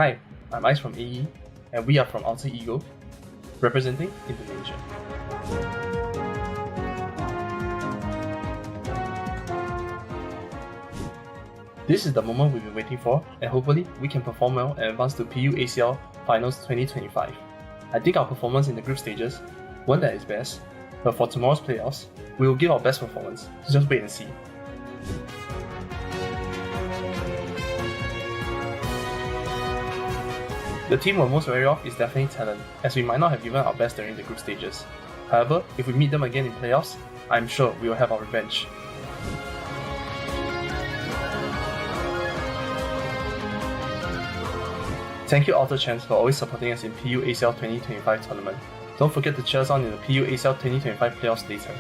Hi, I'm Ice from AE, and we are from Alter Ego, representing Indonesia. This is the moment we've been waiting for, and hopefully we can perform well and advance to PUACL Finals 2025. I think our performance in the group stages weren't at its best, but for tomorrow's playoffs, we will give our best performance, so just wait and see. The team we're most wary of is definitely Talon, as we might not have given our best during the group stages. However, if we meet them again in playoffs, I'm sure we will have our revenge. Thank you Alter Champs for always supporting us in PUACL 2025 tournament. Don't forget to cheer us on in the PUACL 2025 playoffs later.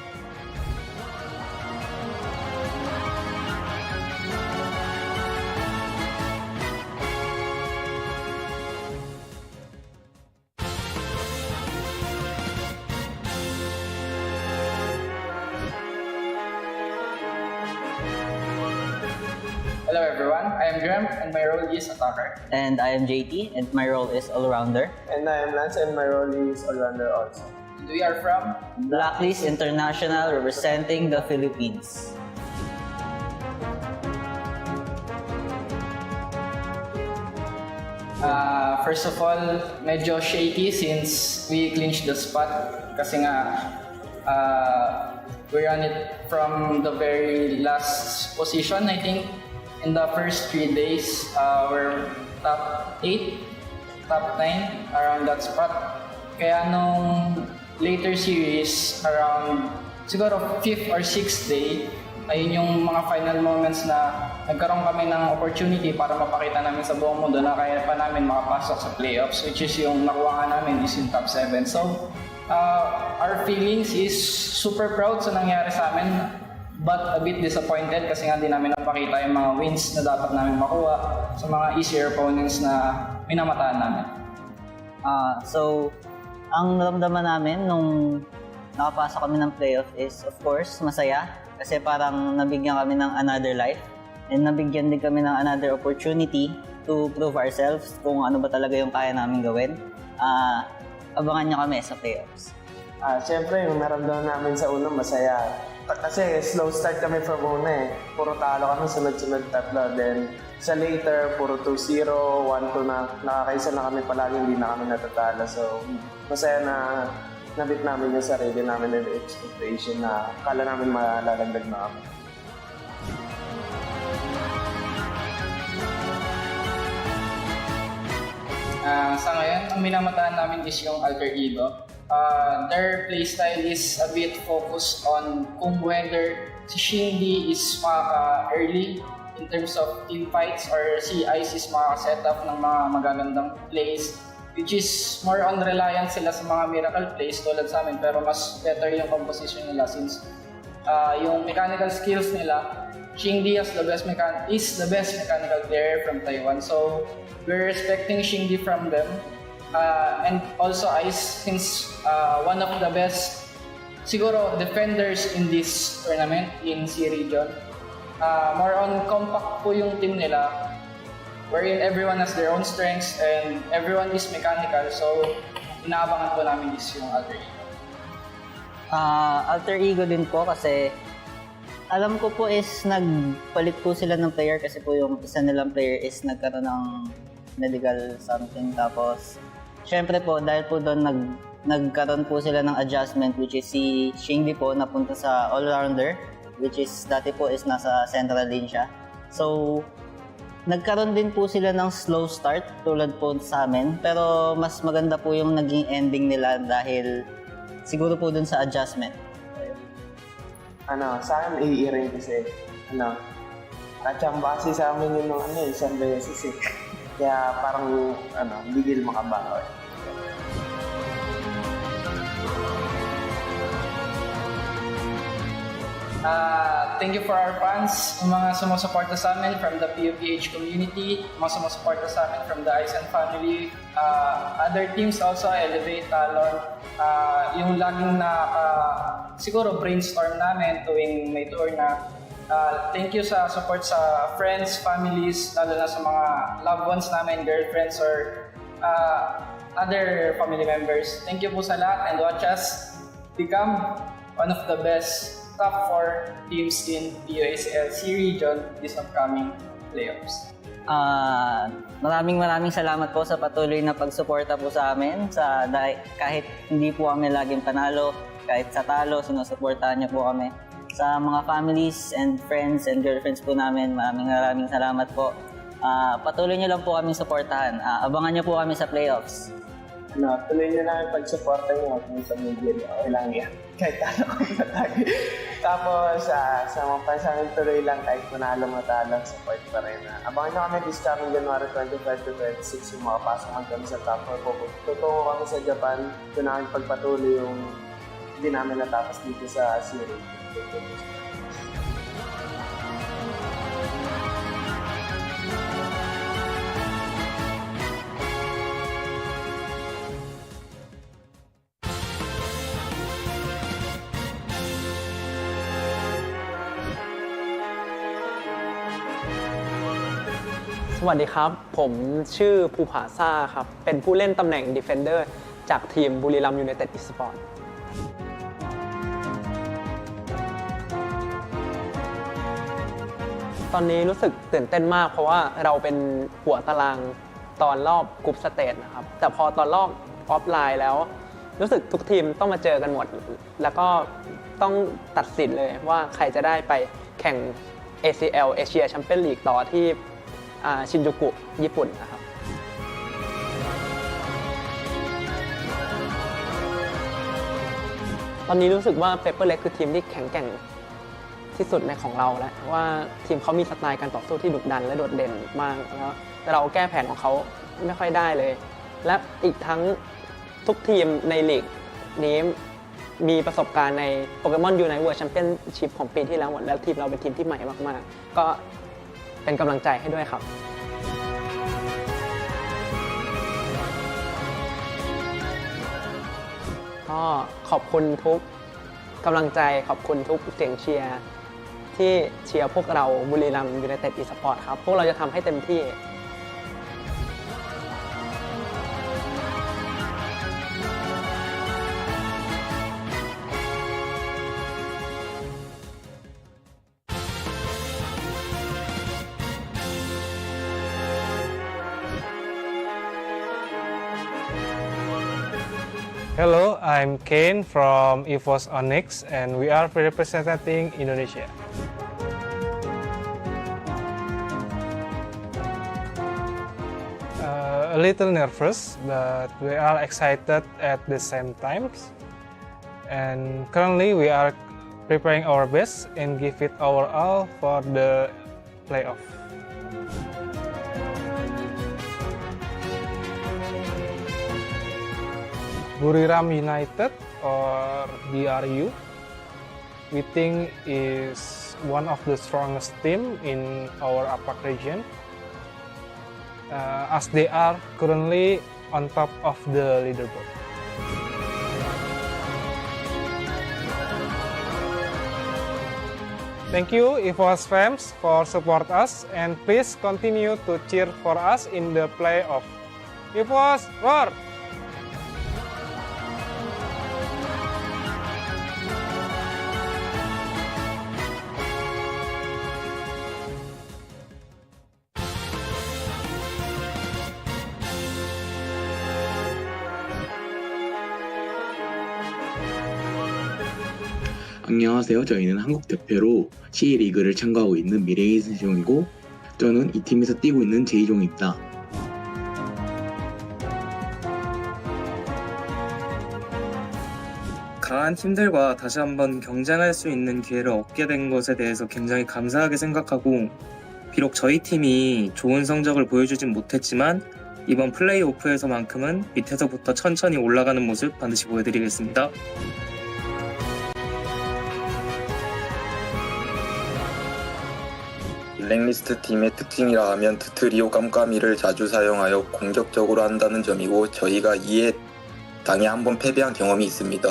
Hello everyone, I am Graham and my role is attacker. And I am JT and my role is all-rounder. And I am Lance and my role is all-rounder also. And we are from Blacklist International representing the Philippines. First of all, medyo shaky since we clinched the spot kasi nga we ran it from the very last position. I think in the first 3 days we're top 8, top 9 around that spot. Kaya nung later series around siguro 5th or 6th day, ayun yung mga final moments na nagkaroon kami ng opportunity para mapakita namin sa buong mundo na kaya pa namin makapasok sa playoffs, which is yung nakuha nga namin is yung top 7. So, our feelings is super proud sa nangyari sa amin, but a bit disappointed kasi nga di namin napakita yung mga wins na dapat namin makuha sa mga easier opponents na minamataan namin. So, ang naramdaman namin nung nakapasok kami ng playoff is of course masaya kasi parang nabigyan kami ng another life and nabigyan din kami ng another opportunity to prove ourselves kung ano ba talaga yung kaya namin gawin. Abangan nyo kami sa playoffs. Siyempre, yung naramdaman namin sa una, masaya. Kasi slow start kami from una eh. Puro talo kami, sunod-sunod tatlo. Then sa later, puro 2-0, 1-2 na. Nakakaisa na kami palagi, hindi na kami natatalo. So, masaya na nabit namin yung sarili namin and the expectation na kala namin malalandag na kami. Sa ngayon, ang minamataan namin is yung Alter Ego. Their playstyle is a bit focused on kung whether si Shindy is early in terms of team fights or si Ice is set up ng mga magagandang plays, which is more on reliant sila sa mga miracle plays tulad sa amin, pero mas better yung composition nila since yung mechanical skills nila, Shindy is the best mechanical player from Taiwan. So we're expecting Shindy from them. And also Ice, since one of the best siguro defenders in this tournament in C region. More on compact po yung team nila, wherein everyone has their own strengths and everyone is mechanical. So inaabangan po namin is yung Alter Ego. Alter Ego din po kasi alam ko po is nagpalit po sila ng player kasi po yung isa nilang player is nagkaroon ng medical something, tapos syempre po dahil po doon nagkaroon po sila ng adjustment, which is si Shindy po napunta sa all-rounder, which is dati po is nasa central lane siya. So nagkaroon din po sila ng slow start tulad po sa amin, pero mas maganda po yung naging ending nila dahil siguro po dun sa adjustment. Sa akin, rin kasi, kachamba kasi sa amin yung isang beses eh. Kaya parang, bigil makabaho eh. Thank you for our fans, yung mga sumusuporta sa amin from the PUPH community, mga sumusuporta sa amin from the Aizen family, other teams also, Elevate, Talon, yung laging siguro brainstorm namin tuwing may tour na Thank you sa support sa friends, families, lalo na sa mga loved ones namin, girlfriends, or other family members. Thank you po sa lahat and watch us become one of the best top 4 teams in PUACL C region this upcoming playoffs. Maraming salamat po sa patuloy na pagsuporta po sa amin. Kahit hindi po kami laging panalo, kahit sa talo, sinusuportahan niyo po kami. Sa mga families and friends and girlfriends po namin, maraming salamat po. Patuloy niyo lang po kami suportahan. Abangan niyo po kami sa playoffs. Tuloy niyo namin pagsuporta niyo kung sa media niyo. Okay lang yan. Kahit ano kung sa tagi. Tapos, sa mga pansamin tuloy lang kahit manalo matalo, support pa rin. Abangan niyo kami this coming January 25 to 26 yung makapasok hanggang sa top 4 po. Tutungo kami sa Japan. Doon namin pagpatuloy yung hindi namin natapos dito sa series.สวัสดีครับผมชื่อภูผาซ่าครับเป็นผู้เล่นตำแหน่ง Defender จากทีมบุรีรัมย์ยูไนเต็ดอีสปอร์ตตอนนี้รู้สึกตื่นเต้นมากเพราะว่าเราเป็นหัวตารางตอนรอบกรุ๊ปสเตจนะครับแต่พอตอนรอบออฟไลน์แล้วรู้สึกทุกทีมต้องมาเจอกันหมดแล้วก็ต้องตัดสินเลยว่าใครจะได้ไปแข่ง ACL เอเชียแชมเปี้ยนลีกต่อที่ชินจูกุญี่ปุ่นนะครับตอนนี้รู้สึกว่าเปเปอร์เล็กคือทีมที่แข็งแกร่งที่สุดในของเราแล้วว่าทีมเขามีสไตล์การต่อสู้ที่ดุดันและโดดเด่นมากแล้วแต่เราแก้แผนของเขาไม่ค่อยได้เลยและอีกทั้งทุกทีมในลีกนี้มีประสบการณ์ใน Pokémon Unite World Championship ของปีที่แล้วหมดแล้วทีมเราเป็นทีมที่ใหม่มากๆก็เป็นกำลังใจให้ด้วยครับก็ขอบคุณทุกกำลังใจขอบคุณทุกเสียงเชียร์ที่เชียร์พวกเราบุรีรัมย์ยูไนเต็ดอีสปอร์ตครับพวกเราจะทำให้เต็มที่ Hello, I'm Kane from EOS Onyx and we are representing Indonesia. A little nervous, but we are excited at the same time. And currently we are preparing our best and give it our all for the playoff. Buriram United or BRU, we think is one of the strongest team in our APAC region, as they are currently on top of the leaderboard. Thank you EOS fans for support us and please continue to cheer for us in the playoff. EOS roar! 안녕하세요. 저희는 한국 대표로 C리그를 참가하고 있는 미래이즈종이고 저는 이 팀에서 뛰고 있는 제이종입니다. 강한 팀들과 다시 한번 경쟁할 수 있는 기회를 얻게 된 것에 대해서 굉장히 감사하게 생각하고 비록 저희 팀이 좋은 성적을 보여주진 못했지만 이번 플레이오프에서만큼은 밑에서부터 천천히 올라가는 모습 반드시 보여드리겠습니다. 블랙리스트 팀의 특징이라 하면 트트리오 깜깜이를 자주 사용하여 공격적으로 한다는 점이고 저희가 이에 당해 한번 패배한 경험이 있습니다.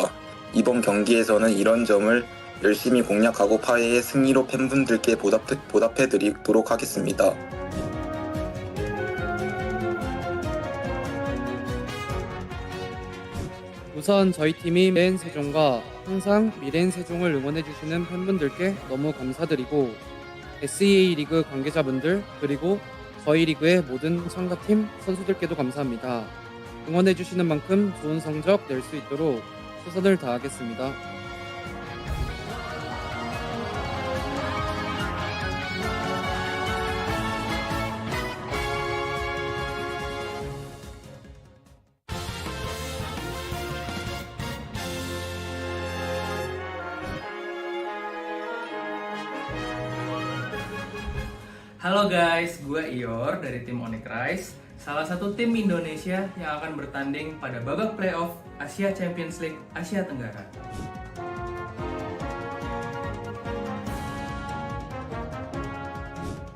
이번 경기에서는 이런 점을 열심히 공략하고 8회의 승리로 팬분들께 보답해드리도록 하겠습니다. 우선 저희 팀인 미래엔 세종과 항상 미래엔 세종을 응원해주시는 팬분들께 너무 감사드리고 SEA 리그 관계자분들 그리고 저희 리그의 모든 참가팀 선수들께도 감사합니다. 응원해주시는 만큼 좋은 성적 낼 수 있도록 최선을 다하겠습니다. Halo guys, gue Ior dari tim Onyx, salah satu tim Indonesia yang akan bertanding pada babak playoff Asia Champions League Asia Tenggara.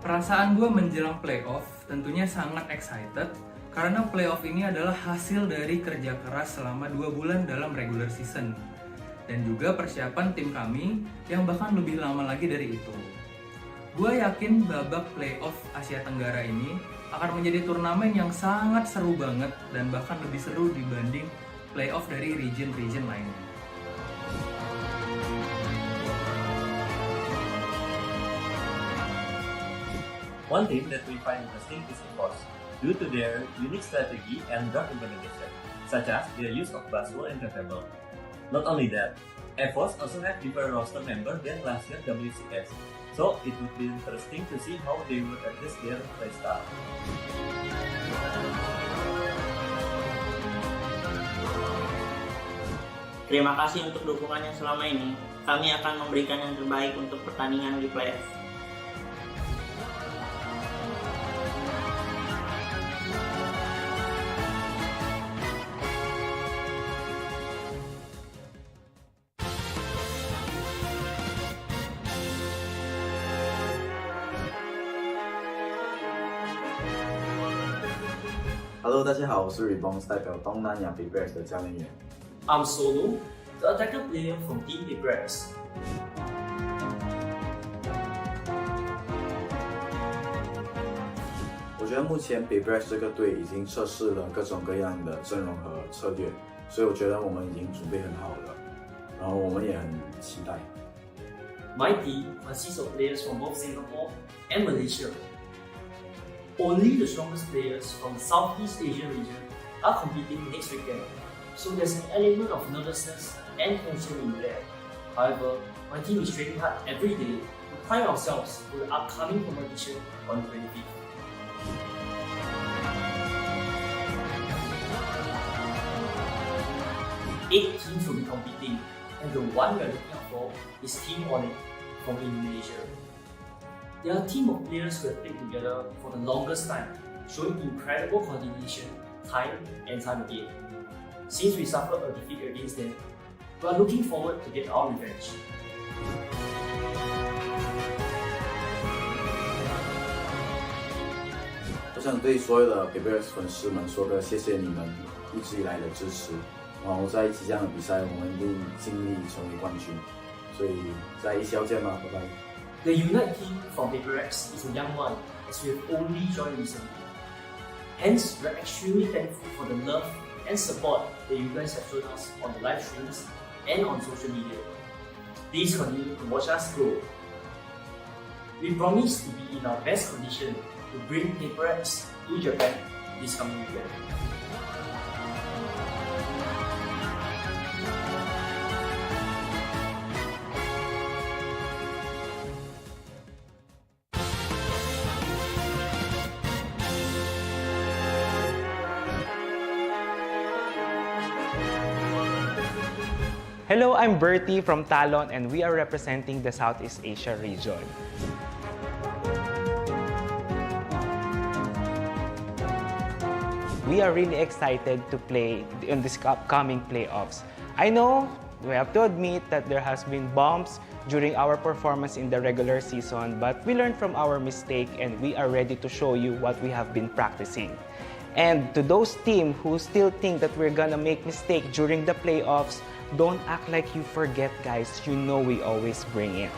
Perasaan gue menjelang playoff tentunya sangat excited karena playoff ini adalah hasil dari kerja keras selama 2 bulan dalam regular season dan juga persiapan tim kami yang bahkan lebih lama lagi dari itu. Gue yakin babak playoff Asia Tenggara ini akan menjadi turnamen yang sangat seru banget dan bahkan lebih seru dibanding playoff dari region-region lainnya. One team that we find interesting is EOS, due to their unique strategy and draft implementation, such as their use of buzzword and table. Not only that, EOS also have different roster members than last year WCS. So it would be interesting to see how they will adjust their playstyle. Terima kasih untuk dukungannya selama ini. Kami akan memberikan yang terbaik untuk pertandingan di playoff. Hello， 大家好，我是 Rebounds 代表东南亚 Big Bears 的教练员。I'm Solo, the attacker player from Team Big Bears. 我觉得目前 Big Bears 这个队已经测试了各种各样的阵容和策略，所以我觉得我们已经准备很好了，然后我们也很期待。My team consists of players from both Singapore and Malaysia. Only the strongest players from the Southeast Asian region are competing next weekend, so there's an element of nervousness and tension in there. However, my team is training hard every day to prime ourselves for the upcoming competition on 25th. Eight teams will be competing, and the one we are looking out for is Team Onyx from Indonesia. They are a team of players who have played together for the longest time, showing incredible coordination, time and time again. Since we suffered a defeat against them, we are looking forward to get our revenge. 我想对所有的 Big Bears 粉丝们说个谢谢你们一直以来的支持。然后在即将的比赛，我们一定尽力成为冠军。所以在ECL见吧，拜拜。The Unite team from Big Bears is a young one, as we have only joined recently. Hence, we are extremely thankful for the love and support that you guys have shown us on the live streams and on social media. Please continue to watch us grow. We promise to be in our best condition to bring Big Bears to Japan this coming weekend. Hello, I'm Bertie from Talon and we are representing the Southeast Asia region. We are really excited to play in this upcoming playoffs. I know we have to admit that there has been bumps during our performance in the regular season, but we learned from our mistake and we are ready to show you what we have been practicing. And to those teams who still think that we're gonna make mistakes during the playoffs, Don't act like you forget, guys. You know we always bring it.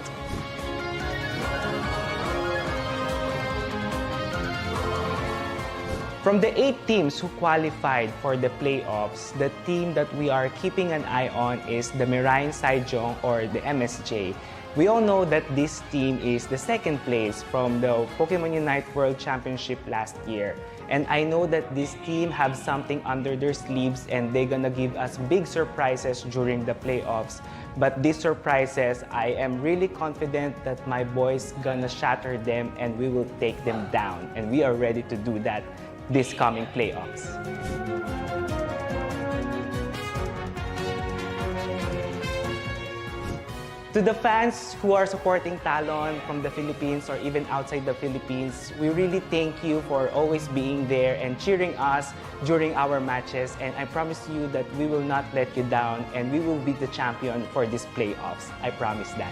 From the 8 teams who qualified for the playoffs, the team that we are keeping an eye on is the Mirain Saijong or the MSJ. We all know that this team is the second place from the Pokemon Unite World Championship last year. And I know that this team have something under their sleeves and they're gonna give us big surprises during the playoffs. But these surprises, I am really confident that my boys gonna shatter them and we will take them down. And we are ready to do that this coming playoffs. To the fans who are supporting Talon from the Philippines or even outside the Philippines, we really thank you for always being there and cheering us during our matches. And I promise you that we will not let you down and we will be the champion for these playoffs. I promise that.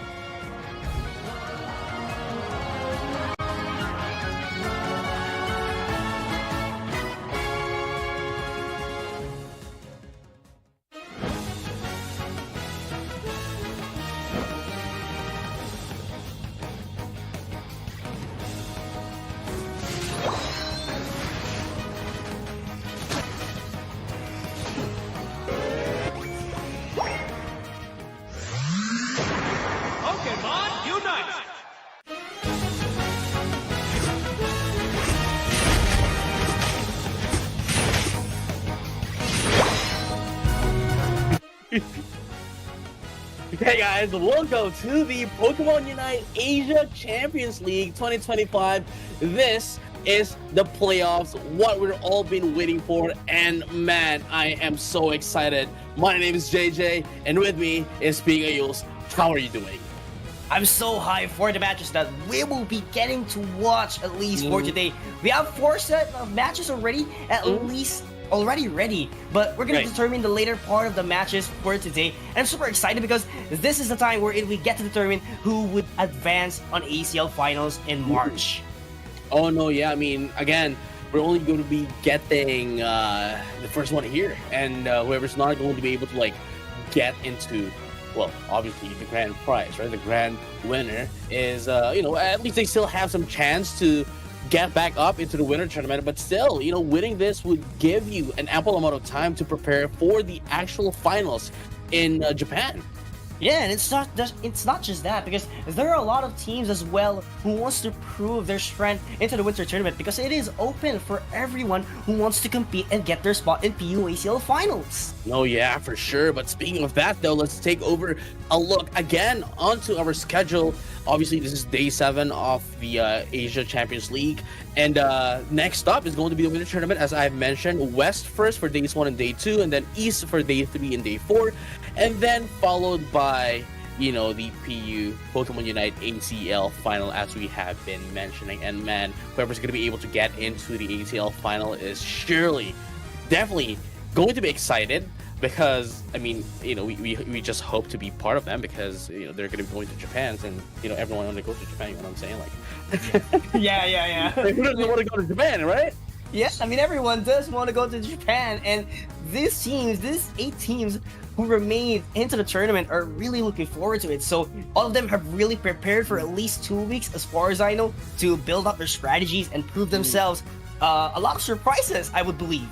Pokémon Unite! Hey guys, welcome to the Pokemon Unite Asia Champions League 2025. This is the playoffs, what we've all been waiting for, and man, I am so excited. My name is JJ, and with me is PUACL. How are you doing? I'm so hyped for the matches that we will be getting to watch at least for today. We have 4 set of matches already, at least already ready, but we're going to determine the later part of the matches for today. And I'm super excited because this is the time where we get to determine who would advance on ACL finals in March. Oh no, yeah, I mean, again, we're only going to be getting the first one here, and whoever's not going to be able to like get into, well, obviously the grand prize, right? The grand winner is, you know, at least they still have some chance to get back up into the winter tournament, but still, you know, winning this would give you an ample amount of time to prepare for the actual finals in Japan. Yeah, and it's not just that, because there are a lot of teams as well who wants to prove their strength into the winter tournament, because it is open for everyone who wants to compete and get their spot in PUACL finals. Oh yeah, for sure. But speaking of that though, let's take over a look again onto our schedule. Obviously, this is day 7 of the Asia Champions League, and next up is going to be the winter tournament, as I've mentioned. West first for days 1 and day 2, and then East for day 3 and day 4, and then followed by, you know, the PU Pokemon Unite ACL final, as we have been mentioning. And man, whoever's going to be able to get into the ACL final is surely, definitely going to be excited. Because, I mean, you know, we just hope to be part of them, because, you know, they're going to be going to Japan, and, you know, everyone want to go to Japan, you know what I'm saying? Like, yeah. Who doesn't want to go to Japan, right? Yes, I mean, everyone does want to go to Japan, and these 8 teams who remain into the tournament are really looking forward to it. So all of them have really prepared for at least 2 weeks, as far as I know, to build up their strategies and prove themselves. A lot of surprises, I would believe.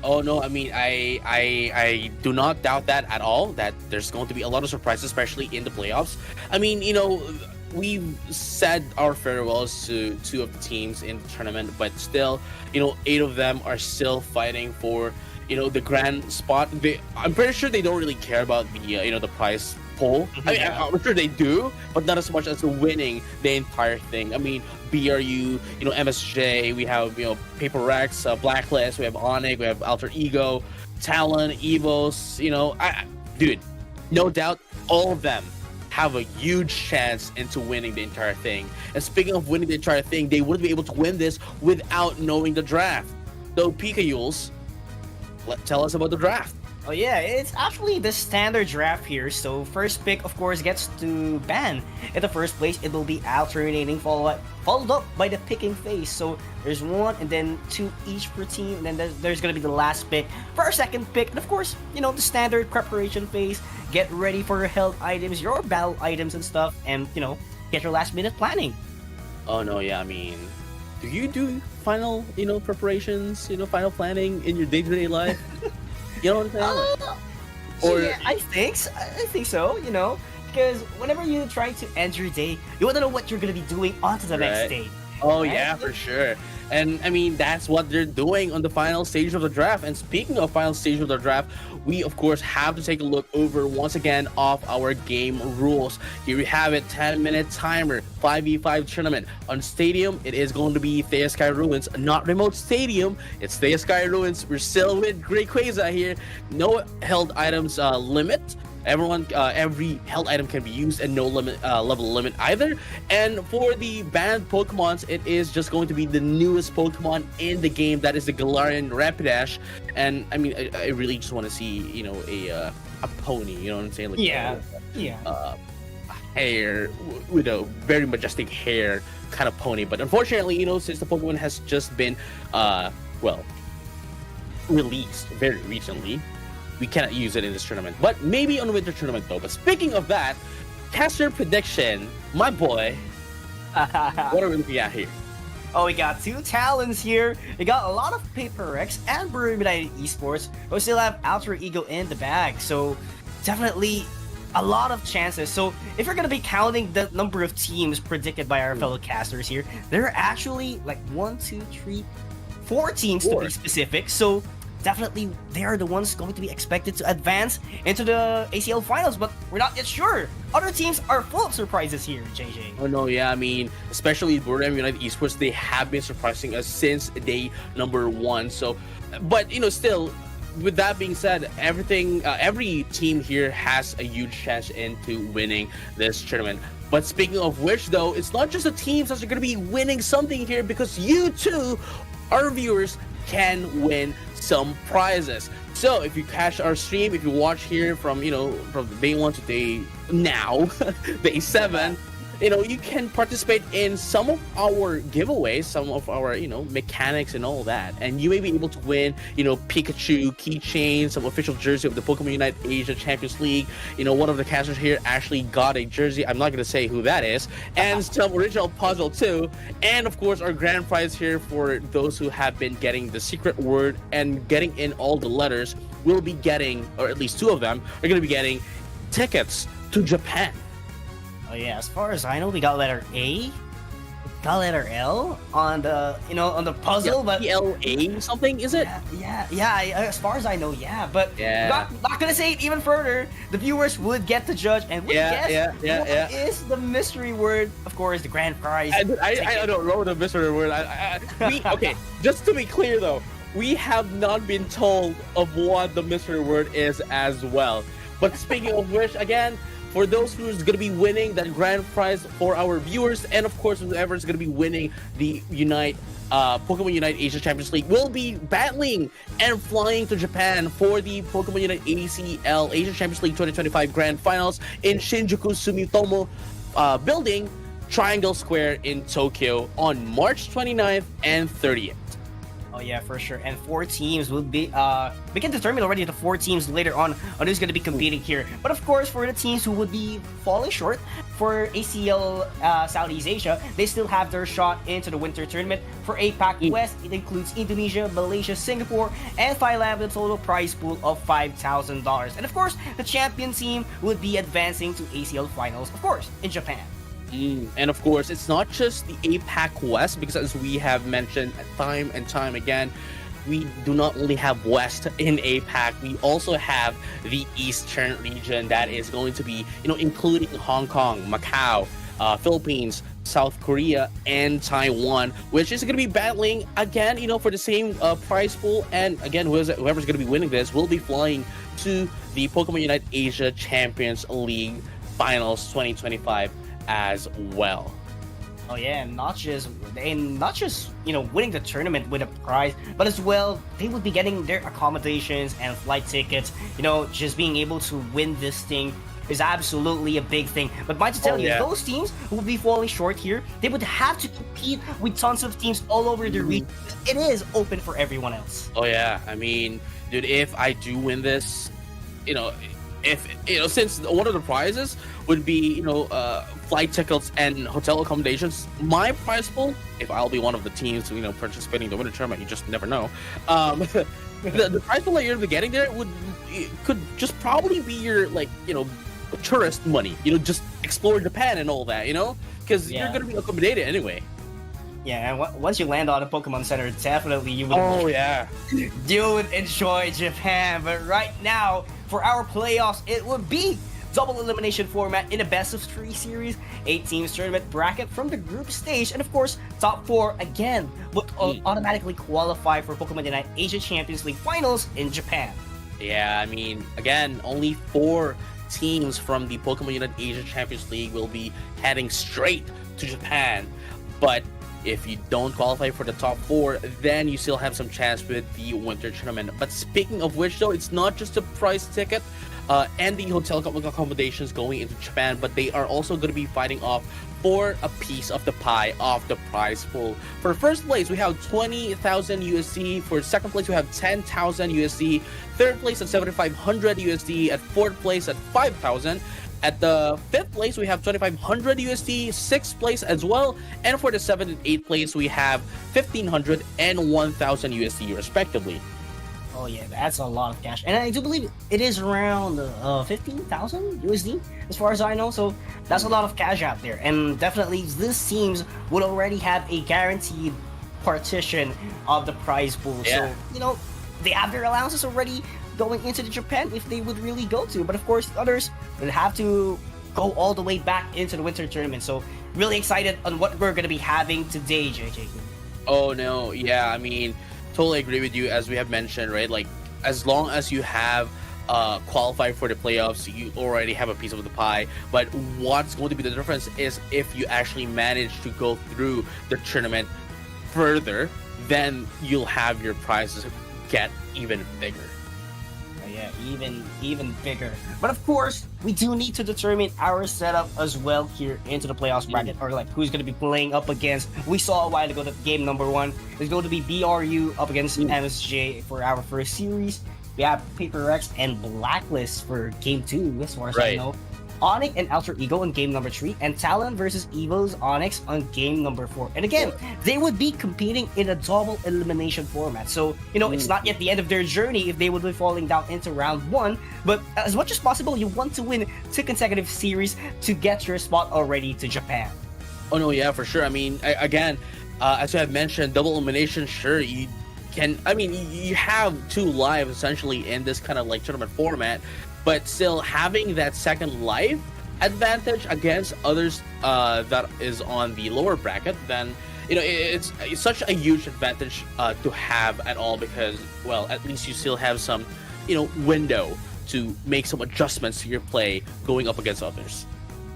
Oh no, I mean, I do not doubt that at all, that there's going to be a lot of surprises, especially in the playoffs. I mean, you know, we've said our farewells to 2 of the teams in the tournament, but still, you know, 8 of them are still fighting for, you know, the grand spot. I'm pretty sure they don't really care about the, you know, the prize pool. I mean, I'm sure they do, but not as much as winning the entire thing. I mean, BRU, you know, MSJ, we have, you know, Paper Rex, Blacklist, we have Onyx, we have Alter Ego, Talon, EVOS, you know, dude, no doubt all of them have a huge chance into winning the entire thing. And speaking of winning the entire thing, they wouldn't be able to win this without knowing the draft. So PUACL, tell us about the draft. Oh yeah, it's actually the standard draft here. So first pick, of course, gets to ban. In the first place, it will be alternating followed up by the picking phase. So there's 1 and then 2 each per team, and then there's gonna be the last pick for our second pick, and of course, the standard preparation phase. Get ready for your health items, your battle items and stuff, and get your last minute planning. Oh no, yeah, I mean, do you do final, preparations, final planning in your day-to-day life? You know what I'm saying? Or yeah, I think so. Because whenever you try to end your day, you want to know what you're gonna be doing onto the next day. Oh right? yeah, for sure. And I mean, that's what they're doing on the final stage of the draft. And speaking of final stage of the draft, we of course have to take a look over once again of our game rules. Here we have it, 10-minute timer, 5v5 tournament. On stadium, it is going to be Thea Sky Ruins, not remote stadium. It's Thea Sky Ruins. We're still with Great Quasar here. No held items limit. Every held item can be used and no level limit either. And for the banned Pokemons, it is just going to be the newest Pokemon in the game. That is the Galarian Rapidash. And I mean, I really just want to see, a pony. You know what I'm saying? Like a hair with a very majestic hair kind of pony. But unfortunately, since the Pokemon has just been, released very recently, we cannot use it in this tournament, but maybe on the winter tournament though. But speaking of that, caster prediction, my boy, what are we looking at here? Oh, we got 2 Talons here. We got a lot of Paper X and Brew United Esports, but we still have Alter Ego in the bag. So definitely a lot of chances. So if you're gonna be counting the number of teams predicted by our fellow casters here, there are actually like 1, 2, 3, 4 teams to be specific. So definitely they are the ones going to be expected to advance into the ACL finals, but we're not yet sure. Other teams are full of surprises here, JJ. Oh no, yeah, I mean, especially Burem United Esports, they have been surprising us since day number 1. So, but still, with that being said, every team here has a huge chance into winning this tournament. But speaking of which, though, it's not just the teams that are going to be winning something here, because you too, our viewers, can win some prizes. So if you catch our stream, if you watch here from day 1 to day day 7, you can participate in some of our giveaways, some of our mechanics and all that, and you may be able to win Pikachu keychain, some official jersey of the Pokemon Unite Asia Champions League. One of the casters here actually got a jersey, I'm not gonna say who that is, and some original puzzle too, and of course our grand prize here for those who have been getting the secret word and getting in all the letters will be getting, or at least 2 of them are going to be getting tickets to Japan. Oh yeah, as far as I know, we got letter A, got letter L on the on the puzzle, but PLA something, is it? Yeah. As far as I know, yeah. But not gonna say it even further. The viewers would get to judge and would guess what is the mystery word. Of course, the grand prize. I don't know the mystery word. Okay, just to be clear though, we have not been told of what the mystery word is as well. But speaking of which, again, for those who's going to be winning that grand prize for our viewers, and of course whoever is going to be winning the Pokemon Unite Asia Champions League will be battling and flying to Japan for the Pokemon Unite ACL Asia Champions League 2025 Grand Finals in Shinjuku Sumitomo Building, Triangle Square in Tokyo on March 29th and 30th. Oh yeah, for sure. And 4 teams will be we can determine already the 4 teams later on who's going to be competing here. But of course, for the teams who would be falling short for ACL Southeast Asia, they still have their shot into the winter tournament. For APAC West, it includes Indonesia, Malaysia, Singapore, and Thailand with a total prize pool of $5,000. And of course, the champion team would be advancing to ACL finals, of course, in Japan. And of course, it's not just the APAC West, because as we have mentioned time and time again, we do not only have West in APAC, we also have the Eastern region that is going to be, including Hong Kong, Macau, Philippines, South Korea, and Taiwan, which is going to be battling again, for the same prize pool. And again, whoever's going to be winning this will be flying to the Pokemon Unite Asia Champions League Finals 2025 as well. Oh yeah, and not just and not just winning the tournament with a prize, but as well they would be getting their accommodations and flight tickets. Just being able to win this thing is absolutely a big thing. But mind to tell you, those teams who will be falling short here, they would have to compete with tons of teams all over the region. It is open for everyone else. Oh yeah, I mean, dude, if I do win this, since one of the prizes would be flight tickets and hotel accommodations, my prize pool, if I'll be one of the teams participating in the winter tournament, you just never know. The prize pool that you're getting there could just probably be your tourist money. Just explore Japan and all that. Because you're gonna be accommodated anyway. Yeah, and once you land on a Pokemon Center, definitely you would. Oh yeah, you would enjoy Japan. But right now, for our playoffs, it would be double elimination format in a best of 3 series, 8 teams tournament bracket from the group stage, and of course, top 4 again would automatically qualify for Pokemon Unite Asia Champions League finals in Japan. Yeah, I mean, again, only 4 teams from the Pokemon Unite Asia Champions League will be heading straight to Japan, but if you don't qualify for the top 4, then you still have some chance with the winter tournament. But speaking of which, though, it's not just a prize ticket and the hotel accommodations going into Japan, but they are also going to be fighting off for a piece of the pie of the prize pool. For first place, we have 20,000 USD. For second place, we have 10,000 USD. Third place at 7,500 USD. At fourth place at 5,000. At the 5th place, we have 2,500 USD, 6th place as well, and for the 7th and 8th place, we have 1,500 and 1,000 USD respectively. Oh yeah, that's a lot of cash, and I do believe it is around 15,000 USD as far as I know. So that's a lot of cash out there, and definitely these teams would already have a guaranteed partition of the prize pool. Yeah. So they have their allowances already going into the Japan if they would really go to, but of course others will have to go all the way back into the winter tournament. So really excited on what we're going to be having today, JJ. Oh no, yeah, I mean, totally agree with you, as we have mentioned, right? Like, as long as you have qualified for the playoffs, you already have a piece of the pie. But what's going to be the difference is if you actually manage to go through the tournament further, then you'll have your prizes get even bigger. Yeah, even bigger. But of course, we do need to determine our setup as well here into the playoffs bracket, or like who's going to be playing up against. We saw a while ago that game number 1 is going to be BRU up against MSJ for our first series. We have Paper Rex and Blacklist for game 2, as far as I know. Onyx and Alter Ego in game number 3, and Talon versus EOS Onyx on game number 4. And again, they would be competing in a double elimination format. So, it's not yet the end of their journey if they would be falling down into round 1. But as much as possible, you want to win 2 consecutive series to get your spot already to Japan. Oh no, yeah, for sure. I mean, again, as you have mentioned, double elimination, sure, you have 2 lives essentially in this kind of tournament format. But still, having that second life advantage against others that is on the lower bracket, then it's such a huge advantage to have at all, because, well, at least you still have some window to make some adjustments to your play going up against others.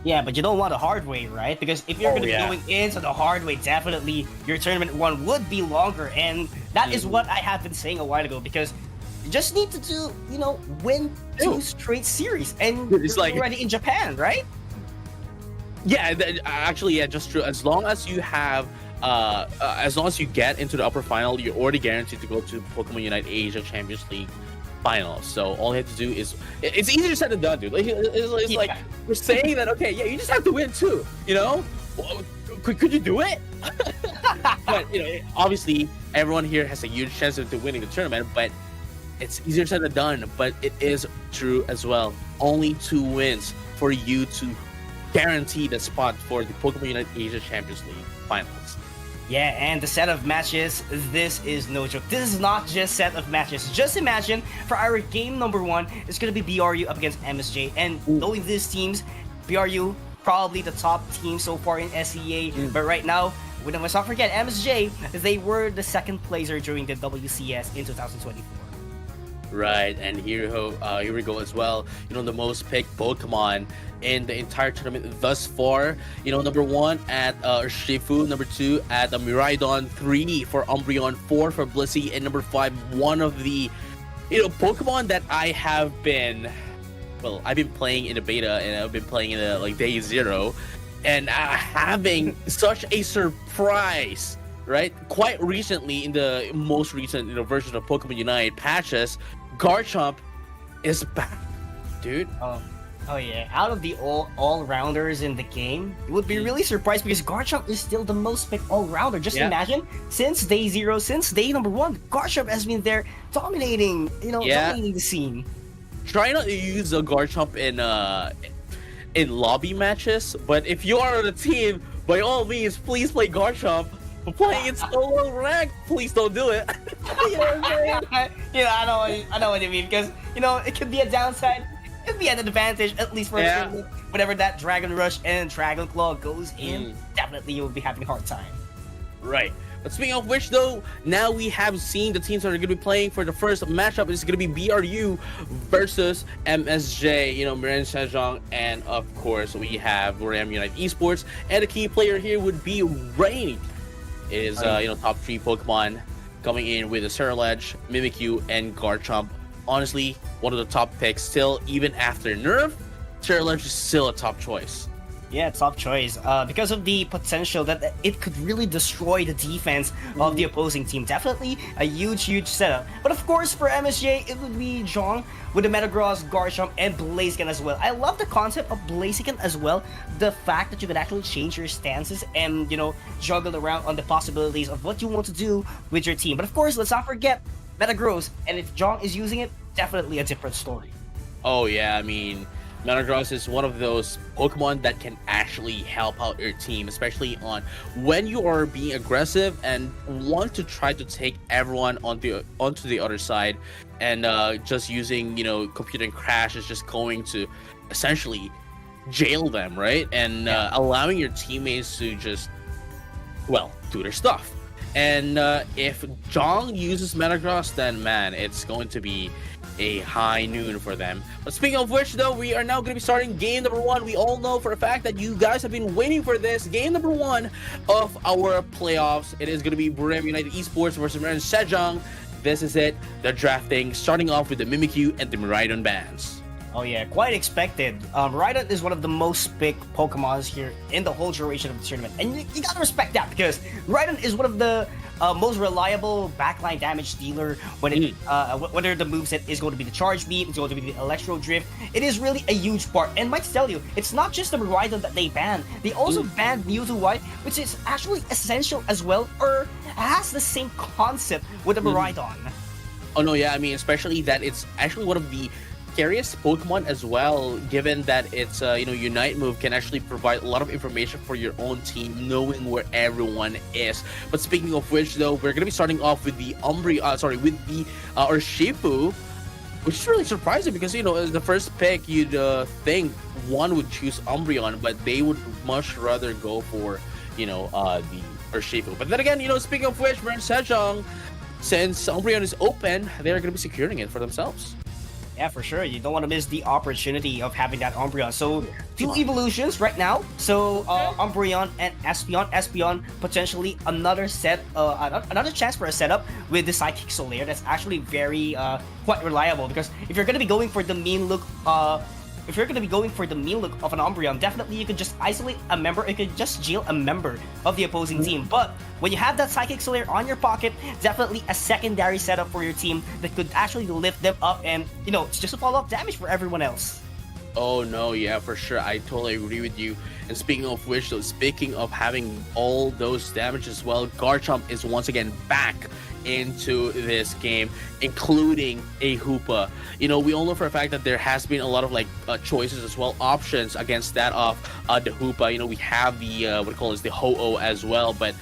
Yeah, but you don't want a hard way, right? Because if you're going to be going into the hard way, definitely your tournament 1 would be longer, and that is what I have been saying a while ago, because you just need to do, win 2 straight series, and it's you're already in Japan, right? Yeah, actually, yeah, just true. As long as you have, as long as you get into the upper final, you're already guaranteed to go to Pokemon Unite Asia Champions League finals. So all you have to do is, it's easier said than done, dude. It's like we're saying that, okay, yeah, you just have to win 2. Could you do it? But obviously, everyone here has a huge chance of winning the tournament, but it's easier said than done, but it is true as well. Only 2 wins for you to guarantee the spot for the Pokemon Unite Asia Champions League finals. Yeah, and the set of matches, this is no joke. This is not just set of matches. Just imagine, for our game number 1, it's going to be BRU up against MSJ. And knowing these teams, BRU, probably the top team so far in SEA. But right now, let's not forget, MSJ, they were the second placer during the WCS in 2024. Right, and here we go as well. The most picked Pokemon in the entire tournament thus far. Number 1 at Shifu, number 2 at Miraidon, 3 for Umbreon, 4 for Blissey, and number 5, one of the Pokemon that I've been playing in the beta, and I've been playing in the day 0, and having such a surprise. Right, quite recently in the most recent version of Pokemon Unite patches, Garchomp is back, dude. Oh yeah, out of the all-rounders in the game, you would be really surprised because Garchomp is still the most picked all-rounder. Just imagine, since day 0, since day number 1, Garchomp has been there dominating, dominating the scene. Try not to use a Garchomp in lobby matches, but if you are on a team, by all means, please play Garchomp. Playing it solo rank, please don't do it. You know what I'm saying? I know what you mean, because it could be a downside, it could be an advantage, at least for whenever that Dragon Rush and Dragon Claw goes in. Definitely you'll be having a hard time. Right. But speaking of which, though, now we have seen the teams that are going to be playing for the first matchup. It's going to be BRU versus MSJ, Miren Sejong, and of course we have Ram United Esports, and the key player here would be Rain. It is, top 3 Pokemon coming in with the Ceruledge, Mimikyu, and Garchomp. Honestly, one of the top picks still, even after nerf, Ceruledge is still a top choice. Yeah, top choice. Because of the potential that it could really destroy the defense of the opposing team. Definitely a huge setup. But of course, for MSJ, it would be Zhong with the Metagross, Garchomp, and Blaziken as well. I love the concept of Blaziken as well. The fact that you can actually change your stances and, juggle around on the possibilities of what you want to do with your team. But of course, let's not forget Metagross. And if Zhong is using it, definitely a different story. Oh yeah, I mean, Metagross is one of those Pokemon that can actually help out your team, especially on when you are being aggressive and want to try to take everyone onto the other side, and just using computer crash is just going to essentially jail them, right? And allowing your teammates to just do their stuff. And if Zhong uses Metagross, then man, it's going to be a high noon for them. But speaking of which, though, we are now going to be starting game number 1. We all know for a fact that you guys have been waiting for this. Game number 1 of our playoffs. It is going to be Ram United Esports versus Miren Sejong. This is it. The drafting, starting off with the Mimikyu and the Miraidon bands. Oh yeah, quite expected. Miraidon is one of the most picked Pokemons here in the whole duration of the tournament. And you gotta respect that, because Miraidon is one of the most reliable backline damage dealer when it, whether the moveset is going to be the Charge Beam, it's going to be the Electro Drift. It is really a huge part. And might tell you, it's not just the Miraidon that they banned. They also banned Mewtwo White, which is actually essential as well, or has the same concept with the Miraidon. Oh no, yeah, I mean, especially that it's actually one of the scariest Pokemon as well, given that its Unite move can actually provide a lot of information for your own team, knowing where everyone is. But speaking of which, though, we're gonna be starting off with the Urshifu, which is really surprising because as the first pick, you'd think one would choose Umbreon, but they would much rather go for the Urshifu. But then again, speaking of which, Miren Sejong, since Umbreon is open, they're gonna be securing it for themselves. Yeah, for sure. You don't want to miss the opportunity of having that Umbreon. So, 2 evolutions right now. So, Umbreon and Espeon. Espeon, potentially another another chance for a setup with the Psychic Solaire. That's actually very, quite reliable. Because if you're going to be going for the mean look, of an Umbreon, definitely you could just isolate a member, you could just jail a member of the opposing team. But when you have that Psychic Solaire on your pocket, definitely a secondary setup for your team that could actually lift them up and, it's just a follow-up damage for everyone else. Oh no, yeah, for sure. I totally agree with you. And speaking of which, though, speaking of having all those damage as well, Garchomp is once again back into this game, including a Hoopa. We all know for a fact that there has been a lot of choices as well, options against that of the Hoopa. We have the the Ho-Oh as well, but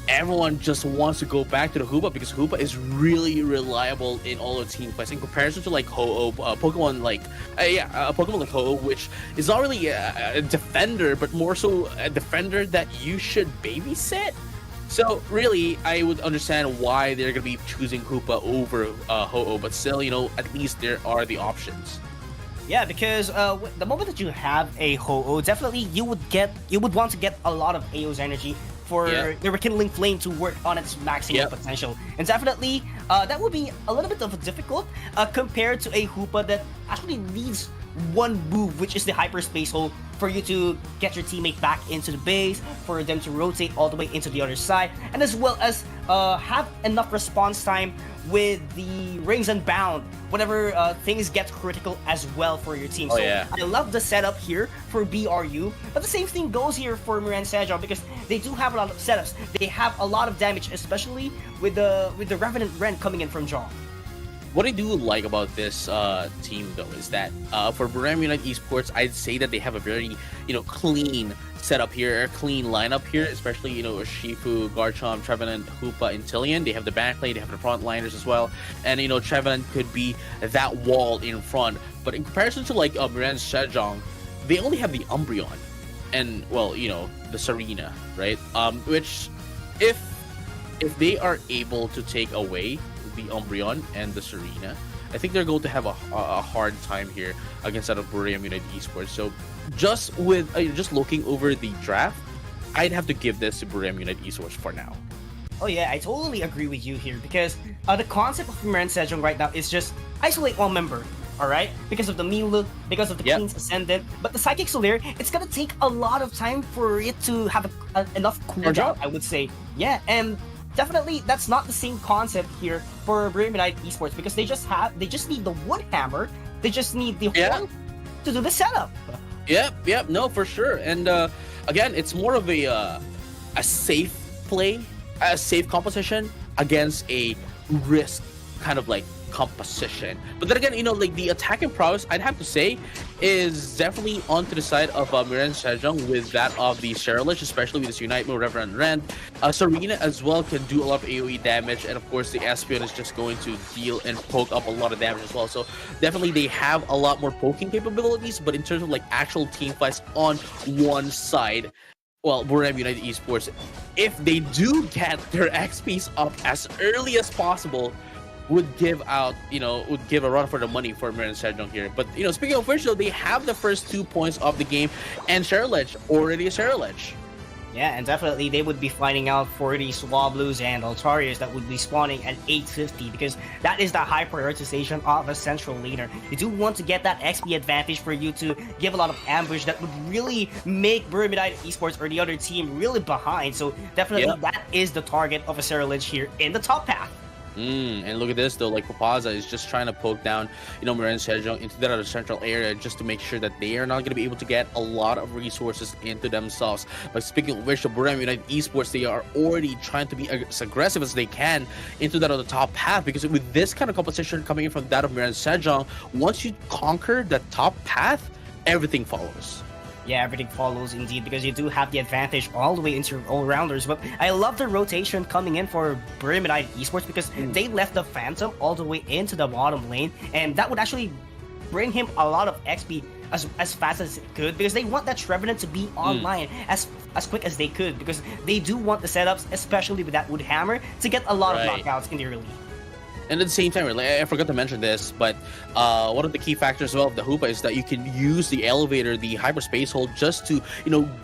everyone just wants to go back to the Hoopa because Hoopa is really reliable in all of team fights in comparison to Ho-Oh, Pokemon like Ho-Oh, which is not really a defender, but more so a defender that you should babysit. So really, I would understand why they're gonna be choosing Hoopa over Ho-Oh, but still, at least there are the options. Yeah, because the moment that you have a Ho-Oh, definitely you would want to get a lot of AO's energy for the Rekindling Flame to work on its maximum potential. And definitely, that would be a little bit of a difficult compared to a Hoopa that actually needs one move, which is the Hyperspace Hole, for you to get your teammate back into the base, for them to rotate all the way into the other side, and as well as have enough response time with the Rings Unbound whenever things get critical as well for your team. I love the setup here for BRU, but the same thing goes here for Miran Sejong, because they do have a lot of setups. They have a lot of damage, especially with the Revenant Ren coming in from Jaw. What I do like about this team, though, is that for Buram United Esports, I'd say that they have a very, clean setup here, a clean lineup here, especially, Shifu, Garchomp, Trevenant, Hoopa, and Tillian. They have the backline, they have the frontliners as well, and, Trevenant could be that wall in front. But in comparison to, Miran Sejong, they only have the Umbreon and, the Serena, right? Which, if they are able to take away the Umbreon and the Serena, I think they're going to have a hard time here against that of Buram United Esports. So just looking over the draft, I'd have to give this to Buram United Esports for now. Oh yeah, I totally agree with you here, because the concept of Miran Sejong right now is just isolate one member, alright? Because of the Milu, because of the Queen's Ascendant, but the Psychic Solaire, it's gonna take a lot of time for it to have enough cooldown, I would say. Yeah, and definitely, that's not the same concept here for Buram United Esports, because they just need the Wood Hammer, they just need the horn to do the setup. Yep, no, for sure. And again, it's more of a safe play, a safe composition against a risk kind of composition. But then again, the attacking prowess, I'd have to say, is definitely onto the side of Miran Sejong with that of the Cherylich, especially with this Unite Mode Reverend Rand. Serena as well can do a lot of AoE damage, and of course the Espeon is just going to deal and poke up a lot of damage as well. So definitely they have a lot more poking capabilities, but in terms of actual team fights on one side, well, Buram United Esports, if they do get their XPs up as early as possible, would give a run for the money for Miran Sejong here. But, speaking of which, though, they have the first 2 points of the game, and Cherylich, already a Cherylich. Yeah, and definitely they would be finding out for the Swablues and Altarias that would be spawning at 850, because that is the high prioritization of a central laner. You do want to get that XP advantage for you to give a lot of ambush that would really make Buram United Esports or the other team really behind. So definitely that is the target of a Cherylich here in the top path. And look at this though, Papaza is just trying to poke down, Miran Sejong into that other central area just to make sure that they are not going to be able to get a lot of resources into themselves. But speaking of which, the Buram United Esports, they are already trying to be as aggressive as they can into that other top path, because with this kind of competition coming in from that of Miran Sejong, once you conquer the top path, everything follows. Yeah, everything follows indeed, because you do have the advantage all the way into your all-rounders. But I love the rotation coming in for Buram United Esports, because they left the Phantom all the way into the bottom lane, and that would actually bring him a lot of XP as fast as it could, because they want that Trevenant to be online as quick as they could, because they do want the setups, especially with that Wood Hammer, to get a lot of knockouts in the early. And at the same time, I forgot to mention this, but one of the key factors as well of the Hoopa is that you can use the elevator, the hyperspace hole, just to,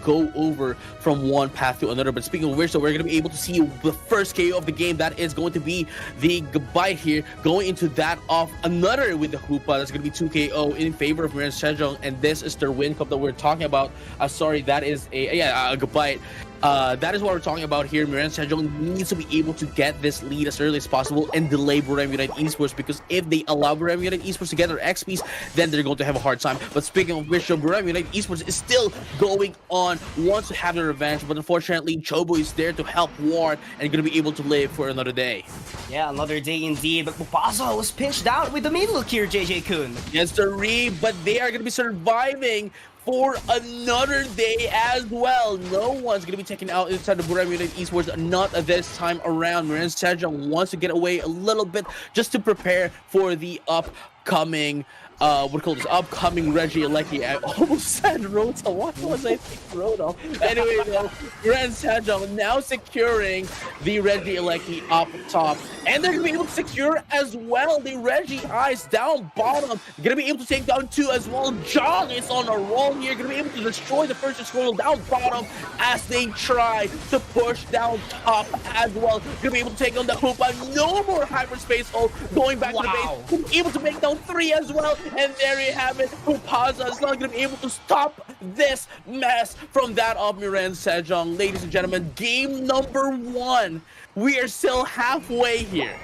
go over from one path to another. But speaking of which, so we're going to be able to see the first KO of the game. That is going to be the goodbye here, going into that of another with the Hoopa. That's going to be 2 KO in favor of Miran Sejong, and this is their win cup that we're talking about. Sorry, that is a goodbye. That is what we're talking about here. Miran Sejong needs to be able to get this lead as early as possible and delay Buram United Esports, because if they allow Buram United Esports to get their XPs, then they're going to have a hard time. But speaking of which, Buram United Esports is still going on, wants to have their revenge, but unfortunately, Chobo is there to help ward and going to be able to live for another day. Yeah, another day indeed, but Mupasa was pinched out with the middle here, JJ-kun. Yes, sir, but they are going to be surviving for another day as well. No one's going to be taken out inside the Buram United Esports, not this time around. Miran Sejong wants to get away a little bit just to prepare for the upcoming what do you call this, upcoming Reggie Alecki. I almost said Rota. What was I thinking Rota? Anyway, though, Ren Sejong now securing the Reggie Alecki up top. And they're going to be able to secure as well the Reggie Eyes down bottom. Going to be able to take down 2 as well. John is on a roll here. Going to be able to destroy the first squirrel down bottom as they try to push down top as well. Going to be able to take on the Hoopa. No more hyperspace ult. Going back to the base. Going to be able to make down 3 as well. And there you have it. Hoopaza is not going to be able to stop this mess from that of Miran Sejong. Ladies and gentlemen, game number 1. We are still halfway here.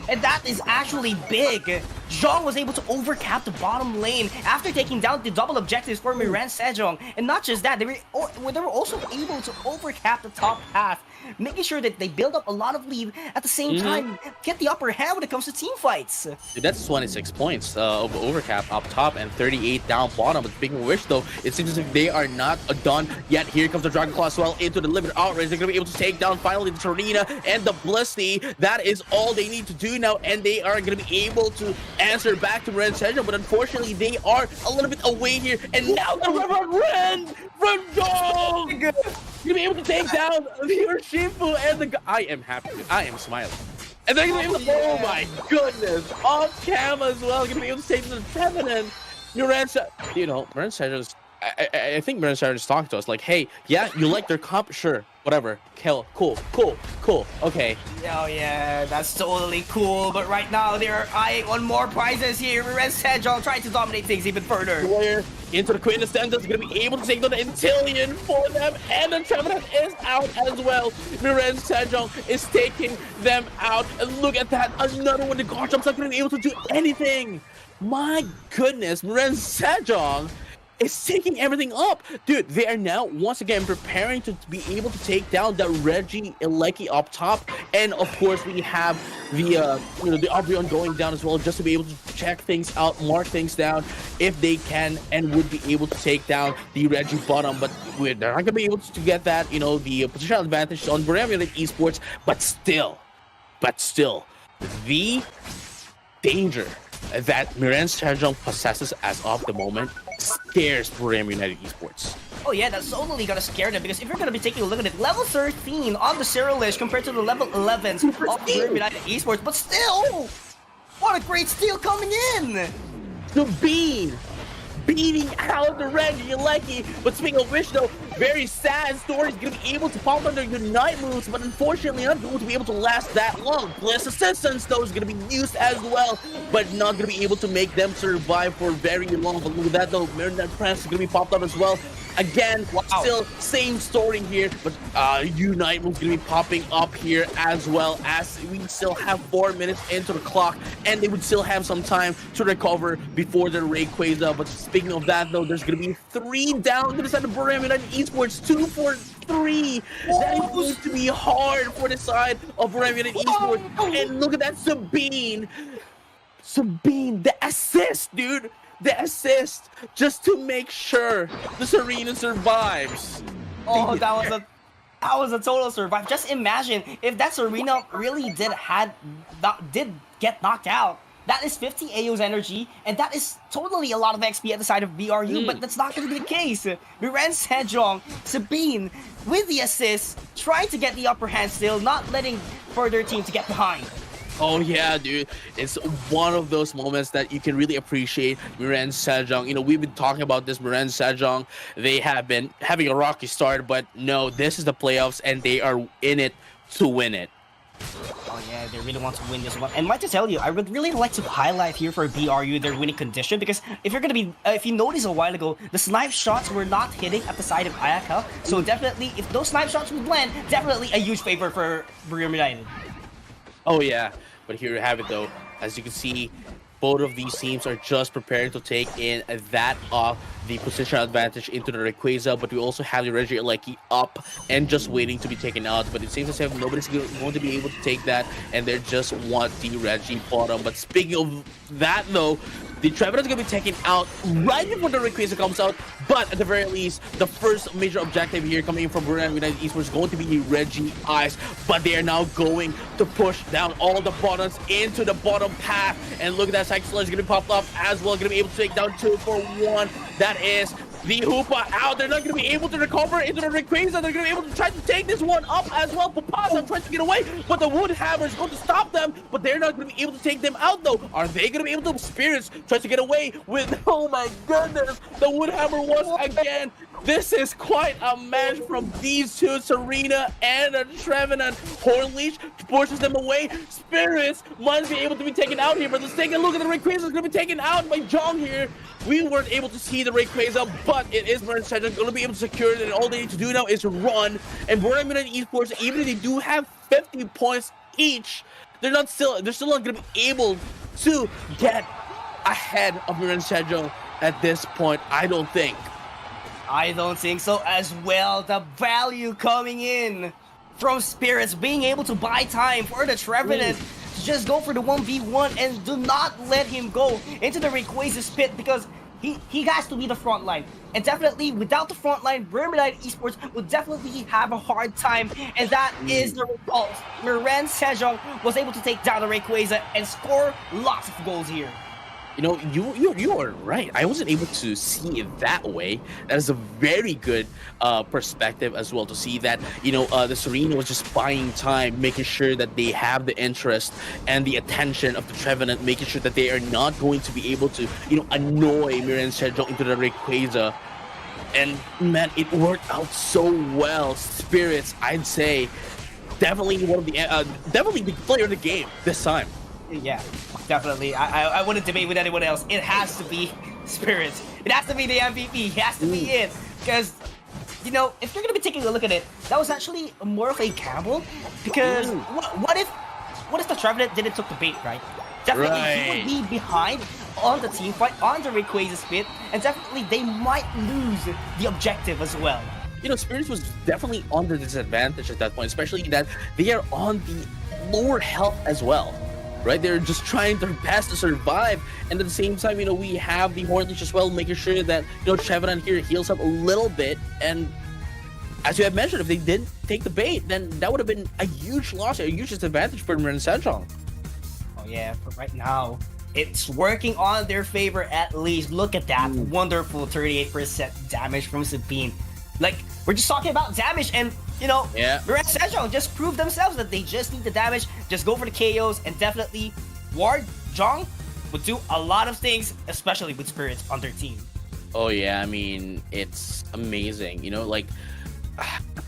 And that is actually big. Zhong was able to overcap the bottom lane after taking down the double objectives for Miran Sejong. And not just that, they were also able to overcap the top half, making sure that they build up a lot of lead at the same time, get the upper hand when it comes to team fights. Dude, that's 26 points of overcap up top and 38 down bottom. But speaking of which, though, it seems as if they are not done yet. Here comes the Dragon Claw as well into the limited outrage. They're going to be able to take down finally the Torina and the Blisty. That is all they need to do now, and they are going to be able to answer back to Ren Sejong, but unfortunately they are a little bit away here, and now the Ren from Dong gonna be able to take down the Urshifu and the I am happy. I am smiling. And they're gonna be able to, oh my goodness, off cam as well, gonna be able to take the feminine. Miran Sejong, I think Miran Sejong is talking to us like, hey, yeah, you like their comp? Sure, whatever. Cool, okay. Oh yeah, that's totally cool, but right now they're eyeing on more prizes here. Miran Sejong trying to dominate things even further. Player into the Queen Ascendant is going to be able to take down the Intillion for them, and the Trevenant is out as well. Miran Sejong is taking them out, and look at that, another one. The guard jump's not going to be able to do anything. My goodness, Miran Sejong is taking everything up. Dude, they are now once again preparing to be able to take down that Reggie Alecki up top. And of course we have the the Aubryon going down as well, just to be able to check things out, mark things down if they can, and would be able to take down the Reggie bottom. But they're not going to be able to get that, the positional advantage on Bohemian Esports, but still, the danger that Miran Sejong possesses as of the moment scares Bohemian United Esports. Oh yeah, that's totally gonna scare them, because if you're gonna be taking a look at it, level 13 on the Zero list compared to the level 11s of Bohemian United Esports, but still, what a great steal coming in! The Bean beating out the Reggie Alecki. But speaking of which, though, very sad story. Is going to be able to pop under Unite moves, but unfortunately not going to be able to last that long. Bliss Assistance, though, is going to be used as well, but not going to be able to make them survive for very long. But look at that, though. Marinette Press is going to be popped up as well. Again, still same story here, but Unite moves going to be popping up here as well, as we still have 4 minutes into the clock, and they would still have some time to recover before the Rayquaza. But speaking of that, though, there's going to be 3 down to the side of Bohemian United Esports, 2 for 3. That is going to be hard for the side of Bohemian United Esports. And look at that, Sabine, the assist, dude. The assist, just to make sure the Serena survives. Oh, that was a total survive. Just imagine if that Serena really did get knocked out. That is 50 AO's energy, and that is totally a lot of XP at the side of BRU, but that's not going to be the case. Miran Sejong, Sabine, with the assist, trying to get the upper hand still, not letting further teams to get behind. Oh yeah, dude. It's one of those moments that you can really appreciate Miran Sejong. We've been talking about this Miran Sejong. They have been having a rocky start, but no, this is the playoffs, and they are in it to win it. Oh yeah, they really want to win this one. And like to tell you, I would really like to highlight here for BRU their winning condition, because if you noticed a while ago, the snipe shots were not hitting at the side of PUACL. So definitely, if those snipe shots would land, definitely a huge favor for Bohemian United. Oh yeah, but here you have it, though. As you can see, both of these teams are just preparing to take in that the positional advantage into the Rayquaza, but we also have the Reggie Alecki up and just waiting to be taken out. But it seems as if nobody's going to be able to take that, and they just want the Reggie bottom. But speaking of that, though, The Trevenant is going to be taken out right before the Rayquaza comes out, but at the very least, the first major objective here coming from Burnham United Esports is going to be Reggie Ice, but they are now going to push down all the bottoms into the bottom path, and look at that, Psychic Sludge is going to be popped up as well, going to be able to take down 2 for 1. That is the Hoopa out. They're not going to be able to recover into the Rayquaza. They're going to be able to try to take this one up as well. Papasa tries to get away, but the Wood Hammer is going to stop them, but they're not going to be able to take them out though. Are they going to be able to? Spirits tries to get away with, oh my goodness, the Wood Hammer once again. This is quite a match from these two, Serena and Trevenant. Hornleash pushes them away. Spirits might be able to be taken out here, but let's take a look at the Rayquaza. Is going to be taken out by Jong here. We weren't able to see the Rayquaza, but it is Marin Sedgwick going to be able to secure it, and all they need to do now is run. And Burnham United Esports, even if they do have 50 points each, they're still not going to be able to get ahead of Marin Sedgwick at this point, I don't think. I don't think so as well. The value coming in from Spirits being able to buy time for the Trevenant to just go for the 1v1 and do not let him go into the Rayquaza's pit, because he has to be the front line. And definitely without the front line, Vermilion Esports would definitely have a hard time, and that is the result. Marin Sejong was able to take down the Rayquaza and score lots of goals here. You know, you are right. I wasn't able to see it that way. That is a very good perspective as well, to see that, you know, the Serena was just buying time, making sure that they have the interest and the attention of the Trevenant, making sure that they are not going to be able to, you know, annoy Miran Sejong into the Rayquaza. And man, it worked out so well. Spirits, I'd say, definitely one of the definitely the player of the game this time. Yeah, definitely. I wouldn't debate with anyone else. It has to be Spirits. It has to be the MVP. It has to be it. Because, you know, if you're going to be taking a look at it, that was actually more of a gamble. Because what if the Trevenant didn't took the bait, right? Definitely, he would be behind on the team fight, on the Rayquaza's pit, and definitely they might lose the objective as well. You know, Spirits was definitely on the disadvantage at that point, especially that they are on the lower health as well. Right, they're just trying their best to survive, and at the same time, you know, we have the Hornleash as well, making sure that, you know, Trevenant here heals up a little bit. And as you have mentioned, if they didn't take the bait, then that would have been a huge loss, a huge disadvantage for Marin Sejong. Oh yeah, but right now it's working on their favor at least. Look at that wonderful 38% damage from Sabine. Like, we're just talking about damage, and you know, Marin Sejong just proved themselves that they just need the damage, just go for the KOs, and definitely Ward Jong would do a lot of things, especially with Spirits on their team. Oh yeah, I mean, it's amazing. You know, like,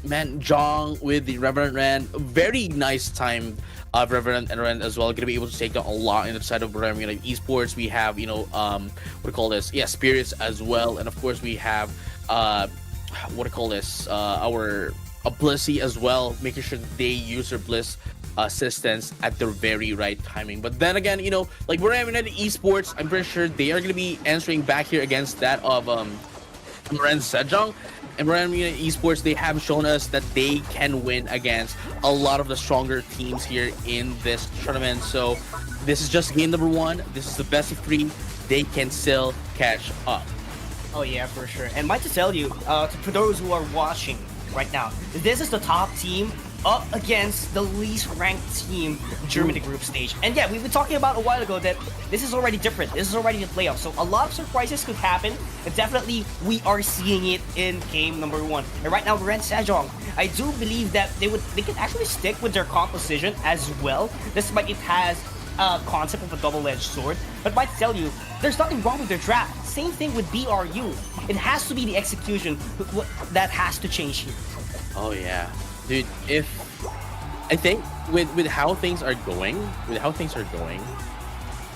man, Jong with the Reverend Rand, very nice time of Reverend and Rand as well, going to be able to take down a lot in the side of Burnham United Esports. We have, you know, what do you call this? Yeah, Spirits as well, and of course we have, what do you call this? Our Blissey as well, making sure that they use their Bliss assistance at their very right timing. But then again, you know, like we're having at Esports, I'm pretty sure they are going to be answering back here against that of Marin Sejong. And Marin Esports, they have shown us that they can win against a lot of the stronger teams here in this tournament. So this is just game number 1. This is the best of 3. They can still catch up. Oh yeah, for sure. And might to tell you, for those who are watching right now, this is the top team up against the least ranked team during the group stage. And yeah, we've been talking about a while ago that this is already different. This is already the playoffs. So a lot of surprises could happen. And definitely we are seeing it in game number 1. And right now, Marin Sejong, I do believe that they can actually stick with their composition as well, despite it has a concept of a double-edged sword. But might tell you, there's nothing wrong with their draft. Same thing with BRU. It has to be the execution that has to change here. Oh yeah, dude. I think with how things are going,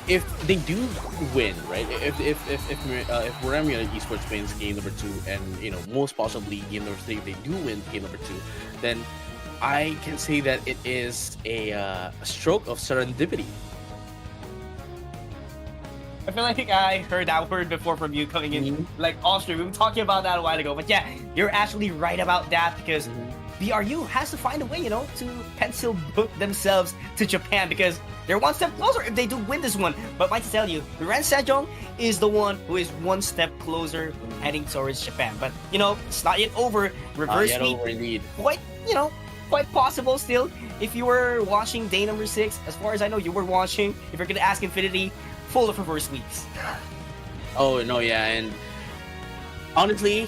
if they do win, right? If Burnham United Esports wins game number 2, and you know, most possibly game number 3, if they do win game number 2, then I can say that it is a stroke of serendipity. I feel like I heard that word before from you coming in, like off stream. We were talking about that a while ago, but yeah, you're actually right about that, because BRU has to find a way, to pencil book themselves to Japan because they're one step closer if they do win this one. But I might tell you, Ren Sejong is the one who is one step closer heading towards Japan. But, it's not yet over. Reverse sweep, indeed. Quite possible still. If you were watching day number 6, as far as I know, you were watching. If you're going to ask Infinity, full of reverse sweeps. Oh, no, yeah, and honestly,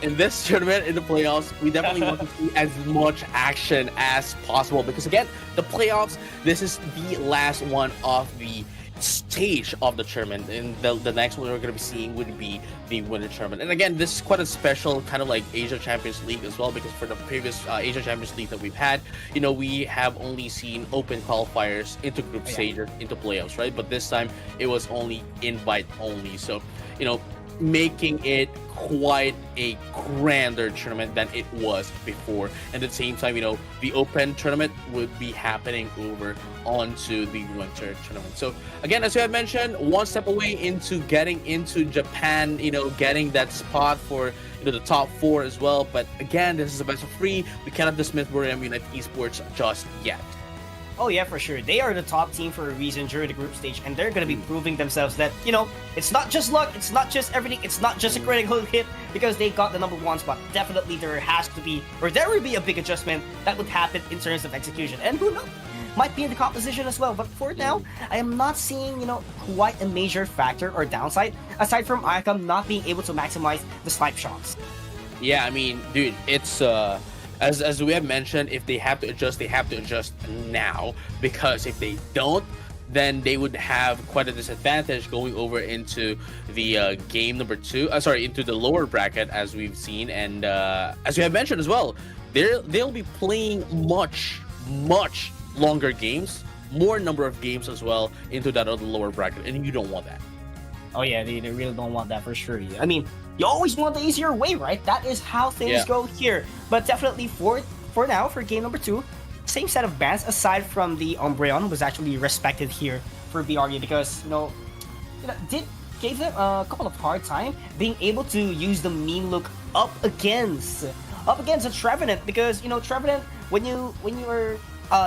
in this tournament, in the playoffs, we definitely want to see as much action as possible because, again, the playoffs, this is the last one of the stage of the tournament, and the next one we're going to be seeing would be the winter tournament. And again, this is quite a special kind of like Asia Champions League as well, because for the previous Asia Champions League that we've had, we have only seen open qualifiers into group stages, into playoffs, right? But this time it was only invite only, so making it quite a grander tournament than it was before. And at the same time, the open tournament would be happening over onto the winter tournament. So again, as you had mentioned, one step away into getting into Japan, getting that spot for the top 4 as well. But again, this is a best of 3. We cannot dismiss Borneo United Esports just yet. Oh yeah, for sure. They are the top team for a reason during the group stage, and they're going to be proving themselves that, it's not just luck, it's not just everything, it's not just a critical hit because they got the number 1 spot. Definitely there would be a big adjustment that would happen in terms of execution. And who knows? Might be in the composition as well. But for now, I am not seeing, quite a major factor or downside, aside from ICOM not being able to maximize the snipe shots. Yeah, I mean, dude, it's as we have mentioned, if they have to adjust, they have to adjust now, because if they don't, then they would have quite a disadvantage going over into the game number 2. Into the lower bracket, as we've seen, and as we have mentioned as well, they'll be playing much longer games, more number of games as well into that other lower bracket, and you don't want that. Oh yeah, they really don't want that for sure. I mean, you always want the easier way, right? That is how things go here. But definitely for now, for game number 2, same set of bans aside from the Umbreon was actually respected here for BRU because gave them a couple of hard time being able to use the mean look up against a Trevenant, because Trevenant, when you are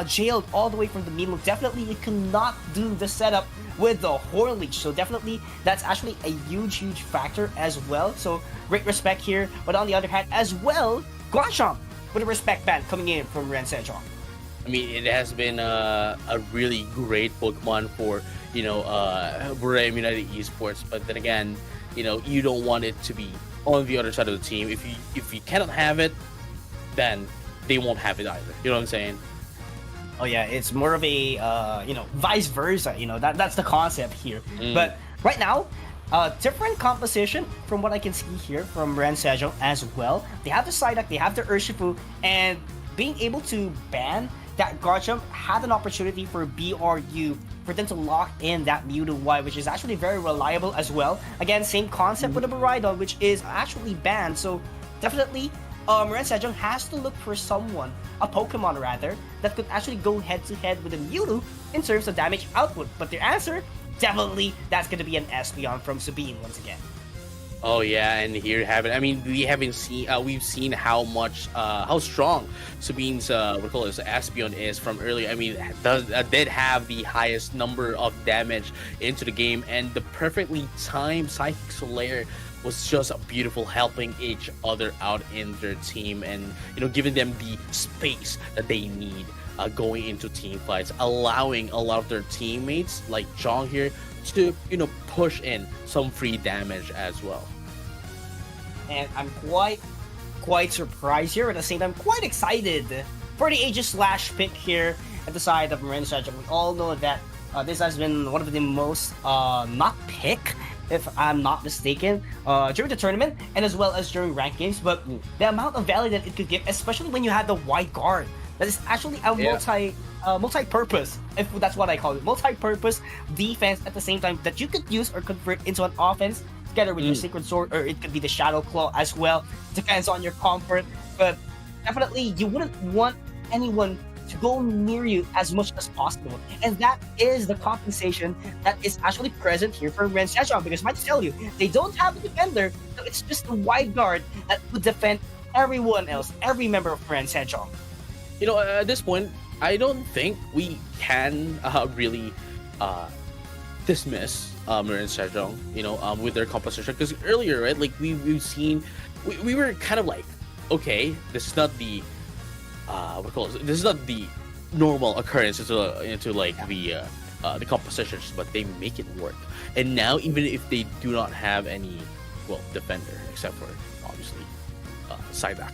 jailed all the way from the mean look, definitely you cannot do the setup with the Horn Leech. So definitely that's actually a huge factor as well. So great respect here. But on the other hand as well, Guanchamp with a respect ban coming in from Ren Sejong. I mean, it has been a really great Pokemon for Borneo United Esports, but then again, you don't want it to be on the other side of the team. If you cannot have it, then they won't have it either. You know what I'm saying? Oh yeah, it's more of a vice versa. That's the concept here. But right now, different composition from what I can see here from Ren Sejong as well. They have the Psyduck, they have the Urshifu, and being able to ban that Garchomp had an opportunity for BRU for them to lock in that Mewtwo Y, which is actually very reliable as well. Again, same concept with the Baridon, which is actually banned. So definitely, Ren Sejong has to look for someone, a Pokemon rather, that could actually go head-to-head with a Mewtwo in terms of damage output. But their answer, definitely, that's going to be an Espeon from Sabine once again. Oh yeah, and here you have it. I mean, we've seen how strong Sabine's Espeon is from earlier. I mean, did have the highest number of damage into the game, and the perfectly timed Psychic Solaire was just beautiful, helping each other out in their team, and giving them the space that they need going into team fights, allowing a lot of their teammates like Jong here to push in some free damage as well. And I'm quite surprised here, at the same time quite excited for the Aegis Slash pick here at the side of Ren Sejong. We all know that this has been one of the most not pick, if I'm not mistaken, during the tournament and as well as during ranked games. But the amount of value that it could give, especially when you had the wide guard, that is actually a multi-purpose, if that's what I call it, multi-purpose defense at the same time that you could use or convert into an offense together with your Sacred Sword, or it could be the Shadow Claw as well. Depends on your comfort, but definitely you wouldn't want anyone to go near you as much as possible, and that is the compensation that is actually present here for Ren Sejong, because I might tell you, they don't have a defender, so it's just the wide guard that would defend everyone else, every member of Grand Sejong? You know, at this point, I don't think we can really dismiss Marin Sejong, you know, with their composition. Because earlier, right, like we've seen, we were kind of like, okay, this is not the this is not the normal occurrence into like the compositions, but they make it work. And now, even if they do not have any, well, defender except for obviously Cyback.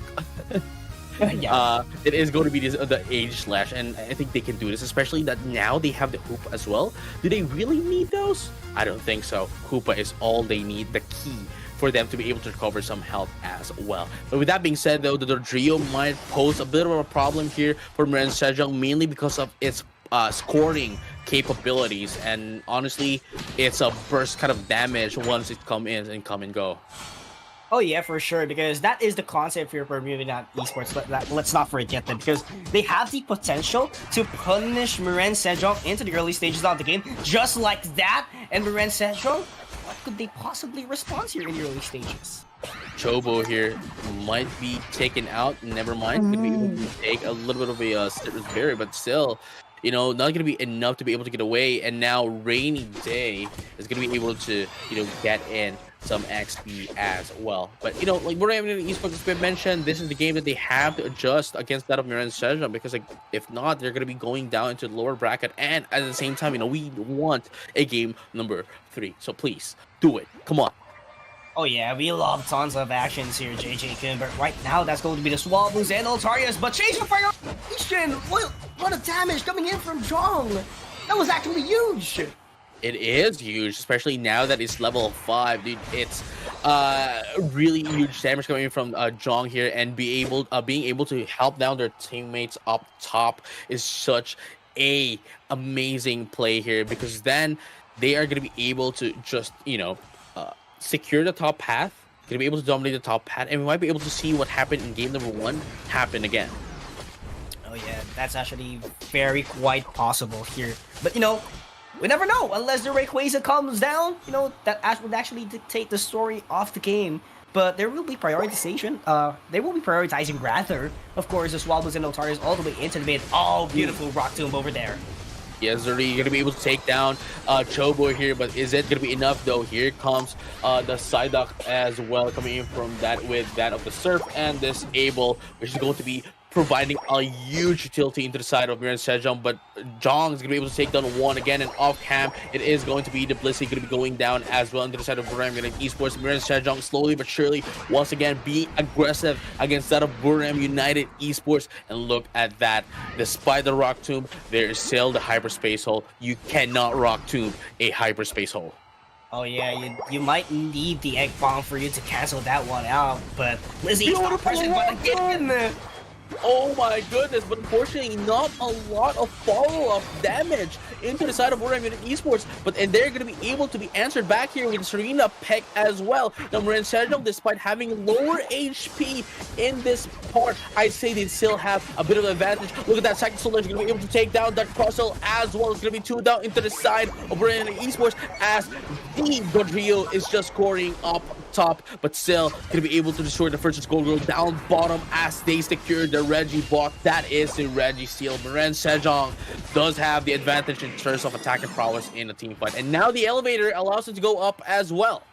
It is going to be the age slash, and I think they can do this, especially that now they have the hoop as well. Do they really need those? I don't think so. Hoopa is all they need, the key for them to be able to recover some health as well. But with that being said, though, the Dodrio might pose a bit of a problem here for Marin Sejong, mainly because of its scoring capabilities, and honestly, it's a burst kind of damage once it come in and come and go. Oh yeah, for sure, because that is the concept here for Bermuda Esports, but let's not forget that, because they have the potential to punish Marin Sejong into the early stages of the game, just like that, and Marin Sejong, what could they possibly respond here in the early stages? Chobo here might be taken out, never mind, could be able to take a little bit of a serious barrier, but still, you know, not going to be enough to be able to get away, and now Rainy Day is going to be able to, you know, get in some XP as well. But, you know, like we're having an esports has been mentioned, this is the game that they have to adjust against that of Marin Sejong, because like if not, they're going to be going down into the lower bracket, and at the same time, you know, we want a game number 3. So please, do it. Come on. Oh yeah, we love tons of actions here, JJ Kim, but right now that's going to be the Swabus and Altarius, but change of fire! What a damage coming in from Jong! That was actually huge! It is huge, especially now that it's level 5, dude. It's really huge damage coming in from Jong here, and being able to help down their teammates up top is such a amazing play here, because then they are going to be able to just, you know, secure the top path, going to be able to dominate the top path, and we might be able to see what happened in game number 1 happen again. Oh yeah, that's actually very quite possible here. But you know, we never know, unless the Rayquaza comes down, you know, that would actually dictate the story of the game. But there will be prioritization. They will be prioritizing rather, of course, the Swabus and Altarius all the way into the mid. Oh, beautiful Rock Tomb over there. Yes, Zuri, going to be able to take down Chobo here, but is it going to be enough though? Here comes the Psyduck as well, coming in from that with that of the Surf and this Able, which is going to be providing a huge utility into the side of Marin Sejong, but Jong is going to be able to take down one again, and off cam, it is going to be the Blissey going to be going down as well into the side of Buram United Esports. Marin Sejong slowly but surely, once again, being aggressive against that of Buram United Esports, and look at that. Despite the Rock Tomb, there is still the Hyperspace Hole. You cannot Rock Tomb a Hyperspace Hole. Oh yeah, you might need the Egg Bomb for you to cancel that one out, but Lizzie's not pressing but again! Oh my goodness, but unfortunately not a lot of follow-up damage into the side of Buram United Esports, and they're going to be able to be answered back here with Serena Peck as well. Now Marin Sejong, despite having lower HP in this part, I'd say they still have a bit of an advantage. Look at that, second Solar is going to be able to take down that Crossel as well. It's going to be 2 down into the side of Buram United Esports, as the Godrio is just scoring up top, but still going to be able to destroy the first goal girl down bottom as they secure the Reggie block. That is the Reggie steal. Marin Sejong does have the advantage in terms of attack and prowess in a team fight, and now the elevator allows it to go up as well.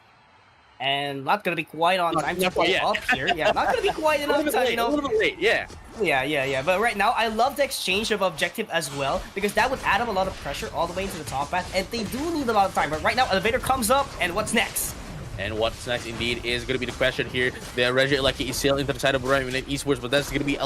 And not gonna be quite on time to go up here. Yeah, not gonna be quite enough time, you know. A little bit late, yeah. Yeah. But right now, I love the exchange of objective as well, because that would add up a lot of pressure all the way into the top path, and they do need a lot of time. But right now, elevator comes up, and what's next? And what's next indeed is going to be the question here. The Reggie Elecki is still into the side of Buram United Esports, but that's going to be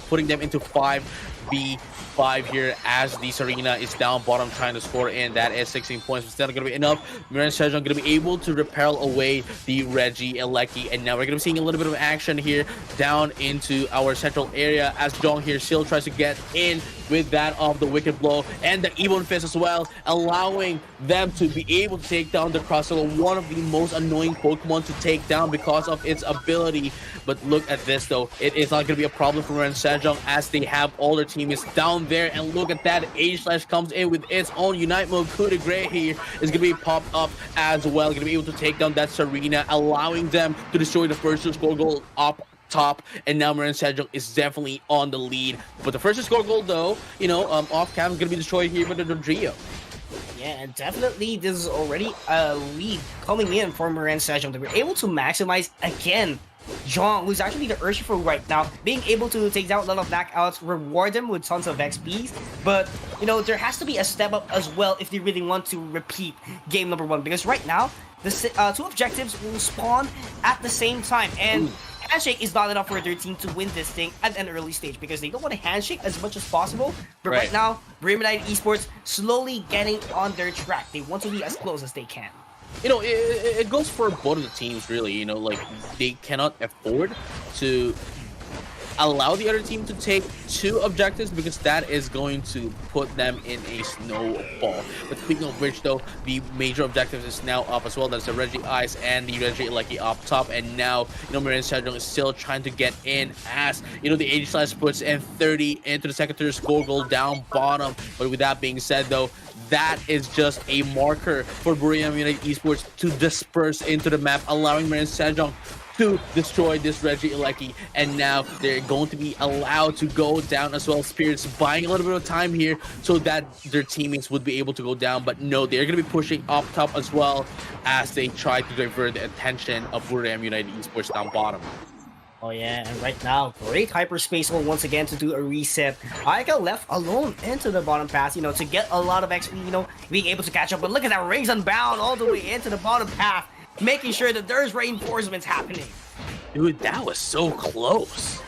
putting them into 5v5 here as the Serena is down bottom trying to score in. That is 16 points, but still not going to be enough. Marin Sejong going to be able to repel away the Reggie Elecki, and now we're going to be seeing a little bit of action here down into our central area as Jong here still tries to get in with that of the Wicked Blow and the Ebon Fist as well, allowing them to be able to take down the Crossel, one of the most annoying Pokemon to take down because of its ability. But look at this though, it is not going to be a problem for Marin Sejong as they have all their teammates down there, and look at that, H-Slash comes in with its own Unite mode. Coup de Grace here is going to be popped up as well, going to be able to take down that Serena, allowing them to destroy the first score goal up top, and now Marin Sejong is definitely on the lead. But the first to score goal, though, off cam is going to be destroyed here by the Rodrigo. Yeah, and definitely this is already a lead coming in for Marin Sejong. They were able to maximize again. Jong, who's actually the Urshifu right now, being able to take down a lot of knockouts, reward them with tons of XPs. But, there has to be a step up as well if they really want to repeat game number 1. Because right now, the 2 objectives will spawn at the same time. And handshake is not enough for their team to win this thing at an early stage because they don't want to handshake as much as possible. But right now, Brim United Esports slowly getting on their track. They want to be as close as they can. It goes for both of the teams, really. They cannot afford to allow the other team to take 2 objectives because that is going to put them in a snowball. But speaking of which, though, the major objectives is now up as well. That's the Reggie Ice and the Reggie Lucky up top. And now, Marin Sejong is still trying to get in as, the Aegis puts in 30 into the second to score goal down bottom. But with that being said, though, that is just a marker for Buriram United Esports to disperse into the map, allowing Marin Sejong to destroy this Reggie Ilecki. And now they're going to be allowed to go down as well. Spirits buying a little bit of time here so that their teammates would be able to go down. But no, they're going to be pushing up top as well as they try to divert the attention of Buriram United Esports down bottom. Oh yeah, and right now, great hyperspace will once again to do a reset. PUACL left alone into the bottom path, to get a lot of XP, being able to catch up. But look at that, Rings Unbound all the way into the bottom path, making sure that there's reinforcements happening. Dude, that was so close.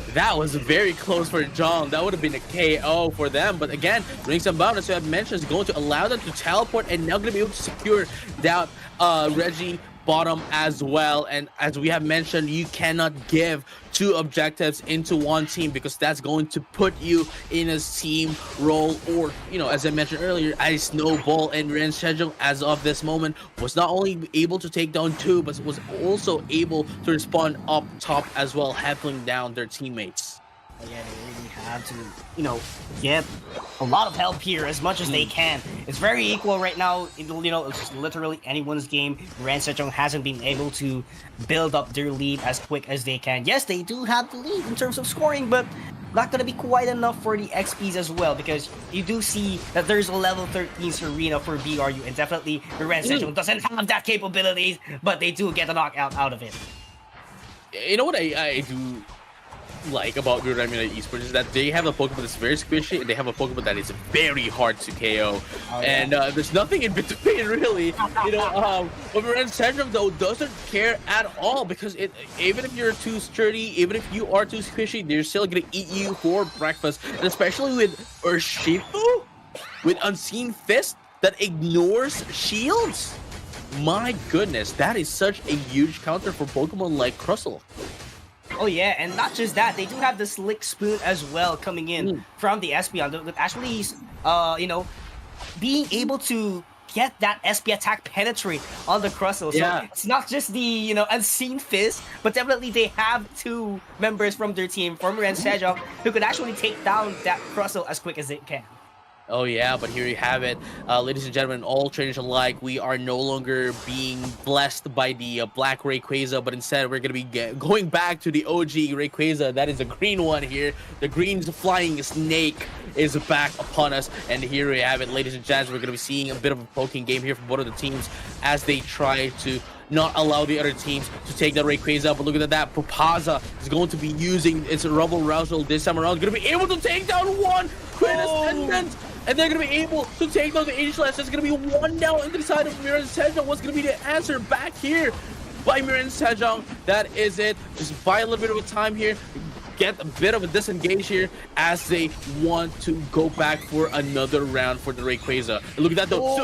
That was very close for Jong. That would have been a KO for them. But again, Rings Unbound, as I have mentioned, is going to allow them to teleport and now going to be able to secure that Reggie bottom as well. And as we have mentioned, you cannot give 2 objectives into one team because that's going to put you in a team role or, as I mentioned earlier, a snowball. And Marin Sejong, as of this moment, was not only able to take down 2, but was also able to respond up top as well, heckling down their teammates. Yeah, they really have to, get a lot of help here as much as they can. It's very equal right now. It's literally anyone's game. Marin Sejong hasn't been able to build up their lead as quick as they can. Yes, they do have the lead in terms of scoring, but not going to be quite enough for the XPs as well because you do see that there's a level 13 arena for BRU, and definitely Marin Sejong doesn't have that capabilities, but they do get a knockout out of it. You know what I do like about Buriram United Esports is that they have a Pokemon that's very squishy and they have a Pokemon that is very hard to KO. And there's nothing in between, really. But Marin Sejong, though, doesn't care at all because even if you're too sturdy, even if you are too squishy, they're still gonna eat you for breakfast. And especially with Urshifu, with Unseen Fist that ignores shields. My goodness, that is such a huge counter for Pokemon like Crustle. Oh yeah, and not just that, they do have the Slick Spoon as well coming in from the Espeon that actually, being able to get that SP attack penetrate on the Crustle. So it's not just the, Unseen Fist, but definitely they have 2 members from their team, from Marin Sejong, who could actually take down that Crustle as quick as they can. Oh yeah, but here you have it. Ladies and gentlemen, all trainers alike, we are no longer being blessed by the black Rayquaza, but instead we're going to be going back to the OG Rayquaza. That is the green one here. The green flying snake is back upon us. And here we have it, ladies and gents. We're going to be seeing a bit of a poking game here from both of the teams as they try to not allow the other teams to take that Rayquaza. But look at that. Propaza is going to be using its Rubble Rousel this time around. Going to be able to take down one Quintessence. And they're going to be able to take down the Ageless. It's going to be 1 down into the side of Marin Sejong. What's going to be the answer back here by Marin Sejong? That is it. Just buy a little bit of a time here. Get a bit of a disengage here as they want to go back for another round for the Rayquaza. And look at that though.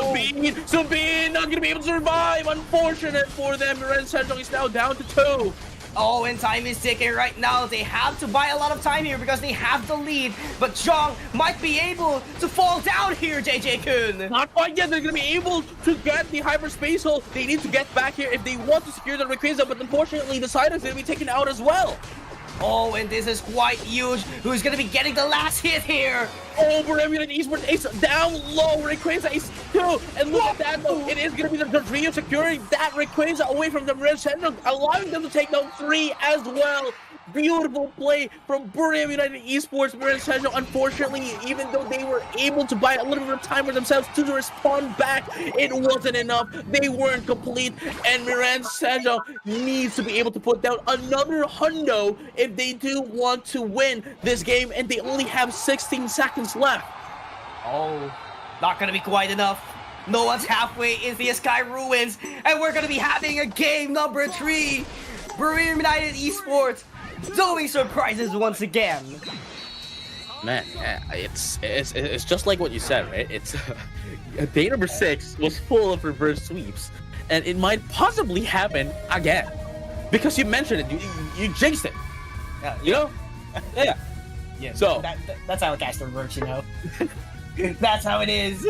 Sabine not going to be able to survive. Unfortunate for them. Marin Sejong is now down to 2. Oh, and time is ticking right now. They have to buy a lot of time here because they have the lead. But Jong might be able to fall down here, JJ-kun. Not quite yet. They're going to be able to get the hyperspace hole. They need to get back here if they want to secure the Rayquaza. But unfortunately, the side is going to be taken out as well. Oh, and this is quite huge. Who's going to be getting the last hit here? Oh, Buriram United Esports Ace down low. Rayquaza Ace 2. And look at that, though. It is going to be the Dodrio securing that Rayquaza away from the Marin Sejong, allowing them to take down 3 as well. Beautiful play from Buriram United Esports. Miran Sejong, unfortunately, even though they were able to buy a little bit of time for themselves to respond back, it wasn't enough. They weren't complete, and Miran Sejong needs to be able to put down another hundo if they do want to win this game, and they only have 16 seconds left. Oh, not gonna be quite enough. No one's halfway into the Sky Ruins, and we're gonna be having a game number 3. Buriram United Esports doing surprises once again. Man, it's just like what you said, right? It's day number 6 was full of reverse sweeps, and it might possibly happen again because you mentioned it. You jinxed it. You know? Yeah. Yeah. So that's how a caster works, you know. That's how it is.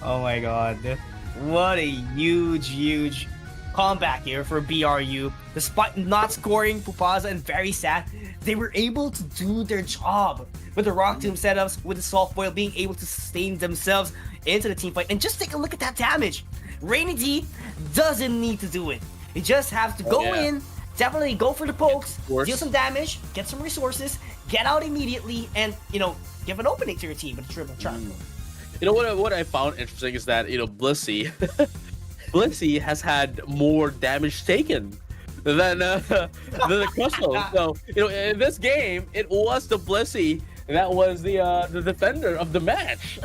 Oh my god. What a huge comeback here for BRU. Despite not scoring PUACL and very sad, they were able to do their job with the Rock Tomb setups, with the Soft Boil being able to sustain themselves into the team fight. And just take a look at that damage. Rainy D doesn't need to do it. He just has to go in, definitely go for the pokes, deal some damage, get some resources, get out immediately, and, you know, give an opening to your team with a triple trap. You know what I found interesting is that, you know, Blissey Blissey has had more damage taken than the Crystal. So, you know, in this game, it was the Blissey that was the defender of the match.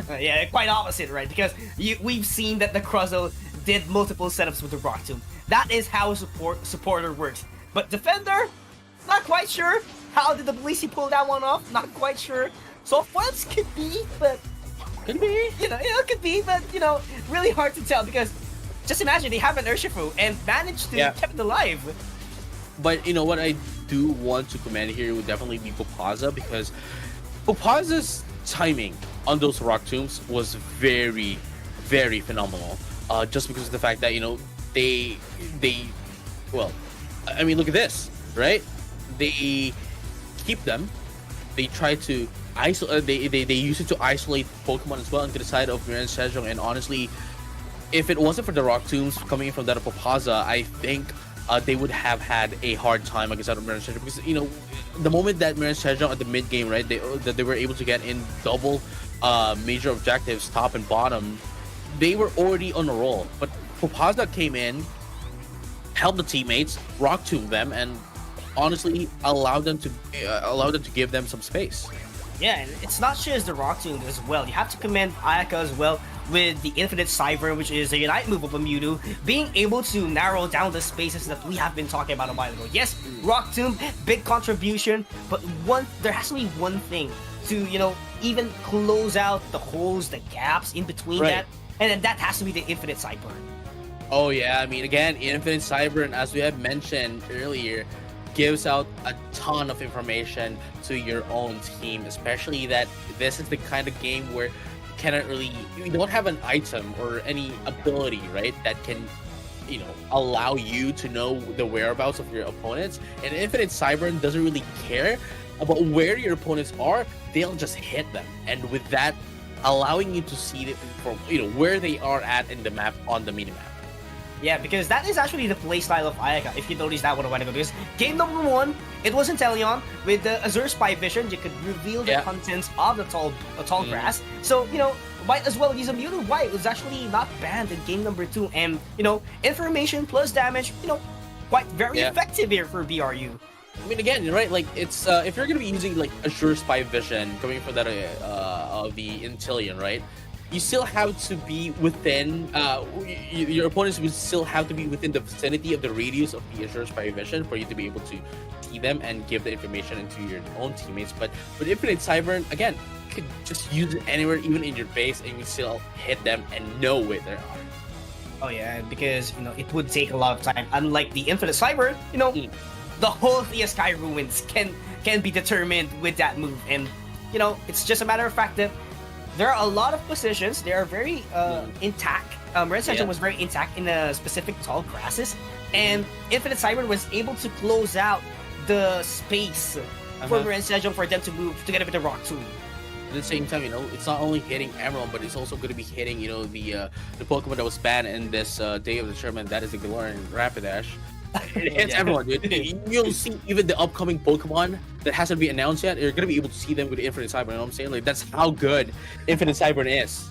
Yeah, quite opposite, right? Because we've seen that the Crustle did multiple setups with the Rock Tomb. That is how a supporter works. But defender, not quite sure. How did the Blissey pull that one off? Not quite sure. So once could be, but could be. You know, it could be, but you know, really hard to tell because just imagine they have an Urshifu and managed to keep it alive. But you know what I do want to commend here would definitely be PUACL, because PUACL's timing on those Rock Tombs was very, very phenomenal. Just because of the fact that, you know, they well, I mean, look at this, right? They keep them. They try to isolate. They use it to isolate Pokemon as well into the side of Miran Sejong. And honestly, if it wasn't for the Rock Tombs coming in from that of PUACL, I think they would have had a hard time against Miran Sejong, because, you know, the moment that Miran Sejong at the mid game, right, they were able to get in double major objectives, top and bottom, they were already on a roll. But PUACL came in, helped the teammates, Rock Tomb them, and honestly allowed them to give them some space. Yeah, and it's not just the Rock Tomb as well. You have to commend Ayaka as well with the Infinite Cyber, which is a Unite move of a Mewtwo, being able to narrow down the spaces that we have been talking about a while ago. Yes, Rock Tomb, big contribution, but there has to be one thing to, you know, even close out the holes, the gaps in between that, and then that has to be the Infinite Cyber. Oh yeah, I mean, again, Infinite Cyber, and as we have mentioned earlier, gives out a ton of information to your own team, especially that this is the kind of game where you don't have an item or any ability, right, that can, you know, allow you to know the whereabouts of your opponents. And Infinite Cyber doesn't really care about where your opponents are, they'll just hit them. And with that, allowing you to see it from, you know, where they are at in the map on the minimap. Yeah, because that is actually the playstyle of Ayaka, if you noticed that one a while ago. Because game number 1, it was in Teleon. With the Azure Spy Vision, you could reveal the contents of the tall grass. So, you know, might as well use a Mewtwo White. It was actually not banned in game number 2. And, you know, information plus damage, you know, quite very effective here for BRU. I mean, again, right, like, it's, if you're going to be using, like, Azure Spy Vision, coming from that, of the Inteleon, right? You still have to be within, your opponents would still have to be within the vicinity of the radius of the Azure Spy Vision for you to be able to see them and give the information into your own teammates. But with Infinite Cyber, again, you could just use it anywhere, even in your base, and you still hit them and know where they are. Oh yeah, because, you know, it would take a lot of time. Unlike the Infinite Cyber, you know, the whole Thea Sky Ruins can be determined with that move. And, you know, it's just a matter of fact that there are a lot of positions. They are very intact. Red Section was very intact in the specific tall grasses, and Infinite Cyber was able to close out the space for Red Section for them to move together with the Rock Tomb. At the same time, you know, it's not only hitting Emerald, but it's also going to be hitting, you know, the Pokemon that was banned in this Day of the Tournament. That is the Galarian Rapidash. It hits everyone, dude. You'll see even the upcoming Pokemon that hasn't been announced yet. You're gonna be able to see them with Infinite Cyber. You know what I'm saying? Like that's how good Infinite Cyber is.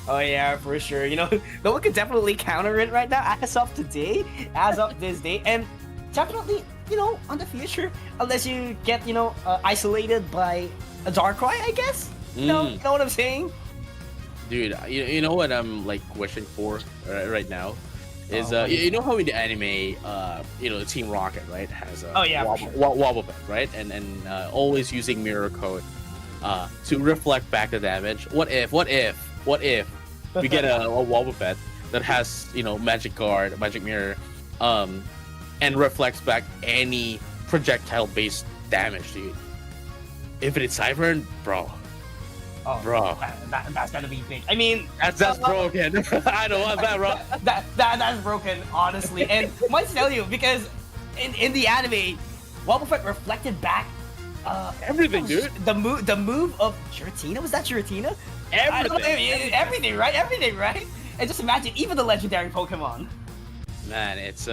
Oh yeah, for sure. You know, no one can definitely counter it right now as of today, as of this day, and definitely, you know, on the future, unless you get, you know, isolated by a Darkrai, I guess. You know what I'm saying? Dude, you know what I'm like wishing for right now is you know how in the anime you know Team Rocket, right, has a wobble pet, right, and always using mirror code to reflect back the damage. What if we get a wobble pet that has, you know, magic guard, magic mirror, and reflects back any projectile based damage, dude. Infinite Cyber, bro. Oh, bro, that's gonna be big. I mean, that's broken. I don't want that, bro. That's broken, honestly. And I might tell you, because in the anime, Wobble Fight reflected back everything, dude. The move of Giratina, was that Giratina? Everything, right? And just imagine, even the legendary Pokemon. Man, it's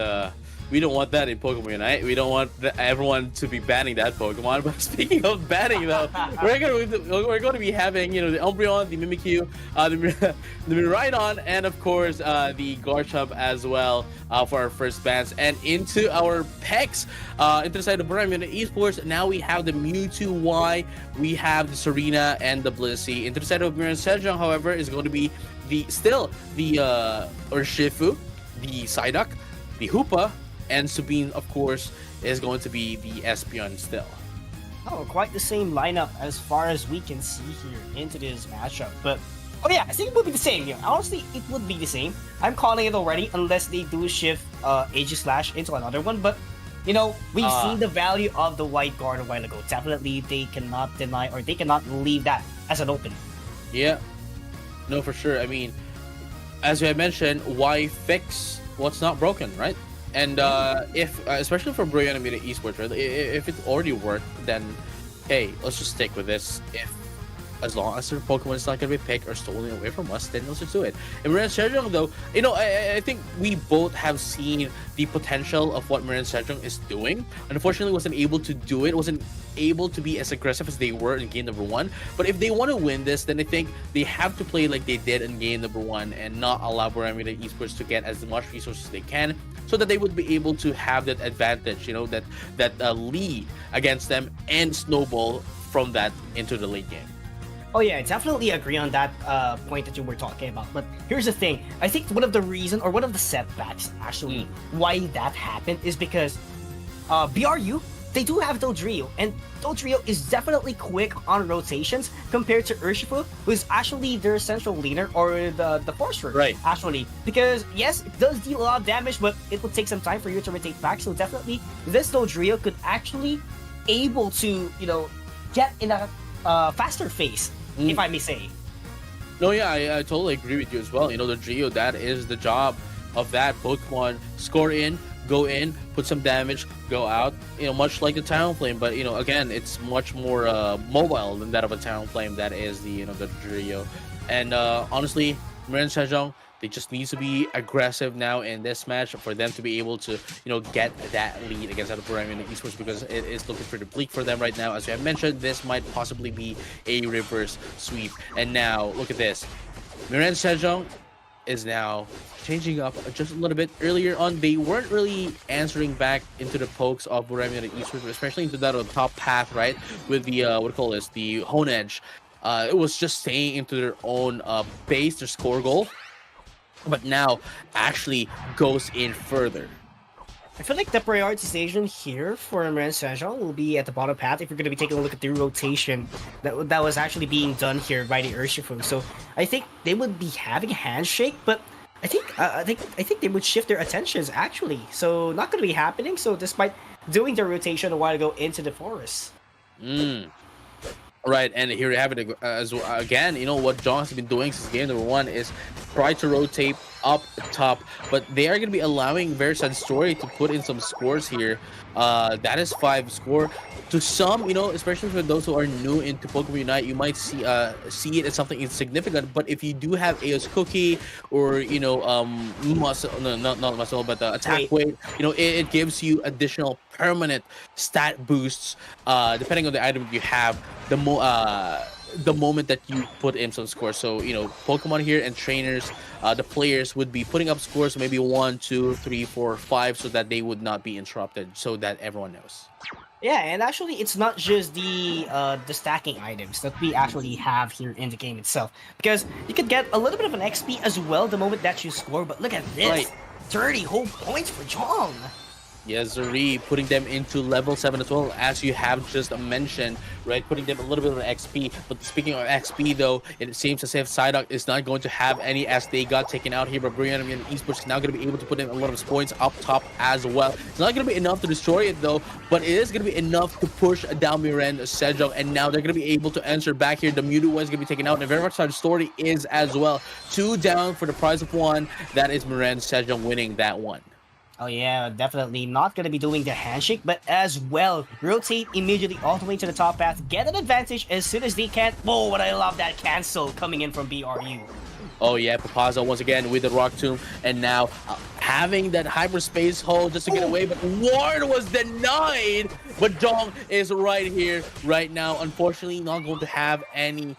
we don't want that in Pokemon Unite. We don't want everyone to be banning that Pokemon. But speaking of banning, though, we're going to be having, you know, the Umbreon, the Mimikyu, the Miraidon, and of course the Garchomp as well for our first bans. And into our picks, into the side of Bohemian Esports, now we have the Mewtwo Y, we have the Serena and the Blissey. Into the side of Miran Sejong, however, is going to be the Urshifu, the Psyduck, the Hoopa, and Sabine, of course, is going to be the Espeon still. Oh, quite the same lineup as far as we can see here into this matchup. But, oh yeah, I think it would be the same. Yeah, honestly, it would be the same. I'm calling it already, unless they do shift Aegislash into another one. But, you know, we've seen the value of the White Guard a while ago. Definitely, they cannot deny, or they cannot leave that as an opening. Yeah. No, for sure. I mean, as I mentioned, why fix what's not broken, right? And if, especially for Brilliant Media Esports, right? If it already worked, then hey, let's just stick with this. If as long as their Pokemon is not going to be picked or stolen away from us, then let's just do it. And Miran Sejong, though, you know, I think we both have seen the potential of what Miran Sejong is doing. Unfortunately, wasn't able to do it. Wasn't able to be as aggressive as they were in game number 1. But if they want to win this, then I think they have to play like they did in game number 1 and not allow Bohemian Esports to get as much resources as they can, so that they would be able to have that advantage, you know, that lead against them and snowball from that into the late game. Oh yeah, I definitely agree on that point that you were talking about. But here's the thing. I think one of the reasons, or one of the setbacks, actually, why that happened is because BRU, they do have Dodrio, and Dodrio is definitely quick on rotations compared to Urshifu, who is actually their central leader, or the Forcer, right? Actually, because yes, it does deal a lot of damage, but it will take some time for you to rotate back. So definitely, this Dodrio could actually able to, you know, get in a faster phase, if I may say. No, yeah, I totally agree with you as well. You know, the Dodrio, that is the job of that Pokemon. Score in, go in, put some damage, go out. You know, much like the Talonflame, but you know, again, it's much more mobile than that of a Talonflame. That is the, you know, the Dodrio. And honestly, Miran Sejong, they just need to be aggressive now in this match for them to be able to, you know, get that lead against the Bohemian Esports, because it is looking pretty bleak for them right now. As we have mentioned, this might possibly be a reverse sweep. And now, look at this. Miran Sejong is now changing up just a little bit. Earlier on, they weren't really answering back into the pokes of Bohemian Esports, especially into that on top path, right? With the, the Hone Edge. It was just staying into their own base, their score goal. But now actually goes in further. I feel like the prioritization here for Miran Sejong will be at the bottom path if you're going to be taking a look at the rotation that was actually being done here by the Urshifu. So I think they would be having a handshake, but I think they would shift their attentions actually. So not going to be happening. So despite doing the rotation a while ago into the forest. Right, and here you have it as again. You know what John has been doing since game number 1 is try to rotate up top, but they are going to be allowing very sad story to put in some scores here. That is 5 score. To some, especially for those who are new into Pokemon Unite, you might see it as something insignificant. But if you do have EOS Cookie or muscle, not muscle, but attack weight, it gives you additional permanent stat boosts depending on the item you have. The moment that you put in some scores. So Pokemon here and trainers, the players would be putting up scores maybe 1, 2, 3, 4, 5, so that they would not be interrupted, so that everyone knows. Yeah, and actually, it's not just the stacking items that we actually have here in the game itself, because you could get a little bit of an XP as well the moment that you score. But look at this, Right. 30 whole points for Jong. Yes, Zuri, putting them into level 7 as well, as you have just mentioned, right? Putting them a little bit of an XP. But speaking of XP, though, it seems as if Psyduck is not going to have any, as they got taken out here. But Brilliant Esports is now going to be able to put in a lot of points up top as well. It's not going to be enough to destroy it, though, but it is going to be enough to push down Miren Sejong. And now they're going to be able to answer back here. The Mewtwo was going to be taken out, and very much sad story is as well. 2 down for the prize of 1. That is Miren Sejong winning that one. Oh yeah, definitely not going to be doing the handshake, but as well, rotate immediately all the way to the top path, get an advantage as soon as they can. Oh, but I love that cancel coming in from BRU. Oh yeah, Papazzo once again with the Rock Tomb, and now having that hyperspace hole just to get away, but Ward was denied. But Jong is right here, right now. Unfortunately, not going to have any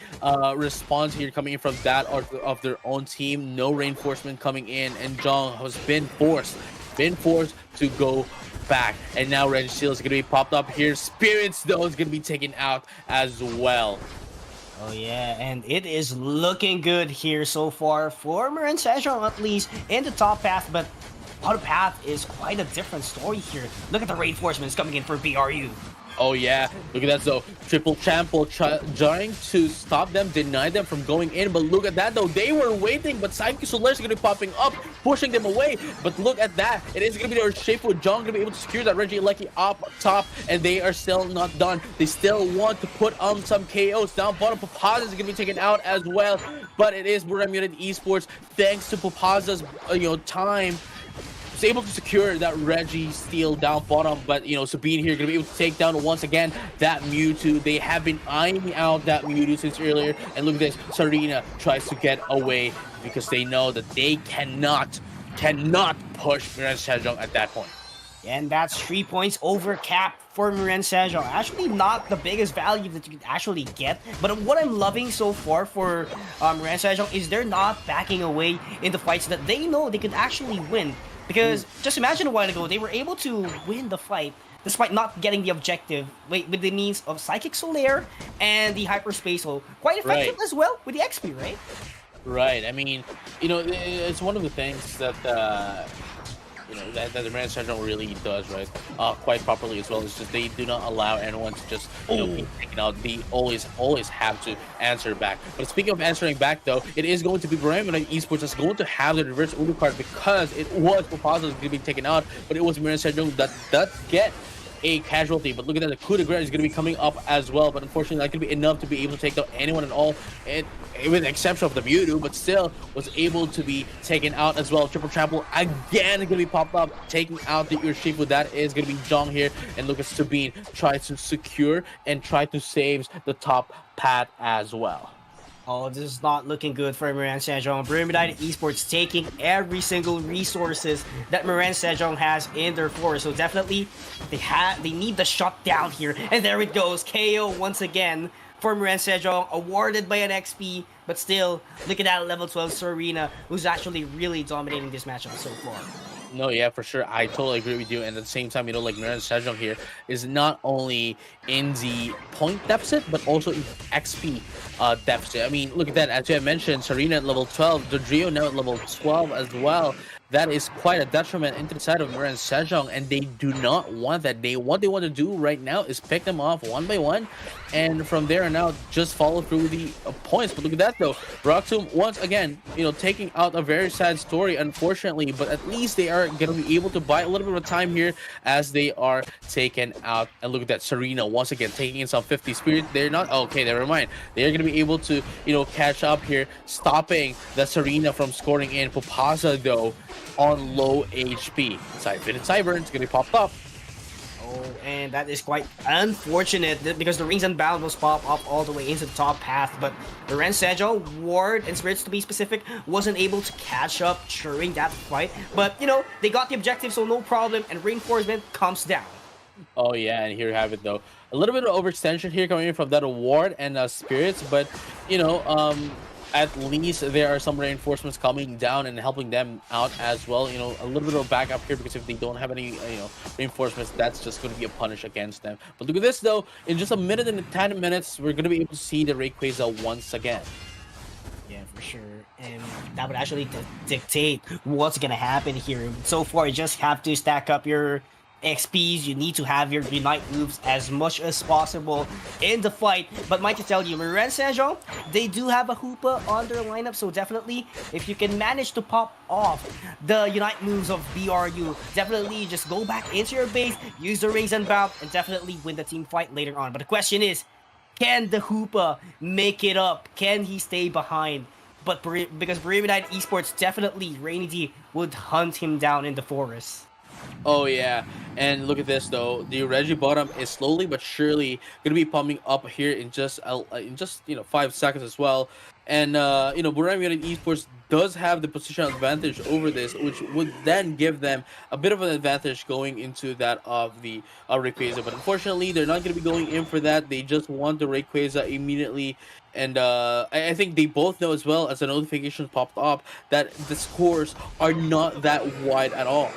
response here coming in from that of their own team. No reinforcement coming in, and Jong has been forced to go back. And now Registeel is going to be popped up here. Spirit Stone is going to be taken out as well. Oh yeah, and it is looking good here so far for Miren Sejong, at least in the top path, but bottom path is quite a different story here. Look at the reinforcements coming in for BRU. Oh yeah, look at that though. Triple Trample trying to stop them, deny them from going in. But look at that though, they were waiting, but Psychic Solar is going to be popping up, pushing them away. But look at that, it is going to be their shape with Jong going to be able to secure that Regieleki up top, and they are still not done. They still want to put some KOs down bottom. Papazza is going to be taken out as well, but it is Bermuda Esports, thanks to Papazza's time, was able to secure that Registeel down bottom. But Sabine here gonna be able to take down once again that Mewtwo. They have been eyeing out that Mewtwo since earlier, and look at this, Serena tries to get away because they know that they cannot push Miren Sejong at that point. And that's 3 points over cap for Miren Sejong. Actually not the biggest value that you can actually get, but what I'm loving so far for Miren Sejong is they're not backing away in the fights that they know they could actually win. Because just imagine a while ago, they were able to win the fight despite not getting the objective with the means of Psychic Solar and the Hyperspace Hole. Quite effective as well with the XP, right? Right. I mean, it's one of the things that that the Miren Sejong really does, right? Quite properly as well. It's just they do not allow anyone to just be taken out. They always have to answer back. But speaking of answering back, though, it is going to be Bermuda Esports that's going to have the reverse Ulu card, because it was Papazza going to be taken out, but it was Miren Sejong that does get a casualty. But look at that, the coup de grace is going to be coming up as well, but unfortunately that could be enough to be able to take down anyone at all, and with the exception of the Mewtwo, but still was able to be taken out as well. Triple Trample again going to be popped up, taking out the Urshifu. That is going to be Jong here, and look at Sabine try to secure and try to save the top path as well. Oh, this is not looking good for Miren Sejong. Bermuda Esports taking every single resources that Miren Sejong has in their force. So definitely they need the shutdown here. And there it goes. KO once again for Miren Sejong, awarded by an XP. But still, look at that level 12 Serena, who's actually really dominating this matchup so far. No, yeah, for sure. I totally agree with you. And at the same time, like Miren Sejong here is not only in the point deficit, but also in XP deficit. I mean, look at that. As you have mentioned, Serena at level 12, Dodrio now at level 12 as well. that is quite a detriment into the side of Miran Sejong, and they do not want that. What they want to do right now is pick them off one by one, and from there on out, just follow through the points. But look at that though, Rocktomb once again, taking out a very sad story, unfortunately. But at least they are going to be able to buy a little bit of time here as they are taken out. And look at that, Serena once again taking in some 50 spirit. They're not okay. Never mind. They're going to be able to catch up here, stopping the Serena from scoring in. PUACL though on low HP. Cyber is going to be popped up. Oh, and that is quite unfortunate because the Rings Unbound was popped up all the way into the top path, but Miran Sejong, Ward, and Spirits to be specific, wasn't able to catch up during that fight. But, they got the objective, so no problem, and reinforcement comes down. Oh yeah, and here you have it though. A little bit of overextension here coming in from that Ward and Spirits, but, at least there are some reinforcements coming down and helping them out as well. A little bit of backup here, because if they don't have any, reinforcements, that's just going to be a punish against them. But look at this though. In just a minute and 10 minutes, we're going to be able to see the Rayquaza once again. Yeah, for sure. And that would actually dictate what's going to happen here. So far, you just have to stack up your XPs. You need to have your Unite moves as much as possible in the fight. But might I tell you, Miran Sejong, they do have a Hoopa on their lineup, so definitely if you can manage to pop off the Unite moves of BRU, definitely just go back into your base, use the Rings Unbound, and definitely win the team fight later on. But the question is, can the Hoopa make it up? Can he stay behind? But because Pyramidite Esports, definitely Rainy D would hunt him down in the forest. Oh yeah, and look at this though. The Reggie bottom is slowly but surely gonna be pumping up here in just 5 seconds as well. And Pyramidite Esports does have the positional advantage over this, which would then give them a bit of an advantage going into that of the Rayquaza. But unfortunately, they're not gonna be going in for that. They just want the Rayquaza immediately. And I think they both know as well, as the notifications popped up, that the scores are not that wide at all.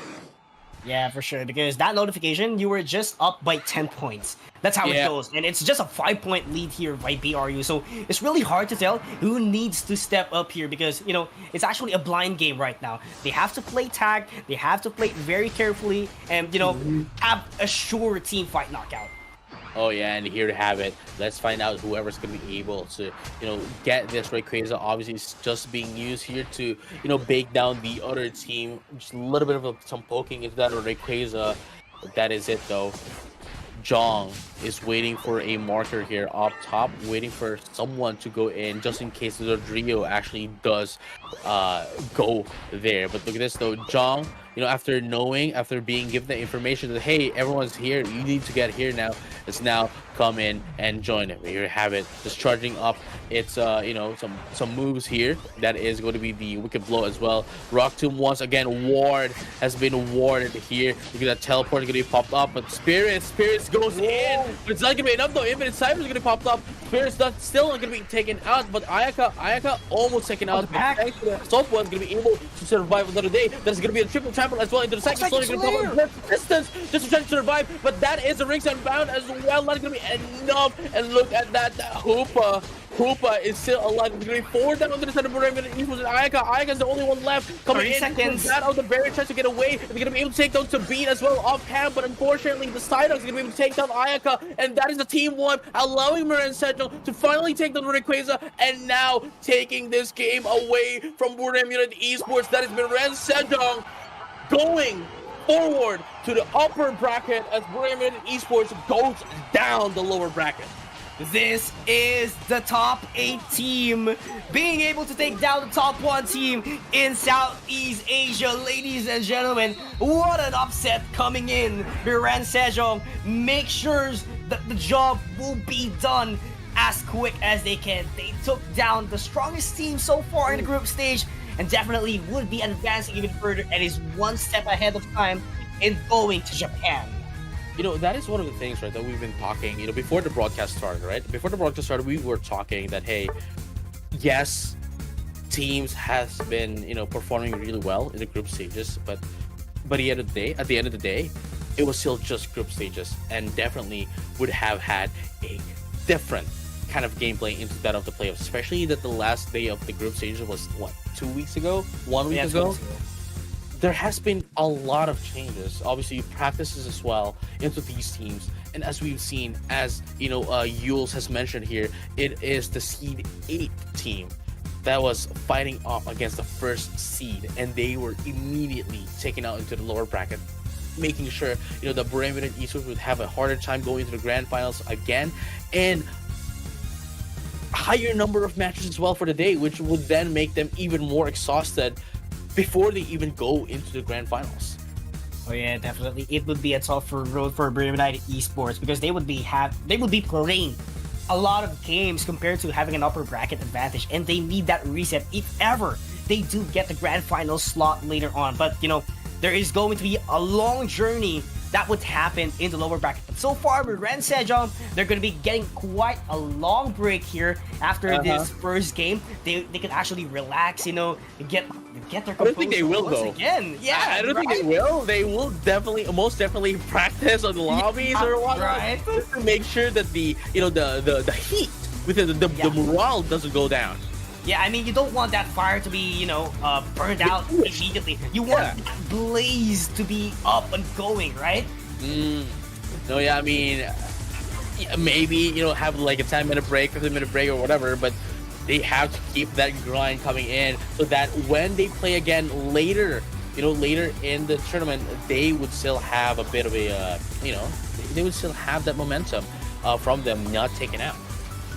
Yeah, for sure, because that notification, you were just up by 10 points. That's how it goes, and it's just a 5-point lead here by BRU, so it's really hard to tell who needs to step up here because, it's actually a blind game right now. They have to play tag, they have to play very carefully, and, have a sure team fight knockout. Oh yeah, and here to have it. Let's find out whoever's going to be able to, get this Rayquaza. Obviously, it's just being used here to, bake down the other team. Just a little bit of some poking into that Rayquaza. But that is it, though. Jong is waiting for a marker here up top, waiting for someone to go in just in case the Rodrigo actually does go there. But look at this, though. Jong, after being given the information that, hey, everyone's here, you need to get here now, it's now come in and join it. Here you have it, just charging up its some moves here. That is going to be the Wicked Blow as well. Rocktomb once again, Ward has been warded here. Look at that teleport going to be popped up, but Spirits goes in, but it's not going to be enough though. Infinite Cyber is going to be popped up. Spirits still not going to be taken out, but Ayaka almost taken out. Soft one's going to be able to survive another day. There's going to be a triple trample as well into the second. Slowly going to pop up distance just to try to survive, but that is a Rings Unbound as well. Not going to be enough. And look at that Hoopa is still alive. It's going to be 4 down on the side of Pyramidite Esports, and Ayaka's the only one left coming in. Seconds. That out the barrier tries to get away. They're going to be able to take down Sabine as well off cam, but unfortunately the Psyduck's going to be able to take down Ayaka, and that is the team one, allowing Miran Sejong to finally take down Rayquaza, and now taking this game away from Pyramidite Esports. That is Miran Sejong going forward to the upper bracket as Pyramidite Esports goes down the lower bracket. This is the top 8 team being able to take down the top 1 team in Southeast Asia. Ladies and gentlemen, what an upset coming in. Miran Sejong make sure that the job will be done as quick as they can. They took down the strongest team so far in the group stage and definitely would be advancing even further and is one step ahead of time in going to Japan. That is one of the things, right, that we've been talking, before the broadcast started, right? Before the broadcast started, we were talking that, hey, yes, teams has been, performing really well in the group stages, but at the end of the day, it was still just group stages, and definitely would have had a different kind of gameplay into that of the playoffs, especially that the last day of the group stages was, 2 weeks ago? 1 week ago? there has been a lot of changes, obviously practices as well into these teams. And as we've seen, as Yules has mentioned here, it is the seed 8 team that was fighting off against the first seed, and they were immediately taken out into the lower bracket, making sure the Bremen and Eastwood would have a harder time going into the grand finals again, and higher number of matches as well for the day, which would then make them even more exhausted before they even go into the grand finals. Oh yeah, definitely. It would be a tougher road for Bremen United Esports because they would be playing a lot of games compared to having an upper bracket advantage, and they need that reset if ever they do get the grand final slot later on. But there is going to be a long journey that would happen in the lower bracket. But so far with Ren Sejong, they're going to be getting quite a long break here after this first game. They can actually relax, get their composure. I don't think they will though. Again. Yeah, I don't think they will. They will most definitely practice on the lobbies or whatnot, right? Just to make sure that the heat within the morale doesn't go down. Yeah, I mean, you don't want that fire to be, burned out immediately. You want that blaze to be up and going, right? No, yeah, I mean, maybe, have like a 10-minute break, 15-minute break or whatever, but they have to keep that grind coming in so that when they play again later, later in the tournament, they would still have a bit of a, they would still have that momentum from them not taken out.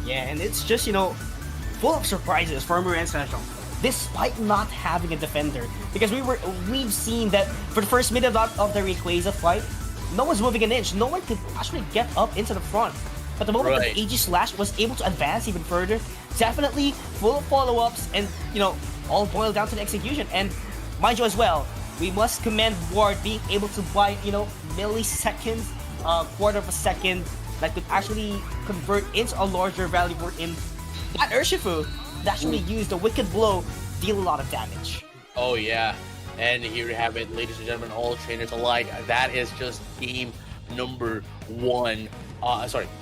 Yeah, and it's just, full of surprises for Ren Sejong, despite not having a defender. Because we've seen that for the first minute of the Rayquaza fight, no one's moving an inch. No one could actually get up into the front. But the moment that AG Slash was able to advance even further, definitely full of follow-ups and, all boiled down to the execution. And mind you as well, we must commend Ward being able to buy, milliseconds, quarter of a second that could actually convert into a larger value for him. That Urshifu actually used the Wicked Blow, deal a lot of damage. Oh yeah, and here you have it, ladies and gentlemen, all trainers alike. That is just game number 1.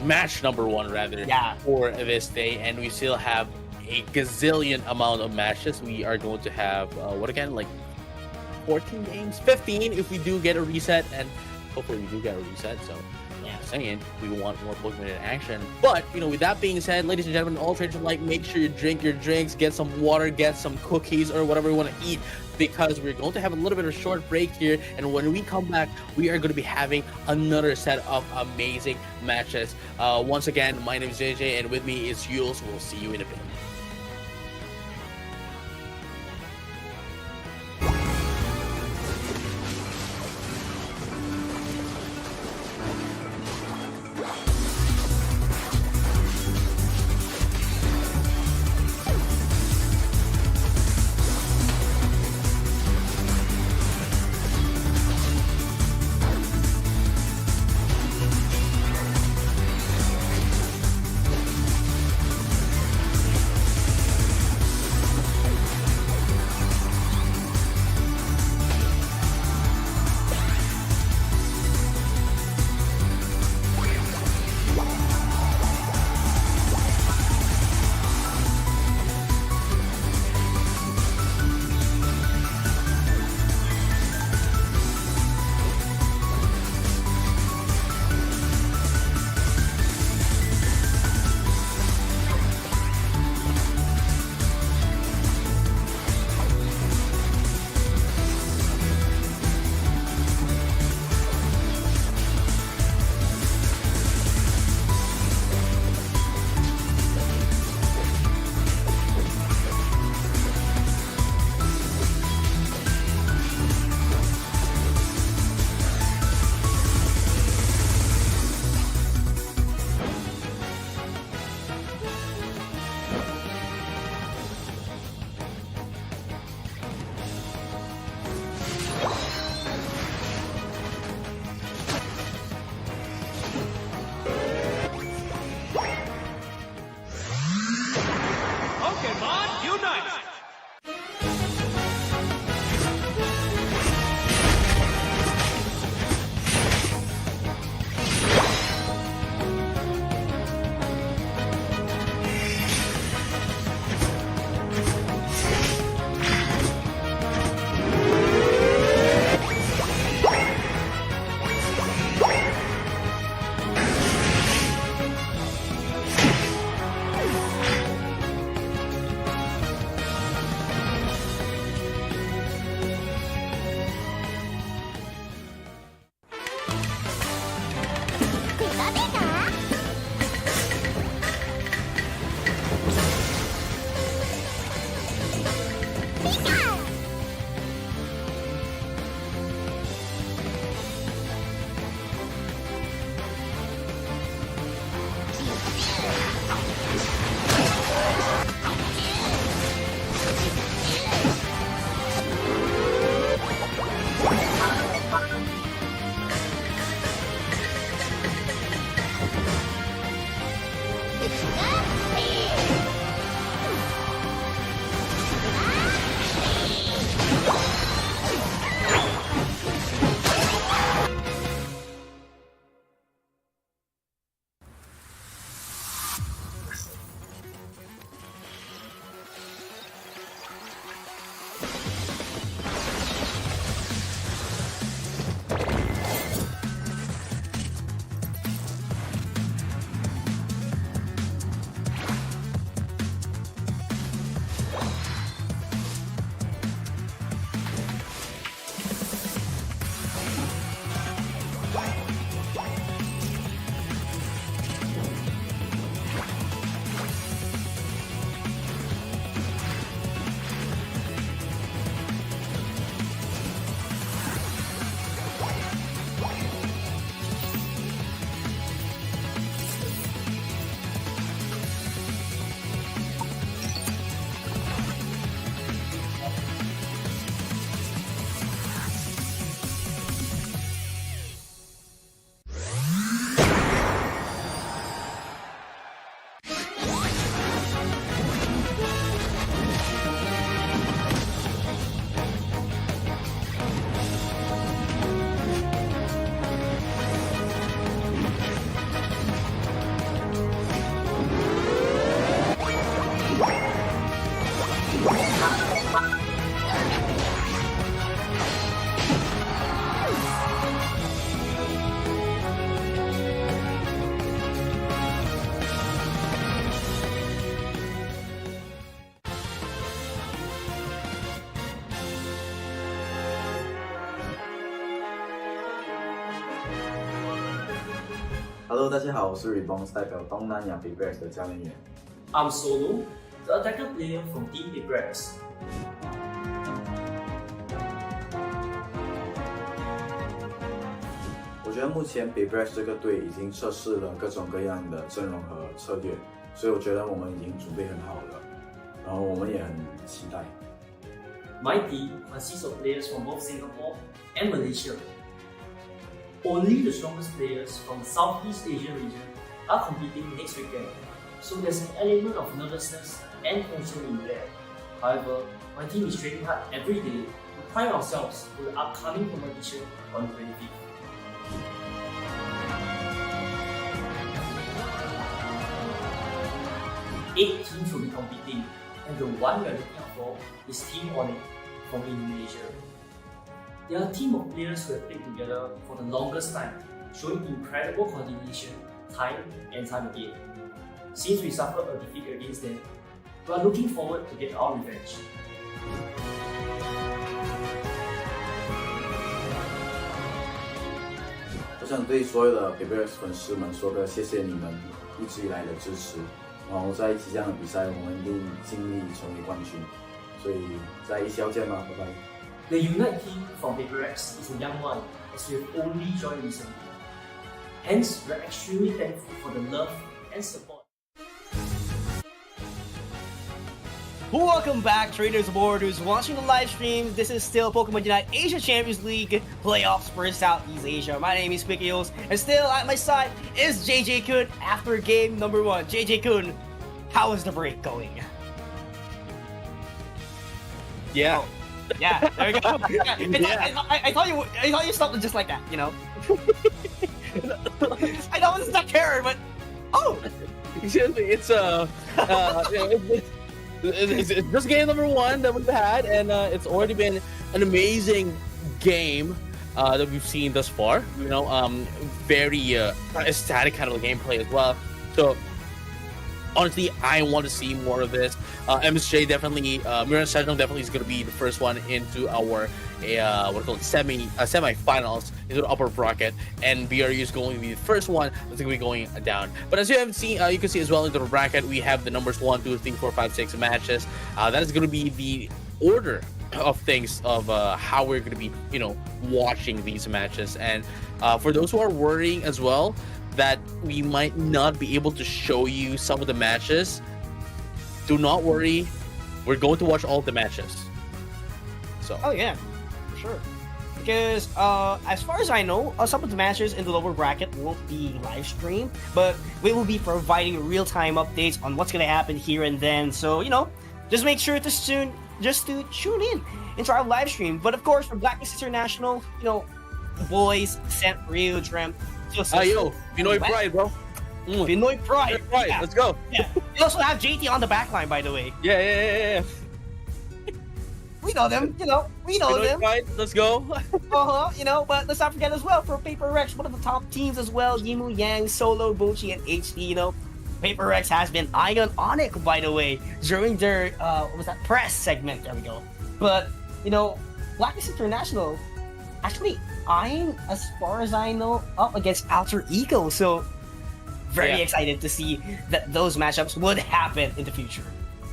Match number 1 rather. Yeah. For this day, and we still have a gazillion amount of matches. We are going to have like 14 games, 15 if we do get a reset, and hopefully we do get a reset. So. Saying we want more Pokemon in action. But with that being said, ladies and gentlemen, all traders alike, make sure you drink your drinks, get some water, get some cookies or whatever you want to eat, because we're going to have a little bit of a short break here, and when we come back, we are going to be having another set of amazing matches. Once again, my name is JJ, and with me is Yules. We'll see you in a bit. Hello， 大家好，我是 Rebounds 代表东南亚 PUACL 的教练员。I'm Solo, the attacker player from Team PUACL. 我觉得目前 PUACL 这个队已经测试了各种各样的阵容和策略，所以我觉得我们已经准备很好了，然后我们也很期待。My team consists of players from both Singapore and Malaysia. Only the strongest players from the Southeast Asian region are competing next weekend, so there's an element of nervousness and tension in there. However, my team is training hard every day to prime ourselves for the upcoming competition on the 25th. Eight teams will be competing, and the one we are looking out for is Team Onyx from Indonesia. They are a team of players who have played together for the longest time, showing incredible coordination, time and time again. Since we suffered a defeat against them, we are looking forward to get our revenge. 我想对所有的 PUACL 粉丝们说个谢谢你们一直以来的支持。然后在即将的比赛，我们一定尽力成为冠军。所以在ECL见吧，拜拜。The Unite team from PUACL is a young one, as we have only joined recently. Hence, we are extremely thankful for the love and support. Welcome back, traders aboard who's watching the live stream. This is still Pokemon Unite Asia Champions League playoffs for Southeast Asia. My name is EOS, and still at my side is JJ Kun after game number 1. JJ Kun, how is the break going? Yeah. Oh, yeah, there we go. I thought you stopped it just like that, you know? I know it's not fair, but oh! Excuse me, it's just game number 1 that we've had, and it's already been an amazing game that we've seen thus far. You know, very ecstatic kind of gameplay as well. So honestly, I want to see more of this. MSJ definitely, Miran Sejong definitely is going to be the first one into our semi-finals into the upper bracket, and BRU is going to be the first one that's going to be going down. But as you have seen, you can see as well into the bracket, we have the numbers 1, 2, 3, 4, 5, 6 matches. That is going to be the order of things of how we're going to be, you know, watching these matches. And for those who are worrying as well that we might not be able to show you some of the matches, do not worry. We're going to watch all of the matches. So. Oh yeah, for sure. Because as far as I know, some of the matches in the lower bracket won't be live streamed, but we will be providing real-time updates on what's gonna happen here and then. So you know, just make sure to tune in into our live stream. But of course, for Blacklist International, you know, the boys, Sent, Rio, Drem. Yo, Pinoy Pride, bro. Pinoy Pride. Yeah. Let's go. Yeah. We also have JT on the backline, by the way. Yeah. We know them, you know. We know Pinoy them. Pride, let's go. You know, but let's not forget as well for PUACL, one of the top teams as well. Yimu Yang, Solo, Bochi, and HD. You know, PUACL has been EOS Onyx, by the way, during their what was that, press segment. There we go. But you know, Blacklist International actually eyeing, as far as I know, up against Alter Ego. So very excited to see that those matchups would happen in the future.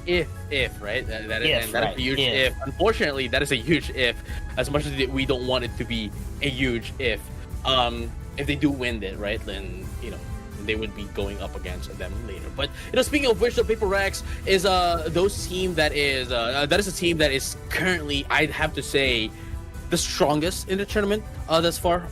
If right, that is a huge if. Unfortunately, that is a huge if. As much as we don't want it to be a huge if. If they do win it, right, then you know they would be going up against them later. But you know, speaking of which, the PUACL is those team that is a team that is currently, I'd have to say, the strongest in the tournament thus far.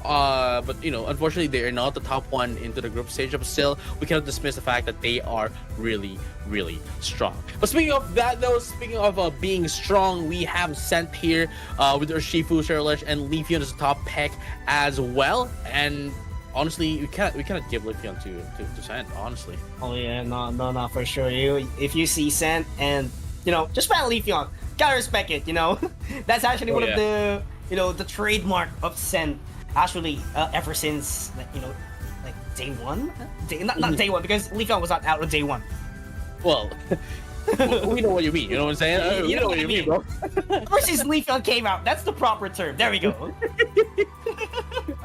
But you know, unfortunately, they are not the top one into the group stage. But still, we cannot dismiss the fact that they are really, really strong. But speaking of that, though, speaking of being strong, we have Sent here with Urshifu, Sherlish, and Leafeon as a top pick as well. And honestly, we cannot give Leafeon to Sent. Honestly. Oh yeah, no, for sure. If you see Sent and you know, just ban Leafeon, gotta respect it. You know, that's actually one of the, you know, the trademark of Sent, actually, ever since, like, you know, like day one? Not day one, because Leafeon was not out on day one. Well, we know what you mean, you know what I'm saying? You know what you mean, bro. Ever since Leafeon came out, that's the proper term. There we go.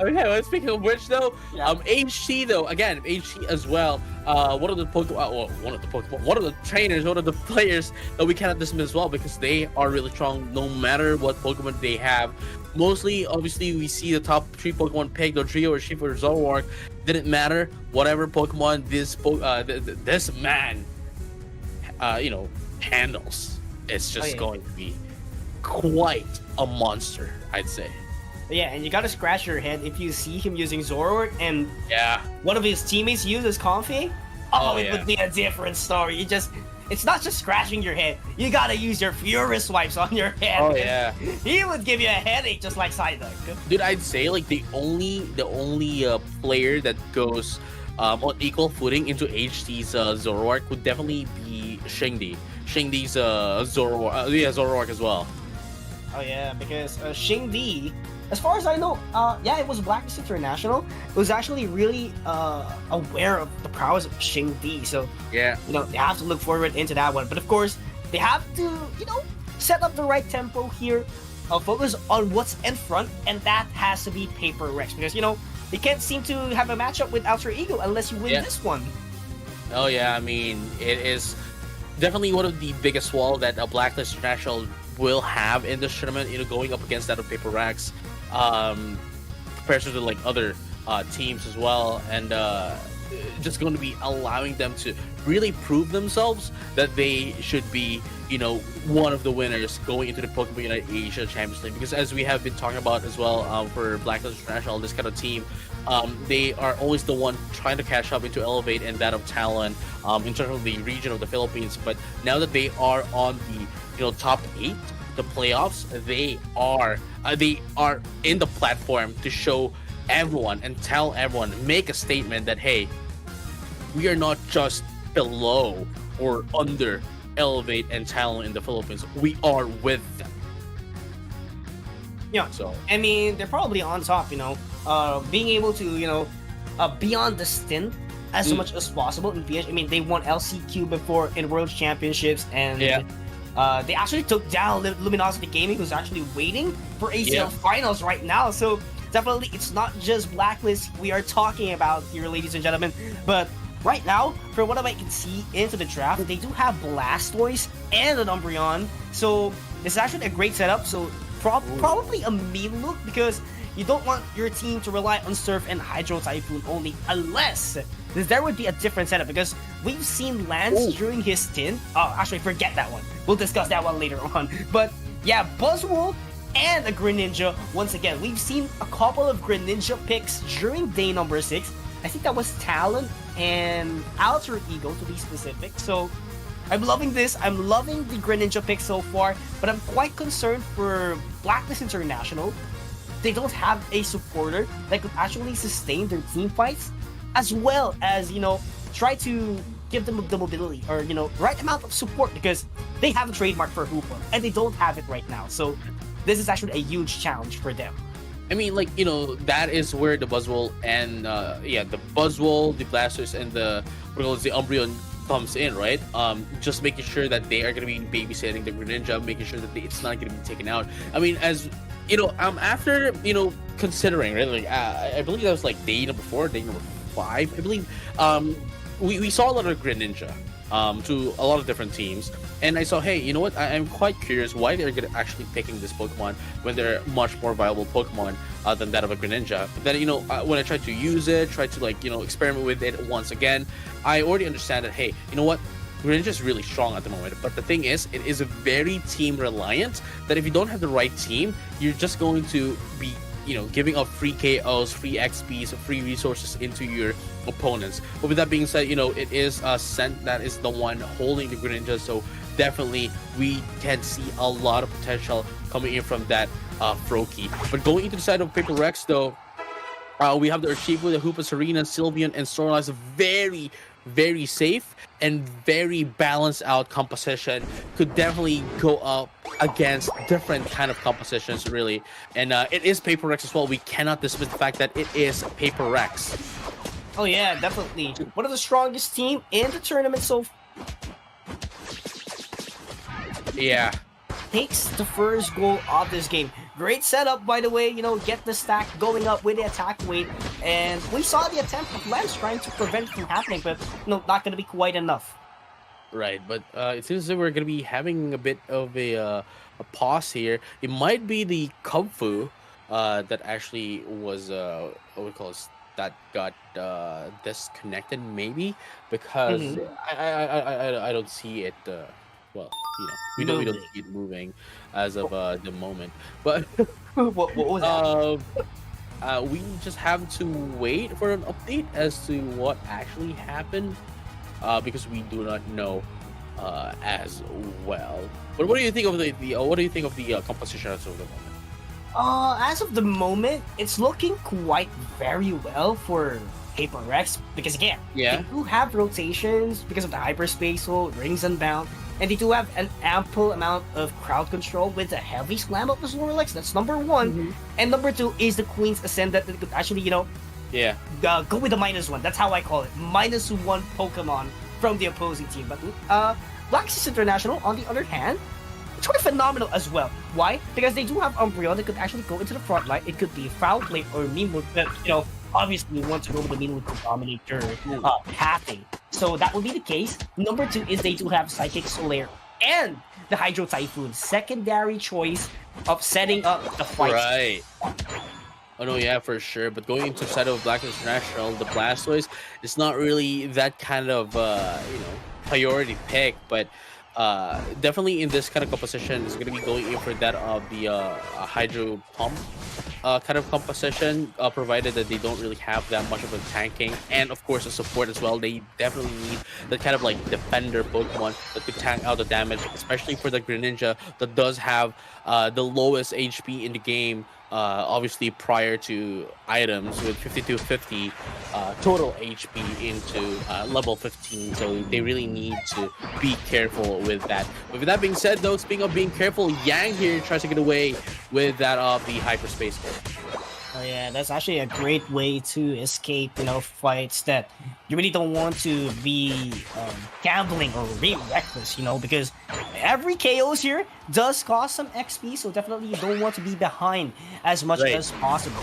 Okay, well, speaking of which, though, HT though, again, HT as well. One of the trainers, one of the players that we cannot dismiss as well, because they are really strong no matter what Pokemon they have. Mostly, obviously, we see the top 3 Pokemon picked, Dodrio or Shifu or Zoroark. Didn't matter. Whatever Pokemon this man, handles, it's just going to be quite a monster, I'd say. Yeah, and you gotta scratch your head if you see him using Zoroark and yeah, one of his teammates uses Comfy. It would be a different story. It's not just scratching your head. You gotta use your Furious Swipes on your head. Oh yeah, he would give you a headache just like Psyduck. Dude, I'd say like the only player that goes on equal footing into HT's Zoroark would definitely be Xingdi. Xingdi's Zoroark as well. Oh yeah, because Xingdi, as far as I know, it was Blacklist International. It was actually really aware of the prowess of Xingdi, so yeah, they have to look forward into that one. But of course, they have to, set up the right tempo here, focus on what's in front, and that has to be Paper Rex, because they can't seem to have a matchup with Alter Ego unless you win this one. Oh yeah, I mean, it is definitely one of the biggest wall that a Blacklist International will have in this tournament, going up against that of Paper Rex, compared to like other teams as well, and just going to be allowing them to really prove themselves that they should be, one of the winners going into the Pokemon Unite Asia Champions League. Because as we have been talking about as well, for Blacklist International, this kind of team, they are always the one trying to catch up into Elevate and that of Talon, in terms of the region of the Philippines. But now that they are on the top 8, the playoffs, they are in the platform to show everyone and tell everyone, make a statement that, hey, we are not just below or under Elevate and Talon in the Philippines. We are with them. Yeah. So I mean, they're probably on top. Being able to be on the stint as much as possible in VH. I mean, they won LCQ before in World Championships, and they actually took down Luminosity Gaming, who's actually waiting for ACL finals right now. So definitely, it's not just Blacklist we are talking about here, ladies and gentlemen. But right now, from what I can see into the draft, they do have Blastoise and an Umbreon. So it's actually a great setup. So probably a mean look, because you don't want your team to rely on Surf and Hydro Typhoon only, unless there would be a different setup, because we've seen Lance during his stint. Actually, forget that one. We'll discuss that one later on. But yeah, Buzzwole and a Greninja. Once again, we've seen a couple of Greninja picks during day number 6. I think that was Talon and Alter Ego, to be specific. So I'm loving this. I'm loving the Greninja pick so far, but I'm quite concerned for Blacklist International. They don't have a supporter that could actually sustain their team fights, as well as, try to give them the mobility or, right amount of support, because they have a trademark for Hooper and they don't have it right now. So this is actually a huge challenge for them. I mean, that is where the Buzzwole and the Buzzwole, the Blastoise, and the Umbreon comes in, right? Just making sure that they are going to be babysitting the Greninja, making sure that it's not going to be taken out. I mean, as after considering, right, I believe that was like day number 4, day number 5, I believe. We saw a lot of Greninja to a lot of different teams, and I saw, hey, you know what? I'm quite curious why they're actually picking this Pokemon when they're much more viable Pokemon than that of a Greninja. But then, when I tried to use it, tried to experiment with it once again, I already understand that, hey, you know what? Greninja is really strong at the moment, but the thing is, it is very team reliant, that if you don't have the right team, you're just going to be giving up free KOs, free XPs, free resources into your opponents. But with that being said, it is Scent that is the one holding the Greninja, so definitely we can see a lot of potential coming in from that Froakie. But going into the side of Paper Rex, though, we have the Urshifu, the Hoopa, Serena, Sylveon, and Snorlax. Very, very safe and very balanced out composition. Could definitely go up against different kind of compositions, really. And it is Paper Rex as well. We cannot dismiss the fact that it is Paper Rex. Oh yeah, definitely. One of the strongest team in the tournament so yeah. Takes the first goal of this game. Great setup, by the way. Get the stack going up with the attack weight, and we saw the attempt of Lance trying to prevent it from happening, but not going to be quite enough. Right, but it seems that we're gonna be having a bit of a pause here. It might be the Kung Fu that actually was what we call it, that got disconnected, maybe, because I don't see it. Well, we don't see it moving as of the moment. But what was that? we just have to wait for an update as to what actually happened. Because we do not know as well. But what do you think of the composition as of the moment? As of the moment, it's looking quite very well for Paper Rex because again, they do have rotations because of the hyperspace hold, rings unbound, and they do have an ample amount of crowd control with the heavy slam of the Snorlax. That's number one, and number two is the Queen's Ascendant that could actually go with the -1. That's how I call it. -1 Pokemon from the opposing team. But Blacklist International, on the other hand, it's sort of phenomenal as well. Why? Because they do have Umbreon that could actually go into the front line. It could be Foul Play or Mimut, but obviously we want to go with the Mimut to dominate your pathing. So that will be the case. Number two is they do have Psychic Solaire and the Hydro Typhoon. Secondary choice of setting up the fight. Right. Oh no, yeah, for sure. But going into the side of Blacklist International, the Blastoise is not really that kind of priority pick, but definitely in this kind of composition is going to be going in for that of the Hydro Pump kind of composition, provided that they don't really have that much of a tanking and of course the support as well. They definitely need that kind of like defender Pokemon that could tank out the damage, especially for the Greninja that does have the lowest HP in the game. Obviously prior to items with 5250 total HP into level 15, so they really need to be careful with that. But with that being said though, speaking of being careful, Yang here tries to get away with that of the hyperspace. Oh yeah, that's actually a great way to escape, fights that you really don't want to be gambling or being reckless, because every KOs here does cost some XP, so definitely you don't want to be behind as much as possible.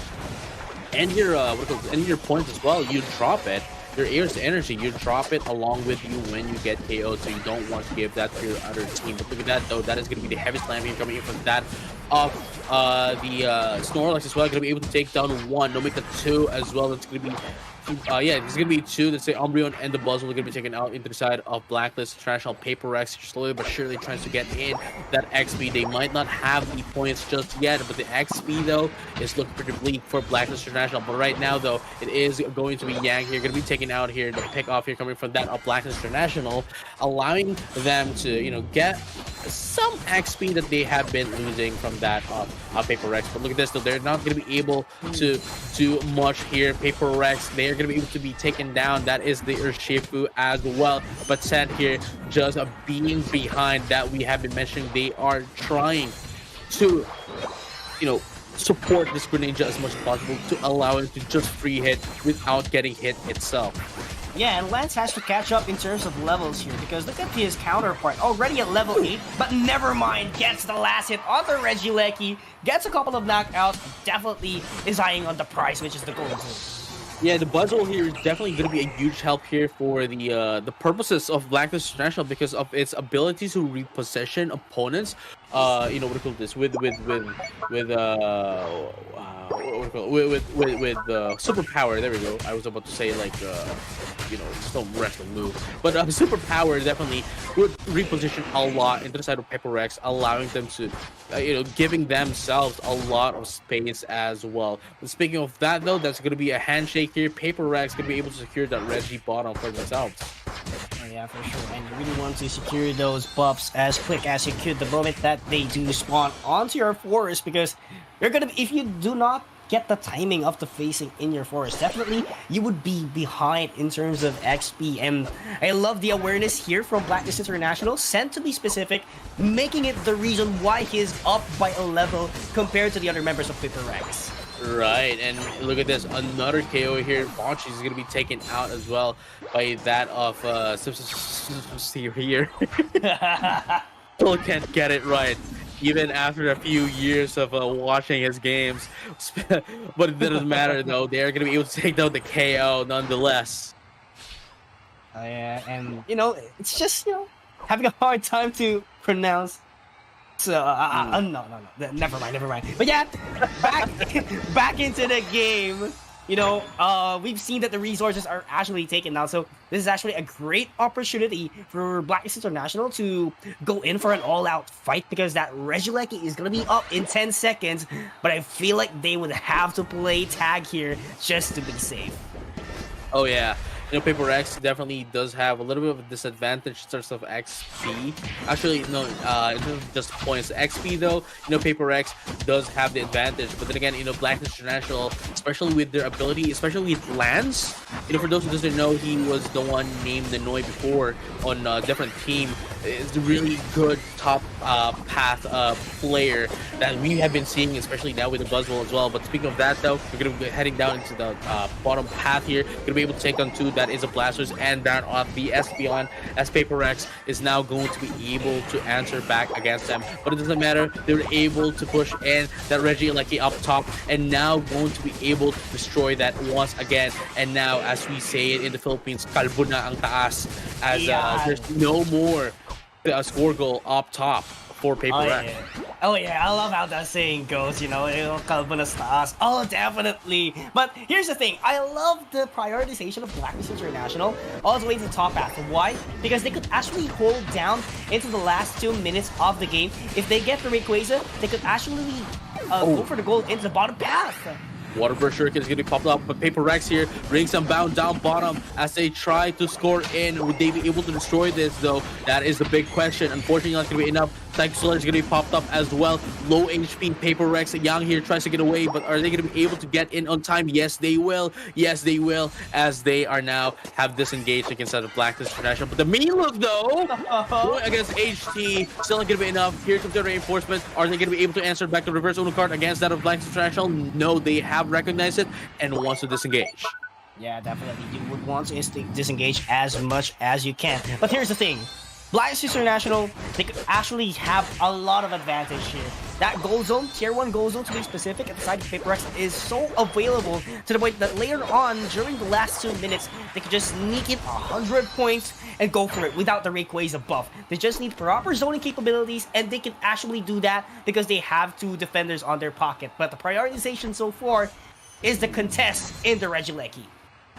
And your points as well, you drop it. Your EOS Energy, you drop it along with you when you get KO'd, so you don't want to give that to your other team. But look at that though, that is going to be the heavy slam here coming in from that of the Snorlax as well. Going to be able to take down one, no make the two as well. It's going to be there's going to be two. Let's say Umbreon and the Buzzwole are going to be taken out into the side of Blacklist International. Paper Rex slowly but surely tries to get in that XP. They might not have the points just yet, but the XP though is looking pretty bleak for Blacklist International. But right now though, it is going to be Yang here, going to be taken out here. The pick off here coming from that of Blacklist International, allowing them to get some XP that they have been losing from that of Paper Rex. But look at this though, they're not going to be able to do much here. Paper Rex, they are going to be able to be taken down. That is the Urshifu as well. But Sand here just being behind that we have been mentioning. They are trying to support this Greninja as much as possible to allow it to just free hit without getting hit itself. Yeah, and Lance has to catch up in terms of levels here because look at his counterpart, already at level 8, but never mind, gets the last hit on the Regieleki, gets a couple of knockouts, definitely is eyeing on the prize, which is the gold. Yeah, the Buzzwole here is definitely going to be a huge help here for the purposes of Blacklist International because of its ability to reposition opponents. What do you call this? With superpower. There we go. I was about to say like some wrestling move, but superpower definitely would reposition a lot into the side of Paper Rex, allowing them to, giving themselves a lot of space as well. But speaking of that though, that's going to be a handshake here. Paper Rex going to be able to secure that Reggie bottom for themselves. Oh yeah, for sure. And you really want to secure those buffs as quick as you could the moment that they do spawn onto your forest, because you're gonna if you do not get the timing of the facing in your forest, definitely you would be behind in terms of XP. And I love the awareness here from Blacklist International, sent to be specific, making it the reason why he is up by a level compared to the other members of Paper Rex. Right, and look at this, another KO here. Bonchi is going to be taken out as well by that of here. Still can't get it right. even after a few years of watching his games. But it doesn't matter though. They're gonna be able to take down the KO nonetheless. Yeah, and it's just having a hard time to pronounce. So no, never mind. But yeah, back into the game. We've seen that the resources are actually taken now, so this is actually a great opportunity for Blacklist International to go in for an all-out fight, because that Regieleki is gonna be up in 10 seconds, but I feel like they would have to play tag here just to be safe. Oh yeah. Paper X definitely does have a little bit of a disadvantage in terms of XP. Actually, no, in terms of just points. XP though, Paper X does have the advantage. But then again, Blacklist International, especially with their ability, especially with Lance, for those who doesn't know, he was the one named Nanoy before on a different team. Is a really good top path player that we have been seeing, especially now with the Buzzwell as well. But speaking of that though, we're going to be heading down into the bottom path here. Going to be able to take on two, that is a Blasters and down off the Espeon, as Paper X is now going to be able to answer back against them. But it doesn't matter, they were able to push in that Regieleki up top, and now going to be able to destroy that once again. And now, as we say it in the Philippines, kalbo na ang taas, as there's no more score goal up top for Paper X. Oh yeah, I love how that saying goes, kalbo na sa taas. Oh, definitely. But here's the thing, I love the prioritization of Blacklist International all the way to the top path. Why? Because they could actually hold down into the last 2 minutes of the game. If they get the Rayquaza, they could actually go for the goal into the bottom path. Water Burst Shuriken is going to be popped up, but Paper Rex here rings them bound down bottom as they try to score in. Would they be able to destroy this though? That is the big question. Unfortunately, not going to be enough. Psychic Solar is going to be popped up as well. Low HP Paper Rex. Yang here tries to get away, but are they going to be able to get in on time? Yes, they will. Yes, they will, as they are now have disengaged against the Blacklist International. But the mean look though, going against HT, still not going to be enough. Here comes the reinforcement. Are they going to be able to answer back the reverse Uno card against that of Blacklist International? No, they have recognized it and wants to disengage. Yeah, definitely. You would want to disengage as much as you can. But here's the thing. Blacklist International, they could actually have a lot of advantage here. That goal zone, tier 1 goal zone to be specific, at the side of Paper X is so available to the point that later on, during the last 2 minutes, they could just sneak in 100 points and go for it without the Rayquaza buff. They just need proper zoning capabilities, and they can actually do that because they have 2 defenders on their pocket. But the prioritization so far is the contest in the Regieleki.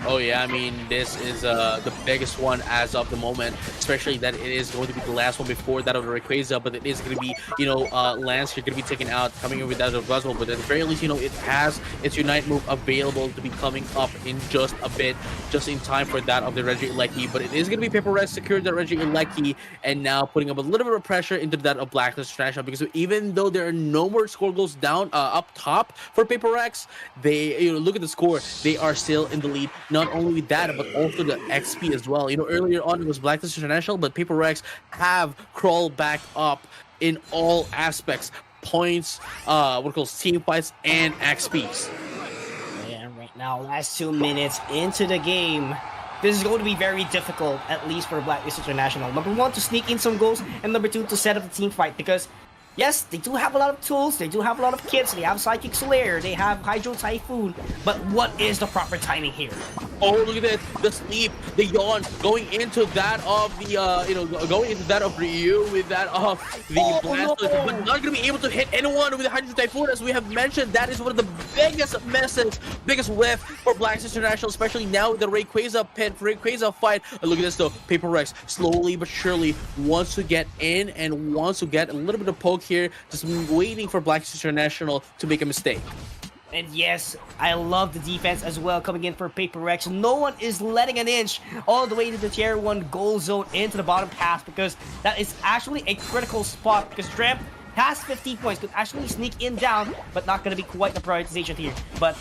Oh yeah, I mean, this is the biggest one as of the moment, especially that it is going to be the last one before that of the Rayquaza, but it is going to be, Lance, you're going to be taken out, coming in with that of Buzzwell, but at the very least, it has its Unite move available to be coming up in just a bit, just in time for that of the Regieleki, but it is going to be Paper Red secured the Regieleki, and now putting up a little bit of pressure into that of Blacklist International, because even though there are no more score goals down, up top for Paper X, they, look at the score, they are still in the lead. Not only that, but also the XP as well. Earlier on it was Blacklist International, but Paper Rex have crawled back up in all aspects. Points, what we call team fights, and XPs. Yeah, right now, last 2 minutes into the game. This is going to be very difficult, at least for Blacklist International. Number 1, to sneak in some goals, and number 2, to set up the team fight, because yes, they do have a lot of tools, they do have a lot of kits, they have Psychic Slayer, they have Hydro Typhoon, but what is the proper timing here? Oh, look at that, the sleep, the yawn, going into that of the, going into that of Ryu with that of the Blast, no. But not going to be able to hit anyone with the Hydro Typhoon, as we have mentioned. That is one of the biggest messes, biggest whiff for Blacklist International, especially now with the Rayquaza pit, Rayquaza fight. Look at this though, Paper Rex slowly but surely wants to get in and wants to get a little bit of poke here, just waiting for Blacklist International to make a mistake. And yes, I love the defense as well coming in for Paper Rex. No one is letting an inch all the way to the tier 1 goal zone into the bottom path, because that is actually a critical spot, because Dream has 15 points, could actually sneak in down, but not going to be quite the prioritization here. But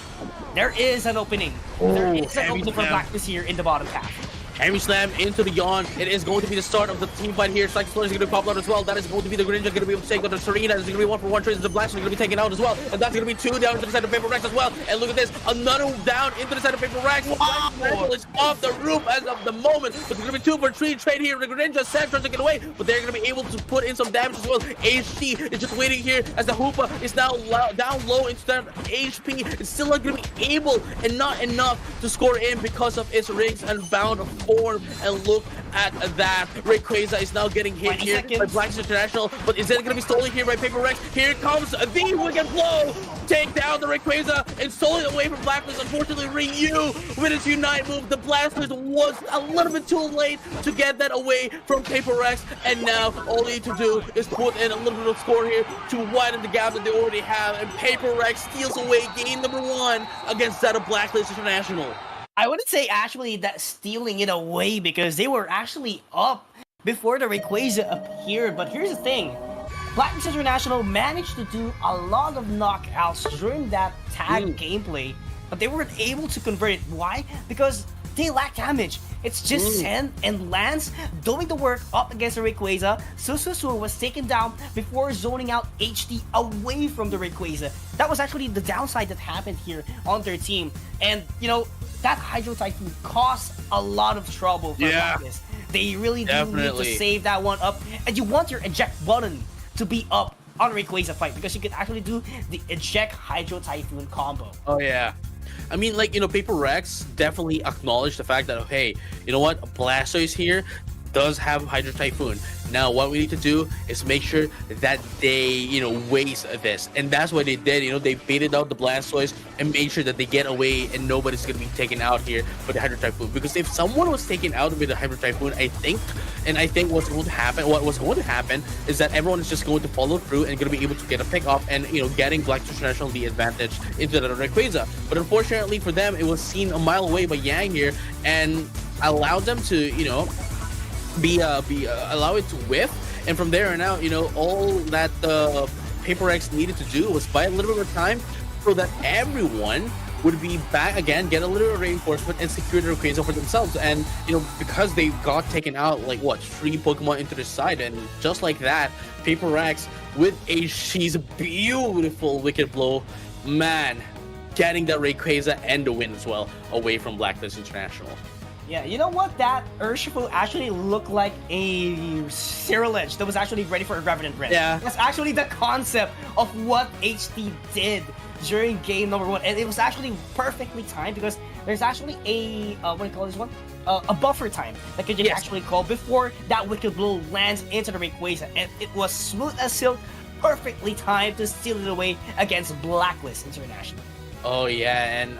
there is an opening. There is an opening for Blacklist here in the bottom path. Hammy Slam into the Yawn. It is going to be the start of the team fight here. Psychic Explosion is going to pop out as well. That is going to be the Greninja going to be able to take out the Serena. There's going to be 1-for-1 trades. The Blaster is going to be taken out as well. And that's going to be 2 down into the side of Paper Rex as well. And look at this. Another down into the side of Paper Rex. Wow. It's off the roof as of the moment. But there's going to be 2-for-3 trade here. The Greninja Sand tries to get away. But they're going to be able to put in some damage as well. HT is just waiting here as the Hoopa is now down low into that HP. It's still not going to be able and not enough to score in because of its Rings and Bound form. And look at that. Rayquaza is now getting hit here by Blacklist International. But is it going to be stolen here by Paper Rex? Here comes the Wicked Blow. Take down the Rayquaza and stole it away from Blacklist. Unfortunately, Ryu with its Unite move. The Blacklist was a little bit too late to get that away from Paper Rex. And now all they need to do is put in a little bit of score here to widen the gap that they already have. And Paper Rex steals away game number 1 against that of Blacklist International. I wouldn't say actually that stealing it away because they were actually up before the Rayquaza appeared. But here's the thing. Blacklist International managed to do a lot of knockouts during that tag gameplay, but they weren't able to convert it. Why? Because they lack damage. It's just Sen and Lance doing the work up against the Rayquaza. Sususu was taken down before zoning out HD away from the Rayquaza. That was actually the downside that happened here on their team. And, you know, that Hydro Typhoon caused a lot of trouble for Blacklist. They really do need to save that one up. And you want your eject button to be up on Rayquaza fight because you can actually do the eject Hydro Typhoon combo. Oh yeah. I mean, like, you know, Paper Rex definitely acknowledged the fact that, hey, you know what, Blastoise here does have Hydro Typhoon. Now, what we need to do is make sure that they, you know, waste this. And that's what they did. You know, they baited out the Blastoise and made sure that they get away and nobody's going to be taken out here with the Hydro Typhoon. Because if someone was taken out with the Hydro Typhoon, I think what was going to happen is that everyone is just going to follow through and going to be able to get a pick off and, you know, getting Blacklist International the advantage into the Rayquaza. But unfortunately for them, it was seen a mile away by Yang here and allowed them to, you know, allow it to whiff, and from there on out, you know, all that Paper X needed to do was buy a little bit of time so that everyone would be back again, get a little reinforcement, and secure the Rayquaza for themselves. And you know, because they got taken out like what 3 Pokemon into the side, and just like that, Paper X with HG's beautiful Wicked Blow, man, getting that Rayquaza and the win as well away from Blacklist International. Yeah, you know what? That Urshifu actually looked like a Cyrilege that was actually ready for a Revenant Red. Yeah. That's actually the concept of what HT did during game number 1. And it was actually perfectly timed because there's actually a, what do you call this one? A buffer time that you can actually call before that Wicked Blow lands into the Rayquaza. And it was smooth as silk, perfectly timed to steal it away against Blacklist International. Oh yeah, and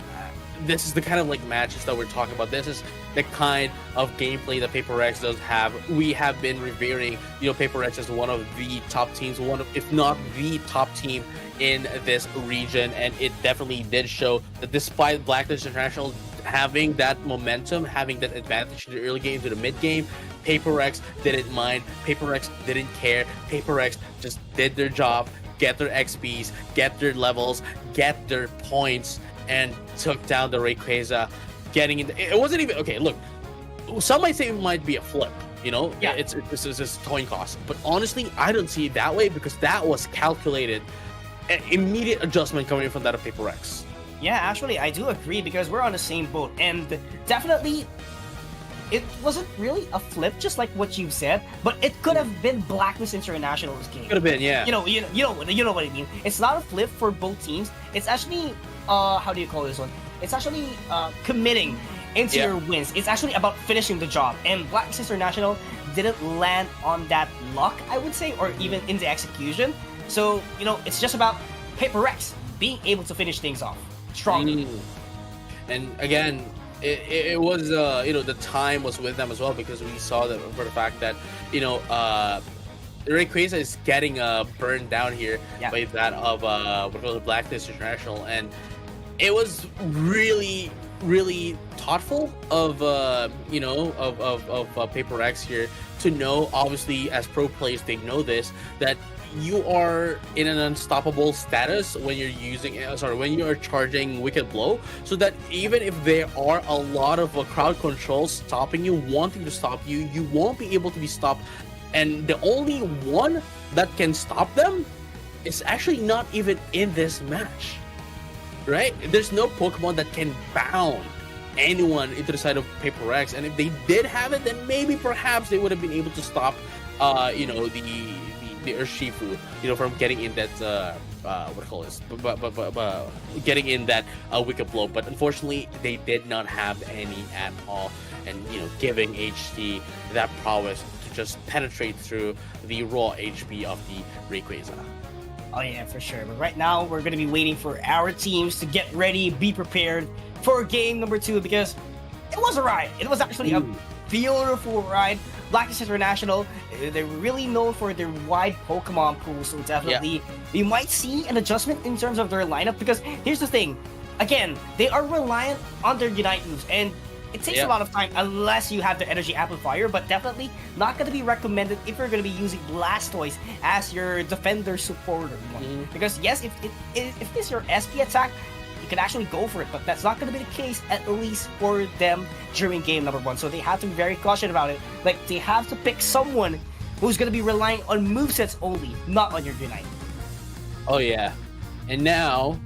this is the kind of like matches that we're talking about. This is the kind of gameplay that Paper Rex does have. We have been revering, you know, Paper Rex as one of the top teams, one of, if not the top team in this region, and it definitely did show that despite Blacklist International having that momentum, having that advantage in the early game to the mid game, Paper Rex didn't mind. Paper Rex didn't care. Paper Rex just did their job, get their XPs, get their levels, get their points, and took down the Rayquaza, getting in. It wasn't even okay. Look, some might say it might be a flip. You know, yeah, it's just coin cost. But honestly, I don't see it that way because that was calculated, an immediate adjustment coming from that of Paper Rex. Yeah, actually, I do agree because we're on the same boat, and definitely, it wasn't really a flip, just like what you said, but it could have been Blacklist International's game. Could have been, yeah. You know what I mean. It's not a flip for both teams. It's actually, how do you call this one? It's actually committing into your wins. It's actually about finishing the job, and Blacklist International didn't land on that luck, I would say, or even in the execution. So you know, it's just about Paper Rex being able to finish things off strongly. And again, it was you know, the time was with them as well because we saw that for the fact that, you know, Rayquaza is getting burned down here by that of Blacklist International, and it was really really thoughtful of Paper X here to know, obviously, as pro players, they know this, that you are in an unstoppable status when you're using when you are charging Wicked Blow, so that even if there are a lot of crowd controls stopping you, wanting to stop you, you won't be able to be stopped. And the only one that can stop them is actually not even in this match, right? There's no Pokemon that can bound anyone into the side of Paper X, and if they did have it, then maybe perhaps they would have been able to stop the Urshifu, from getting in that getting in that Wicked Blow. But unfortunately, they did not have any at all, and giving HT that prowess to just penetrate through the raw HP of the Rayquaza. Oh yeah, for sure. But right now, we're going to be waiting for our teams to get ready, be prepared for game number 2, because it was a ride. It was actually a beautiful ride. Blacklist International, they're really known for their wide Pokemon pool, so definitely we might see an adjustment in terms of their lineup, because here's the thing. Again, they are reliant on their Unite moves, and it takes a lot of time unless you have the energy amplifier, but definitely not going to be recommended if you're going to be using Blastoise as your defender supporter. Because yes, if this is your SP attack, you can actually go for it, but that's not going to be the case, at least for them during game number 1. So they have to be very cautious about it. Like, they have to pick someone who's going to be relying on movesets only, not on your Unite. Oh yeah, and now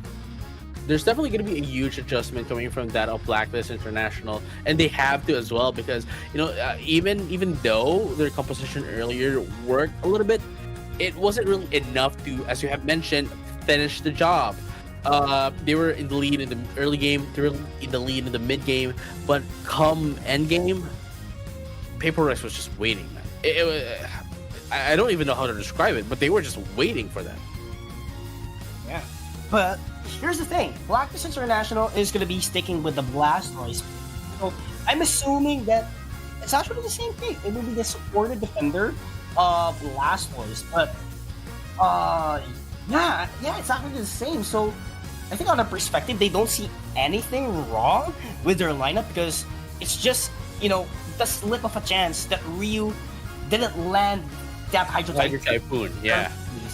there's definitely going to be a huge adjustment coming from that of Blacklist International, and they have to as well, because even though their composition earlier worked a little bit, it wasn't really enough to, as you have mentioned, finish the job. They were in the lead in the early game, they were in the lead in the mid game, but come end game, Paper Rex was just waiting, man. I don't even know how to describe it, but they were just waiting for that. Yeah, but here's the thing. Blacklist International is going to be sticking with the Blastoise. So I'm assuming that it's actually the same thing. It will be the supported defender of Blastoise. But, yeah, it's actually the same. So I think on a perspective, they don't see anything wrong with their lineup, because it's just, the slip of a chance that Ryu didn't land that Hydro Typhoon, yeah.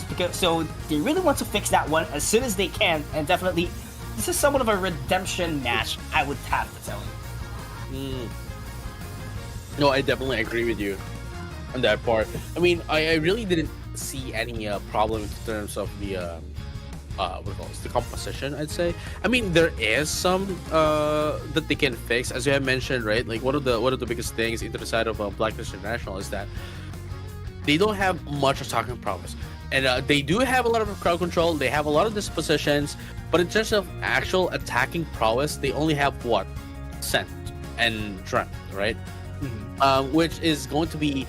Because, so they really want to fix that one as soon as they can, and definitely this is somewhat of a redemption match, I would have to tell you. No, I definitely agree with you on that part. I mean, I really didn't see any problem in terms of the the composition, I'd say. I mean, there is some that they can fix, as you have mentioned, right? Like, one of the biggest things into the side of Blacklist International is that they don't have much attacking prowess. And they do have a lot of crowd control, they have a lot of dispositions, but in terms of actual attacking prowess, they only have Scent and Strength, right? Which is going to be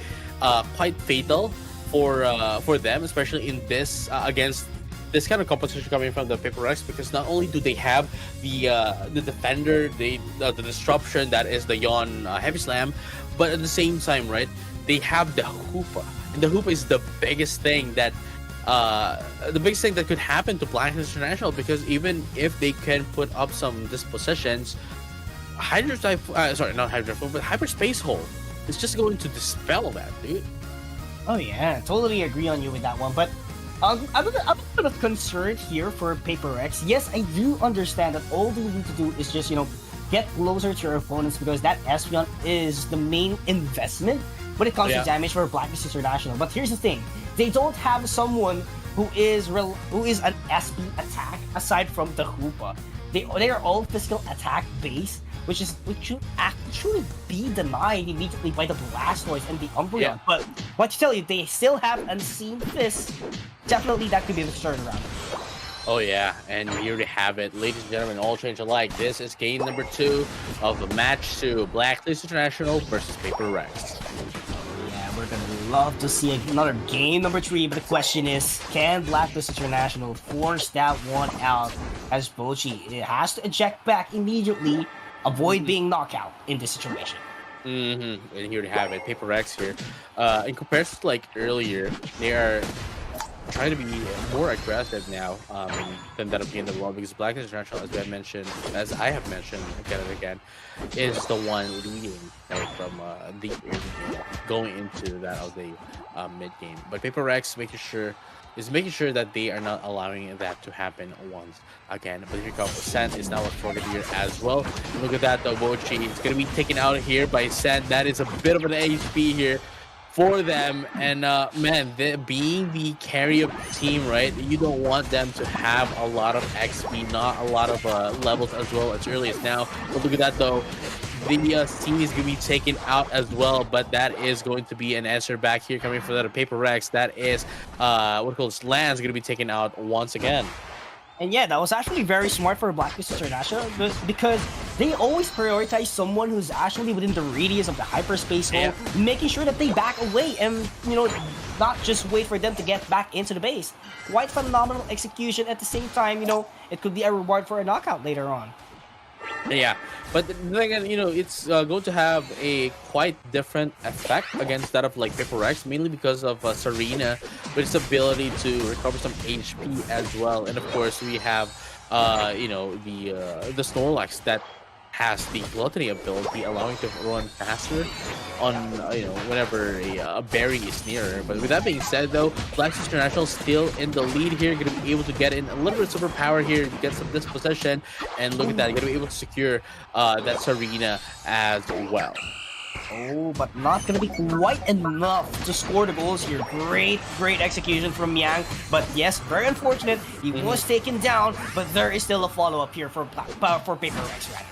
quite fatal for them, especially in this against this kind of competition coming from the Paper X, because not only do they have the defender, the disruption that is the Yawn Heavy Slam, but at the same time, right, they have the Hoopa. And the Hoopa is the biggest thing that could happen to Blacklist International, because even if they can put up some dispositions, Hyperspace Hole is just going to dispel that, dude. Oh yeah, totally agree on you with that one. But I'm a bit of concern here for Paper X. Yes, I do understand that all they need to do is just, get closer to your opponents, because that Espeon is the main investment when it comes to damage for Blacklist International. But here's the thing, they don't have someone who is an SP attack aside from the Hoopa. They are all physical attack based, which should actually be denied immediately by the Blastoise and the Umbreon. Yeah. But what to tell you, they still have Unseen Fist. Definitely that could be the turnaround. Oh yeah, and here we have it, ladies and gentlemen, all trains alike. This is game number 2 of the match 2, Blacklist International versus Paper Rex. Yeah, we're gonna love to see another game number 3, but the question is, can Blacklist International force that one out, as Bochi it has to eject back immediately, avoid being knocked out in this situation. And here we have it, Paper Rex here. In comparison to like earlier, they are trying to be more aggressive now than that of the end of the world, because Blacklist International, as I have mentioned again and again, is the one leading right, from the going into that of the mid game. But Paper Rex making sure that they are not allowing that to happen once again. But here comes Sen is now a target here as well. Look at that though, Bochi. It's gonna be taken out here by Sen. That is a bit of an HP here for them, and man, being the carry of the team, right, you don't want them to have a lot of XP, not a lot of levels as well as early as now. But look at that though, the team is going to be taken out as well, but that is going to be an answer back here coming from that Paper Rex. That is Lance going to be taken out once again. And yeah, that was actually very smart for Blacklist International because they always prioritize someone who's actually within the radius of the hyperspace hole, making sure that they back away and, you know, not just wait for them to get back into the base. Quite phenomenal execution. At the same time, you know, it could be a reward for a knockout later on. Yeah, but then again, you know, it's going to have a quite different effect against that of like Paper Rex, mainly because of Serena with its ability to recover some HP as well. And of course, we have, you know, the Snorlax that has the gluttony ability, allowing to run faster on, you know, whenever a berry is nearer. But with that being said, though, Blacklist International still in the lead here, going to be able to get in a little bit of superpower here, get some dispossession, and look at that, going to be able to secure that Serena as well. Oh, but not going to be quite enough to score the goals here. Great execution from Yang. But yes, very unfortunate. He was taken down, but there is still a follow-up here for Paper Rex, rather.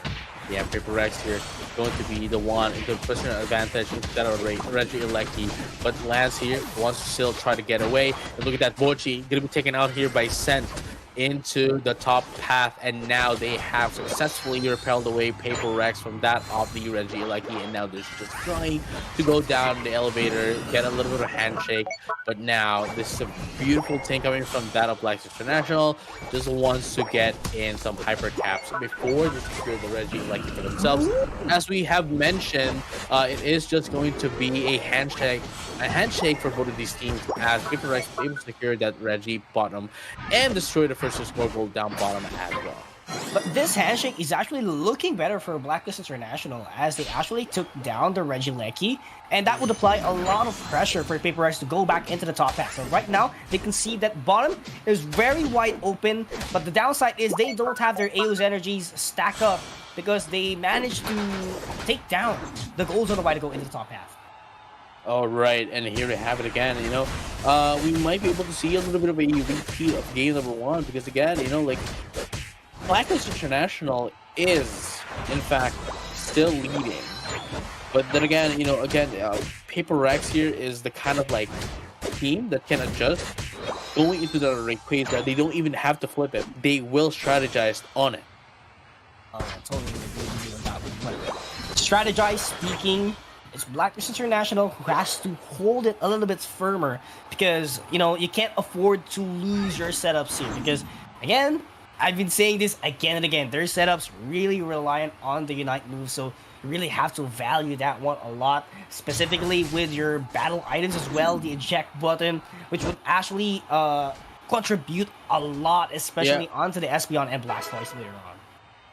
Yeah, Paper Rex here going to be the one into personal advantage instead of Reggie Elecki. But Lance here wants to still try to get away. And look at that, Bochi going to be taken out here by Sen into the top path, and now they have successfully repelled away Paper Rex from that of the Reggie Elecki, and now they're just trying to go down the elevator, get a little bit of a handshake. But now this is a beautiful thing coming from that of Blacklist International. Just wants to get in some hyper caps before they secure the Reggie Elecki for themselves. As we have mentioned, it is just going to be a handshake for both of these teams, as Paper Rex was able to secure that Reggie bottom and destroy the first score goal down bottom as well. But this handshake is actually looking better for Blacklist International, as they actually took down the Regieleki, and that would apply a lot of pressure for Paper Rex to go back into the top half. So right now, they can see that bottom is very wide open, but the downside is they don't have their EOS energies stack up because they managed to take down the goal zone to go into the top half. All right, and here we have it again. You know, we might be able to see a little bit of a repeat of game number one, because again, you know, like Blacklist International is in fact still leading, but then again, you know, Paper Rex here is the kind of like team that can adjust going into the rank phase that they don't even have to flip it. They will strategize on it. I totally agree with you on that one. But strategize speaking, it's Blacklist International who has to hold it a little bit firmer, because, you know, you can't afford to lose your setups here, because again, I've been saying this again and again, their setups really reliant on the Unite move, so you really have to value that one a lot, specifically with your battle items as well, the eject button, which would actually contribute a lot, especially onto the Espeon and Blastoise later on.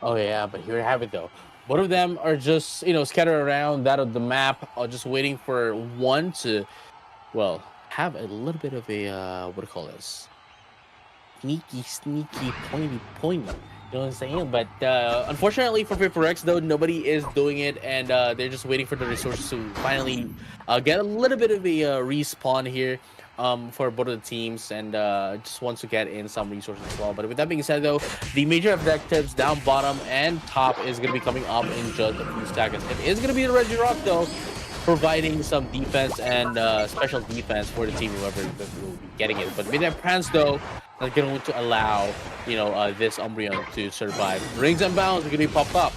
Oh yeah, but here you have it though. Both of them are just, you know, scattered around that of the map, just waiting for one to, well, have a little bit of a, what do you call this? Sneaky, pointy. You know what I'm saying? But unfortunately for Paper Rex, though, nobody is doing it, and they're just waiting for the resources to finally get a little bit of a respawn here for both of the teams, and just wants to get in some resources as well. But with that being said, though, the major objectives down bottom and top is going to be coming up in just a few seconds. It is going to be the Regirock, though, providing some defense and special defense for the team, whoever will be getting it. But with their plans, though, are going to allow, you know, this Umbreon to survive. Rings and bounds are going to be popped up.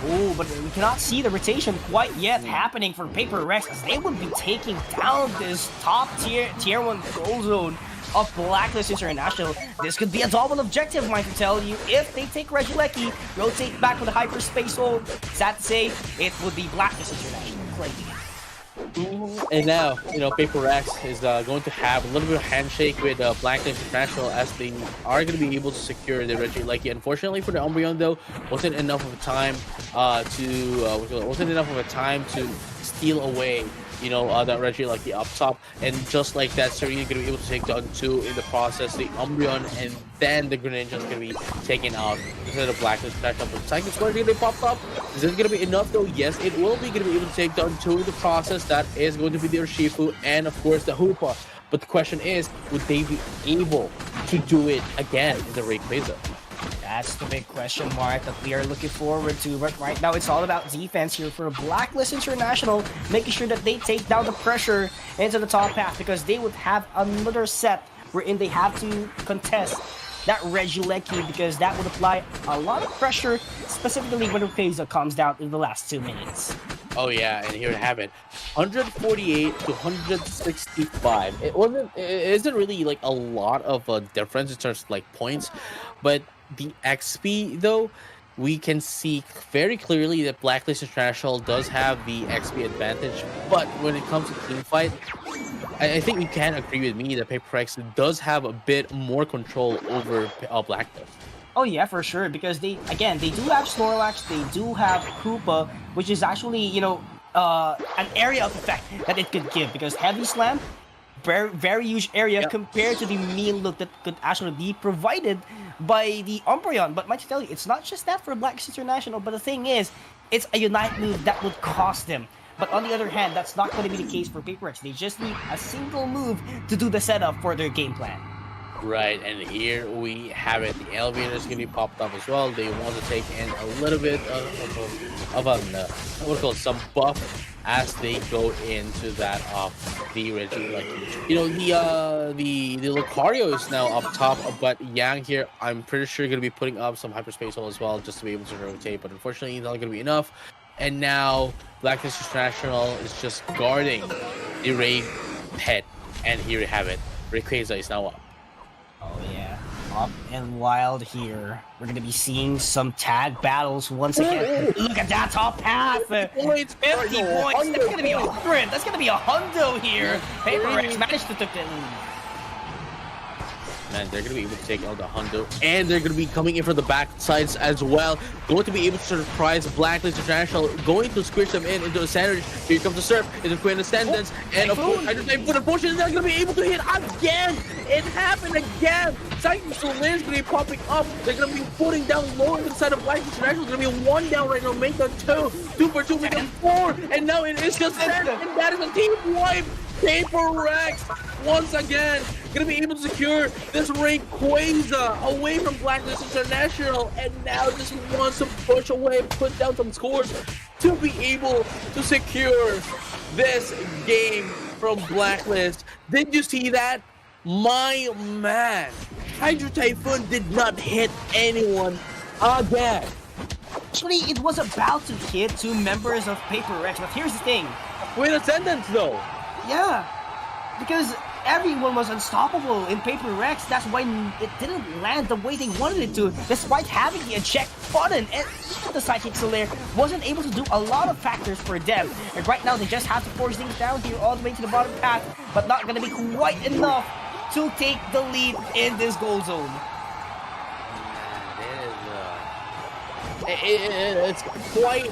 Oh, but we cannot see the rotation quite yet happening for Paper Rex, as they would be taking down this top tier 1 goal zone of Blacklist International. This could be a double objective, I can tell you. If they take Regieleki, rotate back with the hyperspace hole, sad to say, it would be Blacklist International claiming it. And now, Paper X is going to have a little bit of handshake with Blacklist International as they are going to be able to secure the Reggie Lucky. Unfortunately for the Umbreon, though, wasn't enough of a time to steal away that Reggie Lucky up top, and just like that, Serena gonna be able to take down 2 in the process, the Umbreon, and then the Greninja's gonna be taken out instead of Blacklist International. But Psychic Square gonna be popped up. Is it gonna be enough though? Yes, it will be gonna be able to take down 2 in the process. That is going to be the Urshifu and of course the Hoopa. But the question is, would they be able to do it again in the Rayquaza? That's the big question mark that we are looking forward to. But right now, it's all about defense here for Blacklist International, making sure that they take down the pressure into the top path, because they would have another set wherein they have to contest that Regieleki, because that would apply a lot of pressure, specifically when Rayquaza comes down in the last 2 minutes. Oh yeah, and here we have it, 148 to 165. It isn't really like a lot of a difference in terms of like points, but the XP though, we can see very clearly that Blacklist International does have the XP advantage. But when it comes to team fight, I think you can agree with me that Paper X does have a bit more control over Blacklist. Oh yeah, for sure, because they do have Snorlax, they do have Koopa, which is actually, an area of effect that it could give, because Heavy Slam, very huge area compared to the mean look that could actually be provided by the Umbreon. But might tell you, it's not just that for Blacklist International, but the thing is, it's a Unite move that would cost them. But on the other hand, that's not going to be the case for Paper X. They just need a single move to do the setup for their game plan. Right, and here we have it. The elevator is going to be popped up as well. They want to take in a little bit of some buff as they go into that the Regieleki. The Lucario is now up top, but Yang here, I'm pretty sure going to be putting up some Hyperspace Hole as well just to be able to rotate. But unfortunately, it's not going to be enough. And now Blacklist International is just guarding the Ray pet, and here we have it. Rayquaza is now up. Oh yeah, up and wild here. We're gonna be seeing some tag battles once again. Look at that top path! 50 points! That's gonna be 100! That's gonna be a hundo here! Paper X managed to take the lead. Man, they're going to be able to take out the hundo, and they're going to be coming in from the back sides as well. Going to be able to surprise Blacklist International, going to squish them into the sandwich. Here comes the surf, into Queen Ascendance, and of course, unfortunately, they're going to be able to hit again! It happened again! Psychic Solin's going to be popping up. They're going to be putting down low inside of Blacklist International. It's going to be 1 down right now, make them 2. 2 for 2, make them 4, and now it is just 10, and that is a team wipe! Paper X once again gonna be able to secure this Rayquaza away from Blacklist International, and now just wants to push away, put down some scores to be able to secure this game from Blacklist. Did you see that? My man, Hydro Typhoon did not hit anyone again. Actually, it was about to hit 2 members of Paper X, but here's the thing. With Ascendance though. Yeah, because everyone was unstoppable in Paper X. That's why it didn't land the way they wanted it to, despite having the eject button. And even the Psychic Solaire wasn't able to do a lot of factors for them. And right now, they just have to force things down here all the way to the bottom path, but not going to be quite enough to take the lead in this goal zone. It's quite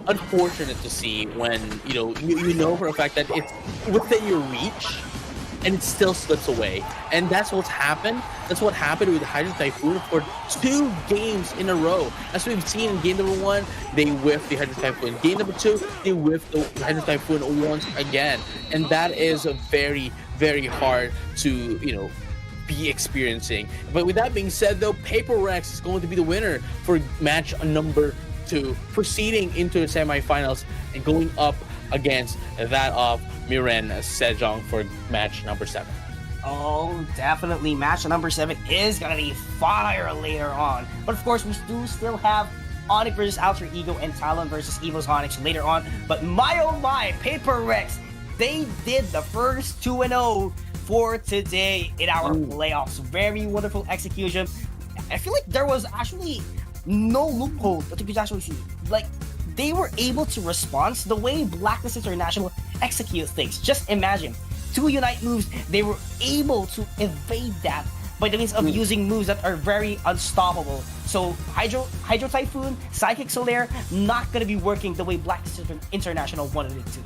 unfortunate to see when you know for a fact that it's within your reach and it still slips away, and that's what's happened. That's what happened with Hydro Typhoon for 2 games in a row. As we've seen in game number 1, they whiffed the Hydro Typhoon. Game number 2, they whiffed the Hydro Typhoon once again, and that is very, very hard to be experiencing. But with that being said though, Paper X is going to be the winner for match number 2, proceeding into the semifinals and going up against that of Miren Sejong for match number 7. Oh, definitely. Match number 7 is gonna be fire later on. But of course, we do still have Onyx versus Alter Ego and Talon versus EOS Onyx later on. But my oh my, Paper X, they did the first 2-0 for today in our playoffs. Very wonderful execution. I feel like there was actually no loophole that you could actually see. Like, they were able to respond the way Blacklist International execute things. Just imagine, 2 Unite moves, they were able to evade that by the means of using moves that are very unstoppable. So Hydro Typhoon, Psychic Solaire, not gonna be working the way Blacklist International wanted it to.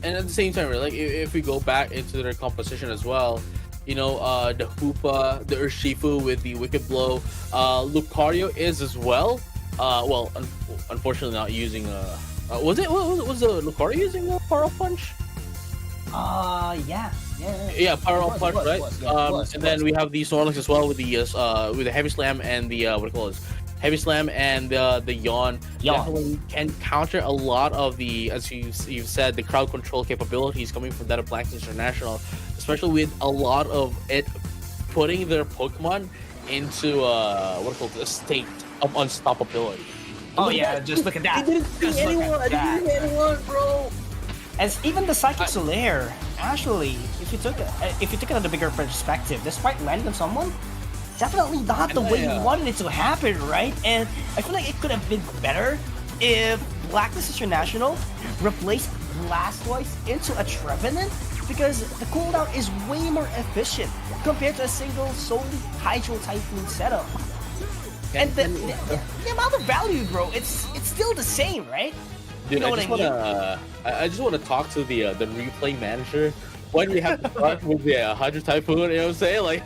And at the same time, like if we go back into their composition as well, you know, the Hoopa, the Urshifu with the Wicked Blow, Lucario is as well. Well, unfortunately not using was the Lucario using a Power Punch? Yeah, Power Punch, right? And then we have the Snorlax as well with the Heavy Slam and the Heavy Slam and the Yawn. Definitely can counter a lot of the, as you've said, the crowd control capabilities coming from that of Blacklist International, especially with a lot of it putting their Pokemon into a state of unstoppability. Just look at that. They didn't see anyone, bro. As even the Psychic Solaire, actually, if you took it at a bigger perspective, despite landing on someone, definitely not the way you wanted it to happen, right? And I feel like it could have been better if Blacklist International replaced Blastoise into a Trevenant, because the cooldown is way more efficient compared to a single solely Hydro Typhoon setup. And the amount of value, bro, it's still the same, right? Dude, you know I just want to talk to the replay manager. Why do we have to start with the Hydro Typhoon? You know what I'm saying? Like,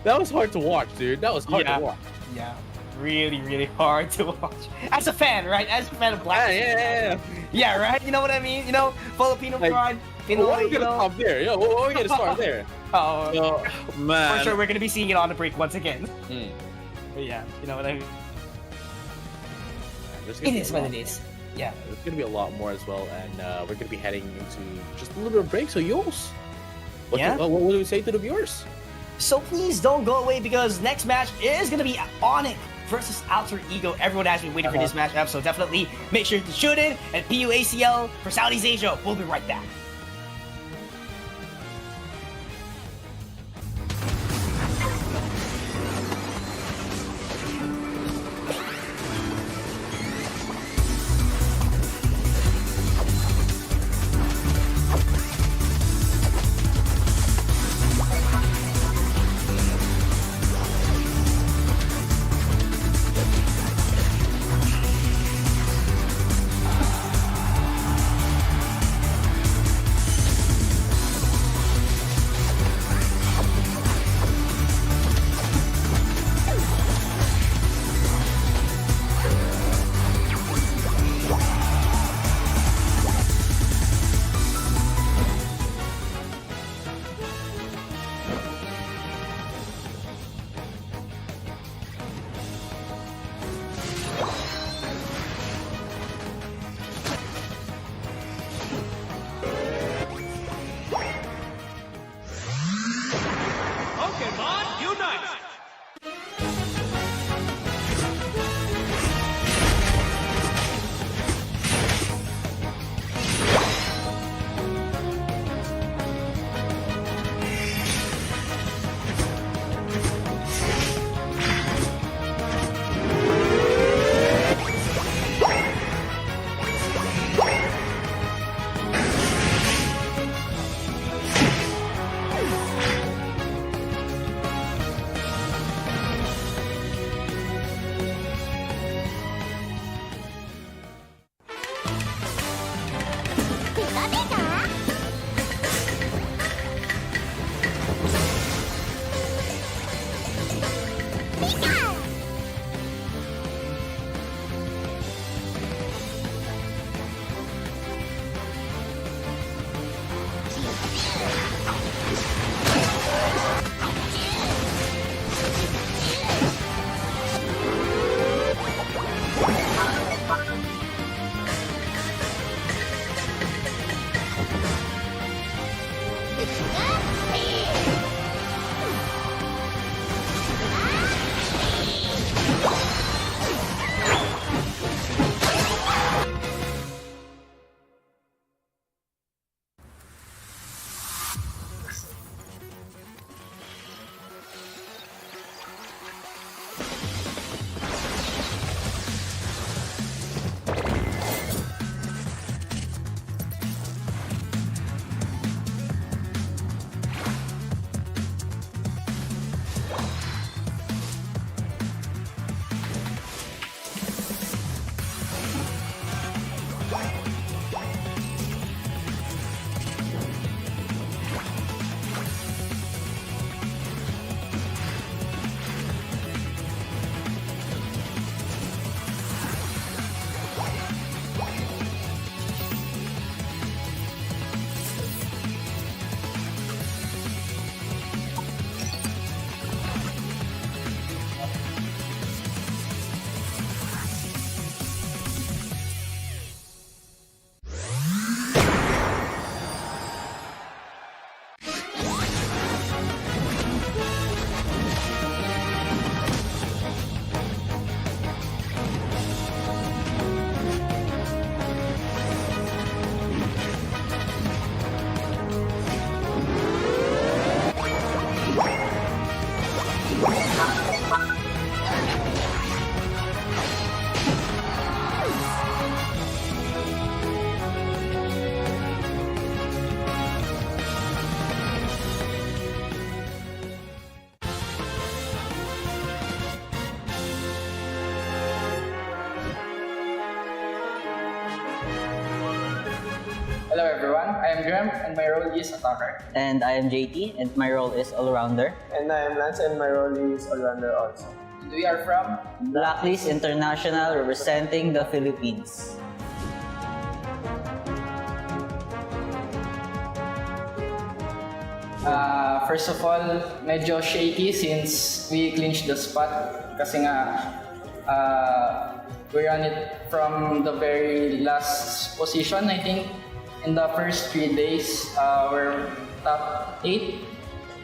that was hard to watch, dude. That was hard to watch. Yeah, really, really hard to watch. As a fan, right? As a fan of Black. Yeah, right? You know what I mean? You know, Filipino pride. Why are we gonna stop there? You know, why are we gonna start there? Man. For sure, we're gonna be seeing it on the break once again. But yeah, you know what I mean? It is what it is. Yeah. There's going to be a lot more as well, and we're going to be heading into just a little bit of break. So, Yos, what do we say to the viewers? So please don't go away, because next match is going to be Onyx versus Alter Ego. Everyone has been waiting for this matchup, so definitely make sure to tune in at PUACL for Southeast Asia. We'll be right back. Hello everyone, I am Graham and my role is attacker. And I am JT and my role is all-rounder. And I am Lance and my role is all-rounder also. And we are from Blacklist International, representing the Philippines. First of all, medyo shaky since we clinched the spot kasi nga we ran it from the very last position. I think in the first 3 days we're top 8,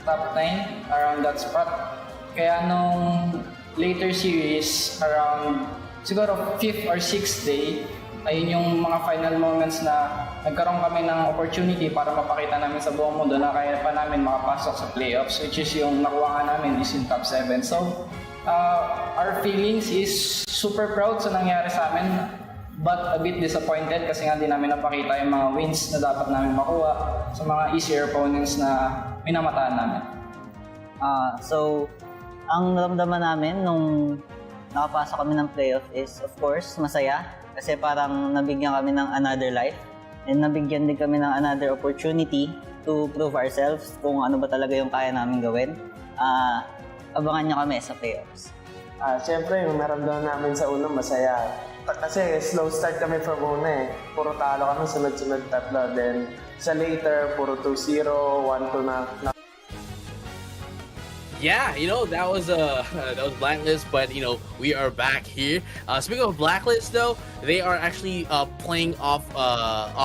top 9 around that spot. Kaya nung later series around siguro 5th or 6th day, ayun yung mga final moments na nagkaroon kami ng opportunity para mapakita namin sa buong mundo na kaya pa namin makapasok sa playoffs, which is yung nakuha nga namin is yung top 7. So, our feelings is super proud sa nangyari sa amin, but a bit disappointed kasi nga di namin napakita yung mga wins na dapat namin makuha sa mga easier opponents na minamataan namin. So, ang naramdaman namin nung nakapasok kami ng playoff is, of course, masaya. Kasi parang nabigyan kami ng another life and nabigyan din kami ng another opportunity to prove ourselves kung ano ba talaga yung kaya namin gawin. Abangan nyo kami sa playoffs. Siyempre, yung naramdaman namin sa una, masaya. Kasi slow start kami from una eh. Puro talo kami, sunod-sunod tatlo. Then sa later, puro 2-0, 1-2 na. Yeah, that was Blacklist, but we are back here. Speaking of Blacklist, though, they are actually playing off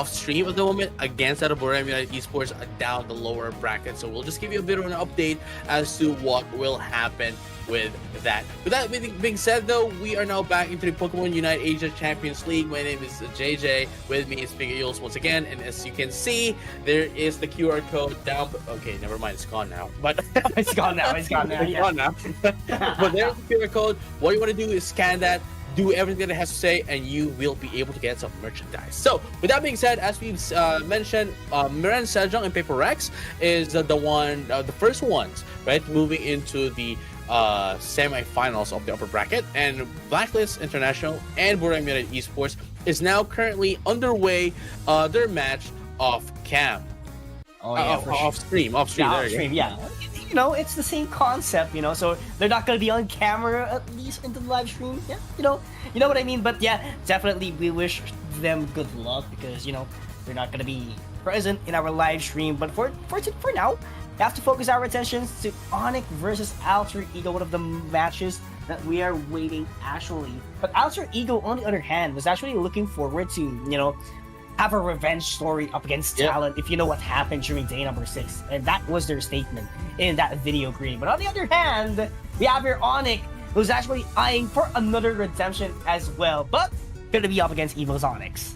stream at the moment against Boream United Esports down the lower bracket. So we'll just give you a bit of an update as to what will happen with that. With that being said, though, we are now back into the Pokemon Unite Asia Champions League. My name is JJ. With me is Big Eels once again, and as you can see, there is the QR code down. Okay, never mind, it's gone now. But It's gone now. It's gone now. But there's the QR code. What you want to do is scan that, do everything that it has to say, and you will be able to get some merchandise. So, with that being said, as we've mentioned, Miran Sejong and Paper Rex is the first ones, right, moving into the semi-finals of the upper bracket, and Blacklist International and Boream United Esports is now currently underway their match off cam. Oh yeah, off stream. Yeah. It's the same concept, so they're not gonna be on camera at least in the live stream. Yeah, you know what I mean. But yeah, definitely we wish them good luck because they're not gonna be present in our live stream. But for now, we have to focus our attention to Onyx versus Alter Ego, one of the matches that we are waiting actually. But Alter Ego, on the other hand, was actually looking forward to have a revenge story up against Talon, if you know what happened during day number 6. And that was their statement in that video greeting. But on the other hand, we have here Onyx, who's actually eyeing for another redemption as well, but gonna be up against EOS Onyx.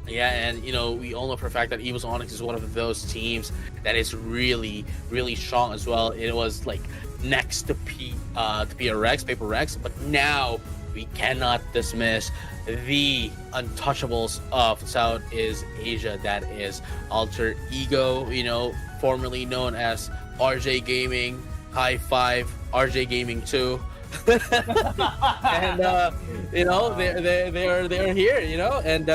Yeah, and we all know for a fact that EOS Onyx is one of those teams that is really, really strong as well. It was like next to Paper Rex, but now we cannot dismiss the untouchables of Southeast Asia, that is Alter Ego, formerly known as RJ Gaming, High 5, RJ Gaming 2, and they're here, and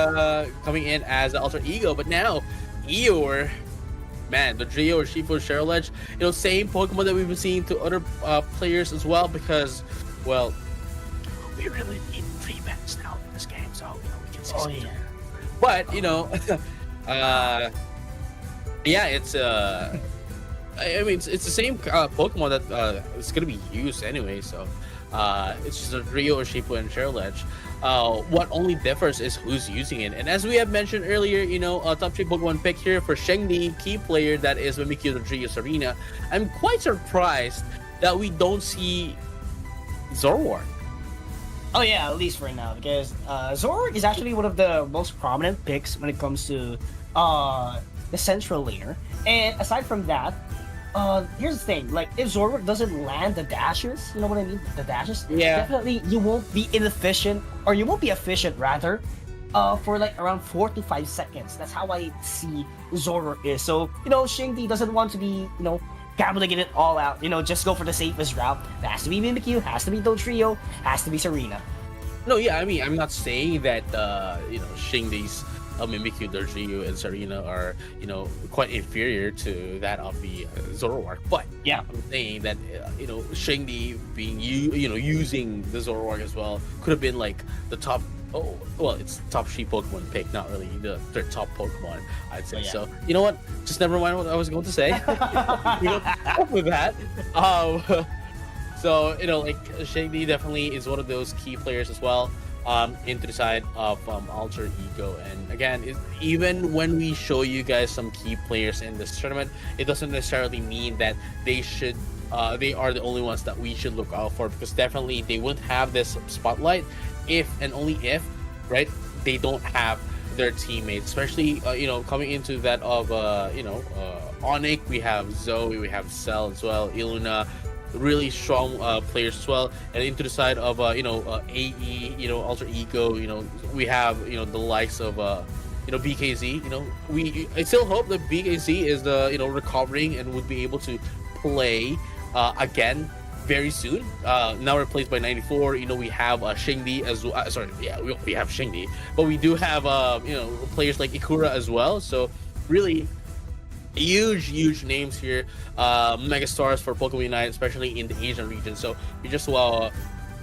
coming in as alter ego. But now Eeyore, man, the Drio or Shifu Cheryl Edge, same Pokemon that we've been seeing to other players as well, because, well, we really need 3 bats now in this game, so we can see. Oh yeah. But yeah, it's I mean, it's the same Pokemon that it's gonna be used anyway, so it's just a Rio or Shifu and Cheryl Edge. What only differs is who's using it. And as we have mentioned earlier, a top 3 Pokemon pick here for Shengdi, key player that is Mimikyu the Trio Arena. I'm quite surprised that we don't see Zoroark. Oh yeah, at least right now, because Zoroark is actually one of the most prominent picks when it comes to the central laner. And aside from that, here's the thing, like, if Zoroark doesn't land the dashes, you know what I mean? The dashes? Yeah. Definitely you won't be inefficient, or you won't be efficient rather, for like around 4 to 5 seconds. That's how I see Zoroark is. So, Shingdi doesn't want to be, gambling it all out, just go for the safest route. It has to be Mimikyu, has to be Dodrio, has to be Serena. No, yeah, I mean, I'm not saying that, Shingdi's Mimikyu, Dodrio, and Serena are, quite inferior to that of the Zoroark. But yeah, I'm saying that, Shingdi being using the Zoroark as well could have been like the top. Oh, well, it's top 3 Pokemon pick, not really the third top Pokemon, I'd say. Oh, yeah. So, you know what? Just never mind what I was going to say. With that. So, Shingdi definitely is one of those key players as well. Into the side of alter ego. And again, even when we show you guys some key players in this tournament, it doesn't necessarily mean that they are the only ones that we should look out for, because definitely they wouldn't have this spotlight if and only if, right, they don't have their teammates, especially coming into that of Onyx. We have Zoe, we have Cell as well, Iluna, really strong players as well. And into the side of AE, alter ego, we have the likes of BKZ. I still hope that BKZ is recovering and would be able to play again very soon. Now replaced by 94. We have Shingdi as well. We have Shingdi, but we do have players like Ikura as well. So really huge names here, megastars for Pokemon Unite, especially in the Asian region. So we just want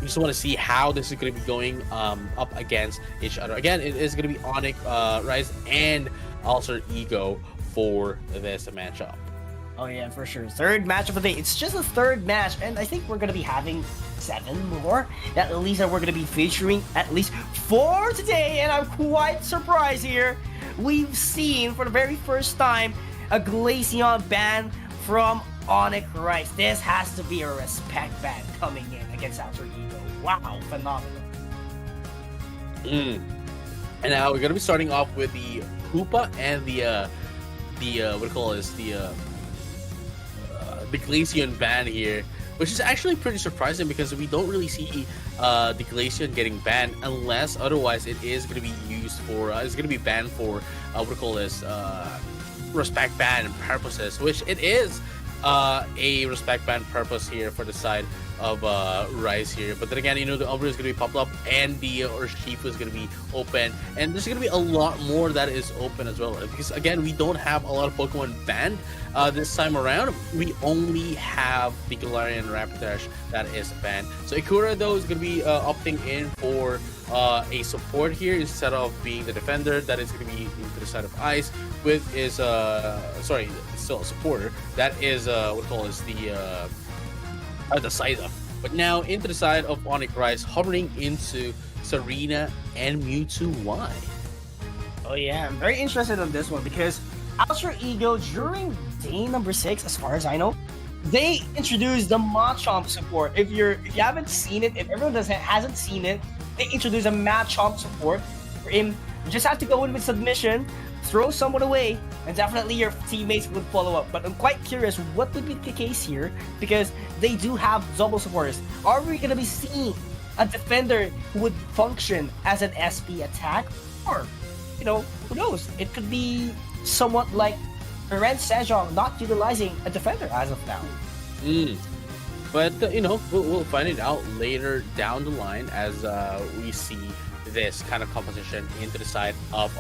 to see how this is going to be going up against each other. Again, it is going to be Onyx, Rise, and Alter Ego for this matchup. Oh yeah, for sure. Third match of the day. It's just the third match, and I think we're gonna be having 7 more. At least that we're gonna be featuring at least 4 today, and I'm quite surprised here. We've seen for the very first time a Glaceon ban from Onyx Rise. This has to be a respect ban coming in against Alter Ego. Wow, phenomenal. And now we're gonna be starting off with the Koopa and the what do you call this? The Glaceon ban here, which is actually pretty surprising because we don't really see the Glaceon getting banned unless otherwise it is going to be used for it's going to be banned for what do you call this, respect ban purposes, which it is a respect ban purpose here for the side of Rise here. But then again, the Umbra is going to be popped up and the Urshifu is going to be open, and there's going to be a lot more that is open as well, because again, we don't have a lot of Pokemon banned this time around. We only have the Galarian Rapidash that is banned. So Ikura though is going to be opting in for a support here instead of being the defender. That is going to be into the side of Ice with is sorry, it's still a supporter. That is what we call is the side up. But now into the side of Onyx Rise, hovering into Serena and Mewtwo Y. Oh yeah, I'm very interested in this one because Alter Ego during day number 6, as far as I know, they introduced the Machamp support. If you haven't seen it, if everyone hasn't seen it, they introduced a Machamp support for him. You just have to go in with submission, throw someone away, and definitely your teammates would follow up. But I'm quite curious what would be the case here, because they do have double supporters. Are we going to be seeing a defender who would function as an SP attack? Or, who knows? It could be somewhat like Ren Sejong not utilizing a defender as of now. But you know, we'll find it out later down the line as we see this kind of competition into the side of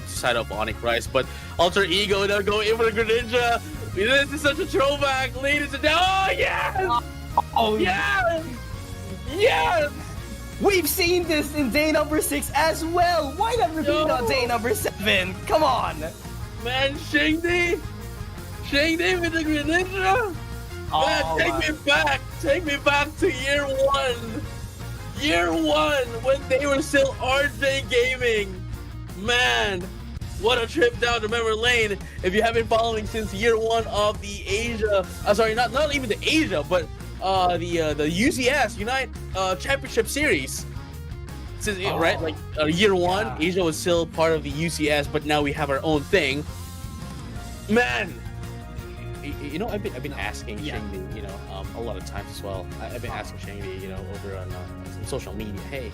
side of Onyx Rise. But Alter Ego now go in for the Greninja. This is such a throwback, ladies and gentlemen. Oh yes! Oh yes! Yes! We've seen this in day number 6 as well. Why not repeat on day number 7? Come on, man. Shingdi with the Greninja. Man, take me back to year 1. Year 1 when they were still RJ Gaming. Man, what a trip down the memory lane. If you have been following since year 1 of the Asia, sorry, not even the Asia, but the UCS Unite Championship Series. Since right, like year 1, Asia was still part of the UCS, but now we have our own thing. Man, you know, I've been asking Shingdi, you know, a lot of times as well. I've been asking Shingdi, you know, over on social media, hey,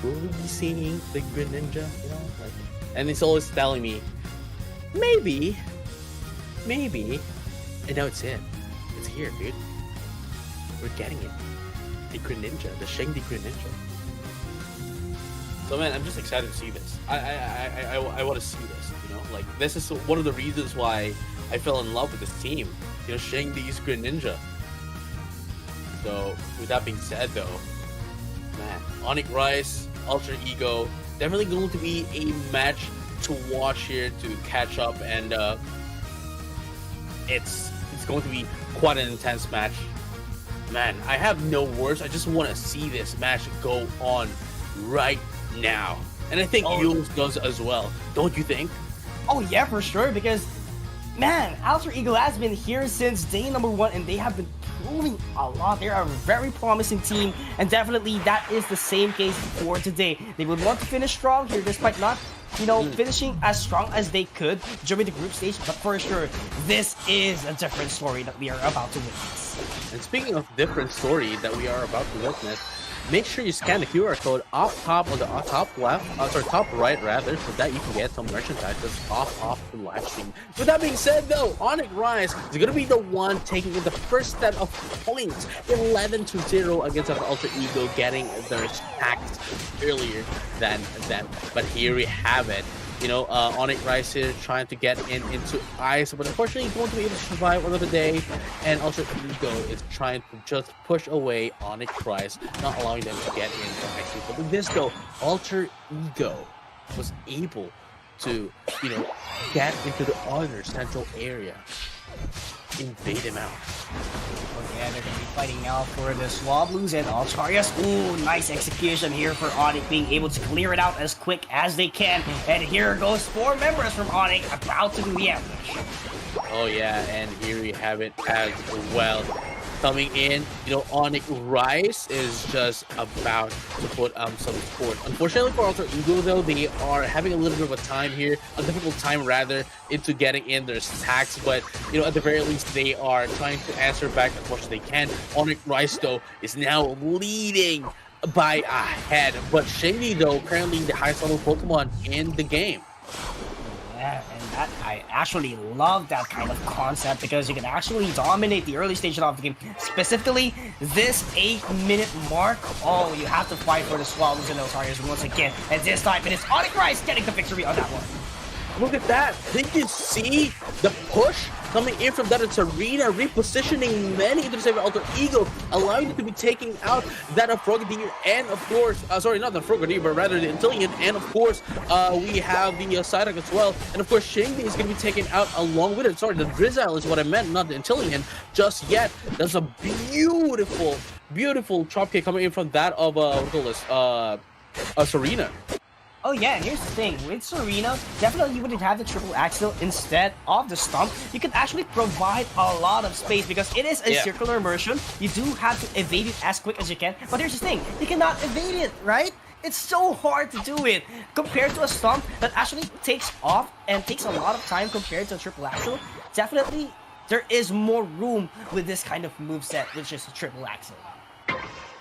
will we be seeing the Greninja? You know, like, and he's always telling me, maybe, and now it's it. It's here, dude. We're getting it. The Greninja, the Shingdi Greninja. So man, I'm just excited to see this. I want to see this. You know, like this is one of the reasons why I fell in love with this team. You know, Shingdi's Greninja. So with that being said, though, man, Onyx Rise, Alter Ego, definitely going to be a match to watch here to catch up, and it's going to be quite an intense match. Man, I have no words. I just want to see this match go on right now. And I think Yules does as well. Don't you think? Oh yeah, for sure, because man, Alter Ego has been here since day number 1 and they have been proving a lot. They're a very promising team, and definitely that is the same case for today. They would want to finish strong here despite not, you know, finishing as strong as they could during the group stage, but for sure, this is a different story that we are about to witness. And speaking of different story that we are about to witness, make sure you scan the QR code up top on the top left, top right rather, so that you can get some merchandise that's off the live stream. With that being said, though, Onyx Rise is going to be the one taking in the first set of points, 11-0 against the Alter Ego, getting their stacks earlier than them. But here we have it. You know, Onyx Rise here trying to get into ice, but unfortunately going to be able to survive another day. And Alter Ego is trying to just push away Onyx Rise, not allowing them to get into ice. But with this though, Alter Ego was able to, you know, get into the other central area, invade them out. Yeah, they're gonna be fighting now for the Swablues and Altarius. Ooh, nice execution here for Onyx, being able to clear it out as quick as they can. And here goes 4 members from Onyx about to do the ambush. Oh yeah, and here we have it as well. Coming in, you know, Onyx Rise is just about to put some support. Unfortunately for Alter Ego though, they are having a little bit of a time here, a difficult time rather, into getting in their stacks, but you know, at the very least they are trying to answer back as much as they can. Onyx Rise though is now leading by a head, but Shingdi though currently the highest level Pokemon in the game. Yeah, and that, I actually love that kind of concept because you can actually dominate the early stage of the game. Specifically, this 8-minute mark. Oh, you have to fight for the Swallows and Altarius once again. And this time it is Onyx Rise getting the victory on that one. Look at that. Did you see the push coming in from that arena, repositioning many into the same Alter Ego, allowing it to be taking out that of Frogadier and of course, sorry, not the Frogadier, but rather the Intillion, and of course, we have the Psyduck as well, and of course, Shingdi is going to be taken out along with it. Sorry, the Drizzile is what I meant, not the Intillion just yet. That's a beautiful, beautiful drop kick coming in from that of, what do you call this, Serena. Oh yeah, and here's the thing, with Serena, definitely you wouldn't have the triple axle instead of the stomp. You can actually provide a lot of space because it is a circular immersion. You do have to evade it as quick as you can, but here's the thing, you cannot evade it, right? It's so hard to do it compared to a stomp that actually takes off and takes a lot of time compared to a triple axle. Definitely, there is more room with this kind of moveset, which is a triple axle.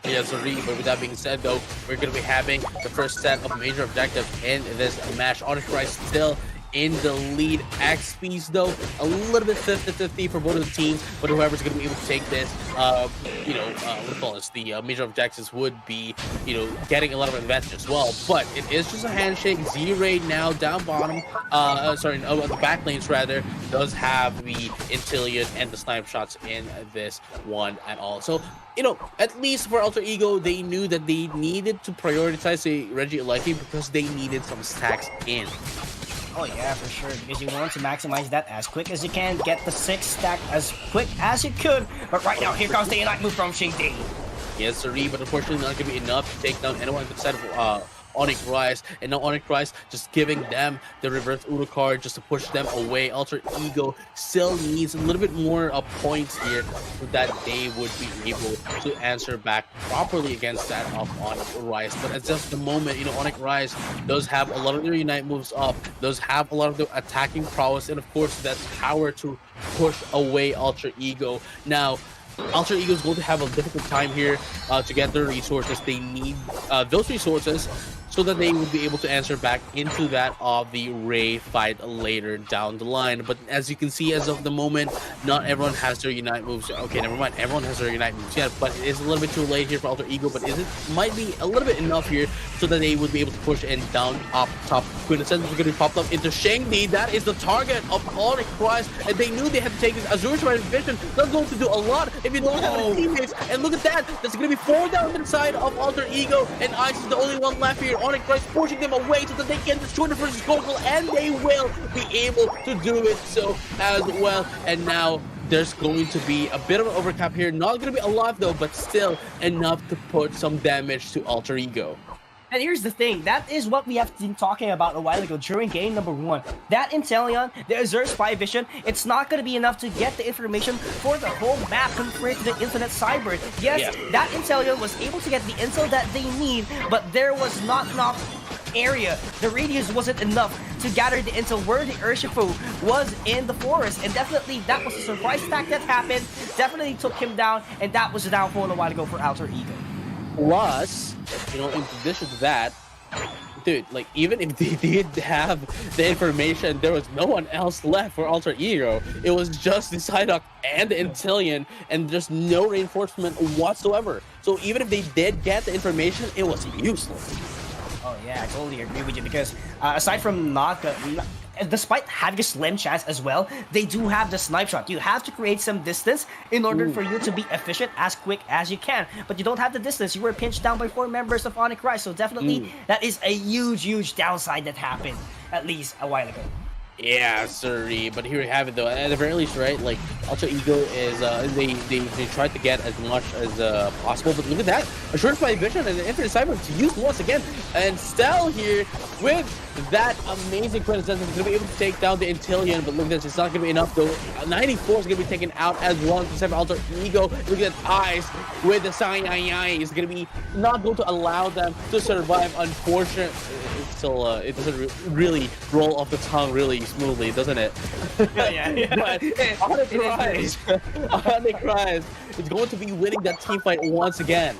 Yeah, sorry, but with that being said though, we're going to be having the first set of major objectives in this match. Onyx Rise still in the lead. XPs though, a little bit 50-50 for both of the teams, but whoever's going to be able to take this, what do you call this? The major objectives would be, getting a lot of advantage as well. But it is just a handshake. Z-Ray now down bottom, the back lanes rather, does have the Intillion and the snipe shots in this one at all. So, at least for Alter Ego, they knew that they needed to prioritize the Reggie Alecki because they needed some stacks in. Oh yeah, for sure, because you want to maximize that as quick as you can, get the 6 stack as quick as you could. But right now, here comes the Ignite move from Xingdi. Yes, sirree, but unfortunately not going to be enough to take down anyone instead of Onyx Rise. And now Onyx Rise just giving them the reverse Uno card just to push them away. Alter Ego still needs a little bit more points here so that they would be able to answer back properly against that of Onyx Rise. But at just the moment, Onyx Rise does have a lot of their Unite moves up, does have a lot of the attacking prowess, and of course that power to push away Alter Ego. Now, Alter Ego is going to have a difficult time here to get their resources. They need those resources so that they will be able to answer back into that of the Ray fight later down the line. But as you can see, as of the moment, not everyone has their Unite moves. Okay, never mind. Everyone has their Unite moves yet, but it is a little bit too late here for Alter Ego. But might be a little bit enough here so that they would be able to push in down up top. Quintessence is going to be popped up into Shengdi. That is the target of Onyx Rise, and they knew they had to take this. Azure Strider's vision not going to do a lot if you don't have any teammates. And look at that. There's going to be 4 down to the side of Alter Ego, and Ice is the only one left here. Onyx Rise pushing them away so that they can destroy the first Gogol, and they will be able to do it so as well. And now there's going to be a bit of an overcap here. Not going to be alive though, but still enough to put some damage to Alter Ego. And here's the thing, that is what we have been talking about a while ago during game number 1. That Intellion, the Azure Spy Vision, it's not going to be enough to get the information for the whole map compared to the Infinite Cyber. Yes, that Intellion was able to get the intel that they need, but there was not enough area. The radius wasn't enough to gather the intel where the Urshifu was in the forest, and definitely that was a surprise attack that happened. Definitely took him down, and that was the downfall a while ago for Alter Ego. Plus, in addition to that, dude, like, even if they did have the information, there was no one else left for Alter Ego. It was just the Psyduck and the Intillion, and just no reinforcement whatsoever. So even if they did get the information, it was useless. Oh yeah, I totally agree with you, because aside from despite having a slim chance as well, they do have the snipe shot. You have to create some distance in order for you to be efficient as quick as you can. But you don't have the distance. You were pinched down by 4 members of Onyx Rise, so definitely that is a huge downside that happened, at least a while ago. Yeah, sorry, but here we have it though. At the very least, right? Like, Alter Ego is they tried to get as much as possible, but look at that, a short flight vision and an infinite cyber to use once again, and Stel here with that amazing quintessence is going to be able to take down the Intillion, but look at this, it's not going to be enough though. 94 is going to be taken out as well instead of Alter Ego. Look at that Eyes with the Sai is going to be not going to allow them to survive. Unfortunately, still it doesn't really roll off the tongue really smoothly, doesn't it? Yeah. But Onyx Rise is going to be winning that team fight once again.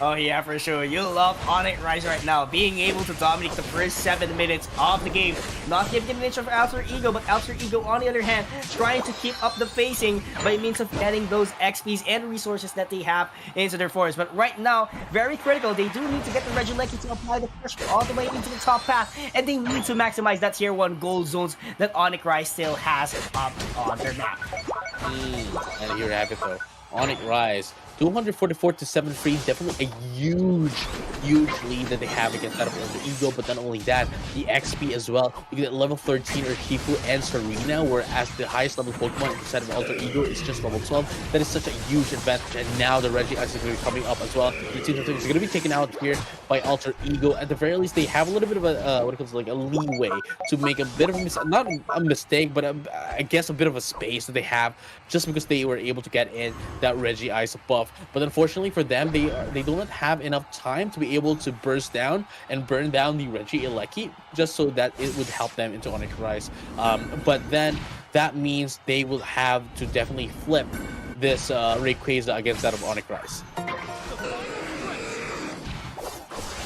Oh yeah, for sure. You love Onyx Rise right now, being able to dominate the first 7 minutes of the game. Not giving the nature of Alter Ego, but Alter Ego, on the other hand, trying to keep up the pacing by means of getting those XPs and resources that they have into their forest. But right now, very critical. They do need to get the Regieleki to apply the pressure all the way into the top path, and they need to maximize that tier 1 gold zones that Onyx Rise still has up on their map. And here you have it though. Onyx Rise 244 to 7-3, definitely a huge lead that they have against that of Alter Ego. But not only that, the XP as well. You get level 13 Urshifu and Serena, whereas the highest level Pokemon inside of Alter Ego is just level 12. That is such a huge advantage. And now the Reggie Ice is going to be coming up as well. The team is going to be taken out here by Alter Ego. At the very least, they have a little bit of a a leeway to make a bit of not a mistake, but I guess a bit of a space that they have, just because they were able to get in that Reggie Ice buff. But unfortunately for them, they do not have enough time to be able to burst down and burn down the Reggie Alecki, just so that it would help them into Onyx Rise. But then that means they will have to definitely flip this Rayquaza against that of Onyx Rise.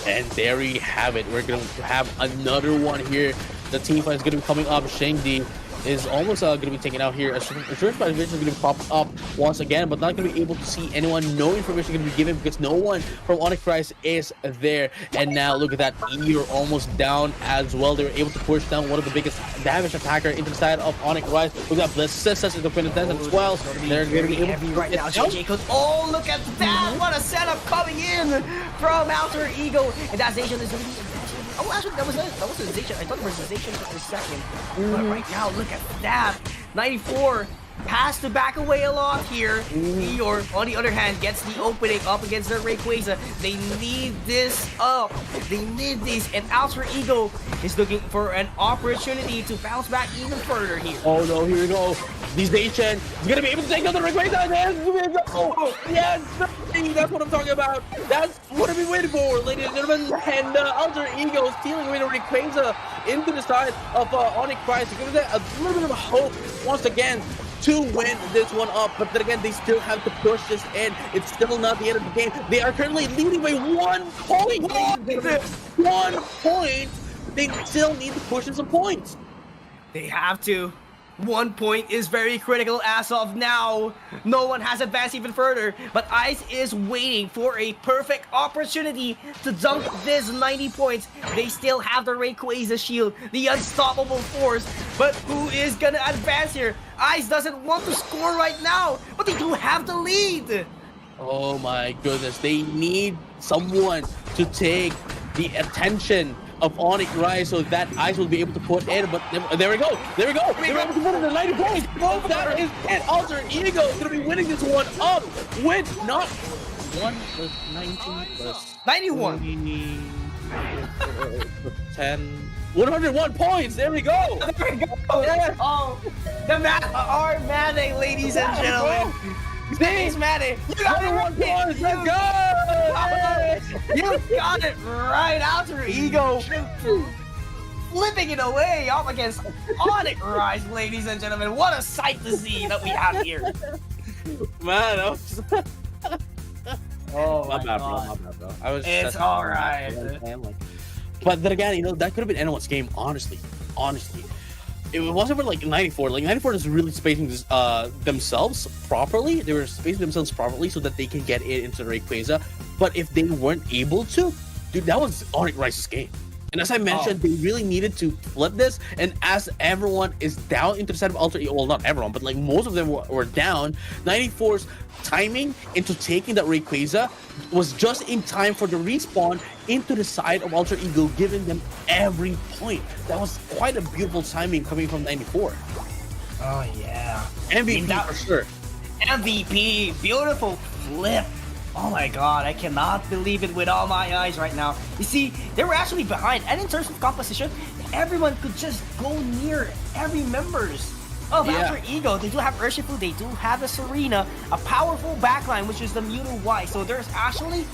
And there we have it. We're going to have another one here the team fight is going to be coming up. Shangdi is almost going to be taken out here. Insurance by Division is going to pop up once again, but not going to be able to see anyone. No information going to be given because no one from Onyx Rise is there. And now look at that, you're almost down as well. They were able to push down one of the biggest damage attacker into the side of Onyx Rise. Look at Bliss Sisters in the Tencent as well. They're going to be able to right now. Jacob, oh, look at that! What a setup coming in from Alter Ego, and that Zacian is going to be. Oh, actually, that was a Zacian. I thought it was a Zacian for a second. But right now, look at that. 94 has to back away a lot here. Eeyore, on the other hand, gets the opening up against their Rayquaza. They need this up. They need this. And Alter Ego is looking for an opportunity to bounce back even further here. Oh no, here we go. These Zacian is going to be able to take out the Rayquaza. Oh, yes, that's what I'm talking about. That's what I've been waiting for, ladies and gentlemen. And Alter Ego is stealing away the Rayquaza into the side of Onyx Rise to give them a little bit of hope once again to win this one up. But then again, they still have to push this in. It's still not the end of the game. They are currently leading by 1 point. 1 point. They still need to push in some points. They have to. 1 point is very critical as of now. No one has advanced even further, but Ice is waiting for a perfect opportunity to dunk this 90 points. They still have the Rayquaza shield, the unstoppable force, but who is gonna advance here? Ice doesn't want to score right now, but they do have the lead. Oh my goodness, they need someone to take the attention of Onyx Rise so that Ice will be able to put in, but there we go. They were able to put in the 90 points. Oh, that is it. Alter Ego is going to be winning this one up with not 1 plus 19 plus 91. 10. 101 points. There we go. There we go. Yeah. Oh, the math are Manning, ladies and gentlemen. Thanks, Manny. You got it right. Points. Let's go. You got it right. Alter Ego flipping it away up against Onyx Rise, ladies and gentlemen. What a sight to see that we have here. Man, that was... Oh my bad, bro. I was. It's all right. But then again, that could have been anyone's game. Honestly. It wasn't for 94. 94 is really spacing themselves properly. They were spacing themselves properly so that they can get it into Rayquaza. But if they weren't able to, dude, that was Onyx Rice's game. And as I mentioned, they really needed to flip this. And as everyone is down into the side of Alter Ego, well, not everyone, but most of them were down, 94's timing into taking that Rayquaza was just in time for the respawn into the side of Alter Ego, giving them every point. That was quite a beautiful timing coming from 94. Oh, yeah. MVP for sure. MVP. Beautiful flip. Oh my god, I cannot believe it with all my eyes right now. You see, they were actually behind, and in terms of composition, everyone could just go near every members of Alter Ego. They do have Urshifu, they do have a Serena, a powerful backline, which is the Mewtwo Y. So there's actually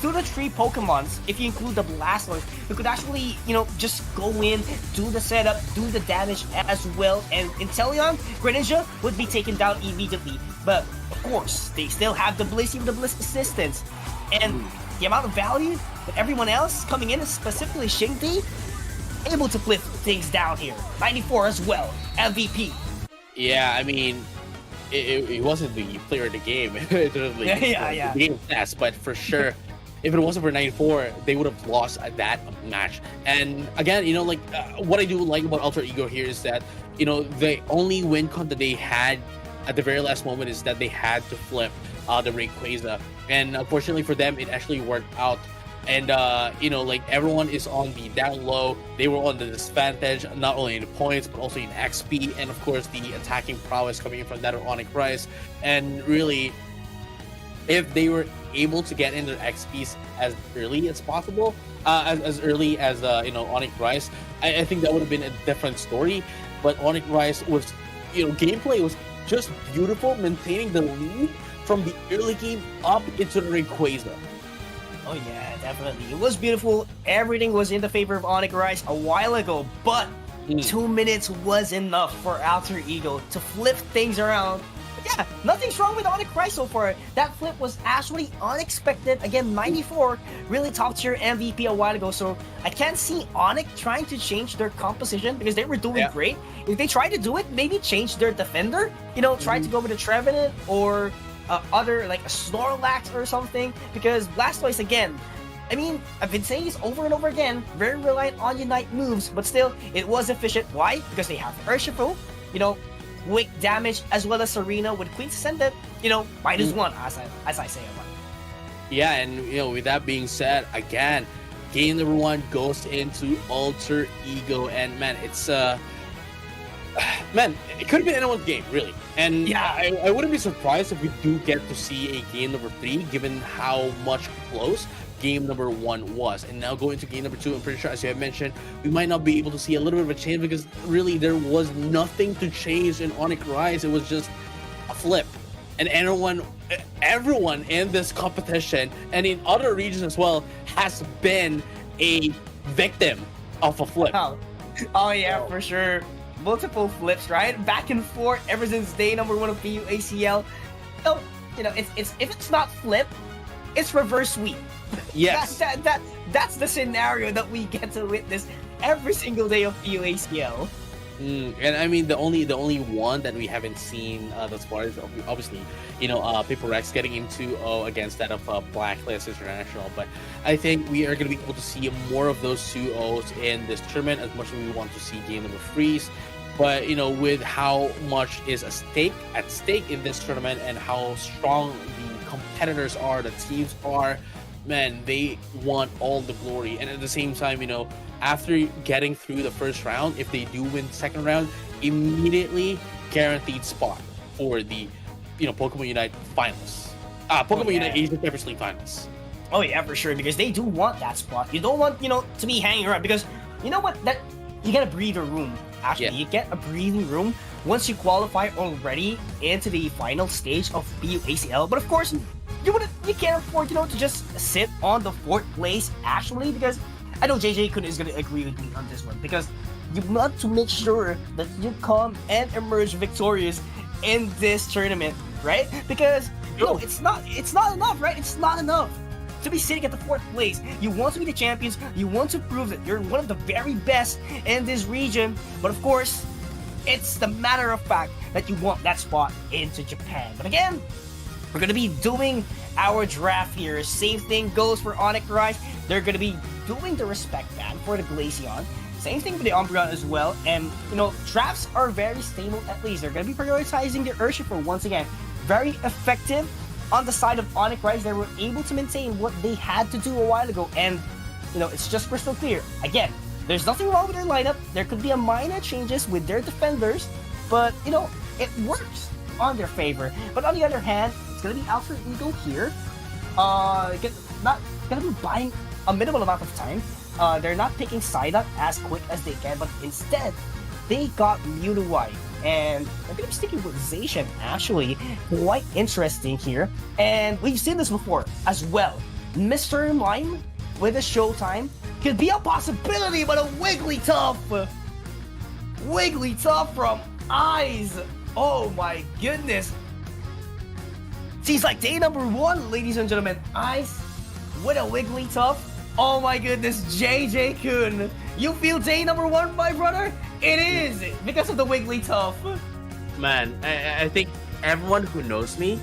2 to 3 Pokemons, if you include the Blastoise, who could actually, just go in, do the setup, do the damage as well. And Inteleon, Greninja would be taken down immediately. But of course, they still have the Bliss, even the Bliss assistance. And the amount of value that everyone else coming in, specifically Shingdi, able to flip things down here. 94 as well, MVP. Yeah, I mean, it wasn't the player of the game. The game test, but for sure, if it wasn't for 94, they would have lost that match. And again, what I do like about Alter Ego here is that, the only win con that they had at the very last moment is that they had to flip the Rayquaza. And unfortunately for them, it actually worked out. And, everyone is on the down low. They were on the disadvantage, not only in the points, but also in XP. And, of course, the attacking prowess coming in from that of Onyx Rise. And really, if they were able to get in their XPs as early as possible, as early as, Onyx Rise, I think that would have been a different story. But Onyx Rise was, gameplay was just beautiful, maintaining the lead from the early game up into the Rayquaza. Oh yeah, definitely. It was beautiful. Everything was in the favor of Onyx Rise a while ago, but 2 minutes was enough for Alter Ego to flip things around yeah, nothing's wrong with Onyx Rise so far. That flip was actually unexpected. Again, 94, really top tier MVP a while ago. So I can't see Onyx trying to change their composition because they were doing great. If they try to do it, maybe change their defender. You know, try to go with a Trevenant or other like a Snorlax or something. Because Blastoise again, I mean, I've been saying this over and over again, very reliant on Unite moves, but still, it was efficient. Why? Because they have Urshifu, you know, quick damage, as well as Serena with Queen's Ascendant, you know, -1, as I say a lot. Yeah, and you know, with that being said, again, game number 1 goes into Alter Ego, and man, it's man, it could have been anyone's game, really. And yeah, I wouldn't be surprised if we do get to see a game number 3, given how much close game number 1 was. And now going to game number 2, I'm pretty sure, as you have mentioned, we might not be able to see a little bit of a change because really there was nothing to change in Onyx Rise. It was just a flip. And everyone in this competition and in other regions as well has been a victim of a flip. Oh yeah, for sure. Multiple flips, right? Back and forth ever since day number 1 of PUACL. So, you know, it's if it's not flip, it's reverse sweep. Yes. That's the scenario that we get to witness every single day of PUACL. And I mean, the only one that we haven't seen thus far is obviously, you know, Paper Rex getting into against that of Blacklist International. But I think we are going to be able to see more of those 2-0s in this tournament as much as we want to see game number 3s. But you know, with how much is at stake in this tournament and how strong the competitors are, the teams are, man, they want all the glory. And at the same time, you know, after getting through the first round, if they do win the second round, immediately guaranteed spot for the, you know, Pokemon Unite finals. Pokemon Unite Asian Champions League finals. Oh yeah, for sure, because they do want that spot. You don't want, you know, to be hanging around because, you know what, that you get a breather room. Actually, you get a breathing room once you qualify already into the final stage of PUACL. But of course, you can't afford, you know, to just sit on the 4th place actually, because I know JJ Kun is gonna agree with me on this one, because you want to make sure that you come and emerge victorious in this tournament, right? Because you know, it's not enough, right? It's not enough to be sitting at the 4th place. You want to be the champions. You want to prove that you're one of the very best in this region. But of course, it's the matter of fact that you want that spot into Japan. But again, we're going to be doing our draft here. Same thing goes for Onyx Rise. They're going to be doing the respect ban for the Glaceon. Same thing for the Umbreon as well. And, you know, drafts are very stable at least. They're going to be prioritizing the Urshifu once again. Very effective. On the side of Onyx Rise, they were able to maintain what they had to do a while ago. And, you know, it's just crystal clear. Again, there's nothing wrong with their lineup. There could be a minor changes with their defenders. But, you know, it works on their favor. But on the other hand, it's going to be Alter Ego here. Not going to be buying a minimal amount of time. They're not picking Psyduck as quick as they can. But instead, they got Mewtwo. And I'm going to be sticking with Zacian, actually. Quite interesting here. And we've seen this before as well. Mr. Mime with a Showtime could be a possibility, but a Wigglytuff from Eyes. Oh my goodness. Seems like day number 1, ladies and gentlemen. Eyes with a Wigglytuff. Oh my goodness, JJ Kun. You feel day number 1, my brother? It is because of the Wigglytuff. Man, I think everyone who knows me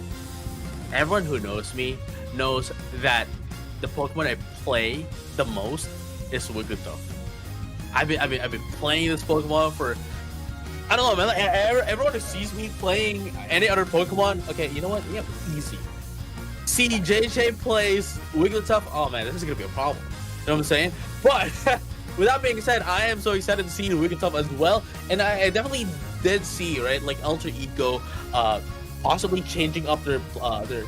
knows that the Pokemon I play the most is Wigglytuff. I've been playing this Pokemon for, I don't know, man. Like, everyone who sees me playing any other Pokemon, okay, you know what? Yeah, easy. See, JJ plays Wigglytuff. Oh man, this is gonna be a problem. You know what I'm saying? But with that being said, I am so excited to see Wigglytuff as well, and I definitely did see, right, like Alter Ego possibly changing up their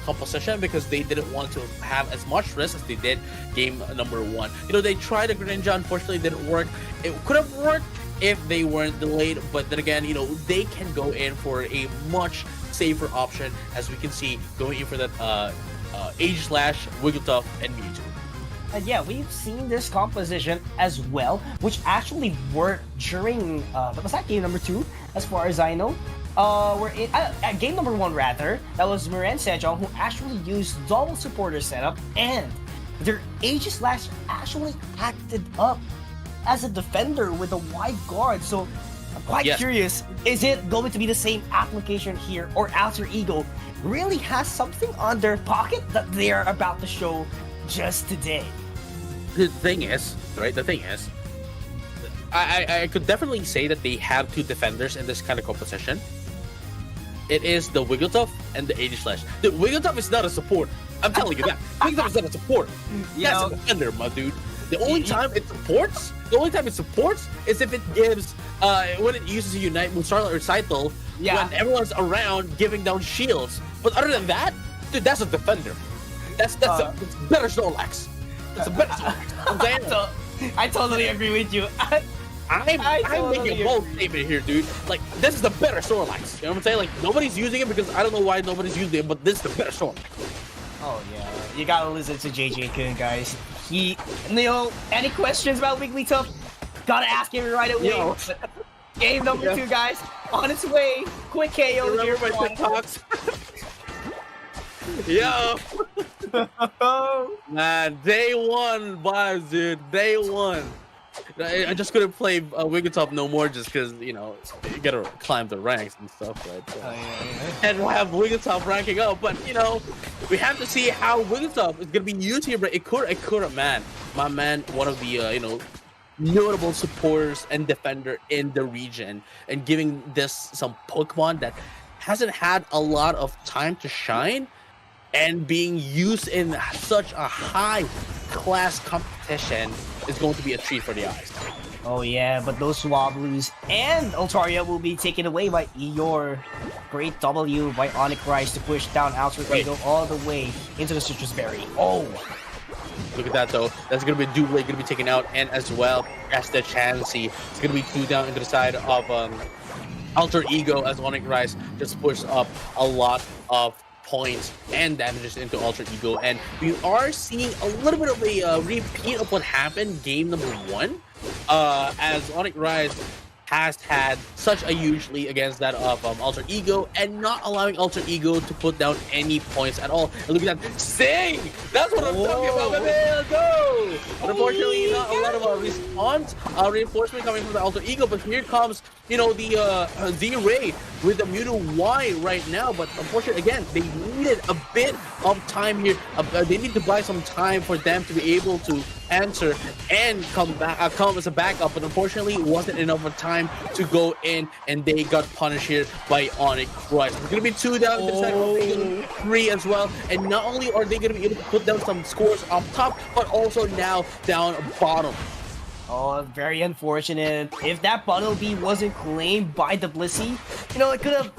composition because they didn't want to have as much risk as they did game number 1. You know, they tried a Greninja, unfortunately didn't work. It could have worked if they weren't delayed, but then again, you know, they can go in for a much safer option, as we can see, going in for that Aegislash, Wigglytuff, and Mewtwo. And yeah, we've seen this composition as well, which actually worked during was that game number 2, as far as I know. We're in at game number 1 rather. That was Miren Sejong who actually used double supporter setup, and their Aegis Slash actually acted up as a defender with a wide guard. So I'm quite curious, is it going to be the same application here, or Alter Ego really has something on their pocket that they are about to show just today? The thing is, I could definitely say that they have 2 defenders in this kind of composition. It is the Wigglytuff and the Aegis Slash. The Wigglytuff is not a support. I'm telling you that. Wigglytuff is not a support. That's a defender, my dude. The only time it supports is if it gives when it uses a Unite with Starlight Recital when everyone's around giving down shields. But other than that, dude, that's a defender. That's a better Snorlax. That's a better Snorlax. I'm saying. I totally agree with you. I'm making a bold statement here, dude. Like, this is the better Snorlax. You know what I'm saying? Like, nobody's using it because I don't know why nobody's using it, but this is the better Snorlax. Oh yeah, you gotta listen to JJ Kun, guys. Any questions about Wigglytuff? Gotta ask him right away. Game number 2, guys, on its way. Quick KO. Remember my TikToks? Yo, man, day 1 vibes, dude. Day 1. I just couldn't play Wigglytuff no more just because, you gotta climb the ranks and stuff, right? And we'll have Wigglytuff ranking up, but, we have to see how Wigglytuff is gonna be used here. But Ikura, man, my man, one of the, notable supporters and defender in the region, and giving this some Pokemon that hasn't had a lot of time to shine, and being used in such a high-class competition is going to be a treat for the eyes. Oh yeah, but those Swablues and Altaria will be taken away by Eeyore. Great W by Onyx Rise to push down Alter Ego all the way into the Citrus Berry. Oh! Look at that, though. That's going to be Double going to be taken out, and as well as the Chansey. It's going to be 2 down into the side of Alter Ego as Onyx Rise just pushes up a lot of points and damages into Alter Ego, and we are seeing a little bit of a repeat of what happened game number 1, as Onyx Rise has had such a huge lead against that of Alter Ego, and not allowing Alter Ego to put down any points at all. And look at that, Sing! That's what I'm talking about, baby! Let's go! But unfortunately, not a lot of response, reinforcement coming from the Alter Ego, but here comes, the Z-Ray with the Mewtwo Y right now. But unfortunately, again, they needed a bit of time here. They need to buy some time for them to be able to answer and come as a backup, but unfortunately, it wasn't enough of time to go in, and they got punished here by Onyx Rise. It's going to be 2 down to the second, 3 as well, and not only are they going to be able to put down some scores up top, but also now down bottom. Oh, very unfortunate. If that Buttlebee wasn't claimed by the Blissey, it could have,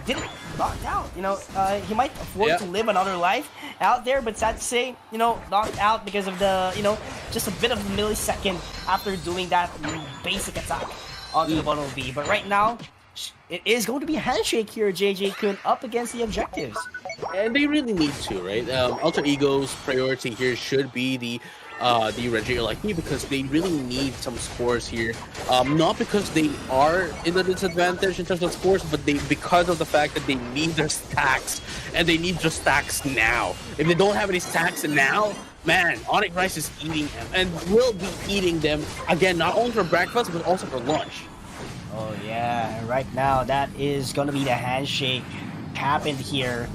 didn't knocked out. He might afford to live another life out there, but sad to say, knocked out because of the, just a bit of a millisecond after doing that basic attack onto the Buttlebee. But right now, it is going to be a handshake here, JJ Kun, up against the objectives. And they really need to, right? Alter Ego's priority here should be the Reggie like me, because they really need some scores here. Not because they are in a disadvantage in terms of scores, but because of the fact that they need their stacks, and they need their stacks now. If they don't have any stacks now, man, Onyx Rise is eating them, and will be eating them again, not only for breakfast but also for lunch. Oh yeah, right now that is gonna be the handshake happened here.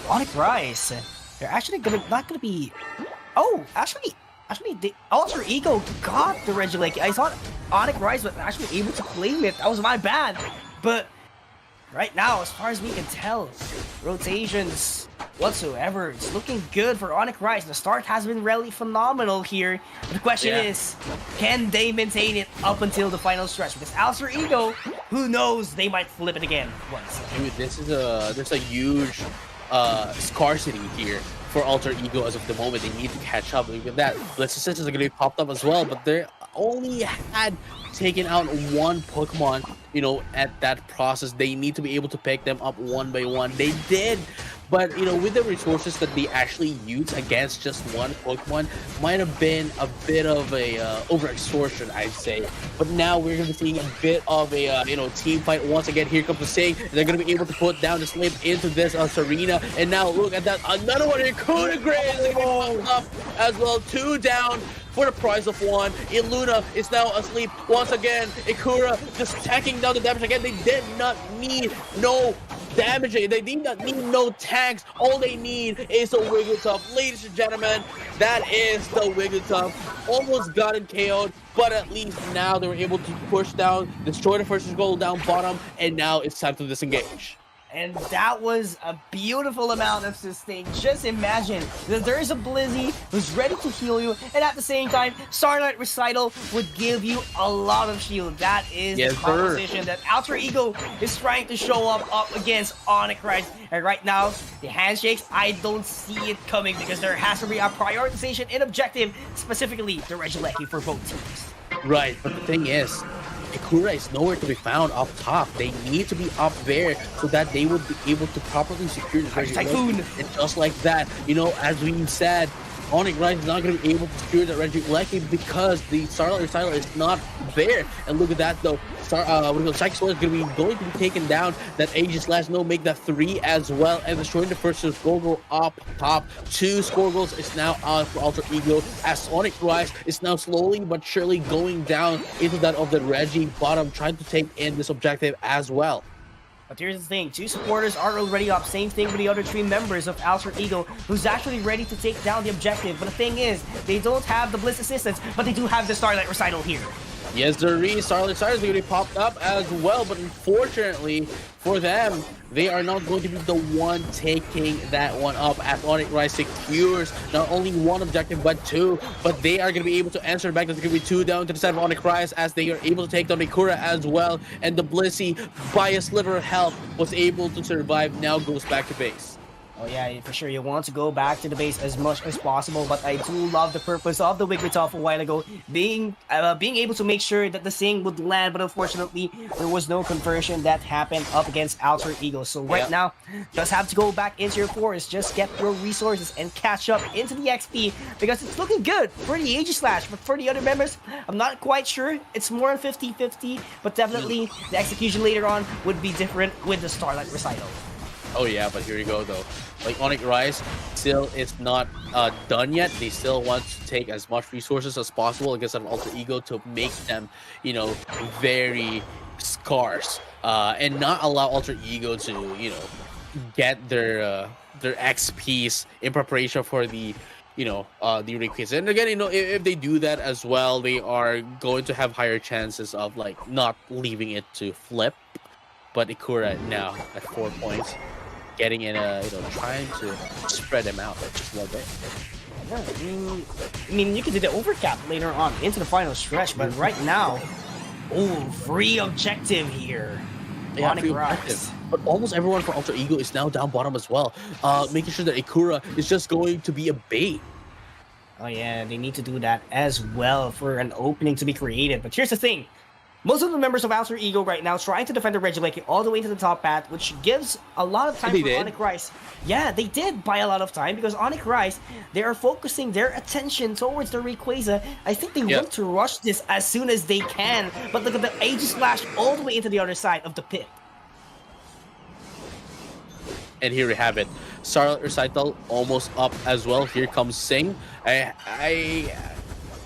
Onyx Rise, they're actually not gonna be. Oh, actually, the Alter Ego got the Regieleki. I thought Onyx Rise was actually able to claim it. That was my bad. But right now, as far as we can tell, rotations whatsoever, it's looking good for Onyx Rise. The start has been really phenomenal here. But the question is, can they maintain it up until the final stretch? Because Alter Ego, who knows, they might flip it again once. Dude, there's a huge scarcity here for Alter Ego as of the moment. They need to catch up. Look at that. Blitz is going to be popped up as well, but they only had taken out 1 Pokemon, at that process. They need to be able to pick them up one by one. They did, but you know, with the resources that they actually use against just one Pokemon, might have been a bit of a over extortion, I'd say. But now we're going to be seeing a bit of a you know, team fight once again. Here comes the Sing. They're going to be able to put down the slip into this Serena, and now look at that, another one here. Coup de Grace is going to be popped up as well. 2 down for the price of 1. Iluna is now asleep once again. Ikura just tacking down the damage again. They did not need no damage. They did not need no tanks. All they need is a Wigglytuff. Ladies and gentlemen, that is the Wigglytuff. Almost got it KO'd, but at least now they were able to push down, destroy the first goal down bottom, and now it's time to disengage. And that was a beautiful amount of sustain. Just imagine that there is a Blizzy who's ready to heal you, and at the same time, Starlight Recital would give you a lot of shield. That is the composition that Alter Ego is trying to show up against Onyx Rise. And right now, the handshakes, I don't see it coming because there has to be a prioritization and objective, specifically the Regieleki for both teams. Right, but the thing is, Ikura is nowhere to be found up top. They need to be up there so that they would be able to properly secure the Typhoon. And just like that, you know, as we said, Onyx Rise is not going to be able to secure that Regieleki because the Starlight Recital is not there. And look at that though. Psychic Sword is going to be taken down. That Aegis no make that 3 as well, and destroying the first Squirgle up top. 2 Squirgles is now out for Alter Ego as Sonic Rise is now slowly but surely going down into that of the Reggie bottom, trying to take in this objective as well. But here's the thing, 2 supporters are already up. Same thing with the other 3 members of Alter Ego, who's actually ready to take down the objective. But the thing is, they don't have the Blitz assistance, but they do have the Starlight Recital here. Yes, the Starlight Recital is going to be popped up as well, but unfortunately for them, they are not going to be the one taking that one up as Onyx Rise secures not only 1 objective but 2, but they are going to be able to answer back. There's going to be 2 down to the side of Onyx Rise as they are able to take down Ikura as well, and the Blissey, by a sliver of health, was able to survive, now goes back to base. Oh yeah, for sure. You want to go back to the base as much as possible, but I do love the purpose of the Wigglytuff a while ago, being able to make sure that the Sing would land, but unfortunately, there was no conversion that happened up against Alter Ego. So right now, just have to go back into your forest, just get your resources and catch up into the XP, because it's looking good for the Aegislash, but for the other members, I'm not quite sure. It's more than 50-50, but definitely the execution later on would be different with the Starlight Recital. Oh yeah, but here you go though. Like Onyx Rise still is not done yet. They still want to take as much resources as possible against an Alter Ego to make them, you know, very scarce, and not allow Alter Ego to, you know, get their XPs in preparation for the, you know, the request. And again, you know, if they do that as well, they are going to have higher chances of like not leaving it to flip. But Ikura now at 4 points, getting in a, you know, trying to spread them out just a little bit. Yeah, I mean, you could do the overcap later on into the final stretch, but right now, free objective here. Yeah, free objective. But almost everyone for Alter Ego is now down bottom as well, making sure that Ikura is just going to be a bait. Oh yeah, they need to do that as well for an opening to be created. But here's the thing. Most of the members of Alter Ego right now trying to defend the Regieleki all the way to the top path, which gives a lot of time for Onyx Rise. Yeah, they did buy a lot of time because Onyx Rise, they are focusing their attention towards the Rayquaza. I think they want to rush this as soon as they can, but look at the Aegislash all the way into the other side of the pit. And here we have it. Starlight Recital almost up as well. Here comes Sing. I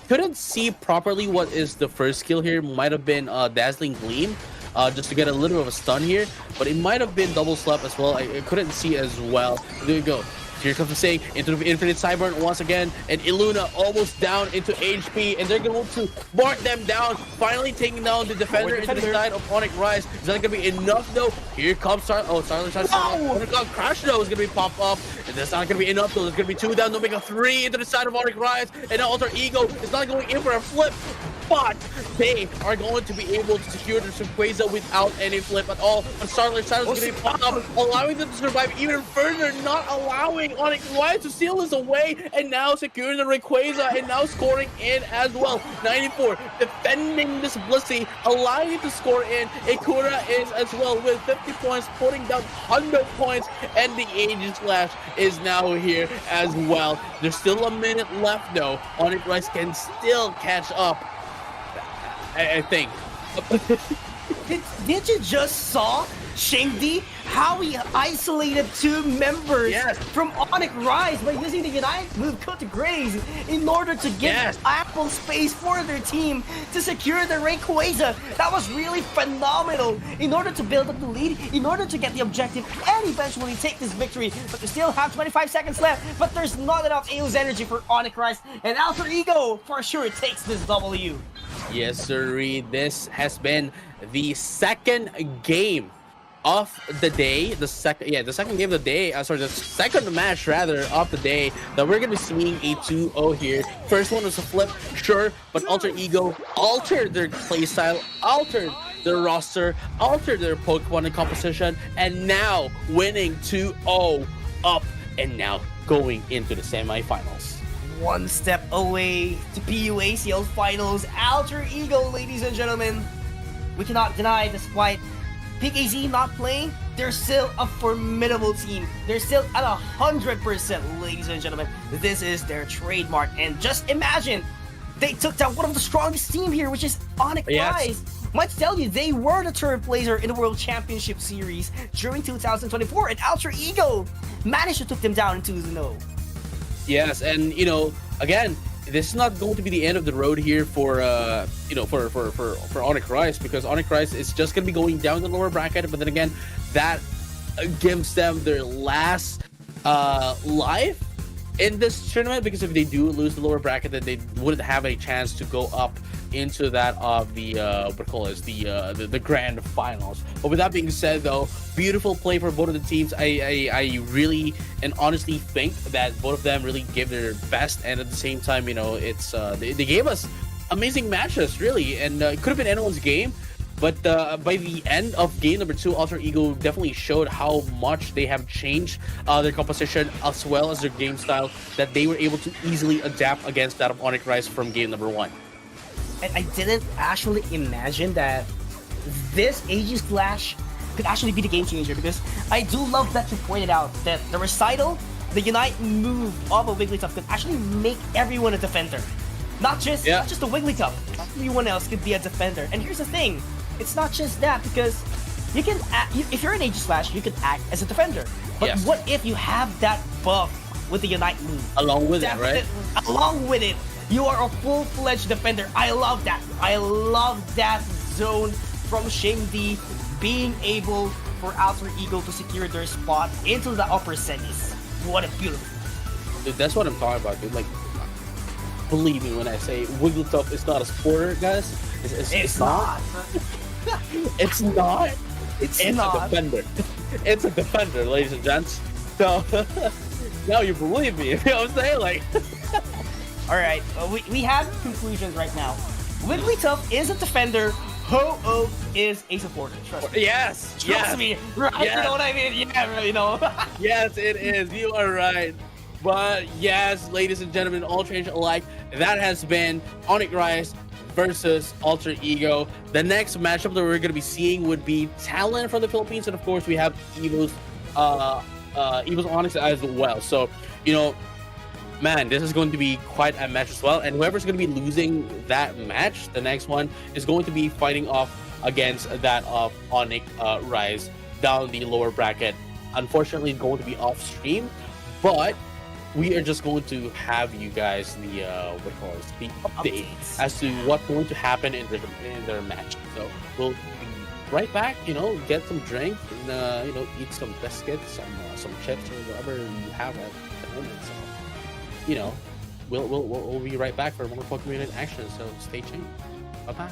couldn't see properly what is the first skill here. Might have been Dazzling Gleam, just to get a little bit of a stun here, but it might have been Double Slap as well. I couldn't see as well. There we go. Here comes the Sing into the Infinite Cyburn once again, and Iluna almost down into HP, and they're going to mark them down, finally taking down the defender into the side of Onyx Rise. Is that going to be enough though? Here comes Starlight Crash though is going to be popped up, and that's not going to be enough though. There's going to be 2 down, they'll make a 3 into the side of Onyx Rise, and now Alter Ego is not going in for a flip, but they are going to be able to secure the Rayquaza without any flip at all. But Starlight Shadow is going to be popped up, allowing them to survive even further, not allowing allowing Onyx Rise to seal this away, and now securing the Rayquaza, and now scoring in as well. 94 defending this Blissey, allowing it to score in. Ikura is as well with 50 points, putting down 100 points, and the Aegis Slash is now here as well. There's still a minute left though. Onyx Rise can still catch up, I think. Did you just saw Shengdi how he isolated two members from Onyx Rise by using the Unite move Cut to Graze in order to give ample space for their team to secure the Rayquaza? That was really phenomenal in order to build up the lead, in order to get the objective and eventually take this victory. But they still have 25 seconds left, but there's not enough EOS energy for Onyx Rise, and Alter Ego for sure takes this W. Yes, sirree. This has been the second game of the day. The second game of the day. The second match rather of the day that we're gonna be seeing a 2-0 here. First one was a flip, sure, but Alter Ego altered their playstyle, altered their roster, altered their Pokemon composition, and now winning 2-0 up, and now going into the semifinals. One step away to PUACL finals. Alter Ego, ladies and gentlemen. We cannot deny, despite PKZ not playing, they're still a formidable team. They're still at 100%, ladies and gentlemen. This is their trademark. And just imagine, they took down one of the strongest team here, which is Onyx Rise. Might tell you, they were the third placer in the World Championship Series during 2024, and Alter Ego managed to take them down in 2-0. Yes, and again, this is not going to be the end of the road here for for Onyx Rise, because Onyx Rise is just going to be going down the lower bracket. But then again, that gives them their last life in this tournament, because if they do lose the lower bracket, then they wouldn't have a chance to go up into that of the the grand finals. But with that being said, though, beautiful play for both of the teams. I really and honestly think that both of them really gave their best, and at the same time, it's they gave us amazing matches, really, and it could have been anyone's game. But by the end of game number 2, Alter Ego definitely showed how much they have changed their composition as well as their game style, that they were able to easily adapt against that of Onyx Rise from game number 1. And I didn't actually imagine that this Aegis Slash could actually be the game changer, because I do love that you pointed out that the recital, the Unite move of a Wigglytuff could actually make everyone a defender. Not just the Wigglytuff, everyone else could be a defender. And here's the thing, it's not just that, because you can if you're an Aegis Slash, you can act as a defender. But what if you have that buff with the Unite move? Along with it, right? Along with it, you are a full-fledged defender. I love that. I love that zone from Shengdi being able for Alter Ego to secure their spot into the upper semis. What a beautiful. Dude, that's what I'm talking about, dude. Like, believe me when I say Wigglytuff is not a sporter, guys. It's not. It's not. It's not. A defender. It's a defender, ladies and gents. So, now you believe me. You know what I'm saying? Like... Alright, we have conclusions right now. Wigglytuff is a defender, Ho-Oh is a supporter. Trust me. Trust me, right? Yes. You know what I mean? Yeah, Yes, it is. You are right. But yes, ladies and gentlemen, all trainers alike, that has been Onyx Rise versus Alter Ego. The next matchup that we're going to be seeing would be Talon from the Philippines, and of course we have EOS Onyx as well. So, man, this is going to be quite a match as well. And whoever's going to be losing that match, the next one, is going to be fighting off against that of Onyx Rise down the lower bracket. Unfortunately, it's going to be off stream, but we are just going to have you guys the update as to what's going to happen in their match. So we'll be right back. Get some drink and eat some biscuits, some chips or whatever you have at the moment. So. We'll be right back for more Pokemon Unite action, so stay tuned. Bye-bye.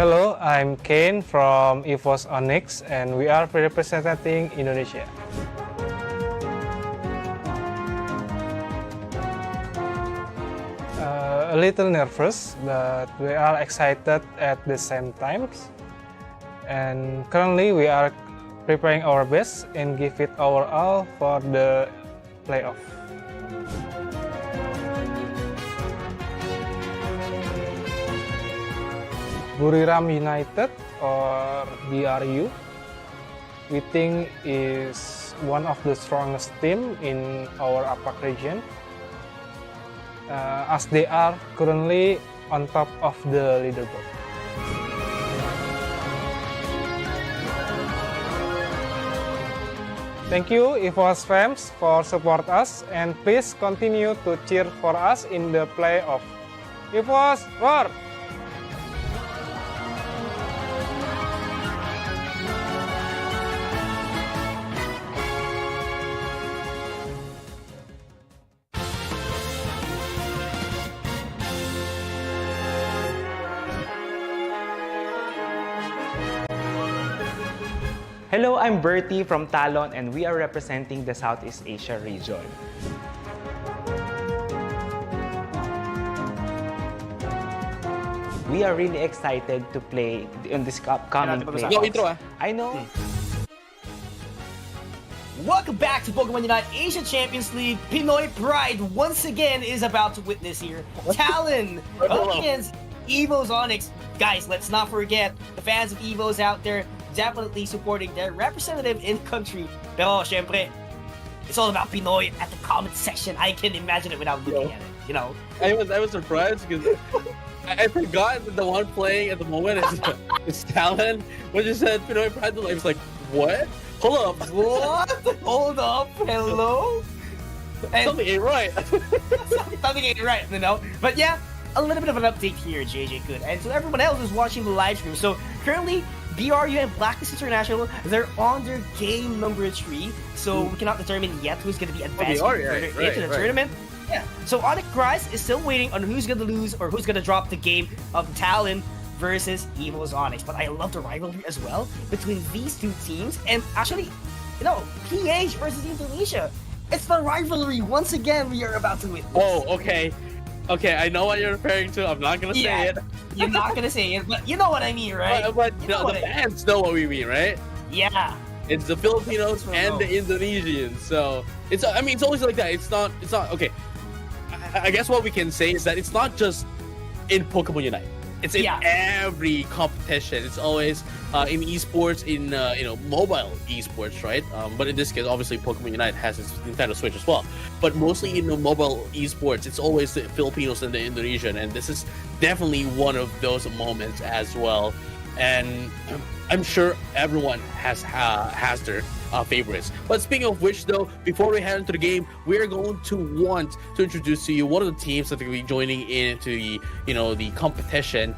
Hello, I'm Kane from EOS Onyx, and we are representing Indonesia. A little nervous, but we are excited at the same time. And currently, we are preparing our best and give it our all for the playoff. Buriram United, or BRU, we think is one of the strongest team in our APAC region, as they are currently on top of the leaderboard. Thank you EOS fans for support us, and please continue to cheer for us in the playoff. EOS roar! Hello, I'm Bertie from Talon, and we are representing the Southeast Asia region. We are really excited to play in this upcoming playoffs. I know. Welcome back to Pokemon Unite Asia Champions League. Pinoy Pride once again is about to witness here. Talon up against EOS Onyx. Guys, let's not forget the fans of EVOs out there definitely supporting their representative in country. Pero syempre, it's all about Pinoy at the comment section. I can imagine it without looking at it, you know? I was surprised because I forgot that the one playing at the moment is Talon. When you said Pinoy Pride, I was like, what? Hold up. What? Hold up. Hello? And something ain't right. something ain't right, you know? But yeah, a little bit of an update here, JJ Good. And to everyone else who's watching the live stream. So currently, BRU and Blacklist International, they're on their game number 3. So we cannot determine yet who's going to be advancing into the tournament. Yeah. So Onyx Prize is still waiting on who's going to lose or who's going to drop the game of Talon versus EOS Onyx. But I love the rivalry as well between these two teams. And actually, you know, PH versus Indonesia. It's the rivalry once again we are about to witness. Oh, okay. Okay, I know what you're referring to. I'm not gonna say it. You're not gonna say it, but you know what I mean, right? But the fans know what we mean, right? Yeah. It's the Filipinos and the Indonesians. So it's it's always like that. It's not okay. I guess what we can say is that it's not just in Pokemon Unite. It's in every competition. It's always in esports, in mobile esports, right? But in this case, obviously, Pokemon Unite has its Nintendo Switch as well. But mostly in the mobile esports, it's always the Filipinos and the Indonesian, and this is definitely one of those moments as well. And I'm sure everyone has their favorites. But speaking of which, though, before we head into the game, we're going to want to introduce to you one of the teams that will be joining into the competition.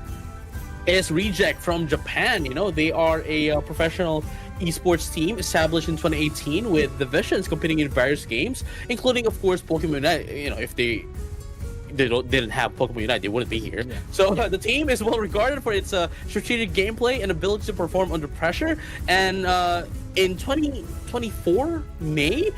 Is Reject from Japan. They are a professional esports team established in 2018 with divisions competing in various games, including, of course, Pokemon Unite. If they didn't have Pokemon Unite, they wouldn't be here. So the team is well regarded for its strategic gameplay and ability to perform under pressure. And in 2024 May,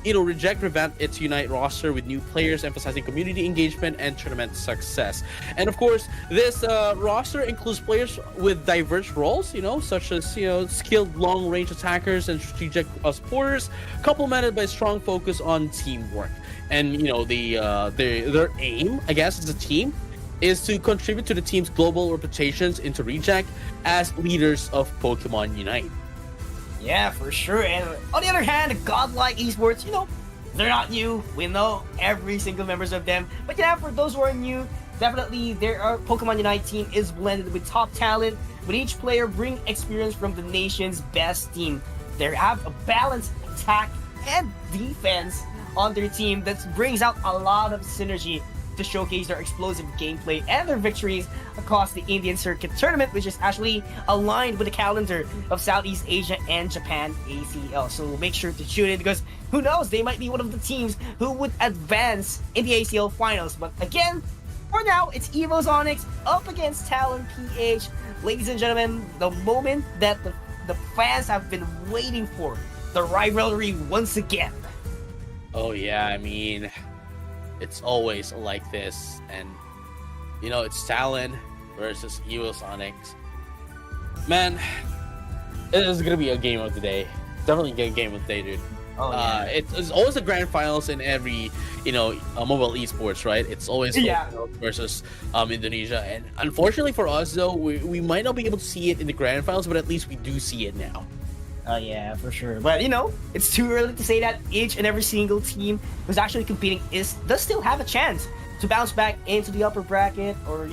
Reject revamped its Unite roster with new players, emphasizing community engagement and tournament success. And of course, this roster includes players with diverse roles, such as skilled long-range attackers and strategic supporters, complemented by strong focus on teamwork. And their aim, I guess, as a team, is to contribute to the team's global reputations into Reject as leaders of Pokemon Unite. Yeah, for sure. And on the other hand, Godlike Esports, they're not new. We know every single members of them. But yeah, for those who are new, definitely their Pokemon Unite team is blended with top talent, with each player bring experience from the nation's best team. They have a balanced attack and defense on their team that brings out a lot of synergy to showcase their explosive gameplay and their victories across the Indian Circuit tournament, which is actually aligned with the calendar of Southeast Asia and Japan ACL. So make sure to tune in, because who knows, they might be one of the teams who would advance in the ACL finals. But again, for now, it's EOS Onyx up against Talon PH. Ladies and gentlemen, the moment that the fans have been waiting for, the rivalry once again. Oh yeah, I mean, it's always like this, and it's Talon versus EOS Onyx. Man, it is gonna be a game of the day. Definitely a game of the day, dude. Oh, yeah. It's always the grand finals in every mobile esports, right? It's always versus Indonesia, and unfortunately for us, though, we might not be able to see it in the grand finals, but at least we do see it now. Oh yeah, for sure. But it's too early to say that each and every single team who's actually competing does still have a chance to bounce back into the upper bracket, or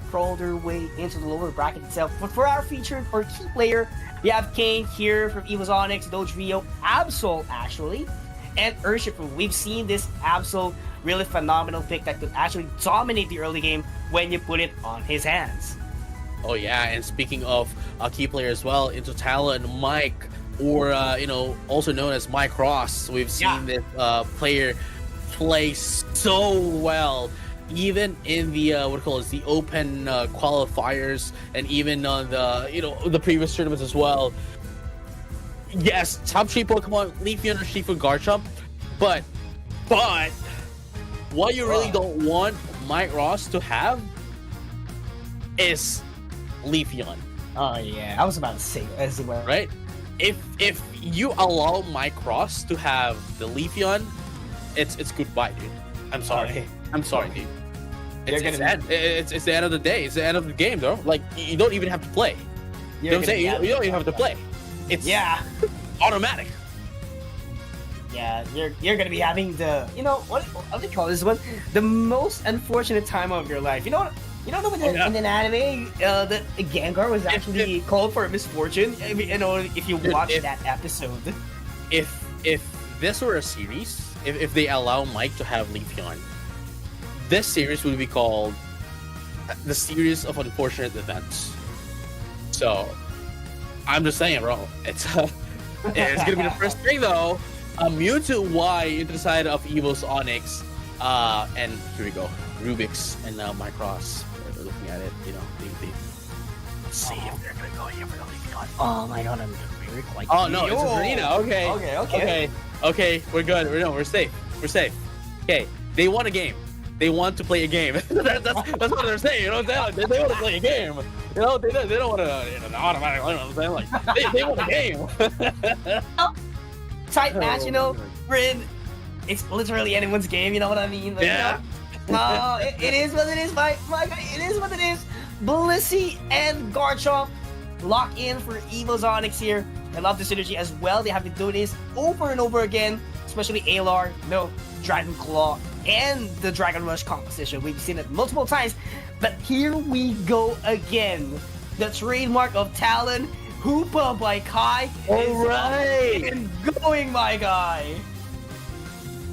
crawl their way into the lower bracket itself. But for our featured or key player, we have Kane here from EOS Onyx, Doge Rio, Absol actually, and Urshifu. We've seen this Absol really phenomenal pick that could actually dominate the early game when you put it on his hands. Oh yeah, and speaking of key player as well, into Talon, Mike, or also known as Mike Ross. We've seen this player play so well, even in the the open qualifiers, and even on the previous tournaments as well. Yes, top 3 Pokemon, Leafeon, Urshifu, Garchomp, but what you really don't want Mike Ross to have is Leafeon. Oh yeah, I was about to say as well. Right? If you allow Mike Ross to have the Leafeon, it's goodbye, dude. I'm sorry. I'm sorry, dude. It's the end of the day. It's the end of the game, though. Like, you don't even have to play. You know what I'm saying? You don't even have to play. It's automatic. Yeah, you're gonna be having the what do you call this one? The most unfortunate time of your life. In an anime, the Gengar was actually called for a misfortune. I mean, if you watch that episode. If this were a series, if they allow Mike to have Leafeon, this series would be called the Series of Unfortunate Events. So, I'm just saying, bro. It's gonna be the first thing, though. Mewtwo Y into the side of EOS Onyx, and here we go, Rubik's and Mike Ross. Looking at it, let's see if they're gonna go here for the Leafeon. Oh my god, I'm very quite. Oh no, it's Arena. Okay. We're good. We're safe. Okay, they won a game. They want to play a game. that's what they're saying. They want to play a game. They don't want to automatic. They want a game. Tight match, we're in. It's literally anyone's game. You know what I mean? Like, it is what it is, my guy. It is what it is. Blissey and Garchomp lock in for EOS Onyx here. I love the synergy as well. They have been doing this over and over again, especially ALR, Dragon Claw, and the Dragon Rush composition. We've seen it multiple times, but here we go again. The trademark of Talon, Hoopa by Kai. Alright! And going, my guy.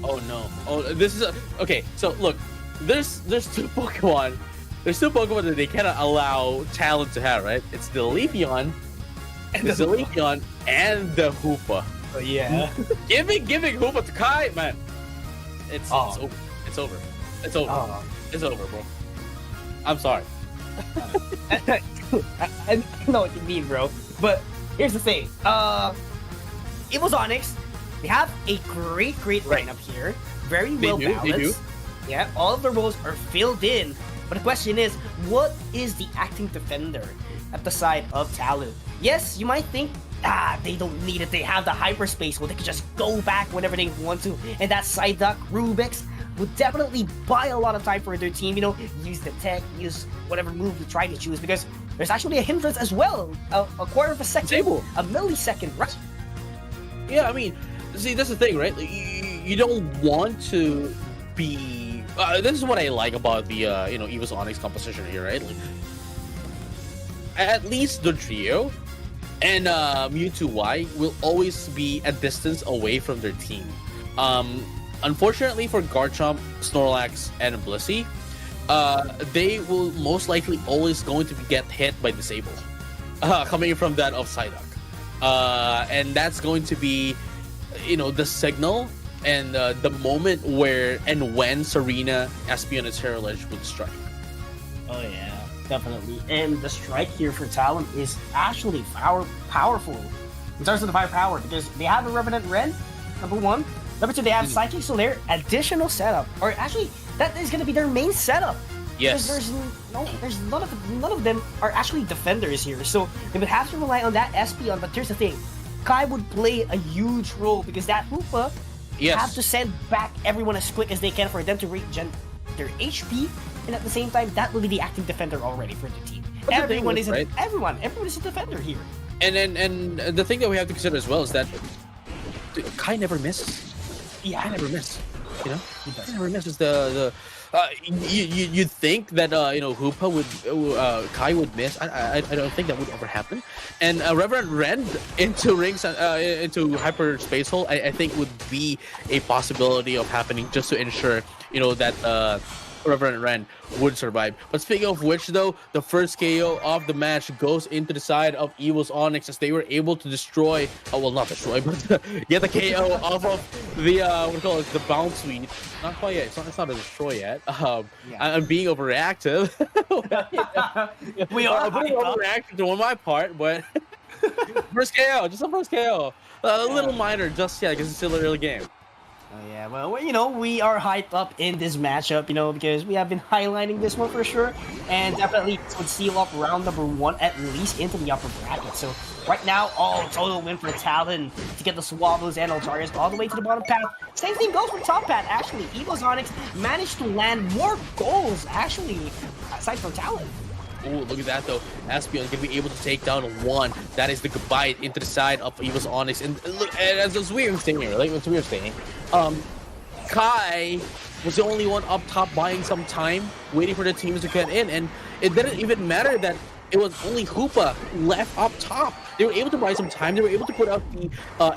Oh no. Oh, this is okay. So look, there's two Pokemon. There's two Pokemon that they cannot allow Talon to have, right? It's the Leafeon, and the Leafeon, and the Hoopa. Oh yeah. giving Hoopa to Kai, man. It's over. It's over. It's over. It's over, bro. I'm sorry. I know what you mean, bro. But here's the thing. EOS Onyx, they have a great lineup here. Very well balanced. Yeah, all of the roles are filled in. But the question is, what is the acting defender at the side of Talon? Yes, you might think, they don't need it. They have the hyperspace where they can just go back whenever they want to. And that Psyduck, Rubix, would definitely buy a lot of time for their team. Use the tech, use whatever move to try to choose, because there's actually a hindrance as well. A quarter of a second, a millisecond, right? Yeah, I mean, see, that's the thing, right? You don't want to be. This is what I like about the EOS Onyx composition here, right? Like, at least the trio and Mewtwo Y will always be a distance away from their team. Unfortunately for Garchomp, Snorlax, and Blissey, they will most likely always going to get hit by Disable, coming from that of Psyduck, and that's going to be, the signal and the moment where and when Serena, Espeon, and Terrorledge would strike. Oh yeah, definitely. And the strike here for Talon is actually powerful in terms of the firepower, because they have a Revenant Ren, number one. Number two, they have Psychic Solaire, additional setup, or actually that is going to be their main setup. Yes. Because there's none of them are actually defenders here, so they would have to rely on that Espeon. But here's the thing, Kai would play a huge role, because that Hoopa have to send back everyone as quick as they can for them to regen their HP, and at the same time, that will be the acting defender already for the team. Everyone is a defender here. And the thing that we have to consider as well is that Kai never misses. Yeah, Kai never misses. He never misses the. You'd think that Hoopa would Kai would miss. I don't think that would ever happen. And Reverend Ren into rings into hyperspace hole, I think would be a possibility of happening, just to ensure that Reverend Ren would survive. But speaking of which, though, the first KO of the match goes into the side of EOS Onyx, as they were able to destroy, not destroy, but get the KO off of the the bounce suite. Not quite yet. It's not a destroy yet. I'm being overreactive. We are being overreactive on my part, but first KO, just a first KO. A little minor, just because it's still an early game. Oh yeah, well, we are hyped up in this matchup, because we have been highlighting this one for sure, and definitely would seal up round number 1 at least into the upper bracket. So right now, total win for Talon to get the Swablos and Altarias all the way to the bottom path. Same thing goes for top path, actually. EOS Onyx managed to land more goals, actually, aside from Talon. Oh, look at that, though. Espeon can be able to take down one. That is the goodbye into the side of EOS Onyx. And look, as weird thing here, it's weird thing. Kai was the only one up top buying some time, waiting for the teams to get in. And it didn't even matter that it was only Hoopa left up top. They were able to buy some time. They were able to put out the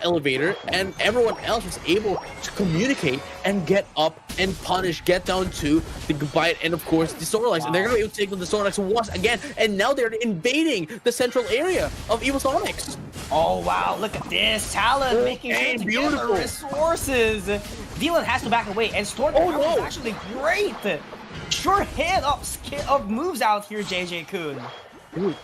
elevator, and everyone else was able to communicate and get up and punish, get down to the goodbye, and of course the Snorlax. And they're going to be able to take on the Snorlax once again. And now they're invading the central area of EOS Onyx. Oh wow, look at this. Talon making sure to get the resources. Dylan has to back away, and Storm is actually great. Sure hit of moves out here, JJ Kun. Dude,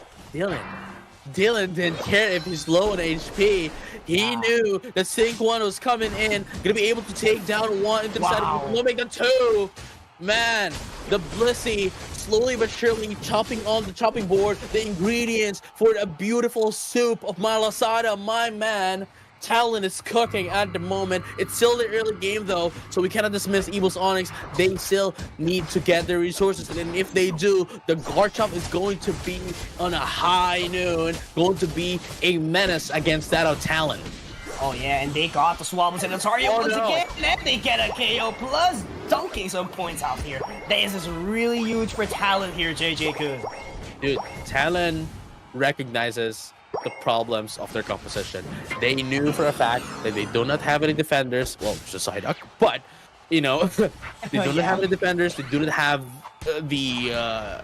Dylan didn't care if he's low on HP. He knew that Sync 1 was coming in, gonna be able to take down one into the side of Omega 2. Man, the Blissey slowly but surely chopping on the chopping board the ingredients for a beautiful soup of malasada, my man. Talon is cooking at the moment. It's still the early game though, so we cannot dismiss EOS Onyx. They still need to get their resources, and if they do, the Garchomp is going to be on a high noon, going to be a menace against that of Talon. Oh yeah, and they got the Swabbles and Ataria once again, and they get a KO plus dunking some points out here. This is really huge for Talon here, JJ-kun. Dude, Talon recognizes the problems of their composition. They knew for a fact that they do not have any defenders. Well, just Psyduck, but you know, they do not have any defenders. They do not have the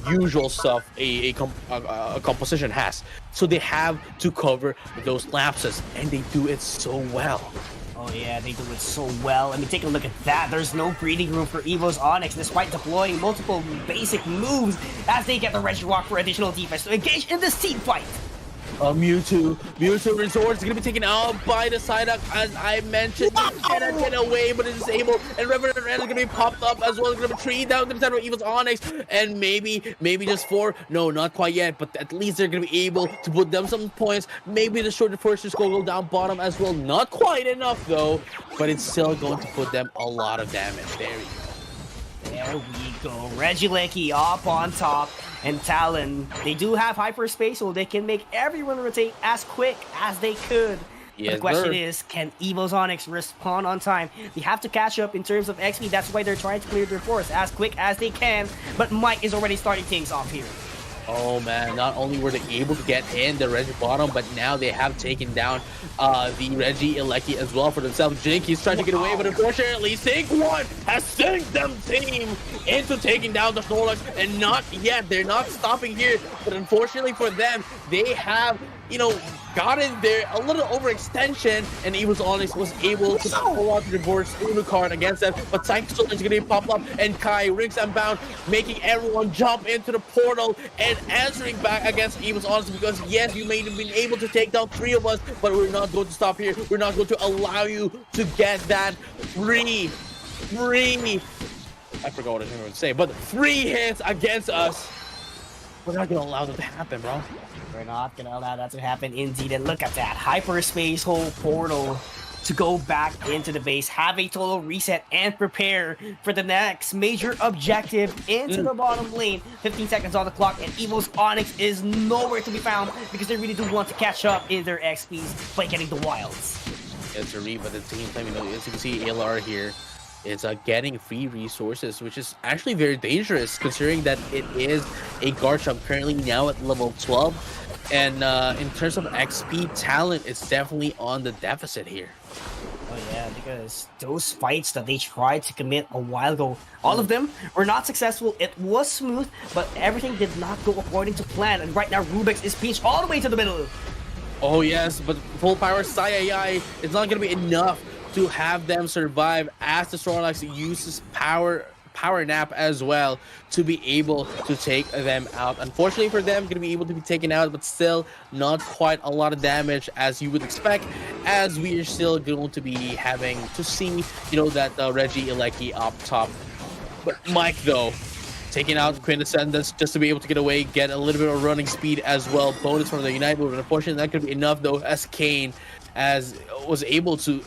usual stuff a composition has. So they have to cover those lapses, and they do it so well. Oh yeah, they do it so well. I mean, take a look at that. There's no breathing room for EOS Onyx despite deploying multiple basic moves as they get the Regirock for additional defense to engage in this team fight. Mewtwo Resort is going to be taken out by the Psyduck, as I mentioned. He cannot get away, but is able. And Revenant Red is going to be popped up as well. It's going to be treed down to the center of EOS Onyx. And maybe just 4. No, not quite yet. But at least they're going to be able to put them some points. Maybe the shorter forces go down bottom as well. Not quite enough, though. But it's still going to put them a lot of damage. There we go. There we go. Regieleki up on top. And Talon, they do have hyperspace, so they can make everyone rotate as quick as they could. Yes, the question is, can EOS Onyx respond on time? They have to catch up in terms of XP. That's why they're trying to clear their forest as quick as they can. But Mike is already starting things off here. Oh man, not only were they able to get in the Regi bottom, but now they have taken down the Regieleki as well for themselves. Jinky's trying to get away, but unfortunately, Sync1 has synced them team into taking down the Snorlax, and not yet. They're not stopping here, but unfortunately for them, they have, you know, gotten there a little overextension, and EOS Onyx was able to pull out the reverse Uno card against them, but Psychic Storm is going to pop up, and Kai rings and bound, making everyone jump into the portal and answering back against EOS Onyx, because yes, you may have been able to take down 3 of us, but we're not going to stop here. We're not going to allow you to get that free, I forgot what I was going to say, but 3 hits against us. We're not going to allow that to happen, bro. We're not gonna allow that to happen indeed. And look at that hyperspace hole portal to go back into the base, have a total reset, and prepare for the next major objective into the bottom lane. 15 seconds on the clock, and EOS Onyx is nowhere to be found because they really do want to catch up in their XPs by getting the wilds. It's a read, but at the same time, you know, as you can see, ALR here is getting free resources, which is actually very dangerous considering that it is a Garchomp currently now at level 12. And in terms of XP, Talent is definitely on the deficit here. Oh yeah, because those fights that they tried to commit a while ago, all of them were not successful. It was smooth, but everything did not go according to plan. And right now, Rubex is pinched all the way to the middle. Oh yes, but full power Sai is not going to be enough to have them survive, as the Snorlax uses power nap as well to be able to take them out. Unfortunately for them, going to be able to be taken out, but still not quite a lot of damage as you would expect, as we are still going to be having to see, you know, that Regieleki up top. But Mike, though, taking out Quintessence just to be able to get away, get a little bit of running speed as well. Bonus from the Unite move, and unfortunately that could be enough though, as Kane was able to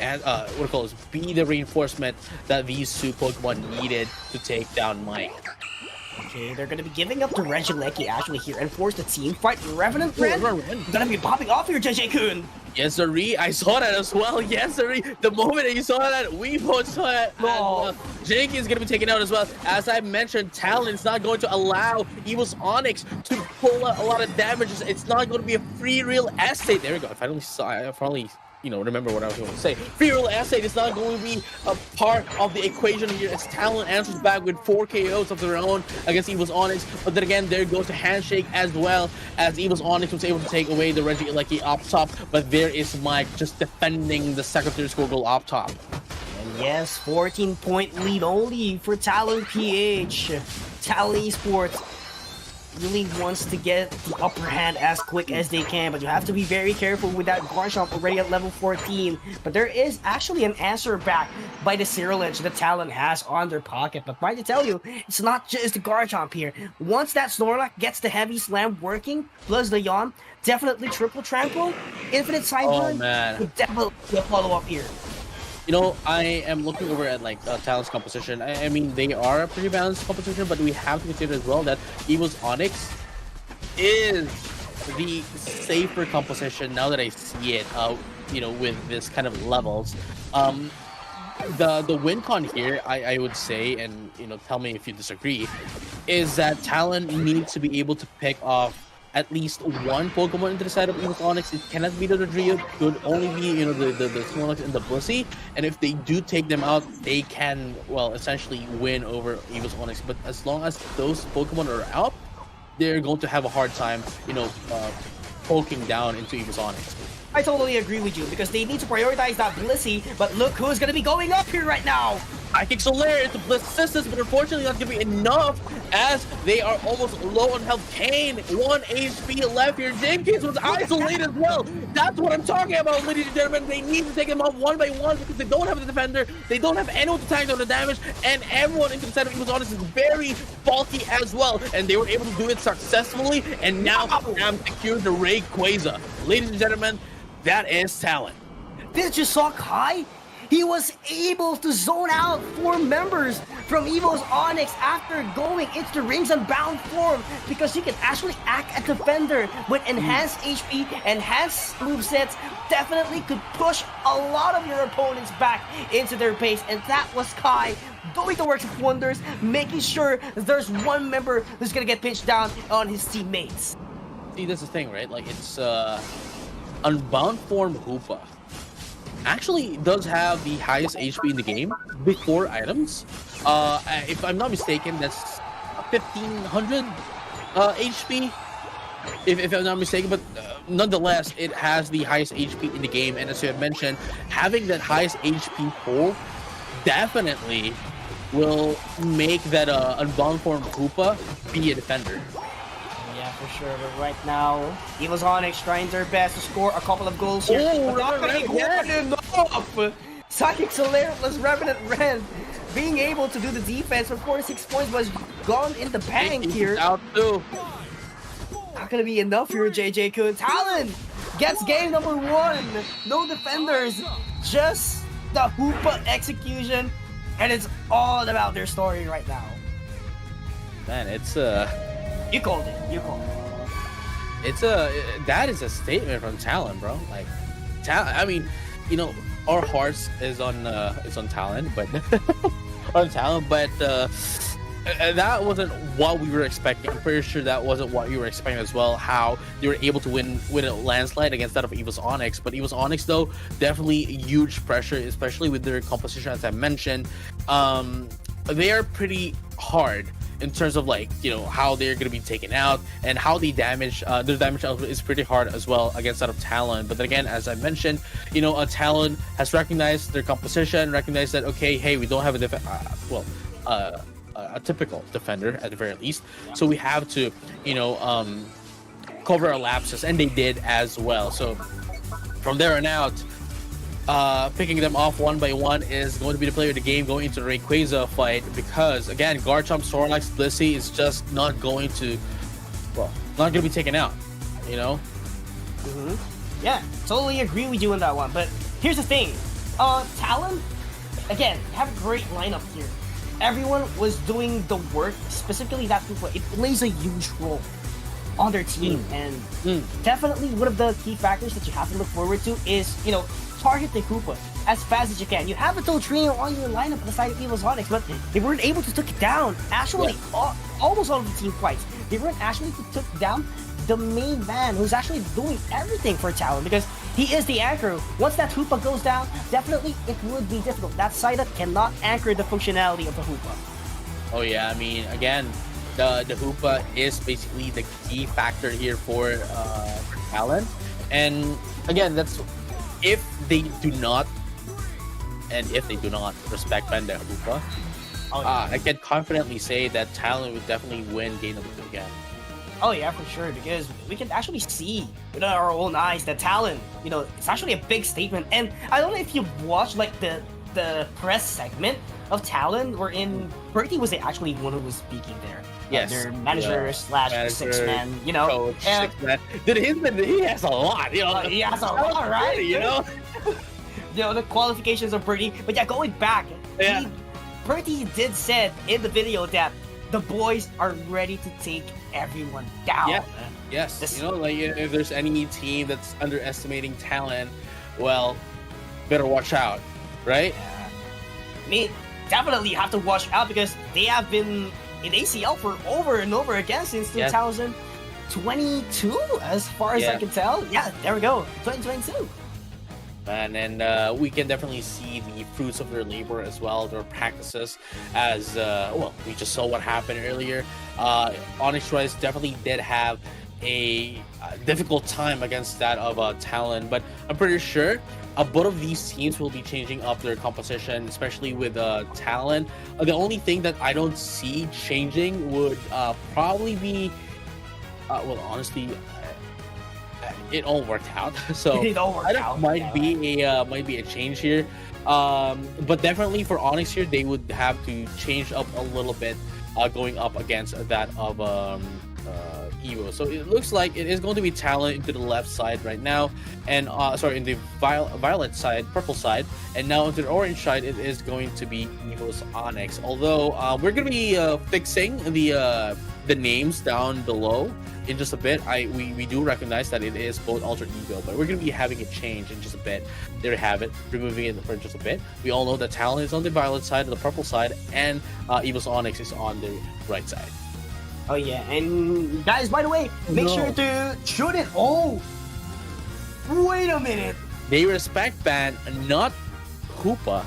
be the reinforcement that these 2 Pokemon needed to take down Mike. Okay, they're gonna be giving up to Regieleki actually here and force the team fight. Revenant Red gonna be popping off here, JJ-kun. Yes, sirree. I saw that as well. Yes, sirree. The moment that you saw that, we both saw it. Jake is going to be taken out as well. As I mentioned, Talon is not going to allow EOS Onyx to pull out a lot of damage. It's not going to be a free real estate. There we go. I finally you know, remember what I was going to say. Free real estate is not going to be a part of the equation here, as Talon answers back with 4 KOs of their own against EOS Onyx. But then again, there goes the handshake as well, as EOS Onyx was able to take away the Regieleki up top. But there is Mike just defending the secondary score goal up top. And yes, 14-point lead only for Talon PH. Talon Esports really wants to get the upper hand as quick as they can, but you have to be very careful with that Garchomp already at level 14. But there is actually an answer back by the Cyrilage that Talon has on their pocket. But trying to tell you, it's not just the Garchomp here. Once that Snorlax gets the heavy slam working, plus the Yawn, definitely triple trample, infinite sideburn, would definitely be a follow-up here. You know, I am looking over at like Talon's composition. I mean, they are a pretty balanced composition, but we have to consider as well that EOS Onyx is the safer composition now that I see it. You know, with this kind of levels. The win con here, I would say, and you know, tell me if you disagree, is that Talon needs to be able to pick off at least one Pokemon into the side of EOS Onyx. It cannot be the Rodrio, could only be, you know, the Snorlax and the Blissey. And if they do take them out, they can, well, essentially win over EOS Onyx. But as long as those Pokemon are out, they're going to have a hard time, you know, poking down into EOS Onyx. I totally agree with you because they need to prioritize that Blissey, but look who's gonna be going up here right now! I kick Solaire into Bliss Assistance, but unfortunately not gonna be enough as they are almost low on health. Kane, 1 HP left here. Jenkins was isolated as well. That's what I'm talking about, ladies and gentlemen. They need to take them out one by one because they don't have the defender, they don't have anyone to tank down the damage, and everyone into the side of EOS Onyx is very bulky as well. And they were able to do it successfully, and now Sam secured the Rayquaza. Ladies and gentlemen, that is Talon. This just saw Kai. He was able to zone out 4 members from EOS Onyx after going into the Rings Unbound form because he can actually act as a defender with enhanced HP, enhanced movesets, definitely could push a lot of your opponents back into their base, and that was Kai doing the works of wonders, making sure there's one member who's gonna get pinched down on his teammates. See, that's the thing, right? Like, it's Unbound form Hoopa actually does have the highest HP in the game before items. If I'm not mistaken, that's 1500 HP. If I'm not mistaken, but nonetheless, it has the highest HP in the game. And as you have mentioned, having that highest HP pool definitely will make that Unbound form Hoopa be a defender. Yeah, for sure. But right now, EOS Onyx trying their best to score a couple of goals here. Oh, but not really good enough. Psychic Solaire plus Revenant Rend being able to do the defense for 46 points was gone in the bank here. Out too. Not gonna be enough here, JJ Kun. Talon gets game number 1. No defenders, just the Hoopa execution, and it's all about their story right now. Man, it's You called it. You called it. It's that is a statement from Talon, bro. Like, I mean, you know, our hearts is on Talon, but on Talon, but that wasn't what we were expecting. I'm pretty sure that wasn't what you were expecting as well. How they were able to win a landslide against that of EOS Onyx, but EOS Onyx though definitely huge pressure, especially with their composition as I mentioned. They are pretty hard in terms of, like, you know, how they're going to be taken out and how they damage, their damage output is pretty hard as well against that of Talon. But then again, as I mentioned, you know, Talon has recognized their composition, recognized that, okay, hey, we don't have a a typical defender at the very least. So we have to, you know, cover our lapses, and they did as well. So from there on out, picking them off one by one is going to be the player of the game going into the Rayquaza fight, because again, Garchomp, Snorlax, Blissey is just not going to be taken out, you know? Yeah, totally agree with you on that one. But here's the thing, Talon, again, have a great lineup here. Everyone was doing the work, specifically that Hoopa. It plays a huge role on their team, and definitely one of the key factors that you have to look forward to is, you know, target the Hoopa as fast as you can. You have a Toad Trainer on your lineup on the side of EOS Onyx, but they weren't able to take it down. Actually, almost all of the team fights, they weren't actually took down the main man who's actually doing everything for Talon, because he is the anchor. Once that Hoopa goes down, definitely it would be difficult. That Psyduck cannot anchor the functionality of the Hoopa. Oh yeah, I mean, again, the Hoopa is basically the key factor here for Talon. And again, that's if they do not respect Banda Hoopa, I can confidently say that Talon would definitely win game number 2 again. Oh yeah, for sure, because we can actually see with our own eyes that Talon, it's actually a big statement. And I don't know if you've watched like the press segment of Talon, wherein Bertie was actually one who was speaking there. Yes. Their manager slash six man, coach, and, six man. Dude, he has a lot, he has a lot, right? The qualifications of Bertie. But yeah, going back, Bertie did said in the video that the boys are ready to take everyone down. Yeah. Yes. If there's any team that's underestimating Talon, well, better watch out, right? Yeah. I mean, definitely have to watch out because they have been in ACL for over and over again since 2022, as far as I can tell. Yeah, there we go, 2022. And we can definitely see the fruits of their labor as well, their practices, as we just saw what happened earlier. Onyx Rise definitely did have a difficult time against that of Talon, but I'm pretty sure both of these teams will be changing up their composition, especially with Talon. The only thing that I don't see changing would probably be, honestly, it all worked out. So it all worked out. Might be a change here. But definitely for Onyx here, they would have to change up a little bit going up against that of Evo. So it looks like it is going to be Talon into the left side right now, and in the violet side, purple side, and now into the orange side it is going to be EOS Onyx. Although we're going to be fixing the names down below in just a bit. We do recognize that it is both alter ego, but we're going to be having it change in just a bit. There you have it, removing it for just a bit. We all know that Talon is on the violet side, the purple side, and EOS Onyx is on the right side. Oh yeah, and guys, by the way, make sure to shoot it. Oh, wait a minute. They respect ban, not Hoopa,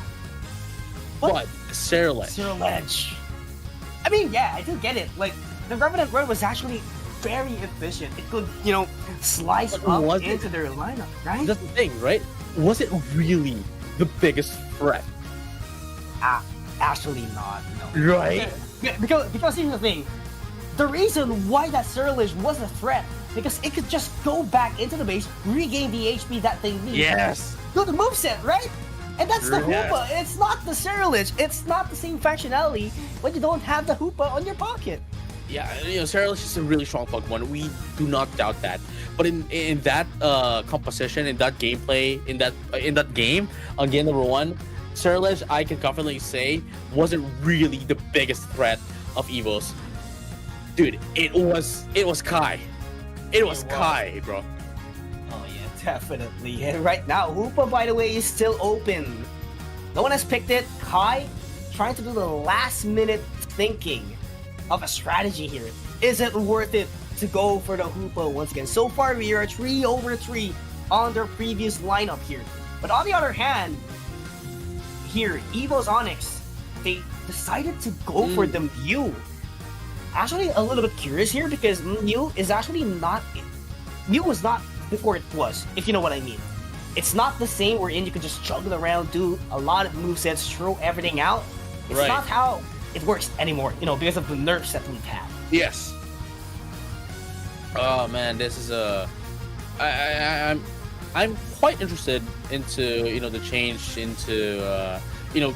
but Ceruledge. I mean, yeah, I do get it. Like, the Revenant Road was actually very efficient. It could, slice up into their lineup, right? That's the thing, right? Was it really the biggest threat? Actually not, no. Right? Because here's the thing. The reason why that Ceruledge was a threat, because it could just go back into the base, regain the HP that they need. Yes! Do the moveset, right? And that's the Hoopa. It's not the Ceruledge. It's not the same functionality when you don't have the Hoopa on your pocket. Yeah, Ceruledge is a really strong Pokemon. We do not doubt that. But in that composition, in that gameplay, in that game, on game number 1, Ceruledge, I can confidently say, wasn't really the biggest threat of Evo's. Dude, it was Kai. It was Kai, bro. Oh yeah, definitely. And right now, Hoopa, by the way, is still open. No one has picked it. Kai trying to do the last minute thinking of a strategy here. Is it worth it to go for the Hoopa once again? So far, we are 3/3 on their previous lineup here. But on the other hand, here, EOS Onyx, they decided to go for the Mew. Actually, a little bit curious here because Mew was not before it was, if you know what I mean. It's not the same wherein you can just juggle around, do a lot of movesets, throw everything out. It's not how it works anymore, because of the nerfs that we've had. Yes. Oh man, this is I'm quite interested into the change into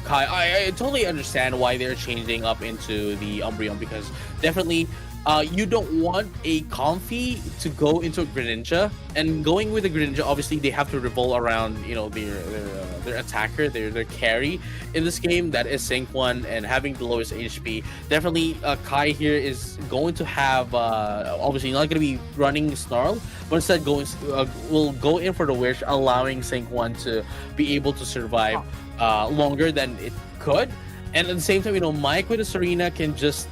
Kai. I totally understand why they're changing up into the Umbreon, because definitely you don't want a Comfy to go into a Greninja, and going with a Greninja, obviously they have to revolve around their attacker, their carry in this game, that is Sync 1 and having the lowest HP. Definitely Kai here is going to have obviously not going to be running Snarl, but instead will go in for the Wish, allowing Sync 1 to be able to survive longer than it could. And at the same time, Mike with a Serena can just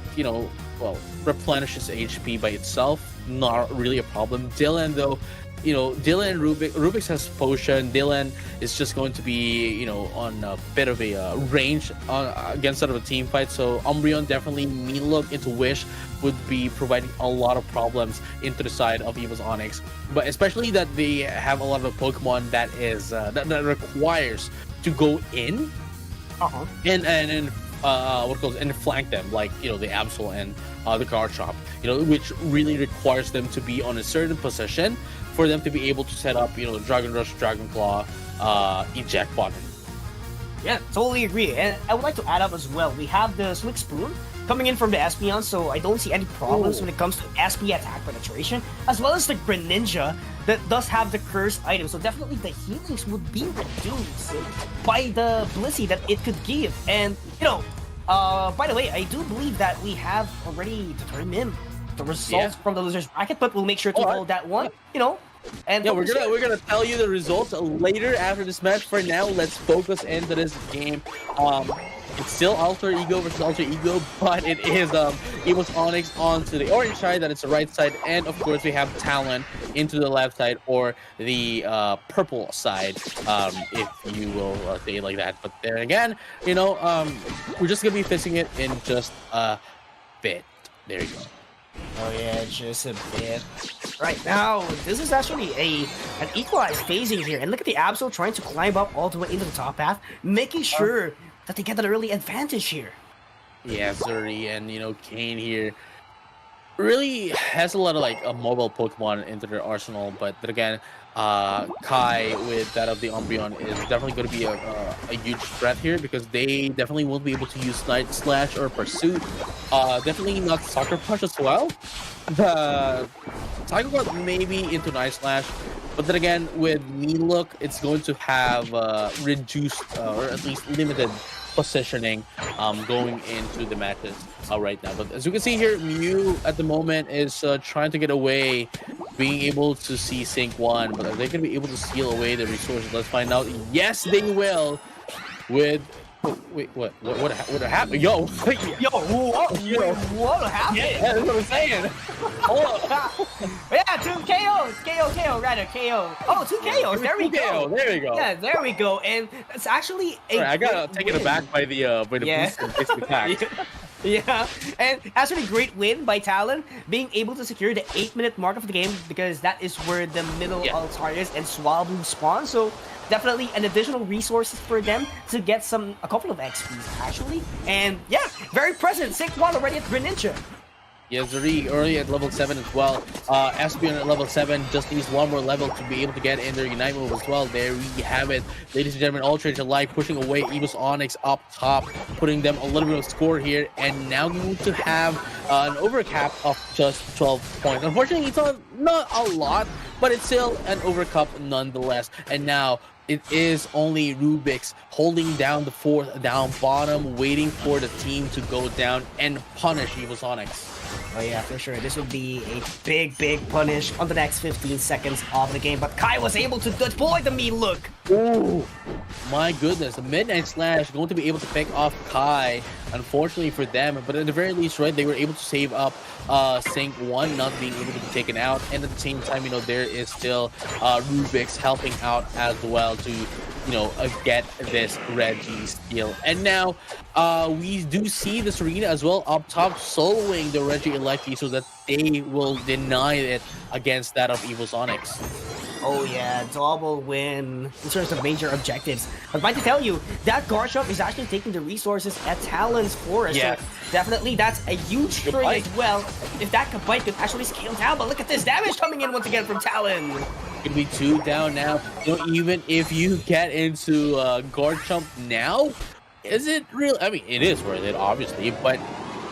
replenish his HP by itself, not really a problem. Dylan, though, Dylan and Rubik's has potion. Dylan is just going to be on a bit of a range against sort of a team fight. So Umbreon definitely Melook into Wish would be providing a lot of problems into the side of EOS Onyx, but especially that they have a lot of Pokemon that is that requires to go in and and flank them, like, you know, the Absol and the guard shop, you know, which really requires them to be on a certain position for them to be able to set up, you know, Dragon Rush, Dragon Claw, eject button. Yeah, totally agree. And I would like to add up as well. We have the Slick Spoon coming in from the Espeon, so I don't see any problems when it comes to SP attack penetration, as well as the Greninja that does have the cursed item. So definitely the healings would be reduced by the Blissey that it could give. And, you know, by the way, I do believe that we have already determined the results from the losers bracket, but we'll make sure to hold that one, you know. And yeah, we're gonna tell you the results later after this match. For now, let's focus into this game. It's still Alter Ego versus Alter Ego, but it is EOS Onyx onto the orange side, that is the right side, and of course we have Talon into the left side, or the purple side, if you will say it like that. But then again, you know, we're just gonna be fixing it in just a bit. There you go. Oh yeah, just a bit. Right now, this is actually an equalized phasing here, and look at the Absol trying to climb up all the way into the top path, making sure that they get an early advantage here. Yeah, Zuri and, you know, Kane here really has a lot of like mobile Pokemon into their arsenal, but then again, Kai with that of the Umbreon is definitely going to be a huge threat here, because they definitely won't be able to use Night Slash or Pursuit. Definitely not Sucker Punch as well. The Psycho Guard maybe into Night Slash, but then again with Look, it's going to have reduced or at least limited positioning going into the matches right now. But as you can see here, Mew at the moment is trying to get away, being able to see Sync 1, but are they going to be able to steal away the resources? Let's find out. Yes, they will. With wait, what happened? Yo, yo, what happened? Yeah, that's what I'm saying. Hold up. Yeah, 2 KOs, KO, rather KO. Oh, 2 KOs. There we go. There we go. Yeah, there we go. And it's actually a I got taken aback by the boost and basic attack. Yeah, and actually great win by Talon, being able to secure the 8-minute mark of the game, because that is where the middle Altarius and Swablu spawn. So definitely an additional resources for them to get a couple of XPs actually. And yeah, very present. Sync 1 already at Greninja. Yeah, Zuri early at level 7 as well. Espeon at level 7 just needs one more level to be able to get in their Unite move as well. There we have it. Ladies and gentlemen, Ultra Light pushing away EOS Onyx up top, putting them a little bit of score here, and now we need to have an overcap of just 12 points. Unfortunately, it's not a lot, but it's still an overcap nonetheless. And now it is only Rubik's holding down the 4th down bottom, waiting for the team to go down and punish EOS Onyx. Oh yeah, for sure. This would be a big punish on the next 15 seconds of the game. But Kai was able to deploy the mean look. Ooh, my goodness. The Midnight Slash going to be able to pick off Kai, unfortunately for them. But at the very least, right, they were able to save up Sync 1 not being able to be taken out. And at the same time, you know, there is still Rubik's helping out as well to, you know, get this Reggie steal. And now we do see the Serena as well up top soloing the Reggie Electi so that they will deny it against that of EOS Onyx. Oh yeah, double win in terms of major objectives. I was about to tell you, that Garchomp is actually taking the resources at Talon's Forest. Yeah. So definitely that's a huge string as well. If that Kabite could actually scale down, but look at this damage coming in once again from Talon. Could be 2 down now. You know, even if you get into Garchomp now, is it real? I mean, it is worth it, obviously, but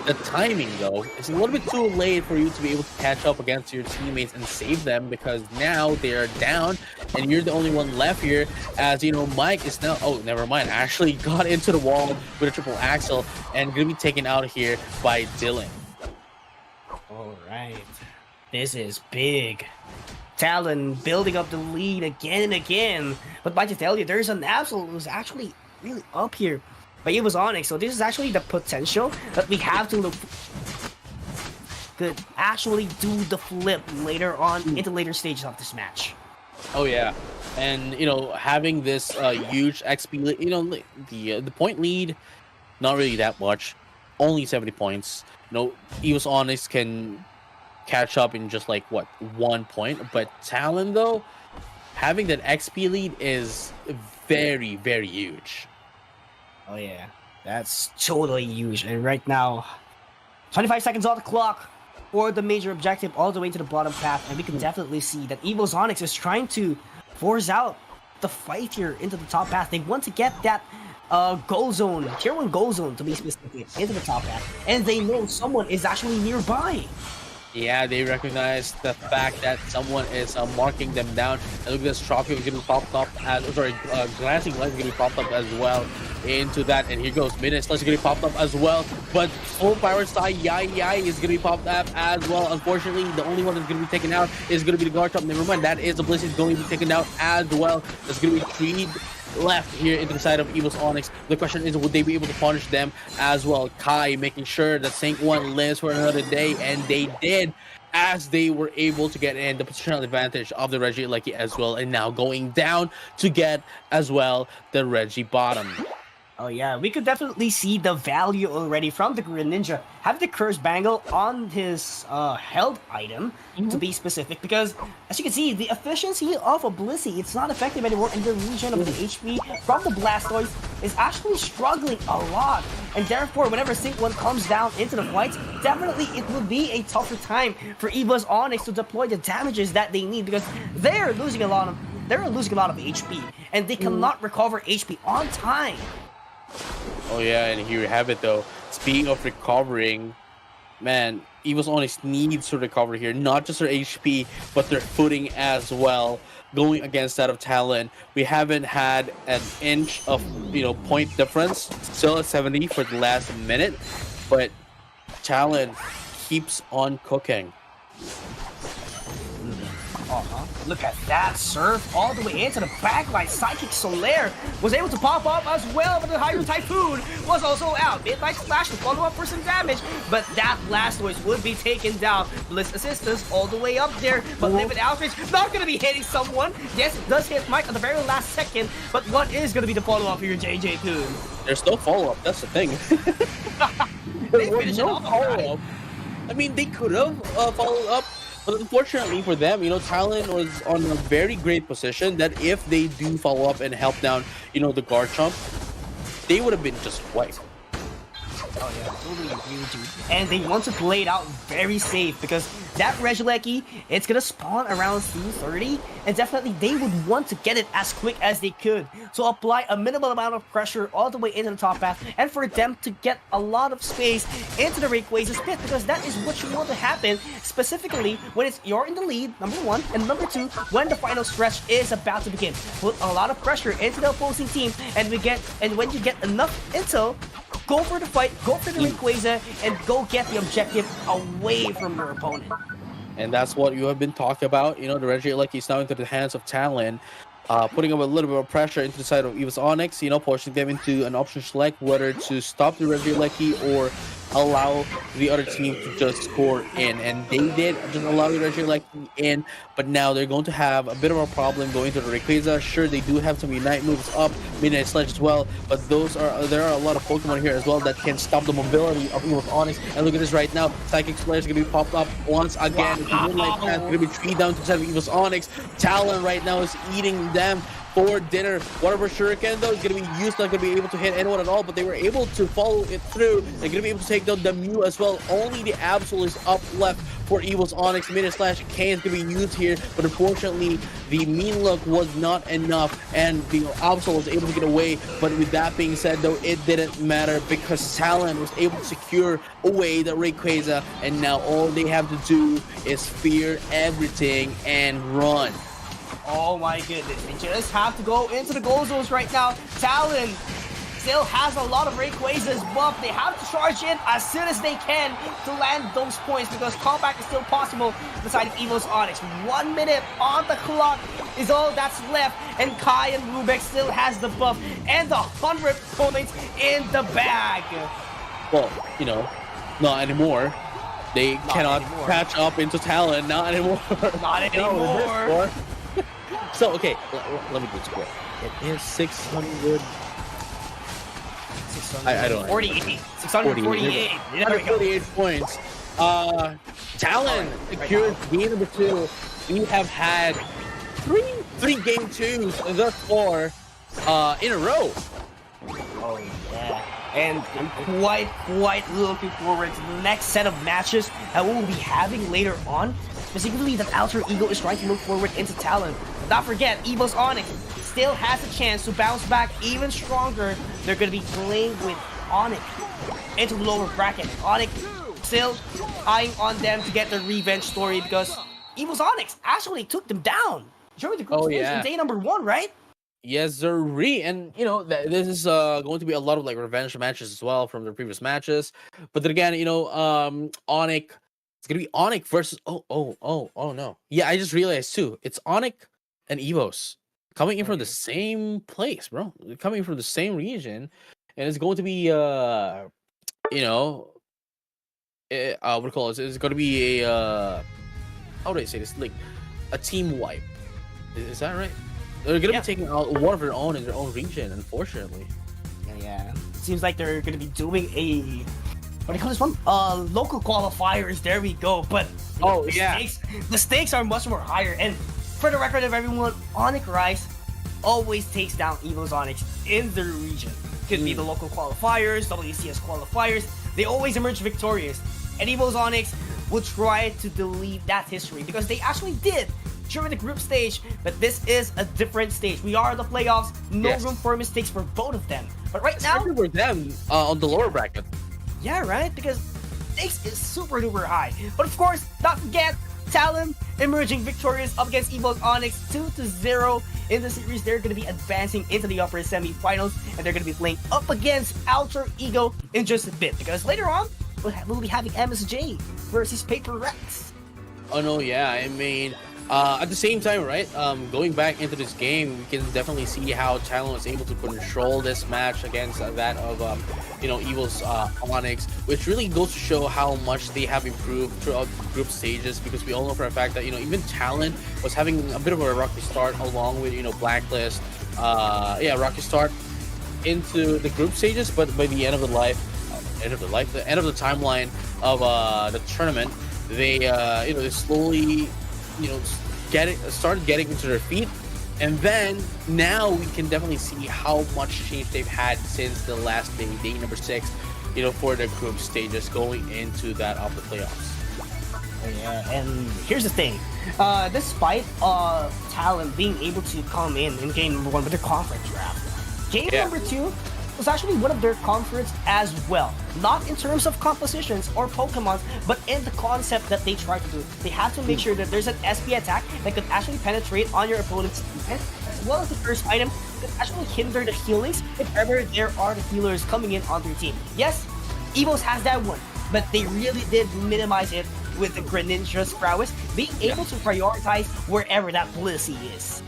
the timing, though, it's a little bit too late for you to be able to catch up against your teammates and save them, because now they are down and you're the only one left here, as, you know, Mike is now, oh, never mind, actually got into the wall with a triple axle and gonna be taken out here by Dylan. All right, this is big. Talon building up the lead again and again, but by to tell you, there's an Absol who's actually really up here. But it was Onyx, so this is actually the potential that we have to look could actually do the flip later on in the later stages of this match. Oh yeah, and you know, having this huge XP lead, you know, the point lead, not really that much, only 70 points. You know, EOS Onyx can catch up in just like what, 1 point, but Talon though, having that XP lead is very huge. Oh yeah, That's totally huge. And right now, 25 seconds on the clock for the major objective all the way to the bottom path. And we can definitely see that EOS Onyx is trying to force out the fight here into the top path. They want to get that goal zone, tier 1 goal zone to be specific, into the top path. And they know someone is actually nearby. Yeah, they recognize the fact that someone is marking them down. And look at this trophy is going to be popped up as, glancing light is going to be popped up as well into that. And here goes, Midnight Slash is going to be popped up as well. But full power side, Yai is going to be popped up as well. Unfortunately, the only one that's going to be taken out is going to be the guard top. Never mind, that is the Bliss is going to be taken out as well. There's going to be 3 left here into the side of EOS Onyx. The question is, would they be able to punish them as well? Kai making sure that Saint 1 lives for another day, and they did, as they were able to get in the positional advantage of the Reggie Lucky as well, and now going down to get as well the Reggie bottom. Oh yeah, we could definitely see the value already from the Greninja. Have the Curse Bangle on his held item, to be specific, because as you can see, the efficiency of a Blissey, it's not effective anymore, and the regen of the HP from the Blastoise is actually struggling a lot. And therefore, whenever Sync 1 comes down into the fights, definitely it will be a tougher time for EOS Onyx to deploy the damages that they need, because they're losing a lot of HP, and they cannot recover HP on time. Oh yeah, and here you have it though. Speaking of recovering, man, EOS Onyx needs to recover here. Not just their HP, but their footing as well. Going against that of Talon, we haven't had an inch of point difference. Still at 70 for the last minute, but Talon keeps on cooking. Look at that surf all the way into the backline. Psychic Solaire was able to pop up as well, but the Hydro Typhoon was also out. Midnight Slash to follow up for some damage, but that Blastoise would be taken down. Bliss Assistance all the way up there, but Livid Outrage not going to be hitting someone. Yes, it does hit Mike at the very last second, but what is going to be the follow-up here, JJ Kuhn? There's no follow-up, that's the thing. They finished it off. Follow-up. I mean, they could have followed up, but unfortunately for them, Talon was on a very great position that if they do follow up and help down, the Garchomp, they would have been just wiped. Oh yeah, totally agree with you. And they want to play it out very safe, because that Regieleki, it's gonna spawn around C30, and definitely they would want to get it as quick as they could. So apply a minimal amount of pressure all the way into the top path, and for them to get a lot of space into the Rayquaza's pit, because that is what you want to happen, specifically when you're in the lead, number 1, and number 2, when the final stretch is about to begin. Put a lot of pressure into the opposing team, and when you get enough intel, go for the fight, go for the Rayquaza, and go get the objective away from your opponent. And that's what you have been talking about. The Regieleki is now into the hands of Talon, putting up a little bit of pressure into the side of EOS Onyx, pushing them into an option select whether to stop the Regieleki or allow the other team to just score in. And they did just allow the Regieleki in, but now they're going to have a bit of a problem going to the Rayquaza. Sure, they do have some Unite moves up, Midnight Sledge as well, but there are a lot of Pokemon here as well that can stop the mobility of EOS Onyx. And look at this right now, Psychic Slayer is going to be popped up once again. Wow. Moonlight Path going to be 3 down to the side of EOS Onyx. Talon right now is eating them for dinner. Whatever Shuriken though is going to be used, not going to be able to hit anyone at all, but they were able to follow it through. They're going to be able to take down the Mew as well. Only the Absol is up left for EOS Onyx. Midnight Slash K is going to be used here, but unfortunately the Mean Look was not enough, and the Absol was able to get away. But with that being said though, it didn't matter, because Talon was able to secure away the Rayquaza, and now all they have to do is fear everything and run. Oh my goodness, they just have to go into the goal zones right now. Talon still has a lot of Rayquaza's buff. They have to charge in as soon as they can to land those points, because comeback is still possible beside EOS Onyx. 1 minute on the clock is all that's left, and Kai and Rubik still has the buff and the 100 points in the bag. Well, not anymore. They cannot catch up into Talon. Not anymore. Not anymore. So, okay, let me do the score. It is 600... I don't know. 48. 648. 648 points. Talon secured game number 2. We have had three game 2s thus far in a row. Oh, yeah. And I'm quite looking forward to the next set of matches that we'll be having later on. Specifically, that Alter Ego is trying to look forward into Talon. But not forget, EOS Onyx still has a chance to bounce back even stronger. They're going to be playing with Onyx into the lower bracket. Onyx still eyeing on them to get their revenge story because EOS Onyx actually took them down during the group stage in day number 1, right? Yes, sirree. And you know this is going to be a lot of like revenge matches as well from their previous matches. But then again, you know, Onyx, it's gonna be Onyx versus oh no. Yeah, I just realized too. It's Onyx and EOS coming in from the same place, bro. Coming from the same region, and it's going to be you know, what do you call it? It's going to be a how do I say this? Like a team wipe. Is that right? They're gonna be taking out one of their own in their own region, unfortunately. Yeah. Seems like they're gonna be doing a what do you call this one? Local qualifiers. There we go. But the stakes are much more higher. And for the record of everyone, Onyx Rise always takes down EOS Onyx in their region. Could be the local qualifiers, WCS qualifiers. They always emerge victorious. And EOS Onyx will try to delete that history because they actually did during the group stage, but this is a different stage. We are in the playoffs, no room for mistakes for both of them. But right now, for them on the lower bracket. Yeah, right? Because stakes is super duper high. But of course, not forget, Talon emerging victorious up against EOS Onyx 2-0 in the series. They're going to be advancing into the upper semi-finals, and they're going to be playing up against Alter Ego in just a bit. Because later on, we'll be having MSJ versus Paper Rex. Oh no, yeah, I mean, at the same time, right, going back into this game, we can definitely see how Talon was able to control this match against that of, you know, EOS Onyx, which really goes to show how much they have improved throughout the group stages, because we all know for a fact that, you know, even Talon was having a bit of a rocky start along with, you know, Blacklist, rocky start into the group stages, but by the end of the timeline of the tournament, they, you know, they slowly, you know, started getting into their feet, and then now we can definitely see how much change they've had since the last day number 6, you know, for the group stages going into that of the playoffs. Yeah, and here's the thing, despite Talon being able to come in game number 1 with their conference draft, game number 2 was actually one of their conference as well. Not in terms of compositions or Pokemons, but in the concept that they try to do. They have to make sure that there's an SP attack that could actually penetrate on your opponent's defense, as well as the first item that actually hinder the healings if ever there are the healers coming in on their team. Yes, EOS has that one, but they really did minimize it with the Greninja's prowess, being able to prioritize wherever that Blissey is.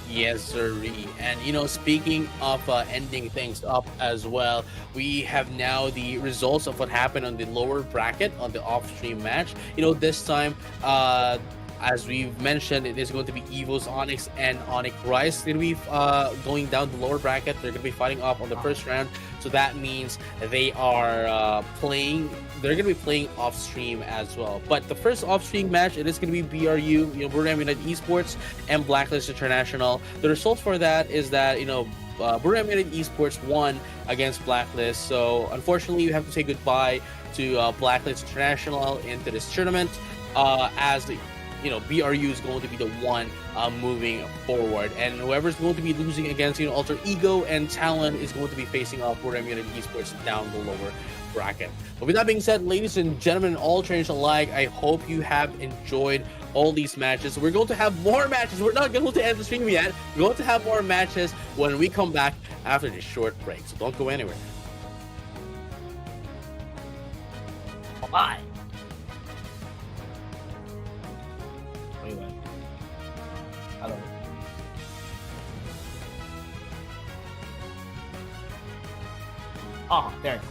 Yes, sirree. And you know, speaking of ending things up as well, we have now the results of what happened on the lower bracket on the off-stream match. You know, this time, as we've mentioned, it is going to be EOS Onyx and Onyx Rise. They're going to be going down the lower bracket. They're going to be fighting off on the first round. So that means they are they're going to be playing off-stream as well. But the first off-stream match, it is going to be BRU, you know, Buram United Esports and Blacklist International. The result for that is that, you know, Buram United Esports won against Blacklist. So unfortunately, you have to say goodbye to Blacklist International into this tournament, as the, you know, BRU is going to be the one moving forward, and whoever's going to be losing against, you know, Alter Ego and Talon is going to be facing off Buram United Esports down the lower bracket. But with that being said, ladies and gentlemen, all trainers alike, I hope you have enjoyed all these matches. We're going to have more matches. We're not going to end the stream yet. We're going to have more matches when we come back after this short break. So don't go anywhere. Bye. Hello. Oh, there.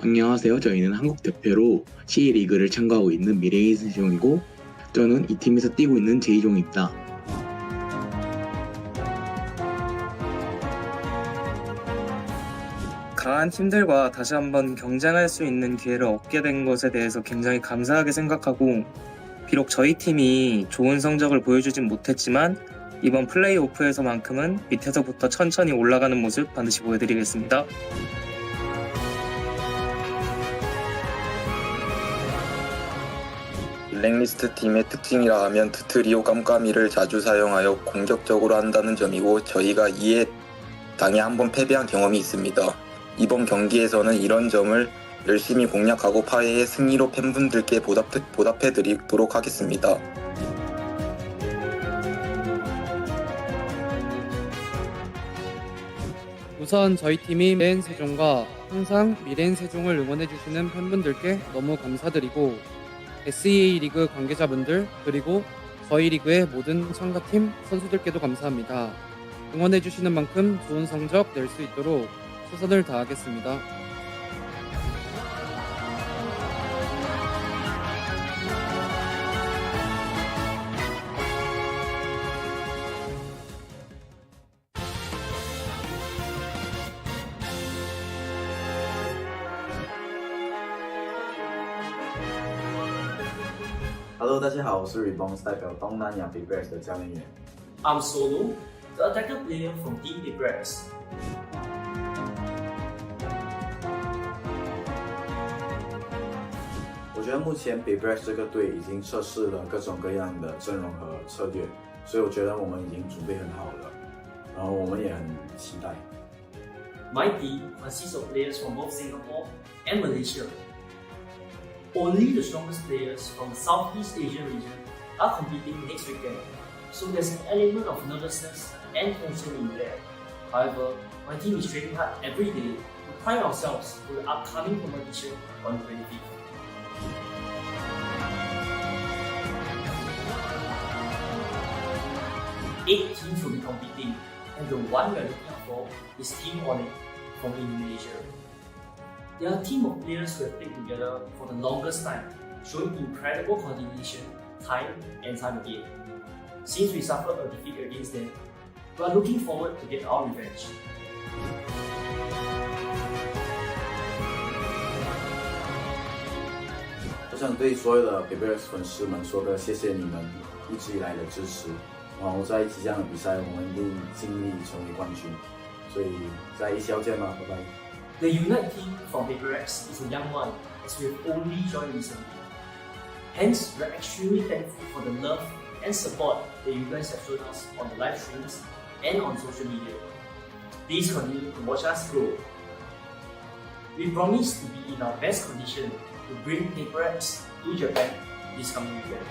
안녕하세요. 저희는 한국 대표로 C리그를 참가하고 있는 미래의 세종이고 저는 이 팀에서 뛰고 있는 제이종입니다. 강한 팀들과 다시 한번 경쟁할 수 있는 기회를 얻게 된 것에 대해서 굉장히 감사하게 생각하고, 비록 저희 팀이 좋은 성적을 보여주진 못했지만 이번 플레이오프에서만큼은 밑에서부터 천천히 올라가는 모습 반드시 보여드리겠습니다. 블랙리스트 팀의 특징이라 하면 드트리오 깜깜이를 자주 사용하여 공격적으로 한다는 점이고, 저희가 이에 당해 한번 패배한 경험이 있습니다. 이번 경기에서는 이런 점을 열심히 공략하고 파해의 승리로 팬분들께 보답해드리도록 하겠습니다. 우선 저희 팀인 미래엔 세종과 항상 미래엔 세종을 응원해주시는 팬분들께 너무 감사드리고, SEA 리그 관계자분들 그리고 저희 리그의 모든 참가팀 선수들께도 감사합니다. 응원해주시는 만큼 좋은 성적 낼 수 있도록 최선을 다하겠습니다. Hello， 大家好，我是 Reborns 代表东南亚 Big Rex 的教练员。 I'm Solo, the attacker player from Team Big Rex. 我觉得目前 Big Rex 这个队已经测试了各种各样的阵容和策略，所以我觉得我们已经准备很好了，然后我们也很期待。 My team consists of players from both Singapore and Malaysia. Only the strongest players from the Southeast Asian region are competing next weekend, so there's an element of nervousness and tension in there. However, my team is training hard every day to prime ourselves for the upcoming competition on 25th. Eight teams will be competing, and the one we are looking out for is Team Onyx from Indonesia. They are a team of players who have played together for the longest time, showing incredible coordination time and time again. Since we suffered a defeat against them, we are looking forward to get our revenge. 我想对所有的 Big Rex 粉丝们说个谢谢你们一直以来的支持。然后在即将的比赛，我们一定尽力成为冠军。所以在ECL见吧，拜拜。 The Unite team from Big Rex is a young one, as we have only joined recently. Hence, we are extremely thankful for the love and support that you guys have shown us on the live streams and on social media. Please continue to watch us grow. We promise to be in our best condition to bring Big Rex to Japan this coming weekend.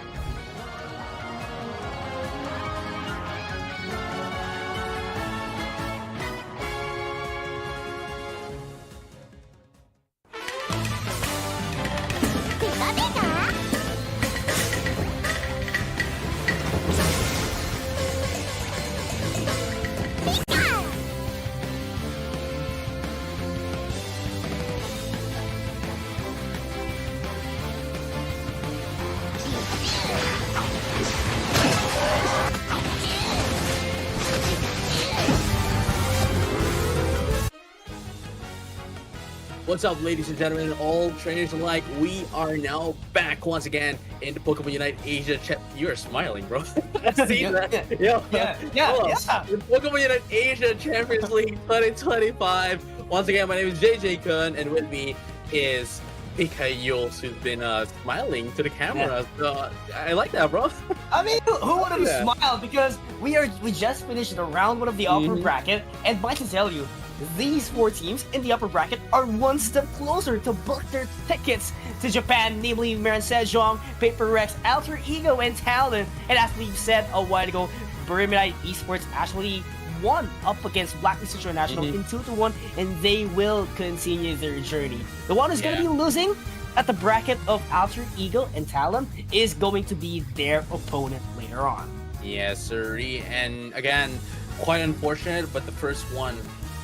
What's up, ladies and gentlemen, all trainers alike? We are now back once again in the Pokemon Unite Asia chat. You are smiling, bro. See that? Yeah. The Pokemon Unite Asia Champions League 2025. Once again, my name is JJ Kun, and with me is Pikachu, who's been smiling to the camera. So I like that, bro. I mean, who wouldn't smile? Because we just finished the round one of the upper bracket, and I can tell you, these four teams in the upper bracket are one step closer to book their tickets to Japan, namely Miran Sejong, Paper Rex, Alter Ego, and Talon. And as we've said a while ago, Pyramidite Esports actually won up against Blacklist International in 2-1, and they will continue their journey. The one who's going to be losing at the bracket of Alter Ego and Talon is going to be their opponent later on. Yes, sir. And again, quite unfortunate, but the first one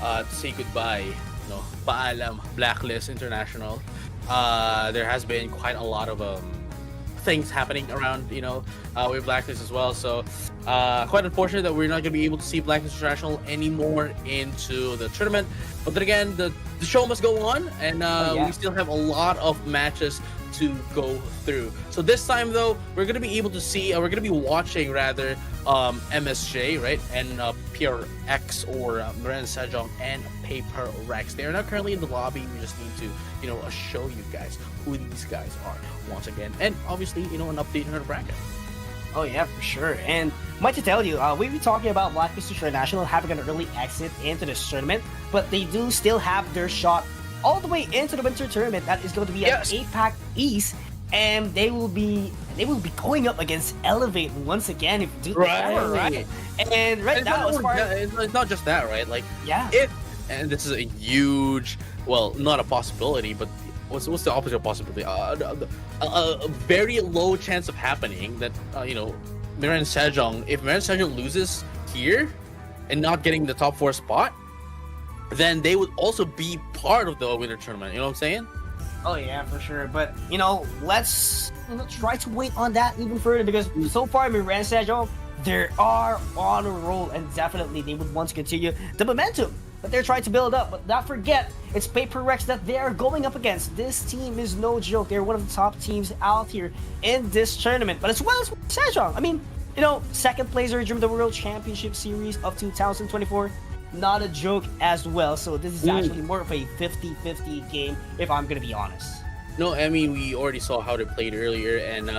to say goodbye paalam, Blacklist International. There has been quite a lot of things happening around, with Blacklist as well. So, quite unfortunate that we're not going to be able to see Blacklist International anymore into the tournament. But then again, the show must go on, and we still have a lot of matches to go through. So this time though, we're gonna be able to see, we're gonna be watching rather, MSJ, right, and PRX or Miran Sejong and Paper Rex. They are not currently in the lobby. We just need to, show you guys who these guys are once again, and obviously, an update on our bracket. Oh yeah, for sure. And might to tell you, we've been talking about Blacklist International having an early exit into this tournament, but they do still have their shot all the way into the winter tournament that is going to be at APAC East, and they will be going up against Elevate once again if you do remember, right? And now, as far as it's not just that, right? Like, and this is a huge, well, not a possibility, but what's the opposite of possibility? A very low chance of happening that Miran Sejong, if Miran Sejong loses here and not getting the top 4 spot, then they would also be part of the winter tournament. You know what I'm saying? Oh yeah, for sure. But let's try to wait on that even further, because so far Miran Sejong, they are on a roll, and definitely they would want to continue the momentum that they're trying to build up. But not forget, it's Paper Rex that they are going up against. This team is no joke. They're one of the top teams out here in this tournament. But as well as Sejong, I mean, second placer during the World Championship Series of 2024. Not a joke as well. So this is actually more of a 50-50 game, if I'm gonna be honest. No, I mean, we already saw how they played earlier, and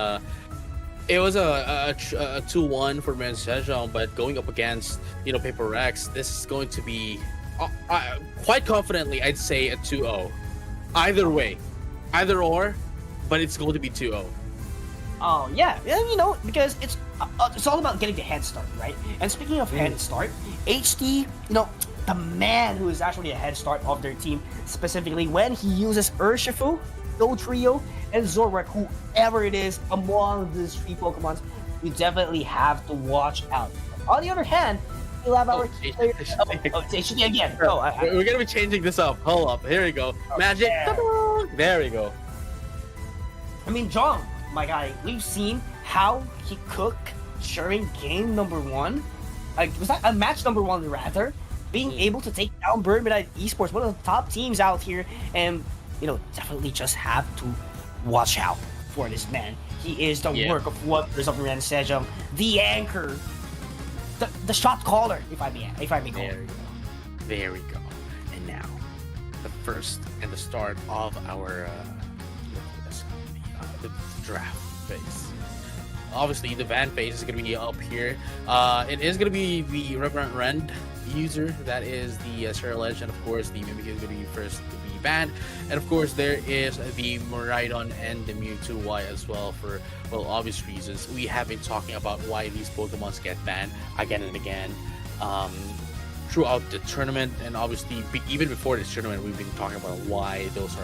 it was a 2-1 for Miran Sejong, but going up against Paper Rex, this is going to be quite confidently, I'd say, a 2-0. Either way, either or, but it's going to be 2-0. Oh yeah, because it's all about getting the head start, right? And speaking of head start, HT, the man who is actually a head start of their team, specifically when he uses Urshifu, Dodrio, and Zorak, whoever it is among these 3 Pokemons, you definitely have to watch out. On the other hand, we'll have our player. It's HT again. We're gonna be changing this up. Hold up, here we go. Magic. Yeah. There we go. I mean, John, my guy, we've seen how he cooked during game number 1. Was that a match number 1 rather? Being able to take down Birdmidnight Esports, one of the top teams out here, and definitely just have to watch out for this man. He is the work of wonders of Miran Sejong, the anchor, the shot caller, if I may call it. There we go. And now, the first and the start of our the draft phase. Obviously, the ban phase is going to be up here. It is going to be the Reverend Rend user, that is the Serial Edge, and of course, the Mimikyu is going to be first to be banned. And of course, there is the Miraidon and the Mewtwo Y as well, for, well, obvious reasons. We have been talking about why these Pokemons get banned again and again throughout the tournament, and obviously, even before this tournament, we've been talking about why those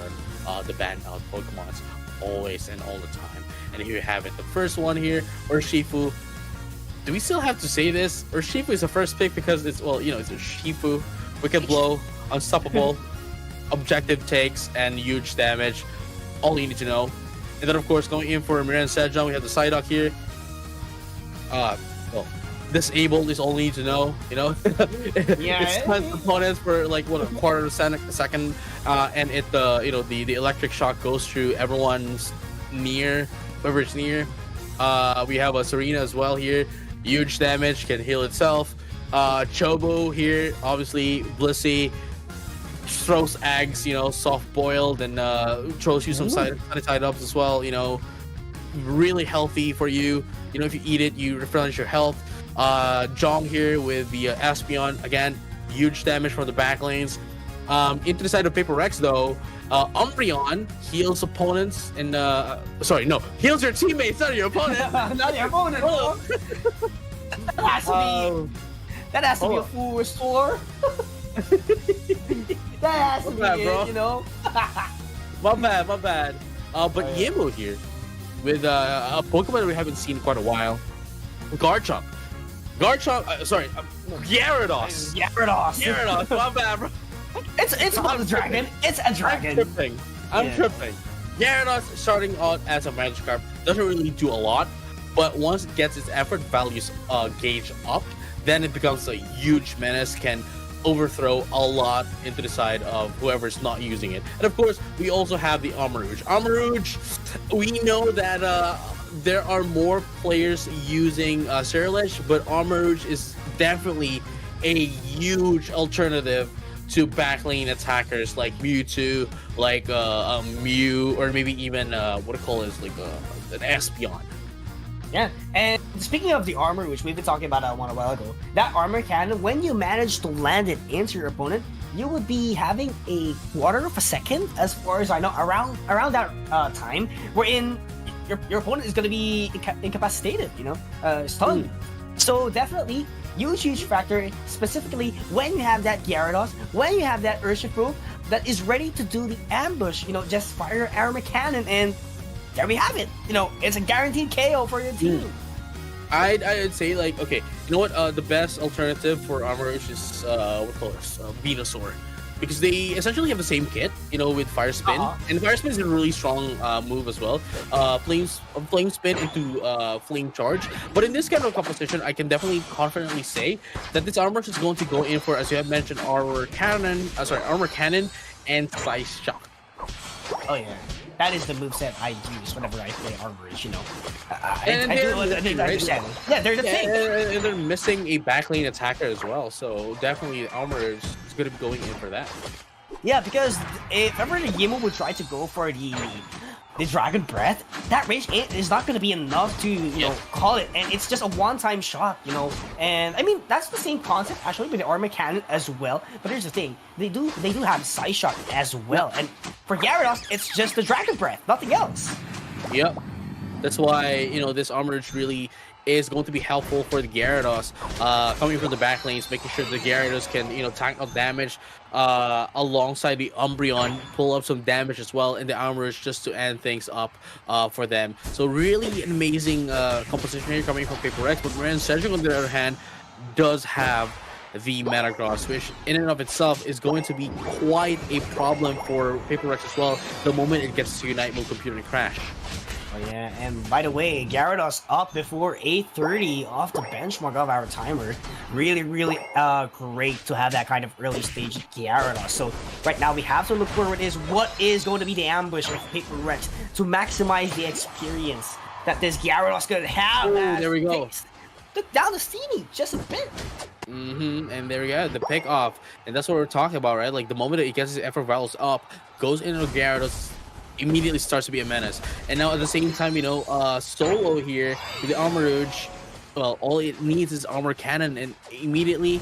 are the banned out Pokemons always and all the time. And here you have it. The first one here, Urshifu. Do we still have to say this? Urshifu is the first pick because it's, well, it's Urshifu. Wicked Blow, Unstoppable, Objective Takes, and huge damage. All you need to know. And then, of course, going in for Miran Sejong, we have the Psyduck here. Well, Disabled is all you need to know, Yeah. It stuns opponents for like a quarter of a second, and it the electric shock goes through everyone's near, whoever's near. We have a Serena as well here. Huge damage, can heal itself. Chobo here, obviously Blissey throws eggs, soft boiled, and throws you some side ups as well. Really healthy for you. If you eat it, you replenish your health. Jong here with the Espeon, again, huge damage from the back lanes. Into the side of Paper Rex though, Umbreon heals opponents and heals your teammates, not your opponent. Not your opponent. That has to be a full restore. That has to be it, My bad. But Yemo here with a Pokemon that we haven't seen in quite a while. Gyarados. Gyarados. My bad, bro. It's about the dragon. It's a dragon. I'm tripping. Gyarados starting out as a Magikarp doesn't really do a lot, but once it gets its effort values gauge up, then it becomes a huge menace, can overthrow a lot into the side of whoever's not using it. And of course, we also have the Armarouge. Armarouge, we know that there are more players using Ceruledge, but Armarouge is definitely a huge alternative to backlane attackers like Mewtwo, like Mew, or maybe even what do you call it, like an Espeon. Yeah, and speaking of the armor, which we've been talking about a while ago, that armor cannon, when you manage to land it into your opponent, you would be having a quarter of a second, as far as I know, around that time, wherein your opponent is going to be incapacitated, stunned. So definitely, huge factor, specifically when you have that Gyarados, when you have that Urshifu that is ready to do the ambush, just fire your armor cannon and there we have it. It's a guaranteed KO for your team. I'd say, like, okay, you know what? The best alternative for Armarouge is Venusaur, because they essentially have the same kit, with Fire Spin, and Fire Spin is a really strong move as well. Flame Spin into Flame Charge. But in this kind of composition, I can definitely confidently say that this Armarouge is going to go in for, as you have mentioned, Armor Cannon and Size Shock. Oh yeah. That is the moveset I use whenever I play Armarouge, I understand. Yeah, they're the thing. And they're missing a backlane attacker as well, so definitely Armarouge is going to be going in for that. Yeah, because if ever the Yimu would try to go for the Dragon Breath, that range is not going to be enough to call it, and it's just a one-time shot, And I mean, that's the same concept actually with the Armor Cannon as well. But here's the thing: they do have Side Shot as well, and for Gyarados, it's just the Dragon Breath, nothing else. Yep, that's why this Armarouge really is going to be helpful for the Gyarados, coming from the back lanes, making sure the Gyarados can tank out damage alongside the Umbreon, pull up some damage as well in the Armarouge just to end things up for them. So really an amazing composition here coming from Paper Rex, but Miranda Sedgwick on the other hand does have the Metagross, which in and of itself is going to be quite a problem for Paper Rex as well the moment it gets to Unite Mode Computer Crash. Oh yeah, and by the way, Gyarados up before 8:30 off the benchmark of our timer. Really great to have that kind of early stage Gyarados. So right now we have to look forward is what is going to be the ambush of Paper Rex to maximize the experience that this Gyarados could have. There we go. Look down the Steenie just a bit. And there we go, the pick off, and that's what we're talking about, right? Like the moment that he gets his effort values up, goes into Gyarados, immediately starts to be a menace. And now at the same time, Solo here with the Armarouge, well, all it needs is Armor Cannon and immediately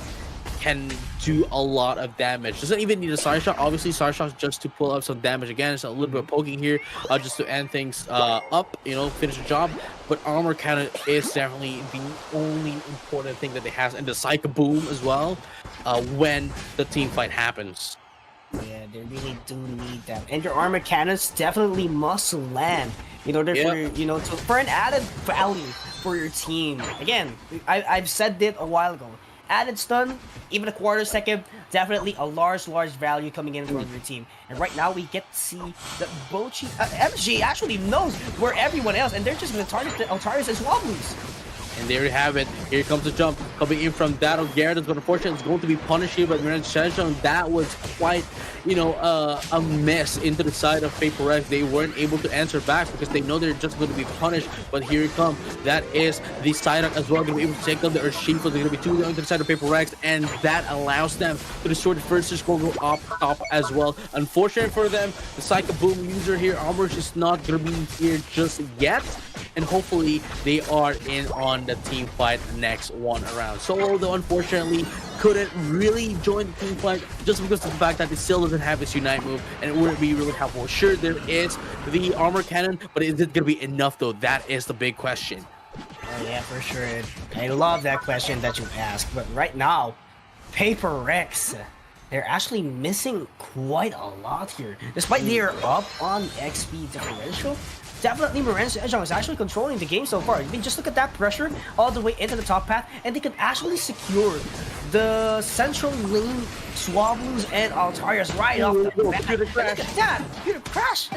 can do a lot of damage. Doesn't even need a Side Shot. Obviously, Side Shot just to pull up some damage again. It's a little bit of poking here just to end things up, finish the job. But Armor Cannon is definitely the only important thing that they have. And the Psycho Boom as well when the team fight happens. Yeah, they really do need that. And your Armor Cannons definitely must land in order for an added value for your team. Again, I've said it a while ago. Added stun, even a quarter second, definitely a large value coming in from your team. And right now we get to see that MSG actually knows where everyone else, and they're just going to target the Altaris as Wobblies. And there you have it. Here comes the jump coming in from that of Gyarados, but unfortunately it's going to be punished here by Miranda Sedgwick. That was quite, a miss into the side of Paper Rex. They weren't able to answer back because they know they're just going to be punished. But here it comes. That is the Psyduck as well, going to be able to take down the Urshifu. They're going to be too down to the side of Paper Rex, and that allows them to destroy the first score go up top as well. Unfortunate for them, the Psycho Boom user here, Armarouge, is not going to be here just yet. And hopefully they are in on the team fight next one around. Solo, though, unfortunately couldn't really join the team fight just because of the fact that it still doesn't have its Unite move, and it wouldn't be really helpful. Sure, there is the Armor Cannon, but is it going to be enough, though? That is the big question. Oh yeah, for sure. I love that question that you asked, but right now, Paper Rex, they're actually missing quite a lot here. Despite they're up on XP differential, definitely Miran Sejong is actually controlling the game so far. You can just look at that pressure all the way into the top path, and they can actually secure the central lane Swabus and Altarias right off the bat. Look at that! Computer crash!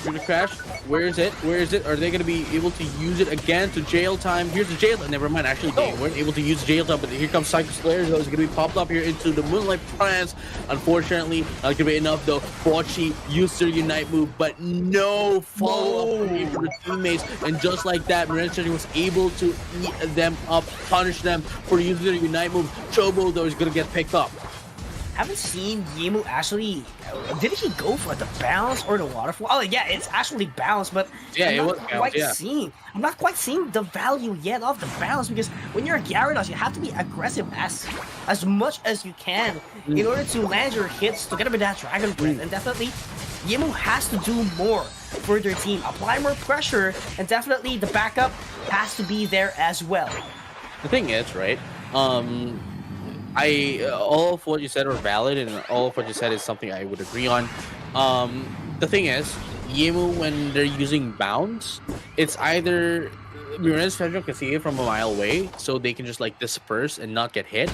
Computer crash. Where is it? Where is it? Are they going to be able to use it again to jail time? Here's the jail. Never mind. Actually, they weren't able to use jail time, but here comes Psycho Slayer. Though, is going to be popped up here into the Moonlight Trance. Unfortunately, not going to be enough though. Bochi used their Unite move, but no follow-up from the teammates. And just like that, Miran Sejong was able to eat them up, punish them for using their Unite move. Chobo, though, is going to get picked up. Haven't seen Yimu actually. Did he go for the bounce or the waterfall? Oh yeah, it's actually bounce, but yeah, I'm not quite seeing the value yet of the bounce, because when you're a Gyarados, you have to be aggressive as much as you can in order to land your hits together with that Dragon Breath. And definitely, Yimu has to do more for their team, apply more pressure, and definitely the backup has to be there as well. The thing is, right? All of what you said are valid, and all of what you said is something I would agree on. The thing is, Yimu, when they're using bounce, it's either Miran Sejong can see it from a mile away, so they can just like disperse and not get hit.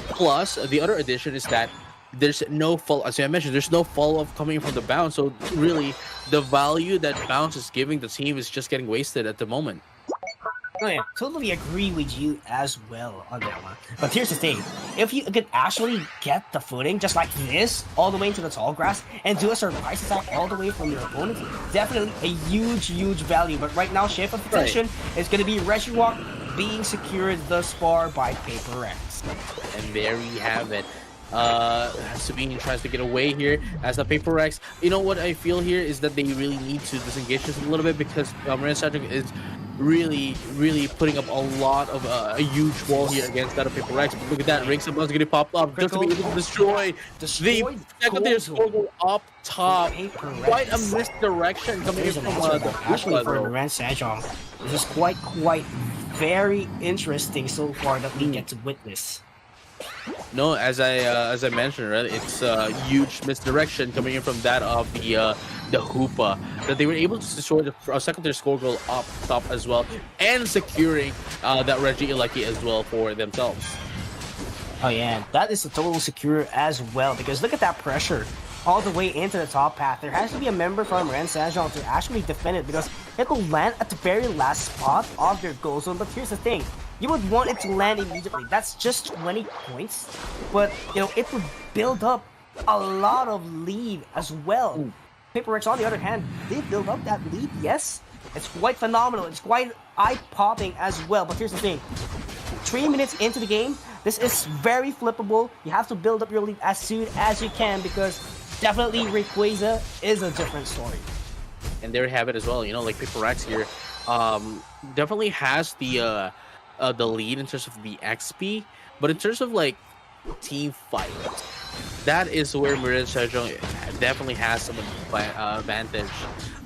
Plus, the other addition is that there's no follow. As I mentioned, there's no follow-up coming from the bounce, so really, the value that bounce is giving the team is just getting wasted at the moment. Oh yeah, totally agree with you as well on that one. But here's the thing, if you could actually get the footing just like this, all the way into the tall grass, and do a surprise attack all the way from your opponent, definitely a huge value. But right now, shape of attention is going to be Regiwalk being secured thus far by Paper X. And there we have it. Sabine tries to get away here as the Paper X. You know what I feel here is that they really need to disengage this a little bit, because Miran Sejong is really putting up a lot of a huge wall here against that of Paper X. But look at that, Rings of Buzz getting popped up just to be able to destroy the secondary Squirtle up top. Quite a misdirection coming in from actually for Miran Sejong. This is quite very interesting so far that we get to witness. No, as I mentioned, right, it's a huge misdirection coming in from that of the Hoopa, that they were able to destroy the secondary score goal up top as well, and securing that Reggie Ilecki as well for themselves. Oh yeah, that is a total secure as well, because look at that pressure all the way into the top path. There has to be a member from Miran Sejong to actually defend it, because it will land at the very last spot of their goal zone. But here's the thing, you would want it to land immediately. That's just 20 points, but you know, it would build up a lot of lead as well. Paper X, on the other hand, they build up that lead, yes. It's quite phenomenal, it's quite eye-popping as well. But here's the thing, 3 minutes into the game, this is very flippable. You have to build up your lead as soon as you can, because definitely Rayquaza is a different story. And there you have it as well. You know, like Paper X here, definitely has the lead in terms of the XP, but in terms of like team fight, that is where Miran Sejong definitely has some advantage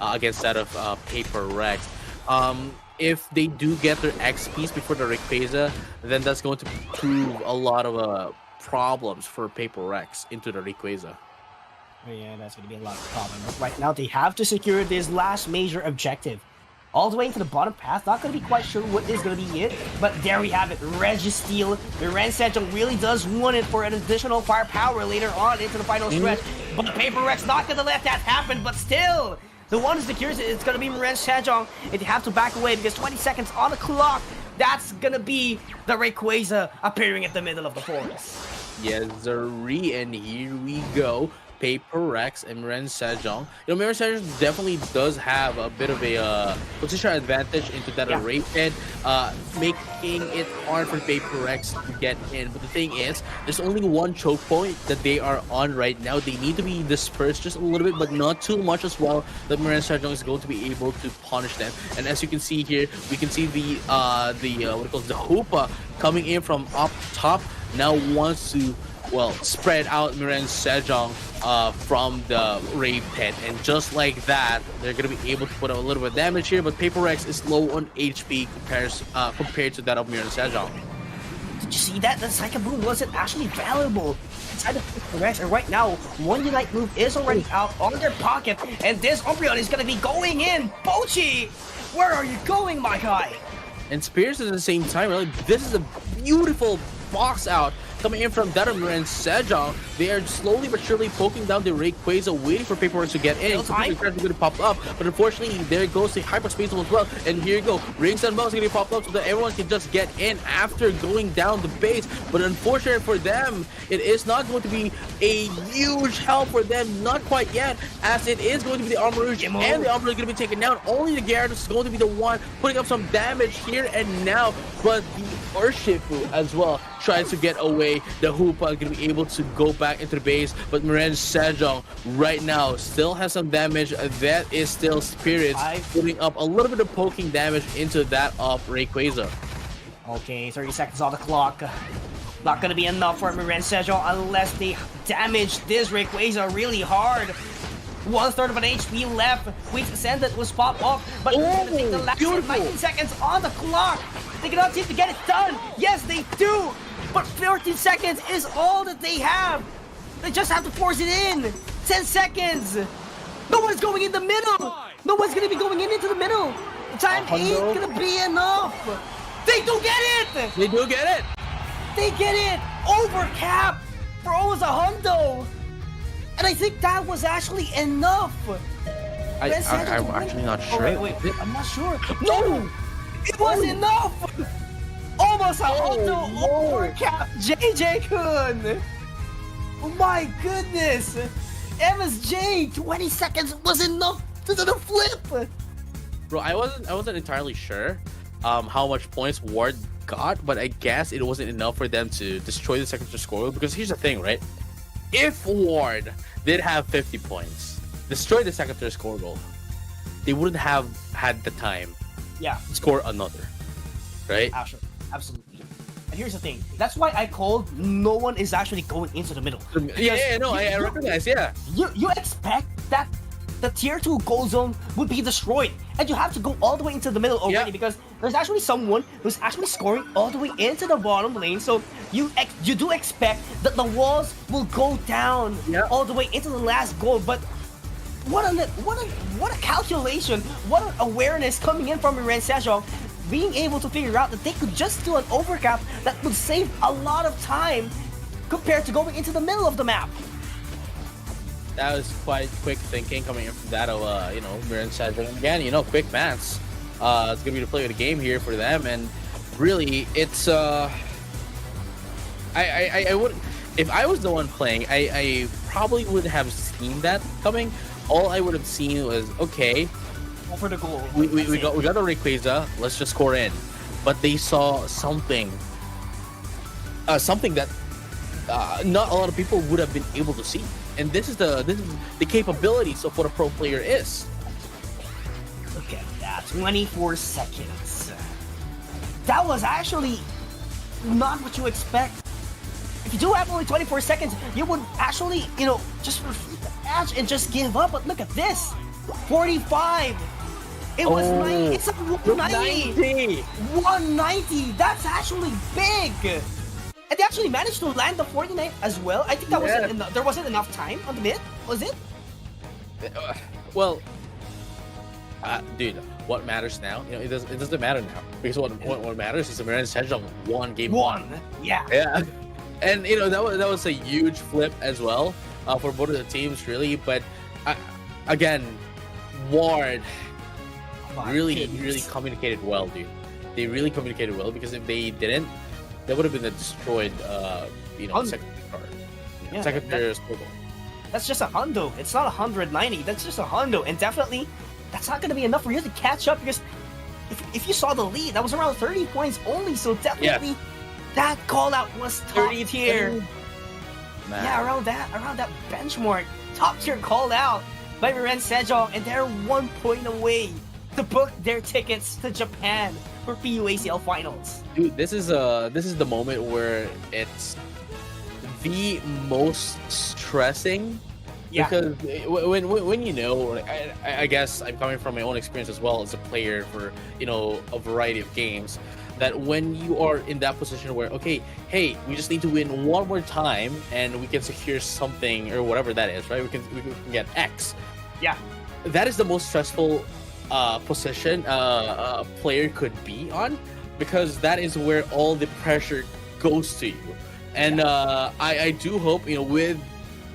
against that of Paper X. If they do get their XPs before the Rayquaza, then that's going to prove a lot of problems for Paper X into the Rayquaza. Oh yeah, that's going to be a lot of problem. But right now, they have to secure this last major objective. All the way into the bottom path, not going to be quite sure what is going to be it, but there we have it, Registeel. Miran Sejong really does want it for an additional firepower later on into the final stretch, but Paper X not going to let that happen. But still, the one who secures it, it's going to be Miran Sejong, and they have to back away because 20 seconds on the clock. That's going to be the Rayquaza appearing at the middle of the forest. Yes, Zuri, and here we go. Paper X and Miran Sejong. You know, Miran Sejong definitely does have a bit of a position advantage into that array pit, making it hard for Paper X to get in. But the thing is, there's only one choke point that they are on right now. They need to be dispersed just a little bit, but not too much as well, that Miran Sejong is going to be able to punish them. And as you can see here, we can see the Hoopa coming in from up top. Now wants to, well, spread out Miran Sejong from the Ray Pit, and just like that, they're going to be able to put a little bit of damage here, but Paper X is low on HP compared to that of Miran Sejong. Did you see that? The Psychic Boom wasn't actually valuable inside the Rex, and right now, one Unite move is already out on their pocket, and this Umbreon is gonna be going in. Pochi, where are you going, my guy? And Spears at the same time, really, this is a beautiful box out coming in from Daramir and Sejong. They are slowly but surely poking down the Rayquaza, waiting for paperwork to get in. Something is going to pop up, but unfortunately, there goes the hyperspace as well. And here you go, Rings and Bells going to pop up so that everyone can just get in after going down the base. But unfortunately for them, it is not going to be a huge help for them, not quite yet, as it is going to be the Armarouge, and the Armarouge is going to be taken down. Only the Gyarados is going to be the one putting up some damage here and now, but the Urshifu as well tries to get away. The Hoopa is going to be able to go back into the base, but Miran Sejong right now still has some damage. That is still Spirits putting up a little bit of poking damage into that of Rayquaza. Okay, 30 seconds on the clock. Not gonna be enough for Miran Sejong unless they damage this Rayquaza really hard. 1/3 of an HP left. Weak Ascendant was popped off, but it's gonna take the last 19 seconds on the clock. They cannot seem to get it done. Yes, they do. But 14 seconds is all that they have. They just have to force it in. 10 seconds. No one's going in the middle. No one's going to be going into the middle. Time ain't going to be enough. They do get it. They do get it. They get it. Over cap for almost a hundo. And I think that was actually enough. I'm actually not sure. Wait, I'm not sure. No, it was enough. Almost a hundo over cap, JJ-kun. Oh my goodness. MSJ, 20 seconds was enough to do the flip. Bro, I wasn't entirely sure how much points Ward got, but I guess it wasn't enough for them to destroy the second score. Because here's the thing, right? If Ward did have 50 points, destroy the second score goal, they wouldn't have had the time to score another, right? Absolutely. And here's the thing. That's why I called no one is actually going into the middle. I recognize, You expect that the tier 2 gold zone would be destroyed, and you have to go all the way into the middle already because there's actually someone who's actually scoring all the way into the bottom lane. So you do expect that the walls will go down all the way into the last goal. But what a calculation! What an awareness coming in from Miran Sejong, being able to figure out that they could just do an overcap that would save a lot of time compared to going into the middle of the map. That was quite quick thinking coming in from that of Miran Sejong. Again, quick maths. It's gonna be the play of the game here for them, and really, it's I would, if I was the one playing, I probably wouldn't have seen that coming. All I would have seen was, okay, go for the goal. We got a Rayquaza. Let's just score in. But they saw something that not a lot of people would have been able to see. And this is the capabilities of what a pro player is. Look at that, 24 seconds. That was actually not what you expect. If you do have only 24 seconds, you would actually, just refute the match and just give up. But look at this, 45. It was 90. It's a 190. 190. That's actually big. And they actually managed to land the 49 as well. I think that wasn't enough. There wasn't enough time on the mid, was it? Well, dude, what matters now? It doesn't matter now, because what matters is the Miran Sejong won game one. Yeah. And that was a huge flip as well for both of the teams, really. But again, Ward really communicated well, dude. They really communicated well, because if they didn't, that would have been a destroyed, second card. Second player score. That's just a hundo. It's not 190. That's just a hundo, and definitely, that's not going to be enough for you to catch up. Because if you saw the lead, that was around 30 points only. So definitely, that call out was top tier. Yeah, around that benchmark, top tier call out by Miran Sejong, and they're 1 point away to book their tickets to Japan for PUACL finals. Dude, this is the moment where it's the most stressing. Because when I guess I'm coming from my own experience as well as a player for a variety of games. that when you are in that position where, okay, hey, we just need to win one more time and we can secure something or whatever that is, right? We can get X. Yeah. That is the most stressful position a player could be on, because that is where all the pressure goes to you. And I do hope, with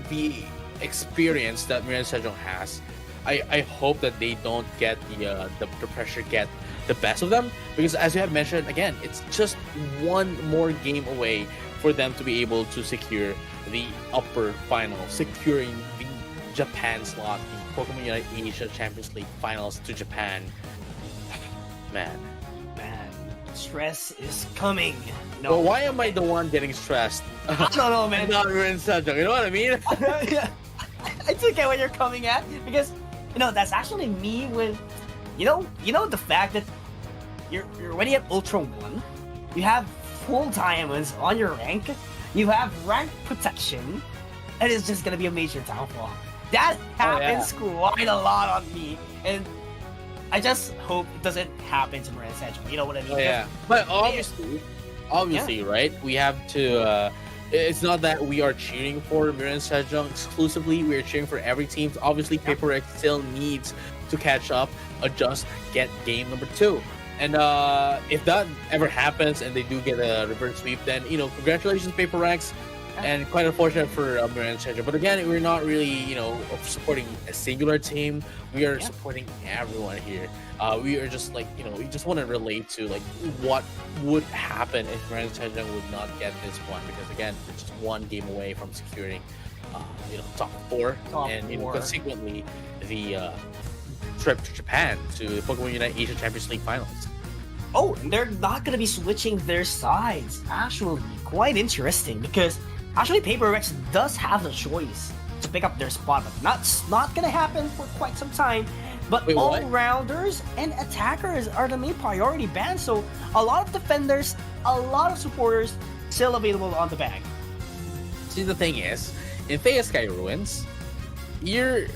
the experience that Miran Sejong has, I hope that they don't get the pressure get the best of them, because as you have mentioned, again, it's just one more game away for them to be able to secure the upper final, securing the Japan slot, the Pokemon Unite Asia Champions League finals to Japan. Man, stress is coming. Well, why am I the one getting stressed? I don't know, man. Not Miran Sejong, you know what I mean? I do get where you're coming at, because that's actually me with the fact that you're already at Ultra 1, you have full diamonds on your rank, you have rank protection, and it's just gonna be a major downfall. That happens quite a lot on me, and I just hope it doesn't happen to Miran Sejong. You know what I mean? Yeah, but obviously, right? We have to. It's not that we are cheering for Miran Sejong exclusively. We are cheering for every team. Obviously, Paper X still needs to catch up, adjust, get game number 2. And if that ever happens and they do get a reverse sweep, then congratulations, Paper X. And quite unfortunate for Miran Sejong. But again, we're not really, supporting a singular team. We are supporting everyone here. We are just we just want to relate to what would happen if Miran Sejong would not get this one, because again, we're just one game away from securing, top 4, consequently the trip to Japan to the Pokemon Unite Asia Champions League finals. Oh, they're not gonna be switching their sides. Actually, quite interesting, because actually Paper X does have the choice to pick up their spot, but that's not gonna happen for quite some time. But all-rounders and attackers are the main priority band, so a lot of defenders, a lot of supporters still available on the bag. See, the thing is, in Thea Sky Ruins, your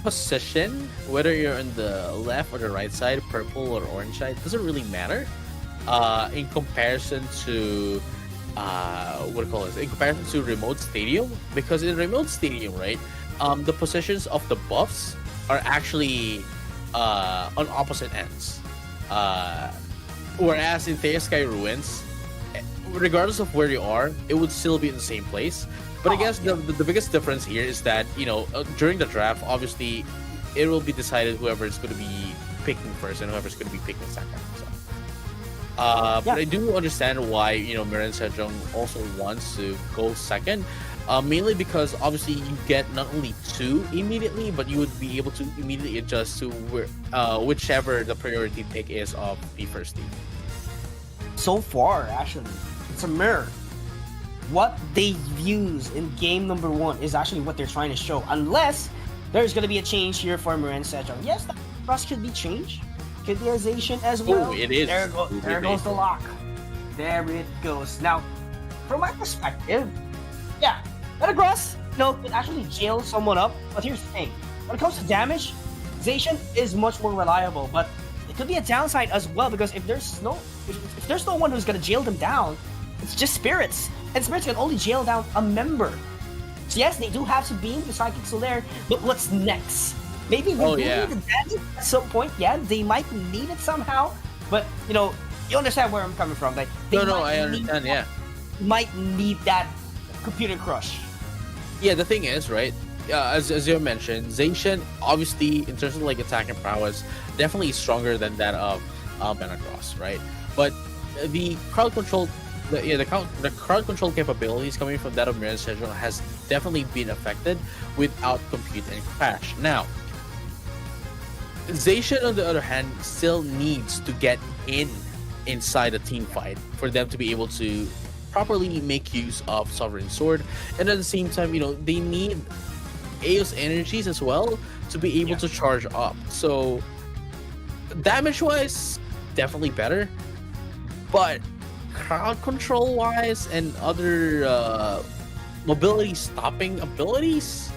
position, whether you're on the left or the right side, purple or orange side, doesn't really matter in comparison to in comparison to remote stadium, because in remote stadium, right, the positions of the buffs are actually on opposite ends, whereas in Thea Sky Ruins, regardless of where you are, it would still be in the same place. But I guess the biggest difference here is that during the draft, obviously it will be decided whoever is going to be picking first and whoever is going to be picking second. So. But I do understand why Miran Sejong also wants to go second, mainly because obviously you get not only 2 immediately, but you would be able to immediately adjust to whichever the priority pick is of the first team. So far, actually, it's a mirror. What they use in game number 1 is actually what they're trying to show, unless there's gonna be a change here for Miran Sejong. Yes, the cross could be changed. Could be Azation as well. Oh, it is. There goes the lock. There it goes. Now, from my perspective, Metagross, could actually jail someone up. But here's the thing: when it comes to damage, Azation is much more reliable. But it could be a downside as well, because if there's no one who's gonna jail them down, it's just Spirits, and Spirits can only jail down a member. So yes, they do have to beam the Psychic Solaire, but what's next? Maybe we need the damage at some point. Yeah, they might need it somehow. But you understand where I'm coming from. Like, I understand. Might need that computer crush. Yeah, the thing is, right? As you mentioned, Zacian, obviously in terms of attacking prowess, definitely stronger than that of Metagross, right? But the crowd control, the crowd control capabilities coming from that of Miran Sejong has definitely been affected without compute and crash. Now, Zacian, on the other hand, still needs to get inside a team fight for them to be able to properly make use of Sovereign Sword, and at the same time, they need EOS energies as well to be able to charge up. So, damage-wise, definitely better, but crowd control-wise and other mobility stopping abilities,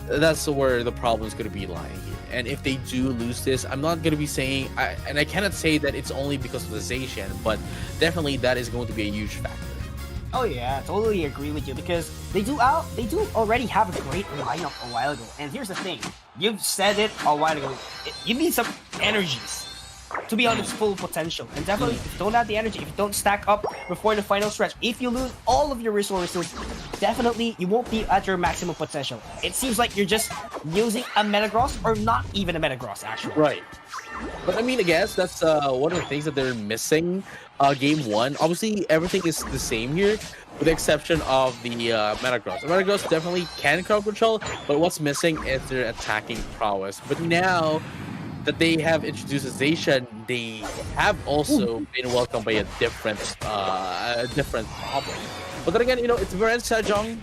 that's where the problem is going to be lying here. and if they do lose this, I'm not going to be saying, and I cannot say that it's only because of the Zacian, but definitely that is going to be a huge factor. Oh yeah, I totally agree with you because they do already have a great lineup a while ago. And here's the thing, you've said it a while ago, you need some energies to be on its full potential. And definitely, if you don't have the energy, if you don't stack up before the final stretch, if you lose all of your resources, definitely you won't be at your maximum potential. It seems like you're just using a Metagross or not even a Metagross, actually. Right. But I mean, I guess that's one of the things that they're missing game one. Obviously, everything is the same here, with the exception of the Metagross. The Metagross definitely can crowd control, but what's missing is their attacking prowess. But now that they have introduced Zacian, they have also been welcomed by a different problem. But then again, it's Miran Sejong.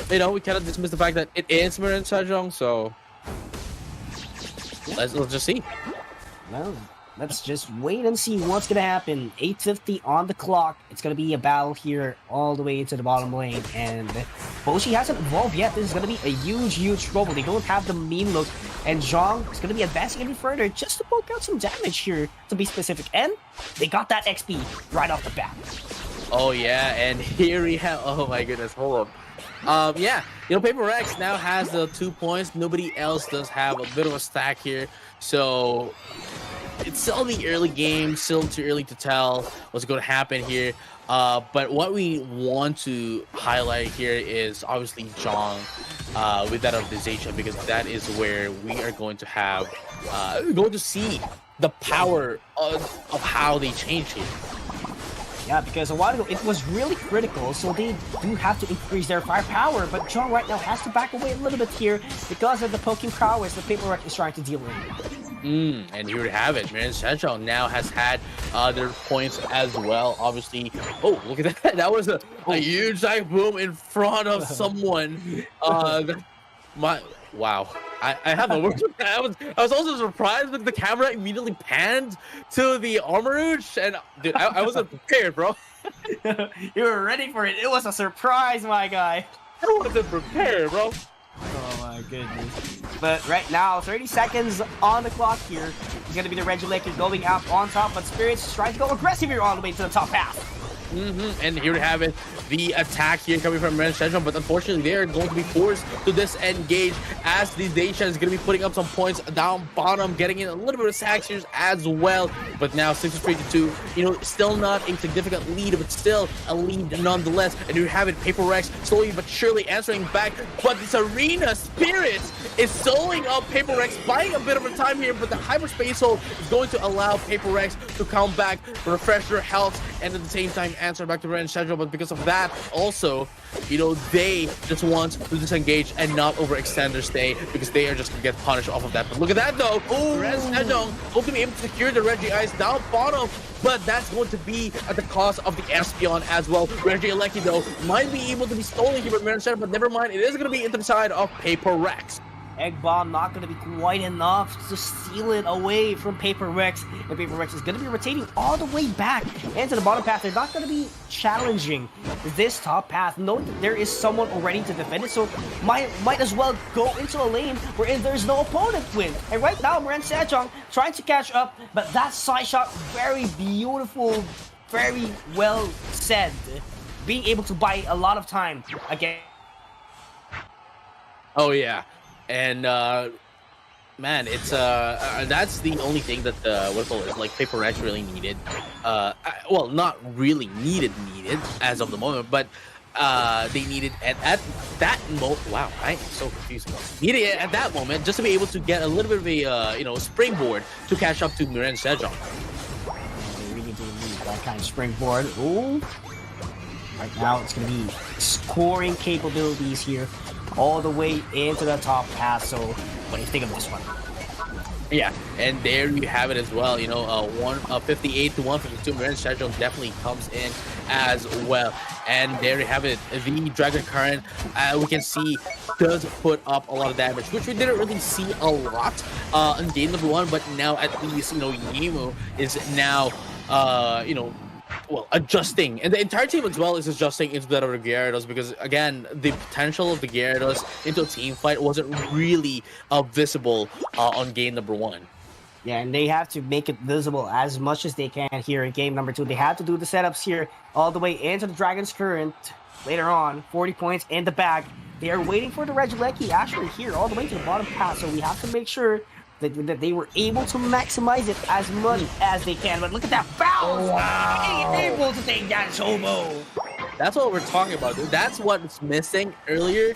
We cannot dismiss the fact that it is Miran Sejong, so let's just see. Well, let's just wait and see what's gonna happen. 8:50 on the clock. It's gonna be a battle here all the way into the bottom lane, and Boshi hasn't evolved yet. This is gonna be a huge trouble. They don't have the mean look, and Zhong is gonna be advancing even further just to poke out some damage here, to be specific. And they got that XP right off the bat. Oh yeah, and here we have. Oh my goodness, hold up. Paper Rex now has the 2 points. Nobody else does have a bit of a stack here, so it's still the early game, still too early to tell what's going to happen here. But what we want to highlight here is obviously Zhong with that of the Zacian, because that is where we are going to have, we're going to see the power of how they change here. Yeah, because a while ago it was really critical, so they do have to increase their firepower, but Zhong right now has to back away a little bit here because of the poking prowess the Paper Rex is trying to deal with. And here we have it. Miran Sejong now has had their points as well, obviously. Oh, look at that. That was a huge dive boom in front of someone. Wow. I have the word. I was also surprised that the camera immediately panned to the Armorouge, and dude, I wasn't prepared, bro. You were ready for it. It was a surprise, my guy. I wasn't prepared, bro. Oh my goodness. But right now, 30 seconds on the clock here. It's going to be the Regieleki going out on top, but Spirits trying to go aggressive here all the way to the top half. And here we have it, the attack here coming from Miran Sejong, but unfortunately they are going to be forced to disengage as the Zacian is going to be putting up some points down bottom, getting in a little bit of sacks here as well. But now 6-3-2, still not a significant lead, but still a lead nonetheless. And here we have it, Paper Rex slowly but surely answering back, but this Arena Spirit is soloing up Paper Rex, buying a bit of a time here, but the Hyperspace Hold is going to allow Paper Rex to come back, refresh their health, and at the same time answer back to Miran Sejong. But because of that also, they just want to disengage and not overextend their stay, because they are just going to get punished off of that. But look at that though, Miran Sejong going to be able to secure the Regice down bottom, but that's going to be at the cost of the Espeon as well. Regieleki though might be able to be stolen here by Miran Sejong, but never mind, it is going to be into the side of Paper Rex. Egg Bomb not going to be quite enough to steal it away from Paper Rex, and Paper Rex is going to be rotating all the way back into the bottom path. They're not going to be challenging this top path. Note that there is someone already to defend it, so might as well go into a lane wherein there's no opponent with. And right now, Miran Sejong trying to catch up, but that side shot, very beautiful, very well said. Being able to buy a lot of time again. Oh yeah. And man, it's that's the only thing that Paper Rex really needed. Well, not really needed as of the moment, but they needed at that moment. Wow, I'm so confused. Needed it at that moment just to be able to get a little bit of a springboard to catch up to Miran Sejong. They really do need that kind of springboard. Ooh. Right now, it's going to be scoring capabilities here, all the way into the top path. So what do you think of this one? Yeah, and there you have it as well. 158 to 152. Miran Sejong definitely comes in as well. And there you have it. The Dragon Current, we can see, does put up a lot of damage, which we didn't really see a lot in game number one. But now at least, Yimu is now, well, adjusting, and the entire team as well is adjusting into that of the Gyarados, because again, the potential of the Gyarados into a team fight wasn't really visible on game number 1. Yeah, and they have to make it visible as much as they can here in game number 2. They have to do the setups here all the way into the Dragon's Current later on. 40 points in the bag. They are waiting for the Regieleki actually here all the way to the bottom path, so we have to make sure that they were able to maximize it as much as they can. But look at that bounce! Wow. Being able to take that Chobo! That's what we're talking about, dude. That's what's missing earlier.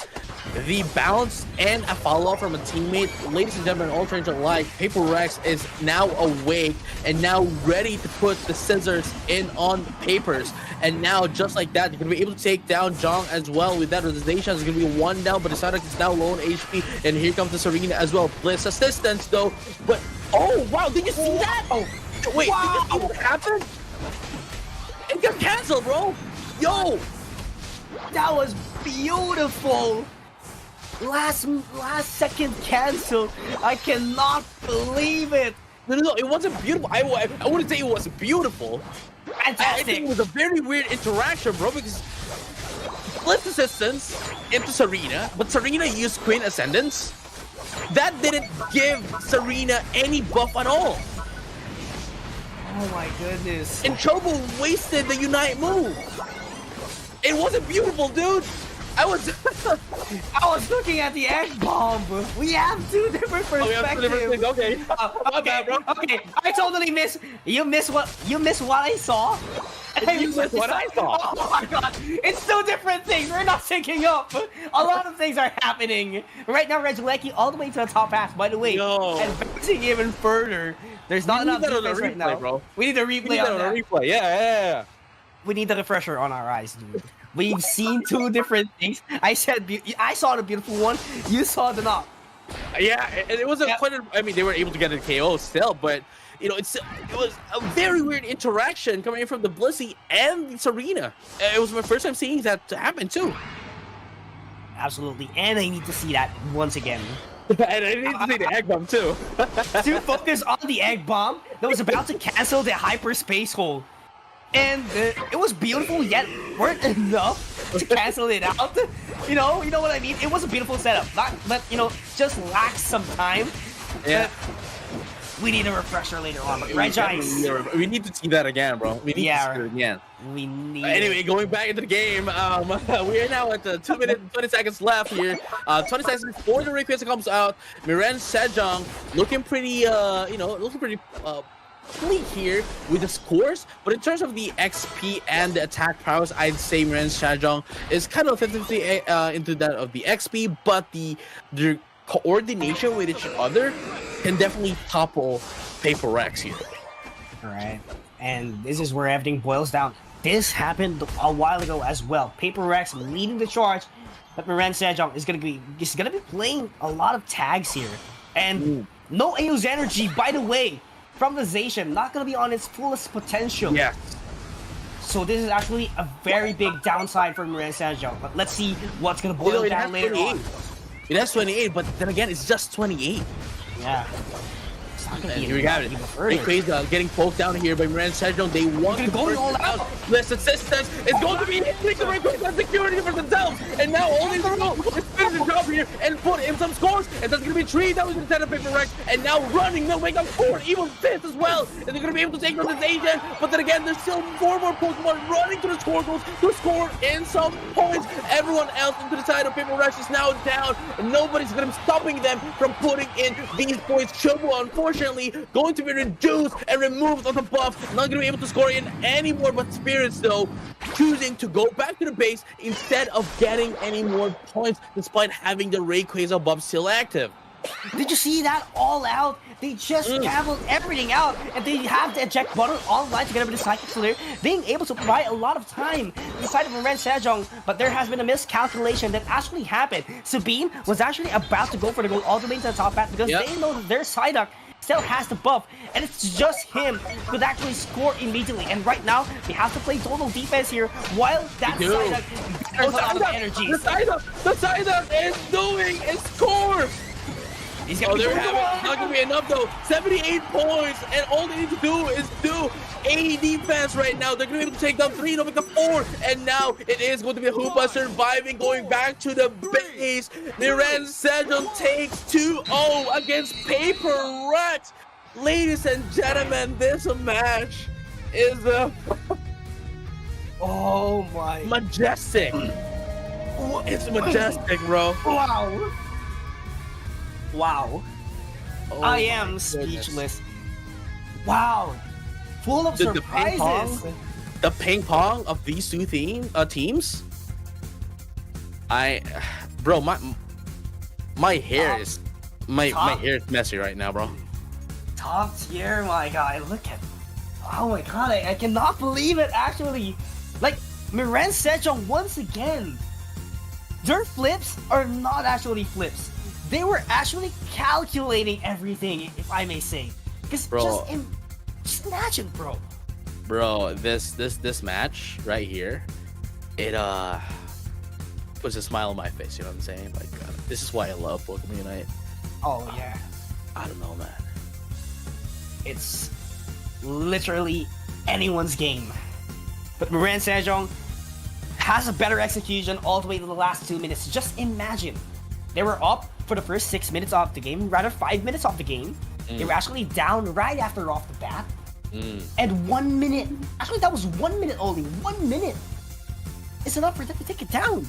The bounce and a follow-up from a teammate. Ladies and gentlemen, all trainers alike, Paper Rex is now awake and now ready to put the scissors in on Papers. And now, just like that, you're going to be able to take down Jong as well with that realization. It's going to be 1 down, but the Psyduck is now low on HP. And here comes the Serena as well. Blitz assistance, though. But, oh, wow, did you see that? Oh, wait, wow. Did you see what happened? It got canceled, bro. Yo! That was beautiful! Last second cancel. I cannot believe it. No, it wasn't beautiful. I wouldn't say it was beautiful. Fantastic. I think it was a very weird interaction, bro, because Blitz assistance into Serena, but Serena used Queen Ascendance. That didn't give Serena any buff at all. Oh my goodness. And Chobo wasted the Unite move. It wasn't beautiful, dude. I was looking at the egg bomb. We have 2 different perspectives. Oh, we have 2 different things. Okay. My bad, bro. Okay. I totally missed. You missed what I saw. You missed what I saw. Oh my god. It's 2 different things. We're not syncing up. A lot of things are happening. Right now, Regieleki all the way to the top half, by the way. Yo. Advancing even further. There's not enough defense right now. Bro. We need a replay on that. Replay. Yeah. We need the refresher on our eyes, dude. We've seen 2 different things. I saw the beautiful one. You saw the not. Yeah, and it wasn't quite. I mean, they were able to get a KO still, but you know, it was a very weird interaction coming in from the Blissey and the Serena. It was my first time seeing that happen too. Absolutely, and I need to see that once again. And I need to see the egg bomb too. To focus on the egg bomb that was about to cancel the hyperspace hole. And it was beautiful, yet weren't enough to cancel it out. You know what I mean? It was a beautiful setup. But just lacks some time. Yeah. We need a refresher later on. But Regice. We need to see that again, bro. We need to see it again. We need. Anyway, going back into the game, we are now at 2 minutes and 20 seconds left here. 20 seconds before the request comes out. Miren Sejong looking pretty, bleak here with the scores, but in terms of the XP and the attack prowess, I'd say Miren Sejong is kind of 50-50 into that of the XP, but the coordination with each other can definitely topple Paper Rex here. Alright, and this is where everything boils down. This happened a while ago as well. Paper Rex leading the charge, but Miren Sejong is gonna be playing a lot of tags here. And no Eos energy, by the way, from the Zacian, not going to be on its fullest potential. Yeah. So this is actually a very big downside for Miren Sejong. But let's see what's going to boil down later on. It has 28, but then again, it's just 28. Yeah. And here we got it. Rayquaza getting poked down here by Miren Sejong. They want to go all out. Less assistance. It's going to be hitting the Rayquaza security for themselves. And now all they do is finish the job here and put in some scores. And that's going to be 3. That was instead of Paper Rex. And now running. They'll make up 4, even 5th as well. And they're going to be able to take on this agent. But then again, there's still 4 more Pokemon running to the score goals to score in some points. Everyone else into the side of Paper Rex is now down. And nobody's going to be stopping them from putting in these points. Chobo, unfortunately, going to be reduced and removed on the buff. Not going to be able to score in anymore, but Spirits, though, choosing to go back to the base instead of getting any more points, despite having the Rayquaza buff still active. Did you see that all out? They just gambled everything out, and they have the eject button online to get rid of the Psychic, so they're being able to provide a lot of time to the side of Miren Sejong, but there has been a miscalculation that actually happened. Sabine was actually about to go for the goal all the way to the top path because they know that their Psyduck still has the buff, and it's just him who could actually score immediately. And right now, they have to play total defense here, while that Psyduck has a lot of energy. The Psyduck is doing a score! He's Oh, gonna there we go have it. Not gonna be enough though. 78 points, and all they need to do is do 80 defense right now. They're gonna be able to take down 3, no, make up 4, and now it is going to be Hoopa surviving, going back to the base. Miren Sejong takes 2-0 against Paper Rex. Ladies and gentlemen, this match is Oh my. majestic. It's majestic, bro. Wow. Wow. Oh I my am goodness. speechless. Wow. Full of The surprises. ping pong of these two teams. Bro, my hair is my hair is messy right now, bro. Top tier, my god. Look at. Oh my god, I cannot believe it actually. Like, Miren Sejong once again. Their flips are not actually flips. They were actually calculating everything, if I may say. Because just imagine, bro. Bro, this match right here, it puts a smile on my face. You know what I'm saying? Like, this is why I love Pokemon Unite. Oh yeah. I don't know, man. It's literally anyone's game. But Miren Sejong has a better execution all the way to the last 2 minutes. Just imagine. They were up for the first 6 minutes of the game, rather 5 minutes of the game. They were actually down right after off the bat. And 1 minute, actually that was 1 minute only. 1 minute is enough for them to take it down.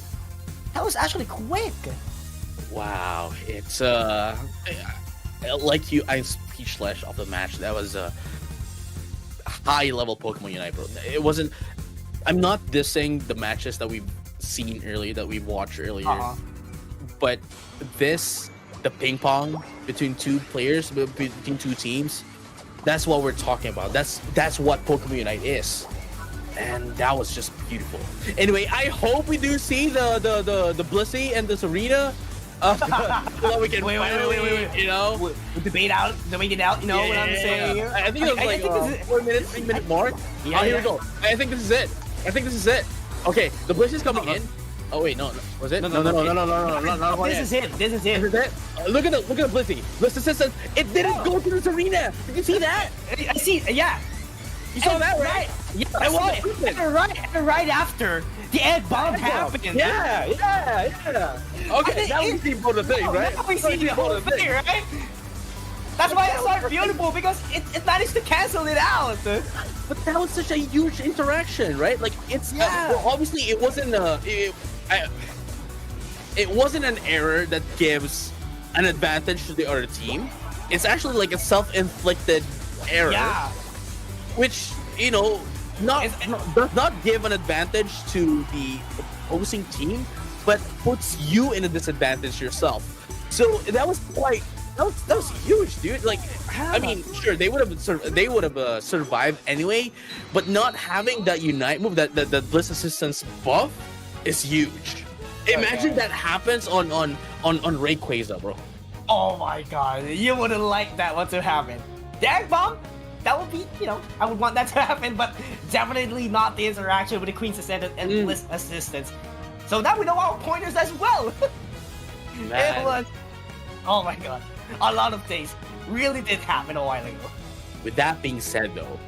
That was actually quick. Wow, it's like I'm speechless of the match. That was a high level Pokemon Unite, bro. It wasn't. I'm not dissing the matches that we've seen earlier, that we've watched earlier, but the ping pong between two players, between two teams, that's what we're talking about. That's what Pokemon Unite is, and that was just beautiful. Anyway, I hope we do see the Blissey and the Serena. So that we can wait. you know, we'll debate it out. You know what I'm saying? I think it was like 4 minutes, 3 minute mark. Yeah, Here we go. I think this is it. Okay, the Blitz is coming in. Oh wait, no. Was it? No. This is it. Look at the Blissey. Blitz assistance. It didn't go to the arena. Did you see that? I see. Yeah. You saw that, right? Yeah, I was. Right after the egg bomb happened. Yeah. Okay, now we see the thing, right? Now we see the whole thing, right? That's why it's so beautiful, because it managed to cancel it out. But that was such a huge interaction, right? Like, it's well, obviously it wasn't it wasn't an error that gives an advantage to the other team. It's actually like a self-inflicted error, which, you know, does not give an advantage to the opposing team, but puts you in a disadvantage yourself. So that was huge, dude. Like, I mean, sure, they would have survived anyway, but not having that Unite move, that Bliss Assistance buff, is huge. Imagine that happens on Rayquaza, bro. Oh my god, you wouldn't like that one to happen. The egg bomb, that would be, you know, I would want that to happen, but definitely not the interaction with the Queen's Ascendant and Bliss Assistance. So now we know our pointers as well. It was, oh my god, a lot of things really did happen a while ago. With that being said, though,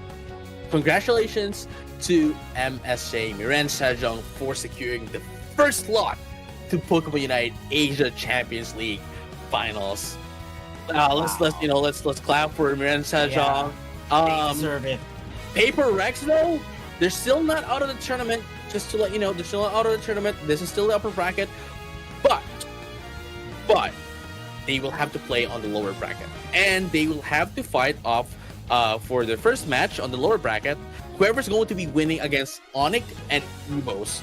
congratulations to MSJ Miren Sejong for securing the first slot to Pokemon Unite Asia Champions League Finals. Let's clap for Miren Sejong. They deserve it. Paper Rex, though, they're still not out of the tournament. Just to let you know, they're still not out of the tournament. This is still the upper bracket, but they will have to play on the lower bracket, and they will have to fight off for the first match on the lower bracket. Whoever's going to be winning against Onyx and EOS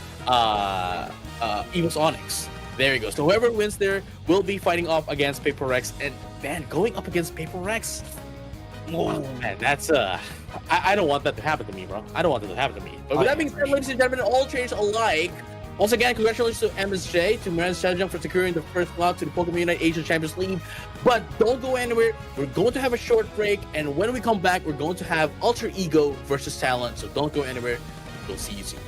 Onyx. There you go. So whoever wins there will be fighting off against Paper Rex, and man, going up against Paper Rex. Oh man, that's I don't want that to happen to me, bro. I don't want that to happen to me. But with that being said, ladies and gentlemen, all trainers alike, once again, congratulations to MSJ, to Miren Sejong for securing the first slot to the Pokemon Unite Asia Champions League. But don't go anywhere. We're going to have a short break, and when we come back, we're going to have Alter Ego versus Talon. So don't go anywhere. We'll see you soon.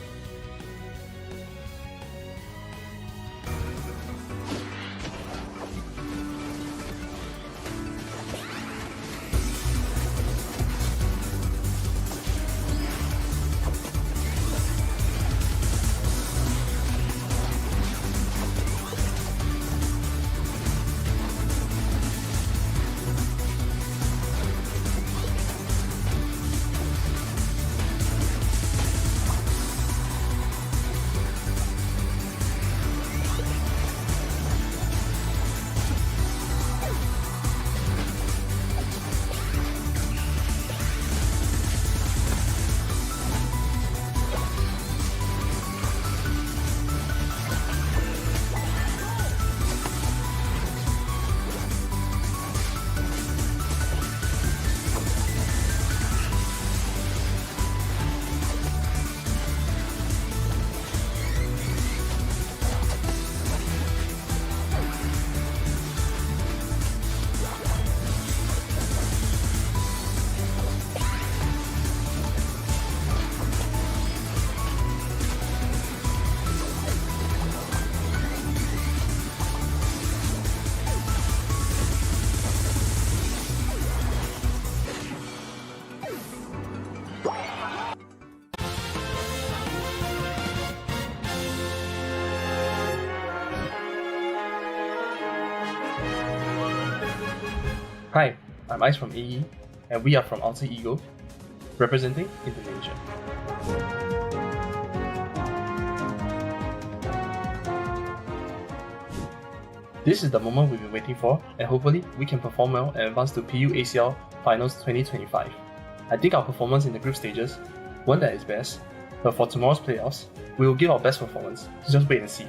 Hi, I'm Ice from AE, and we are from Alter Ego, representing Indonesia. This is the moment we've been waiting for, and hopefully we can perform well and advance to PUACL Finals 2025. I think our performance in the group stages weren't at its best, but for tomorrow's playoffs, we will give our best performance, so just wait and see.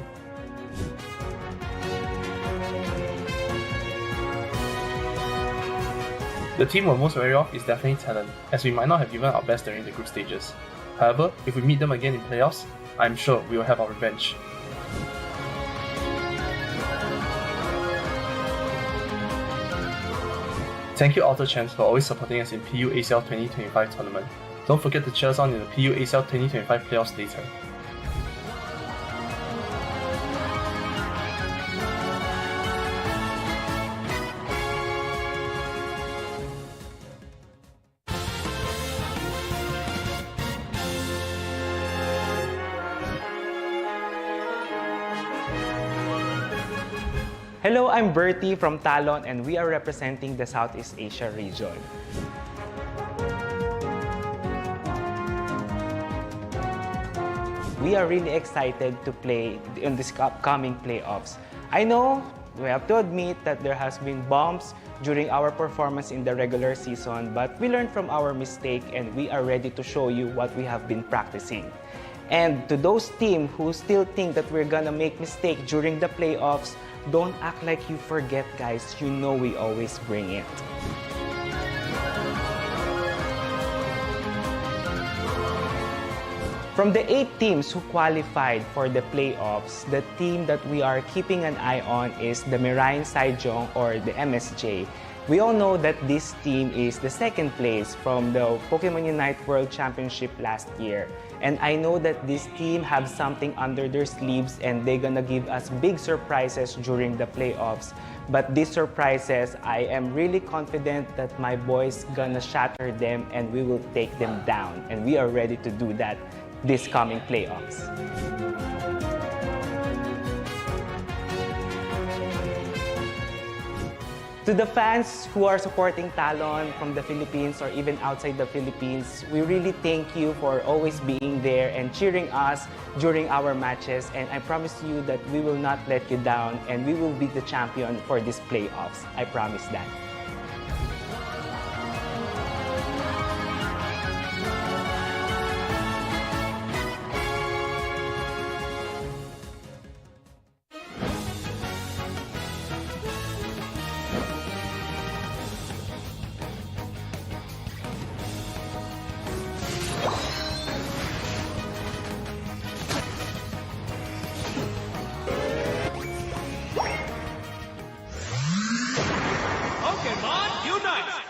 The team we're most wary of is definitely Talon, as we might not have given our best during the group stages. However, if we meet them again in playoffs, I'm sure we will have our revenge. Thank you Alter Champs for always supporting us in PUACL 2025 tournament. Don't forget to cheer us on in the PUACL 2025 playoffs later. Hello, I'm Bertie from Talon and we are representing the Southeast Asia region. We are really excited to play in this upcoming playoffs. I know we have to admit that there has been bumps during our performance in the regular season, but we learned from our mistake and we are ready to show you what we have been practicing. And to those teams who still think that we're gonna make mistake during the playoffs, don't act like you forget, guys. You know we always bring it. From the 8 teams who qualified for the playoffs, the team that we are keeping an eye on is the Mirain Saijong or the MSJ. We all know that this team is the second place from the Pokemon Unite World Championship last year. And I know that this team have something under their sleeves and they're gonna give us big surprises during the playoffs. But these surprises, I am really confident that my boys gonna shatter them and we will take them down. And we are ready to do that this coming playoffs. To the fans who are supporting Talon from the Philippines or even outside the Philippines, we really thank you for always being there and cheering us during our matches. And I promise you that we will not let you down and we will be the champion for these playoffs. I promise that. Pokémon Unite!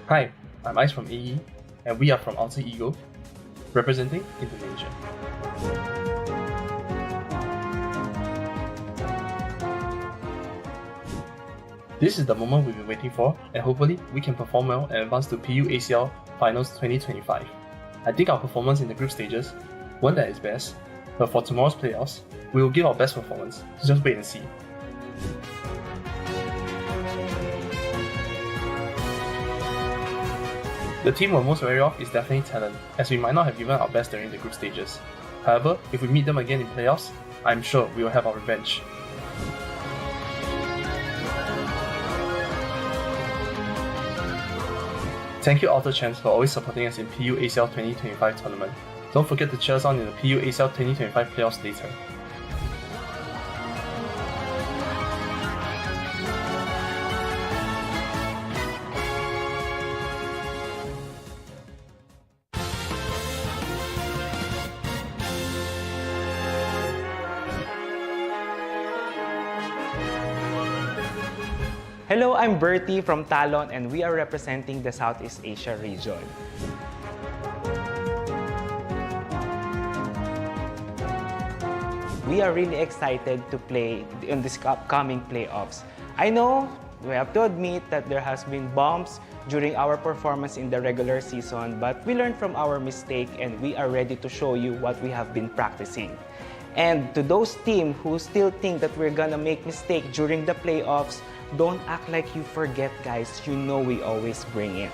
Hi, I'm Ice from AE, and we are from Alter Ego, representing Indonesia. This is the moment we've been waiting for, and hopefully we can perform well and advance to PUACL Finals 2025. I think our performance in the group stages weren't at its best, but for tomorrow's playoffs, we will give our best performance, so just wait and see. The team we're most wary of is definitely Talon, as we might not have given our best during the group stages. However, if we meet them again in playoffs, I'm sure we will have our revenge. Thank you Alter Champs for always supporting us in PUACL 2025 tournament. Don't forget to cheer us on in the PUACL 2025 playoffs later. Hello, I'm Bertie from Talon and we are representing the Southeast Asia region. We are really excited to play in this upcoming playoffs. I know we have to admit that there has been bumps during our performance in the regular season, but we learned from our mistake and we are ready to show you what we have been practicing. And to those teams who still think that we're gonna make mistake during the playoffs, don't act like you forget, guys. You know we always bring it.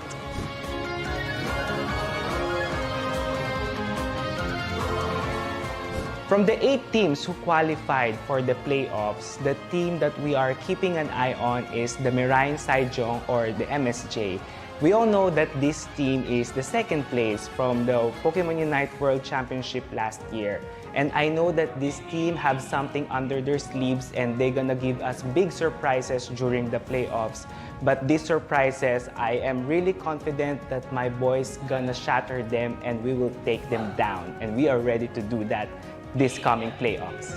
From the 8 teams who qualified for the playoffs, the team that we are keeping an eye on is the Mirain Saijong or the MSJ. We all know that this team is the second place from the Pokemon Unite World Championship last year. And I know that this team have something under their sleeves and they're gonna give us big surprises during the playoffs. But these surprises, I am really confident that my boys gonna shatter them and we will take them down. And we are ready to do that this coming playoffs.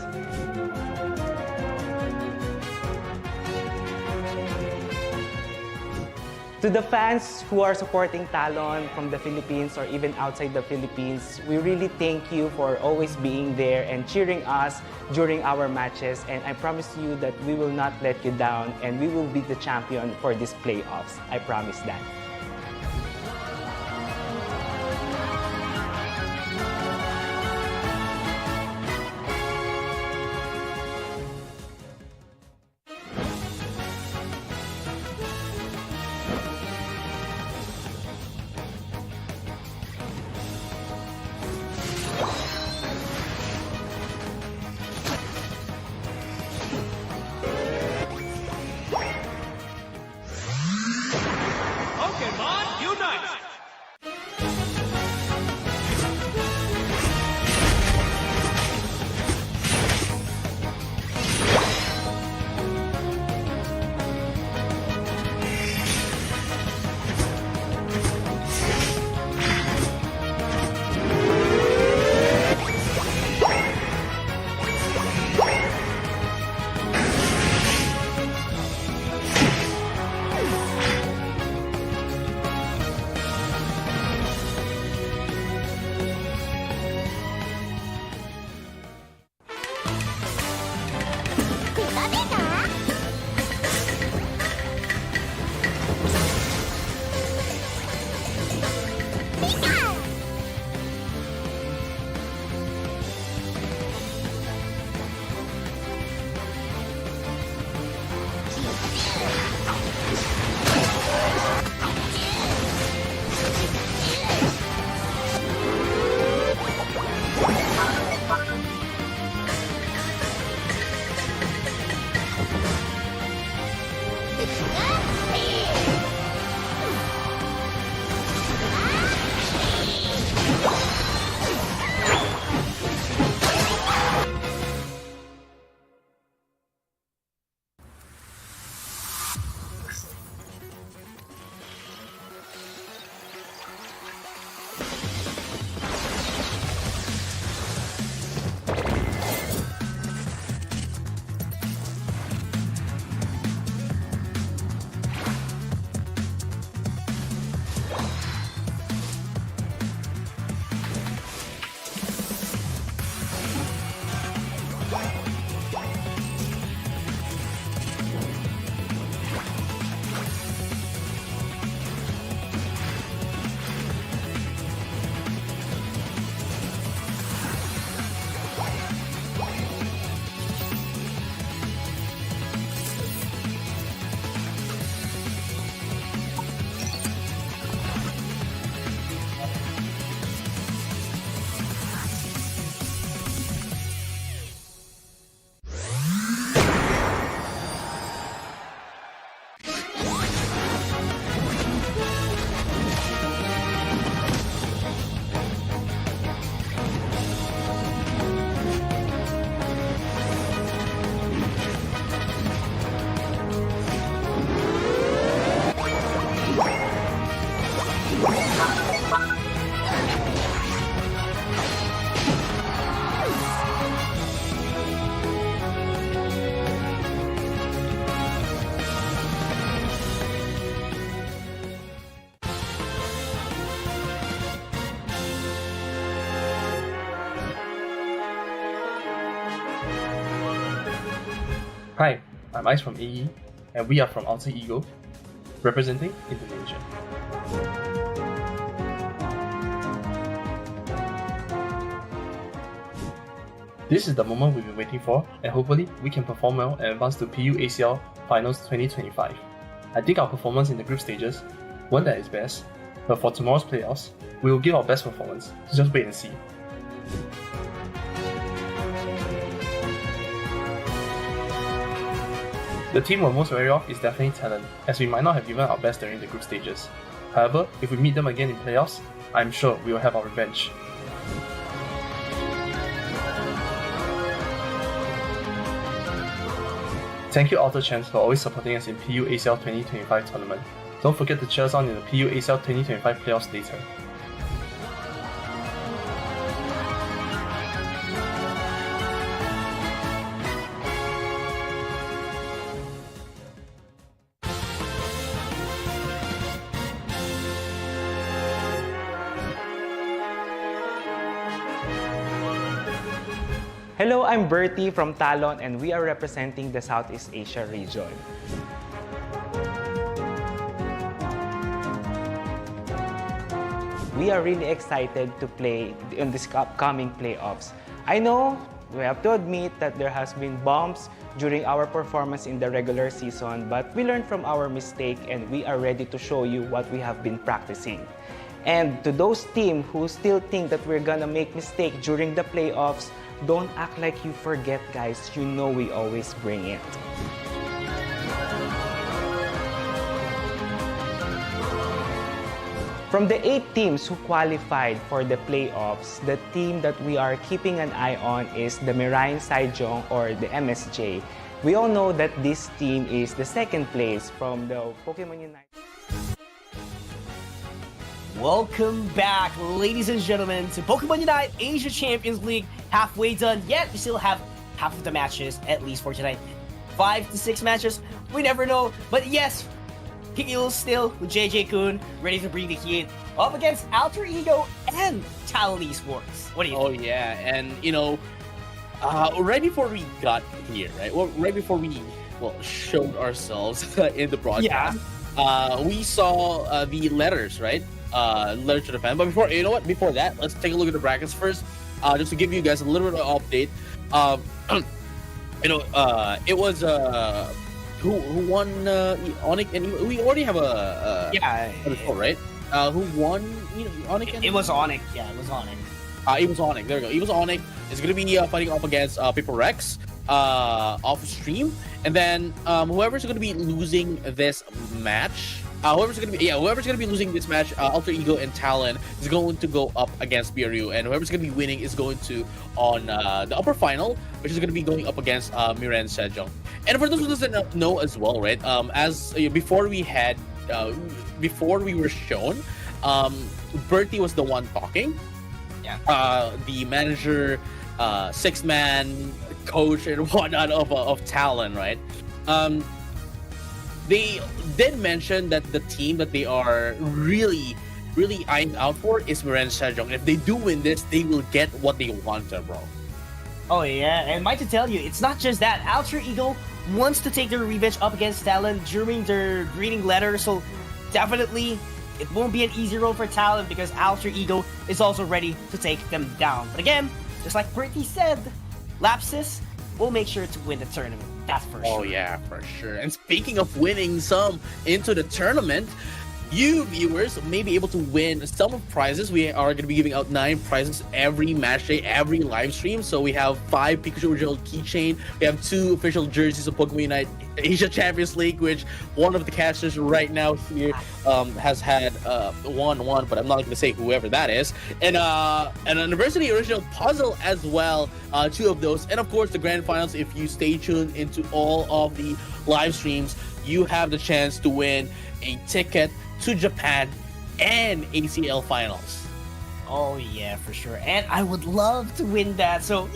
To the fans who are supporting Talon from the Philippines or even outside the Philippines, we really thank you for always being there and cheering us during our matches. And I promise you that we will not let you down and we will be the champion for these playoffs. I promise that. Hi, I'm Ice from AE, and we are from Alter Ego, representing Indonesia. This is the moment we've been waiting for, and hopefully we can perform well and advance to PUACL Finals 2025. I think our performance in the group stages weren't at its best, but for tomorrow's playoffs, we will give our best performance, so just wait and see. The team we're most wary of is definitely Talon, as we might not have given our best during the group stages. However, if we meet them again in playoffs, I'm sure we will have our revenge. Thank you Alter Chance for always supporting us in PUACL 2025 tournament. Don't forget to cheer us on in the PUACL 2025 playoffs later. Hello, I'm Bertie from Talon and we are representing the Southeast Asia region. We are really excited to play in this upcoming playoffs. I know we have to admit that there has been bumps during our performance in the regular season, but we learned from our mistake and we are ready to show you what we have been practicing. And to those teams who still think that we're gonna make mistakes during the playoffs, don't act like you forget, guys. You know we always bring it. From the 8 teams who qualified for the playoffs, the team that we are keeping an eye on is the Mirain Saijong or the MSJ. We all know that this team is the second place from the Pokémon Unite. Welcome back, ladies and gentlemen, to Pokemon Unite Asia Champions League. Halfway done, yet we still have half of the matches, at least for tonight. 5 to 6 matches, we never know. But yes, Kikil still with JJ-kun, ready to bring the heat up against Alter Ego and Talon Esports. What do you think? Oh yeah, and you know, right before we got here, right? Well, right before we showed ourselves in the broadcast, we saw the letters, right? Letters to the fan. But before that, let's take a look at the brackets first. Just to give you guys a little bit of update. It was who won Onyx, and we already have a right? Who won Onyx? It was Onyx. Yeah, it was Onyx. It was Onyx. There we go. It was Onyx. It's gonna be fighting up against Paper Rex off stream, and then whoever's gonna be losing this match. Whoever's gonna be losing this match, Alter Ego and Talon is going to go up against BRU, and whoever's gonna be winning is going to on the upper final, which is gonna be going up against Mirain Saijong. And for those who doesn't know as well, right? Before we were shown, Bertie was the one talking. Yeah. The manager, 6-man coach and whatnot of Talon, right? They did mention that the team that they are really eyeing out for is Mirain Saijong. If they do win this, they will get what they want, bro. Oh yeah, and might to tell you, it's not just that. Alter Ego wants to take their revenge up against Talon during their greeting letter, so definitely it won't be an easy road for Talon because Alter Ego is also ready to take them down. But again, just like Bertie said, Lapsus will make sure to win the tournament. That's for sure. Oh yeah, for sure. And speaking of winning some into the tournament, you viewers may be able to win some of prizes. We are going to be giving out 9 prizes every match day, every live stream. So we have 5 Pikachu original keychain. We have 2 official jerseys of Pokemon Unite Asia Champions League, which one of the casters right now here has had one, but I'm not going to say whoever that is. And an anniversary original puzzle as well, 2 of those. And of course, the grand finals. If you stay tuned into all of the live streams, you have the chance to win a ticket to Japan and ACL finals. Oh yeah, for sure. And I would love to win that. So,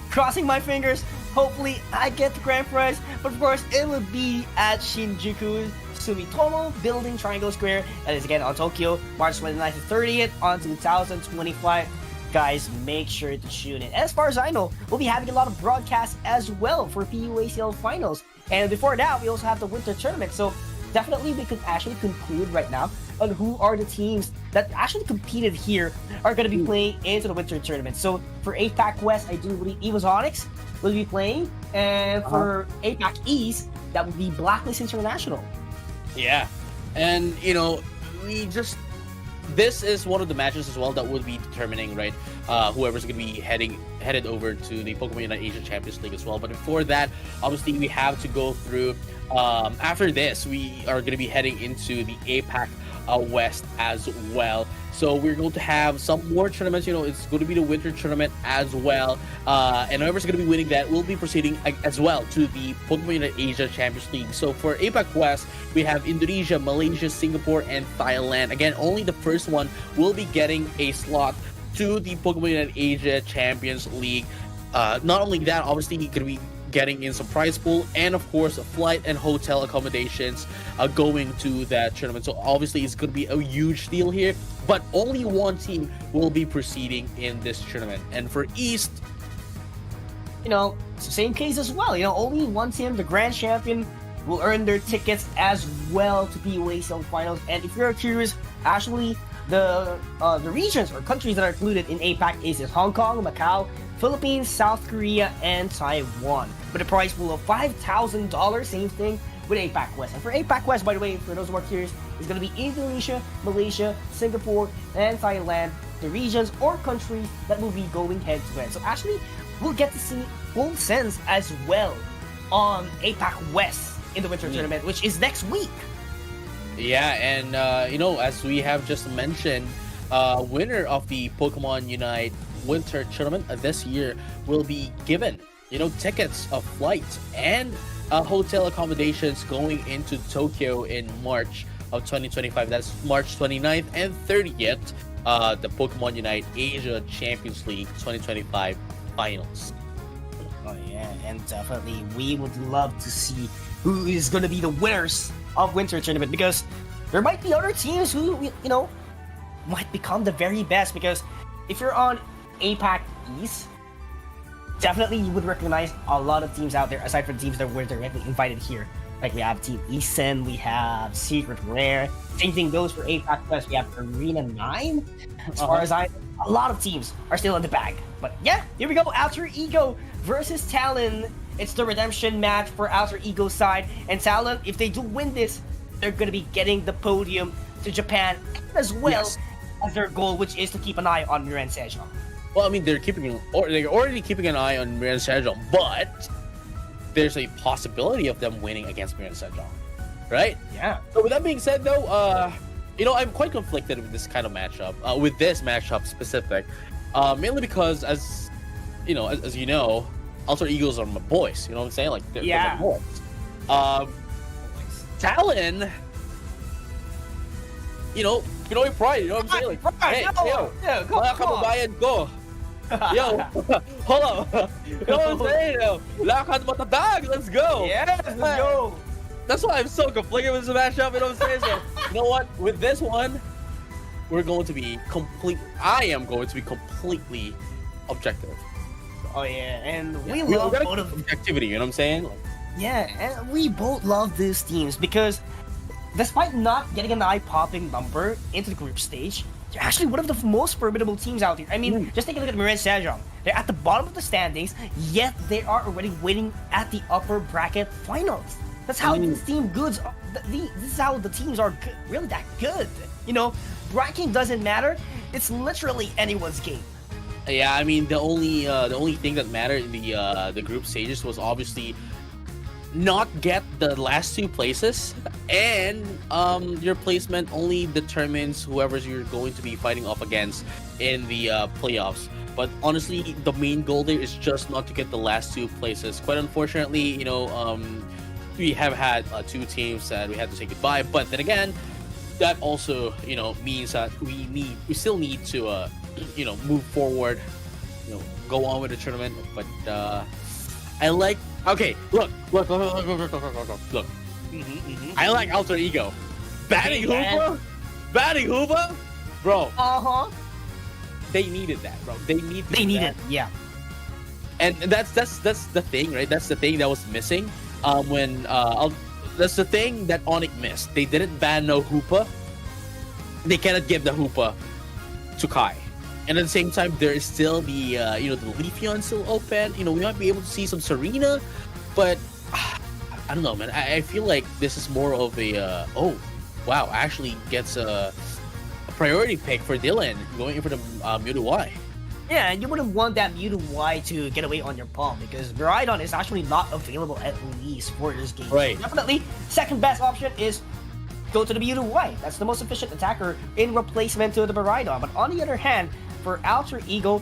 crossing my fingers, hopefully I get the grand prize. But of course, it would be at Shinjuku Sumitomo Building Triangle Square. That is again on Tokyo, March 29th to 30th on 2025. Guys, make sure to tune in. As far as I know, we'll be having a lot of broadcasts as well for PUACL finals. And before that, we also have the winter tournament. So definitely we could actually conclude right now on who are the teams that actually competed here are going to be playing into the winter tournament. So for APAC West, I do believe EOS Onyx will be playing, and for APAC East, that would be Blacklist International. Yeah, and this is one of the matches as well that would be determining, right, whoever's going to be headed over to the Pokemon Unite Asia Champions League as well. But before that, obviously we have to go through. After this, we are going to be heading into the APAC West as well. So we're going to have some more tournaments. It's going to be the winter tournament as well. And whoever's going to be winning that will be proceeding as well to the Pokemon Unite Asia Champions League. So for APAC West, we have Indonesia, Malaysia, Singapore, and Thailand. Again, only the first one will be getting a slot to the Pokemon Unite Asia Champions League. Not only that, obviously, you're going to be getting in some prize pool and of course flight and hotel accommodations going to that tournament. So obviously it's going to be a huge deal here, but only one team will be proceeding in this tournament. And for East, it's the same case as well. Only one team, the grand champion, will earn their tickets as well to PUACL finals. And if you're curious, actually the regions or countries that are included in APAC is Hong Kong, Macau, Philippines, South Korea, and Taiwan, with a prize pool of $5,000. Same thing with APAC West. And for APAC West, by the way, for those who are curious, it's going to be Indonesia, Malaysia, Singapore, and Thailand, the regions or countries that will be going head to head. So actually, we'll get to see full sense as well on APAC West in the winter tournament, which is next week. Yeah, and as we have just mentioned, winner of the Pokemon Unite Winter Tournament this year will be given, tickets, a flight, and hotel accommodations going into Tokyo in March of 2025. That's March 29th and 30th, the Pokemon Unite Asia Champions League 2025 finals. Oh yeah, and definitely we would love to see who is going to be the winners of Winter Tournament, because there might be other teams who, might become the very best. Because if you're on APAC East, definitely you would recognize a lot of teams out there aside from teams that were directly invited here. Like we have Team Eason, we have Secret Rare. Same thing goes for APAC West. We have Arena 9. As far as a lot of teams are still in the bag. But yeah, here we go. Alter Ego versus Talon. It's the redemption match for Alter Ego's side. And Talon, if they do win this, they're going to be getting the podium to Japan as well as their goal, which is to keep an eye on Miran Sejong. Well, I mean, they're already keeping an eye on Miran Sejong, but there's a possibility of them winning against Miran Sejong, right? Yeah. So with that being said, though, I'm quite conflicted with this kind of matchup, with this matchup specific, mainly because as you know, Alter Egos are my boys. You know what I'm saying? Like they're my boys. Talon, Pinoy pride. You know what I'm saying? Like, hey, mga kababayan ko. Yo, hold up. You know what I'm saying? Lakad matadag. Let's go. Yes, let's go. That's why I'm so conflicted with this matchup. You know what I'm saying? So, you know what? With this one, I am going to be completely objective. Oh yeah, and we love both of objectivity. You know what I'm saying? Yeah, and we both love these teams because despite not getting an eye-popping number into the group stage, they're actually one of the most formidable teams out here. I mean, just take a look at Miran Sejong. They're at the bottom of the standings, yet they are already waiting at the upper bracket finals. That's how this team goods. This is how the teams are really that good. Ranking doesn't matter. It's literally anyone's game. Yeah, I mean the only thing that mattered in the group stages was obviously not get the last two places, and your placement only determines whoever's you're going to be fighting off against in the playoffs. But honestly, the main goal there is just not to get the last two places. Quite unfortunately, we have had two teams that we had to say goodbye. But then again, that also means that we still need to move forward, go on with the tournament. But I like. Okay, look. I like Alter Ego. Batting Hoopa, bro. They needed that, bro. They needed it, yeah. And that's the thing, right? That's the thing that was missing That's the thing that Onyx missed. They didn't ban no Hoopa. They cannot give the Hoopa to Kai. And at the same time, there is still the the Leafeon still open. We might be able to see some Serena, but I don't know, man. I feel like this is more of a actually gets a priority pick for Dylan going in for the Mewtwo Y. Yeah, and you wouldn't want that Mewtwo Y to get away on your palm because Miraidon is actually not available at least for this game. Right. So definitely, second best option is go to the Mewtwo Y. That's the most efficient attacker in replacement to the Miraidon. But on the other hand, for Alter Ego,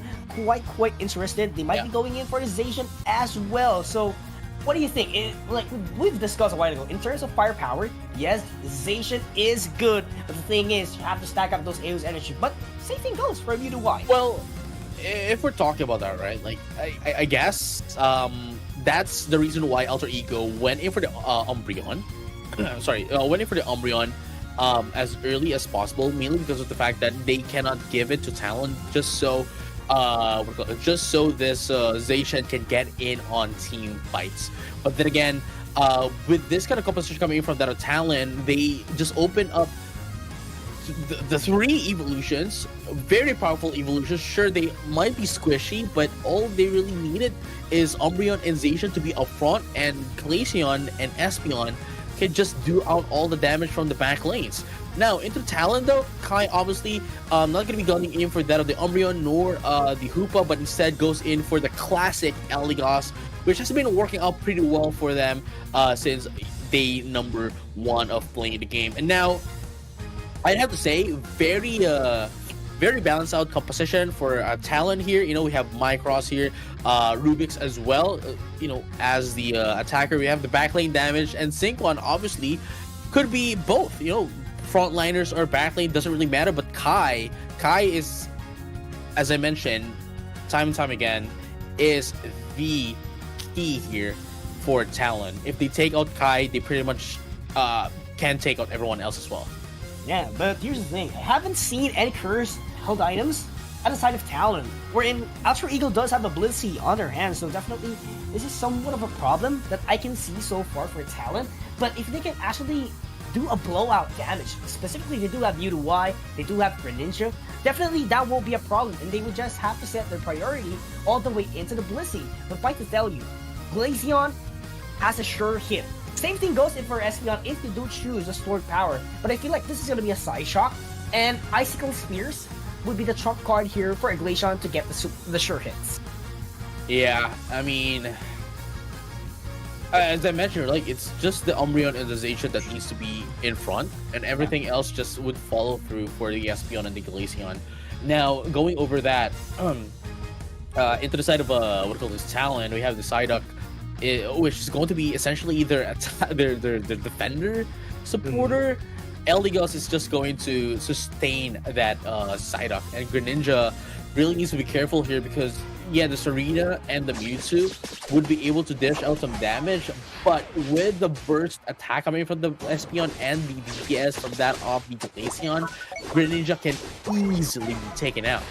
quite interested. They might be going in for Zacian as well. So, what do you think? We've discussed a while ago. In terms of firepower, yes, Zacian is good. But the thing is, you have to stack up those EOS energy. But same thing goes for Mewtwo Y. Well, if we're talking about that, right? Like, I guess that's the reason why Alter Ego went in for the Umbreon. Went in for the Umbreon as early as possible, mainly because of the fact that they cannot give it to Talon just so this Zacian can get in on team fights. But then again, with this kind of composition coming in from that of Talon, they just open up the 3 evolutions, very powerful evolutions. Sure, they might be squishy, but all they really needed is Umbreon and Zacian to be up front, and Glaceon and Espeon can just do out all the damage from the back lanes. Now, into Talon though, Kai obviously not going to be going in for that of the Umbreon nor the Hoopa, but instead goes in for the classic Eldegoss, which has been working out pretty well for them since day number 1 of playing the game. And now, I'd have to say, very balanced out composition for Talon here. We have Mycross here, Rubik's as well. As the attacker, we have the backlane damage, and Synquon obviously could be both. Frontliners or backlane doesn't really matter. But Kai is, as I mentioned, time and time again, is the key here for Talon. If they take out Kai, they pretty much can take out everyone else as well. Yeah, but here's the thing. I haven't seen any cursed held items at the side of Talon, wherein Alter Ego does have a Blissey on their hands, so definitely this is somewhat of a problem that I can see so far for Talon. But if they can actually do a blowout damage, specifically they do have Mewtwo Y, they do have Greninja, definitely that won't be a problem, and they would just have to set their priority all the way into the Blissey. But fight to tell you, Glaceon has a sure hit. Same thing goes in for Espeon if you do choose a stored power, but I feel like this is going to be a side shock, and Icicle Spears would be the trump card here for a Glaceon to get the sure hits. Yeah, I mean, as I mentioned, it's just the Umbreon and the Zacian that needs to be in front, and everything else just would follow through for the Espeon and the Glaceon. Now, going over that, into the side of Talon, we have the Psyduck, which is going to be essentially their defender supporter. Eldegoss is just going to sustain that Psyduck, and Greninja really needs to be careful here because the Serena and the Mewtwo would be able to dish out some damage, but with the burst attack coming from the Espeon and the DPS from that of the Glaceon, Greninja can easily be taken out.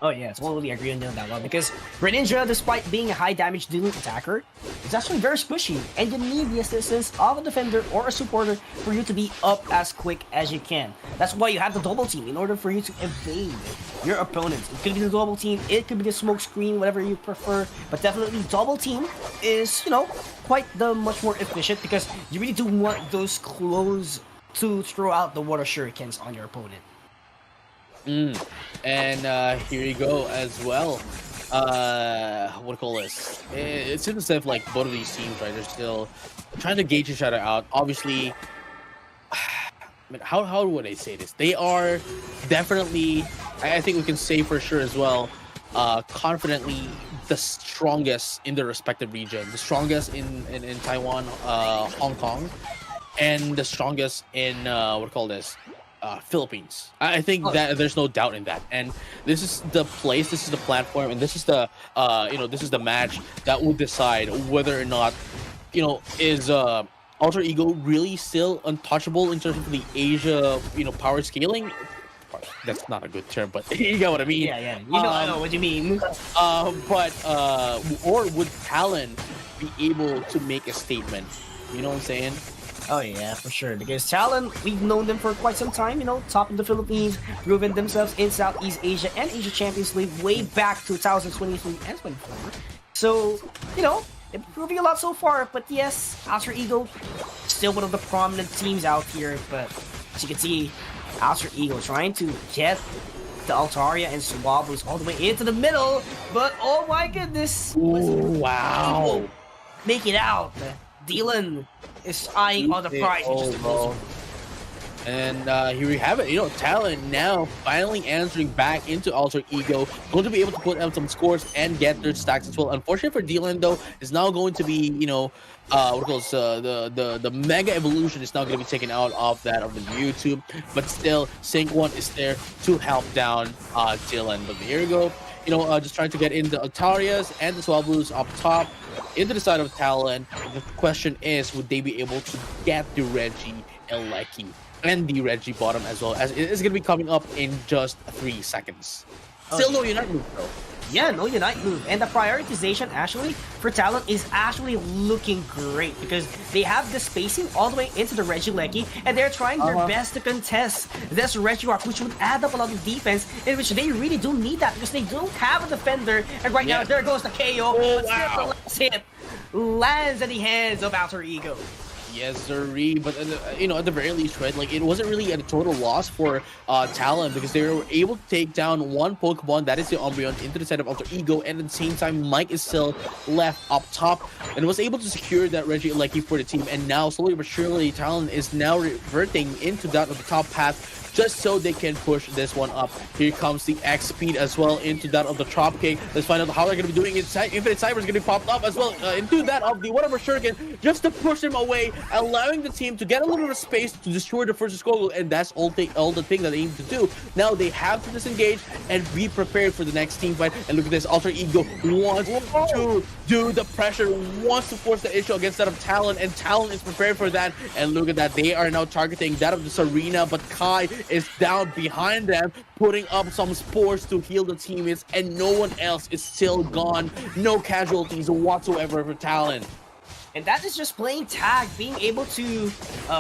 Oh yeah, totally agree on that one, because Greninja, despite being a high damage dealing attacker, is actually very squishy, and you need the assistance of a defender or a supporter for you to be up as quick as you can. That's why you have the double team, in order for you to evade your opponents. It could be the double team, it could be the smoke screen, whatever you prefer, but definitely double team is, quite the much more efficient, because you really do want those close to throw out the water shurikens on your opponent. And here you go as well. It seems as if both of these teams, right, they're still trying to gauge each other out. Obviously, how would I say this? They are definitely, I think we can say for sure as well, confidently the strongest in their respective region. The strongest in Taiwan, Hong Kong, and the strongest in Philippines. I think that there's no doubt in that, and this is the place, this is the platform, and this is the this is the match that will decide whether or not is Alter Ego really still untouchable in terms of the Asia power scaling. That's not a good term, but you get what I mean. Yeah, I know what you mean. Or would Talon be able to make a statement. You know what I'm saying? Oh yeah, for sure. Because Talon, we've known them for quite some time, you know, top in the Philippines, proven themselves in Southeast Asia and Asia Champions League way back 2023 and 24. So, you know, improving a lot so far, but yes, Alter Ego, still one of the prominent teams out here, but as you can see, Alter Ego trying to get the Altaria and Swablu's all the way into the middle, but oh my goodness! Ooh, wow! Make it out. Dylan is eyeing on the prize. And here we have it. You know, Talon now finally answering back into Alter Ego, going to be able to put out some scores and get their stacks as well. Unfortunately for Dylan, though, is now going to be, you know, what goes the Mega Evolution is now going to be taken out of that of the YouTube, but still Sync 1 is there to help down Dylan. But here we go. You know, just trying to get in the Altarias and the Swablu's up top into the side of Talon. The question is, would they be able to get the Reggie Elecki and the Reggie bottom as well, as it is going to be coming up in just 3 seconds. Still no Unite move though. Yeah, no Unite move. And the prioritization actually for Talon is actually looking great because they have the spacing all the way into the Regieleki and they're trying their best to contest this Regirock, which would add up a lot of defense, in which they really do need that because they don't have a defender. And right now, there goes the KO. But still the last hit lands at the hands of Alter Ego. Yes, sirree. But you know, at the very least, right? Like it wasn't really a total loss for Talon because they were able to take down one Pokemon, that is the Umbreon, into the side of Alter Ego, and at the same time, Mike is still left up top and was able to secure that Regieleki for the team. And now, slowly but surely, Talon is now reverting into that of the top path, just so they can push this one up. Here comes the X speed as well into that of the Trop Cake. Let's find out how they're going to be doing it. Infinite Cyber is going to be popped up as well into that of the whatever Shuriken, just to push them away, allowing the team to get a little bit of space to destroy the first Skogul, and that's all the thing that they need to do. Now they have to disengage and be prepared for the next team fight. And look at this, Alter Ego wants to do the pressure, wants to force the issue against that of Talon, and Talon is prepared for that. And look at that, they are now targeting that of the Serena, but Kai is down behind them, putting up some spores to heal the teammates, and no one else is still gone. No casualties whatsoever for Talon. And that is just playing tag, being able to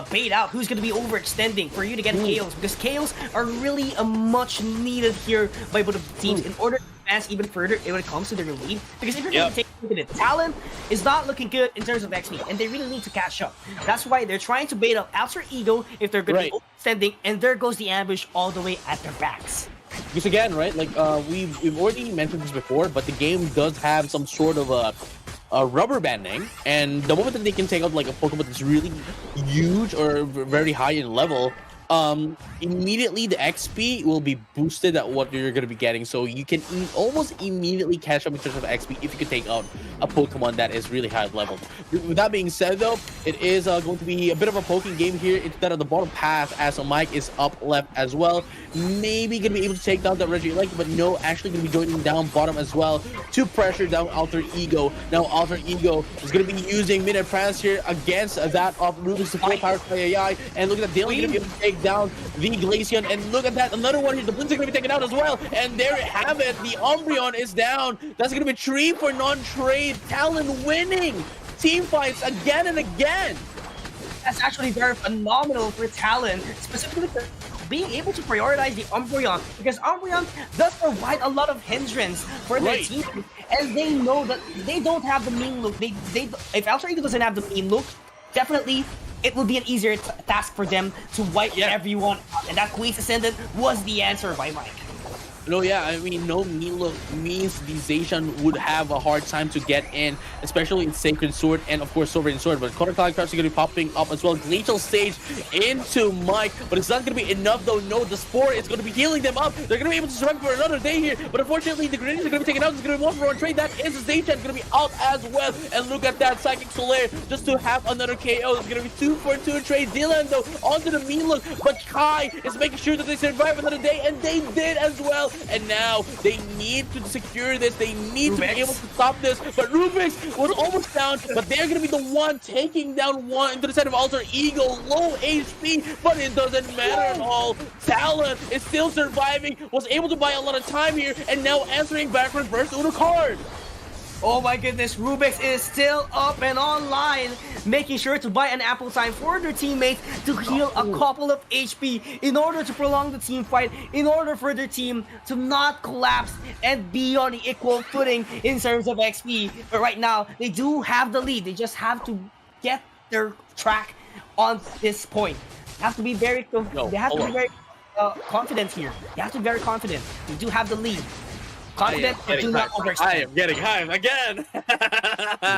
bait out who's going to be overextending for you to get KOs, because KOs are really much needed here by both of the teams in order to advance even further when it comes to their lead. Because if you're going to take a look at it, Talon is not looking good in terms of XP, and they really need to catch up. That's why they're trying to bait out Alter Ego if they're going to be overextending, and there goes the ambush all the way at their backs. Because again, right, like we've already mentioned this before, but the game does have some sort of a rubber banding, and the moment that they can take out like a Pokemon that's really huge or very high in level, immediately the XP will be boosted at what you're going to be getting, so you can almost immediately catch up in terms of XP if you can take out a Pokemon that is really high level. With that being said though, it is going to be a bit of a poking game here instead of the bottom path, as Mike is up left as well. Maybe going to be able to take down that Regieleki, but no, actually going to be joining down bottom as well to pressure down Alter Ego. Now Alter Ego is going to be using Minute Prance here against that of Rubik's the full power AI, and look at that, Dylan going to be able to take down the Glaceon, and look at that, another one here, the Blitz is going to be taken out as well, and there you have it, the Umbreon is down. That's going to be 3 for non-trade. Talon winning team fights again and again. That's actually very phenomenal for Talon, specifically for being able to prioritize the Umbreon, because Umbreon does provide a lot of hindrance for their team, and they know that they don't have the mean look. If Alter Ego doesn't have the mean look, definitely it will be an easier task for them to wipe everyone out, and that Queen's Ascendant was the answer by Mike. No, yeah, I mean, no Milo means the Zacian would have a hard time to get in, especially in Sacred Sword and, of course, Sovereign Sword. But Counter Cloud Crash are going to be popping up as well. Glacial Stage into Mike, but it's not going to be enough, though. No, the Spore is going to be healing them up. They're going to be able to survive for another day here, but unfortunately, the Grenades are going to be taken out. It's going to be 1 for 1 trade. That is Zacian going to be out as well. And look at that, Psychic Solaire just to have another KO. It's going to be 2 for 2 trade. Dylan, though, onto the mean look, but Kai is making sure that they survive another day, and they did as well. And now they need to secure this. They need to be able to stop this. But Rubik's was almost down, but they're going to be the one taking down one into the set of Alter Ego. Low HP, but it doesn't matter at all. Talon is still surviving, was able to buy a lot of time here, and now answering back reverse Uno card. Oh my goodness, Rubix is still up and online, making sure to buy an ample time for their teammates to heal a couple of HP in order to prolong the team fight, in order for their team to not collapse and be on the equal footing in terms of XP. But right now, they do have the lead. They just have to get their track on this point. They have to be very confident here. They have to be very confident. They do have the lead. Confident, but do not overextend. I am getting hyped again.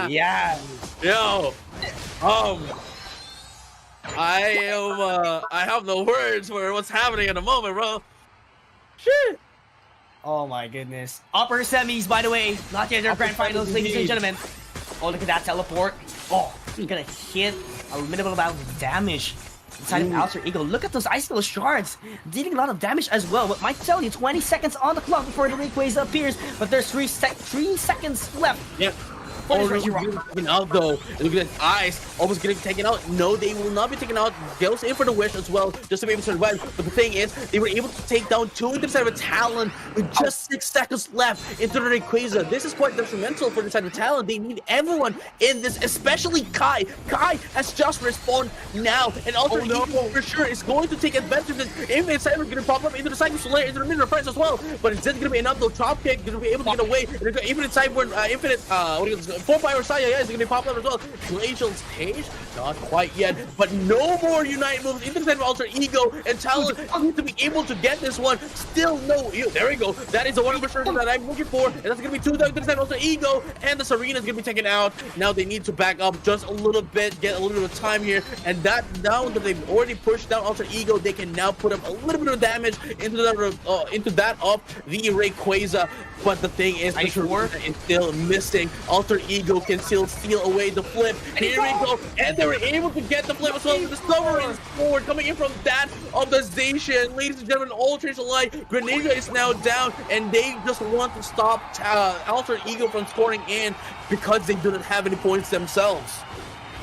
Yeah. Yo. I have no words for what's happening at the moment, bro. Shit. Oh my goodness. Upper semis, by the way. Not yet their grand finals, ladies and gentlemen. Oh, look at that teleport. Oh, he's gonna hit a minimal amount of damage inside of Alter Ego. Look at those Icicle shards, dealing a lot of damage as well. But might tell you, 20 seconds on the clock before the Rayquaza appears, but there's 3 seconds left. Yep. Taken out though. Look at his eyes, almost getting taken out. No, they will not be taken out. Goes in for the wish as well, just to be able to survive. But the thing is, they were able to take down 2 into the side of Talon with just 6 seconds left into the Rayquaza. This is quite detrimental for the side of Talon. They need everyone in this, especially Kai. Kai has just respawned now, and also Ego for sure is going to take advantage of this. Infinite Cyber going to pop up into the Cyber Slayer, into the middle of price as well. But instead, going to be another drop kick, going to be able to get away. Infinite Cyber, what do you 4-Power Saya, yeah, is going to be popping up as well. Glacial Stage, not quite yet, but no more Unite moves into the center of Alter Ego, and Talon need to be able to get this one. Still no, there we go. That is the one version that I'm looking for, and that's going to be 2 down to the center of Alter Ego, and the Serena is going to be taken out. Now they need to back up just a little bit, get a little bit of time here, and that now that they've already pushed down Alter Ego, they can now put up a little bit of damage into that of the Rayquaza. But the thing is, the Serena is still missing. Alter Ego can still steal away the flip. Here we go, and they were able to get the flip as well. The submarine is forward, coming in from that of the Zacian. Ladies and gentlemen, all trades alike. Grenada is now down, and they just want to stop Alter Ego from scoring in because they do not have any points themselves.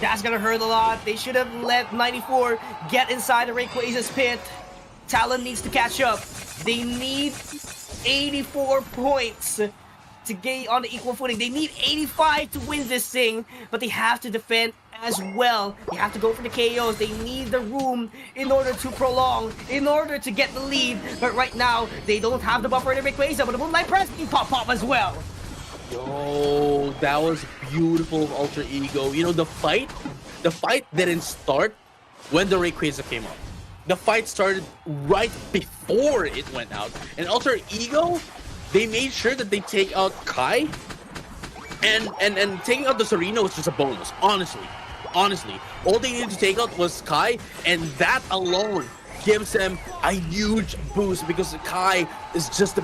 That's gonna hurt a lot. They should have let 94 get inside the Rayquaza's pit. Talon needs to catch up. They need 84 points to get on the equal footing. They need 85 to win this thing, but they have to defend as well. They have to go for the KOs. They need the room in order to prolong, in order to get the lead. But right now, they don't have the buffer in the Rayquaza, but the Moonlight Press can pop as well. Yo, that was beautiful of Alter Ego. You know, the fight didn't start when the Rayquaza came up. The fight started right before it went out. And Alter Ego, they made sure that they take out Kai. And taking out the Serena was just a bonus, honestly. All they needed to take out was Kai, and that alone gives them a huge boost because Kai is just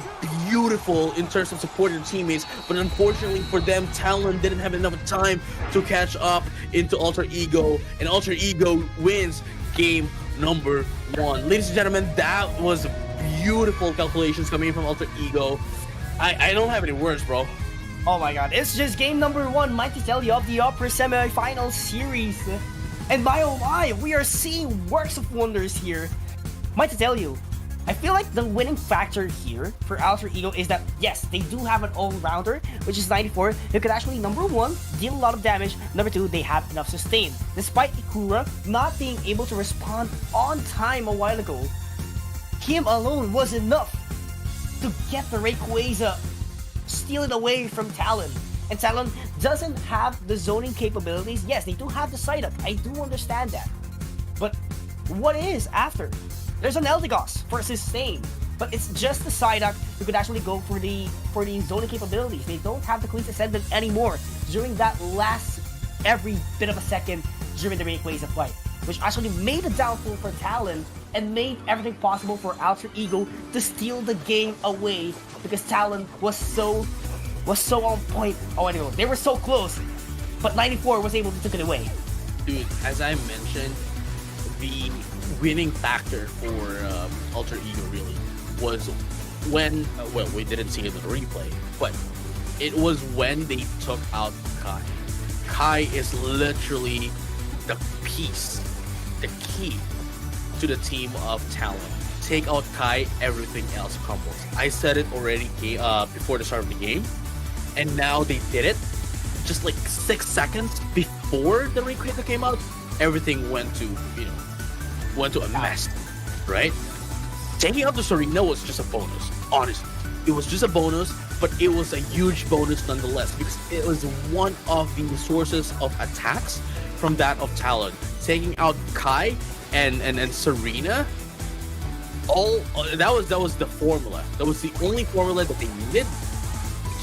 beautiful in terms of supporting teammates. But unfortunately for them, Talon didn't have enough time to catch up into Alter Ego, and Alter Ego wins game number 1. Ladies and gentlemen, that was beautiful calculations coming from Alter Ego. I don't have any words, bro. Oh my god, it's just game number 1, mighty tell you, of the upper semi-final series. And my oh my, we are seeing works of wonders here. Mighty tell you, I feel like the winning factor here for Alter Ego is that, yes, they do have an all-rounder, which is 94, who could actually, number 1, deal a lot of damage, number 2, they have enough sustain. Despite Ikura not being able to respond on time a while ago, him alone was enough to get the Rayquaza, steal it away from Talon. And Talon doesn't have the zoning capabilities. Yes, they do have the side up. I do understand that. But what is after? There's an Eldegoss for sustain, but it's just the Psyduck who could actually go for the zoning capabilities. They don't have the Queen's Ascendant anymore during that last every bit of a second during the Rayquaza fight, which actually made a downfall for Talon and made everything possible for Alter Ego to steal the game away because Talon was so on point. Oh, I know, they were so close, but 94 was able to take it away. Dude, as I mentioned, the winning factor for Alter Ego really was when, well, we didn't see it in the replay, but it was when they took out Kai. Kai is literally the piece, the key to the team of Talon. Take out Kai, everything else crumbles. I said it already before the start of the game, and now they did it. Just like 6 seconds before the Rayquaza came out, everything went to a mess, right? Taking out the Serena was just a bonus, honestly. It was just a bonus, but it was a huge bonus nonetheless because it was one of the sources of attacks from that of Talon. Taking out Kai and Serena, that was the formula. That was the only formula that they needed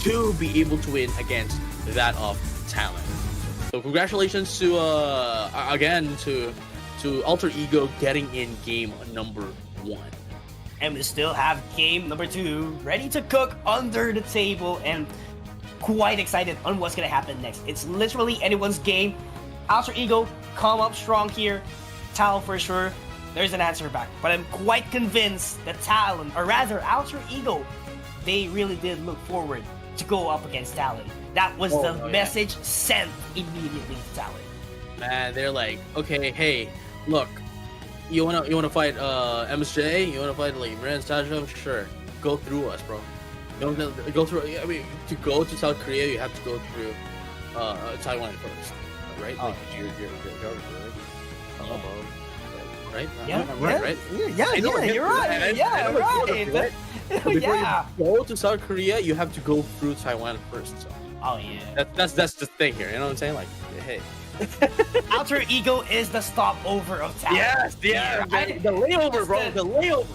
to be able to win against that of Talon. So congratulations to again to Alter Ego getting in game number 1. And we still have game number 2 ready to cook under the table, and quite excited on what's gonna happen next. It's literally anyone's game. Alter Ego come up strong here. Talon for sure. There's an answer back, but I'm quite convinced that Talon, or rather Alter Ego, they really did look forward to go up against Talon. That was the message sent immediately to Talon. Man, they're like, okay, hey, look, you wanna fight MSJ? You wanna fight like Miran Stasho? Sure, go through us, bro. You want to go through? I mean, to go to South Korea, you have to go through Taiwan first, right? Like you're right? Right? Yeah, you're right. Yeah, right. Before you go to South Korea, you have to go through Taiwan first. So. Oh yeah. That's the thing here. You know what I'm saying? Like, hey. Alter Ego is the stopover of Talon. Yes, yeah, right? The layover, bro. The layover.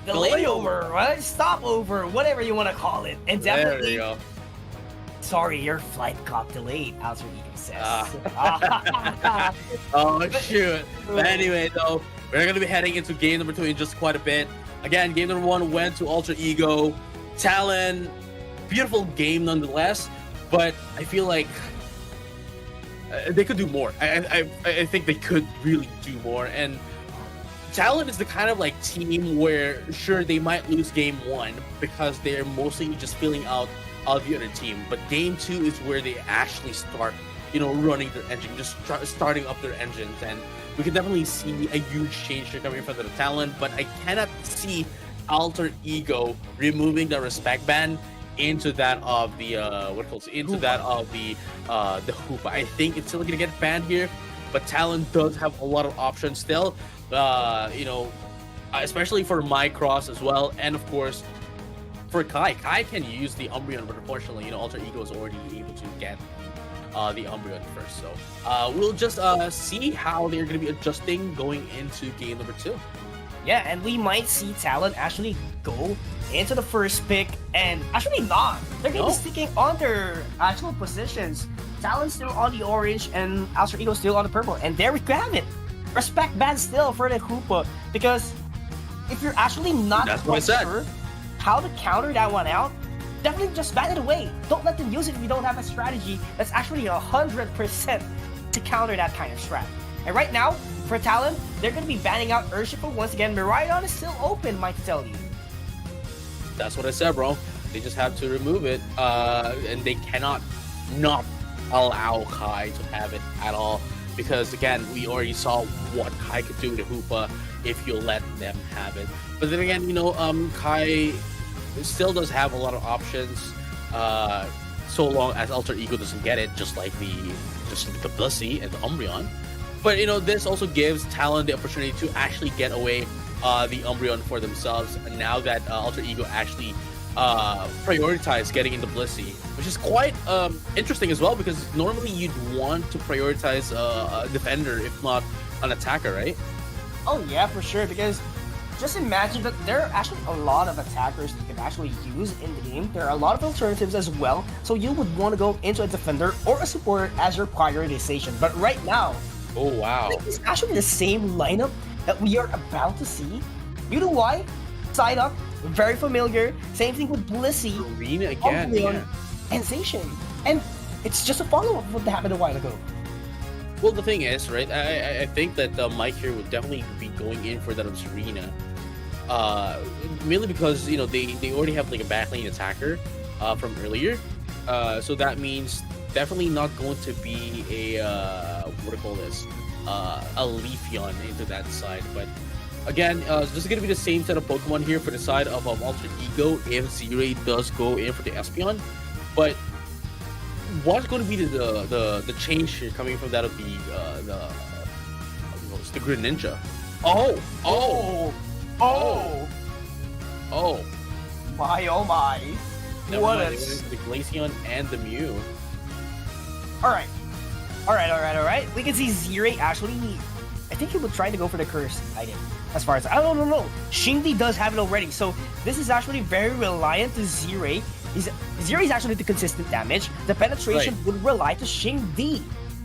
The layover, right? Stopover, whatever you want to call it. And definitely. There you go. Sorry, your flight got delayed, Alter Ego says. Oh shoot. But anyway, though, we're gonna be heading into game number 2 in just quite a bit. Again, game number 1 went to Alter Ego. Talon, beautiful game nonetheless, but I feel like they could do more. I think they could really do more. And Talon is the kind of like team where sure they might lose game 1 because they're mostly just filling out the other team, but game 2 is where they actually start, running their engine, just starting up their engines, and we can definitely see a huge change coming from the Talon. But I cannot see Alter Ego removing the respect ban into that of the the Hoopa. I think it's still gonna get banned here, but Talon does have a lot of options still. Especially for Mycross as well, and of course for Kai. Kai can use the Umbreon, but unfortunately, Alter Ego is already able to get the Umbreon first. So we'll just see how they're gonna be adjusting going into game number 2. Yeah, and we might see Talon actually go into the first pick, and actually not. They're going to be sticking on their actual positions. Talon's still on the orange, and Alter Ego still on the purple. And there we have it. Respect ban still for the Hoopa, because if you're actually not quite sure how to counter that one out, definitely just ban it away. Don't let them use it if you don't have a strategy that's actually 100% to counter that kind of strat. And right now, for Talon, they're going to be banning out Urshifu once again. Miraidon is still open, might tell you. That's what I said, bro. They just have to remove it, and they cannot not allow Kai to have it at all. Because again, we already saw what Kai could do to Hoopa if you let them have it. But then again, Kai still does have a lot of options, so long as Alter Ego doesn't get it, just like the Blissey and the Umbreon. But this also gives Talon the opportunity to actually get away the Umbreon for themselves. And now that Alter Ego actually prioritized getting into Blissey, which is quite interesting as well, because normally you'd want to prioritize a defender, if not an attacker, right? Oh yeah, for sure, because just imagine that there are actually a lot of attackers that you can actually use in the game. There are a lot of alternatives as well, so you would want to go into a defender or a supporter as your prioritization. But right now, oh wow, it's actually the same lineup that we are about to see. You know why? Psyduck, very familiar. Same thing with Blissey, Arena again, Umbreon, and Zacian. And it's just a follow-up of what happened a while ago. Well, the thing is, right, I think that Mike here would definitely be going in for that of Serena. Mainly because, they already have like a backlane attacker from earlier. So that means definitely not going to be a Leafeon into that side. But again, this is going to be the same set of Pokemon here for the side of Alter Ego if Z-Ray does go in for the Espeon. But what's going to be the change here coming from that of the Grid Ninja? Oh my, oh my. What a... The Glaceon and the Mew. Alright. We can see Zirei actually, I think he would try to go for the curse item. As far as, I don't know. Xingdi does have it already, so this is actually very reliant to Zirei. Zirei is actually the consistent damage. The penetration would rely to Xingdi.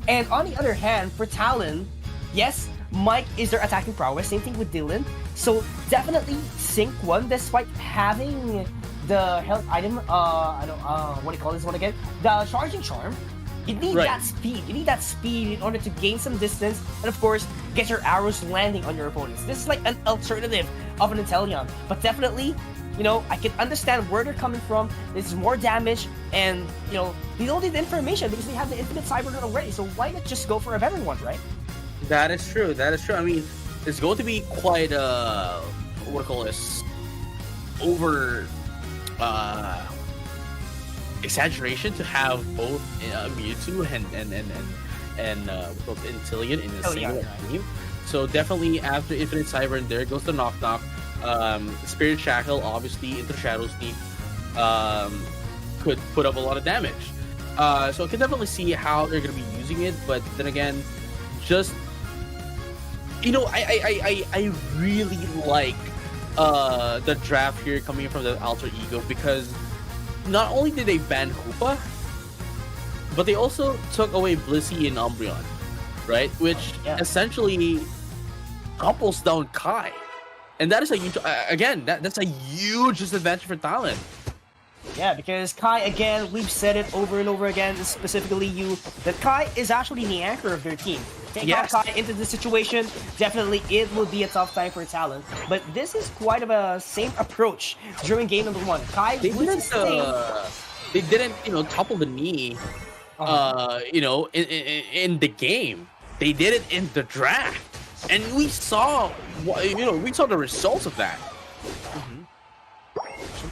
And on the other hand, for Talon, yes, Mike is their attacking prowess. Same thing with Dylan. So definitely Sync 1, despite having the health item, what do you call this one again? The Charging Charm. You need that speed. You need that speed in order to gain some distance and, of course, get your arrows landing on your opponents. This is like an alternative of an Inteleon. But definitely, you know, I can understand where they're coming from. This is more damage, and, you know, they don't need the information because they have the Infinite Cybergun already. So why not just go for a better one, right? That is true. I mean, it's going to be quite what do you call this? Over exaggeration to have both Mewtwo and both Inteleon in the same team. So definitely after Infinite Cyber, there goes the Knock Knock. Spirit Shackle, obviously, into Shadow Sneak could put up a lot of damage. So I can definitely see how they're going to be using it, but then again, just, you know, I really like the draft here coming from the Alter Ego, because not only did they ban Hoopa, but they also took away Blissey and Umbreon, right? Which essentially topples down Kai. And that is a huge, again, that's a huge disadvantage for Talon. Yeah, because Kai, again, we've said it over and over again, specifically you, that Kai is actually the anchor of their team. Take out Kai into this situation, definitely it will be a tough time for Talon. But this is quite of a same approach during game number 1. Kai they didn't, you know, topple the knee, you know, in the game. They did it in the draft. And we saw, you know, we saw the results of that.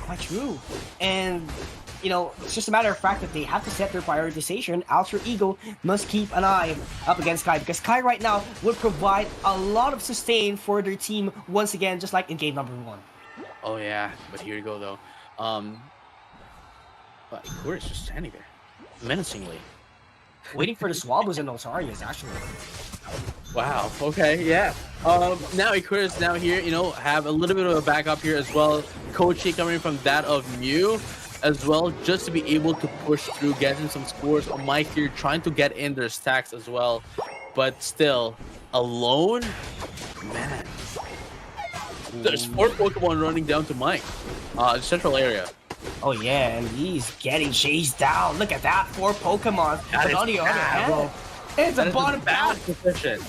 Quite true. And, you know, it's just a matter of fact that they have to set their prioritization. Alter Ego must keep an eye up against Kai, because Kai right now will provide a lot of sustain for their team once again, just like in game number 1. Oh yeah, but here you go though. But Ikuris just standing there, menacingly. Waiting for the Swabos and Osarias, actually. Wow, okay, yeah. Now Ikuris now here, you know, have a little bit of a backup here as well. Coaching coming from that of Mew as well, just to be able to push through, getting some scores. Mike here trying to get in their stacks as well. But still, alone? Man. There's 4 Pokemon running down to Mike. The central area. Oh yeah, and he's getting chased down. Look at that, 4 Pokemon. That on the other hand, it's a bottom bad position.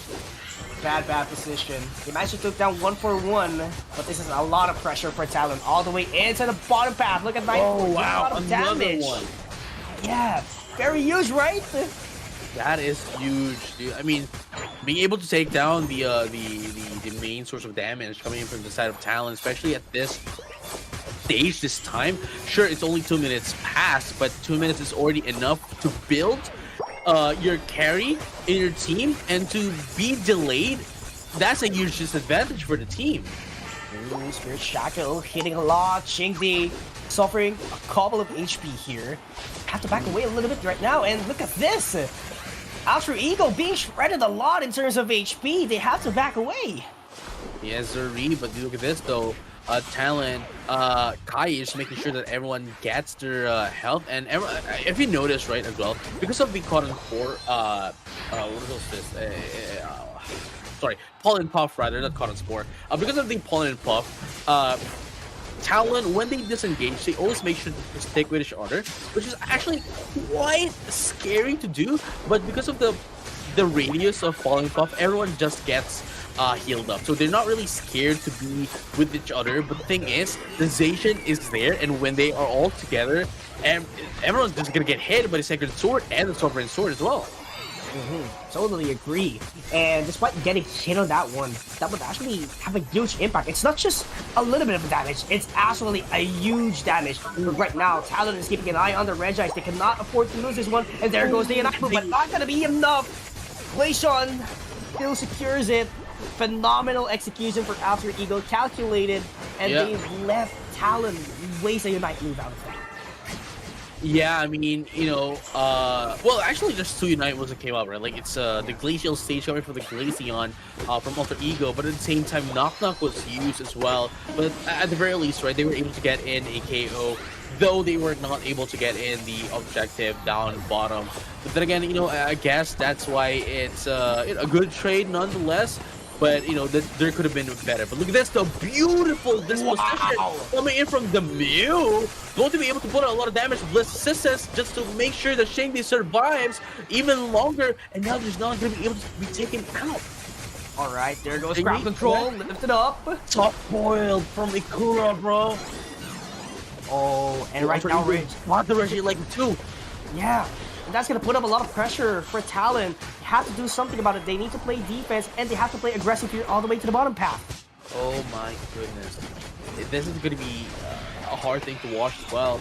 Bad position. They managed to take down 1 for 1, but this is a lot of pressure for Talon all the way into the bottom path. Look at that. Oh wow, a lot of damage. One. Yeah, very huge, right? That is huge, dude. I mean, being able to take down the main source of damage coming in from the side of Talon, especially at this stage, this time. Sure, it's only 2 minutes past, but 2 minutes is already enough to build your carry in your team, and to be delayed, that's a huge disadvantage for the team. Ooh, Spirit Shackle hitting a lot. Xingdi suffering a couple of HP here. Have to back away a little bit right now, and look at this! Alter Ego being shredded a lot in terms of HP. They have to back away. Yes, Zuri, but look at this though. Talon, Kai is making sure that everyone gets their health, and if you notice, right, as well, because of the Cotton Core, what was this? Sorry, Pollen Puff, rather, not Cotton Spore. Because of the Pollen Puff, Talon, when they disengage, they always make sure to stick with each other, which is actually quite scary to do, but because of the radius of Pollen Puff, everyone just gets healed up, so they're not really scared to be with each other. But the thing is, the Zacian is there, and when they are all together, and everyone's just gonna get hit by the Sacred Sword and the Sovereign Sword as well. Totally agree. And despite getting hit on that one, that would actually have a huge impact. It's not just a little bit of damage, it's actually a huge damage. But right now, Talon is keeping an eye on the Regice. They cannot afford to lose this one, and there goes the Unite move, but not gonna be enough. Glaceon still secures it. Phenomenal execution for Alter Ego, calculated, and they left Talon waste a Unite move out of that. Yeah, I mean, well, actually, there's 2 Unite moves that came out, right? Like, it's the Glacial Stage coming from the Glaceon from Alter Ego, but at the same time, Knock Knock was used as well. But at the very least, right, they were able to get in a KO, though they were not able to get in the objective down bottom. But then again, I guess that's why it's a good trade nonetheless. But, there could have been better. But look at this, the beautiful disposition coming in from the Mew. Going to be able to put out a lot of damage. Bliss assistance just to make sure that Shingdi survives even longer. And now there's not going to be able to be taken out. All right, there goes ground control. Lift it up. Top foiled from Ikura, bro. Oh, and right now, want the Reggie like too. Yeah. That's going to put up a lot of pressure for Talon. They have to do something about it. They need to play defense, and they have to play aggressive here all the way to the bottom path. Oh my goodness. This is going to be a hard thing to watch as well.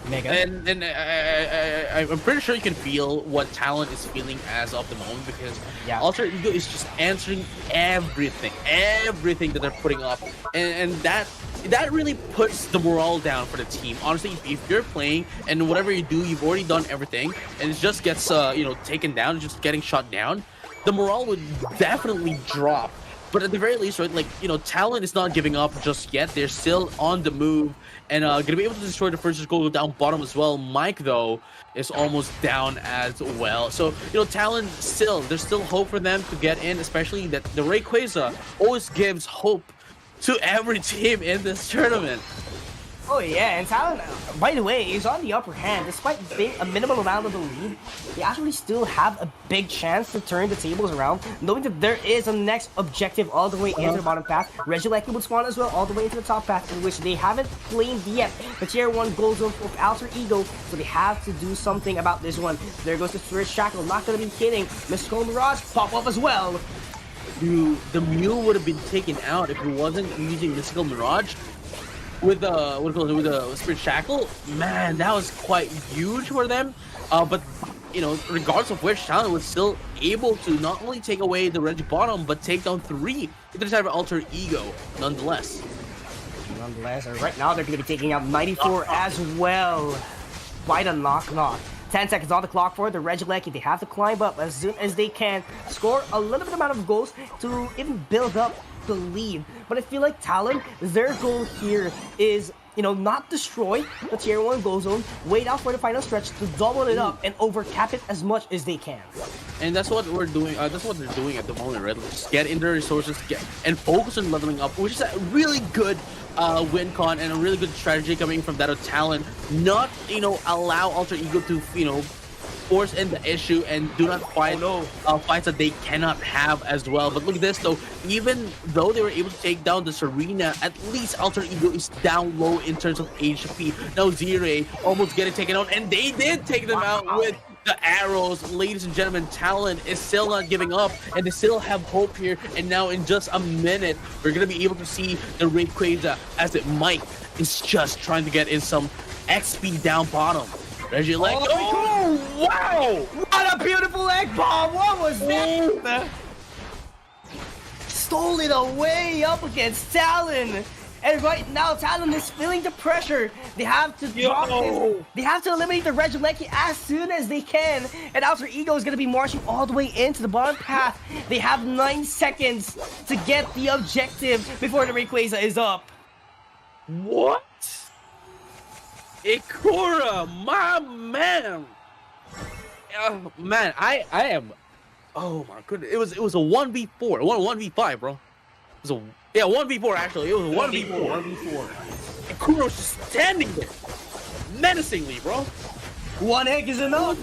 Mega. And I'm pretty sure you can feel what Talon is feeling as of the moment, because Alter Ego is just answering everything that they're putting up. And that really puts the morale down for the team. Honestly, if you're playing and whatever you do, you've already done everything, and it just gets taken down, just getting shot down, the morale would definitely drop. But at the very least, right, Talon is not giving up just yet. They're still on the move and gonna be able to destroy the first goal down bottom as well. Mike, though, is almost down as well. So, Talon there's still hope for them to get in, especially that the Rayquaza always gives hope to every team in this tournament. Oh yeah, and Talon, by the way, is on the upper hand. Despite being a minimal amount of the lead, they actually still have a big chance to turn the tables around, knowing that there is a next objective all the way into the bottom path. Regieleki would spawn as well all the way into the top path, in which they haven't claimed yet the tier 1 gold zone of Alter Ego, so they have to do something about this one. There goes the Spirit Shackle, not gonna be kidding. Mystical Mirage pop up as well. Dude, the Mew would have been taken out if it wasn't using Mystical Mirage. With the Spirit Shackle, man, that was quite huge for them. But regardless of which, Talon was still able to not only take away the Reg bottom, but take down 3 with the type of Alter Ego, nonetheless. Right now they're going to be taking out 94 as well. Quite a knock. 10 seconds on the clock for the Regieleki. They have to climb up as soon as they can, score a little bit amount of goals to even build up the lead. But I feel like Talon, their goal here is, not destroy the tier 1 goal zone, wait out for the final stretch to double it up and overcap it as much as they can. And that's what we're doing. That's what they're doing at the moment, right? Just get in their resources, and focus on leveling up, which is a really good win con and a really good strategy coming from that of Talon. Not, allow Alter Ego to, force in the issue and do not fight fights that they cannot have as well. But look at this, though. Even though they were able to take down the Serena, at least Alter Ego is down low in terms of HP. Now Zire almost getting taken out, and they did take them out with the arrows. Ladies and gentlemen, Talon is still not giving up, and they still have hope here. And now in just a minute, we're going to be able to see the Rayquaza as Mike is just trying to get in some XP down bottom. Regieleki. Oh, wow! What a beautiful egg bomb! What was that? Stole it away up against Talon. And right now, Talon is feeling the pressure. They have to drop this. They have to eliminate the Regieleki as soon as they can. And Alter Ego is going to be marching all the way into the bottom path. They have 9 seconds to get the objective before the Rayquaza is up. What? Ikura, my man. Man, I am. Oh my goodness! It was a 1v4, 1v5, bro. It was a 1v4 actually. It was a 1v4. Ikura was just standing there, menacingly, bro. 1 egg is enough.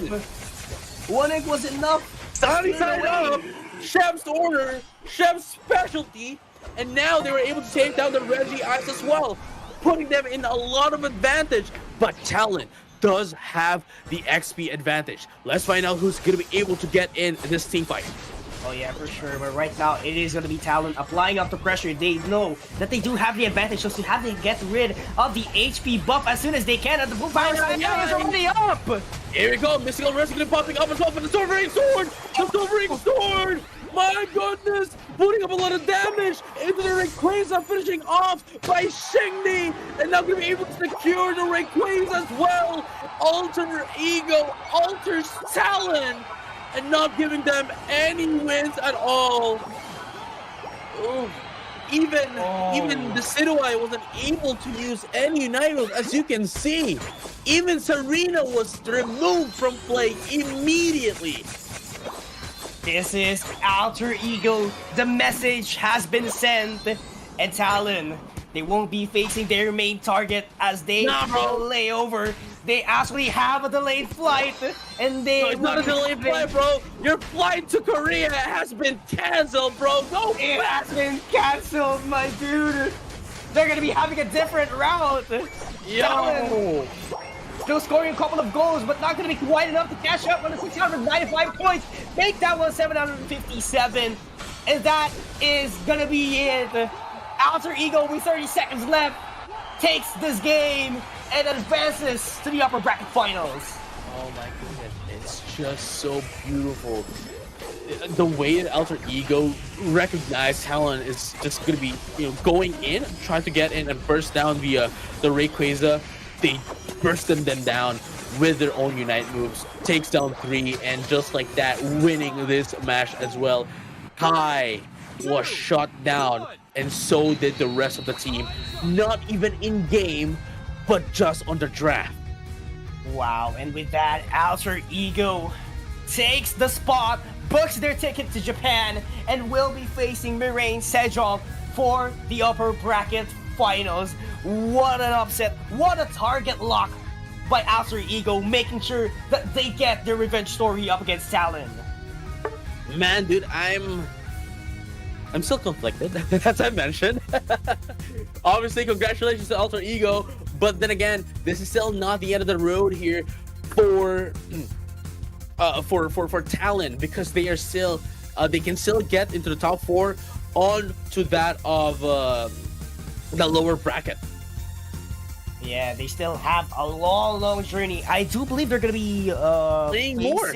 1 egg was enough. Sunny side up. Chef's order, Chef's specialty, and now they were able to take down the Reggie Ice as well, putting them in a lot of advantage. But Talon does have the XP advantage. Let's find out who's going to be able to get in this team fight. Oh yeah, for sure. But right now, it is going to be Talon applying up the pressure. They know that they do have the advantage, so they have to get rid of the HP buff as soon as they can. And the blue power is already up. Here we go. Mystical Rescue popping up as well for the Silvering Sword. The Silvering Sword. My goodness, putting up a lot of damage into the Rayquaza, finishing off by Xingdi, and now going to be able to secure the Rayquaza as well. Alter Ego alters Talon, and not giving them any wins at all. Ooh. Even the Sidowai wasn't able to use any United, as you can see. Even Serena was removed from play immediately. This is Alter Ego. The message has been sent. And Talon, they won't be facing their main target as they lay over. They actually have a delayed flight, and they... No, it's not a delayed flight, bro. Your flight to Korea has been canceled, bro. Go It back. has been canceled, my dude. They're gonna be having a different route. Yo. Still scoring a couple of goals, but not gonna be quite enough to catch up on the 695 points. Make that one 757, and that is gonna be it. Alter Ego with 30 seconds left takes this game and advances to the upper bracket finals. Oh my goodness, it's just so beautiful. The way that Alter Ego recognized Talon is just gonna be, going in, trying to get in and burst down the Rayquaza. They burst them down with their own Unite moves, takes down 3, and just like that, winning this match as well. Kai was shot down, and so did the rest of the team. Not even in game, but just on the draft. Wow, and with that, Alter Ego takes the spot, books their ticket to Japan, and will be facing Mirain Sejong for the upper bracket finals. What an upset, what a target lock by Alter Ego, making sure that they get their revenge story up against Talon. Man, dude, I'm still conflicted, as I mentioned. Obviously, congratulations to Alter Ego, but then again, this is still not the end of the road here for Talon, because they are still they can still get into the top 4 on to that of the lower bracket. Yeah, they still have a long journey. I do believe they're gonna be playing more.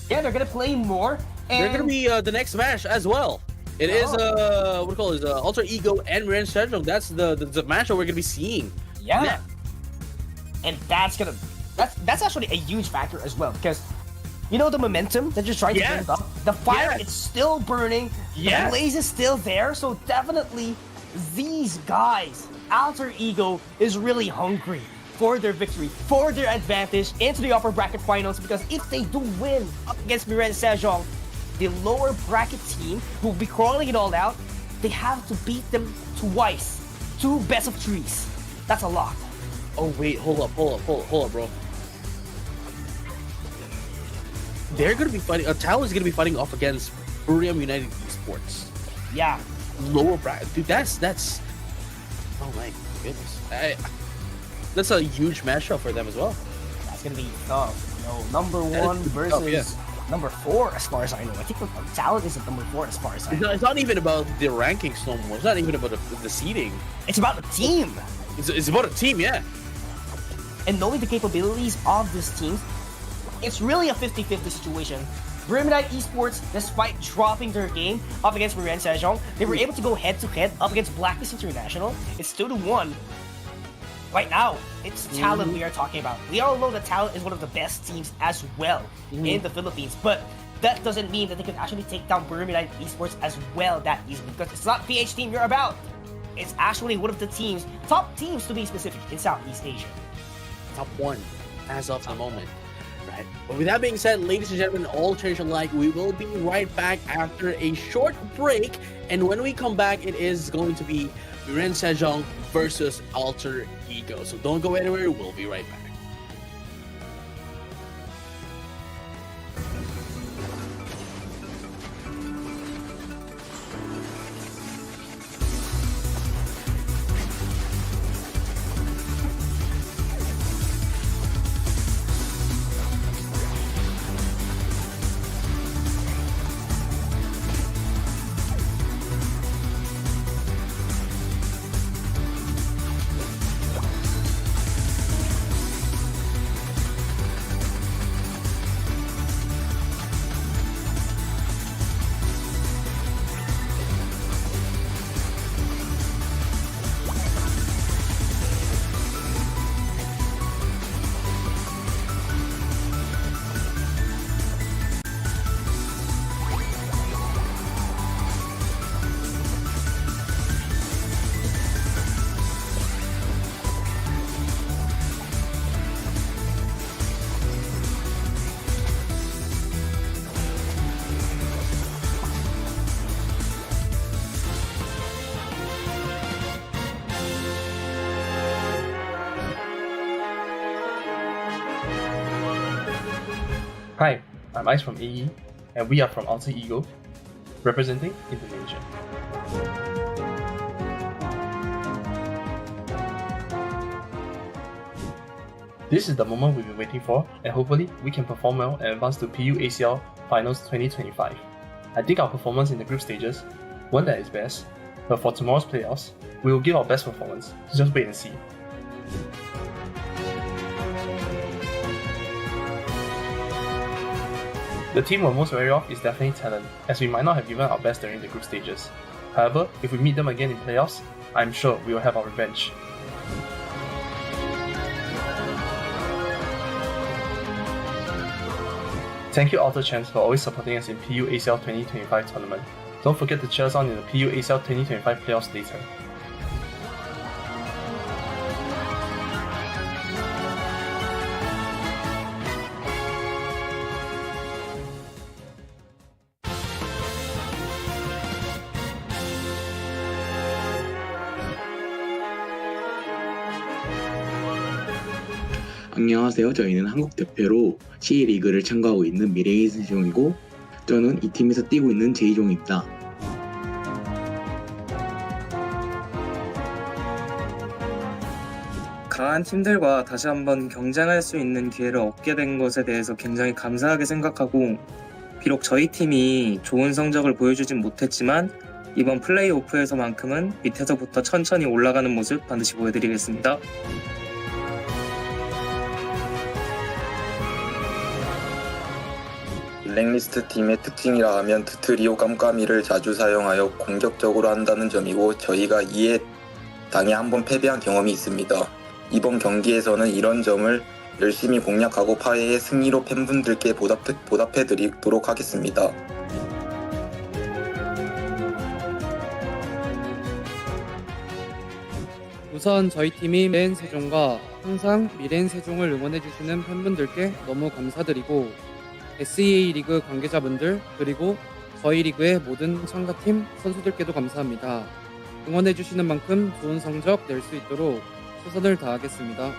Yeah, they're gonna play more. And they're gonna be the next match as well. It is what do you call it? Alter Ego and Mirain Sejong. That's the match that we're gonna be seeing. Yeah. And that's actually a huge factor as well, because the momentum that you're trying to build up, the fire it's still burning, the blaze is still there, so definitely these guys, Alter Ego, is really hungry for their victory, for their advantage into the upper bracket finals, because if they do win up against Mirain Sejong, the lower bracket team who will be crawling it all out, they have to beat them twice. 2 best of 3s. That's a lot. Oh wait, hold up, bro. They're gonna be fighting. Talon's gonna be fighting off against Uriam United Esports. Yeah. Lower bracket, dude. That's. Oh my goodness. That's a huge matchup for them as well. That's gonna be tough. Number 1 versus number 4, as far as I know. I think Talon is at number 4 as far as I know. It's not even about the rankings no more. It's not even about the seeding. It's about the team. It's about a team, yeah. And knowing the capabilities of this team, it's really a 50-50 situation. Vermintide Esports, despite dropping their game up against Mirain Sejong, they were able to go head-to-head up against Blacklist International. It's 2-1. Right now, it's Talon we are talking about. We all know that Talon is one of the best teams as well in the Philippines, but that doesn't mean that they can actually take down Vermintide Esports as well that easily, because it's not PH team you're about. It's actually one of the top teams to be specific, in Southeast Asia. Top 1 as of the moment. Right. But with that being said, ladies and gentlemen, all change alike, we will be right back after a short break. And when we come back, it is going to be Mirain Sejong versus Alter Ego. So don't go anywhere. We'll be right back. Hi, I'm Ice from AE, and we are from Alter Ego, representing Indonesia. This is the moment we've been waiting for, and hopefully we can perform well and advance to PUACL Finals 2025. I think our performance in the group stages weren't at its best, but for tomorrow's playoffs, we will give our best performance, so just wait and see. The team we're most wary of is definitely Talon, as we might not have given our best during the group stages. However, if we meet them again in playoffs, I'm sure we will have our revenge. Thank you Alter Champs for always supporting us in PUACL 2025 tournament. Don't forget to cheer us on in the PUACL 2025 playoffs later. 안녕하세요. 저희는 한국 대표로 C리그를 참가하고 있는 미래의 세종이고 저는 이 팀에서 뛰고 있는 제이종입니다. 강한 팀들과 다시 한번 경쟁할 수 있는 기회를 얻게 된 것에 대해서 굉장히 감사하게 생각하고, 비록 저희 팀이 좋은 성적을 보여주진 못했지만 이번 플레이오프에서만큼은 밑에서부터 천천히 올라가는 모습 반드시 보여드리겠습니다. 블랙리스트 팀의 특징이라 하면 드트리오 깜깜이를 자주 사용하여 공격적으로 한다는 점이고, 저희가 이에 당해 한번 패배한 경험이 있습니다. 이번 경기에서는 이런 점을 열심히 공략하고 파해의 승리로 팬분들께 보답해드리도록 하겠습니다. 우선 저희 팀인 미래엔 세종과 항상 미래엔 세종을 응원해주시는 팬분들께 너무 감사드리고, SEA 리그 관계자분들 그리고 저희 리그의 모든 참가팀 선수들께도 감사합니다. 응원해주시는 만큼 좋은 성적 낼 수 있도록 최선을 다하겠습니다.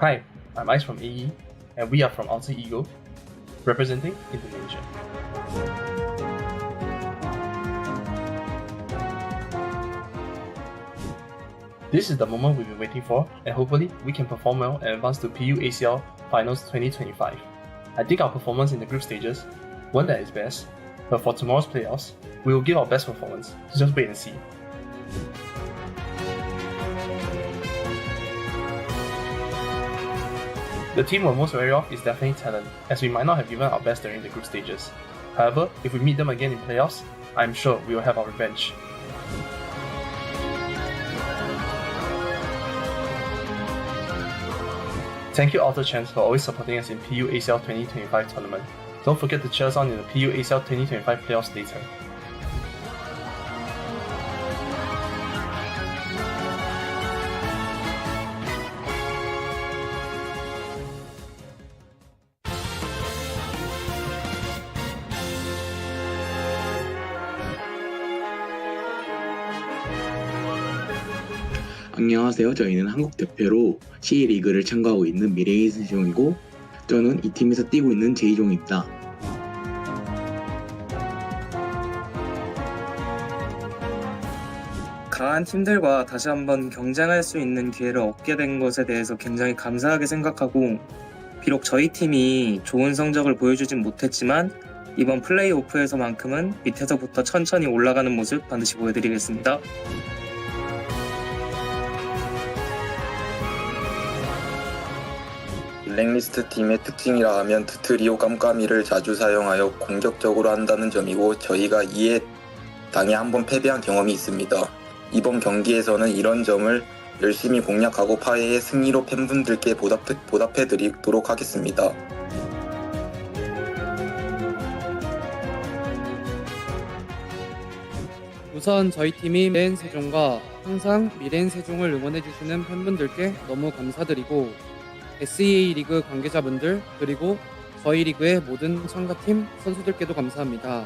Hi, I'm Ice from AE, and we are from Alter Ego, representing Indonesia. This is the moment we've been waiting for, and hopefully we can perform well and advance to PUACL Finals 2025. I think our performance in the group stages weren't at its best, but for tomorrow's playoffs, we will give our best performance, so just wait and see. The team we're most wary of is definitely Talon, as we might not have given our best during the group stages. However, if we meet them again in playoffs, I'm sure we will have our revenge. Thank you Alter Chance for always supporting us in PUACL 2025 tournament. Don't forget to cheer us on in the PUACL 2025 playoffs later. 안녕하세요. 저희는 한국 대표로 C리그를 참가하고 있는 미래의 세종이고 저는 이 팀에서 뛰고 있는 제이종입니다. 강한 팀들과 다시 한번 경쟁할 수 있는 기회를 얻게 된 것에 대해서 굉장히 감사하게 생각하고, 비록 저희 팀이 좋은 성적을 보여주진 못했지만 이번 플레이오프에서만큼은 밑에서부터 천천히 올라가는 모습 반드시 보여드리겠습니다. 블랙리스트 팀의 특징이라 하면 드리오 깜깜이를 자주 사용하여 공격적으로 한다는 점이고, 저희가 이에 당에 한번 패배한 경험이 있습니다. 이번 경기에서는 이런 점을 열심히 공략하고 파해의 승리로 팬분들께 보답해드리도록 하겠습니다. 우선 저희 팀이 미래엔 세종과 항상 미래엔 세종을 응원해주시는 팬분들께 너무 감사드리고, SEA 리그 관계자분들 그리고 저희 리그의 모든 참가팀 선수들께도 감사합니다.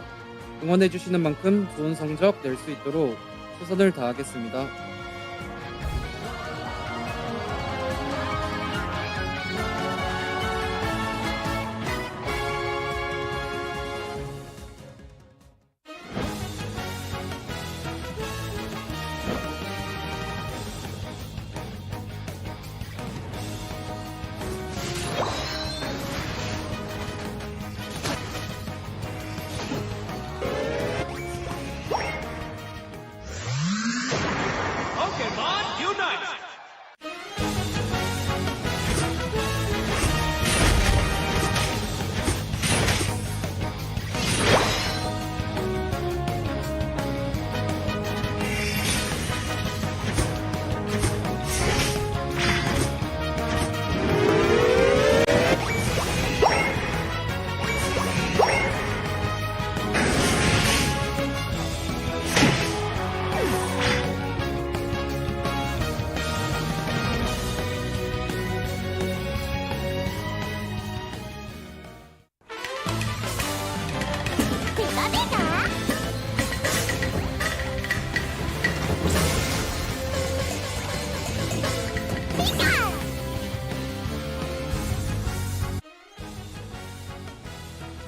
응원해주시는 만큼 좋은 성적 낼 수 있도록 최선을 다하겠습니다.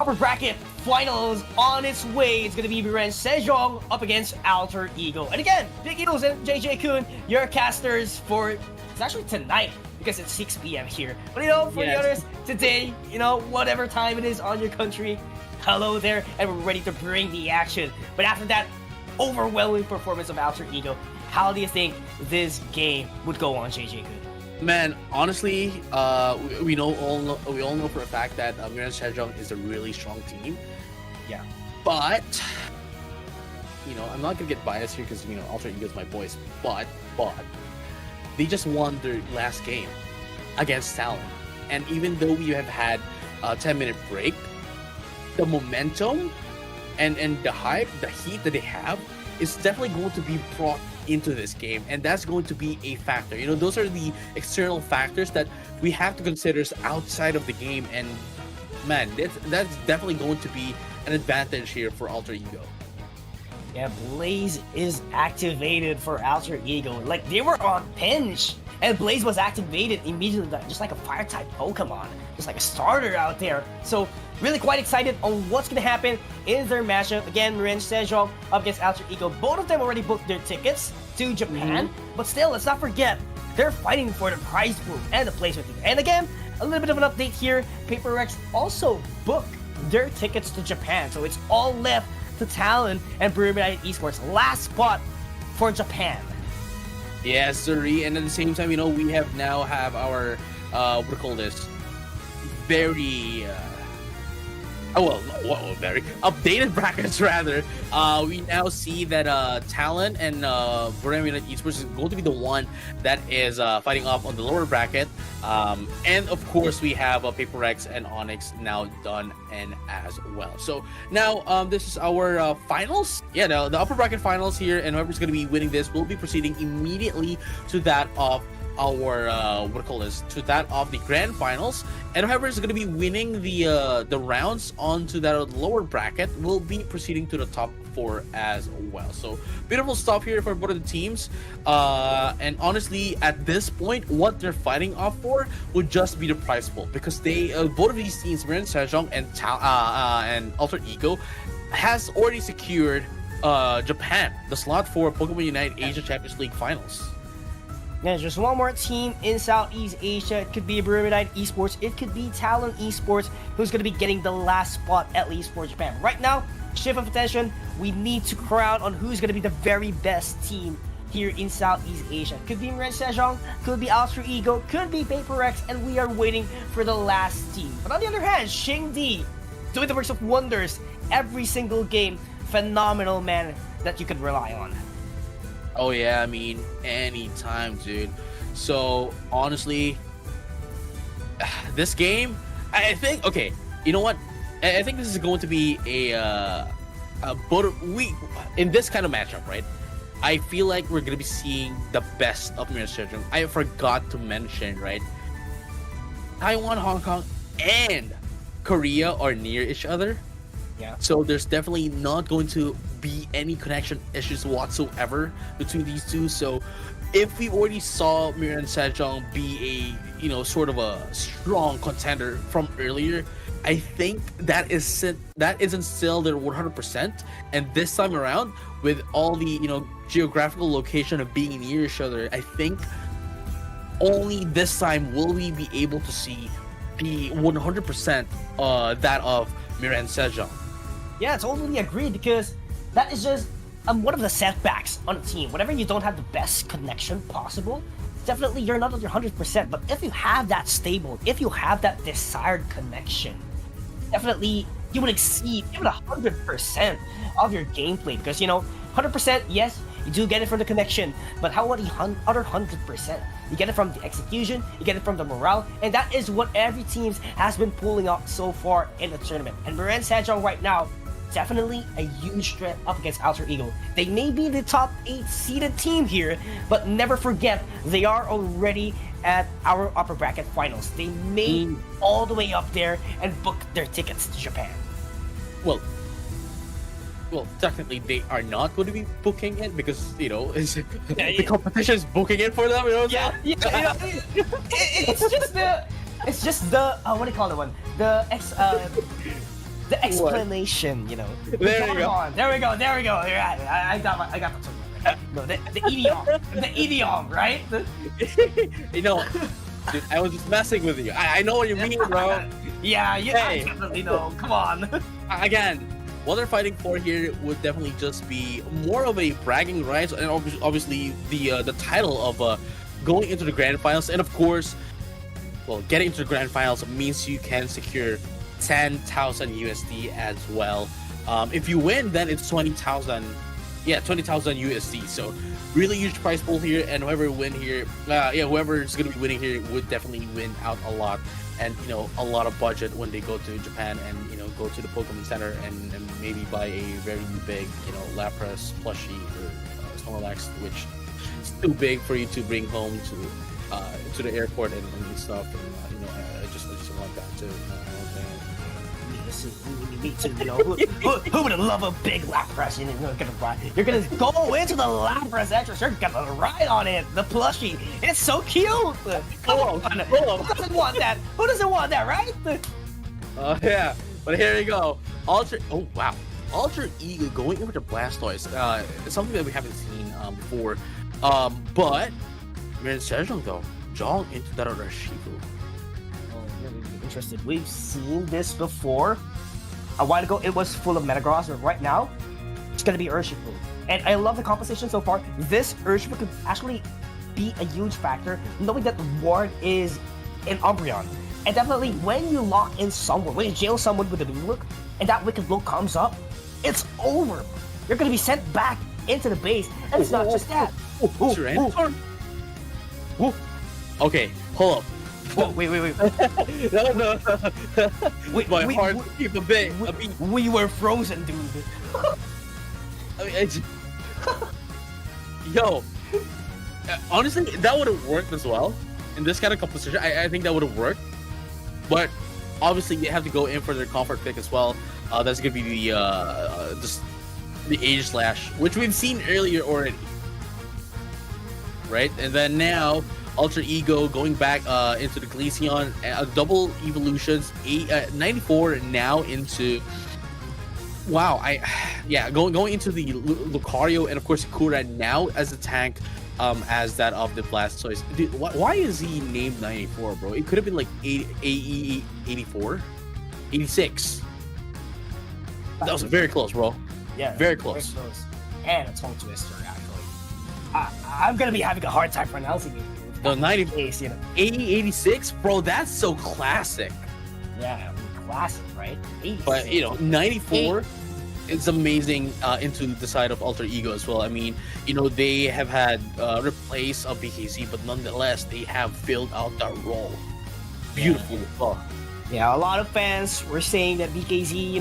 Upper bracket finals on its way. It's gonna be Miren Sejong up against Alter Ego. And again, Big Eagles and JJ Kun, your casters for it's actually tonight because it's 6 p.m. here. But you know, for the others, today, you know, whatever time it is on your country, hello there, and we're ready to bring the action. But after that overwhelming performance of Alter Ego, how do you think this game would go on, JJ Kun? Man, honestly, we all know for a fact that Miran Sejong is a really strong team. Yeah. But you know, I'm not gonna get biased here because Alter Ego is my boys. But they just won their last game against Talon, and even though we have had a 10-minute break, the momentum and the hype, the heat that they have is definitely going to be brought into this game, and that's going to be a factor. You know, those are the external factors that we have to consider outside of the game, and man, that's definitely going to be an advantage here for Alter Ego. Yeah, Blaze is activated for Alter Ego. Like, they were on pinch, and Blaze was activated immediately, just like a fire-type Pokemon. Just like a starter out there. So, really quite excited on what's gonna happen in their matchup. Again, Miren Sejong up against Alter Ego. Both of them already booked their tickets to Japan, but still, let's not forget, they're fighting for the prize pool and the placement. And again, a little bit of an update here. Paper Rex also booked their tickets to Japan, so it's all left to Talon and Pyramid Esports. Last spot for Japan. Yes, sir. And at the same time, we have our what do you call this? Very very updated brackets rather. We now see that Talon and Pyramid Esports is going to be the one that is fighting off on the lower bracket. And of course, we have Paper Rex and Onyx now done and as well. So now this is our finals. Yeah, the upper bracket finals here, and whoever's going to be winning this will be proceeding immediately to that of our to that of the grand finals, and whoever is going to be winning the rounds onto that lower bracket will be proceeding to the top 4 as well. So beautiful stuff here for both of the teams, and honestly at this point what they're fighting off for would just be the prize pool, because they both of these teams, Miren Sejong and Alter Ego, has already secured Japan the slot for Pokemon Unite Asia Champions League finals. There's just one more team in Southeast Asia. It could be Pyramid Esports. It could be Talon Esports, who's going to be getting the last spot, at least for Japan. Right now, shift of attention, we need to crown on who's going to be the very best team here in Southeast Asia. Could be Miren Sejong, could be Alter Ego, could be Paper Rex, and we are waiting for the last team. But on the other hand, Shingdi, doing the works of wonders every single game. Phenomenal man that you could rely on. Oh yeah, I mean, anytime, dude. So honestly, this game, I think, okay, you know what? I think this is going to be in this kind of matchup, right? I feel like we're gonna be seeing the best of Miren Sejong. I forgot to mention, right? Taiwan, Hong Kong, and Korea are near each other. Yeah. So there's definitely not going to be any connection issues whatsoever between these two. So if we already saw Miren Sejong be a sort of a strong contender from earlier, I think that isn't still their 100%. And this time around, with all the geographical location of being near each other, I think only this time will we be able to see the 100% that of Miren Sejong. Yeah, totally agreed, because that is just one of the setbacks on a team. Whenever you don't have the best connection possible, definitely you're not at your 100%. But if you have that stable, if you have that desired connection, definitely you would exceed even 100% of your gameplay. Because 100%, yes, you do get it from the connection, but how about the other 100%? You get it from the execution, you get it from the morale, and that is what every team has been pulling out so far in the tournament. And Miren Sejong right now, definitely a huge threat up against Alter Ego. They may be the top 8 seeded team here, but never forget, they are already at our upper bracket finals. They made all the way up there and booked their tickets to Japan. Well, technically they are not going to be booking it, because the competition is booking it for them. It's just the what do you call it one? The explanation, There you go. There we go. You're right. I got the term. No, the idiom, right? Dude, I was just messing with you. I know what you mean, bro. Yeah, Hey. I definitely know. Come on. Again, what they're fighting for here would definitely just be more of a bragging rights, and obviously the title of going into the grand finals. And of course, getting into the grand finals means you can secure 10,000 USD as well. If you win, then it's 20,000. Yeah, 20,000 USD. So really huge prize pool here, and whoever win here, whoever is going to be winning here would definitely win out a lot, and a lot of budget when they go to Japan and go to the Pokemon Center and maybe buy a very big Lapras plushie or Snorlax, which is too big for you to bring home to the airport and stuff. And just want that too. too. Me too. You know, who would love a big Lapras? You're gonna ride. You're gonna go into the Lapras entrance. You're gonna ride on it. The plushie. It's so cute. Come on. Who doesn't want that? Who doesn't want that, right? Yeah, but here we go. Oh wow, Alter Ego going over to Blastoise. It's something that we haven't seen before. But Miren Sejong though, Jong into that Urshifu. Oh, really interested. We've seen this before. A while ago, it was full of Metagross, but right now, it's gonna be Urshifu. And I love the composition so far. This Urshifu could actually be a huge factor, knowing that the ward is in Umbreon. And definitely, when you lock in someone, when you jail someone with a Wicked Look, and that Wicked Look comes up, it's over. You're gonna be sent back into the base, and it's not just that. Okay, hold up. Whoa, wait. No. My heart keep a bit. We were frozen, dude. I mean, yo, honestly, that would have worked as well in this kind of composition. I think that would have worked, but obviously you have to go in for their comfort pick as well. That's gonna be the Age Slash, which we've seen earlier already, right? And then now Alter Ego going back into the Glaceon, double evolutions, 94 now into. Wow, going into the Lucario and of course Sakura now as a tank, as that of the Blastoise. Dude, why is he named 94, bro? It could have been like 84, 86. That was very close, bro. Yeah, very close. And a tongue twister, actually. I'm gonna be having a hard time pronouncing it. No, 90, 86, bro. That's so classic. Yeah, classic, right? 86. But 94. It's amazing into the side of Alter Ego as well. I mean, they have had replace of BKZ, but nonetheless, they have filled out that role beautifully. Yeah, a lot of fans were saying that BKZ,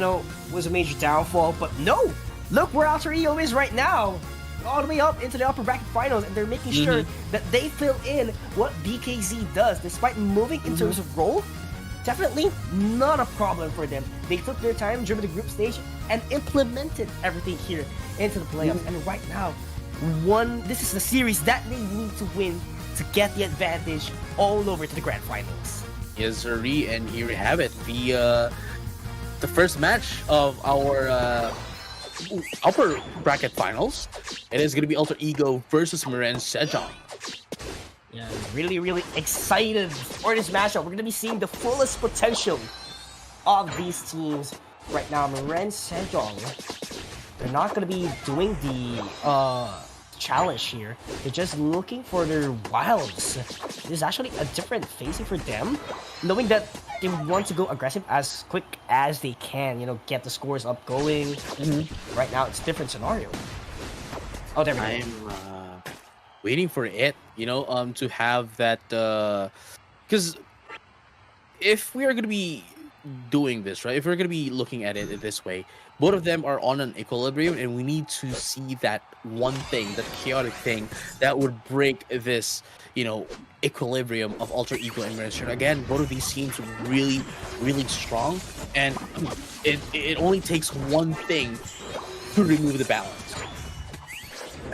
was a major downfall, but no! Look where Alter Ego is right now! All the way up into the upper bracket finals, and they're making sure that they fill in what BKZ does, despite moving in terms of role. Definitely not a problem for them. They took their time during the group stage and implemented everything here into the playoffs. And right now, this is the series that they need to win to get the advantage all over to the grand finals. Yes, sir. And here we have it. The first match of our upper bracket finals. It is going to be Alter Ego versus Miren Sejong. Yeah, really, really excited for this matchup. We're going to be seeing the fullest potential of these teams right now. Miren Sejong, they're not going to be doing the challenge here. They're just looking for their wilds. There's actually a different phasing for them, knowing that they want to go aggressive as quick as they can, get the scores up going. Right now, it's a different scenario. Oh, there we go. I'm waiting for it, to have that, because if we are going to be doing this, right, if we're going to be looking at it this way, both of them are on an equilibrium, and we need to see that one thing, that chaotic thing that would break this, equilibrium of Alter Ego and Miren Sejong. Again, both of these teams are really, really strong, and it only takes one thing to remove the balance.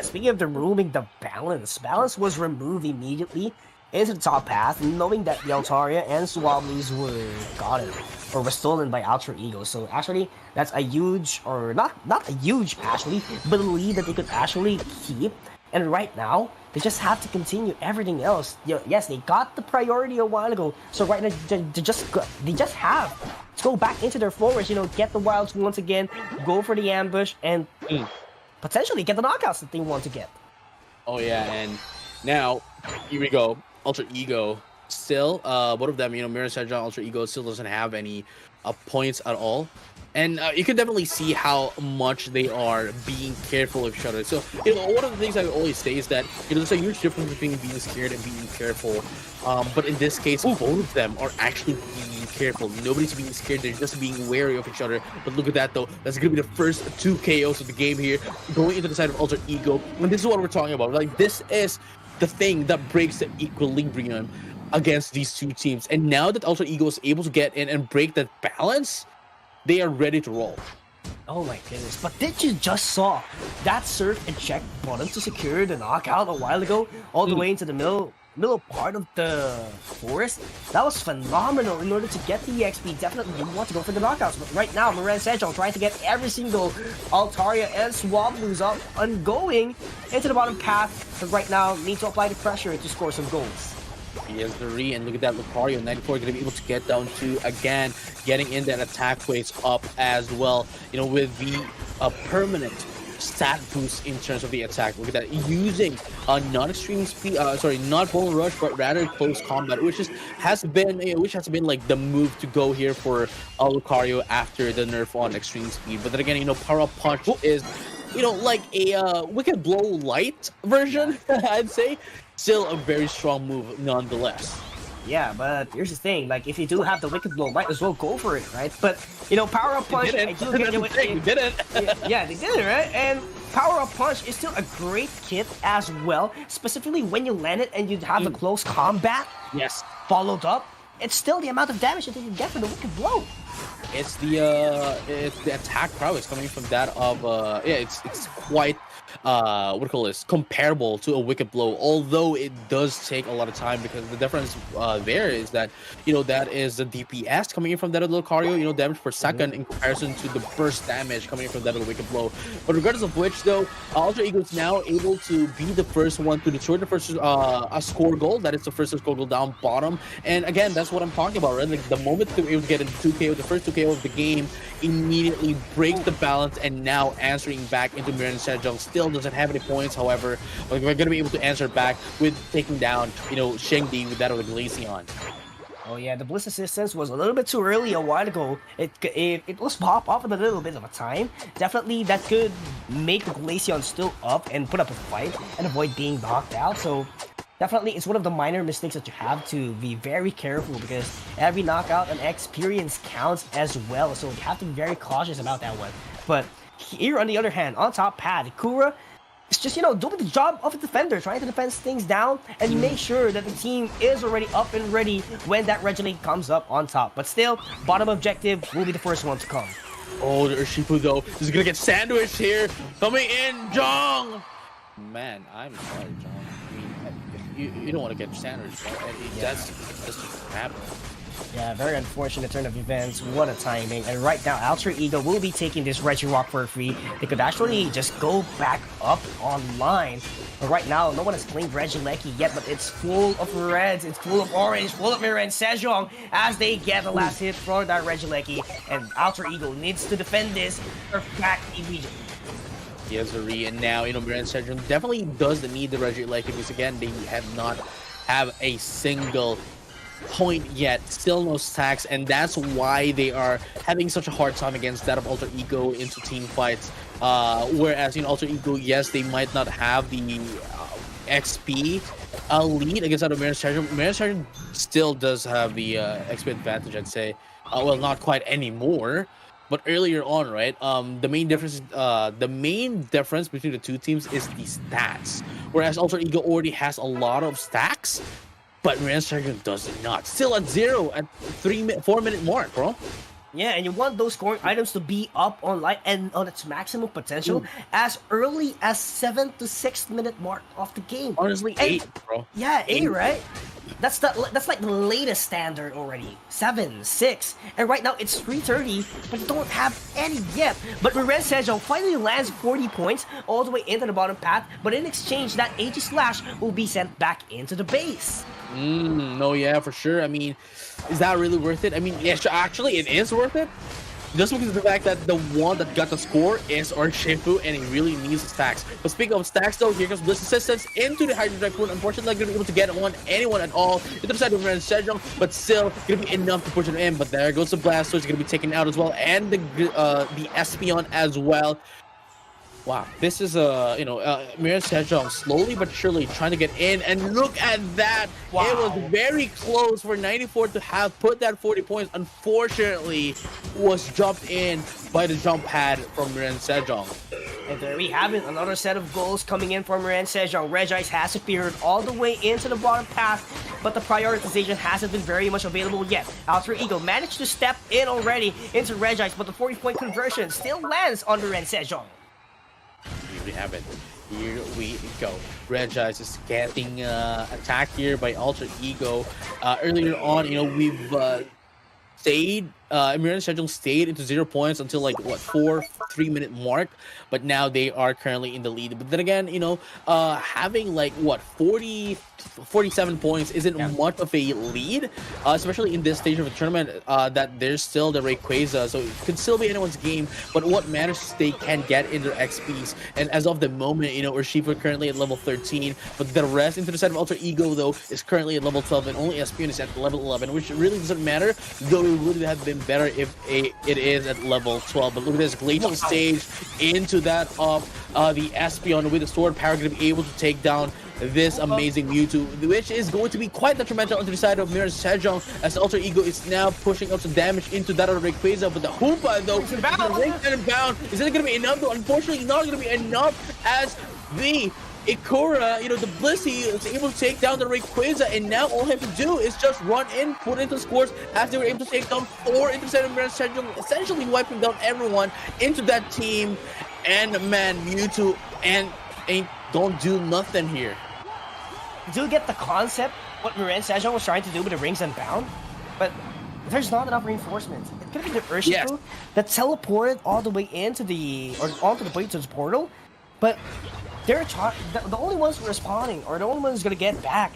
Speaking of removing the balance was removed immediately into the top path, knowing that the Altaria and Swablues were stolen by Alter Ego. So actually, that's a huge, or not a huge actually, but a lead that they could actually keep. And right now, they just have to continue everything else. Yes, they got the priority a while ago. So right now, they just have to go back into their forest, get the wilds once again, go for the ambush, and potentially get the knockouts that they want to get. Oh yeah, and now, here we go. Alter Ego still, both of them, Miren Sejong, Alter Ego still doesn't have any points at all. And you can definitely see how much they are being careful of each other. So, one of the things I always say is that, there's a huge difference between being scared and being careful. But in this case, both of them are actually being careful. Nobody's being scared. They're just being wary of each other. But look at that, though. That's going to be the first 2 KOs of the game here, going into the side of Alter Ego. And this is what we're talking about. Like, this is the thing that breaks the equilibrium against these two teams. And now that Alter Ego is able to get in and break that balance, they are ready to roll. Oh my goodness, but did you just saw that surf and check bottom to secure the knockout a while ago, all the way into the middle part of the forest? That was phenomenal in order to get the EXP. Definitely you want to go for the knockouts, but right now Moran Sejong trying to get every single Altaria and Swablu's up and going into the bottom path, but right now need to apply the pressure to score some goals. Yes, the re, and look at that, Lucario 94 going to be able to get down to, again, getting in that attack phase up as well, you know, with the permanent stat boost in terms of the attack. Look at that, using not extreme speed, not bone rush, but rather close combat, which has been like the move to go here for Lucario after the nerf on extreme speed. But then again, you know, Power Up Punch is, you know, like a Wicked Blow light version, I'd say. Still a very strong move nonetheless. Yeah, but here's the thing, like, if you do have the Wicked Blow, might as well go for it, right? But, you know, Power Up Punch, I do get we didn't. Yeah, they did it, right? And Power Up Punch is still a great kit as well, specifically when you land it and you have a close combat. Yes. Followed up, it's still the amount of damage that you can get from the Wicked Blow. It's the attack prowess coming from that of it's quite comparable to a Wicked Blow, although it does take a lot of time, because the difference there is that, you know, that is the DPS coming in from that of Lucario, you know, damage per second in comparison to the burst damage coming in from that of the Wicked Blow. But regardless of which, though, Alter Ego is now able to be the first one to destroy the first a score goal. That is the first score goal down bottom, and again, that's what I'm talking about, right? Like, the moment they were able to get into 2KO, the first 2KO of the game, immediately breaks the balance, and now answering back into Moran Sejong. Still doesn't have any points, however, we're going to be able to answer back with taking down, you know, Shengdi with that of the Glaceon. Oh yeah, the Bliss Assistance was a little bit too early a while ago. It was pop off with a little bit of a time. Definitely that could make the Glaceon still up and put up a fight and avoid being knocked out. So definitely it's one of the minor mistakes that you have to be very careful, because every knockout and experience counts as well. So you have to be very cautious about that one. But here on the other hand, on top pad, Kura, it's just, you know, doing the job of a defender, trying to defend things down and make sure that the team is already up and ready when that Regieleki comes up on top. But still, bottom objective will be the first one to come. Oh, the Urshifu, though, is going to get sandwiched here. Coming in, Jong! Man, I'm sorry, Jong. I mean, you don't want to get sandwiched, right? I mean, that's just happen. Yeah, very unfortunate turn of events. What a timing. And right now, Alter Ego will be taking this Regirock for free. They could actually just go back up online. But right now, no one has claimed Regieleki yet, but it's full of reds, it's full of orange, full of Moran Sejong as they get the last hit from that Regieleki. And Alter Ego needs to defend this back immediately. Yes, Zuri, and now, you know, Moran Sejong definitely does need the Regieleki, because again, they have a single point yet, still no stacks, and that's why they are having such a hard time against that of Alter Ego into team fights. Whereas, you know, Alter Ego, yes, they might not have the XP lead against that of Moran Sejong. Moran Sejong still does have the XP advantage, I'd say. Well, not quite anymore, but earlier on, right? The main difference between the two teams is the stats. Whereas Alter Ego already has a lot of stacks, but Moran Sejong does not. Still at 0 at 4-minute mark, bro. Yeah, and you want those scoring items to be up online and on its maximum potential as early as 7 to 6 minute mark of the game. Honestly, 8, bro. Yeah, 8, right? That's like the latest standard already. 7, 6, and right now it's 3:30, but you don't have any yet. But Moran Sejong finally lands 40 points all the way into the bottom path, but in exchange, that AG Slash will be sent back into the base. No, yeah, for sure. I mean, is that really worth it? I mean, yeah, actually, it is worth it. Just because of the fact that the one that got the score is Urshifu, and he really needs stacks. But speaking of stacks, though, here comes Bliss Assistance into the Hydro Dragoon. Unfortunately, not going to be able to get on anyone at all. It's the side of Moran Sejong, but still going to be enough to push him in. But there goes the Blast, so it's going to be taken out as well, and the Espeon as well. Wow, this is Moran Sejong slowly but surely trying to get in, and look at that! Wow. It was very close for 94 to have put that 40 points. Unfortunately, was jumped in by the jump pad from Moran Sejong. And there we have it, another set of goals coming in from Moran Sejong. Regice has appeared all the way into the bottom path. but the prioritization hasn't been very much available yet. Alter Ego managed to step in already into Regice, but the 40-point conversion still lands on the Ren Sejong. Here we have it. Here we go. Regice is getting attacked here by Alter Ego. Earlier on, we've stayed. Miran Sejong stayed into 0 points until like 3-minute mark, but now they are currently in the lead. But then again, having 47 points isn't much of a lead, especially in this stage of the tournament. That there's still the Rayquaza, so it could still be anyone's game. But what matters, they can get in their XPs, and as of the moment, Urshifa currently at level 13, but the rest into the side of Alter Ego though is currently at level 12, and only Espion is at level 11, which really doesn't matter. Though it would have been better if it is at level 12. But look at this glacial stage into that of the Espion with the sword power, going to be able to take down this amazing Mewtwo, which is going to be quite detrimental onto the side of Miran Sejong, as Alter Ego is now pushing up some damage into that of Rayquaza. But the Hoopa though, is bound. Is it going to be enough though? Unfortunately, not going to be enough, as the Ikora, the Blissey is able to take down the Rayquaza, and now all he has to do is just run in, put into scores, as they were able to take down 4 into the side of Miran Sejong, essentially wiping down everyone into that team. And man, Mewtwo don't do nothing here. Do you get the concept what Miran Sejong was trying to do with the Rings Unbound? But there's not enough reinforcements. It could have been the Urshifu that teleported all the way onto the way to the portal, but the only ones responding, or the only ones gonna get back,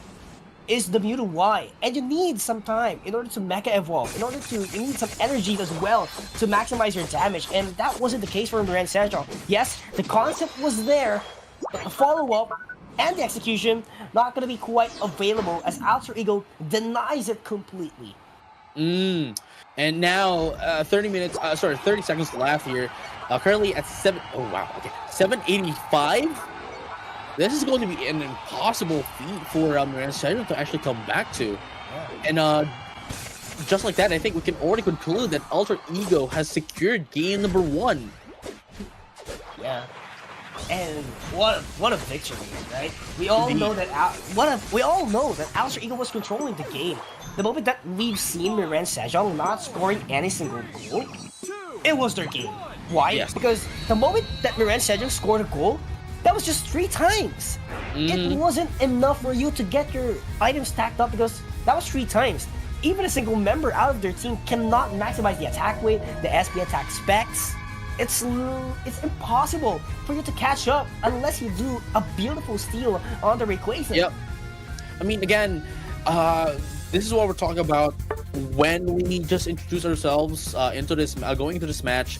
is the Mewtwo Y, and you need some time in order to Mecha Evolve, you need some energy as well to maximize your damage, and that wasn't the case for Miran Sejong. Yes, the concept was there, but the follow-up and the execution not gonna be quite available, as Alter Ego denies it completely. And now 30 seconds left here. Currently at 785. This is going to be an impossible feat for Miran Sejong to actually come back to. And just like that, I think we can already conclude that Alter Ego has secured game number 1. Yeah. And what a victory, right? We all know that Alter Ego was controlling the game. The moment that we've seen Miran Sejong not scoring any single goal, it was their game. Why? Yes. Because the moment that Miran Sejong scored a goal, that was just 3 times. It wasn't enough for you to get your items stacked up, because that was 3 times. Even a single member out of their team cannot maximize the attack weight, the SP attack specs. It's impossible for you to catch up unless you do a beautiful steal on the Rayquaza. Yep. I mean, again, this is what we're talking about when we just introduce ourselves into this, going into this match.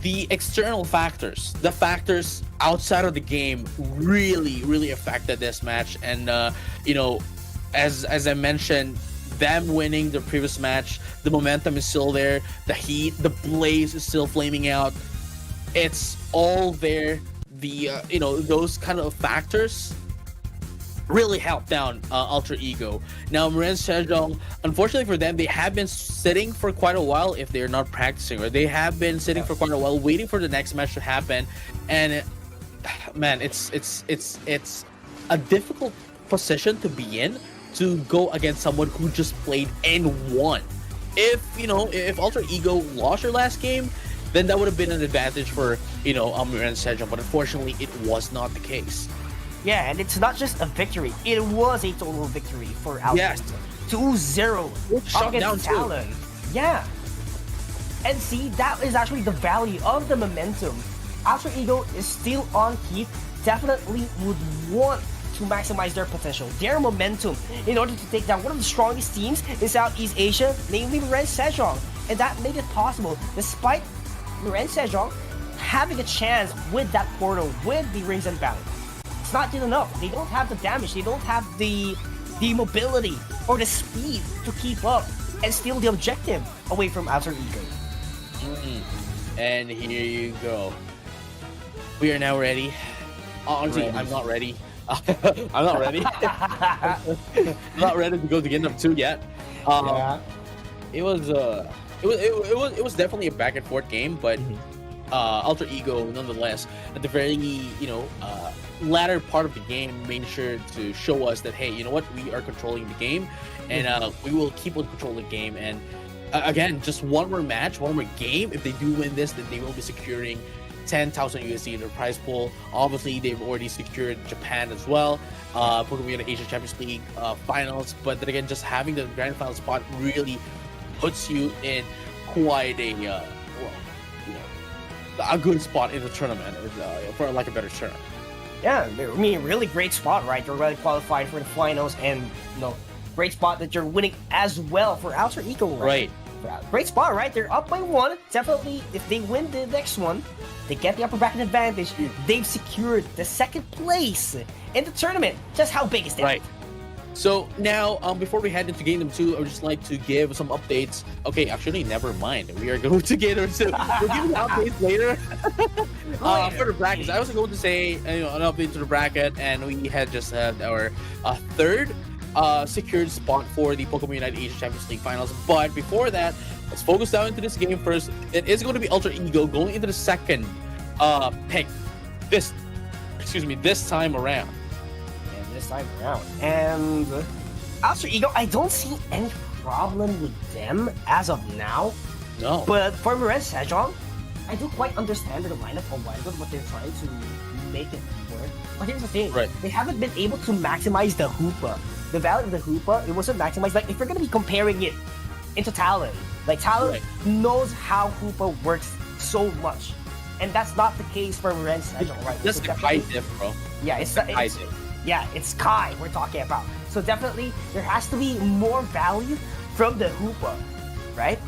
The external factors, the factors outside of the game, really affected this match. And as I mentioned, them winning the previous match, the momentum is still there, the heat, the blaze is still flaming out. It's all there. The those kind of factors really helped down Alter Ego. Now, Miran Sejong, unfortunately for them, they have been sitting for quite a while if they're not practicing, or they have been sitting for quite a while waiting for the next match to happen. And man, it's a difficult position to be in, to go against someone who just played and won. If Alter Ego lost their last game, then that would have been an advantage for Miran Sejong, but unfortunately it was not the case. Yeah, and it's not just a victory, it was a total victory for Alter Ego. 2-0 against Talon. Yeah. And see, that is actually the value of the momentum. Alter Ego is still on keep, definitely would want to maximize their potential, their momentum, in order to take down one of the strongest teams in Southeast Asia, namely Miran Sejong. And that made it possible, despite Miran Sejong having a chance with that portal, with the Rings Unbound. It's not good enough. They don't have the damage, they don't have the mobility or the speed to keep up and steal the objective away from Alter Ego. And here you go. We are now ready. Honestly, I'm not ready. I'm not ready. I'm not ready to go to game number 2 yet. It was definitely a back and forth game, but Alter Ego, nonetheless, at the very latter part of the game, made sure to show us that, hey, you know what, we are controlling the game, and we will keep on controlling the game. And again, just one more match, one more game. If they do win this, then they will be securing 10,000 USD in their prize pool. Obviously, they've already secured Japan as well. Pokemon United Asia Champions League finals. But then again, just having the grand final spot really puts you in quite a good spot in the tournament, for like a better term. Yeah, I mean, really great spot, right? You're already qualified for the finals, and great spot that you're winning as well for Alter Ego. Right. Great spot, right? They're up by 1. Definitely, if they win the next one, they get the upper bracket advantage. They've secured the 2nd place in the tournament. Just how big is that? Right. So now, before we head into game number 2, I would just like to give some updates. Okay, actually, never mind. We are going to get into we'll give you updates later. For the brackets, I was going to say an update to the bracket, and we had just had our 3rd secured spot for the Pokemon United Asia Champions League finals. But before that, let's focus down into this game first. It is going to be Alter Ego going into the 2nd pick this time around. And Alter Ego, I don't see any problem with them as of now. No. But for Miren Sejong, I do quite understand the lineup of what they're trying to make it work. But here's the thing. Right. They haven't been able to maximize the Hoopa. The value of the Hoopa, it wasn't maximized. Like, if you're going to be comparing it into Talon, like, Talon knows how Hoopa works so much. And that's not the case for Miren Sejong, right? That's the Kai diff, bro. Yeah, it's Kai we're talking about. So definitely, there has to be more value from the Hoopa, right?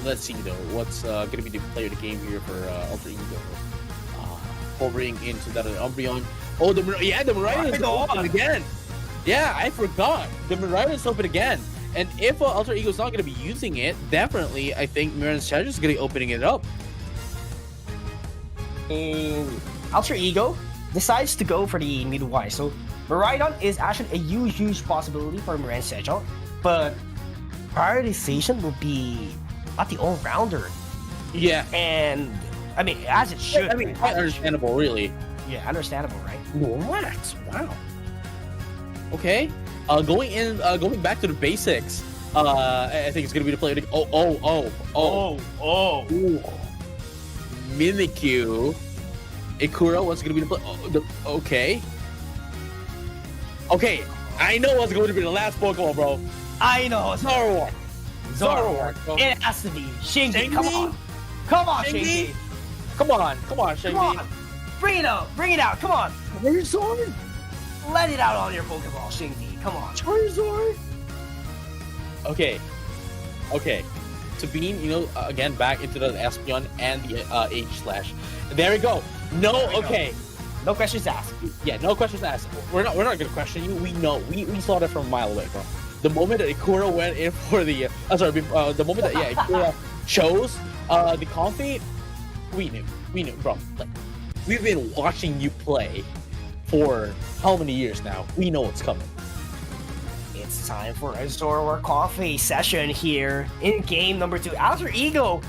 Let's see, though, what's going to be the player of the game here for Alter Ego. Hovering into that Umbreon. Oh, the Miraidon is open again. Yeah, I forgot. The Miraidon is open again. And if Alter Ego is not going to be using it, definitely, I think Miren Sejong is going to be opening it up. Alter Ego decides to go for the mid-Y. So Miraidon is actually a huge possibility for Miren Sejong, but prioritization will be not the all-rounder. Yeah. And, I mean, as it should. I mean, quite understandable, really. Yeah, understandable, right? What? Wow. Okay. Going back to the basics. I think it's gonna be the player. Ooh. Mimikyu. Ikura was gonna be the play. Okay. I know what's going to be the last Pokemon, bro. I know. Zoroark. It has to be Shinji. Come on, Shinji. Come on, Shinji. Bring it out. Come on. Charizard. Let it out on your Pokeball, Shinji. Come on. Charizard. Okay. Sabine, again, back into the Espeon and the H/. There we go. Okay. No questions asked. Yeah, no questions asked. We're not gonna question you. We know. We saw that from a mile away, bro. The moment that Ikura went in for the the moment that Ikura chose the Comfy, we knew, bro. Like, we've been watching you play for how many years now? We know what's coming. It's time for a Zoroark Coffee session here in game number 2. Alter Ego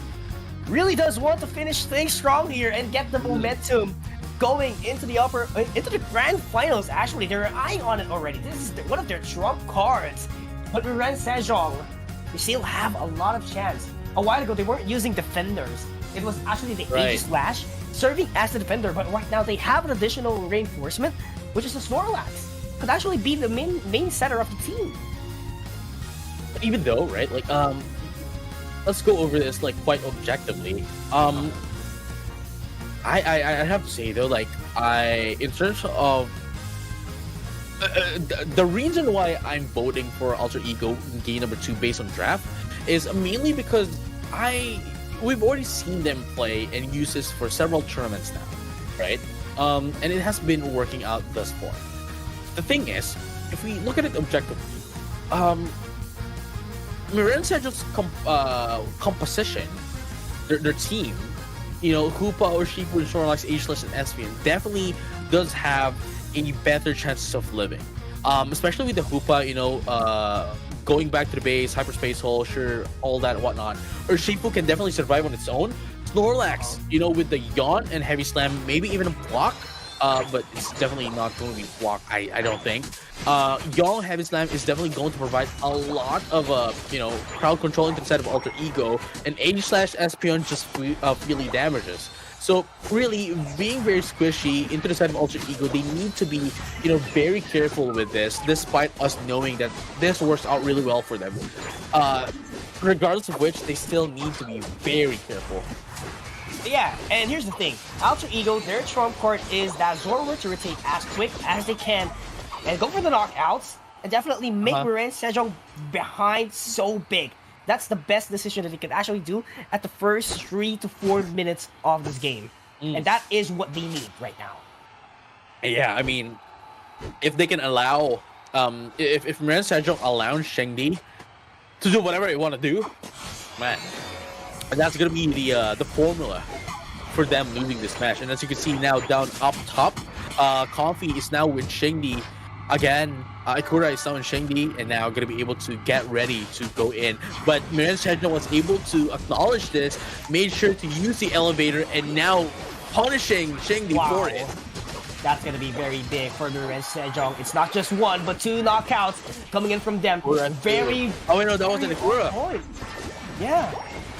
really does want to finish things strong here and get the momentum going into the grand finals. Actually, they're eyeing on it already. This is one of their trump cards. But Miren Sejong, they still have a lot of chance. A while ago, they weren't using defenders. It was actually the Aegislash serving as the defender. But right now, they have an additional reinforcement, which is the Snorlax. Could actually be the main setter of the team. Even though, right? Like, let's go over this like quite objectively. I have to say though, like, in terms of the reason why I'm voting for Alter Ego in game number 2 based on draft is mainly because we've already seen them play and use this for several tournaments now, right? And it has been working out thus far. The thing is, if we look at it objectively, Miren Sejong's composition, their team, Hoopa, Urshifu, Snorlax, Ageless, and Espeon definitely does have a better chances of living. Especially with the Hoopa, going back to the base, hyperspace hole, sure, all that and whatnot. Urshifu can definitely survive on its own. Snorlax, with the yawn and heavy slam, maybe even a block, but it's definitely not going to be block, I don't think. Yawn heavy slam is definitely going to provide a lot of crowd control instead of alter ego, and H/Espion just freely damages. So really, being very squishy into the side of Ultra Ego, they need to be, very careful with this, despite us knowing that this works out really well for them. Regardless of which, they still need to be very careful. Yeah, and here's the thing. Ultra Ego, their trump card is that Zoroark to rotate as quick as they can and go for the knockouts and definitely make Miran Sejong behind so big. That's the best decision that they could actually do at the first 3 to 4 minutes of this game. And that is what they need right now. Yeah, I mean, if they can allow, if Miran Sejong allows Shengdi to do whatever they want to do, man, that's going to be the formula for them losing this match. And as you can see now, down up top, Comfy is now with Shengdi. Again, Ikura is now in Shengdi and now going to be able to get ready to go in. But Miran Sejong was able to acknowledge this, made sure to use the elevator, and now punishing Shengdi for it. That's going to be very big for Miran Sejong. It's not just 1, but 2 knockouts coming in from them. Very... Oh, wait, no, that wasn't Ikura. Yeah.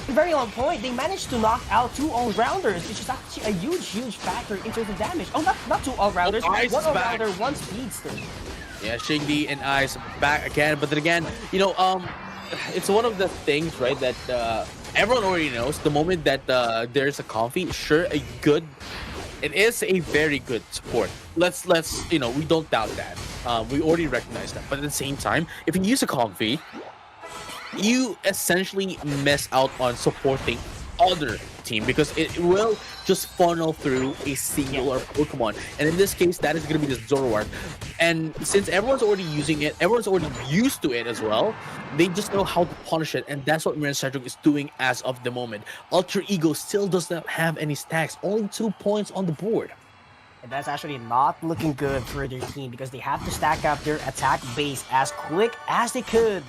Very on point. They managed to knock out 2 all-rounders, which is actually a huge factor in terms of damage. Oh, not 2 all-rounders. 1 all-rounder, 1 speedster. Yeah, Shengdi and Ice back again. But then again, it's one of the things, right, that everyone already knows. The moment that there's a Comfy, sure, it is a very good support. Let's we don't doubt that. We already recognize that. But at the same time, if you use a Comfy, you essentially miss out on supporting other team because it will just funnel through a singular Pokemon. And in this case, that is going to be the Zoroark. And since everyone's already using it, everyone's already used to it as well, they just know how to punish it. And that's what Miran Sejong is doing as of the moment. Ultra Ego still does not have any stacks, only 2 points on the board. And that's actually not looking good for their team because they have to stack up their attack base as quick as they could.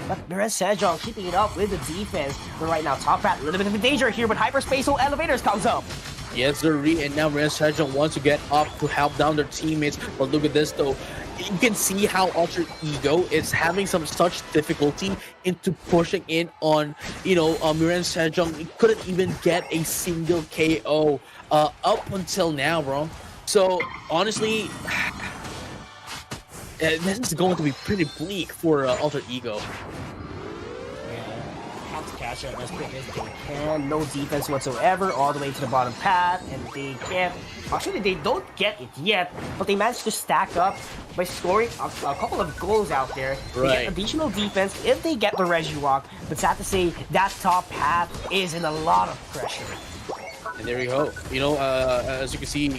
But Miran Sejong keeping it up with the defense. But right now, top hat, a little bit of a danger here, but Hyperspatial Elevators comes up. Yes, Zuri, and now Miran Sejong wants to get up to help down their teammates. But look at this, though. You can see how Ultra Ego is having such difficulty into pushing in on, Miran Sejong. He couldn't even get a single KO up until now, bro. So, honestly, this is going to be pretty bleak for Alter Ego. Yeah, have to catch up as quick as they can. No defense whatsoever, all the way to the bottom path, and they can't... Actually, they don't get it yet, but they managed to stack up by scoring a couple of goals out there. They get additional defense if they get the Regirock, but sad to say, that top path is in a lot of pressure. And there we go. As you can see,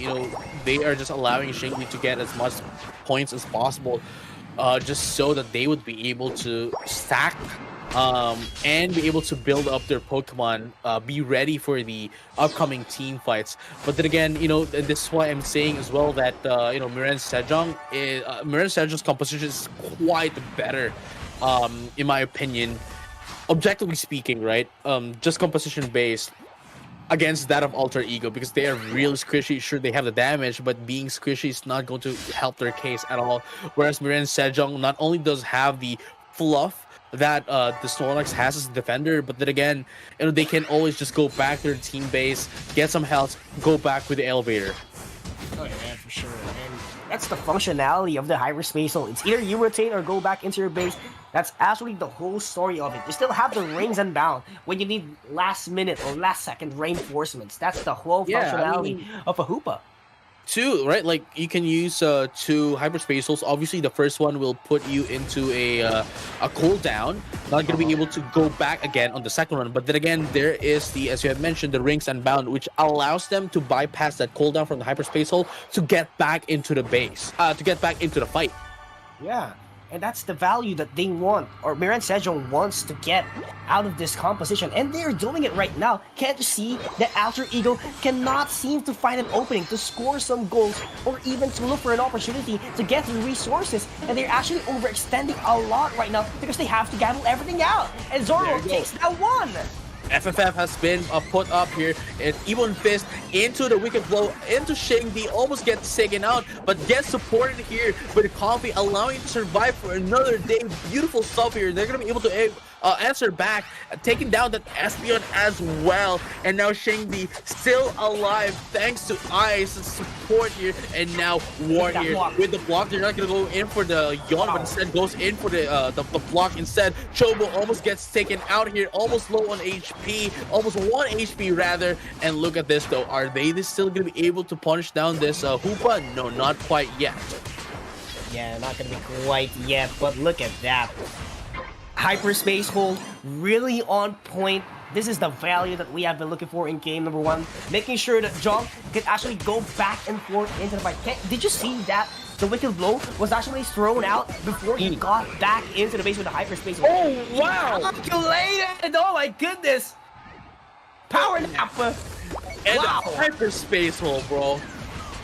they are just allowing Shengdi to get as much points as possible, just so that they would be able to stack and be able to build up their Pokemon, be ready for the upcoming team fights. But then again, this is why I'm saying as well that Miran Sejong's composition is quite better, in my opinion. Objectively speaking, right? Just composition based. Against that of Alter Ego, because they are really squishy. Sure, they have the damage, but being squishy is not going to help their case at all. Whereas Miran Sejong not only does have the fluff that the Snorlax has as a defender, but then again, they can always just go back to their team base, get some health, go back with the elevator. Oh yeah, for sure. And that's the functionality of the Hyperspatial. It's either you rotate or go back into your base. That's actually the whole story of it. You still have the rings unbound when you need last minute or last second reinforcements. That's the whole functionality of a Hoopa. 2, right? Like, you can use 2 Hyperspatials. Obviously, the first one will put you into a cooldown. Not going to be able to go back again on the second one. But then again, there is as you have mentioned, the Rings Unbound, which allows them to bypass that cooldown from the Hyperspatial to get back into the base, to get back into the fight. Yeah. And that's the value that they want, or Miran Sejong wants to get out of this composition. And they're doing it right now. Can't you see that Alter Ego cannot seem to find an opening to score some goals or even to look for an opportunity to get the resources? And they're actually overextending a lot right now because they have to gamble everything out. And Zoro takes that one. FFF has been put up here, and Ebon Fist into the wicked blow into Shingdi, almost gets taken out, but gets supported here with Coffee, allowing to survive for another day. Beautiful stuff here. They're gonna be able to answer back, taking down that Espion as well. And now Shingdi still alive thanks to Ice support here, and now War here with the block. They're not gonna go in for the yawn, but instead goes in for the block instead. Chobo almost gets taken out here, almost low on HP, almost 1 HP rather. And look at this though, are they still gonna be able to punish down this Hoopa? No, not quite yet. Yeah, not gonna be quite yet, but look at that. Hyperspace hold really on point. This is the value that we have been looking for in game number 1. Making sure that Jong can actually go back and forth into the fight. Did you see that? The wicked blow was actually thrown out before he got back into the base with the hyperspace hold. Oh wow! Calculated! Oh my goodness! Power nap! And wow. The hyperspace hole, bro.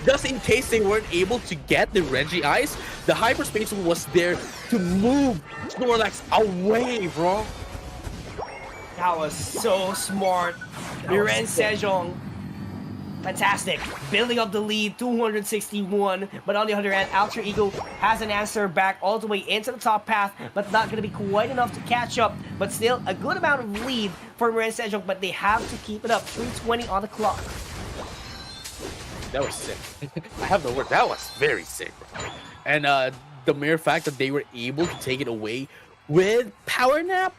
Just in case they weren't able to get the Reggie Ice, the hyperspace hole was there to move Snorlax away, bro. That was so smart. Miran Sejong. Fantastic. Building up the lead, 261. But on the other hand, Alter Ego has an answer back all the way into the top path, but not going to be quite enough to catch up. But still, a good amount of lead for Miran Sejong, but they have to keep it up. 3:20 on the clock. That was sick. I have no word. That was very sick, bro. And the mere fact that they were able to take it away with Power Nap,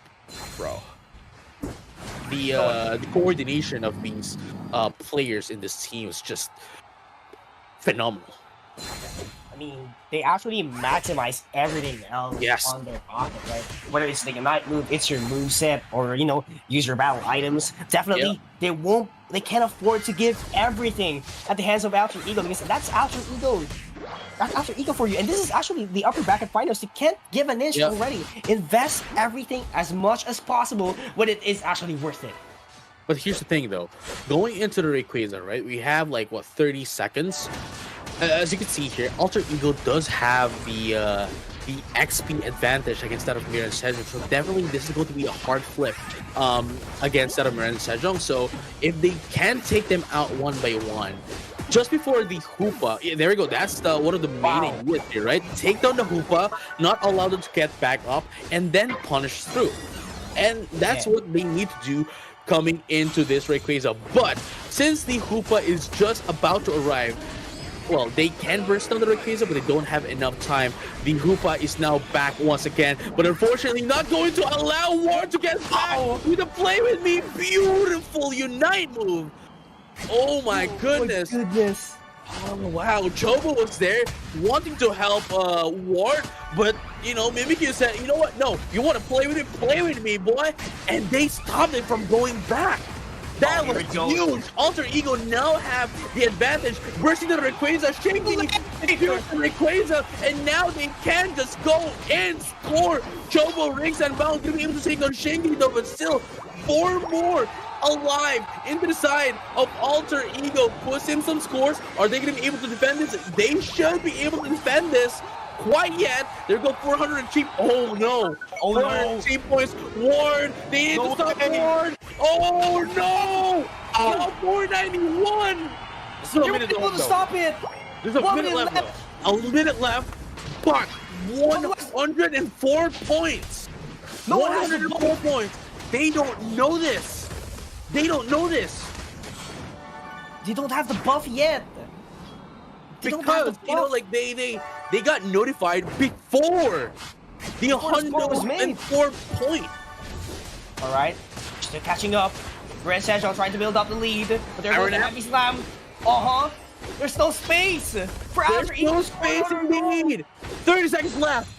bro. The coordination of these players in this team is just phenomenal. I mean, they actually maximize everything else on their pocket, right? Whether it's the Ignite move, it's your move set, or use your battle items. Definitely, they can't afford to give everything at the hands of Alter Ego, because that's Alter Ego. That's Alter Ego for you. And this is actually the upper bracket finals. You can't give an inch already. Invest everything as much as possible when it is actually worth it. But here's the thing, though. Going into the Rayquaza, right? We have 30 seconds. As you can see here, Alter Ego does have the XP advantage against that of Miran Sejong, so definitely this is going to be a hard flip against that of Miran Sejong. So if they can take them out one by one, just before the Hoopa, there we go, that's one of the main ideas here, right? Take down the Hoopa, not allow them to get back up, and then punish through. And that's what they need to do coming into this Rayquaza. But since the Hoopa is just about to arrive, well, they can burst down the Rayquaza, but they don't have enough time. The Hoopa is now back once again, but unfortunately not going to allow War to get back with a Play With Me. Beautiful Unite move. Oh my goodness. Oh my goodness. Oh wow, Chobo was there wanting to help Ward, but Mimikyu said, you know what, no, you want to play with me, boy, and they stopped it from going back. That was huge. Alter Ego now have the advantage, bursting the Rayquaza, shaking the Rayquaza, and now they can just go and score. Chobo, Rings, and Bound to be able to take on Shingi though, but still 4 more alive into the side of Alter Ego. Puts in some scores. Are they going to be able to defend this? They should be able to defend this. Quite yet. There go 400 cheap. Oh no. Oh no. Cheap points. Ward. They need to stop Ward. Oh no. Now 491. You're able to stop it. There's a minute left. A minute left. But 104 points. 104 points. They don't know this. They don't know this. They don't have the buff yet. Because they got notified before the 104 point. All right, still catching up. Miran Sejong trying to build up the lead, but there goes the heavy slam. There's no space for Alter Ego. There's no space indeed. 30 seconds left.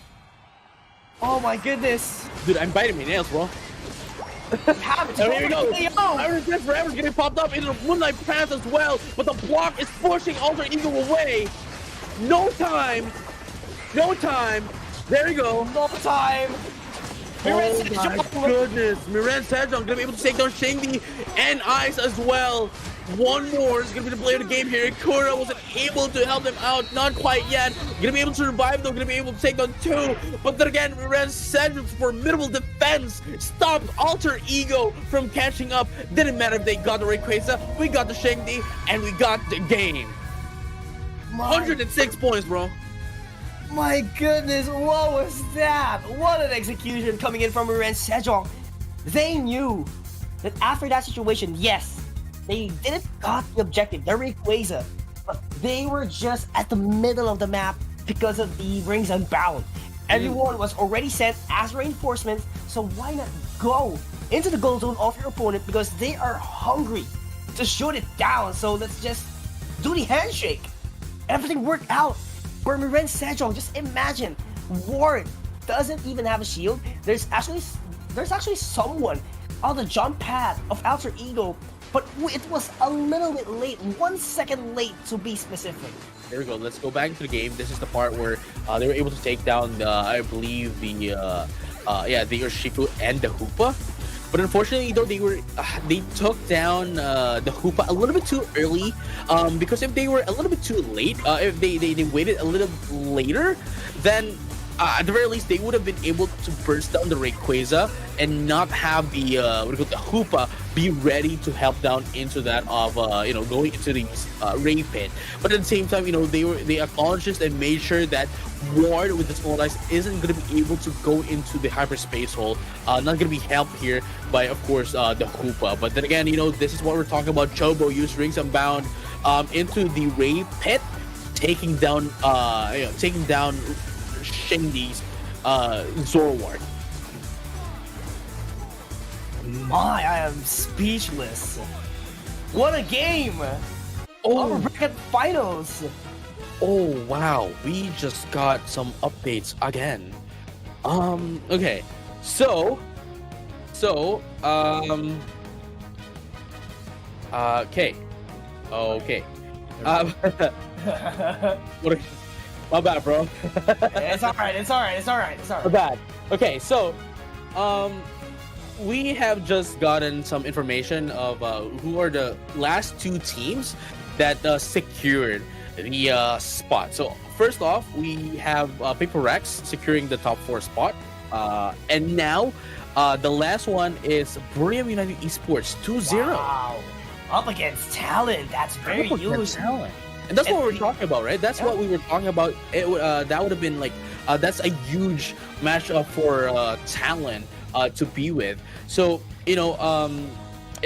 Oh my goodness. Dude, I'm biting my nails, bro. Here we go. Iron Fist Forever is getting popped up into the Moonlight Path as well, but the block is pushing Alter Ego away. No time. There you go. No time. Oh my goodness. Miran Sejong going to be able to take down Shengdi and Ice as well. One more is going to be the player of the game here. Kura wasn't able to help them out. Not quite yet. Going to be able to survive though. Going to be able to take down 2. But then again, Miran Sejong's formidable defense stopped Alter Ego from catching up. Didn't matter if they got the Rayquaza. We got the Shengdi and we got the game. 106 points, bro. My goodness, what was that? What an execution coming in from Miran Sejong. They knew that after that situation, yes, they didn't got the objective, the Rayquaza, but they were just at the middle of the map because of the rings unbound. Everyone was already sent as reinforcements, so why not go into the goal zone of your opponent because they are hungry to shoot it down. So let's just do the handshake. Everything worked out. For Miran Sejong, just imagine, Ward doesn't even have a shield. There's actually someone on the jump pad of Alter Ego, but it was a little bit late, 1 second late to be specific. There we go. Let's go back into the game. This is the part where they were able to take down the, I believe the Urshifu and the Hoopa. But unfortunately, though, they took down the Hoopa a little bit too early. Because if they were a little bit too late, if they waited a little later, then at the very least they would have been able to burst down the Rayquaza and not have the the Hoopa be ready to help down into that of going into the Ray Pit. But at the same time, they acknowledged this and made sure that Ward with the small dice isn't going to be able to go into the hyperspace hole. Not going to be helped here by, of course, the Hoopa. But then again, this is what we're talking about. Chobo used Rings Unbound into the Ray Pit, taking down Shengdi's Zoroark. My, I am speechless. What a game! Our bracket finals. Oh wow, we just got some updates again. Okay, okay. What? My bad, bro. It's alright. My bad. Okay, so, we have just gotten some information of who are the last 2 teams that secured the spot. So first off, we have Paper Rex securing the top 4 spot, and now the last one is Buriam United Esports 2-0. Wow. Up against Talon. That's very huge. And that's what we're talking about, right? That's what we were talking about. That would have been like that's a huge matchup for Talon to be with. So it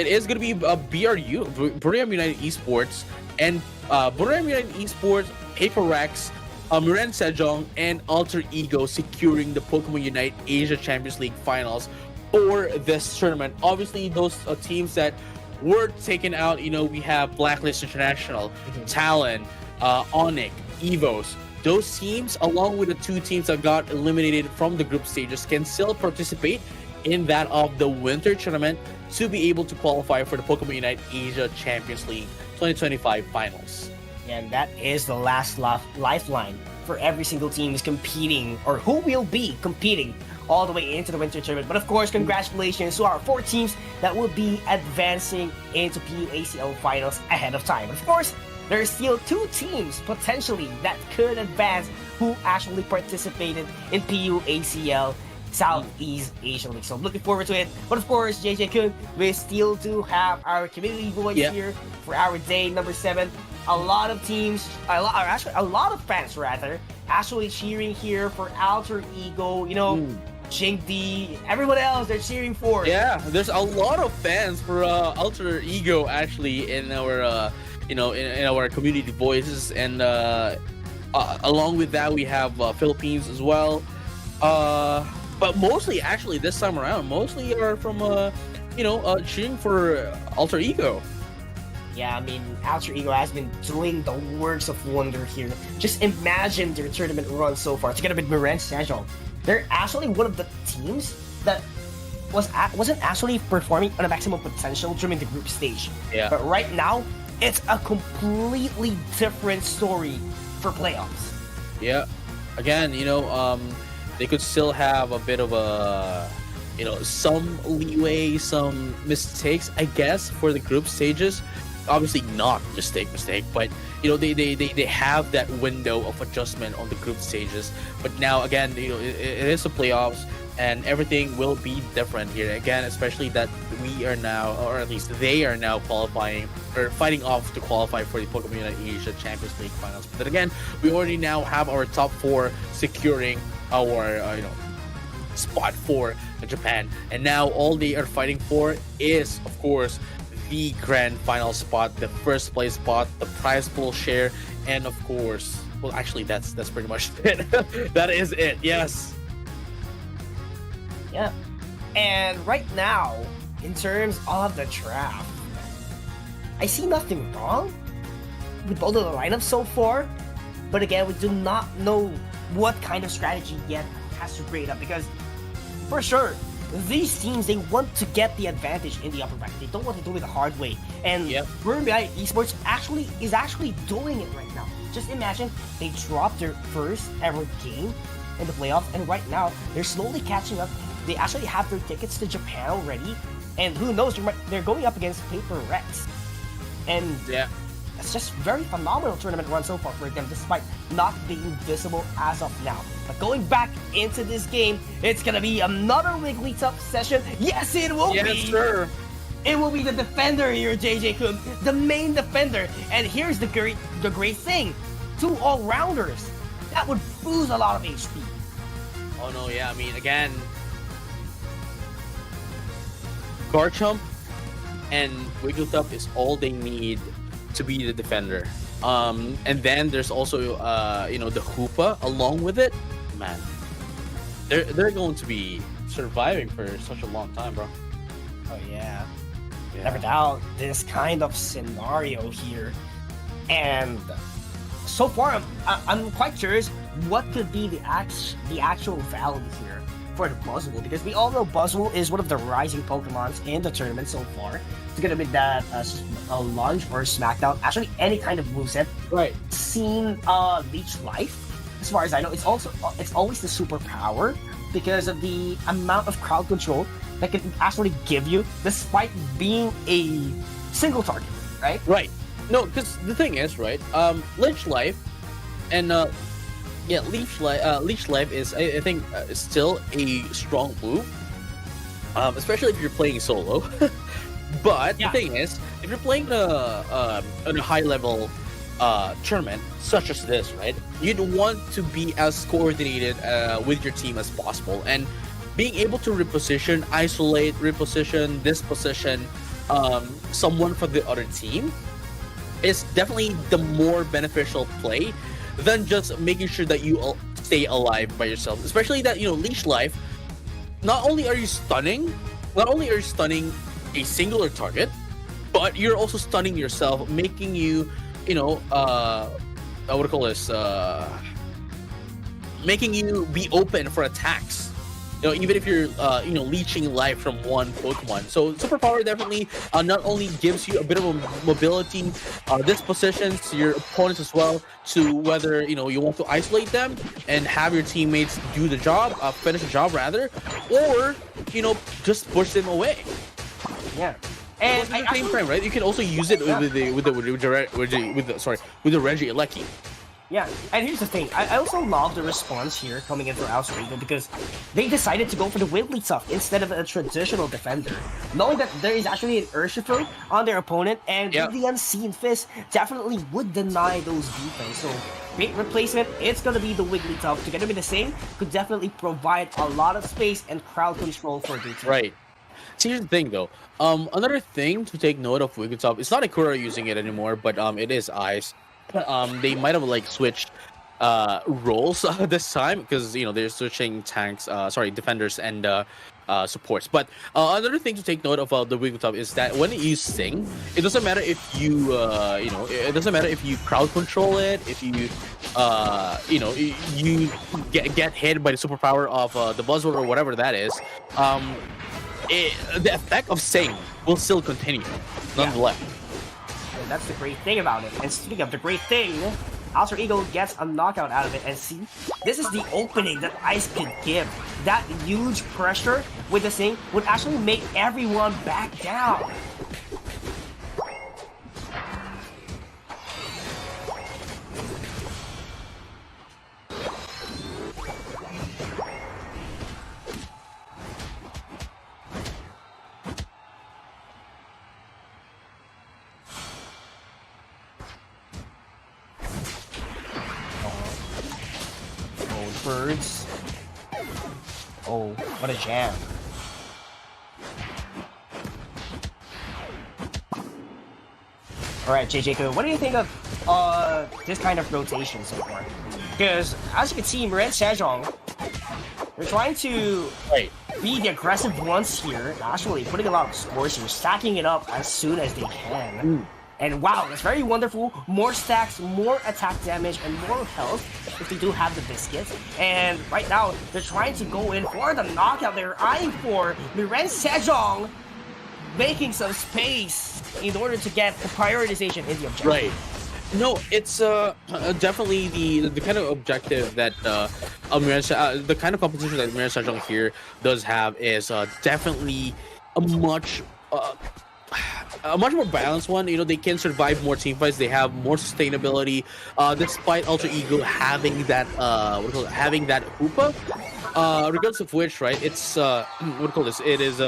is going to be BRU, Buriam United Esports, and Buriam United Esports, Paper Rex, Miran Sejong, and Alter Ego securing the Pokemon Unite Asia Champions League finals for this tournament. Obviously, those teams that were taken out, we have Blacklist International, Talon, Onyx, EVOS. Those teams, along with the 2 teams that got eliminated from the group stages, can still participate in that of the winter tournament to be able to qualify for the Pokemon Unite Asia Champions League 2025 finals. And that is the last lifeline for every single team is competing, or who will be competing all the way into the winter tournament. But of course, congratulations to our 4 teams that will be advancing into PUACL finals ahead of time. Of course, there are still 2 teams potentially that could advance who actually participated in PUACL Southeast Asia League. So I'm looking forward to it. But of course, JJ Kun, we still do have our community voice here for our day number 7. A lot of teams, a lot of fans rather, actually cheering here for Alter Ego, Shengdi, everyone else they're cheering for. Yeah, there's a lot of fans for Alter Ego actually in our in our community voices, and along with that we have Philippines as well. But mostly actually this time around, mostly are from cheering for Alter Ego. Yeah, I mean, Alter Ego has been doing the works of wonder here. Just imagine their tournament run so far, together with Miran Sejong. They're actually one of the teams that wasn't actually performing on a maximum potential during the group stage. Yeah. But right now, it's a completely different story for playoffs. Yeah. Again, they could still have a bit of a, some leeway, some mistakes, I guess, for the group stages. Obviously not mistake, but they have that window of adjustment on the group stages. But now again, it is the playoffs, and everything will be different here again, especially that we are now, or at least they are now qualifying or fighting off to qualify for the Pokemon Asia Champions League finals. But then again, we already now have our top 4 securing our spot for Japan, and now all they are fighting for is, of course, the grand final spot, the first place spot, the prize pool share, and of course, well, actually, that's pretty much it. That is it. Yes. Yeah. And right now, in terms of the draft, I see nothing wrong with both of the lineups so far. But again, we do not know what kind of strategy yet has to bring it up, because for sure, these teams, they want to get the advantage in the upper bracket. They don't want to do it the hard way. And Burmbai Esports is actually doing it right now. Just imagine they dropped their first ever game in the playoffs, and right now they're slowly catching up. They actually have their tickets to Japan already, and who knows, they're going up against Paper Rex. And it's just very phenomenal tournament run so far for them, despite not being visible as of now. But going back into this game, it's gonna be another Wigglytuff session. Yes, it will be. Yes, sir. It will be the defender here, JJ-kun, the main defender. And here's the great thing: 2 all-rounders. That would boost a lot of HP. Oh no, yeah. I mean, again, Garchomp and Wigglytuff is all they need to be the defender. And then there's also the Hoopa along with it. Man, they're going to be surviving for such a long time, bro. Oh yeah. Never doubt this kind of scenario here. And so far, I'm quite curious what could be the actual value here for the Buzzwole, because we all know Buzzwole is one of the rising Pokemons in the tournament so far. It's gonna be that Lunge or Smackdown, actually any kind of moveset. Right. Seen Leech Life, as far as I know, it's always the superpower because of the amount of crowd control that can actually give you, despite being a single target, right? Right. No, because the thing is, right? Leech Life and Leech Life is, I think, still a strong move, especially if you're playing solo. But the thing is, if you're playing on a high level tournament such as this, right? You'd want to be as coordinated with your team as possible, and being able to isolate, reposition, disposition someone from the other team is definitely the more beneficial play than just making sure that you stay alive by yourself. Especially that, Leech Life, not only are you stunning a singular target, but you're also stunning yourself, making you, making you be open for attacks. Even if you're, leeching life from one Pokemon. So Superpower definitely not only gives you a bit of a mobility, dispositions to your opponents as well, to whether, you want to isolate them and have your teammates do the job, finish the job rather, or, just push them away. Yeah. And at the same time, right? You can also use it with the Regieleki. Yeah, and here's the thing. I also love the response here coming in for Alsrigo, because they decided to go for the Wigglytuff instead of a traditional defender, knowing that there is actually an Urshifu on their opponent, and with the Unseen Fist definitely would deny those defense. So great replacement. It's gonna be the Wigglytuff. Together with the same, could definitely provide a lot of space and crowd control for their team. Right. See, here's the thing though. Another thing to take note of Wigglytuff, it's not Ikura using it anymore, but it is Ice. They might have switched roles this time, because they're switching defenders and supports. But another thing to take note of the Wigglytuff is that when you sing, it doesn't matter if you it doesn't matter if you crowd control it, if you you get hit by the superpower of the Buzzwole or whatever that is. The effect of sing will still continue nonetheless. That's the great thing about it. And speaking of the great thing, Alter Ego gets a knockout out of it, and see, this is the opening that Ice could give. That huge pressure with the thing would actually make everyone back down. Birds. Oh, what a jam. Alright, JJ, what do you think of this kind of rotation so far? Because, as you can see, Miren Sejong, they're trying to be the aggressive ones here, actually putting a lot of scores here, stacking it up as soon as they can. And wow, that's very wonderful. More stacks, more attack damage, and more health if they do have the biscuits. And right now, they're trying to go in for the knockout. They're eyeing for Miren Sejong, making some space in order to get the prioritization in the objective. Right. No, it's definitely the kind of objective that the kind of competition that Miren Sejong here does have is definitely a much more balanced one. You know, they can survive more team fights. They have more sustainability, despite Alter Ego having that having that Hoopa. Regardless of which, right? It's what do you call this? It is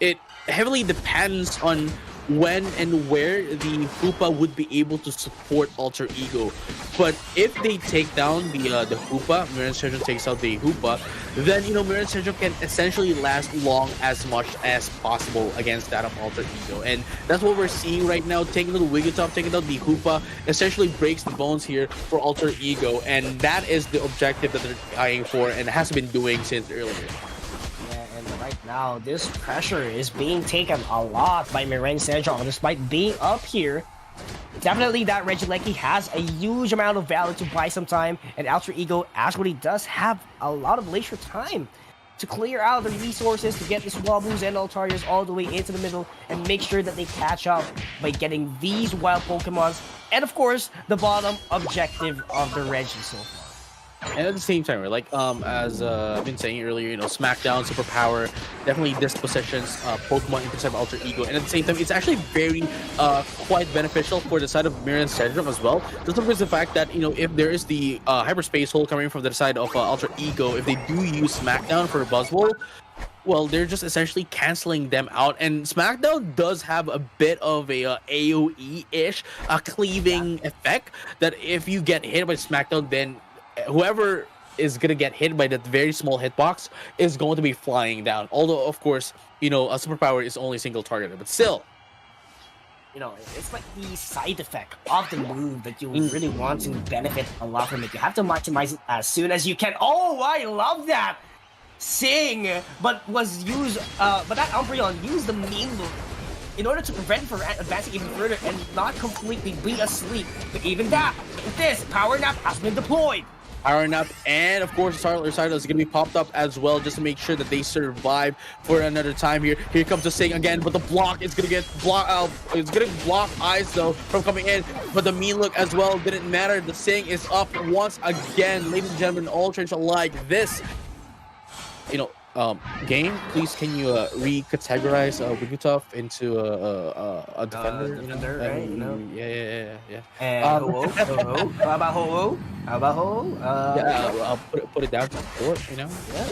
it heavily depends on when and where the Hoopa would be able to support Alter Ego. But if they take down the Hoopa, Miren Sejong takes out the Hoopa, then, you know, Miren Sejong can essentially last long as much as possible against that of Alter Ego. And that's what we're seeing right now. Taking out the Wigglytuff, taking out the Hoopa, essentially breaks the bones here for Alter Ego. And that is the objective that they're eyeing for and has been doing since earlier. Right now, this pressure is being taken a lot by Miren Sejong, despite being up here. Definitely that Regieleki has a huge amount of value to buy some time, and Alter Ego actually does have a lot of leisure time to clear out the resources to get the Swabus and Altarias all the way into the middle and make sure that they catch up by getting these wild Pokemons, and of course, the bottom objective of the Regi so far. And at the same time, like as I've been saying earlier, you know, Smackdown, Superpower, definitely dispositions Pokemon intercept Alter Ego, and at the same time, it's actually very quite beneficial for the side of Miren Sejong as well. Just because the fact that, you know, if there is the hyperspace hole coming from the side of Alter Ego, if they do use Smackdown for Buzzwole, well, they're just essentially canceling them out. And Smackdown does have a bit of a AoE-ish cleaving effect that if you get hit by Smackdown, then whoever is going to get hit by that very small hitbox is going to be flying down. Although, of course, you know, a Superpower is only single targeted, but still. You know, it's like the side effect of the move that you really want to benefit a lot from it. You have to maximize it as soon as you can. Oh, I love that! Sing! But was used, but that Umbreon used the mean look in order to prevent from advancing even further and not completely be asleep. But even that, this Power Nap has been deployed. Power Nap, and of course Starler is going to be popped up as well, just to make sure that they survive for another time here. Here comes the Sing again, but the block is going to get blocked. It's going to block Ice though from coming in, but the mean look as well didn't matter. The Sing is up once again, ladies and gentlemen. All trains are like this. You know, game, please can you recategorize Wigglytuff into a defender? Defender, right? You know? Yeah. And Ho-Oh? How about Ho-Oh? How about Ho-Oh? Yeah, I'll put it down to support, you know? Yeah,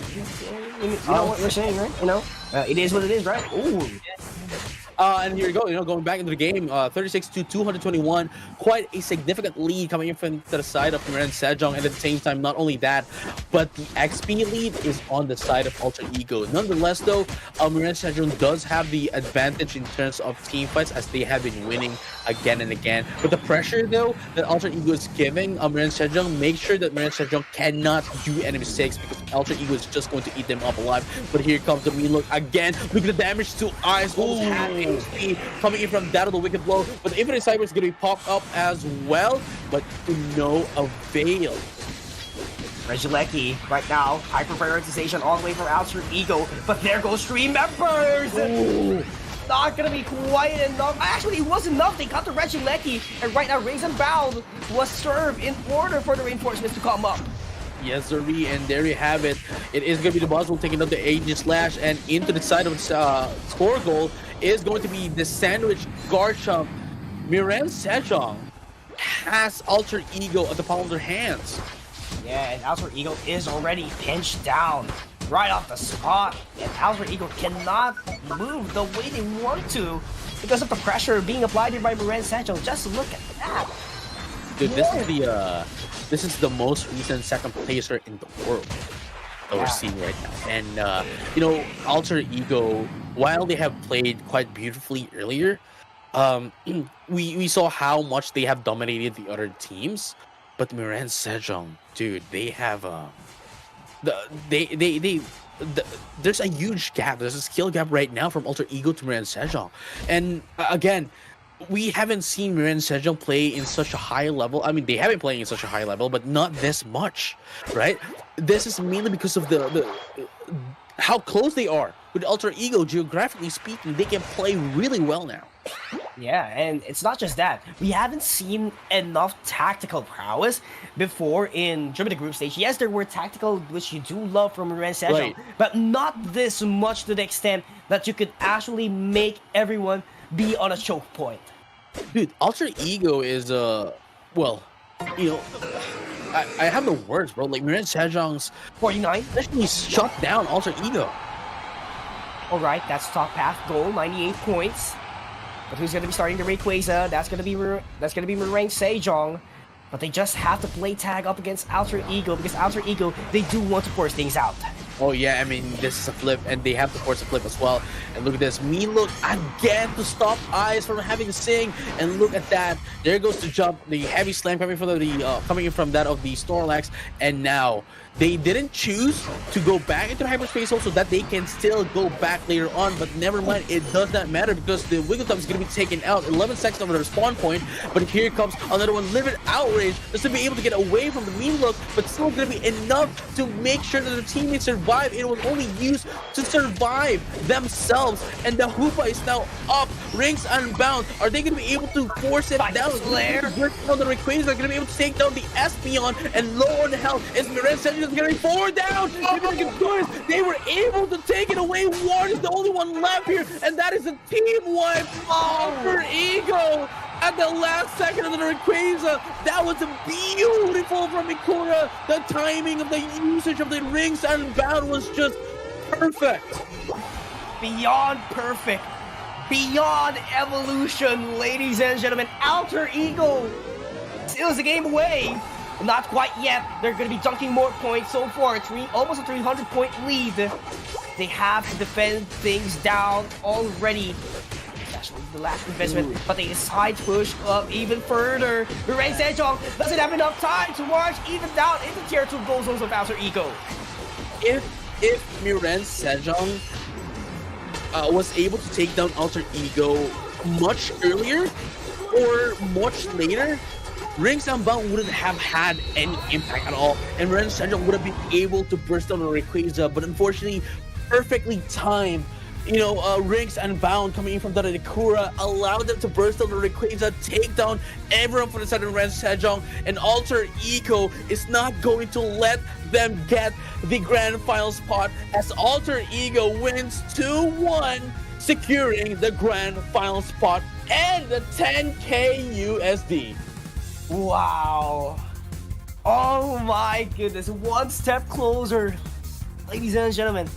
you know what you're saying, right? You know? It is what it is, right? Ooh. And here we go, you know, going back into the game, 36 to 221, quite a significant lead coming in from the side of Miren Sejong, and at the same time, not only that, but the XP lead is on the side of Alter Ego. Nonetheless, though, Miren Sejong does have the advantage in terms of team fights, as they have been winning again and again. But the pressure, though, that Alter Ego is giving Miren Sejong, make sure that Miren Sejong cannot do any mistakes, because Alter Ego is just going to eat them up alive. But here comes the relook again. Look at the damage to Eyes. Almost half HP coming in from that of the Wicked Blow. But the Infinite Cyber is going to be popped up as well, but to no avail. Regieleki right now, hyper prioritization all the way from Alter Ego, but there goes 3 members! Ooh. not gonna be quite enough. Actually, it was enough. They got the Regieleki, and right now Rings Unbound was served in order for the reinforcements to come up. Yes, sirree, and there you have it. It is going to be the Boswell taking up the Aegis Slash, and into the side of score goal is going to be the Sandwich Garchomp. Miran Sejong has Alter Ego at the palm of their hands. Yeah, and Alter Ego is already pinched down right off the spot, and Alter Ego cannot move the way they want to because of the pressure being applied here by Miran Sejong. Just look at that. Dude, this is the most recent second placer in the world that we're seeing right now. And you know, Alter Ego, while they have played quite beautifully earlier, we saw how much they have dominated the other teams. But Miran Sejong, dude, they have there's a huge gap. There's a skill gap right now from Alter Ego to Miran Sejong, and again, we haven't seen Miran Sejong play in such a high level. I mean, they have been playing in such a high level, but not this much, right? This is mainly because of the how close they are with Alter Ego. Geographically speaking, they can play really well now. Yeah, and it's not just that. We haven't seen enough tactical prowess before during the group stage. Yes, there were tactical, which you do love from Miran Sejong, Right. but not this much to the extent that you could actually make everyone be on a choke point. Dude, Alter Ego is well, you know, I have no words, bro. Like Miran Sejong's 49 actually shut down Alter Ego. All right, that's top path goal, 98 points. But who's gonna be starting the Rayquaza? That's gonna be Miran Sejong. But they just have to play tag up against Alter Ego because Alter Ego, they do want to force things out. Oh yeah, I mean, this is a flip, and they have to force a flip as well. And look at this, mean look again to stop Eyes from having to sing. And look at that, there goes the jump, the heavy slam coming from coming in from that of the Snorlax. And now they didn't choose to go back into hyperspace so that they can still go back later on. But never mind, it does not matter because the Wigglytuff is going to be taken out. 11 seconds of their spawn point, but here comes another one, limited outrage, just to be able to get away from the mean look, but still going to be enough to make sure that their teammates survive. It was only used to survive themselves, and the Hoopa is now up. Rings Unbound. Are they going to be able to force it down? Slayer. On the Rayquaza, they're going to be able to take down the Espeon, and low on health is Miran Sejong getting 4 down. They were able to take it away. Ward is the only one left here, and that is a team wipe. Alter Ego at the last second of the Rayquaza. That was beautiful from Ikura. The timing of the usage of the Rings Unbound was just perfect. Beyond perfect. Beyond evolution, ladies and gentlemen. Alter Ego steals the game away. Not quite yet. They're going to be dunking more points so far. Almost a 300-point lead. They have to defend things down already. Especially the last investment, but they decide to push up even further. Miran Sejong doesn't have enough time to march even down into tier 2 goal zones of Alter Ego. If Miran Sejong was able to take down Alter Ego much earlier or much later, Rings Unbound wouldn't have had any impact at all, and Miran Sejong would have been able to burst down the Rayquaza, but unfortunately, perfectly timed. You know, Rings Unbound coming in from the Ikura allowed them to burst down the Rayquaza, take down everyone from the side of Miran Sejong, and Alter Ego is not going to let them get the grand final spot as Alter Ego wins 2-1, securing the grand final spot and the 10K USD. Wow. Oh my goodness. One step closer. Ladies and gentlemen,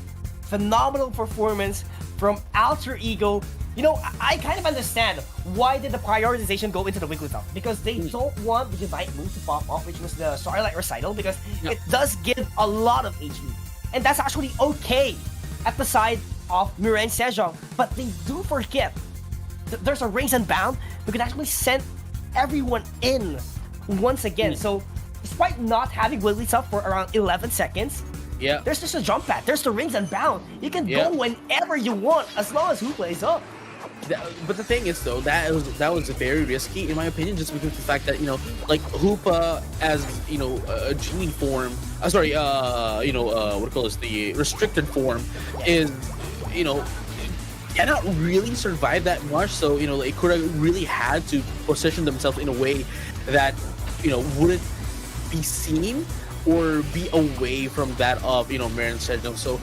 phenomenal performance from Alter Ego. You know, I kind of understand why did the prioritization go into the Wigglytuff, because they don't want the Divine move to pop off, which was the Starlight Recital, because it does give a lot of HP. And that's actually okay at the side of Miran Sejong. But they do forget that there's a Rings Unbound who can actually send everyone in once again. So despite not having Wigglytuff for around 11 seconds, there's just a jump pad. There's the Rings Unbound. You can go whenever you want as long as who plays up. But the thing is, though, that was very risky in my opinion, just because of the fact that, you know, like Hoopa as, you know, a genie form, what do you call this, the restricted form is, you know, cannot really survive that much. So, Ikura really had to position themselves in a way that, wouldn't be seen or be away from that of, Miren Sejong. So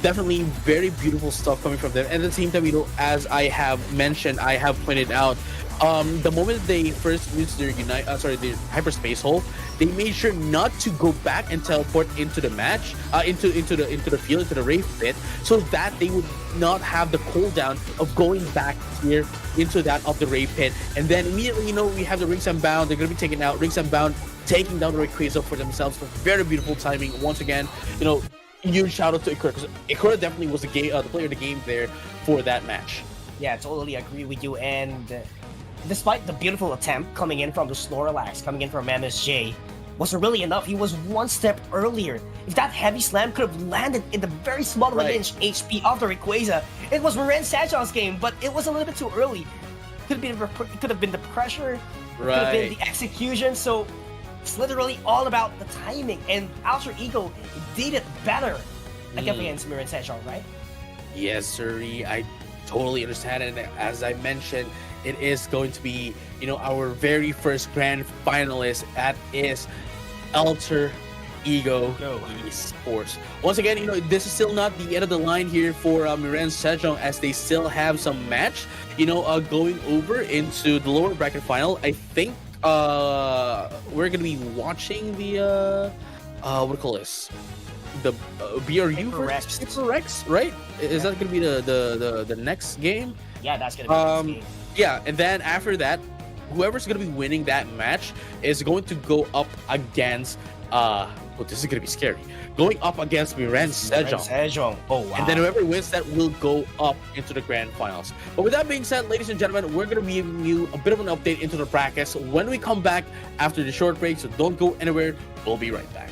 definitely very beautiful stuff coming from them. And at the same time, as I have mentioned, I have pointed out, the moment they first used their their hyperspace hole, they made sure not to go back and teleport into the match, into the field, into the Wraith pit, so that they would not have the cooldown of going back here into that of the Wraith pit. And then immediately, we have the Rings Unbound. They're going to be taken out. Rings Unbound taking down the Rayquaza for themselves. For very beautiful timing. Once again, huge shout out to Ikura, because Ikura definitely was the player of the game there for that match. Yeah, totally agree with you. And despite the beautiful attempt coming in from the Snorlax, coming in from MSJ, wasn't really enough. He was one step earlier. If that heavy slam could have landed in the very small range HP of the Rayquaza, it was Miren Sejong's game, but it was a little bit too early. It could have been the pressure, it could have been the execution. So it's literally all about the timing, and Alter Ego did it better against Miren Sejong, right? Yes, sir. I totally understand it. And as I mentioned, it is going to be, our very first grand finalist. That is Alter Ego Esports. Once again, this is still not the end of the line here for Miren Sejong, as they still have some match, going over into the lower bracket final. I think we're gonna be watching the what do you call this? The BRU versus Rex, right? Is that gonna be the next game? Yeah, that's gonna be the next game. Yeah, and then after that, whoever's gonna be winning that match is going to go up against this is gonna be scary. Going up against Miren Sejong. Oh wow. And then whoever wins that will go up into the grand finals. But with that being said, ladies and gentlemen, we're gonna give you a bit of an update into the brackets when we come back after the short break, so don't go anywhere. We'll be right back.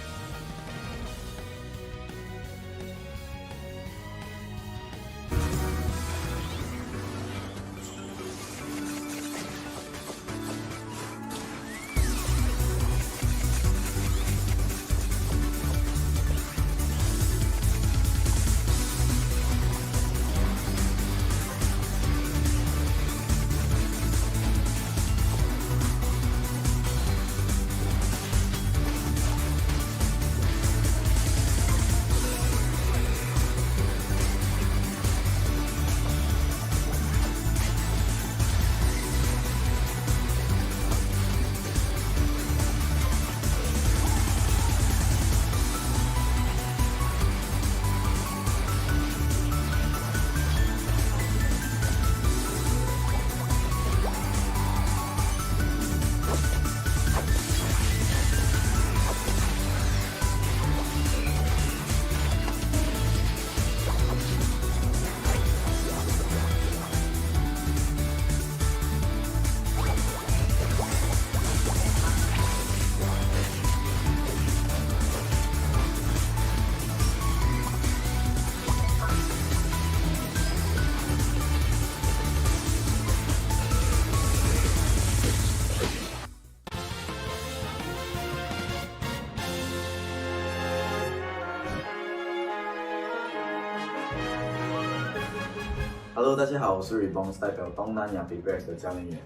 Hello， 大家好，我是 Rebounds 代表东南亚 Big Rex 的教练员。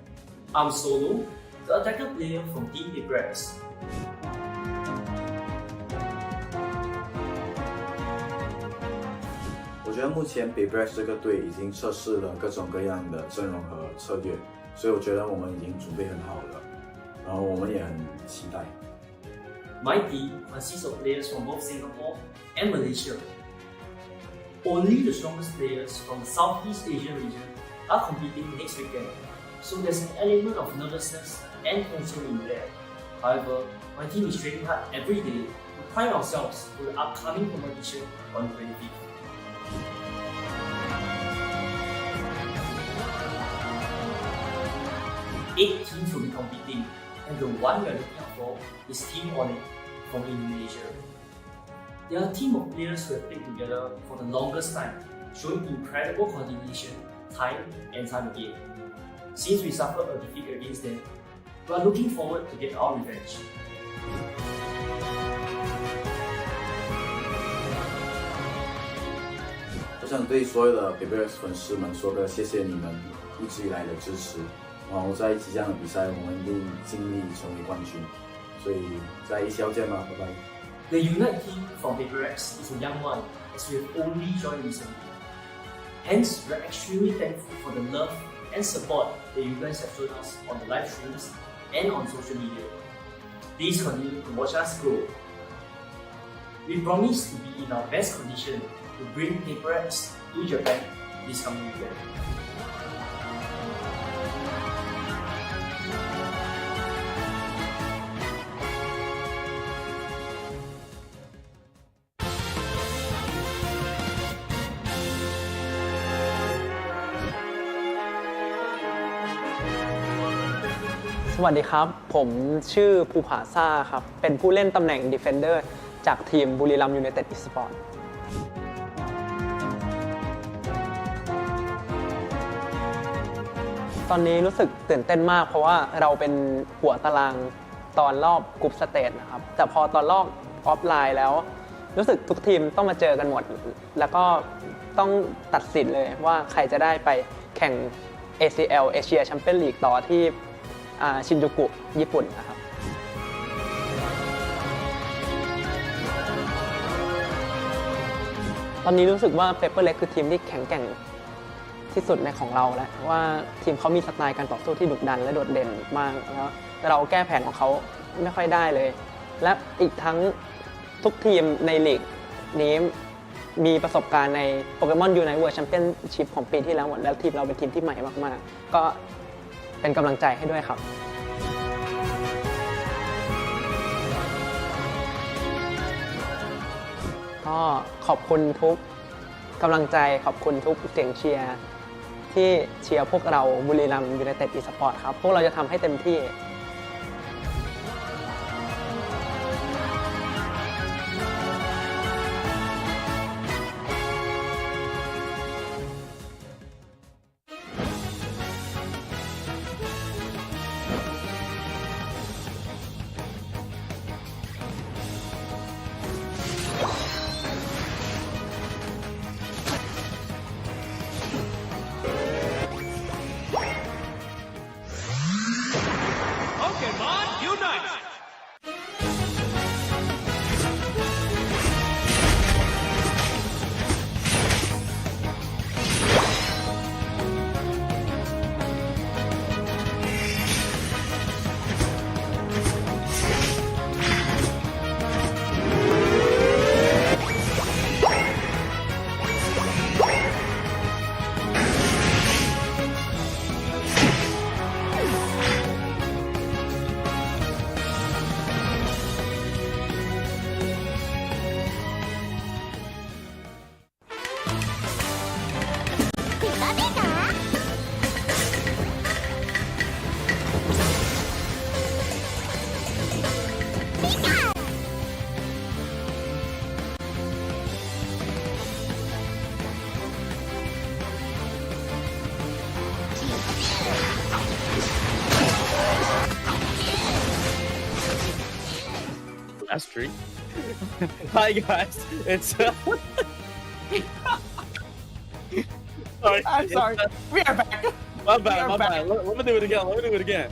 I'm Solo, the attacker player from Team Big Rex. 我觉得目前 Big Rex 这个队已经测试了各种各样的阵容和策略，所以我觉得我们已经准备很好了，然后我们也很期待。My team consists of players from both Singapore and Malaysia. Only the strongest players from the Southeast Asian region are competing next weekend, so there's an element of nervousness and tension in there. However, my team is training hard every day to prime ourselves for the upcoming competition on 25th. Eight teams will be competing, and the one we are looking out for is Team Onyx from Indonesia. They are a team of players who have played together for the longest time, showing incredible coordination, time and time again. Since we suffered a defeat against them, we are looking forward to get our revenge. 我想对所有的 PUACL 粉丝们说个谢谢你们一直以来的支持。然后在即将的比赛，我们一定尽力成为冠军。所以在ECL见吧，拜拜。The Unite team from PUACL is a young one, as we have only joined recently. Hence, we're extremely thankful for the love and support that you guys have shown us on the live streams and on social media. Please continue to watch us grow. We promise to be in our best condition to bring PUACL to Japan this coming weekend. สวัสดีครับ ผมชื่อภูผาซ่าครับ เป็นผู้เล่นตำแหน่ง Defender จากทีมบุรีรัมย์ยูไนเต็ดอีสปอร์ตตอนนี้รู้สึกตื่นเต้นมากเพราะว่าเราเป็นหัวตารางตอนรอบกรุ๊ปสเตจนะครับ แต่พอตอนรอบออฟไลน์แล้วรู้สึกทุกทีมต้องมาเจอกันหมด แล้วก็ต้องตัดสินเลยว่าใครจะได้ไปแข่ง ACL เอเชียแชมเปี้ยนลีกต่อที่ชินจูกุญี่ปุ่นนะครับตอนนี้รู้สึกว่าเปเปอร์เล็กคือทีมที่แข็งแกร่งที่สุดในของเราแล้วว่าทีมเขามีสไตล์การต่อสู้ที่ดุดันและโดดเด่นมากแล้วเราแก้แผนของเขาไม่ค่อยได้เลยและอีกทั้งทุกทีมในลีกนี้มีประสบการณ์ใน Pokémon Unite World Championship ของปีที่แล้วหมดแล้วทีมเราเป็นทีมที่ใหม่มากๆก็เป็นกำลังใจให้ด้วยครับก็ขอบคุณทุกกำลังใจขอบคุณทุกเสียงเชียร์ที่เชียร์พวกเราบุรีรัมย์ยูไนเต็ดอีสปอร์ตครับพวกเราจะทำให้เต็มที่That's true. Hi guys, it's sorry. I'm sorry. We are back. My bad. Let me do it again.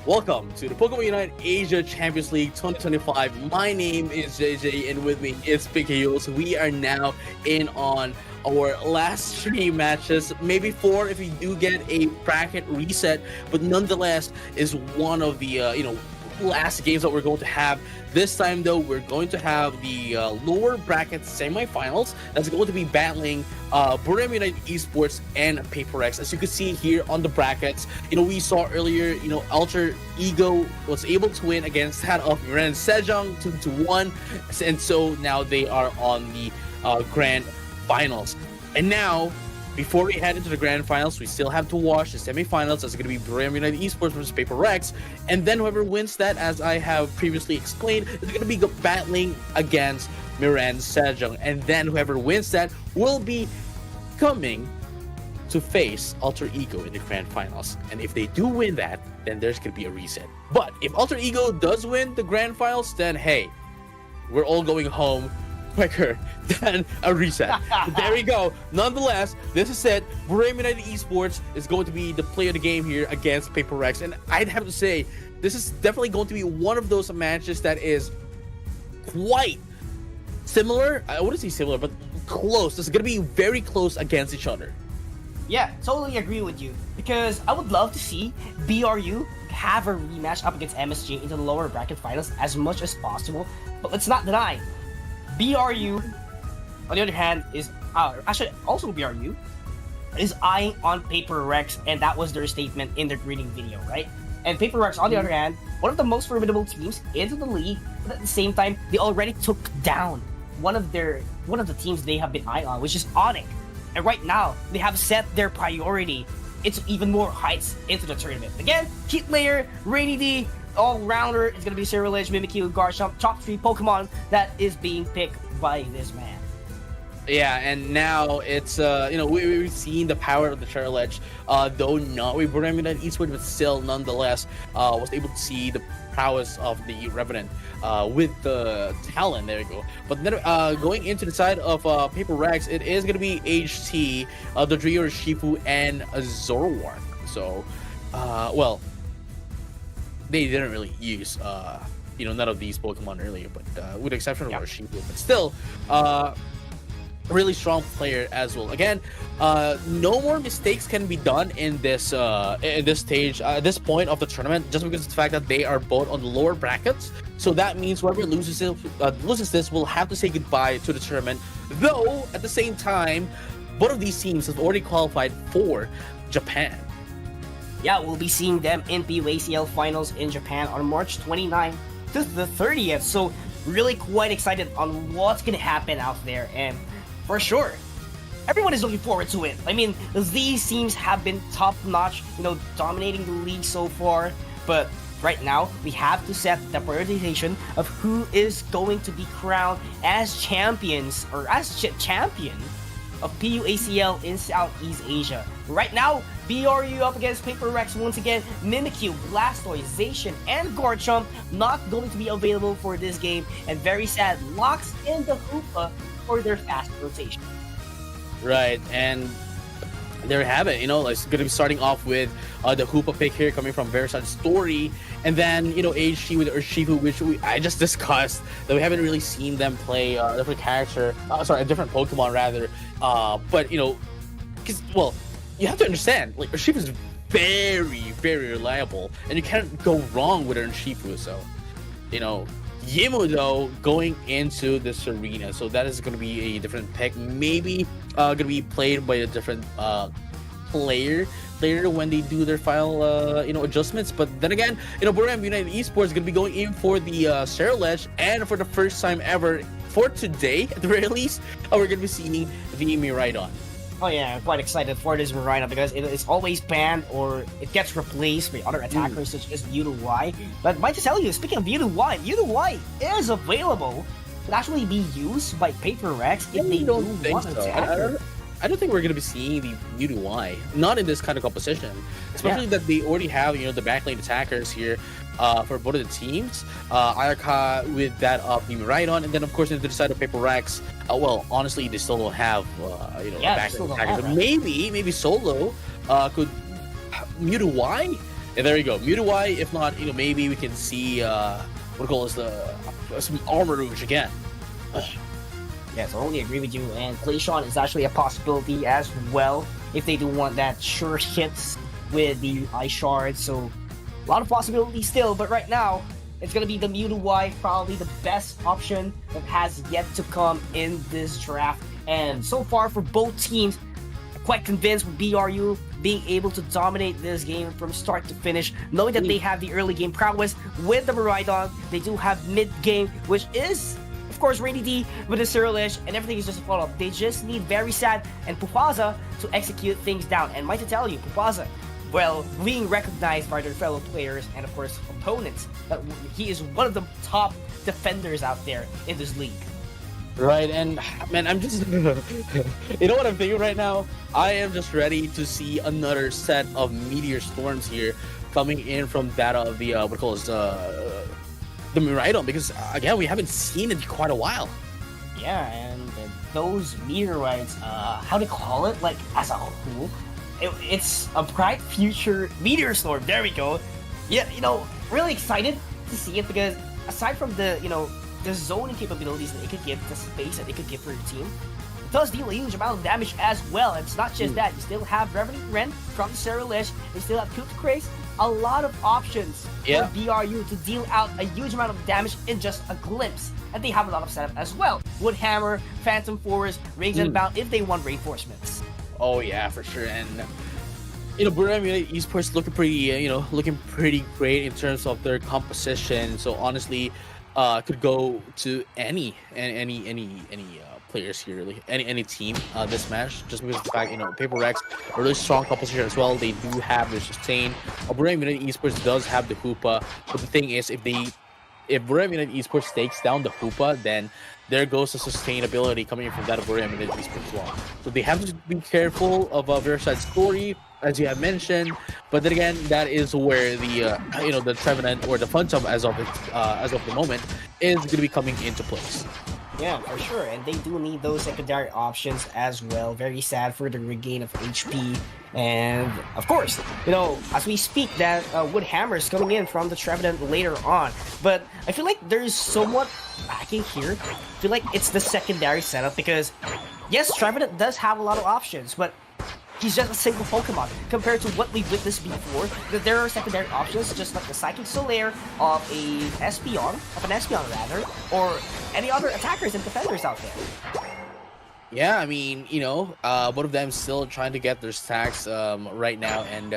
Welcome to the Pokémon Unite Asia Champions League 2025. My name is JJ and with me is Big Heels. We are now in on our last 3 matches, maybe 4 if we do get a bracket reset, but nonetheless is one of the last games that we're going to have. This time though, we're going to have the lower bracket semifinals that's going to be battling Buram United Esports and PUACL. As you can see here on the brackets, we saw earlier, Alter Ego was able to win against that of Miren Sejong 2-1, and so now they are on the grand finals. And now, before we head into the grand finals, we still have to watch the semifinals. That's going to be Buram United Esports versus PUACL. And then whoever wins that, as I have previously explained, is going to be battling against Miren Sejong. And then whoever wins that will be coming to face Alter Ego in the grand finals. And if they do win that, then there's going to be a reset. But if Alter Ego does win the grand finals, then hey, we're all going home quicker than a reset. There we go. Nonetheless, this is it. Brave United Esports is going to be the play of the game here against Paper Rex, and I'd have to say this is definitely going to be one of those matches that is quite similar. I wouldn't say similar, but close. This is going to be very close against each other. Yeah, totally agree with you. Because I would love to see BRU have a rematch up against MSG into the lower bracket finals as much as possible. But let's not deny, BRU, on the other hand, is actually also BRU is eyeing on Paper Rex, and that was their statement in their greeting video, right? And Paper Rex, on the other hand, one of the most formidable teams into the league, but at the same time, they already took down one of the teams they have been eyeing on, which is Onyx. And right now, they have set their priority into even more heights into the tournament. Again, key player, Rainy D, all-rounder, it's going to be Cyril Edge, Mimikyu, Garchomp, top 3 Pokemon that is being picked by this man. Yeah, and now it's, we've seen the power of the Cyril Edge, though not with Brave United Esports, but still, nonetheless, was able to see the prowess of the Revenant with the Talon. There you go. But then going into the side of Paper Rex, it is going to be HT, Dodrio, Shifu, and Zoroark. So, well, they didn't really use, none of these Pokemon earlier, but with the exception of Shifu. But still, really strong player as well. Again, no more mistakes can be done in this stage, at this point of the tournament, just because of the fact that they are both on the lower brackets. So that means whoever loses this will have to say goodbye to the tournament. Though at the same time, both of these teams have already qualified for Japan. Yeah, we'll be seeing them in PUACL finals in Japan on March 29th to the 30th. So really quite excited on what's gonna happen out there, and for sure, everyone is looking forward to it. I mean, these teams have been top-notch, dominating the league so far, but right now, we have to set the prioritization of who is going to be crowned as champions, or as champion of PUACL in Southeast Asia. Right now, BRU up against Paper Rex once again. Mimikyu, Blastoise, Zacian, and Garchomp not going to be available for this game, and very sad, locks in the Hoopa for their fast rotation. Right, and there we have it. It's going to be starting off with the Hoopa pick here coming from Versat Story, and then HT with Urshifu, which I just discussed that we haven't really seen them play a different character, a different Pokemon rather. But because you have to understand, like Urshifu is very, very reliable, and you can't go wrong with Urshifu. So, Yimu though going into this arena, so that is going to be a different pick, maybe going to be played by a different player when they do their final adjustments. But then again, Brave United Esports is going to be going in for the Cyril Edge, and for the first time ever for today at the very least, we're going to be seeing the Miraidon. Oh yeah, I'm quite excited for this Miraidon because it is always banned or it gets replaced by other attackers such as Mewtwo. But might to tell you, speaking of Mewtwo is available to actually be used by Paper Rex if they do want to attack. I don't think we're going to be seeing the Mewtwo, not in this kind of composition, especially that they already have the backlane attackers here for both of the teams. Ayaka with that of the Miraidon, and then of course into the side of Paper Rex. Honestly, they still don't have backlane attackers. But maybe Solo could Mewtwo. And there you go, Mewtwo. If not, maybe we can see some Armor Rouge again. Yeah, totally agree with you. And Glaceon is actually a possibility as well if they do want that sure hits with the Ice Shard. So a lot of possibilities still, but right now it's gonna be the Mewtwo, probably the best option that has yet to come in this draft. And so far for both teams, I'm quite convinced with BRU being able to dominate this game from start to finish, knowing that they have the early game prowess with the Miraidon. They do have mid game, which is of course Rainy D with the Cyril Edge, and everything is just a follow-up. They just need Very Sad and PUACL to execute things down. And might to tell you, PUACL, being recognized by their fellow players and of course opponents, that he is one of the top defenders out there in this league. Right, and man, I'm just you know what I'm thinking right now? I am just ready to see another set of Meteor Storms here coming in from that of the the Miraidon, because again, we haven't seen it in quite a while. Yeah, and those meteorites, how to call it, like as a whole, it's a bright future meteor storm. There we go. Yeah, really excited to see it because aside from the the zoning capabilities that it could give, the space that it could give for your team, it does deal a huge amount of damage as well. And it's not just that. You still have Revenant Ren from the Ceralish. You still have Kutkrace. A lot of options for BRU to deal out a huge amount of damage in just a glimpse. And they have a lot of setup as well. Woodhammer, Phantom Forest, Rings and Bound if they want reinforcements. Oh yeah, for sure. And Buram United Esports looking pretty great in terms of their composition. So honestly, could go to any players here, really, any team this match, just because of the fact Paper Rex a really strong composition as well. They do have their sustain. Buram United Esports does have the Hoopa, but the thing is, if Buram United Esports takes down the Hoopa, then there goes the sustainability coming in from that of Buram United Esports as well. So they have to be careful of Verisight's story, as you have mentioned. But then again, that is where the the Trevenant or the Fun Sub as of the moment is going to be coming into place. Yeah, for sure, and they do need those secondary options as well. Very sad for the regain of HP, and of course, as we speak, that Woodhammer is coming in from the Trevenant later on. But I feel like there's somewhat lacking here. I feel like it's the secondary setup because, yes, Trevenant does have a lot of options, but he's just a single Pokemon compared to what we've witnessed before. That there are secondary options, just like the Psychic Solaire of an Espeon rather, or any other attackers and defenders out there. Yeah, I mean, both of them still trying to get their stacks right now, and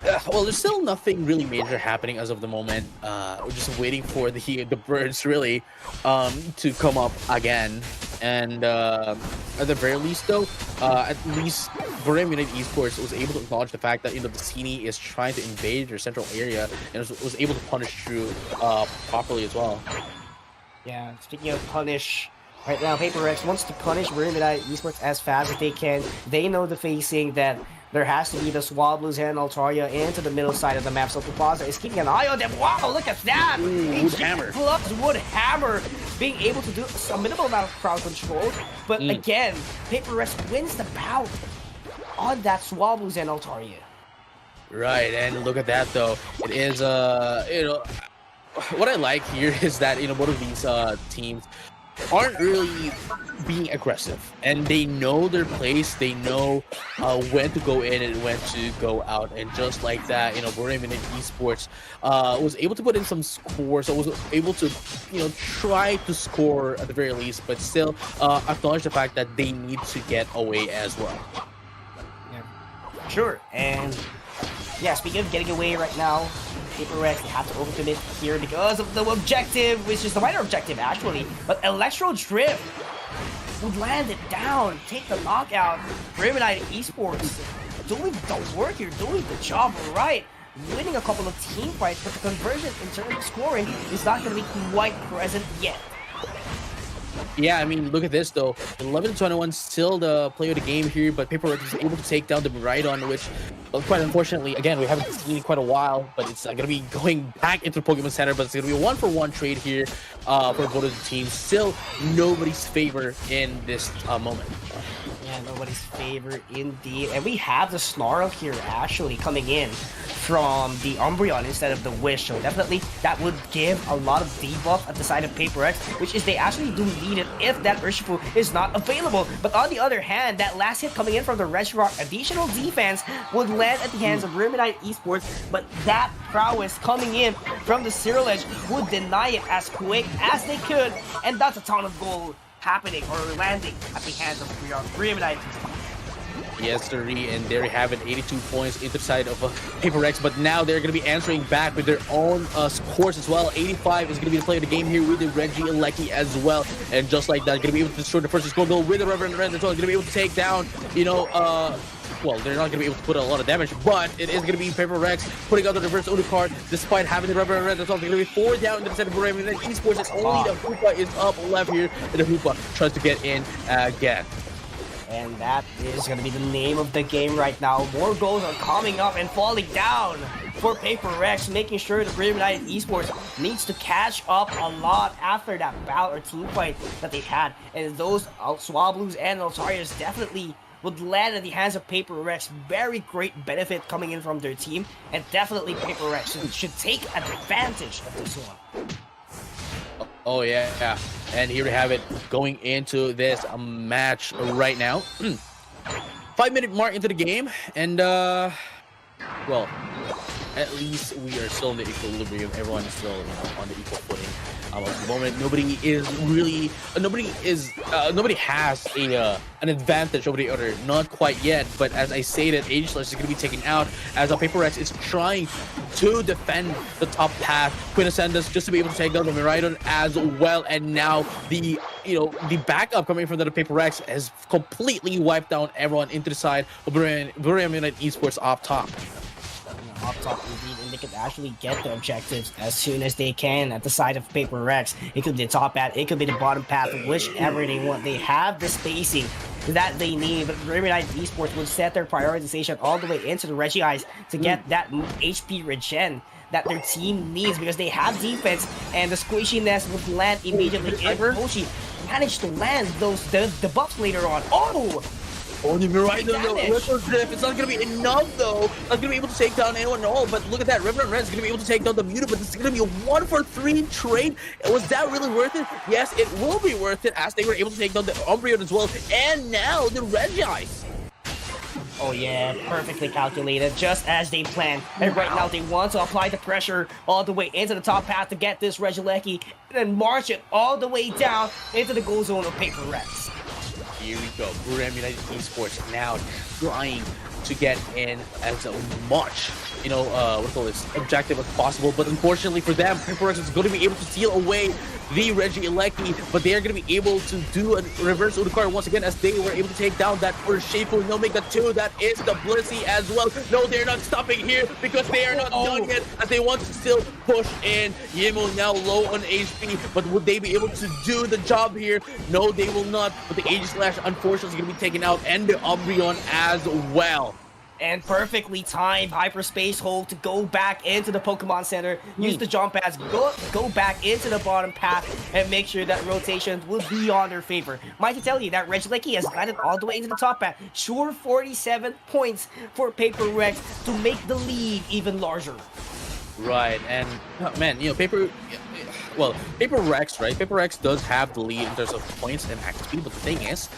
well, there's still nothing really major happening as of the moment. We're just waiting for the birds really to come up again, and at the very least though, at least Buram United Esports was able to acknowledge the fact that the Cine is trying to invade their central area and was able to punish through properly as well. Yeah, speaking of punish, right now Paper Rex wants to punish Buram United Esports as fast as they can. They know the facing that there has to be the Swablu's and Altaria into the middle side of the map, so Plaza is keeping an eye on them. Wow, look at that! Woodhammer. Plus Woodhammer being able to do a minimal amount of crowd control, but again, Paper Rex wins the bout on that Swablu's and Altaria. Right, and look at that though. It is what I like here is that both of these teams aren't really being aggressive, and they know their place. They know when to go in and when to go out, and just like that, Buram United Esports was able to put in some scores, so was able to try to score at the very least, but still acknowledge the fact that they need to get away as well. Yeah, sure. And yeah, speaking of getting away right now, Paper Rex, they have to overcommit here because of the objective, which is the minor objective actually. But Electro Drift would land it down, take the knockout. Buram United Esports doing the work here, doing the job right, winning a couple of team fights, but the conversion in terms of scoring is not going to be quite present yet. Yeah, I mean, look at this though. 11-21 still the player of the game here, but Paper Rex is able to take down the Miraidon, which, well, quite unfortunately, again, we haven't seen in quite a while, but it's going to be going back into the Pokemon Center, but it's going to be a 1-for-1 trade here for both of the teams. Still nobody's favor in this moment. Yeah, nobody's favorite indeed. And we have the Snarl here actually coming in from the Umbreon instead of the Wish. So definitely that would give a lot of debuff at the side of Paper Rex, which is they actually do need it if that Urshifu is not available. But on the other hand, that last hit coming in from the Reshirock, additional defense would land at the hands of Buram United Esports, but that prowess coming in from the Ceralish would deny it as quick as they could, and that's a ton of gold happening or landing at the hands of Buram United. Yes, sir, and there you have it, 82 points into the side of Paper Rex, but now they're going to be answering back with their own scores as well. 85 is going to be the play of the game here with the Regieleki as well, and just like that, going to be able to destroy the first score goal with the Reverend Ren as well. Going to be able to take down, well, they're not going to be able to put a lot of damage, but it is going to be Paper Rex putting out the reverse Uno card despite having the Reverend Ren as well. They're going to be 4 down into the center of Buram United Esports. It's only the Hoopa is up left here, and the Hoopa tries to get in again. And that is going to be the name of the game right now. More goals are coming up and falling down for Paper Rex, making sure that Brilliant United Esports needs to catch up a lot after that battle or team fight that they had. And those Swablues and Altarius definitely would land in the hands of Paper Rex. Very great benefit coming in from their team. And definitely Paper Rex should take advantage of this one. Oh yeah. And here we have it going into this match right now. 5-minute mark into the game, and well, at least we are still in the equilibrium. Everyone is still on the equal footing. At the moment, nobody has an advantage over the other. Not quite yet, but as I stated, Ageless is going to be taken out as Paper Rex is trying to defend the top path. Quintessendus just to be able to take down the Miraidon as well, and now the backup coming from the Paper Rex has completely wiped down everyone into the side of Brilliant United Esports up top. Up top indeed, and they could actually get their objectives as soon as they can at the side of Paper Rex. It could be the top path, it could be the bottom path, whichever they want. They have the spacing that they need, but Brilliant United Esports will set their prioritization all the way into the Reggie Eyes to get that HP regen that their team needs, because they have defense, and the squishiness would land immediately. And Hoshi managed to land the buffs later on. Oh, the Miraidon, it's not going to be enough, though. Not going to be able to take down anyone at all, but look at that. Revenant Red is going to be able to take down the Muta, but this is going to be a 1-for-3 trade. Was that really worth it? Yes, it will be worth it, as they were able to take down the Umbreon as well, and now the Regice. Oh yeah, perfectly calculated, just as they planned. And right now they want to apply the pressure all the way into the top path to get this Regieleki, and then march it all the way down into the goal zone of Paper Rex. Here we go. Brilliant United Esports now trying to get in as much, objective as possible. But unfortunately for them, Paper Rex is going to be able to steal away the Regieleki, but they are going to be able to do a reverse Udakar once again, as they were able to take down that first Shafu. No Mega 2, that is the Blissey as well. No, they're not stopping here because they are not done yet, as they want to still push in. Yemo now low on HP, but would they be able to do the job here? No, they will not, but the Aegislash unfortunately is going to be taken out, and the Umbreon as well. And perfectly timed hyperspace hold to go back into the Pokemon Center, use the jump pads, go back into the bottom path, and make sure that rotations will be on their favor. Might I tell you that Regieleki has got it all the way into the top path. Sure, 47 points for Paper Rex to make the lead even larger. Right, and man, Paper Rex, right? Paper Rex does have the lead in terms of points and active speed, but the thing is,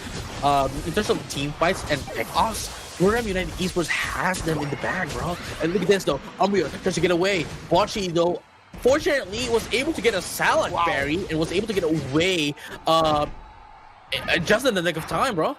in terms of team fights and pick-offs, Brilliant United Esports has them in the bag, bro. And look at this, though. Umbreon tries to get away. Bocce, though, fortunately, was able to get a Salad Berry and was able to get away just in the nick of time, bro.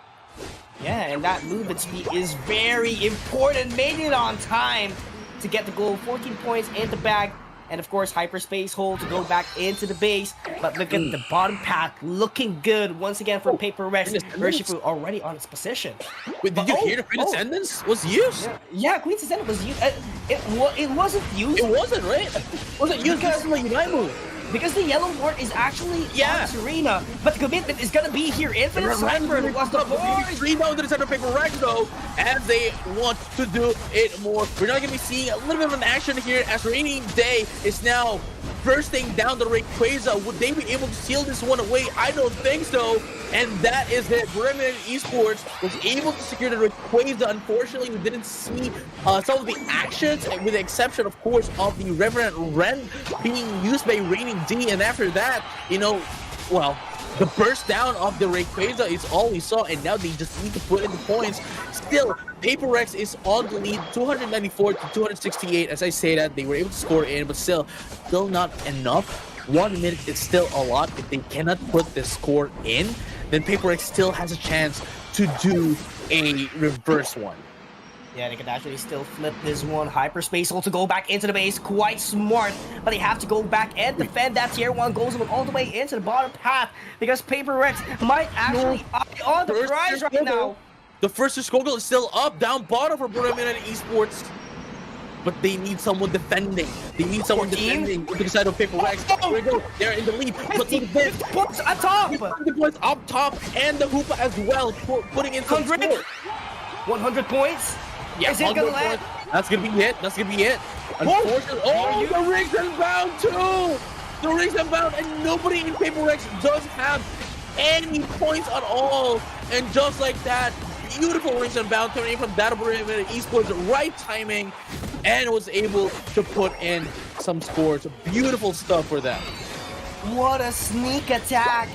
Yeah, and that movement speed is very important. Made it on time to get the goal. 14 points in the bag. And of course, hyperspace hold to go back into the base. But look at the bottom path looking good once again for Paper Rex. Urshifu already on its position. Wait, did you hear the Queen Ascendance was used? Yeah, Queen's Ascendance was used. It wasn't used. It wasn't, right? It wasn't used because of the Unite move. Because the yellow wart is actually on Serena, but the commitment is gonna be here. Infinite Sniper was the board. 3 down to the center of Paper Rex, though, as they want to do it more. We're not gonna be seeing a little bit of an action here, as Rainy Day is now bursting down the Rayquaza. Would they be able to seal this one away? I don't think so. And that is it. Brilliant Esports was able to secure the Rayquaza. Unfortunately, we didn't see some of the actions, with the exception, of course, of the Revenant Ren being used by Raining D. And after that, the burst down of the Rayquaza is all we saw, and now they just need to put in the points. Still, Paper Rex is on the lead, 294 to 268. As I say that, they were able to score in, but still not enough. 1 minute is still a lot. If they cannot put the score in, then Paper Rex still has a chance to do a reverse one. Yeah, they could actually still flip this one. Hyperspace hold to go back into the base. Quite smart. But they have to go back and defend that tier 1 goes all the way into the bottom path, because Paper Rex might actually be on the prize right now. The first Skogel is still up, down bottom for Brilliant United Esports. but they need someone defending. They need someone 14? defending to the side of Paper Rex. Here we go. They're in the lead. But 50 points up top. 50 points up top, and the Hoopa as well, putting in some 100? score. 100 points. Yeah, Is it gonna land? That's gonna be it. That's gonna be it. Unfortunately, the Rings and Bound too. The Rings and Bound, and nobody in Paper Rex does have any points at all. And just like that, beautiful Rings and Bound coming in from Data Perimeter Esports, right timing, and was able to put in some scores. Beautiful stuff for them. What a sneak attack!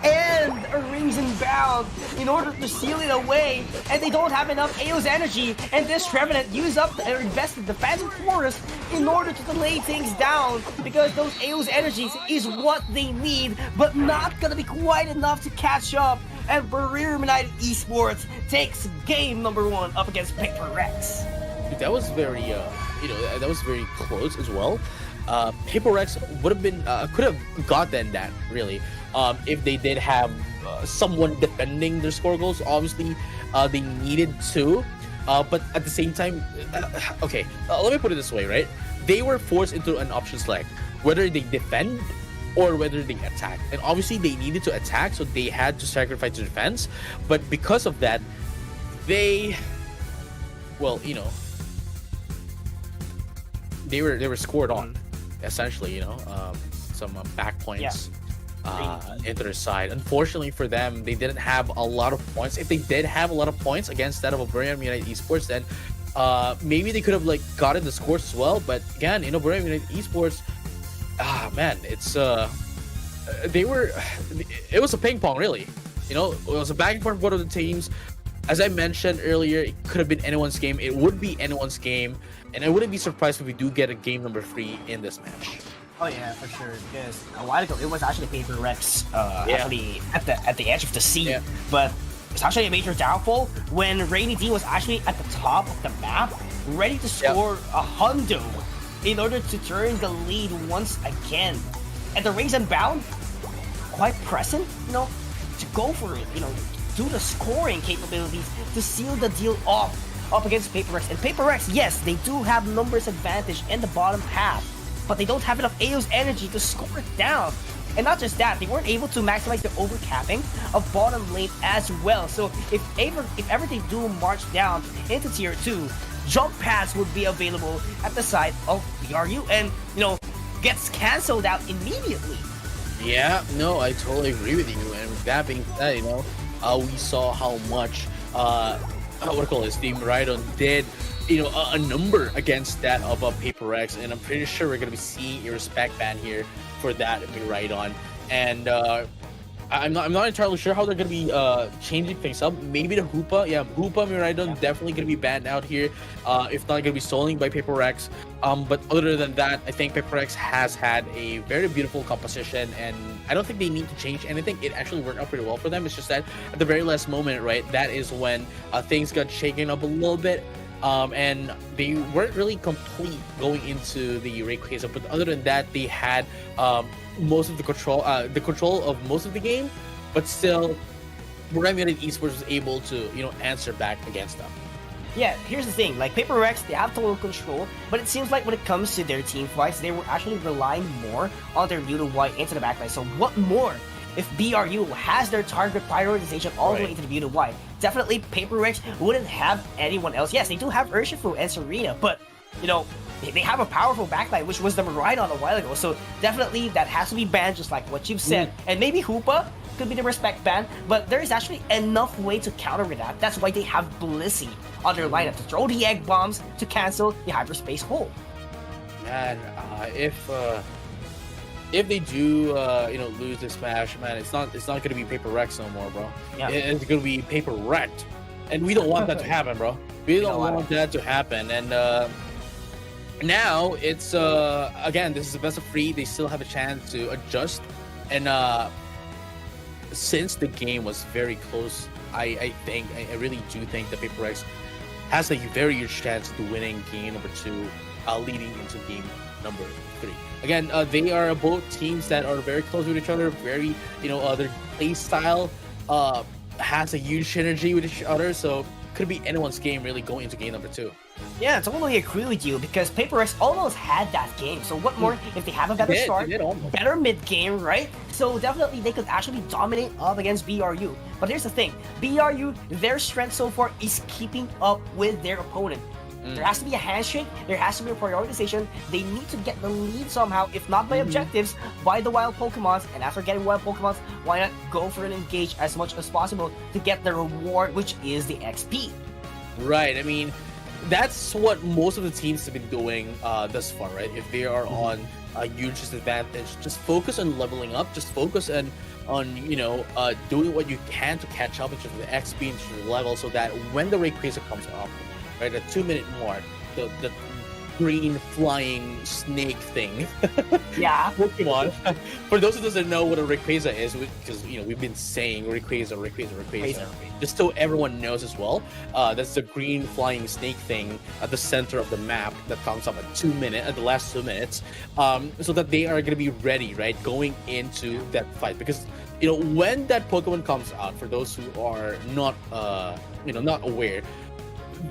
And a Rings and Bound in order to seal it away, and they don't have enough EOS energy, and this Revenant used up or invested the Phantom Forest in order to delay things down, because those EOS energies is what they need, but not gonna be quite enough to catch up, and Barrier United Esports takes game number 1 up against Paper Rex. That was very, that was very close as well. Paper Rex would have been, could have gotten that really, if they did have someone defending their score goals. Obviously, they needed to, but at the same time, okay, let me put it this way, right? They were forced into an option select, whether they defend or whether they attack. And obviously, they needed to attack, so they had to sacrifice the defense. But because of that, they, well, you know, they were scored on, essentially, you know, some back points into their side. Unfortunately for them, they didn't have a lot of points. If they did have a lot of points against that of Brilliant United Esports, then maybe they could have like gotten the scores as well. But again, you know, Brilliant United Esports, man, it's it was a ping pong, really. You know, it was a back and forth for one of the teams. As I mentioned earlier, it could have been anyone's game. It would be anyone's game, and I wouldn't be surprised if we do get a game number 3 in this match. Oh yeah, for sure. Because a while ago, it was actually Paper Rex actually at the edge of the sea. But it's actually a major downfall when Rainy D was actually at the top of the map, ready to score a hundo in order to turn the lead once again. And the Rings and Bound, quite present, you know, to go for it, you know, do the scoring capabilities to seal the deal off up against Paper Rex. And Paper Rex, yes, they do have numbers advantage in the bottom half, but they don't have enough EOS energy to score it down. And not just that, they weren't able to maximize the overcapping of bottom lane as well. So if ever they do march down into tier 2, jump pads would be available at the side of BRU, and you know, gets cancelled out immediately. Yeah, no, I totally agree with you. And with that being said, you know, we saw how much Team Rhydon did, you know, a number against that of Paper Rex, and I'm pretty sure we're gonna be seeing a respect ban here for that Rhydon. And I'm not entirely sure how they're gonna be changing things up. Maybe the Hoopa, Hoopa Rhydon definitely gonna be banned out here, if not gonna be stolen by Paper Rex. But other than that, I think Paper Rex has had a very beautiful composition, and I don't think they need to change anything. It actually worked out pretty well for them. It's just that at the very last moment, right, that is when things got shaken up a little bit. And they weren't really complete going into the Rayquaza, but other than that, they had most of the control of most of the game, but still, Brilliant Esports was able to, you know, answer back against them. Yeah, here's the thing, like Paper Rex, they have total control, but it seems like when it comes to their team fights, they were actually relying more on their Muto Y into the backline. So what more if BRU has their target prioritization all the way into the Muto Y? Definitely Paper Rex wouldn't have anyone else. Yes, they do have Urshifu and Serena, but you know, they have a powerful backline, which was the Rhydon a while ago. So definitely that has to be banned, just like what you've said. And maybe Hoopa could be the respect ban, but there is actually enough way to counter with that. That's why they have Blissey on their lineup to throw the egg bombs to cancel the hyperspace hole. Man, if they do, you know, lose this match, man, it's not gonna be Paper Rex no more, bro. Yeah. It's gonna be Paper Wrecked, and we don't want that to happen, bro. We don't want that to happen. And now it's again, this is the best of 3. They still have a chance to adjust, and since the game was very close, I really do think that Paper Rex has a very huge chance to winning game number 2, leading into game number 3. Again, they are both teams that are very close with each other. Very, you know, their play style has a huge synergy with each other. So could be anyone's game really going into game number 2. Yeah, totally agree with you because Paper Rex almost had that game. So what more if they have a better start, better mid game, right? So definitely they could actually dominate up against BRU. But here's the thing, BRU, their strength so far is keeping up with their opponent. There has to be a handshake, there has to be a prioritization. They need to get the lead somehow, if not by objectives, by the wild Pokemons. And after getting wild Pokemons, why not go for an engage as much as possible to get the reward, which is the XP. Right, I mean, that's what most of the teams have been doing thus far, right? If they are on a huge disadvantage, just focus on leveling up, just focus on doing what you can to catch up in terms of the XP, in terms of the level, so that when the Rayquaza comes up, right, a 2-minute mark, the green flying snake thing. Yeah. Pokemon. For those who doesn't know what a Rayquaza is, because we've been saying Rayquaza, just so everyone knows as well. That's the green flying snake thing at the center of the map that comes up at the last 2 minutes, so that they are gonna be ready, right, going into that fight. Because when that Pokemon comes out, for those who are not not aware,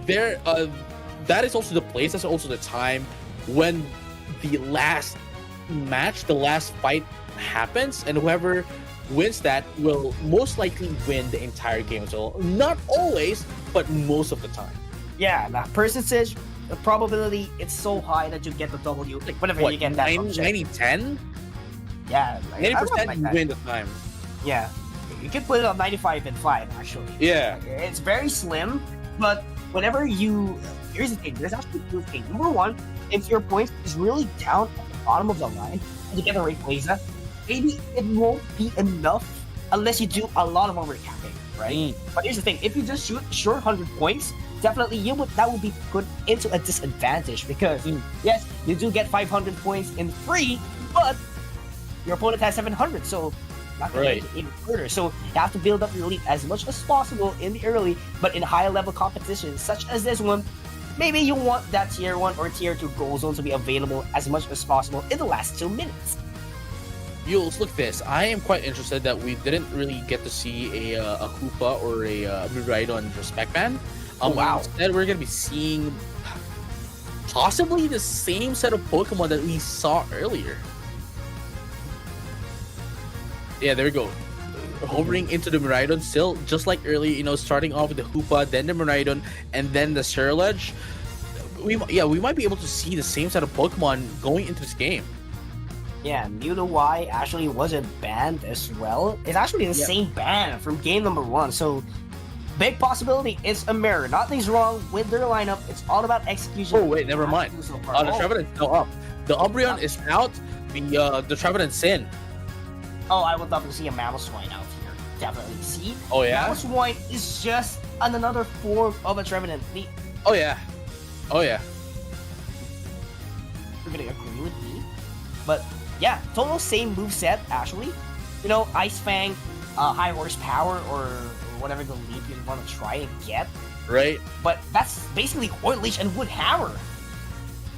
that is also the place, that's also the time when the last match, the last fight happens, and whoever wins that will most likely win the entire game as well. Not always, but most of the time. Yeah, the percentage, the probability, it's so high that you get the W. Like whenever you get that 90-10? Yeah, 90% like win the time. Yeah, you can put it on 95 and 5 actually. Yeah. It's very slim, but whenever here's the thing, there's actually two things. Number one, if your point is really down at the bottom of the line and you get a Rayquaza, maybe it won't be enough unless you do a lot of overcapping, right? But here's the thing, if you just shoot short 100 points, definitely that would be put into a disadvantage because yes, you do get 500 points in free, but your opponent has 700, so not going to make it even further. So you have to build up your lead as much as possible in the early, but in higher level competitions such as this one, maybe you want that tier 1 or tier 2 goal zone to be available as much as possible in the last 2 minutes. Yules, look this. I am quite interested that we didn't really get to see a Hoopa or a Miraidon Respect Band. Wow. Instead, we're going to be seeing possibly the same set of Pokemon that we saw earlier. Yeah, there we go. Hovering into the Miraidon still, just like earlier, starting off with the Hoopa, then the Miraidon, and then the Surludge. We might be able to see the same set of Pokemon going into this game. Yeah, Mewtwo Y actually wasn't banned as well. It's actually the same ban from game number 1, so big possibility it's a mirror. Nothing's wrong with their lineup. It's all about execution. Oh wait, never mind. The Trevenant is now up. The Umbreon is out. The Trevenant's in. Oh, I would love to see a Mamoswine out here. Definitely. See? Oh, yeah? Mamoswine is just another form of a Trevenant. Oh, yeah. Oh, yeah. You're gonna agree with me. But, yeah, total same moveset, actually. Ice Fang, high horsepower, or whatever the leap you want to try and get. Right. But that's basically Oil Leech and Wood Hammer.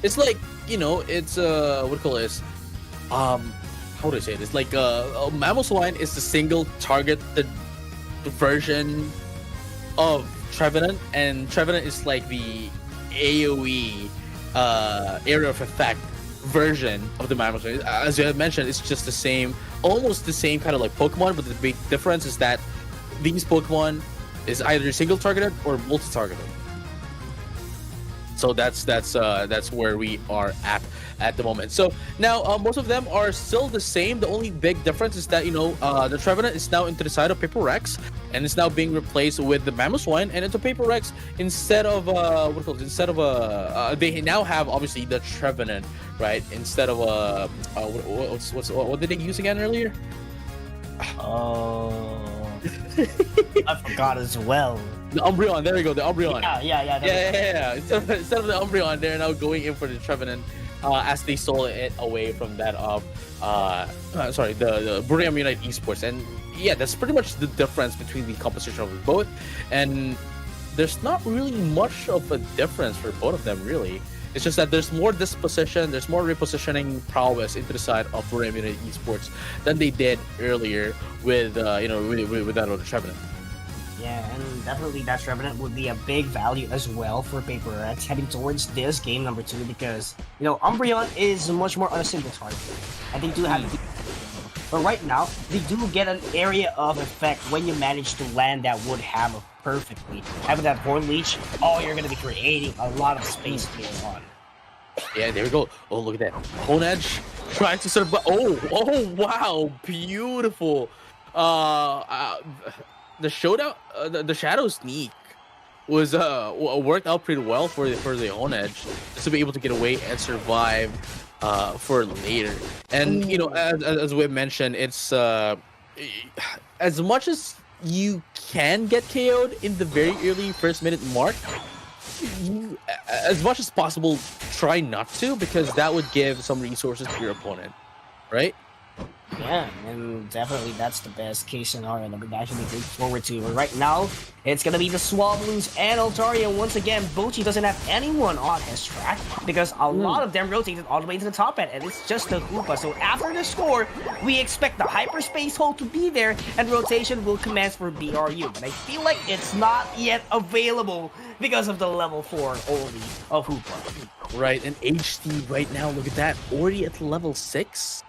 It's like, it's, what do you call this? How do I say this? Like, Mamoswine is the single targeted version of Trevenant, and Trevenant is like the AoE area of effect version of the Mamoswine. As you had mentioned, it's just the same, almost the same kind of like Pokemon, but the big difference is that these Pokemon is either single targeted or multi-targeted. So that's where we are at the moment. So now most of them are still the same. The only big difference is that the Trevenant is now into the side of Paper Rex, and it's now being replaced with the Mamoswine, and into Paper Rex instead of they now have obviously the Trevenant, right? Instead of what did they use again earlier? Oh, I forgot as well. The Umbreon, there we go, the Umbreon. Yeah. Instead of the Umbreon, they're now going in for the Trevenant, as they stole it away from that of, the Buriam United Esports. And yeah, that's pretty much the difference between the composition of both. And there's not really much of a difference for both of them, really. It's just that there's more disposition, there's more repositioning prowess into the side of Buriam United Esports than they did earlier with that other Trevenant. Yeah, and definitely that Revenant would be a big value as well for Paper Rex heading towards this game number 2 because, you know, Umbreon is much more on a single target. And they do have but right now, they do get an area of effect when you manage to land that Wood Hammer perfectly. Having that Horn Leech, oh, you're going to be creating a lot of space here on. Yeah, there we go. Oh, look at that. Hone Edge trying to survive. Oh, wow. Beautiful. The showdown, the Shadow Sneak was worked out pretty well for the Hone Edge just to be able to get away and survive for later. And you know, as we mentioned, it's as much as you can get KO'd in the very early first minute mark, you, as much as possible, try not to, because that would give some resources to your opponent, right? Yeah, and definitely that's the best case scenario that we actually look forward to. But right now, it's gonna be the Swablues and Altaria. Once again, Bochi doesn't have anyone on his track because a lot of them rotated all the way to the top end, and it's just the Hoopa. So after the score, we expect the Hyperspace Hole to be there, and rotation will commence for BRU. But I feel like it's not yet available because of the level 4 only of Hoopa. Right, and HT right now, look at that, already at level 6.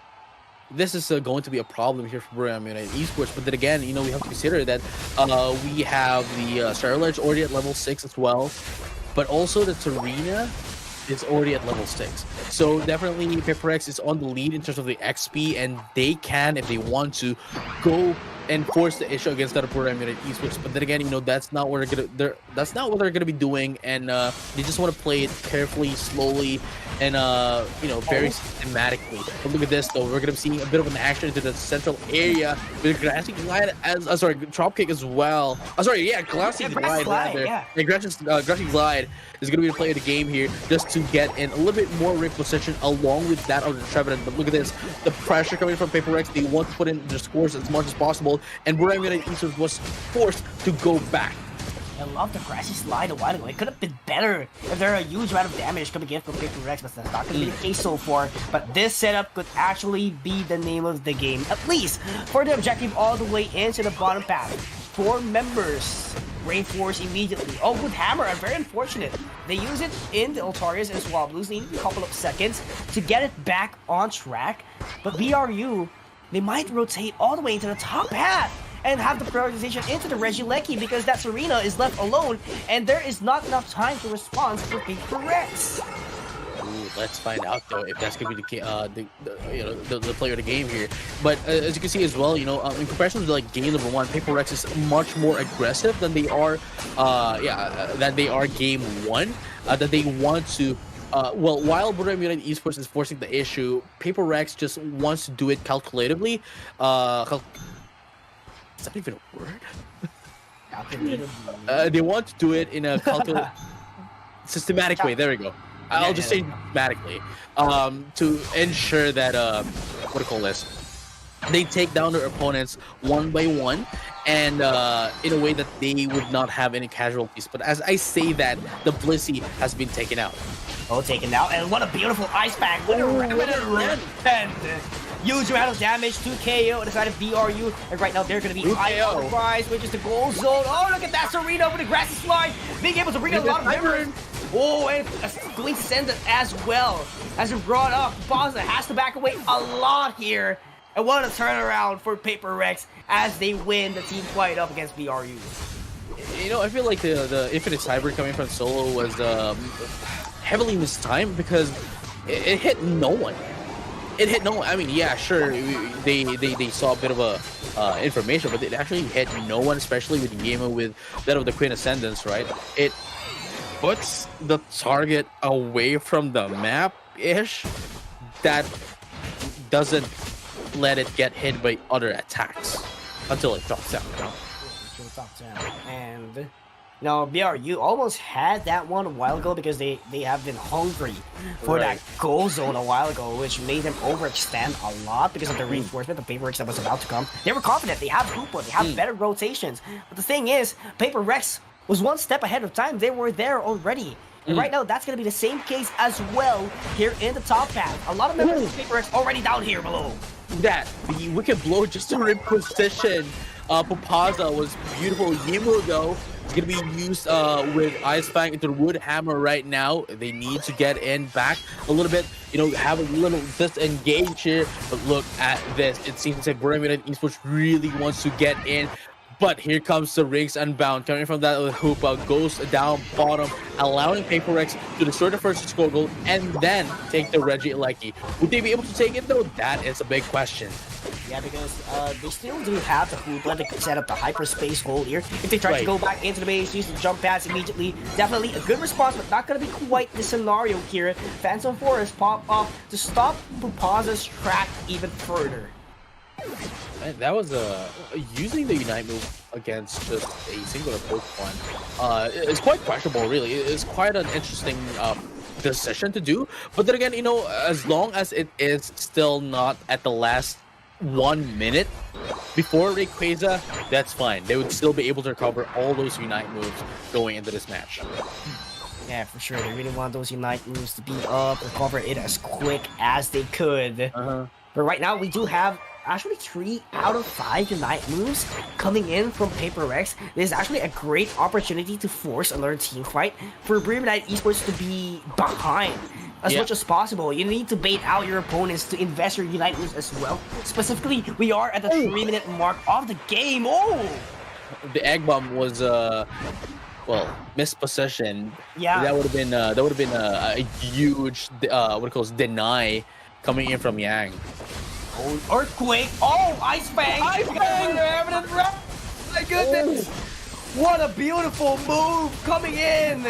This is going to be a problem here for Bram United Esports, but then again, you know, we have to consider that we have the Starledge already at level 6 as well, but also the Tarina is already at level 6. So definitely Piperex is on the lead in terms of the XP, and they can, if they want to, go and force the issue against that Bram United Esports. But then again, you know, that's not what they're gonna be doing, and they just want to play it carefully, slowly, and you know, very systematically. But look at this though, we're gonna be seeing a bit of an action into the central area with Grassy Glide as Dropkick as well. Grassy Glide rather. Yeah. And Grassy Glide is gonna be the play of the game here, just to get in a little bit more ring position along with that of the Trevenant. But look at this, the pressure coming from Paperex. They want to put in their scores as much as possible, and Bram United Esports was forced to go back. I love the Grassy Slide a while ago. It could have been better if there are a huge amount of damage coming in from Paper Rex, but that's not going to be the case so far. But this setup could actually be the name of the game, at least for the objective all the way into the bottom path. 4 members reinforce immediately. Oh, with Hammer, I'm very unfortunate. They use it in the Altarias and Swablues. They need a couple of seconds to get it back on track. But BRU, they might rotate all the way into the top path and have the prioritization into the Regieleki because that Serena is left alone and there is not enough time to respond for Paper Rex. Ooh, let's find out though if that's gonna be the player of the game here. But as you can see as well, you know, in comparison to like game number 1, Paper Rex is much more aggressive than they are game 1. That they want to. While Bram United Esports is forcing the issue, Paper Rex just wants to do it calculatively. Is that even a word? They want to do it in a systematic way. There we go. I'll just say systematically to ensure that they take down their opponents one by one, and in a way that they would not have any casualties. But as I say that, the Blissey has been taken out. Oh, taken out, and what a beautiful ice pack! What a huge amount of damage to KO on the side of BRU, and right now they're going to be ice prize, which is the goal zone. Oh, look at that Serena with the Grassy Slide, being able to bring a lot of members. Oh, and going to send it as well. As it brought up, Boston has to back away a lot here. And what a turnaround for Paper Rex as they win the team fight up against BRU. You know, I feel like the Infinite Cyber coming from Solo was heavily mistimed because it hit no one. It hit no one. I mean, yeah, sure, they saw a bit of a information, but it actually hit no one, especially with the game with that of the Queen Ascendance, right? It puts the target away from the map-ish. That doesn't let it get hit by other attacks until it drops down. And now BRU almost had that one a while ago because they have been hungry for that goal zone a while ago, which made them overextend a lot because of the reinforcement of Paper Rex that was about to come. They were confident, they have Hoopa, they have better rotations. But the thing is, Paper Rex was one step ahead of time. They were there already. And right now, that's going to be the same case as well here in the top path. A lot of members of Paper Rex already down here below. That, the Wicked Blow just to reposition Pupaza was beautiful. Yimu, though, is going to be used with Ice Fang into the Wood Hammer right now. They need to get in back a little bit, have a little disengage here. But look at this. It seems like Burem United Esports really wants to get in. But here comes the Rings Unbound. Coming from that Hoopa, goes down bottom, allowing Paperex to destroy the first score goal and then take the Reggie Elecki. Would they be able to take it though? That is a big question. Yeah, because they still do have the Hoopa to set up the hyperspace hole here. If they try to go back into the base, use the jump pass immediately, definitely a good response, but not going to be quite the scenario here. Phantom Forest pop up to stop Pupaza's track even further. Man, that was using the Unite move against just a singular Pokemon. It's quite questionable, really. It's quite an interesting decision to do. But then again, as long as it is still not at the last 1 minute before Rayquaza, that's fine. They would still be able to recover all those Unite moves going into this match. Yeah, for sure. They really want those Unite moves to be up, recover it as quick as they could. But right now, we do have actually 3 out of 5 Unite moves coming in from Paper Rex. This is actually a great opportunity to force another team fight for Burem United Esports to be behind as much as possible. You need to bait out your opponents to invest your Unite moves as well. Specifically, we are at the 3-minute mark of the game. The Egg Bomb was missed possession. Yeah, that would have been a huge deny coming in from Yang. Oh, Earthquake! Oh, Ice Fang! Ice Fang! My goodness! What a beautiful move coming in!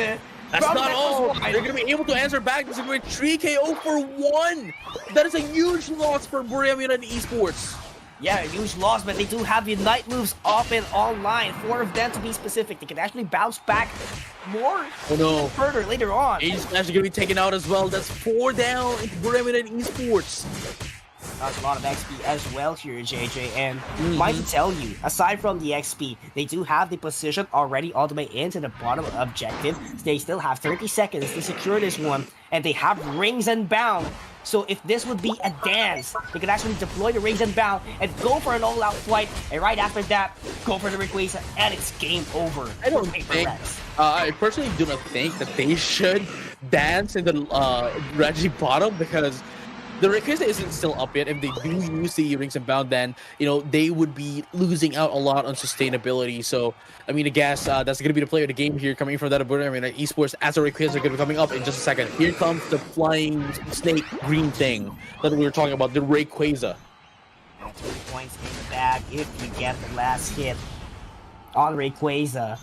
That's not all. They're going to be able to answer back. This is going to be 3 KO for 1. That is a huge loss for Burem United Esports. Yeah, a huge loss, but they do have Unite moves up and online. 4 of them to be specific. They can actually bounce back more further later on. Ace Smash is going to be taken out as well. That's 4 down into Burem United Esports. That's a lot of XP as well here, JJ, and might tell you, aside from the XP, they do have the position already all the way into the bottom objective. They still have 30 seconds to secure this one, and they have Rings Unbound. So if this would be a dance, they could actually deploy the Rings Unbound and go for an all-out fight, and right after that, go for the Rayquaza, and it's game over. I personally do not think that they should dance in the Reggie bottom, because the Rayquaza isn't still up yet. If they do use the Rings Unbound, then they would be losing out a lot on sustainability. So I guess that's gonna be the player of the game here, coming from that Burem United Esports. As the Rayquaza are gonna be coming up in just a second. Here comes the flying snake green thing that we were talking about, the Rayquaza. 3 points in the bag if you get the last hit on Rayquaza.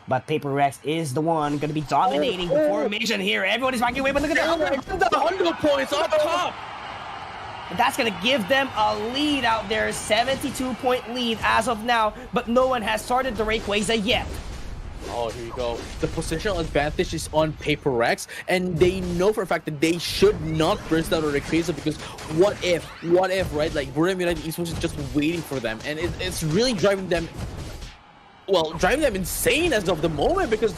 But Paper Rex is the one going to be dominating the formation here. Everyone is backing away, but look at that. 100 points up top. That's going to give them a lead out there. 72-point lead as of now, but no one has started the Rayquaza yet. Oh, here you go. The positional advantage is on Paper Rex, and they know for a fact that they should not burst out a Rayquaza, because what if, right? Like, Burem United Esports is just waiting for them, and it's really driving them insane as of the moment, because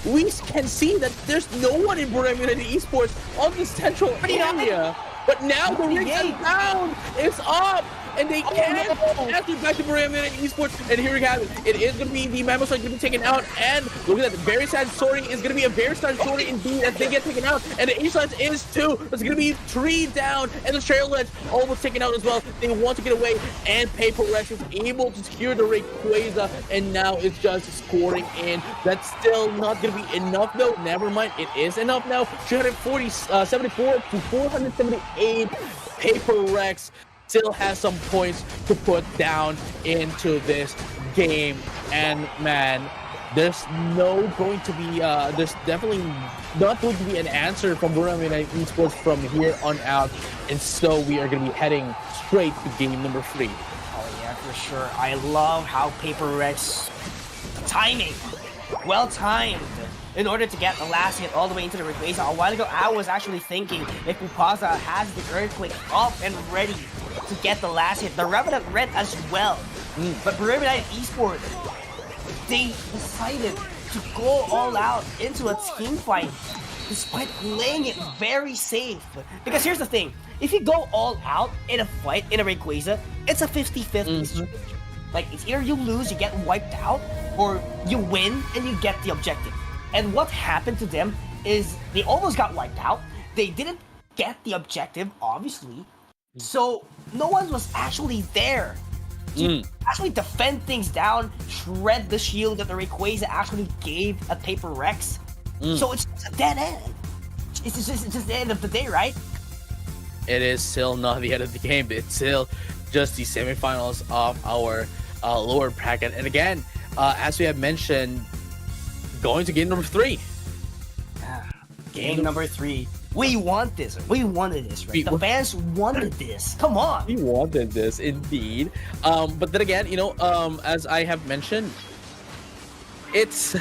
we can see that there's no one in Burem United Esports on the central area. But now the Rings Unbound is up, and they can't pass it back to Burem United Esports. And here we have it. It is going to be the Mammoth going to be taken out, and look at that. Very sad sorting is going to be a very sad sorting indeed as they get taken out. And the H-Lens is 2. It's going to be 3 down, and the Trailheads almost taken out as well. They want to get away, and Paper Rex is able to secure the Rayquaza, and now it's just scoring in. That's still not going to be enough, though. Never mind, it is enough now. 374 to 478. Paper Rex still has some points to put down into this game, and man, there's definitely not going to be an answer from Burem United Esports from here on out, and so we are going to be heading straight to game number 3. Oh yeah, for sure. I love how Paper Rex timing, well timed, in order to get the last hit all the way into the Rayquaza. A while ago, I was actually thinking if Pupaza has the Earthquake up and ready to get the last hit, the Revenant Red as well. But Burem United Esports, they decided to go all out into a team fight despite playing it very safe. Because here's the thing, if you go all out in a fight in a Rayquaza, it's a 50-50 situation. Like, it's either you lose, you get wiped out, or you win and you get the objective. And what happened to them is they almost got wiped out. They didn't get the objective, obviously. So no one was actually there to actually defend things down, shred the shield that the Rayquaza actually gave a Paper Rex. So it's a dead end. It's just the end of the day, right? It is still not the end of the game. It's still just the semifinals of our lower bracket. And again, as we have mentioned, going to game number 3. Game number 3. We want this. We wanted this, right? The fans wanted this. Come on. We wanted this, indeed. But then again, as I have mentioned, it's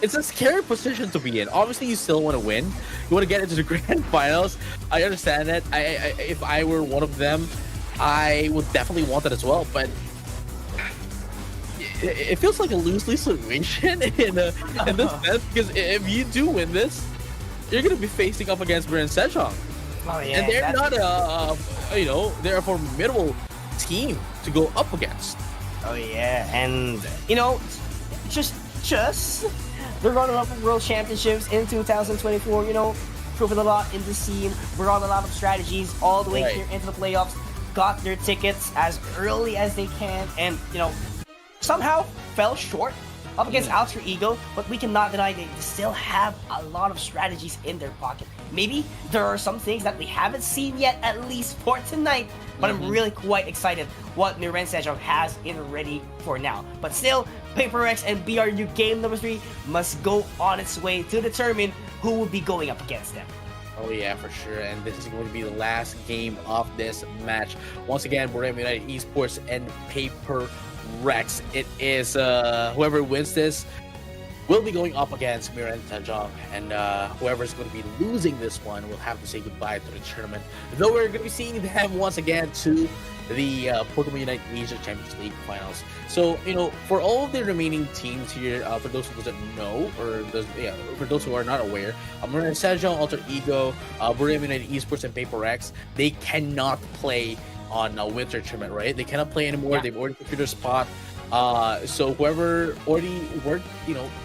a scary position to be in. Obviously, you still want to win. You want to get into the grand finals. I understand that. If I were one of them, I would definitely want that as well. But it feels like a lose-lose situation in this sense, because if you do win this, you're gonna be facing up against Miran Sejong. Oh yeah, and they're not they're a formidable team to go up against. Oh yeah, and just they're running up World Championships in 2024. Proven a lot in the scene, brought a lot of strategies all the way here into the playoffs, got their tickets as early as they can, and somehow fell short up against Alter Ego, but we cannot deny they still have a lot of strategies in their pocket. Maybe there are some things that we haven't seen yet, at least for tonight, but I'm really quite excited what Miran Sejong has in ready for now. But still, Paper X and BRU game number 3 must go on its way to determine who will be going up against them. Oh yeah, for sure. And this is going to be the last game of this match. Once again, Borneo United Esports and Paper Rex. It is whoever wins this will be going up against Miran Sejong, and whoever's going to be losing this one will have to say goodbye to the tournament. Though we're going to be seeing them once again to the Pokemon Unite Asia Champions League finals. So for all of the remaining teams here, for those who doesn't know, or for those who are not aware, Miran Sejong, Alter Ego, Borneo United Esports, and Paper Rex, they cannot play on a winter tournament, right? They cannot play anymore. They've already secured their spot. So whoever already were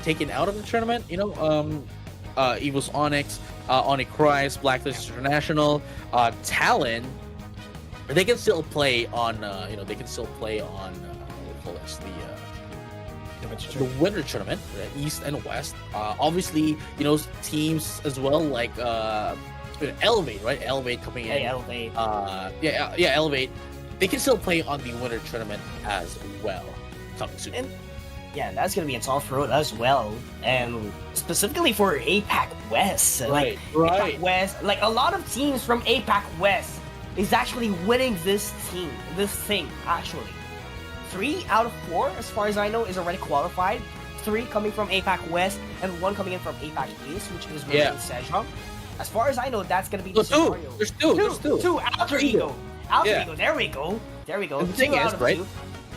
taken out of the tournament, EOS Onyx, Onyx, Blacklist International, Talon, they can still play on what we call this, the winter tournament, right? East and West. Obviously, teams as well like Elevate, right? Elevate coming in. Hey, Elevate. Elevate. They can still play on the winter tournament as well. Coming soon. And that's gonna be a tough road as well, and specifically for APAC West. Right. APAC West, like a lot of teams from APAC West is actually winning this thing. Actually, 3 out of 4, as far as I know, is already qualified. 3 coming from APAC West, and 1 coming in from APAC East, which is Miran Sejong. As far as I know, that's gonna be the scenario. There's two. Alter Ego. Ego. There we go. And the thing is, right?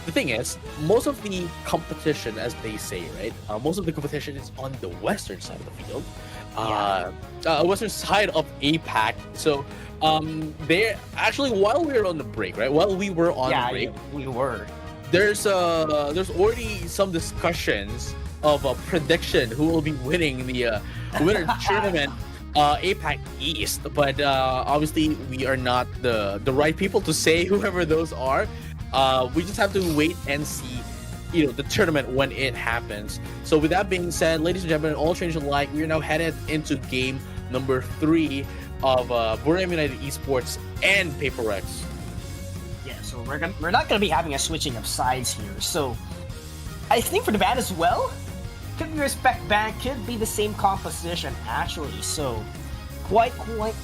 The thing is, most of the competition, as they say, right? Most of the competition is on the western side of the field, western side of APAC. So, they actually, while we were on the break, right? While we were on the break, we were. There's already some discussions of a prediction who will be winning the winter tournament. APAC East, but obviously we are not the right people to say whoever those are. We just have to wait and see, the tournament when it happens. So with that being said, ladies and gentlemen, all trains alike, we are now headed into game number 3 of Borneo United Esports and Paper Rex. Yeah, so we're not gonna be having a switching of sides here. So I think for the ban as well, could be respect ban, could be the same composition actually. So quite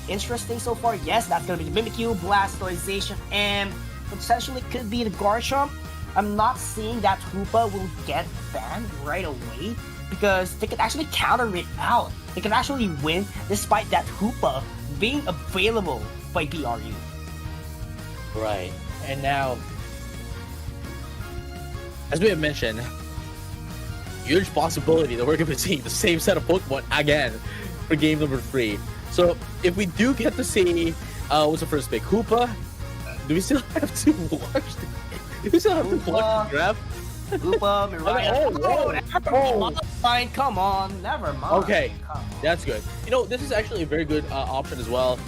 interesting so far. Yes, that's gonna be the Mimikyu, Blastoization, and potentially could be the Garchomp. I'm not seeing that Hoopa will get banned right away, because they could actually counter it out. They could actually win despite that Hoopa being available by BRU. Right. And now, as we have mentioned, huge possibility that we're going to be seeing the same set of Pokemon again for game number 3. So if we do get to see what's the first pick, Hoopa, do we still have to watch You still have to block the grab. Koopa, Mirai. Fine, come on, never mind. Okay, that's good. You know, this is actually a very good option as well.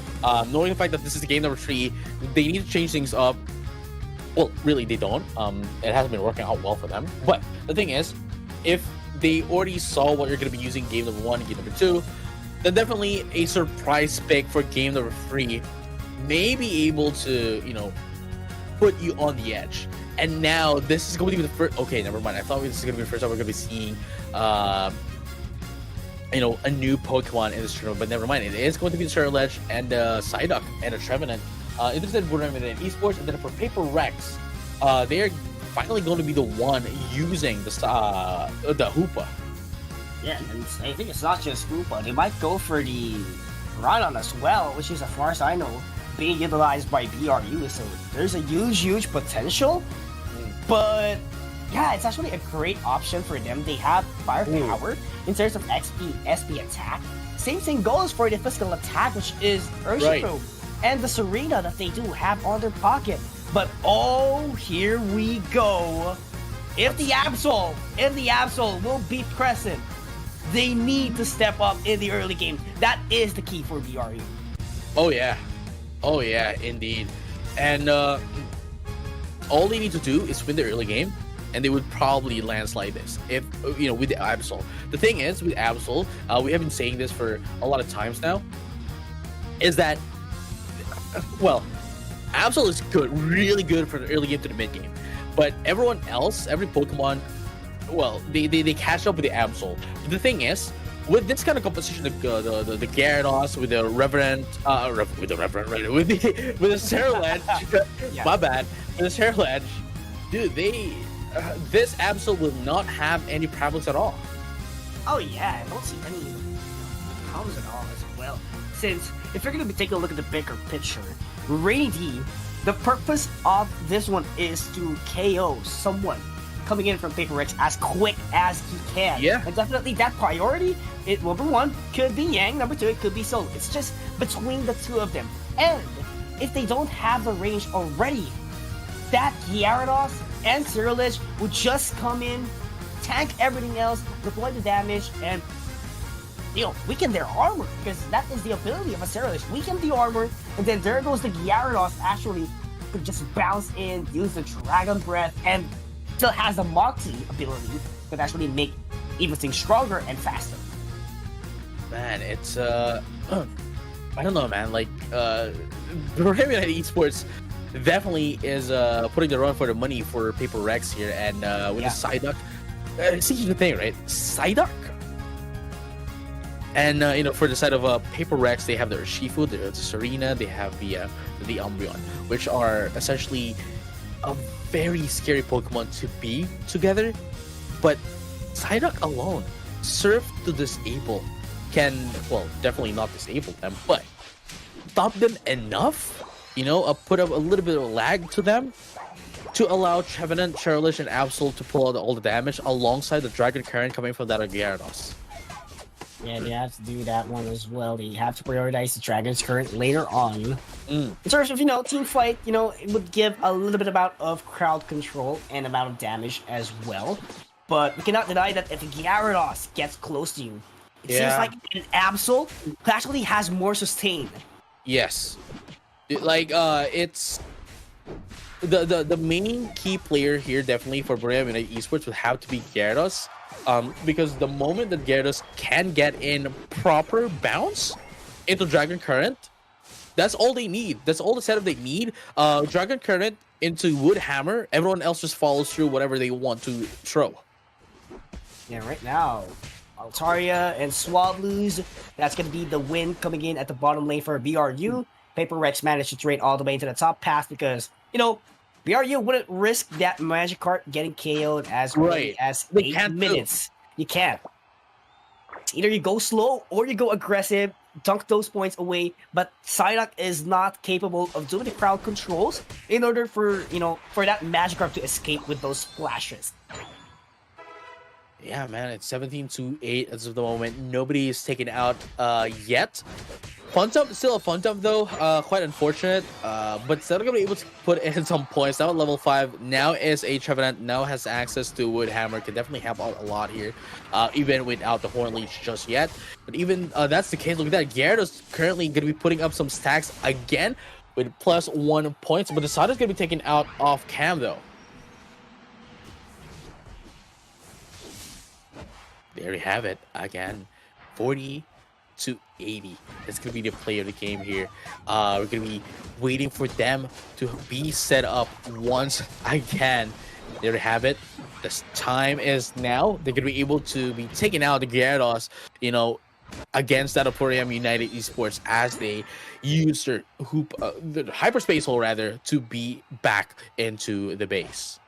Knowing the fact that this is game number 3, they need to change things up. Well, really, they don't. It hasn't been working out well for them. But the thing is, if they already saw what you're going to be using game number 1 and game number 2, then definitely a surprise pick for game number 3 may be able to, you know, put you on the edge. And now this is going to be the first. Okay, never mind. I thought this is going to be the first time we're going to be seeing, you know, a new Pokemon in this tournament. But never mind. It is going to be the Ceruledge and the Psyduck and the Trevenant. Interested in esports, and then for Paper Rex, they are finally going to be the one using the Hoopa. Yeah, and I think it's not just Hoopa. They might go for the Rhydon as well, which is, as far as I know, being utilized by BRU. So there's a huge potential. But yeah, it's actually a great option for them. They have firepower in terms of XP, SP attack. Same thing goes for the physical attack, which is Urshifu. Right. And the Serena that they do have on their pocket. But oh, here we go. If the Absol will be present, they need to step up in the early game. That is the key for BRU. Oh yeah, indeed. And all they need to do is win the early game, and they would probably landslide this. If, you know, with the Absol. The thing is, with Absol, we have been saying this for a lot of times now, is that, well, Absol is good, really good for the early game to the mid game. But everyone else, every Pokemon, well, they catch up with the Absol. But the thing is, with this kind of composition, the Gyarados with the Reverend, with the Ceruledge, my bad, with the Ceruledge, dude, this Absol will not have any problems at all. Oh yeah, I don't see any problems at all as well. Since if you're gonna be taking a look at the bigger picture, Rainy D, the purpose of this one is to KO someone coming in from Paper Rex as quick as he can. Yeah. And definitely that priority, number 1 could be Yang, number 2 it could be Solo. It's just between the two of them. And if they don't have the range already, that Gyarados and Ceruledge would just come in, tank everything else, deploy the damage, and you know, weaken their armor, because that is the ability of a Ceruledge. Weaken the armor, and then there goes the Gyarados actually could just bounce in, use the Dragon Breath, and still has the Moxie ability that actually make everything stronger and faster. Man, it's I don't know, man. Like Brazilian Esports definitely is putting the run for the money for Paper Rex here, and with the Psyduck. See the thing, right? Psyduck. And you know, for the side of Paper Rex, they have the Urshifu, the Serena, they have the Umbreon, which are essentially a very scary Pokemon to be together. But Psyduck alone, Surf to disable, can, well, definitely not disable them, but stop them enough, you know, put up a little bit of lag to them to allow Trevenant, Ceruledge, and Absol to pull out all the damage alongside the Dragon Current coming from that Gyarados. Yeah, they have to do that one as well. They have to prioritize the Dragon's Current later on. In terms of, you know, team fight, you know, it would give a little bit amount of crowd control and amount of damage as well. But we cannot deny that if Gyarados gets close to you, it seems like an Absol who actually has more sustain. Yes. Like, it's... The main key player here, definitely, for Brazilian Esports would have to be Gyarados. Because the moment that Gyarados can get in proper bounce into Dragon Current, that's all they need. That's all the setup they need. Dragon Current into Wood Hammer, everyone else just follows through whatever they want to throw. Yeah, right now, Altaria and Swablues, that's going to be the win coming in at the bottom lane for BRU. Paper Rex managed to trade all the way into the top path because, you know, BRU wouldn't risk that Magikarp getting KO'd as early as 8 minutes. You can't. Either you go slow or you go aggressive, dunk those points away, but Psyduck is not capable of doing the crowd controls in order for, you know, for that Magikarp to escape with those splashes. Yeah, man, it's 17-8 as of the moment. Nobody is taken out yet. Fun jump, still a fun jump though. Quite unfortunate. But still gonna be able to put in some points. Now at level 5, now is a Trevenant, now has access to Wood Hammer, can definitely help out a lot here. Even without the Horn Leech just yet. But even that's the case. Look at that. Gyarados currently gonna be putting up some stacks again with +1 points. But the side is gonna be taken out off cam though. There you have it again. 40 to 80. That's gonna be the play of the game here. We're gonna be waiting for them to be set up once again. There you have it. This time is now. They're gonna be able to be taking out the Gyarados, you know, against that of Poriam United Esports as they use their the hyperspace hole rather to be back into the base.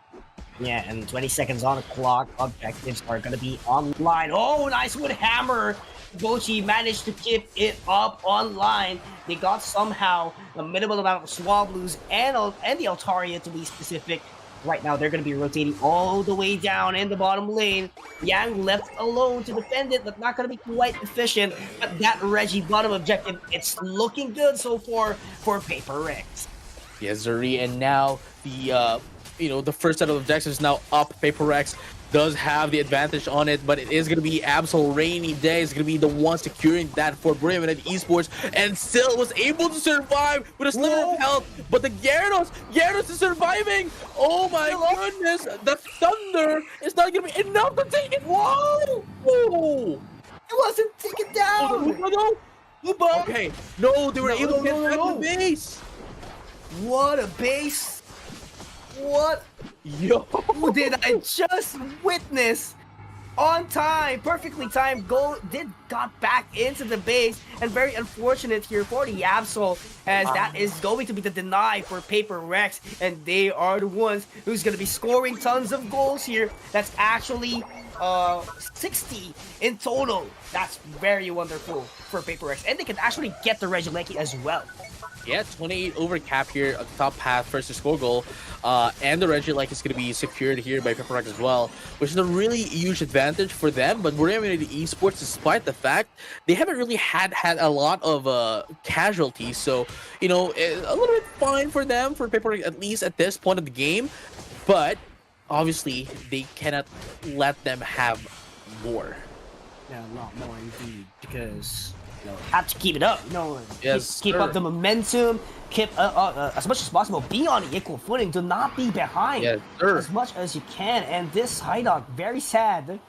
Yeah, and 20 seconds on the clock. Objectives are gonna be online. Oh, nice Wood Hammer! Bochi managed to keep it up online. They got somehow a minimal amount of Swablues and the Altaria to be specific. Right now, they're going to be rotating all the way down in the bottom lane. Yang left alone to defend it, but not going to be quite efficient. But that Reggie bottom objective, it's looking good so far for Paper Rex. Yes, Zuri, and now the the first set of objectives is now up. Paper Rex does have the advantage on it, but it is going to be Absol Rainy Day. It's going to be the one securing that for Brilliant Esports, and still was able to survive with a sliver of health. But the Gyarados is surviving. Oh my goodness, the Thunder is not going to be enough to take it. Whoa! It wasn't taken down. Okay, no, they were able to get back to the base. What a base! What? Yo! Did I just witness? On time, perfectly timed goal got back into the base, and very unfortunate here for the Absol, as that is going to be the deny for Paper Rex, and they are the ones who's going to be scoring tons of goals here. That's actually 60 in total. That's very wonderful for Paper Rex, and they can actually get the Regieleki as well. Yeah, 28 over cap here at the top path first to score goal. And the Regieleki is going to be secured here by Pepperrock as well, which is a really huge advantage for them. But Brilliant Esports, despite the fact they haven't really had a lot of casualties, so a little bit fine for them, for Pepperrock, at least at this point of the game. But obviously, they cannot let them have more. Yeah, a lot more indeed, because have to keep it up. Yes, keep up the momentum. Keep as much as possible. Be on equal footing. Do not be behind. Yes, sir. As much as you can. And this Psyduck, very sad.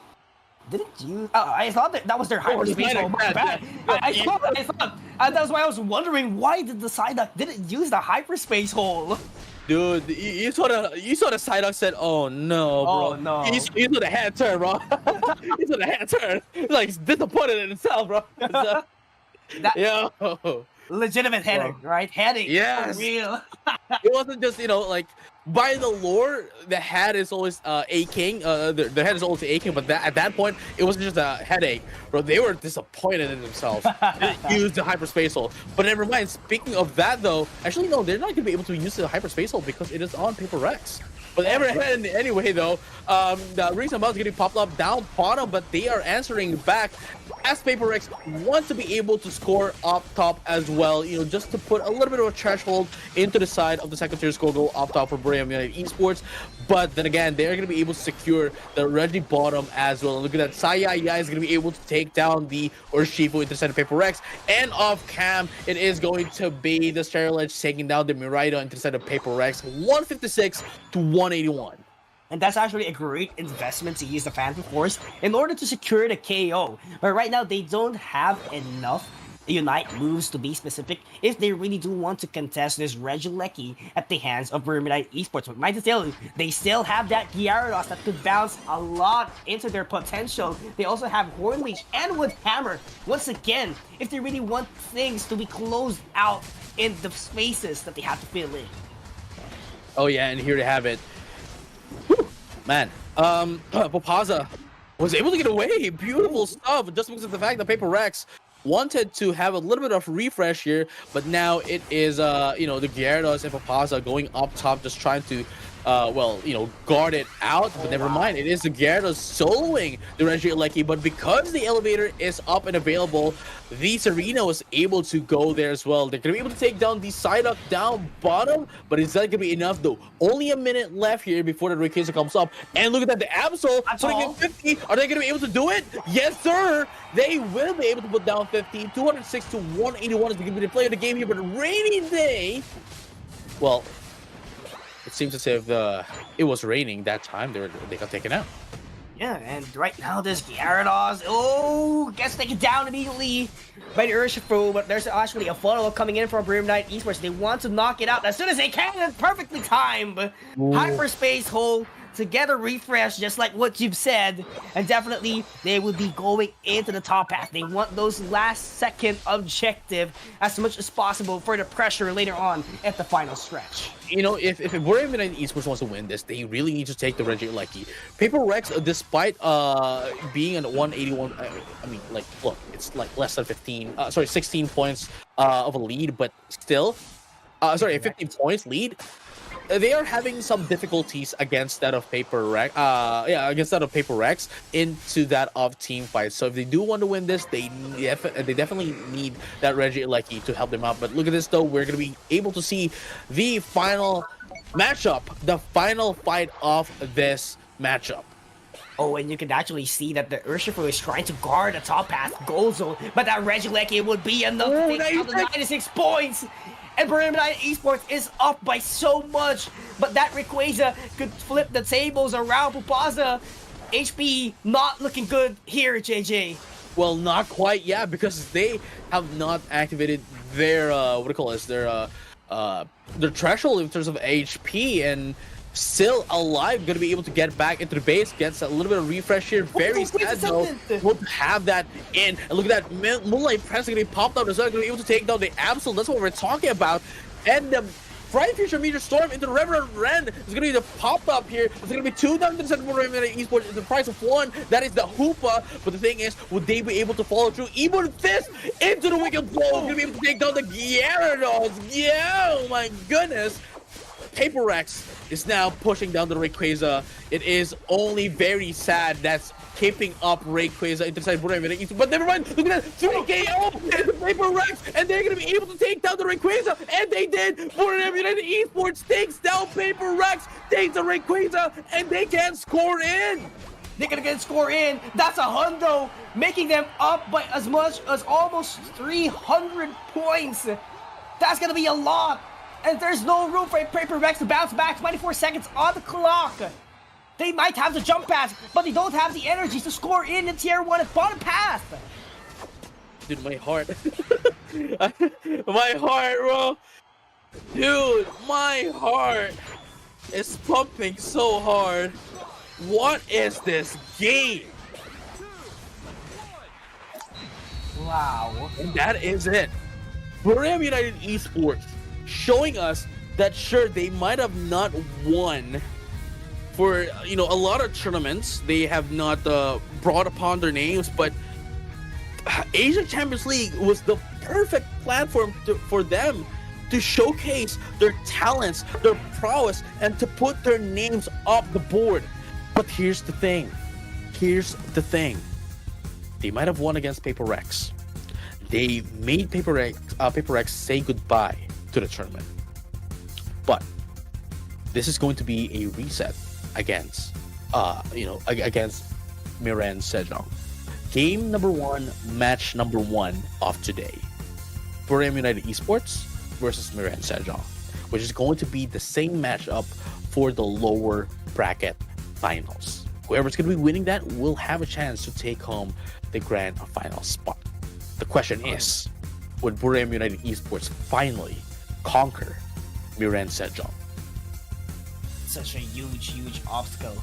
Didn't you? I thought that was their hyperspace. Oh my bad. I thought that's why I was wondering why did the Psyduck didn't use the hyperspace hole. Dude, you saw the Psyduck said, "Oh no, bro." Oh no. You saw the head turn, bro. You saw the head turn. He's like disappointed in himself, bro. Yo. Legitimate heading, right? Heading. Yes. For real. It wasn't just, like, by the lore, the head is always aching. The head is always aching, but at that point, it wasn't just a headache. Bro, they were disappointed in themselves. They didn't use the hyperspace hole. But never mind, speaking of that, though, actually, no, they're not going to be able to use the hyperspace hole because it is on Paper Rex. But anyway, though, the reason about is getting popped up down bottom, but they are answering back as Paper Rex wants to be able to score up top as well, just to put a little bit of a threshold into the side of the second tier score goal up top for Brilliant United Esports. But then again, they're going to be able to secure the Reggie bottom as well. And look at that, Saya is going to be able to take down the Urshifu into the center Paper Rex. And off cam, it is going to be the Sterilage taking down the Miraida into the center Paper Rex, 156 to 181. And that's actually a great investment to use the Phantom Force in order to secure the KO. But right now, they don't have enough Unite moves to be specific if they really do want to contest this Regieleki at the hands of Vermilion Esports. But mind to tell you, they still have that Gyarados that could bounce a lot into their potential. They also have Horn Leech and Wood Hammer. Once again, if they really want things to be closed out in the spaces that they have to fill in. Oh yeah, and here to have it. Whew, man, Popaza was able to get away. Beautiful stuff, just because of the fact that Paper Rex wanted to have a little bit of refresh here, but now it is the Gyarados and Popaza going up top, just trying to guard it out. But never mind, it is the Gyarados soloing the Regieleki. But because the elevator is up and available, the Serena was able to go there as well. They're going to be able to take down the Psyduck down bottom, but is that going to be enough though? Only a minute left here before the Rayquaza comes up. And look at that, the Absol putting in 50. Are they going to be able to do it? Yes, sir! They will be able to put down 50. 206 to 181 is going to be the play of the game here, but Rainy Day, well, it seems as if it was raining that time. They got taken out. Yeah, and right now this Gyarados, gets taken down immediately by the Urshifu, but there's actually a follow-up coming in from Brim Knight Esports. They want to knock it out as soon as they can, and perfectly timed. Hyperspace hole to get a refresh, just like what you've said, and definitely they will be going into the top half. They want those last-second objective as much as possible for the pressure later on at the final stretch. If Brim Knight Esports wants to win this, they really need to take the Regieleki. Paper Rex, despite being at 181, look, it's like less than 16 points of a lead, but still, 15 points lead. They are having some difficulties against that of Paper Rex. Into that of team fight. So if they do want to win this, they definitely need that Regieleki to help them out. But look at this though, we're gonna be able to see the final matchup, the final fight of this matchup. Oh, and you can actually see that the Urshifu is trying to guard the top path goal zone, but that Regieleki would be enough to take out the 96 points. And Brim Knight Esports is up by so much, but that Rayquaza could flip the tables around PUACL. HP not looking good here, JJ. Well, not quite yet, because they have not activated their their threshold in terms of HP, and still alive, gonna be able to get back into the base, gets a little bit of refresh here. Very sad though, we'll have that in. And look at that, Moonlight Press gonna be popped out as well, gonna be able to take down the Absol. That's what we're talking about. And the Bright Future Meteor Storm into the Reverend Ren is gonna be the pop up here. It's gonna be 2 down to the center for Esports. It's the price of 1. That is the Hoopa. But the thing is, would they be able to follow through? Even Fist into the Wicked Blow. Gonna be able to take down the Gyarados. Yeah, oh my goodness. Paper Rex is now pushing down the Rayquaza. It is only very sad that's keeping up Rayquaza inside Burayamina. But never mind, look at that, 3KO and the Paper Rex, and they're going to be able to take down the Rayquaza, and they did. Burayamina Esports takes down Paper Rex, takes the Rayquaza, and they can score in. They're gonna get score in. That's a hundo, making them up by as much as almost 300 points. That's gonna be a lot. And there's no room for Paper Rex to bounce back. 24 seconds on the clock. They might have the jump pass, but they don't have the energy to score in tier 1 at bottom path. Dude, my heart. My heart, bro. Dude, my heart is pumping so hard. What is this game? Wow. And that is it. Buram United Esports showing us that sure, they might have not won for a lot of tournaments. They have not brought upon their names, but Asia Champions League was the perfect platform for them to showcase their talents, their prowess, and to put their names up the board. But here's the thing. They might have won against Paper Rex. They made Paper Rex say goodbye to the tournament. But this is going to be a reset against against Miran Sejong. Game number 1, match number 1 of today. Buram United Esports versus Miran Sejong, which is going to be the same matchup for the lower bracket finals. Whoever's going to be winning that will have a chance to take home the grand final spot. The question is, would Buram United Esports finally conquer Miran Sejong? Such a huge obstacle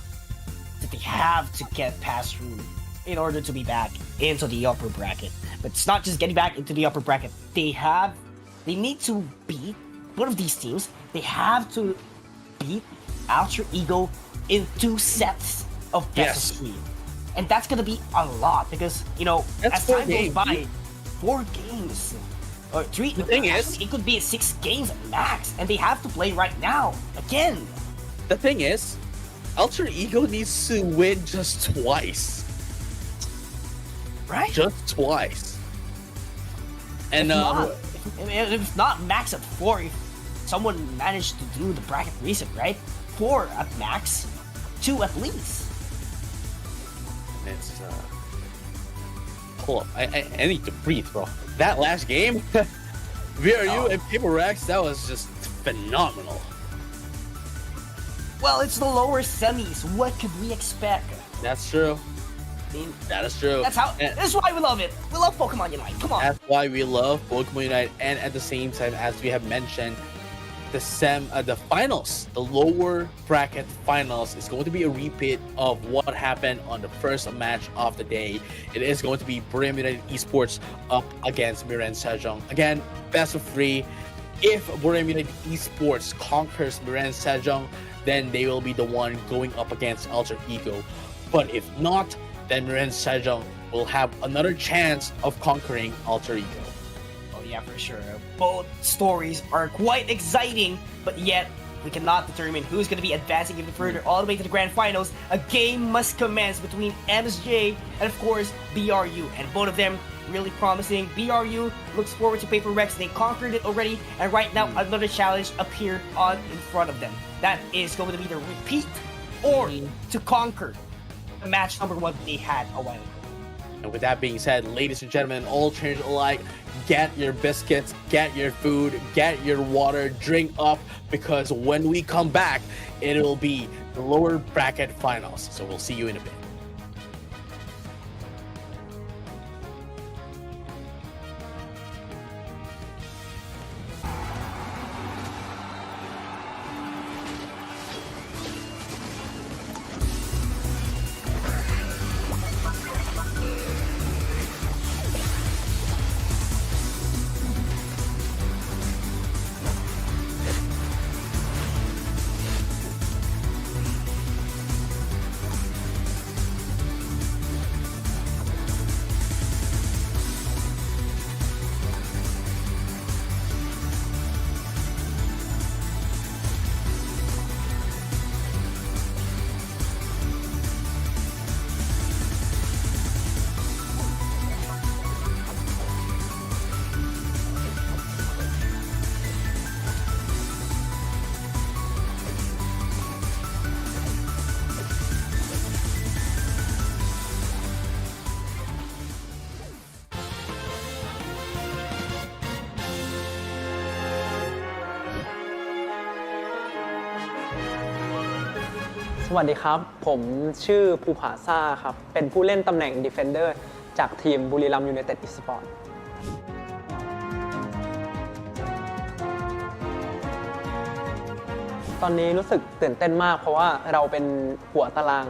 that they have to get past through in order to be back into the upper bracket. But it's not just getting back into the upper bracket. They need to beat one of these teams. They have to beat Alter Ego in 2 sets of best of 3. And that's gonna be a lot because as time goes by, 4 games or 3. The thing is, it could be 6 games max, and they have to play right now again. the thing is, Alter Ego needs to win just twice. Right? Just twice. And if not max at 4, if someone managed to do the bracket reset, right? 4 at max, 2 at least. it's hold up, I need to breathe, bro. That last game, VRU and Paper Rex, that was just phenomenal. Well, it's the lower semis. What could we expect? That's true. I mean, That is true. That's why we love it. We love Pokemon Unite. Come on. That's why we love Pokémon Unite, and at the same time, as we have mentioned, the finals, the lower bracket finals, is going to be a repeat of what happened on the first match of the day. It is going to be Brim United Esports up against Miran Sejong. Again, best of 3. If Brim United Esports conquers Miran Sejong, then they will be the one going up against Alter Ego. But if not, then Miran Sejong will have another chance of conquering Alter Ego. Oh yeah, for sure. Both stories are quite exciting, but yet we cannot determine who's going to be advancing even further all the way to the grand finals. A game must commence between MSJ and of course BRU, and both of them really promising. BRU looks forward to Paper Rex. They conquered it already, and right now another challenge appeared on in front of them. That is going to be the repeat or to conquer the match number 1 they had a while ago. And with that being said, ladies and gentlemen, all trainers alike, get your biscuits, get your food, get your water, drink up, because when we come back, it will be the lower bracket finals. So we'll see you in a bit.สวัสดีครับ ผมชื่อภูผาซ่าครับ เป็นผู้เล่นตำแหน่ง Defender จากทีมบุรีรัมย์ยูไนเต็ดอีสปอร์ตตอนนี้รู้สึกตื่นเต้นมากเพราะว่าเราเป็นหัวตาราง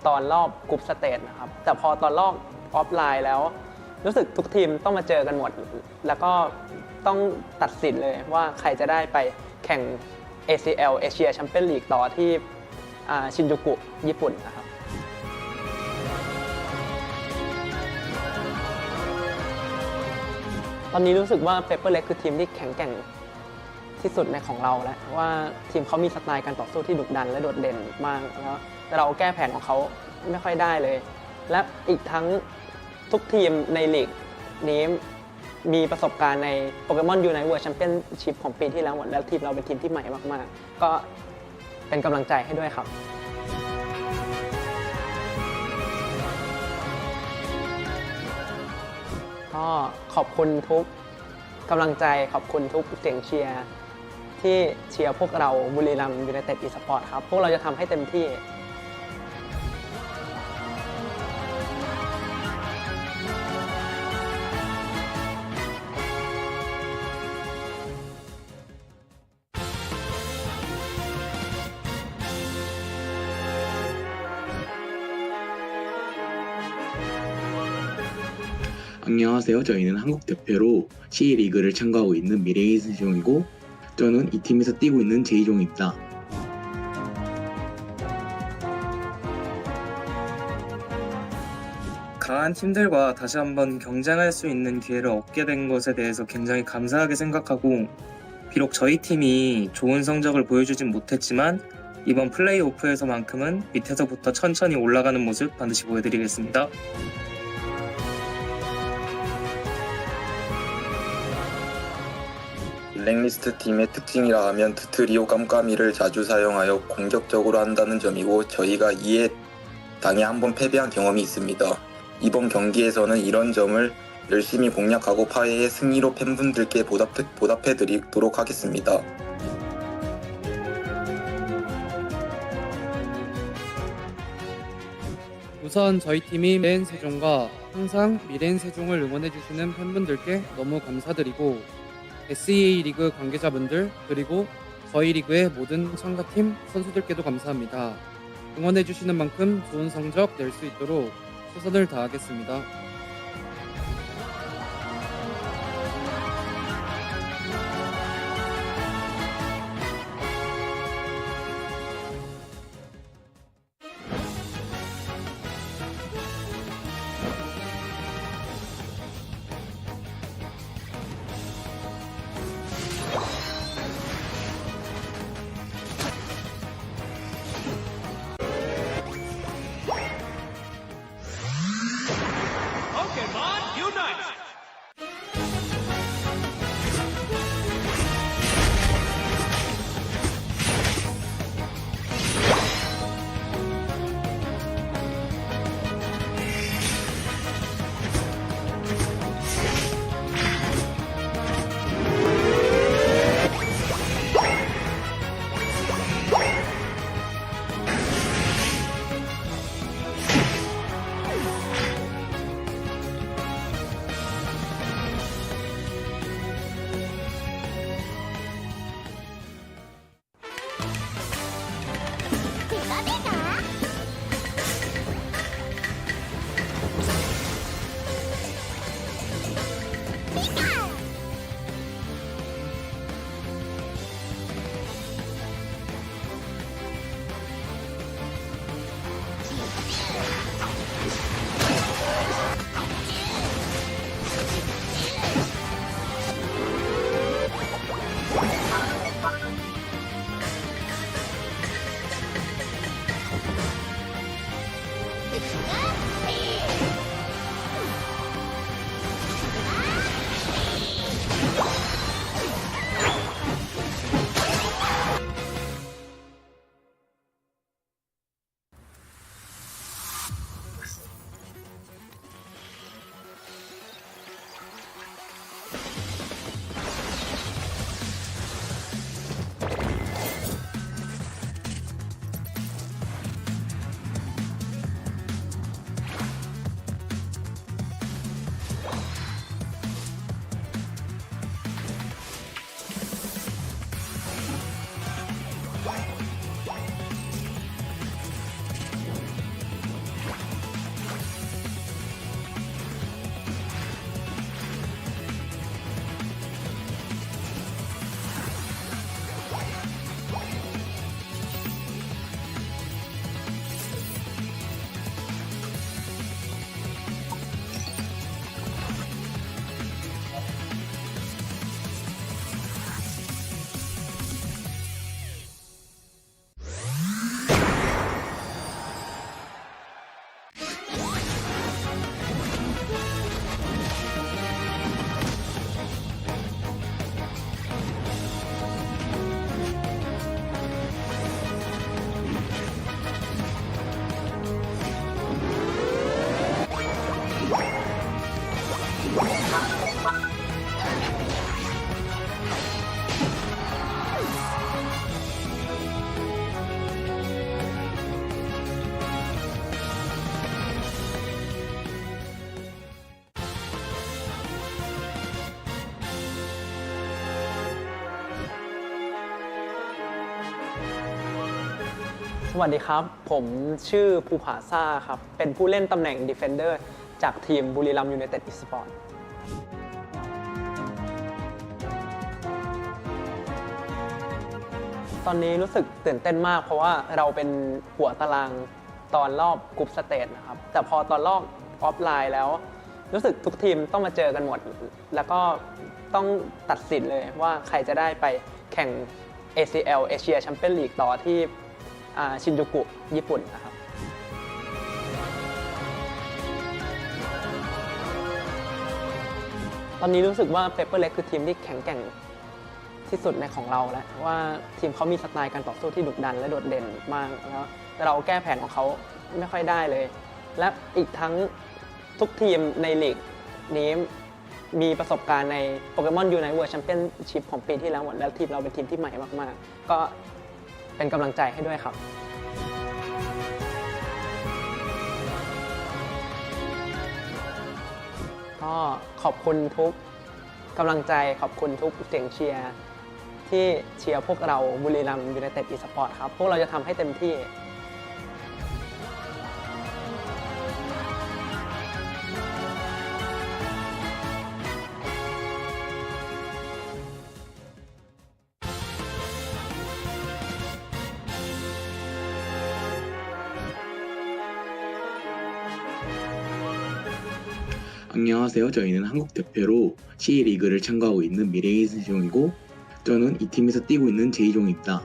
ตอนรอบกรุ๊ปสเตจนะครับ แต่พอตอนรอบออฟไลน์แล้วรู้สึกทุกทีมต้องมาเจอกันหมด แล้วก็ต้องตัดสินเลยว่าใครจะได้ไปแข่ง ACL Asia Champions League ต่อที่ชินจูกุญี่ปุ่นนะครับตอนนี้รู้สึกว่าเปเปอร์เล็กคือทีมที่แข็งแกร่งที่สุดในของเราแล้วว่าทีมเขามีสไตล์การต่อสู้ที่ดุดันและโดดเด่นมากแล้วแต่เราแก้แผนของเขาไม่ค่อยได้เลยและอีกทั้งทุกทีมในลีกนี้มีประสบการณ์ใน Pokémon Unite World Championship ของปีที่แล้วหมดแล้วทีมเราเป็นทีมที่ใหม่มากๆก็เป็นกำลังใจให้ด้วยครับก็ขอบคุณทุกกำลังใจขอบคุณทุกเสียงเชียร์ที่เชียร์พวกเราบุรีรัมย์ยูไนเต็ดอีสปอร์ตครับพวกเราจะทำให้เต็มที่ 안녕하세요. 저희는 한국 대표로 C리그를 참가하고 있는 미래의 세종이고 저는 이 팀에서 뛰고 있는 제이종입니다. 강한 팀들과 다시 한번 경쟁할 수 있는 기회를 얻게 된 것에 대해서 굉장히 감사하게 생각하고 비록 저희 팀이 좋은 성적을 보여주진 못했지만 이번 플레이오프에서만큼은 밑에서부터 천천히 올라가는 모습 반드시 보여드리겠습니다. 블랙리스트 팀의 특징이라 하면 드트리오 깜깜이를 자주 사용하여 공격적으로 한다는 점이고 저희가 이에 당에 한번 패배한 경험이 있습니다. 이번 경기에서는 이런 점을 열심히 공략하고 파해의 승리로 팬분들께 보답해드리도록 하겠습니다. 우선 저희 팀이 미래엔 세종과 항상 미래엔 세종을 응원해주시는 팬분들께 너무 감사드리고 SEA 리그 관계자분들 그리고 저희 리그의 모든 참가팀 선수들께도 감사합니다. 응원해주시는 만큼 좋은 성적 낼 수 있도록 최선을 다하겠습니다. Pokémon Unite!สวัสดีครับผมชื่อภูผาซ่าครับเป็นผู้เล่นตำแหน่ง Defender จากทีมบุรีรัมย์ยูไนเต็ดอีสปอร์ตตอนนี้รู้สึกตื่นเต้นมากเพราะว่าเราเป็นหัวตารางตอนรอบกรุ๊ปสเตจนะครับแต่พอตอนรอบออฟไลน์แล้วรู้สึกทุกทีมต้องมาเจอกันหมดแล้วก็ต้องตัดสินเลยว่าใครจะได้ไปแข่ง ACL Asia Champions League ต่อที่ ชินจูกุญี่ปุ่นนะครับตอนนี้รู้สึกว่า Paperless คือทีมที่แข็งแกร่งที่สุดในของเราแล้วว่าทีมเขามีสไตล์การต่อสู้ที่ดุดันและโดดเด่นมากแล้วแต่เราแก้แผนของเขาไม่ค่อยได้เลยและอีกทั้งทุกทีมในลีกนี้มีประสบการณ์ใน Pokémon Unite World Championship ของปีที่แล้วหมดแล้วทีมเราเป็นทีมที่ใหม่มากๆก็เป็นกำลังใจให้ด้วยครับก็ขอบคุณทุกกำลังใจขอบคุณทุกเสียงเชียร์ที่เชียร์พวกเราบุรีรัมย์ยูไนเต็ดอีสปอร์ตครับพวกเราจะทำให้เต็มที่ 안녕하세요. 저희는 한국 대표로 C리그를 참가하고 있는 미래인 세종이고 저는 이 팀에서 뛰고 있는 제이종입니다.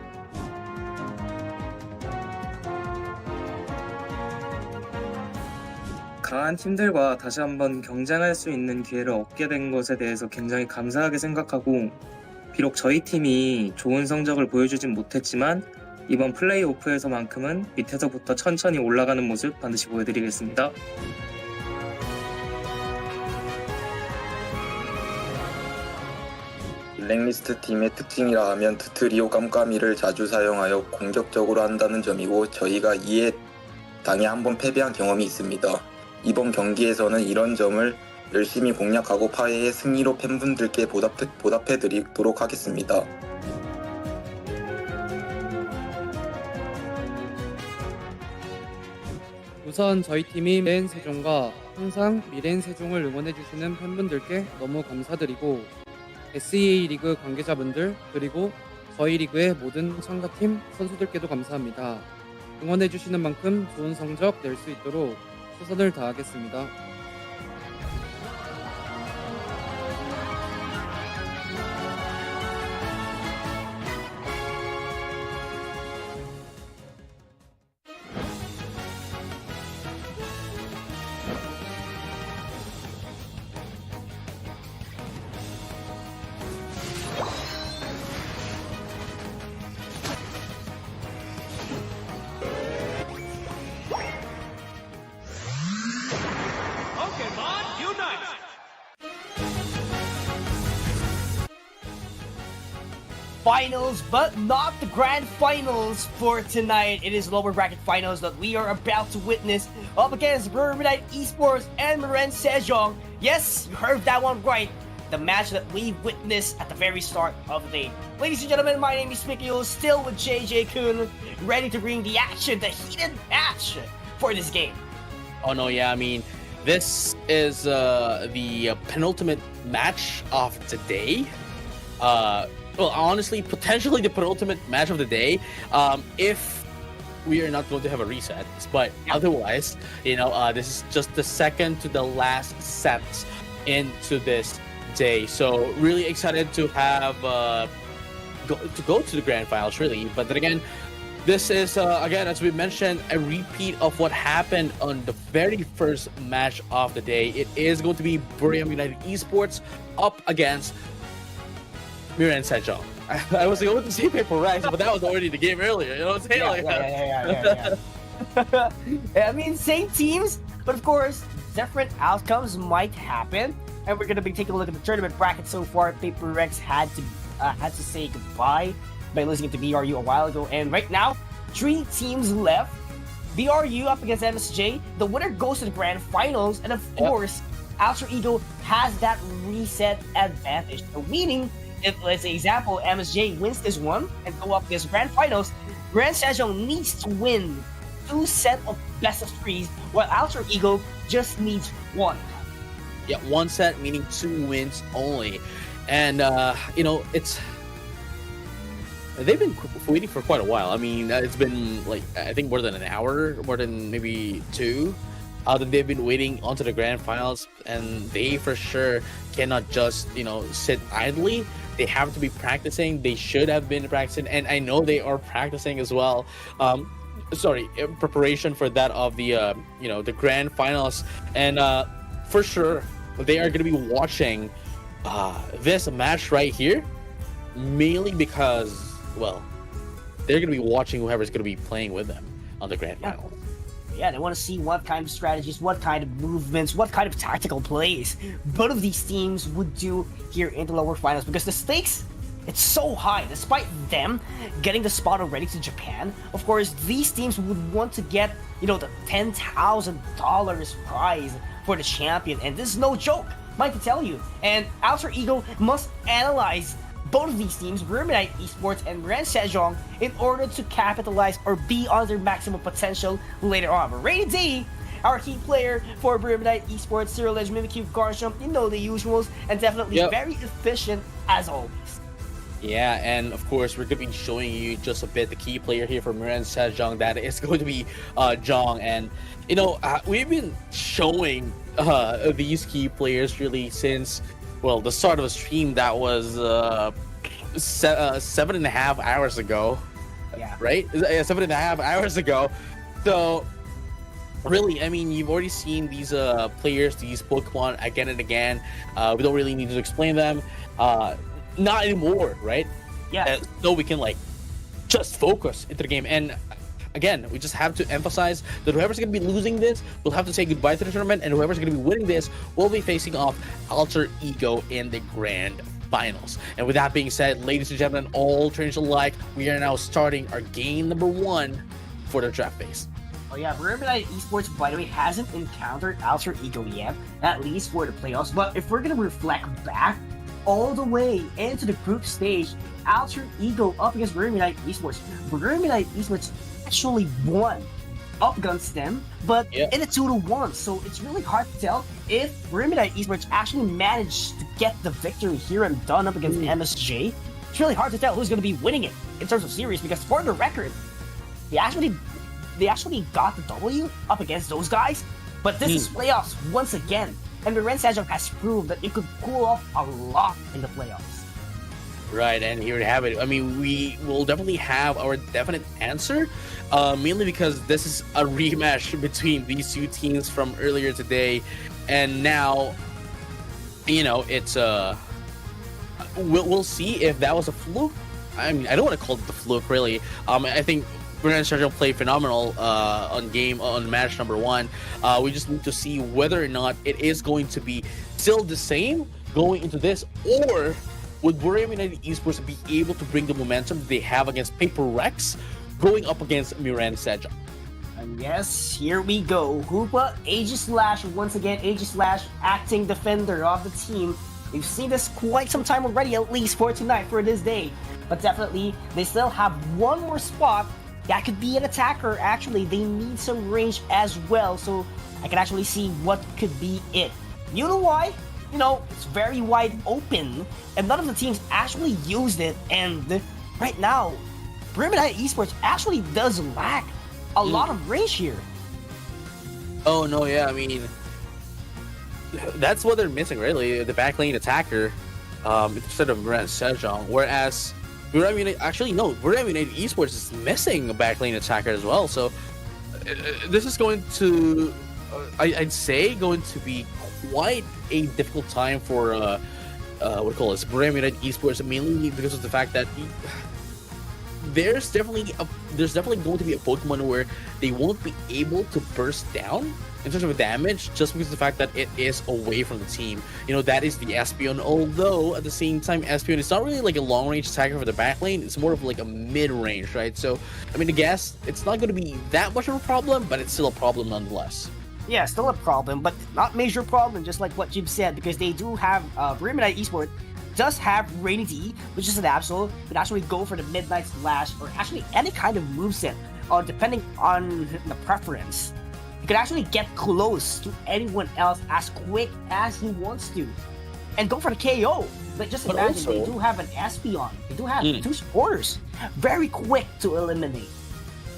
강한 팀들과 다시 한번 경쟁할 수 있는 기회를 얻게 된 것에 대해서 굉장히 감사하게 생각하고 비록 저희 팀이 좋은 성적을 보여주진 못했지만 이번 플레이오프에서만큼은 밑에서부터 천천히 올라가는 모습 반드시 보여드리겠습니다. 블랙리스트 팀의 특징이라 하면 드리오 깜깜이를 자주 사용하여 공격적으로 한다는 점이고 저희가 이에 당해 한번 패배한 경험이 있습니다. 이번 경기에서는 이런 점을 열심히 공략하고 파해의 승리로 팬분들께 보답해드리도록 하겠습니다. 우선 저희 팀인 미래인 세종과 항상 미래인 세종을 응원해주시는 팬분들께 너무 감사드리고 SEA 리그 관계자분들 그리고 저희 리그의 모든 참가팀 선수들께도 감사합니다. 응원해주시는 만큼 좋은 성적 낼 수 있도록 최선을 다하겠습니다. Pokémon Unite! Finals, but not the grand finals for tonight. It is lower bracket finals that we are about to witness up against Burbanite Esports and Maren Sejong. Yes, you heard that one right. The match that we witnessed at the very start of the day. Ladies and gentlemen, my name is Mikio, still with JJ Kun, ready to bring the action, the heated match for this game. Oh no, yeah, I mean, this is the penultimate match of the day. Well, honestly, potentially the penultimate match of the day, if we are not going to have a reset. But otherwise, you know, this is just the second to the last set into this day. So really excited to have go to the grand finals, really. But then again, this is again, as we mentioned, a repeat of what happened on the very first match of the day. It is going to be Buriam United Esports up against Miran Sejong. I was going to say Paper Rex, but that was already the game earlier. You know what I'm saying? Yeah. I mean, same teams, but of course, different outcomes might happen. And we're gonna be taking a look at the tournament bracket so far. Paper Rex had to say goodbye by losing to BRU a while ago, and right now, 3 teams left. BRU up against MSJ. The winner goes to the grand finals, and of course, Alter Ego has that reset advantage. So meaning, if, let's say, example, MSJ wins this one and go up against grand finals, Grand Sejong needs to win 2 sets of best of 3s, while Alter Ego just needs 1. Yeah, 1 set, meaning 2 wins only. And, you know, they've been waiting for quite a while. I mean, it's been, like, I think more than an hour, more than maybe 2. That they've been waiting onto the grand finals, and they for sure cannot just, you know, sit idly. They have to be practicing. They should have been practicing, and I know they are practicing as well. In preparation for that of the the grand finals, and for sure they are going to be watching this match right here, mainly because, well, they're going to be watching whoever's going to be playing with them on the grand final. Yeah, they want to see what kind of strategies, what kind of movements, what kind of tactical plays both of these teams would do here in the lower finals, because the stakes, it's so high. Despite them getting the spot already to Japan, of course, these teams would want to get, the $10,000 prize for the champion, and this is no joke, might I tell you. And Alter Ego must analyze both of these teams, Vermilion Esports and Ren Sejong, in order to capitalize or be on their maximum potential later on. But Rainy D, our key player for Vermilion Esports, Zero Ledge, Mimikyu, Garchomp, the usuals, and definitely very efficient as always. Yeah, and of course, we're going to be showing you just a bit the key player here for Ren Sejong. That is going to be Jong. And, we've been showing these key players really since, well, the start of the stream. That was 7.5 hours ago. Yeah. Right? 7.5 hours ago. So, really, I mean, you've already seen these players, these Pokemon again and again. We don't really need to explain them. Not anymore, right? Yeah. So we can, just focus into the game. And again, we just have to emphasize that whoever's going to be losing this will have to say goodbye to the tournament, and whoever's going to be winning this will be facing off Alter Ego in the grand finals. And with that being said, ladies and gentlemen, all trainers alike, we are now starting our game number 1 for the draft phase. Oh yeah, Vermilion Esports, by the way, hasn't encountered Alter Ego yet, at least for the playoffs. But if we're going to reflect back all the way into the group stage, Alter Ego up against Vermilion Esports. Vermilion Esports actually won up against them, but in a 2-1. So it's really hard to tell if Vermilion Esports actually managed to get the victory here and done up against MSJ. It's really hard to tell who's going to be winning it in terms of series, because for the record, they actually got the W up against those guys. But this is playoffs once again, and the Ren Sejong has proved that it could pull off a lot in the playoffs. Right, and here we have it. I mean, we will definitely have our definite answer, mainly because this is a rematch between these two teams from earlier today, and now, it's we'll see if that was a fluke. I mean, I don't want to call it the fluke, really. I think Ren Sejong played phenomenal on match number 1. We just need to see whether or not it is going to be still the same going into this, or would Vermilion Esports be able to bring the momentum they have against Paper Rex going up against Miran Sejong? And yes, here we go. Hoopa, Aegislash, once again, Aegislash acting defender of the team. We've seen this quite some time already, at least for tonight, for this day. But definitely, they still have one more spot. That could be an attacker. Actually, they need some range as well, so I can actually see what could be it. You know why? It's very wide open, and none of the teams actually used it, and right now, Vermilion Esports actually does lack a lot of range here. Oh, no, yeah, I mean, that's what they're missing, really, the backlane attacker, instead of Ren Sejong, whereas Vermilion Esports is missing a backlane attacker as well, so this is going to, I'd say, going to be quite a difficult time for Vermilion Esports, mainly because of the fact that there's definitely going to be a Pokemon where they won't be able to burst down in terms of damage just because of the fact that it is away from the team. That is the Espeon, although at the same time Espeon is not really like a long range attacker for the back lane, it's more of like a mid range, right? So I mean, I guess it's not going to be that much of a problem, but it's still a problem nonetheless. Yeah, still a problem, but not major problem, just like what Jim said, because they do have Vermilion Esports does have Rainy D, which is an Absol, but actually go for the Midnight Slash, or actually any kind of moveset, depending on the preference. He can actually get close to anyone else as quick as he wants to, and go for the KO. But just imagine, they do have an Espeon, they do have 2 supporters, very quick to eliminate.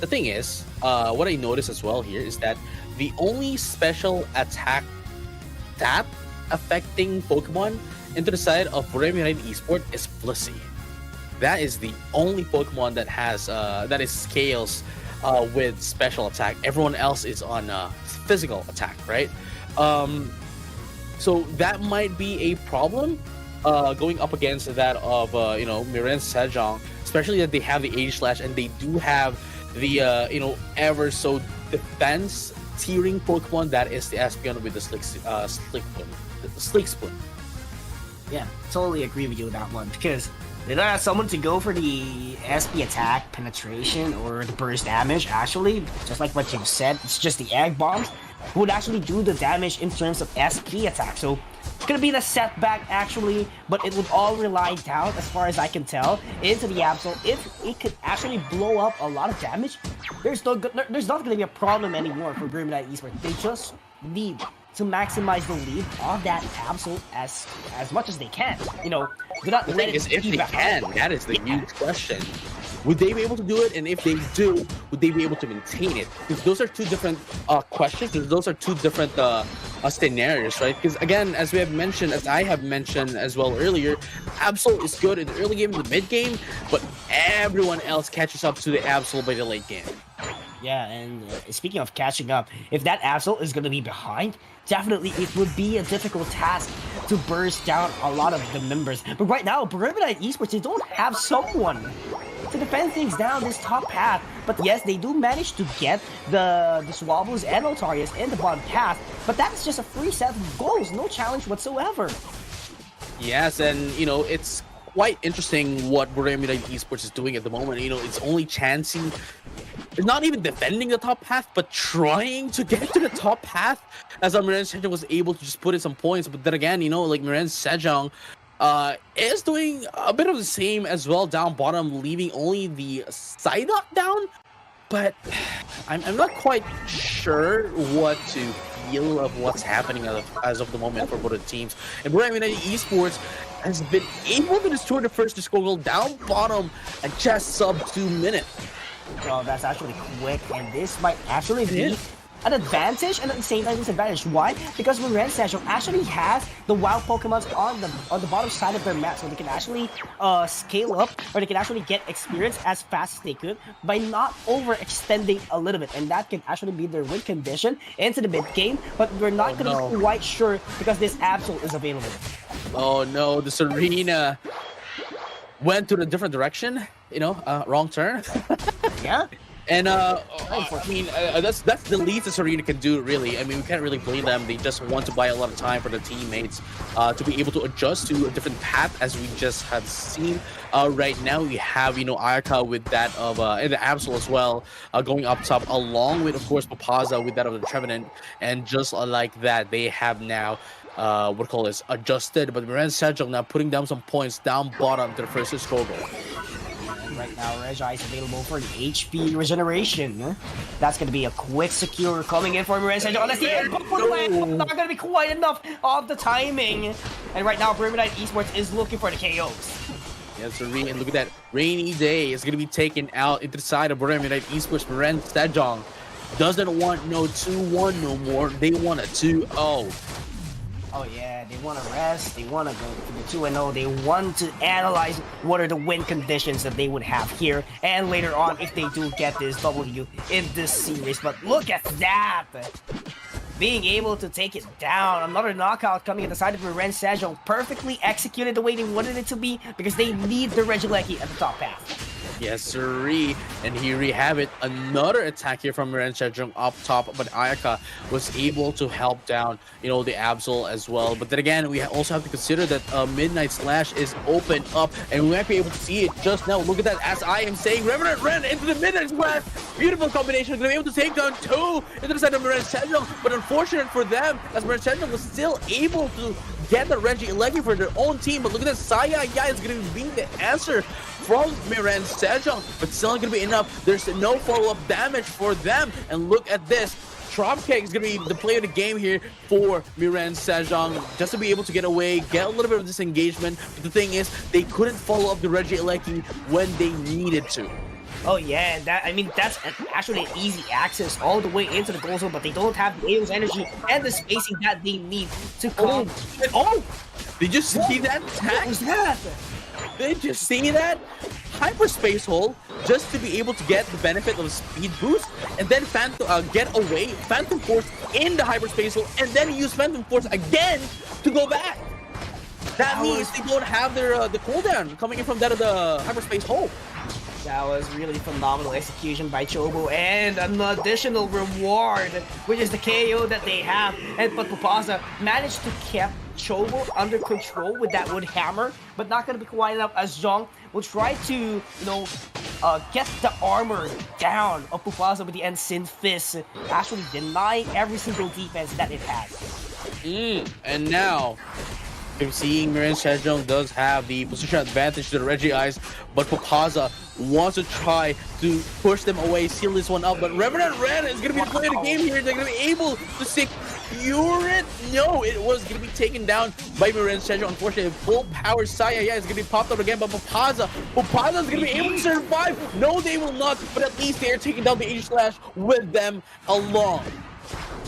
The thing is, what I noticed as well here is that the only special attack that affecting Pokemon into the side of Burem United Esports is Blissey. That is the only Pokemon that has that is scales with special attack. Everyone else is on physical attack, right? So that might be a problem going up against that of Miren Sejong, especially that they have the Age Slash and they do have the ever so defense tiering Pokemon that is the Espeon with the Sleek Spoon. Yeah, totally agree with you with that one, because they don't have someone to go for the SP attack, penetration, or the burst damage. Actually, just like what you said, it's just the Egg Bombs who would actually do the damage in terms of SP attack. So it's gonna be the setback actually, but it would all rely down, as far as I can tell, into the Absol. If it could actually blow up a lot of damage, there's not gonna be a problem anymore for Burem United Esports. They just need to maximize the lead of that Absol as much as they can. Do not The let thing it is, if be they behind. can, that is the huge question. Would they be able to do it? And if they do, would they be able to maintain it? Because those are two different questions. Those are two different scenarios, right? Because again, as I have mentioned as well earlier, Absol is good in the early game and the mid game, but everyone else catches up to the Absol by the late game. Yeah, and speaking of catching up, if that Absol is going to be behind, definitely it would be a difficult task to burst down a lot of the members. But right now, Burem United Esports, they don't have someone to defend things down this top path. But yes, they do manage to get the Swabbles and Altarius in the bottom path, but that's just a free set of goals, no challenge whatsoever. Yes, and it's quite interesting what Burem United Esports is doing at the moment. It's only Chansey. It's not even defending the top path, but trying to get to the top path, as Miren Sejong was able to just put in some points. But then again, Miren Sejong is doing a bit of the same as well down bottom, leaving only the side up down. But I'm not quite sure what to feel of what's happening as of the moment for both the teams. And Burem United Esports has been able to destroy the first disco goal down bottom at just sub 2 minutes. Oh, that's actually quick, and this might actually be an advantage and at the same time disadvantage. Why? Because Miren Sejong actually has the wild Pokemons on the bottom side of their map, so they can actually scale up, or they can actually get experience as fast as they could by not overextending a little bit, and that can actually be their win condition into the mid game. But we're not gonna be quite sure because this Absol is available. Oh no, the Serena went to a different direction. Wrong turn. Yeah. And that's the least the Serena can do, really. I mean, we can't really blame them. They just want to buy a lot of time for the teammates to be able to adjust to a different path, as we just have seen. Right now, we have Ayaka with that of and the Absol as well, going up top, along with, of course, Papaza with that of the Trevenant, and just like that, they have now adjusted. But Miren Sejong now putting down some points down bottom to the first score goal. Right now, Reggie is available for the HP regeneration. That's going to be a quick secure coming in for Miren Sejong. That's the end, but not going to be quite enough of the timing. And right now, Burem United Esports is looking for the KOs. Yes, and look at that. Rainy Day is going to be taken out into the side of Burem United Esports. Miren Sejong doesn't want no 2-1 no more. They want a 2-0. Oh yeah, they want to rest, they want to go to the 2-0, they want to analyze what are the win conditions that they would have here, and later on if they do get this W in this series. But look at that! Being able to take it down, another knockout coming at the side of Miren Sejong, perfectly executed the way they wanted it to be, because they need the Regieleki at the top path. Yes, sirree. And here we have it. Another attack here from Miren Sejong up top, but Ayaka was able to help down, the Absol as well. But then again, we also have to consider that Midnight Slash is open up, and we might be able to see it just now. Look at that, as I am saying, Revenant ran into the Midnight Slash. Beautiful combination. Going to be able to take down 2 into the side of Miren Sejong, but unfortunate for them, as Miren Sejong was still able to get the Regieleki for their own team. But look at that, Saya is going to be the answer from Miren Sejong, but still not going to be enough. There's no follow-up damage for them. And look at this. Dropkick is going to be the play of the game here for Miren Sejong, just to be able to get away, get a little bit of disengagement. But the thing is, they couldn't follow up the Regieleki when they needed to. Oh yeah, that's actually an easy access all the way into the goal zone, but they don't have the EOS energy and the spacing that they need to come. Did you see that attack? What was that? Did you see that? Hyperspace hole just to be able to get the benefit of speed boost, and then get away, Phantom Force in the hyperspace hole, and then use Phantom Force again to go back. That means they don't have their the cooldown coming in from that of the hyperspace hole. That was really phenomenal execution by Chobo, and an additional reward, which is the KO that they have. But PUACL managed to keep Chobo under control with that wood hammer, but not going to be quite enough, as Zhong will try to, get the armor down of PUACL with the Ensign Fist, actually denying every single defense that it has. And now, seeing Miran Sejong does have the position advantage to the Reggie Eyes, but PUACL wants to try to push them away, seal this one up. But Revenant Red is going to be the player of the game here. They're going to be able to secure it. No, it was going to be taken down by Miran Sejong. Unfortunately, full power Saya is going to be popped up again, but PUACL is going to be able to survive. No, they will not, but at least they are taking down the H-Slash with them along.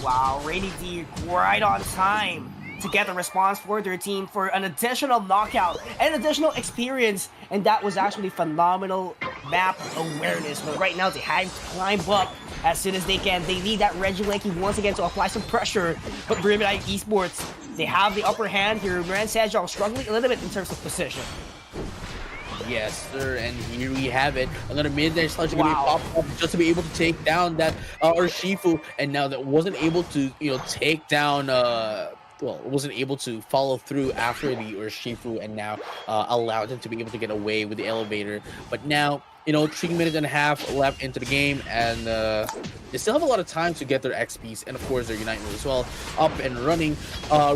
Wow, Rainy D right on time to get the response for their team for an additional knockout and additional experience, and that was actually phenomenal map awareness. But right now they have to climb up as soon as they can. They need that Regieleki once again to apply some pressure, but Brimidite Esports, they have the upper hand here. Miran Sejong struggling a little bit in terms of position. Yes, sir, and here we have it. Another mid-range slash going to be popped up just to be able to take down that Urshifu, and now that wasn't able to, take down wasn't able to follow through after the Urshifu, and now allowed him to be able to get away with the elevator. But now, 3 minutes and a half left into the game, and they still have a lot of time to get their XPs and, of course, their Unite move as well up and running,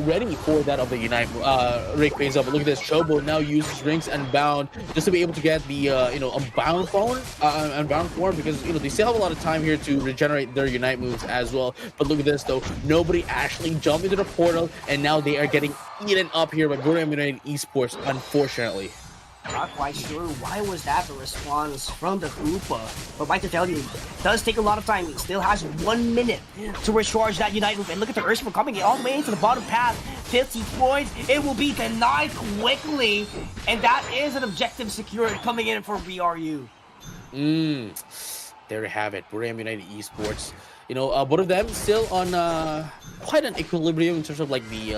ready for that of the Unite Rayquaza. But look at this, Chobo now uses Rings Unbound just to be able to get the Unbound form, because they still have a lot of time here to regenerate their Unite moves as well. But look at this though, nobody actually jumped into the portal, and now they are getting eaten up here by Guriam United Esports, unfortunately. Not quite sure why was that the response from the Koopa, but like to tell you, it does take a lot of time. He still has 1 minute to recharge that Unite move, and look at the Urshifu coming all the way into the bottom path. 50 points, it will be denied quickly, and that is an objective secured coming in for BRU. There you have it, Guriam United Esports. Both of them still on quite an equilibrium in terms of like the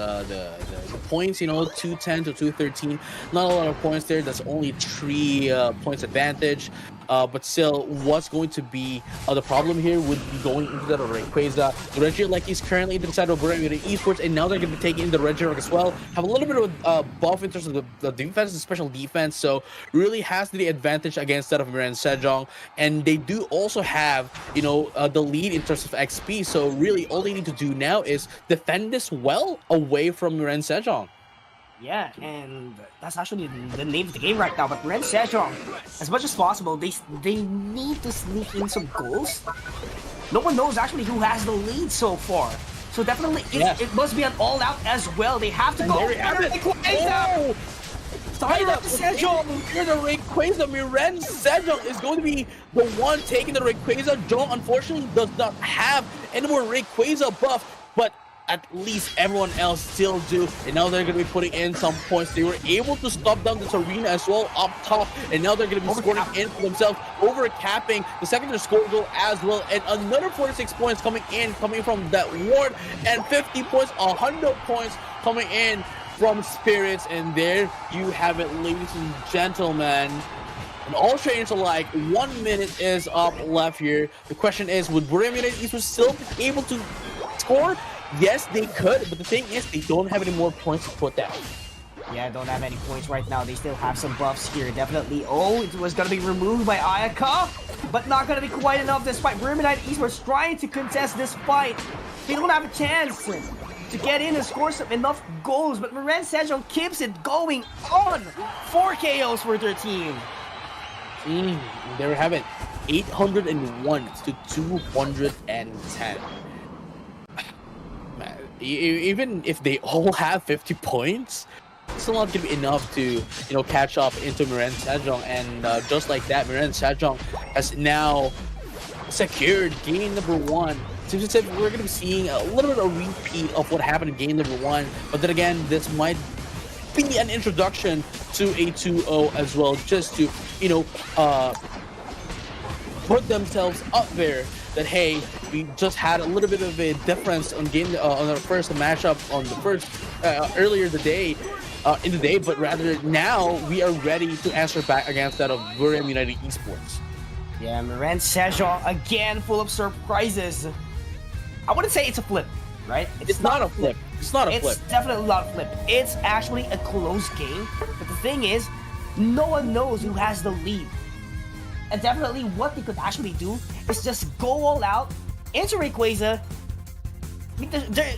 points. 210 to 213. Not a lot of points there. That's only 3 points advantage. But still, what's going to be the problem here would be going into the Rayquaza. The Regieleki is currently into the side of Guriam United Esports, and now they're going to be taking in the Regirock as well. Have a little bit of a buff in terms of the defense, the special defense, so really has the advantage against that of Miran Sejong. And they do also have, the lead in terms of XP, so really all they need to do now is defend this well away from Miran Sejong. Yeah, and that's actually the name of the game right now. But Miran Sejong, as much as possible, they need to sneak in some goals. No one knows actually who has the lead so far. So definitely, it must be an all-out as well. They have to go. Tied up here, the Rayquaza. Miran Sejong is going to be the one taking the Rayquaza. Zhong, unfortunately, does not have any more Rayquaza buff, but at least everyone else still do, and now they're going to be putting in some points. They were able to stop down this arena as well up top, and now they're going to be scoring in for themselves, over capping the secondary score goal as well, and another 46 points coming from that ward, and 50 points, 100 points coming in from Spirits. And there you have it, ladies and gentlemen. And all trainers alike, 1 minute is up left here. The question is, would Guriam United Esports still be able to score? Yes, they could, but the thing is, they don't have any more points to put down. Yeah, don't have any points right now. They still have some buffs here, definitely. Oh, it was going to be removed by Ayaka, but not going to be quite enough despite Brimidite Esports trying to contest this fight. They don't have a chance to get in and score enough goals, but Miran Sejong keeps it going on. 4 KOs for their team. There we have it. 801 to 210. Even if they all have 50 points, still not going to be enough to, catch up into Miren Sejong. And just like that, Miren Sejong has now secured game number 1. Seems as if we're going to be seeing a little bit of a repeat of what happened in game number 1. But then again, this might be an introduction to a 2-0 as well, just to, put themselves up there that, hey, we just had a little bit of a difference on our first matchup on the first earlier in the day, but rather now we are ready to answer back against that of Buriram United Esports. Yeah, Miren Sejong again full of surprises. I wouldn't say it's a flip, right? It's not a flip. It's not a flip. It's definitely not a flip. It's actually a close game. But the thing is, no one knows who has the lead. And definitely what they could actually do is just go all out into Rayquaza. I mean,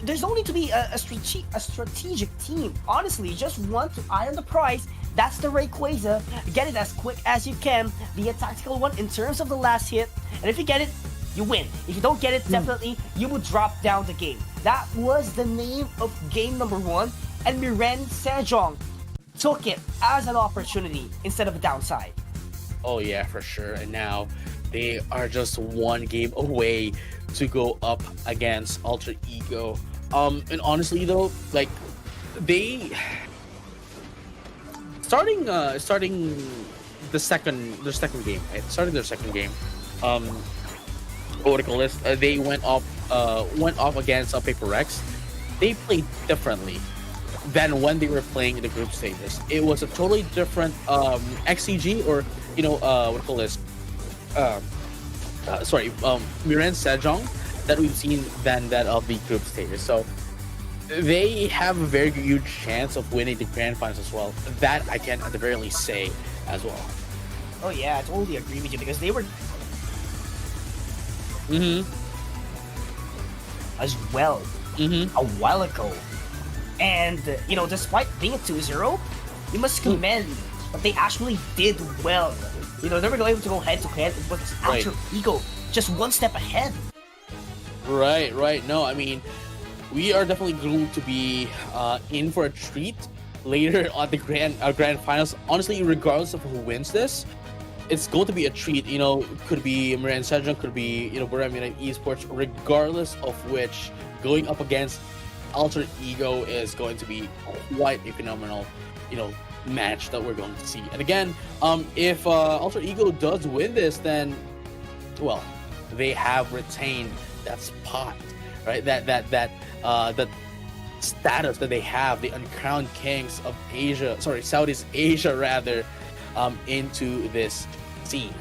there's no need to be a strategic team. Honestly, you just want to eye on the prize. That's the Rayquaza. Get it as quick as you can. Be a tactical one in terms of the last hit. And if you get it, you win. If you don't get it, definitely you will drop down the game. That was the name of game number 1. And Miren Sejong took it as an opportunity instead of a downside. Oh yeah, for sure. And now they are just one game away to go up against Alter Ego. And honestly though, like they starting their second game, right? Starting their second game. What do you call this? They went off against Paper X. They played differently than when they were playing in the group stages. It was a totally different XCG, or what do you call this? Miren Sejong that we've seen than that of the group stages. So they have a very huge chance of winning the grand finals as well. That I can at the very least say as well. Oh yeah, I totally agree with you because they were as well a while ago. And, despite being a 2-0, you must commend what they actually did well. They were able to go head-to-head with Alter Ego just one step ahead. Right. No, I mean, we are definitely going to be in for a treat later on the grand finals. Honestly, regardless of who wins this, it's going to be a treat. Could be Miren Sejong, could be Buriram United Esports. Regardless of which, going up against Alter Ego is going to be quite a phenomenal, match that we're going to see. And again, if Alter Ego does win this, then, well, they have retained that spot, right? That status that they have, the uncrowned kings of Southeast Asia rather, into this scene.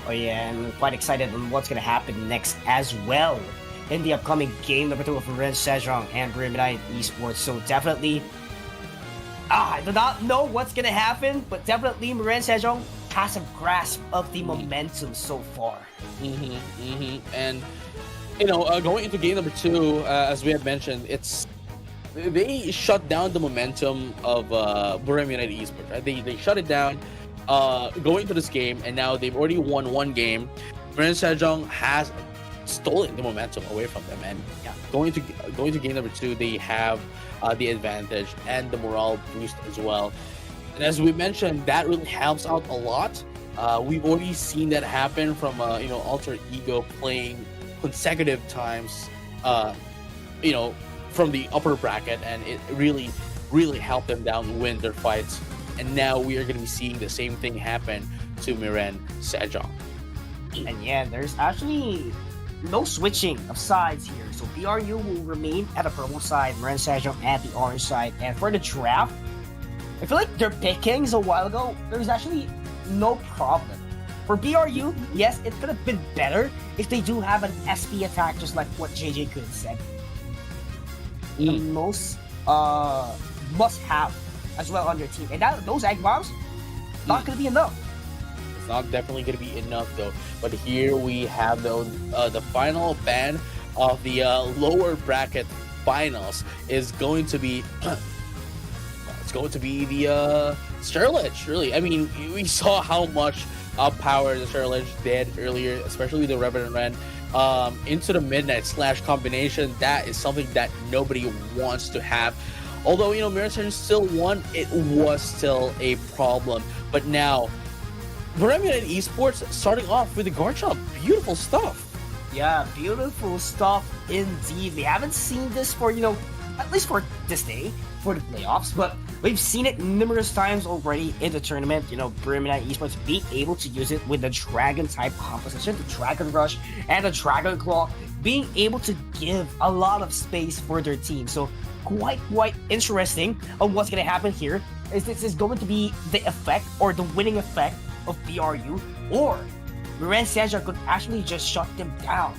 Oh yeah, and I'm quite excited on what's gonna happen next as well in the upcoming game number 2 of Miren Sejong and Buriram United Esports. So definitely, I do not know what's gonna happen, but definitely Miren Sejong has a grasp of the momentum so far. And going into game number 2, as we have mentioned, they shut down the momentum of Buriram United Esports. Right? They shut it down going into this game, and now they've already won one game. Miren Sejong has stolen the momentum away from them, and going to game number 2, they have the advantage and the morale boost as well. And as we mentioned, that really helps out a lot. We've already seen that happen from Alter Ego playing consecutive times from the upper bracket, and it really helped them down win their fights. And now we are going to be seeing the same thing happen to Miren Sejong. And yeah, there's actually no switching of sides here. So BRU will remain at the purple side, Miren Sejong at the orange side. And for the draft, I feel like their pickings a while ago, there's actually no problem. For BRU, yes, it could have been better if they do have an SP attack, just like what JJ could have said. The most must have as well on your team. And those egg bombs, not going to be enough. It's not definitely going to be enough though. But here we have the final ban of the lower bracket finals is going to be it's going to be the Sturridge. Really, I mean, we saw how much power the Sturridge did earlier, especially the Revenant Ren into the Midnight Slash combination. That is something that nobody wants to have Although, Miran Sejong still won, it was still a problem. But now, Bohemian United Esports starting off with the guard shot. Beautiful stuff. Yeah, beautiful stuff indeed. We haven't seen this for, at least for this day, for the playoffs, but we've seen it numerous times already in the tournament. Bohemian United Esports being able to use it with the Dragon type composition, the Dragon Rush, and the Dragon Claw, being able to give a lot of space for their team. So quite interesting on what's going to happen here. Is this is going to be the effect or the winning effect of BRU, or Miran Sejong could actually just shut them down.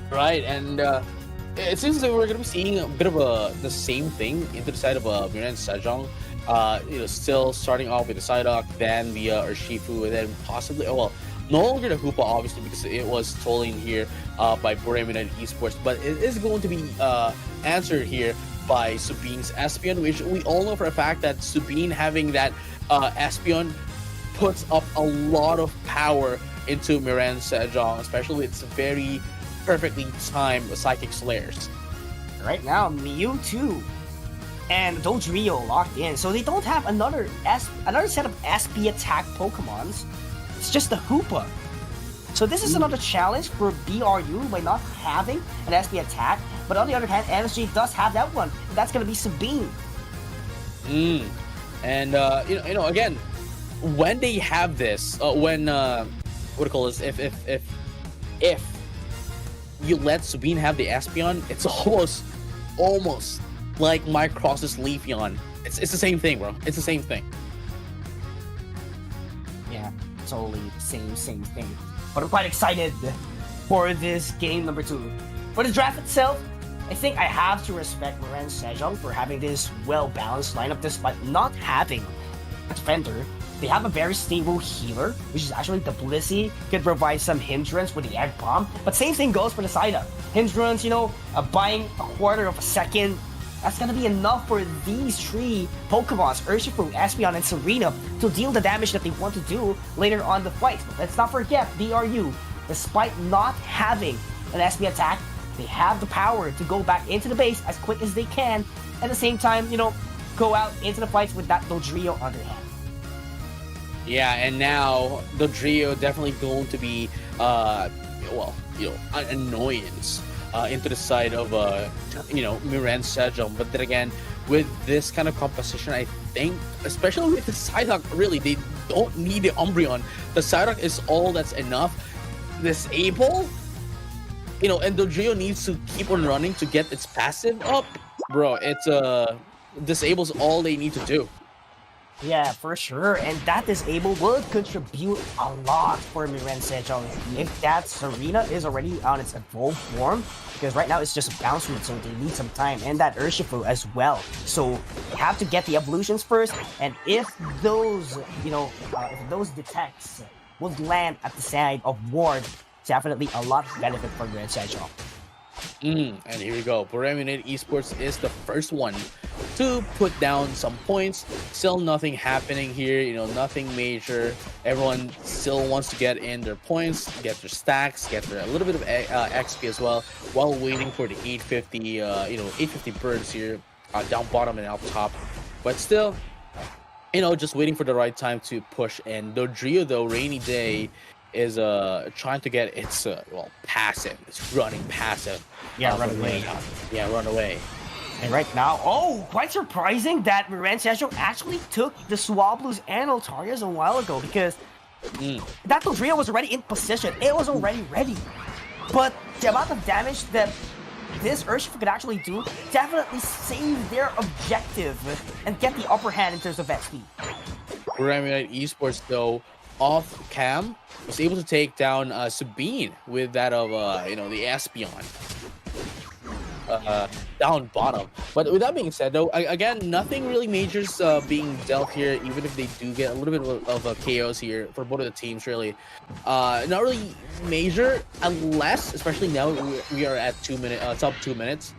Right, and it seems like we're going to be seeing a bit of the same thing into the side of Miran Sejong. Still starting off with the Psyduck, then via Urshifu, and then possibly, no longer the Hoopa, obviously, because it was stolen here by Bohemian United Esports, but it is going to be answered here by Subin's Espeon, which we all know for a fact that Subin having that Espeon puts up a lot of power into Miran Sejong, especially with its very perfectly timed Psychic Slayers. Right now, Mewtwo and Dodrio locked in, so they don't have another set of SP attack Pokemons. It's just the Hoopa. So this is another challenge for BRU by not having an SP attack, but on the other hand, NSG does have that one, and that's going to be Sabine. And again, when they have this, if you let Subin have the Espeon, it's almost like Micross's Leafeon. It's the same thing, bro. It's the same thing. Yeah, totally same thing. But I'm quite excited for this game number 2. For the draft itself, I think I have to respect Miran Sejong for having this well-balanced lineup despite not having a defender. They have a very stable healer, which is actually the Blissey, can provide some hindrance with the Egg Bomb. But same thing goes for the Psyduck. Hindrance, buying a quarter of a second, that's gonna be enough for these 3 Pokemons, Urshifu, Espeon, and Serena, to deal the damage that they want to do later on the fight. But let's not forget, BRU, despite not having an SP attack, they have the power to go back into the base as quick as they can, at the same time, go out into the fights with that Dodrio on their hand. Yeah, and now Dodrio definitely going to be, an annoyance into the side of, Miran Sejong. But then again, with this kind of composition, I think, especially with the Psyduck, really, they don't need the Umbreon. The Psyduck is all that's enough. Disable, and Dodrio needs to keep on running to get its passive up. Bro, it's, disables all they need to do. Yeah, for sure, and that Disable will contribute a lot for Miran Sejong if that Serena is already on its evolved form, because right now it's just a bounce route, so they need some time, and that Urshifu as well. So you have to get the evolutions first, and if those, if those detects would land at the side of Ward, definitely a lot of benefit for Miran Sejong. And here we go. Bohemian United Esports is the first one to put down some points. Still nothing happening here, nothing major. Everyone still wants to get in their points, get their stacks, get their a little bit of XP as well, while waiting for the 850, 850 birds here, down bottom and up top. But still, just waiting for the right time to push. And Dodrio, though, Rainy Day, is trying to get its passive. It's running passive. Yeah, run away. Yeah, run away. And right now, quite surprising that Miran Sejong actually took the Swablu's and Altarias a while ago, because that Dodrio was already in position. It was already ready. But the amount of damage that this Urshifu could actually do definitely save their objective and get the upper hand in terms of XP. Bohemian Esports, though, off cam, was able to take down Sabine with that of the Espeon down bottom. But with that being said, though, again, nothing really majors being dealt here, even if they do get a little bit of chaos here for both of the teams, really. Not really major, unless, especially now we are at 2 minutes, top 2 minutes,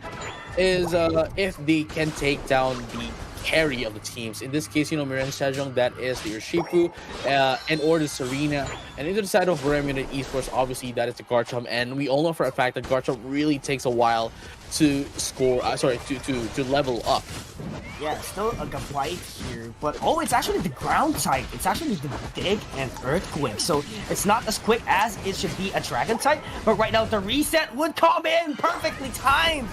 is if they can take down the carry of the teams. In this case, Miran Sejong, that is the Urshifu, and or the Serena. And into the side of Buremune Esports, obviously that is the Garchomp. And we all know for a fact that Garchomp really takes a while to score, to level up. Yeah, still a Gabite here, but it's actually the ground type. It's actually the Dig and Earthquake, so it's not as quick as it should be a Dragon type. But right now, the reset would come in perfectly timed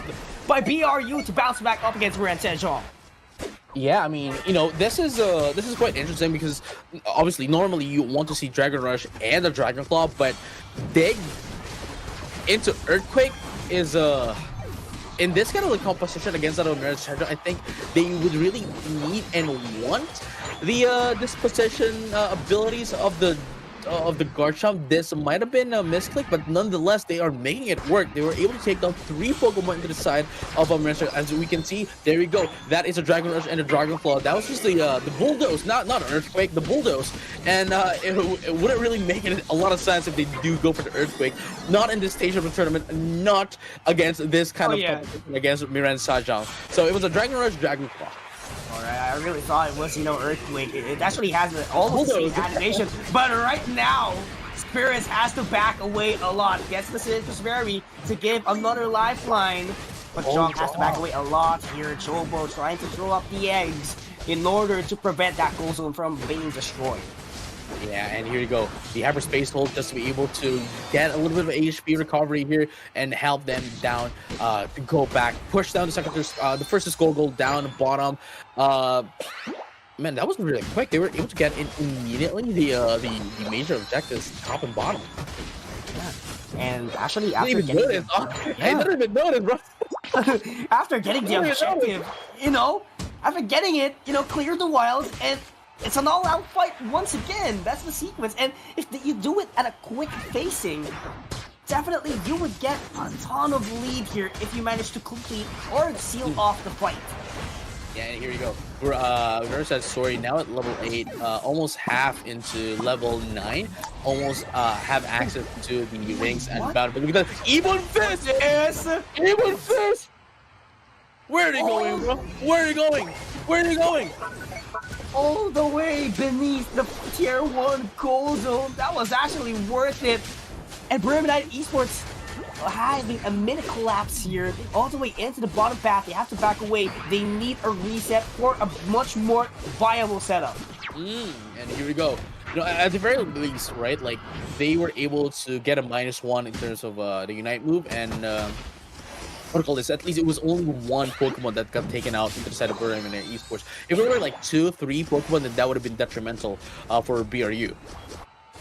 by BRU to bounce back up against Ren Sejong. Yeah, I mean, this is quite interesting because obviously normally you want to see Dragon Rush and the Dragon Claw, but Dig into Earthquake is in this kind of composition against that of Mirage Shadow, I think they would really need and want the disposition abilities of the Garchomp. This might have been a misclick, but nonetheless, they are making it work. They were able to take down 3 Pokemon into the side of Mirage Shadow. As we can see, there we go. That is a Dragon Rush and a Dragon Claw. That was just the Bulldoze, not an Earthquake, the Bulldoze. And it wouldn't really make a lot of sense if they do go for the Earthquake. Not in this stage of the tournament, not against this kind of competition against Mirage Sajang. So it was a Dragon Rush, Dragon Claw. Alright, I really thought it was, Earthquake. It actually has almost the same animation, but right now, Spirits has to back away a lot. Gets the Citrus Berry to give another lifeline, but Jong has to back away a lot here. Chobo trying to throw up the eggs in order to prevent that Gold Zone from being destroyed. Yeah, and here you go. The Hyperspace Hold just to be able to get a little bit of HP recovery here and help them down to go back. Push down the first is gold down bottom. Man, that was really quick. They were able to get in immediately the major objectives, top and bottom. Yeah. And actually, after getting I didn't even notice, bro. After getting the objective, after getting it, clear the wilds, and it's an all-out fight once again. That's the sequence. And if you do it at a quick facing, definitely you would get a ton of lead here if you manage to complete or seal off the fight. Yeah, and here you go. We're Story now at level 8, almost half into level 9, almost have access to the rings and battle. But look at that, Ebon Fist! Yes! Ebon Fist! Where are they going, bro? Where are they going? Where are they going? All the way beneath the tier 1 Gold Zone. That was actually worth it. And Buremune Esports having a minute collapse here, all the way into the bottom path. They have to back away. They need a reset for a much more viable setup. And here we go. At the very least, right? Like they were able to get a -1 in terms of the Unite move, and what do you call this? At least it was only 1 Pokemon that got taken out into the side of Buremune Esports. If it were like 2, 3 Pokemon, then that would have been detrimental for BRU.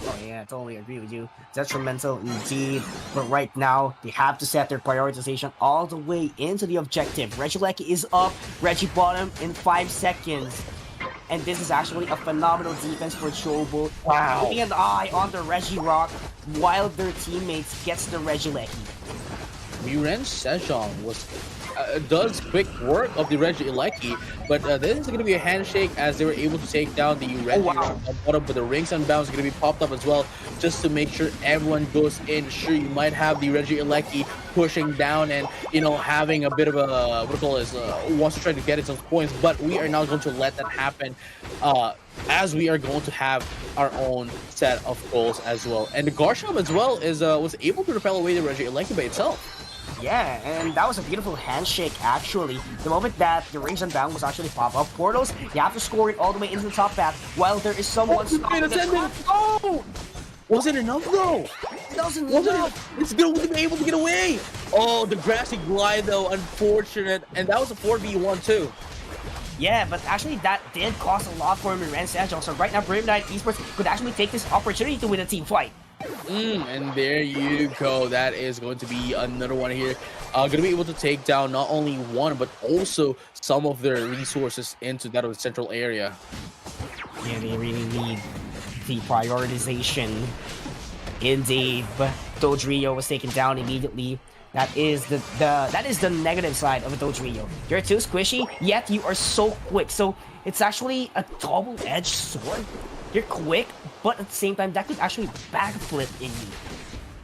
Oh yeah, I totally agree with you. Detrimental indeed. But right now, they have to set their prioritization all the way into the objective. Regieleki is up, Reggie bottom in 5 seconds. And this is actually a phenomenal defense for Chobo. Wow. Keeping an eye on the Regirock while their teammates gets the Regieleki. Mirage Sejong does quick work of the Regieleki, but this is going to be a handshake as they were able to take down the Regirock on bottom, but the rings and bounds going to be popped up as well, just to make sure everyone goes in. Sure, you might have the Regieleki pushing down and, having a bit of a, wants to try to get its own points, but we are not going to let that happen, as we are going to have our own set of goals as well. And the Garchomp as well was able to repel away the Regieleki by itself. Yeah, and that was a beautiful handshake, actually. The moment that the rings and bound was actually pop up portals, you have to score it all the way into the top path while there is someone stopping the Oh! Wasn't enough though. It wasn't enough. It's going to be able to get away. Oh, the grassy glide though, unfortunate, and that was a 4v1 too. Yeah, but actually that did cost a lot for Mirage Sejong. So right now, Buremune Esports could actually take this opportunity to win a team fight. And there you go. That is going to be another one here. Going to be able to take down not only one, but also some of their resources into that of the central area. Yeah, they really need the prioritization. Indeed, but Dodrio was taken down immediately. That is the negative side of a Dodrio. You're too squishy, yet you are so quick. So it's actually a double-edged sword. You're quick, but at the same time, that could actually backflip in you.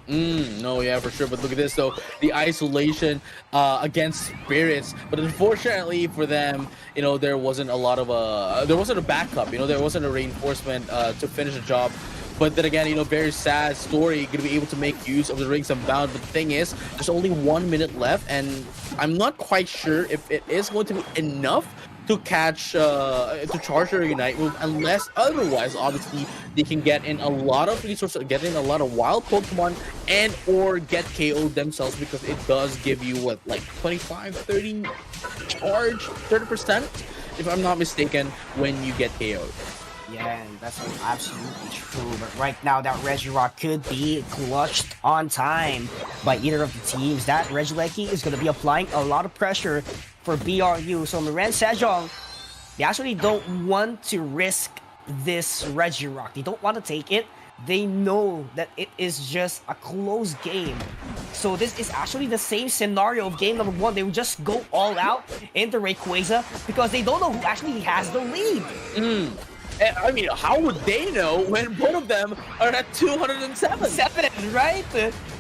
No, yeah, for sure. But look at this, though. The isolation against Spirits. But unfortunately for them, there wasn't a lot of there wasn't a backup. There wasn't a reinforcement to finish the job. But then again, very sad story. Gonna be able to make use of the rings unbound. But the thing is, there's only 1 minute left, and I'm not quite sure if it is going to be enough to catch to charge their Unite move, unless otherwise obviously they can get in a lot of resources, get in a lot of wild Pokemon, and or get KO'd themselves, because it does give you what, like 25 30 charge, 30% if I'm not mistaken, when you get KO'd. Yeah, that's absolutely true. But right now, that Regirock could be clutched on time by either of the teams. That Regieleki is going to be applying a lot of pressure for BRU. So Miran Sejong, they actually don't want to risk this Regirock. They don't want to take it. They know that it is just a close game. So this is actually the same scenario of game number 1. They would just go all out into Rayquaza because they don't know who actually has the lead. I mean, how would they know when both of them are at 207? Right?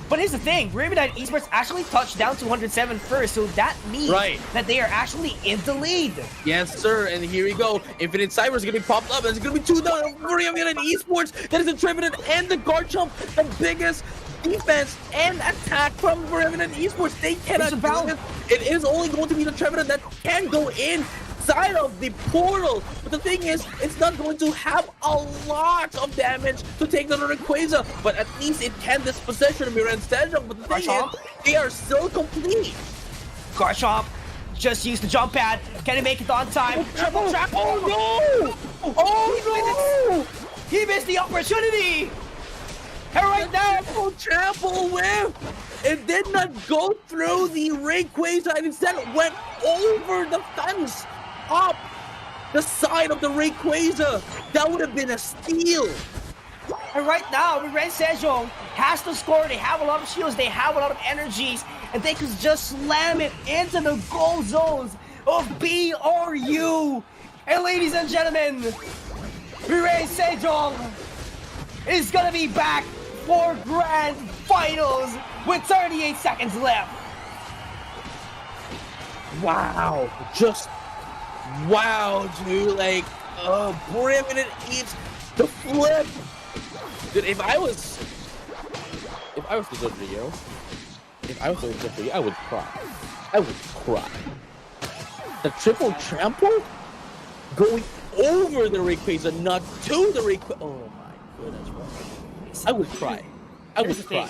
But here's the thing, Brimidine Esports actually touched down 207 first, so that means that they are actually in the lead. Yes, sir, and here we go. Infinite Cyber is going to be popped up, and it's going to be 2 down for Brimidine Esports. That is the Trevenant and the Garchomp, the biggest defense and attack from Brimidine Esports. They cannot do this. It is only going to be the Trevenant that can go in side of the portal, but the thing is, it's not going to have a lot of damage to take down Rayquaza, but at least it can dispossession Miran Sejong. But the thing is, they are still complete. Garchomp just used the jump pad. Can he make it on time? Triple trap! Oh no! Oh no! He missed the opportunity! And right now, Trample whiff! It did not go through the Rayquaza, and instead went over the fence, up the side of the Rayquaza. That would have been a steal. And right now, Miran Sejong has to score. They have a lot of shields, they have a lot of energies, and they could just slam it into the goal zones of BRU. And ladies and gentlemen, Miran Sejong is gonna be back for Grand Finals with 38 seconds left. Wow, just wow, dude. Like, Brimidine eats the flip. Dude, if I was the Zodrio, I would cry. I would cry. The triple trample going over the Rayquaza, not to the Rayquaza. Oh my goodness, bro. I would cry. I would cry.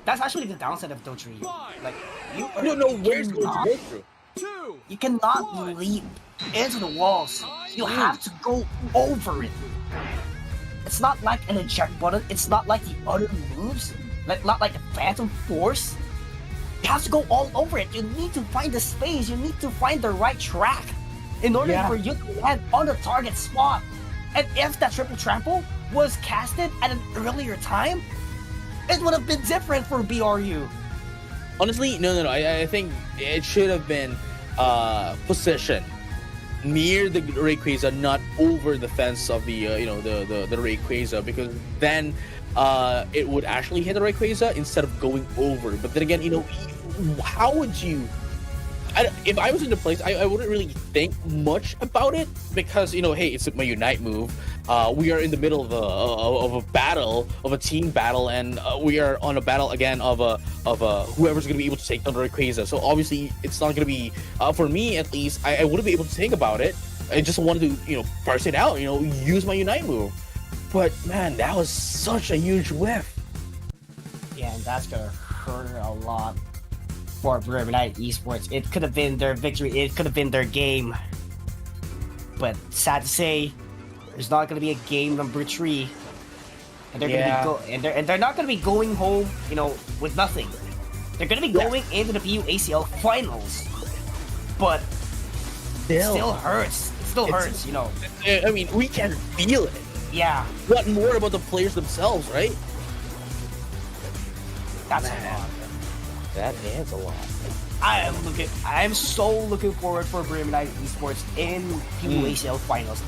That's actually the downside of Dodrio. Like, you don't know where it's going to go through. You cannot leap into the walls. You have to go over it. It's not like an eject button. It's not like the other moves. Not like a Phantom Force. You have to go all over it. You need to find the space. You need to find the right track in order for you to land on the target spot. And if that triple trample was casted at an earlier time, it would have been different for BRU. Honestly, no. I think it should have been positioned near the Rayquaza, not over the fence of the the Rayquaza, because then it would actually hit the Rayquaza instead of going over. But then again, how would you? If I was in the place, I wouldn't really think much about it, because hey, it's my Unite move. We are in the middle of a battle, of a team battle, and we are on a battle again of whoever's gonna be able to take down the Rayquaza. So obviously, it's not gonna be for me at least. I wouldn't be able to think about it. I just wanted to parse it out. Use my Unite move. But man, that was such a huge whiff. Yeah, and that's gonna hurt a lot for Brimidine Esports. It could have been their victory. It could have been their game. But sad to say, there's not going to be a game number 3, and they're going to be they're not going to be going home, with nothing. They're going to be going into the PUACL finals. But it still hurts. It still hurts. I mean, we can feel it. Yeah. What more about the players themselves, right? That's a lot. That is a lot. I am so looking forward for Brimidine Esports in PUACL finals.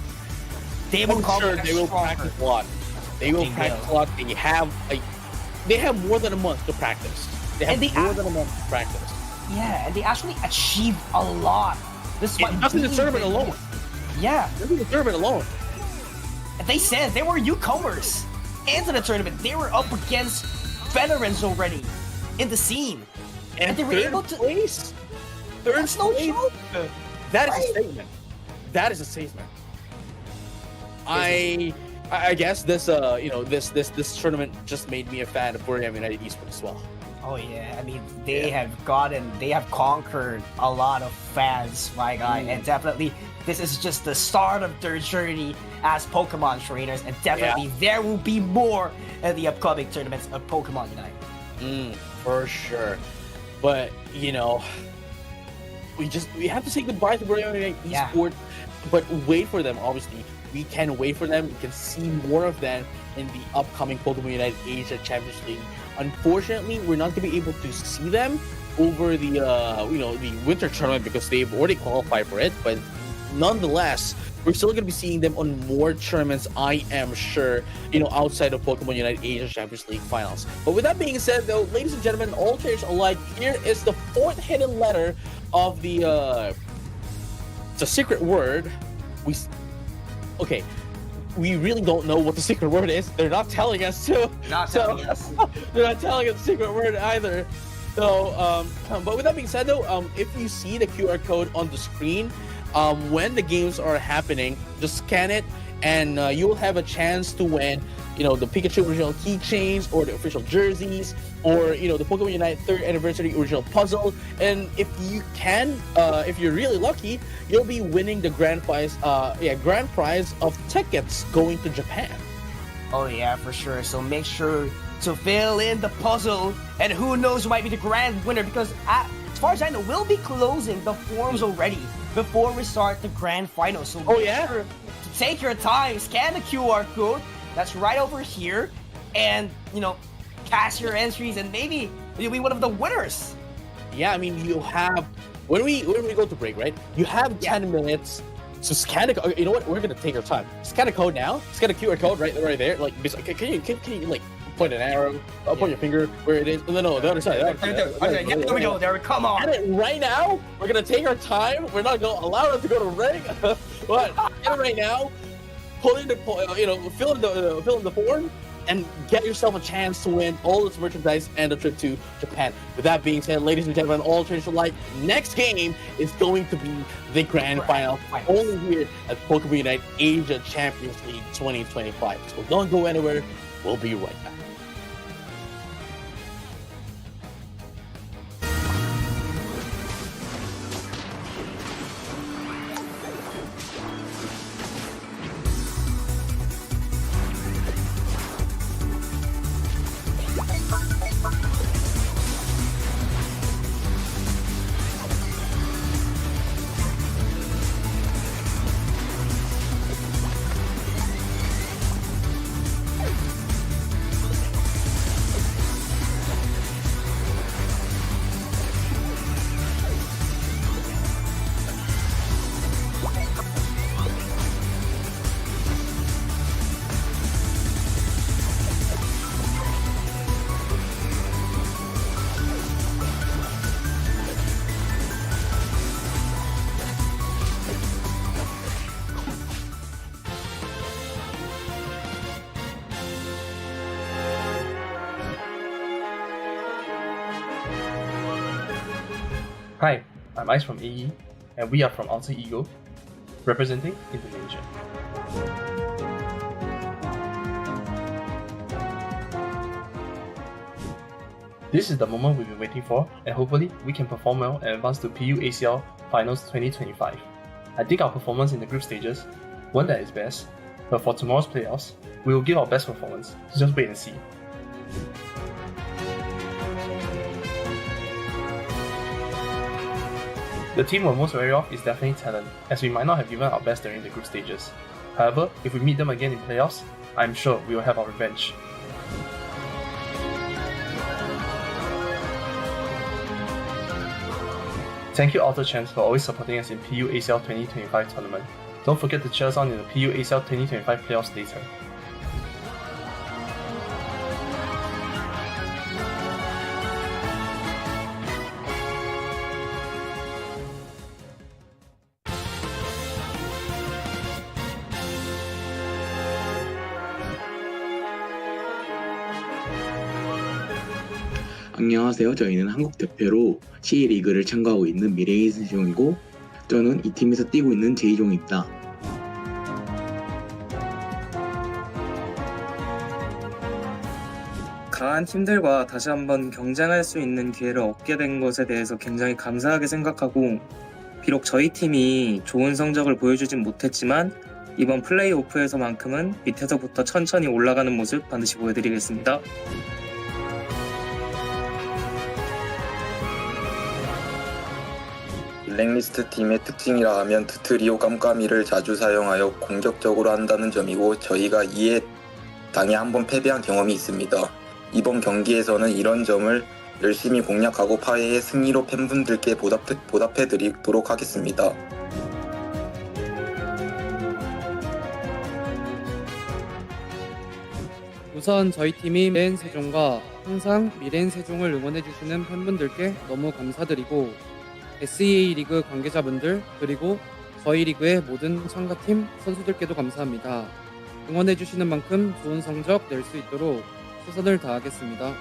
They will practice a lot. They will practice a lot. They have they have more than a month to practice. They have more than a month to practice. Yeah, and they actually achieved a lot. Just in the tournament alone. Yeah. Just in the tournament alone. They said they were newcomers into the tournament. They were up against veterans already in the scene. And they were able to... place. That's no joke. That is a statement. That is a statement. I guess this this tournament just made me a fan of Korean United Esports as well. Oh yeah, I mean they have conquered a lot of fans, my guy, and definitely this is just the start of their journey as Pokemon trainers, and definitely there will be more in the upcoming tournaments of Pokemon Unite. For sure, but you know, we have to say goodbye to Korean United Esports, but wait for them. Obviously, we can wait for them. We can see more of them in the upcoming Pokemon Unite Asia Champions League. Unfortunately, we're not going to be able to see them over the the winter tournament because they've already qualified for it. But nonetheless, we're still going to be seeing them on more tournaments, I am sure, outside of Pokemon Unite Asia Champions League finals. But with that being said, though, ladies and gentlemen, all players alike, here is the fourth hidden letter of the secret word. We really don't know what the secret word is. They're not telling us to. They're not telling us the secret word either. So, but with that being said, though, if you see the QR code on the screen, when the games are happening, just scan it, and you will have a chance to win, the Pikachu original keychains, or the official jerseys, or the Pokemon Unite 3rd Anniversary original puzzle. And if you can, if you're really lucky, you'll be winning the grand prize of tickets going to Japan. Oh yeah, for sure. So make sure to fill in the puzzle, and who knows who might be the grand winner, because as far as I know, we'll be closing the forms already before we start the grand final. So make sure to take your time, scan the QR code that's right over here, and cast your entries, and maybe you'll be one of the winners. Yeah, I mean, you have when we go to break, right? You have 10 minutes to scan the code. You know what? We're gonna take our time. Scan the code now. Scan the QR code right there. Like, can you like point an arrow, point your finger where it is? No, the other side. Okay, there we go. There we come on. Get it right now. We're gonna take our time. We're not gonna allow them to go to break. But get it right now. Pull in the fill in the form, and get yourself a chance to win all this merchandise and a trip to Japan. With that being said, ladies and gentlemen, all trainers alike, next game is going to be the grand final, only here at Pokemon Unite Asia Champions League 2025. So don't go anywhere. We'll be right back. Hi, I'm Ice from AE, and we are from Alter Ego, representing Indonesia. This is the moment we've been waiting for, and hopefully we can perform well and advance to PUACL Finals 2025. I think our performance in the group stages weren't at its best, but for tomorrow's playoffs, we will give our best performance, so just wait and see. The team we're most wary of is definitely Talon, as we might not have given our best during the group stages. However, if we meet them again in playoffs, I'm sure we will have our revenge. Thank you Alter Chance for always supporting us in PUACL 2025 tournament. Don't forget to cheer us on in the PUACL 2025 playoffs later. 안녕하세요. 저희는 한국 대표로 C리그를 참가하고 있는 미래의 세종이고 저는 이 팀에서 뛰고 있는 제이종입니다. 강한 팀들과 다시 한번 경쟁할 수 있는 기회를 얻게 된 것에 대해서 굉장히 감사하게 생각하고, 비록 저희 팀이 좋은 성적을 보여주진 못했지만 이번 플레이오프에서만큼은 밑에서부터 천천히 올라가는 모습 반드시 보여드리겠습니다. 블랙리스트 팀의 특징이라 하면 드트리오 깜깜이를 자주 사용하여 공격적으로 한다는 점이고, 저희가 이에 당해 한번 패배한 경험이 있습니다. 이번 경기에서는 이런 점을 열심히 공략하고 파해의 승리로 팬분들께 보답해드리도록 하겠습니다. 우선 저희 팀인 미래엔 세종과 항상 미래엔 세종을 응원해주시는 팬분들께 너무 감사드리고, SEA 리그 관계자분들 그리고 저희 리그의 모든 참가팀 선수들께도 감사합니다. 응원해주시는 만큼 좋은 성적 낼 수 있도록 최선을 다하겠습니다.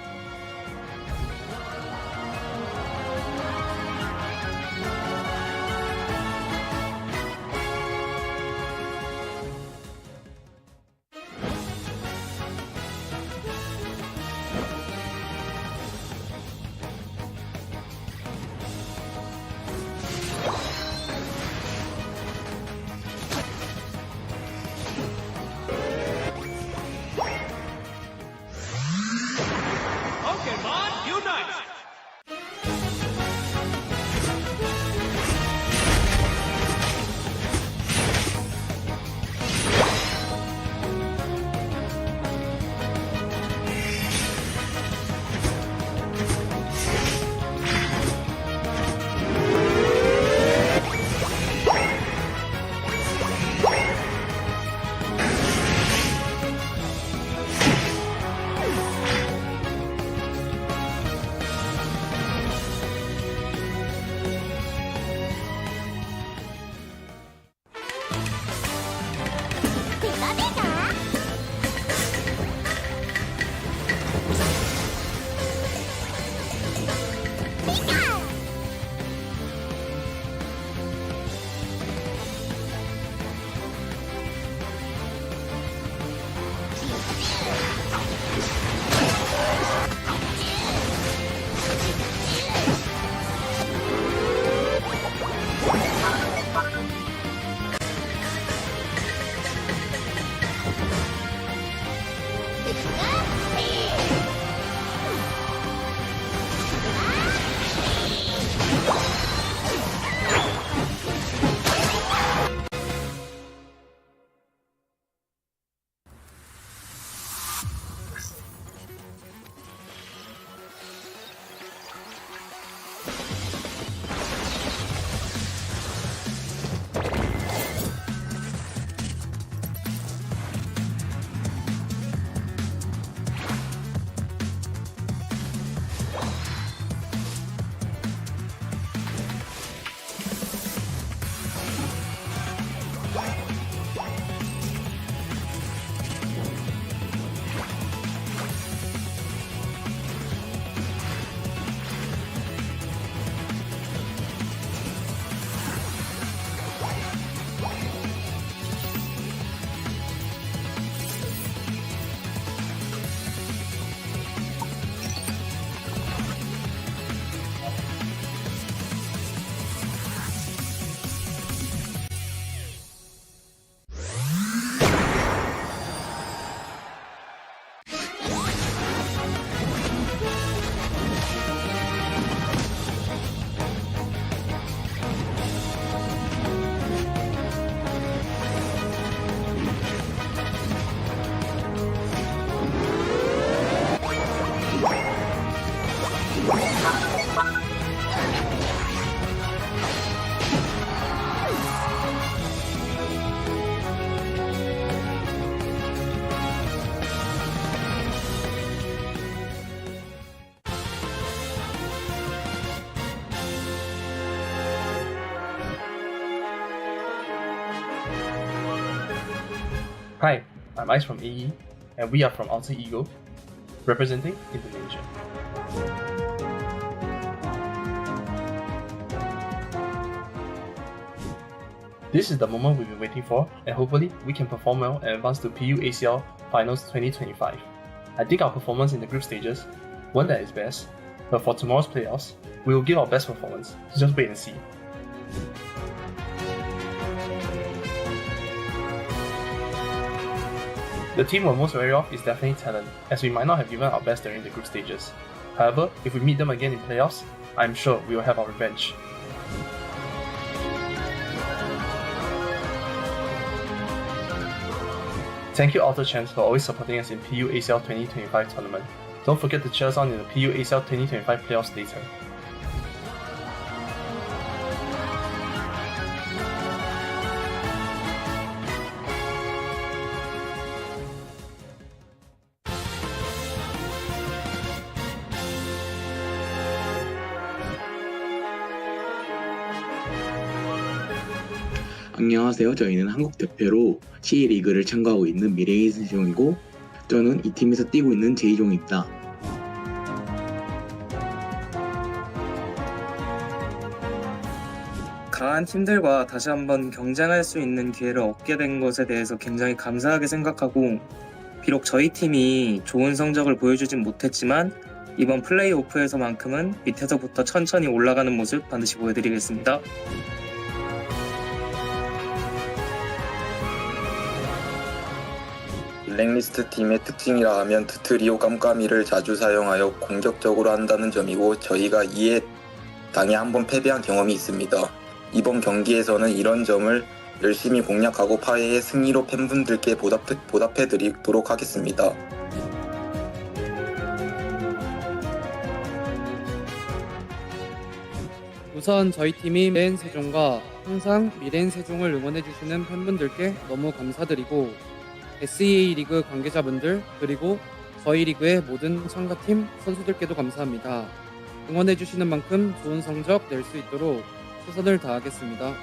Pokémon Unite! Hi, I'm Ice from AE, and we are from Alter Ego, representing Indonesia. This is the moment we've been waiting for, and hopefully we can perform well and advance to PUACL Finals 2025. I think our performance in the group stages weren't at its best, but for tomorrow's playoffs, we will give our best performance, so just wait and see. The team we're most wary of is definitely Talon, as we might not have given our best during the group stages. However, if we meet them again in playoffs, I'm sure we will have our revenge. Thank you Auto Champs for always supporting us in PUACL 2025 tournament. Don't forget to cheer us on in the PUACL 2025 playoffs later. 안녕하세요. 저희는 한국 대표로 C리그를 참가하고 있는 미래의 세종이고 저는 이 팀에서 뛰고 있는 제이종입니다. 강한 팀들과 다시 한번 경쟁할 수 있는 기회를 얻게 된 것에 대해서 굉장히 감사하게 생각하고 비록 저희 팀이 좋은 성적을 보여주진 못했지만 이번 플레이오프에서만큼은 밑에서부터 천천히 올라가는 모습 반드시 보여드리겠습니다. 블랙리스트 팀의 특징이라 하면 트리오 깜깜이를 자주 사용하여 공격적으로 한다는 점이고 저희가 이에 당해 한번 패배한 경험이 있습니다. 이번 경기에서는 이런 점을 열심히 공략하고 파해의 승리로 팬분들께 보답해드리도록 하겠습니다. 우선 저희 팀인 미래엔 세종과 항상 미래엔 세종을 응원해주시는 팬분들께 너무 감사드리고 SEA 리그 관계자분들 그리고 저희 리그의 모든 참가팀 선수들께도 감사합니다. 응원해주시는 만큼 좋은 성적 낼 수 있도록 최선을 다하겠습니다.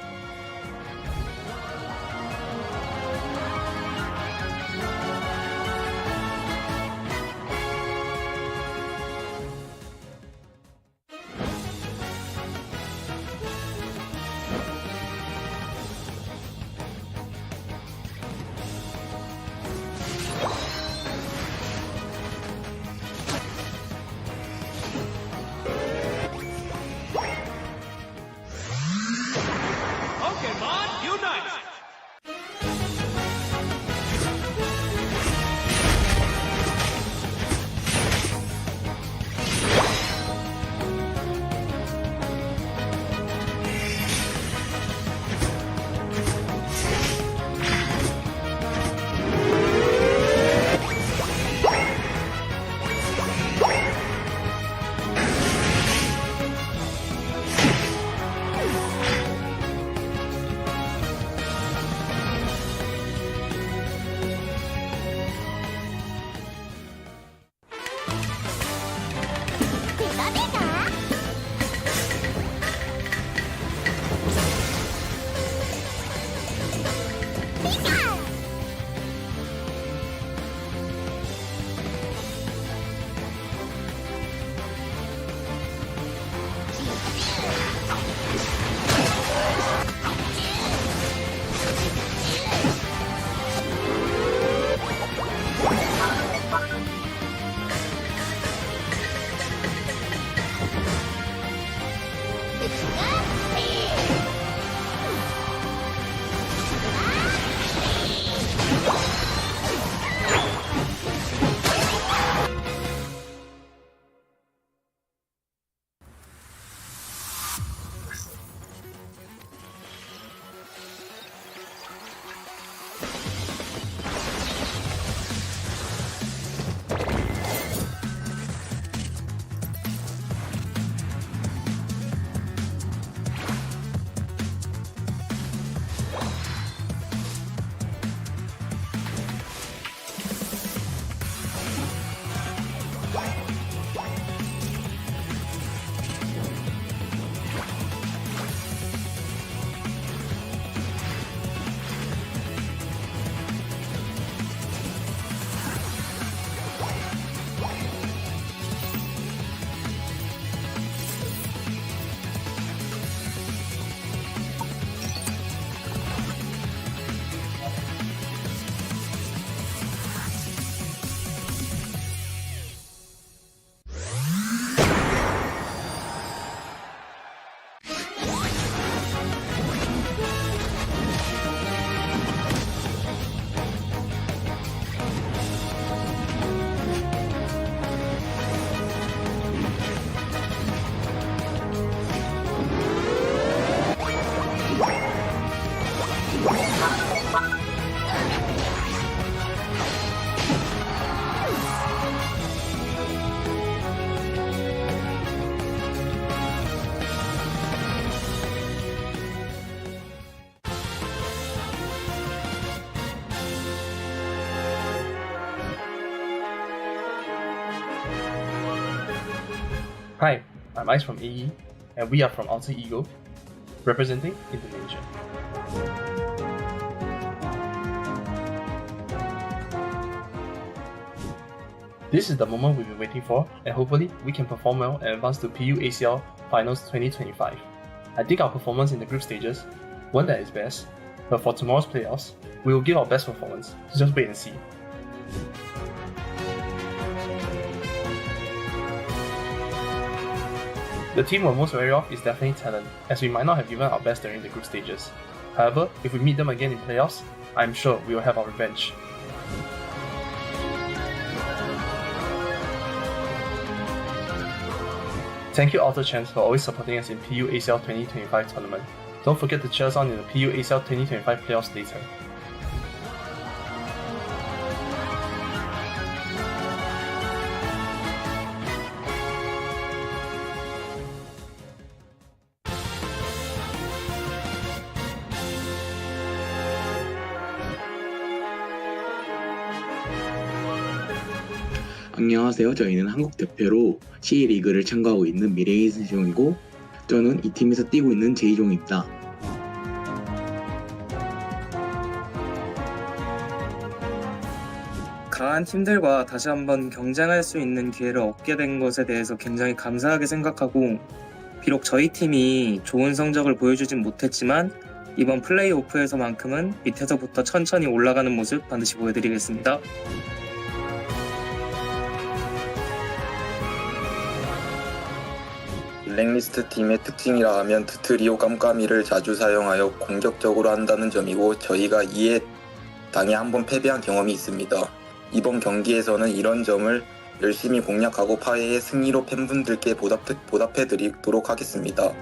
Pokémon Unite! Hi, I'm Ice from AE, and we are from Alter Ego, representing Indonesia. This is the moment we've been waiting for, and hopefully we can perform well and advance to PUACL Finals 2025. I think our performance in the group stages weren't at its best, but for tomorrow's playoffs, we will give our best performance, so just wait and see. The team we're most wary of is definitely Talon, as we might not have given our best during the group stages. However, if we meet them again in playoffs, I'm sure we will have our revenge. Thank you Alter Chance for always supporting us in PUACL 2025 tournament. Don't forget to cheer us on in the PUACL 2025 playoffs later. 안녕하세요. 저희는 한국 대표로 C리그를 참가하고 있는 미래인 세종이고 저는 이 팀에서 뛰고 있는 제이종입니다. 강한 팀들과 다시 한번 경쟁할 수 있는 기회를 얻게 된 것에 대해서 굉장히 감사하게 생각하고, 비록 저희 팀이 좋은 성적을 보여주진 못했지만 이번 플레이오프에서만큼은 밑에서부터 천천히 올라가는 모습 반드시 보여드리겠습니다. 블랙리스트 팀의 특징이라 하면 드트리오 깜깜이를 자주 사용하여 공격적으로 한다는 점이고, 저희가 이에 당에 한번 패배한 경험이 있습니다. 이번 경기에서는 이런 점을 열심히 공략하고 파해의 승리로 팬분들께 보답해드리도록 하겠습니다.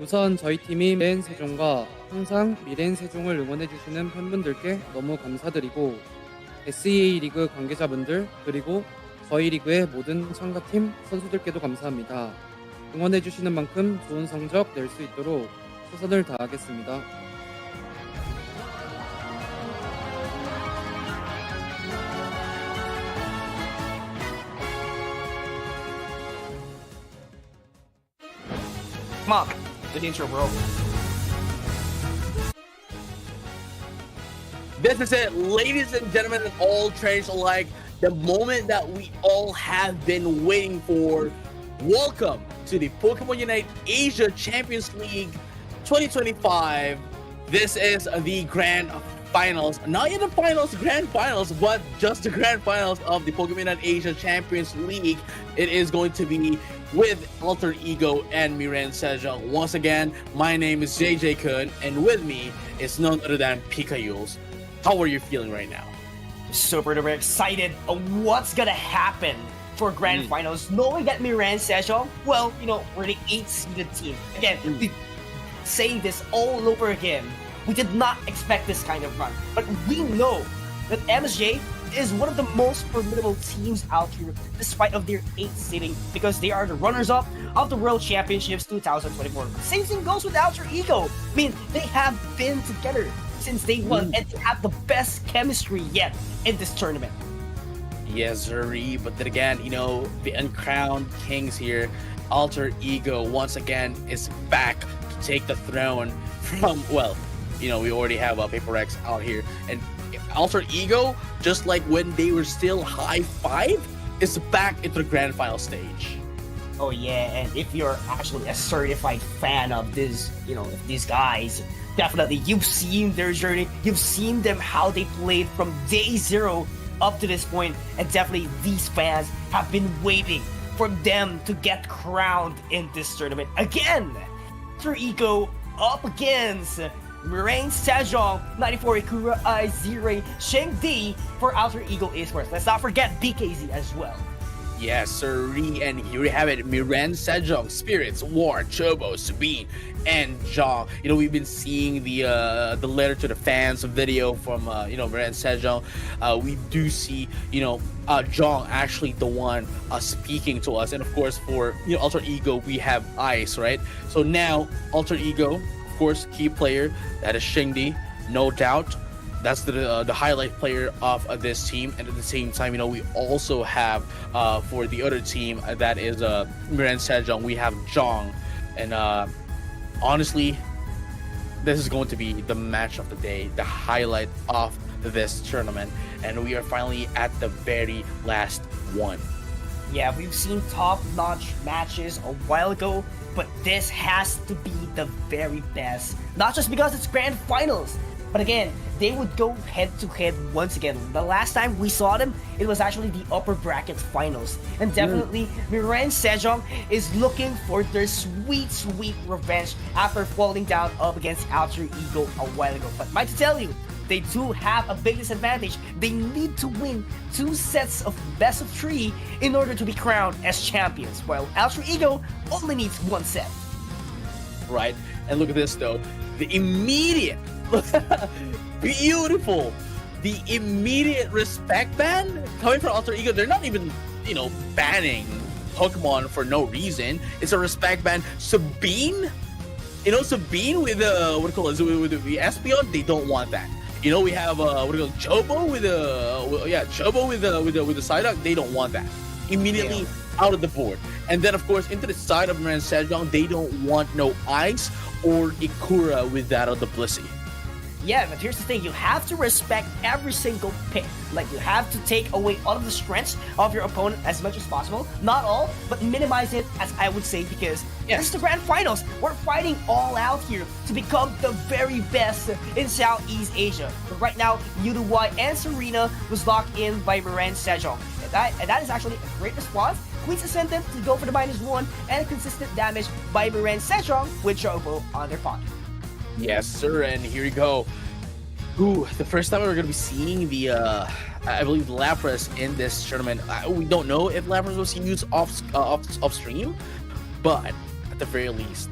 우선 저희 팀인 미렌 세종과 항상 미렌 세종을 응원해주시는 팬분들께 너무 감사드리고, SEA 리그 관계자분들 그리고 저희 리그의 모든 참가팀 선수들께도 감사합니다. 응원해주시는 만큼 좋은 성적 낼 수 있도록 최선을 다하겠습니다. Come on, good intro, bro. This is it, ladies and gentlemen, and all trainers alike. The moment that we all have been waiting for. Welcome to the Pokemon Unite Asia Champions League 2025. This is the grand finals, not yet the finals, grand finals, but just the grand finals of the Pokemon Unite Asia Champions League. It is going to be with Alter Ego and Miren Sejong. Once again, my name is JJ Kun, and with me is none other than Pikachu's. How are you feeling right now? Super duper excited of what's gonna happen for grand finals, knowing that Miran Sejong, well, you know, we're the 8th seeded team. Again, saying this all over again, we did not expect this kind of run, but we know that MSJ is one of the most formidable teams out here, despite of their 8th seeding, because they are the runners-up of the World Championships 2024. Same thing goes with Alter Ego. I mean, they have been together since day one, and they have the best chemistry yet in this tournament. Yes, Zuri, but then again, you know, the uncrowned kings here, Alter Ego, once again, is back to take the throne from, well, you know, we already have Paper X out here, and Alter Ego, just like when they were still high five, is back into the grand final stage. Oh yeah, and if you're actually a certified fan of this, you know, these guys, definitely you've seen their journey, you've seen them how they played from day zero up to this point, and definitely these fans have been waiting for them to get crowned in this tournament again. Alter Ego up against Miren Sejong, 94 Ikura Izire Shengdi for Alter Ego Esports. Let's not forget BKZ as well. Yes, sir. And here we have it. Miren Sejong, Spirits, War, Chobo, Sabine, and Zhang. You know, we've been seeing the letter to the fans video from you know, Miren Sejong. We do see, you know, Zhang actually the one speaking to us, and of course for, you know, Alter Ego we have Ice, right? So now Alter Ego, of course, key player, that is Shingdi, no doubt. that's the highlight player of this team. And at the same time, we also have for the other team that is Miran Sejong, we have Jong. And honestly, this is going to be the match of the day, the highlight of this tournament, and we are finally at the very last one. Yeah, we've seen top-notch matches a while ago, but this has to be the very best. Not just because it's grand finals, but again, they would go head-to-head once again. The last time we saw them, it was actually the upper bracket finals. And definitely, Miran Sejong is looking for their sweet, sweet revenge after falling down up against Alter Ego a while ago. But might to tell you, they do have a big disadvantage. They need to win 2 sets of best of 3 in order to be crowned as champions, while Alter Ego only needs 1 set. Right, and look at this though. The immediate, beautiful, the immediate respect ban coming from Alter Ego. They're not even, banning Pokemon for no reason. It's a respect ban. Sabine, Sabine with with the Espeon, they don't want that. We have Chobo with Chobo with the Psyduck. They don't want that. Immediately out of the board. And then of course into the side of Miran Sejong, they don't want no Ice or Ikura with that of the Blissey. Yeah, but here's the thing, you have to respect every single pick. Like, you have to take away all of the strengths of your opponent as much as possible. Not all, but minimize it, as I would say, because this is the grand finals. We're fighting all out here to become the very best in Southeast Asia. But right now, Uruguay and Serena was locked in by Miran Sejong. And that is actually a great response. Queen's Ascendant to go for the -1 and consistent damage by Miran Sejong with Chobo on their pocket. Yes, sir, and here you go. The first time we're going to be seeing the, I believe, Lapras in this tournament. We don't know if Lapras was used off stream, but at the very least,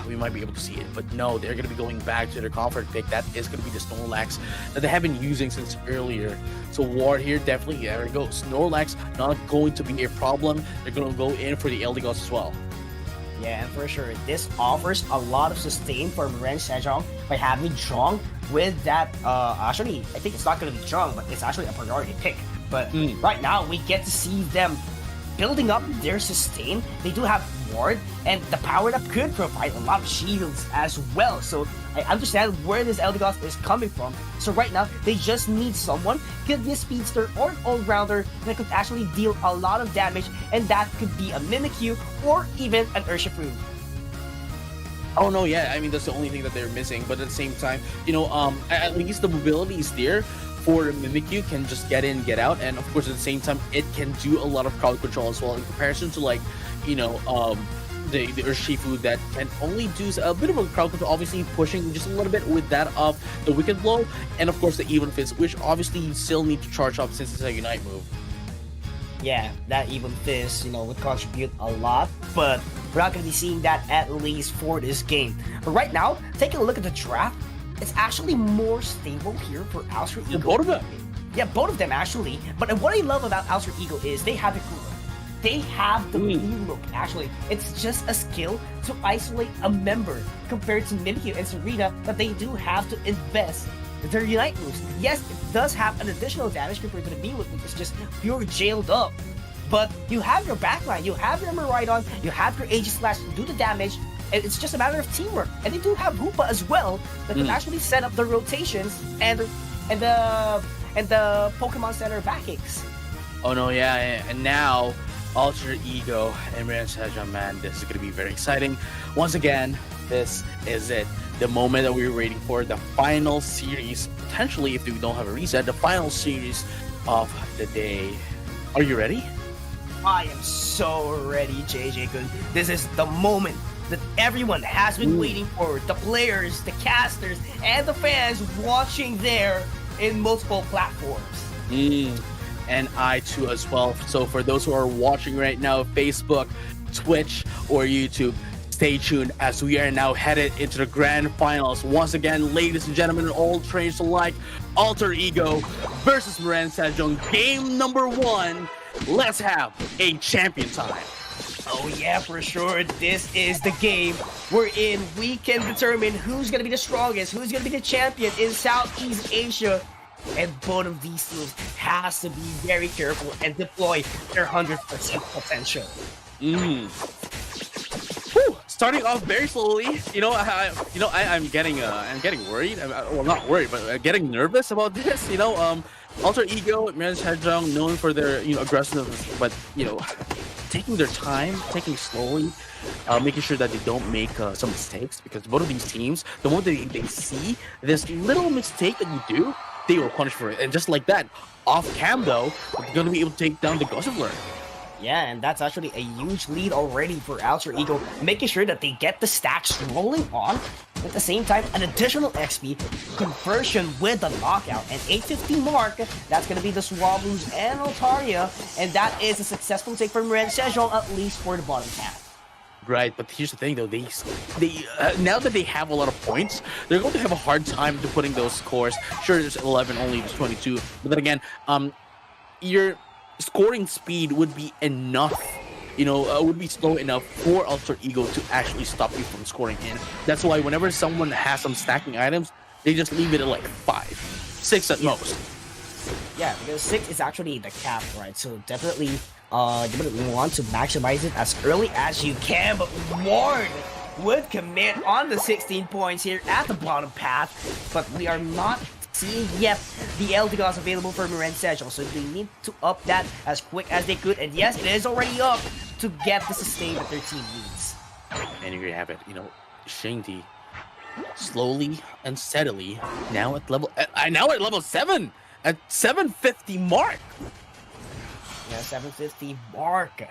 we might be able to see it. But no, they're going to be going back to their comfort pick. That is going to be the Snorlax that they have been using since earlier. So Ward here, definitely, there we go. Snorlax not going to be a problem. They're going to go in for the Eldegoss as well. Yeah, and for sure, this offers a lot of sustain for Miran Sejong by having Jong with that, actually, I think it's not going to be Jong, but it's actually a priority pick. But right now, we get to see them building up their sustain. They do have Ward, and the power up could provide a lot of shields as well. So I understand where this Eldegoss is coming from. So right now, they just need someone, could be a speedster or an all-rounder that could actually deal a lot of damage, and that could be a Mimikyu or even an Urshifu. Oh no, yeah, I mean that's the only thing that they're missing, but at the same time, at least the mobility is there for Mimikyu, can just get in, get out, and of course at the same time it can do a lot of crowd control as well in comparison to the Urshifu that can only do a bit of a crowd control, obviously pushing just a little bit with that of the Wicked Blow, and of course the Even Fist, which obviously you still need to charge up since it's a Unite move. Yeah, that Even Fist, would contribute a lot, but we're not going to be seeing that at least for this game. But right now, taking a look at the draft, it's actually more stable here for Alter Ego. Both of them. Yeah, both of them actually. But what I love about Alter Ego is they have Ikura. They have the blue look, actually. It's just a skill to isolate a member compared to Mimikyu and Serena that they do have to invest their Unite moves. Yes, it does have an additional damage compared to the B-Look, which is just pure jailed up. But you have your backline, you have your Miraidon, you have your Aegislash to do the damage, and it's just a matter of teamwork. And they do have Hoopa as well that can actually set up the rotations and the Pokemon Center backaches. Oh no, yeah, and now Alter Ego and Miran Sejong, man, this is going to be very exciting. Once again, this is it. The moment that we were waiting for, the final series, potentially if we don't have a reset, the final series of the day. Are you ready? I am so ready, JJ. This is the moment that everyone has been waiting for. The players, the casters, and the fans watching there in multiple platforms. And I too as well. So for those who are watching right now, Facebook, Twitch, or YouTube, stay tuned as we are now headed into the grand finals. Once again, ladies and gentlemen, all trainers alike, Alter Ego versus Miran Sejong. Game number 1. Let's have a champion time. Oh yeah, for sure. This is the game wherein we can determine who's gonna be the strongest, who's gonna be the champion in Southeast Asia. And both of these teams has to be very careful and deploy their 100% potential. Whew, starting off very slowly, I'm getting worried. Well, not worried, but getting nervous about this. Alter Ego, Miran Sejong, known for their aggressiveness, but taking their time, taking slowly, making sure that they don't make some mistakes, because both of these teams, the moment they see this little mistake that you do, they will punish for it. And just like that, off cam though, they're going to be able to take down the Gossipler. Yeah, and that's actually a huge lead already for Alter Ego, making sure that they get the stacks rolling on. At the same time, an additional XP conversion with the knockout, and 850 mark, that's going to be the Swablu's and Altaria, and that is a successful take from Miran Sejong, at least for the bottom half. Right, but here's the thing though, they now that they have a lot of points, they're going to have a hard time to putting those scores. Sure, there's 11, only there's 22, but then again, your scoring speed would be enough, would be slow enough for Alter Ego to actually stop you from scoring in. That's why whenever someone has some stacking items, they just leave it at like 5, 6 at most. Yeah, because 6 is actually the cap, right? So definitely, you want to maximize it as early as you can, but Ward would commit on the 16 points here at the bottom path, but we are not seeing yet the LTGOs available for Miran Sejong, so they need to up that as quick as they could, and yes, it is already up to get the sustain that their team needs. And here you have it, Shingdi slowly and steadily now at level 7 at 750 mark. Yeah, 750 mark.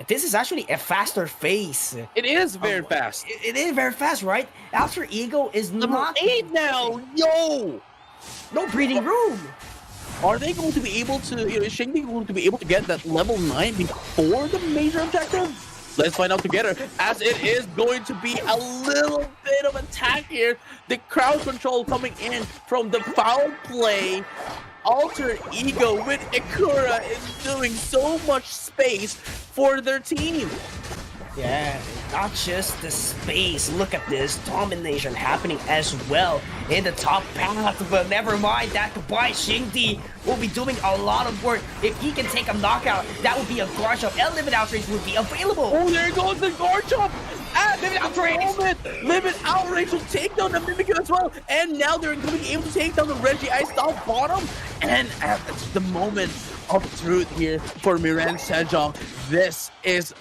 This is actually a faster phase. It is very fast. It is very fast, right? Alter Ego is not 8 now. Yo, no breathing room. Are they going to be able to? Is Shingdi going to be able to get that level 9 before the major objective? Let's find out together, as it is going to be a little bit of attack here. The crowd control coming in from the foul play. Alter Ego with Ikura is doing so much space for their team. Yeah, not just the space. Look at this domination happening as well in the top path. But never mind that. Goodbye, Shingdi will be doing a lot of work. If he can take a knockout, that would be a guard jump, and Limit Outrage would be available. Oh, there goes the guard jump. At Limit Outrage! Limit Outrage will take down the Mimikyu as well. And now they're going to be able to take down the Reggie Ice down bottom. And at the moment of truth here for Miran Sejong, this is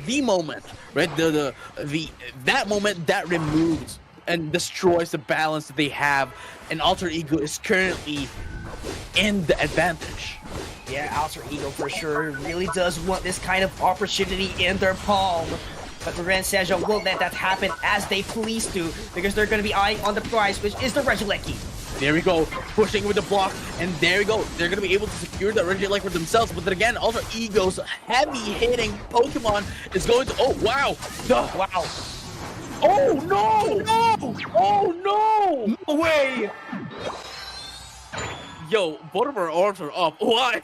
the moment, right? That moment that removes and destroys the balance that they have, and Alter Ego is currently in the advantage. Yeah, Alter Ego for sure really does want this kind of opportunity in their palm. But Miran Sejong won't let that happen, as they please do, because they're going to be eyeing on the prize, which is the Regieleki. There we go, pushing with the block, and there we go. They're going to be able to secure that Regieleki for themselves, but then again, Alter Ego's heavy-hitting Pokemon is going to... Oh, wow! Wow! Oh, no! No! Oh, no! No way! Yo, both of our arms are up. Why?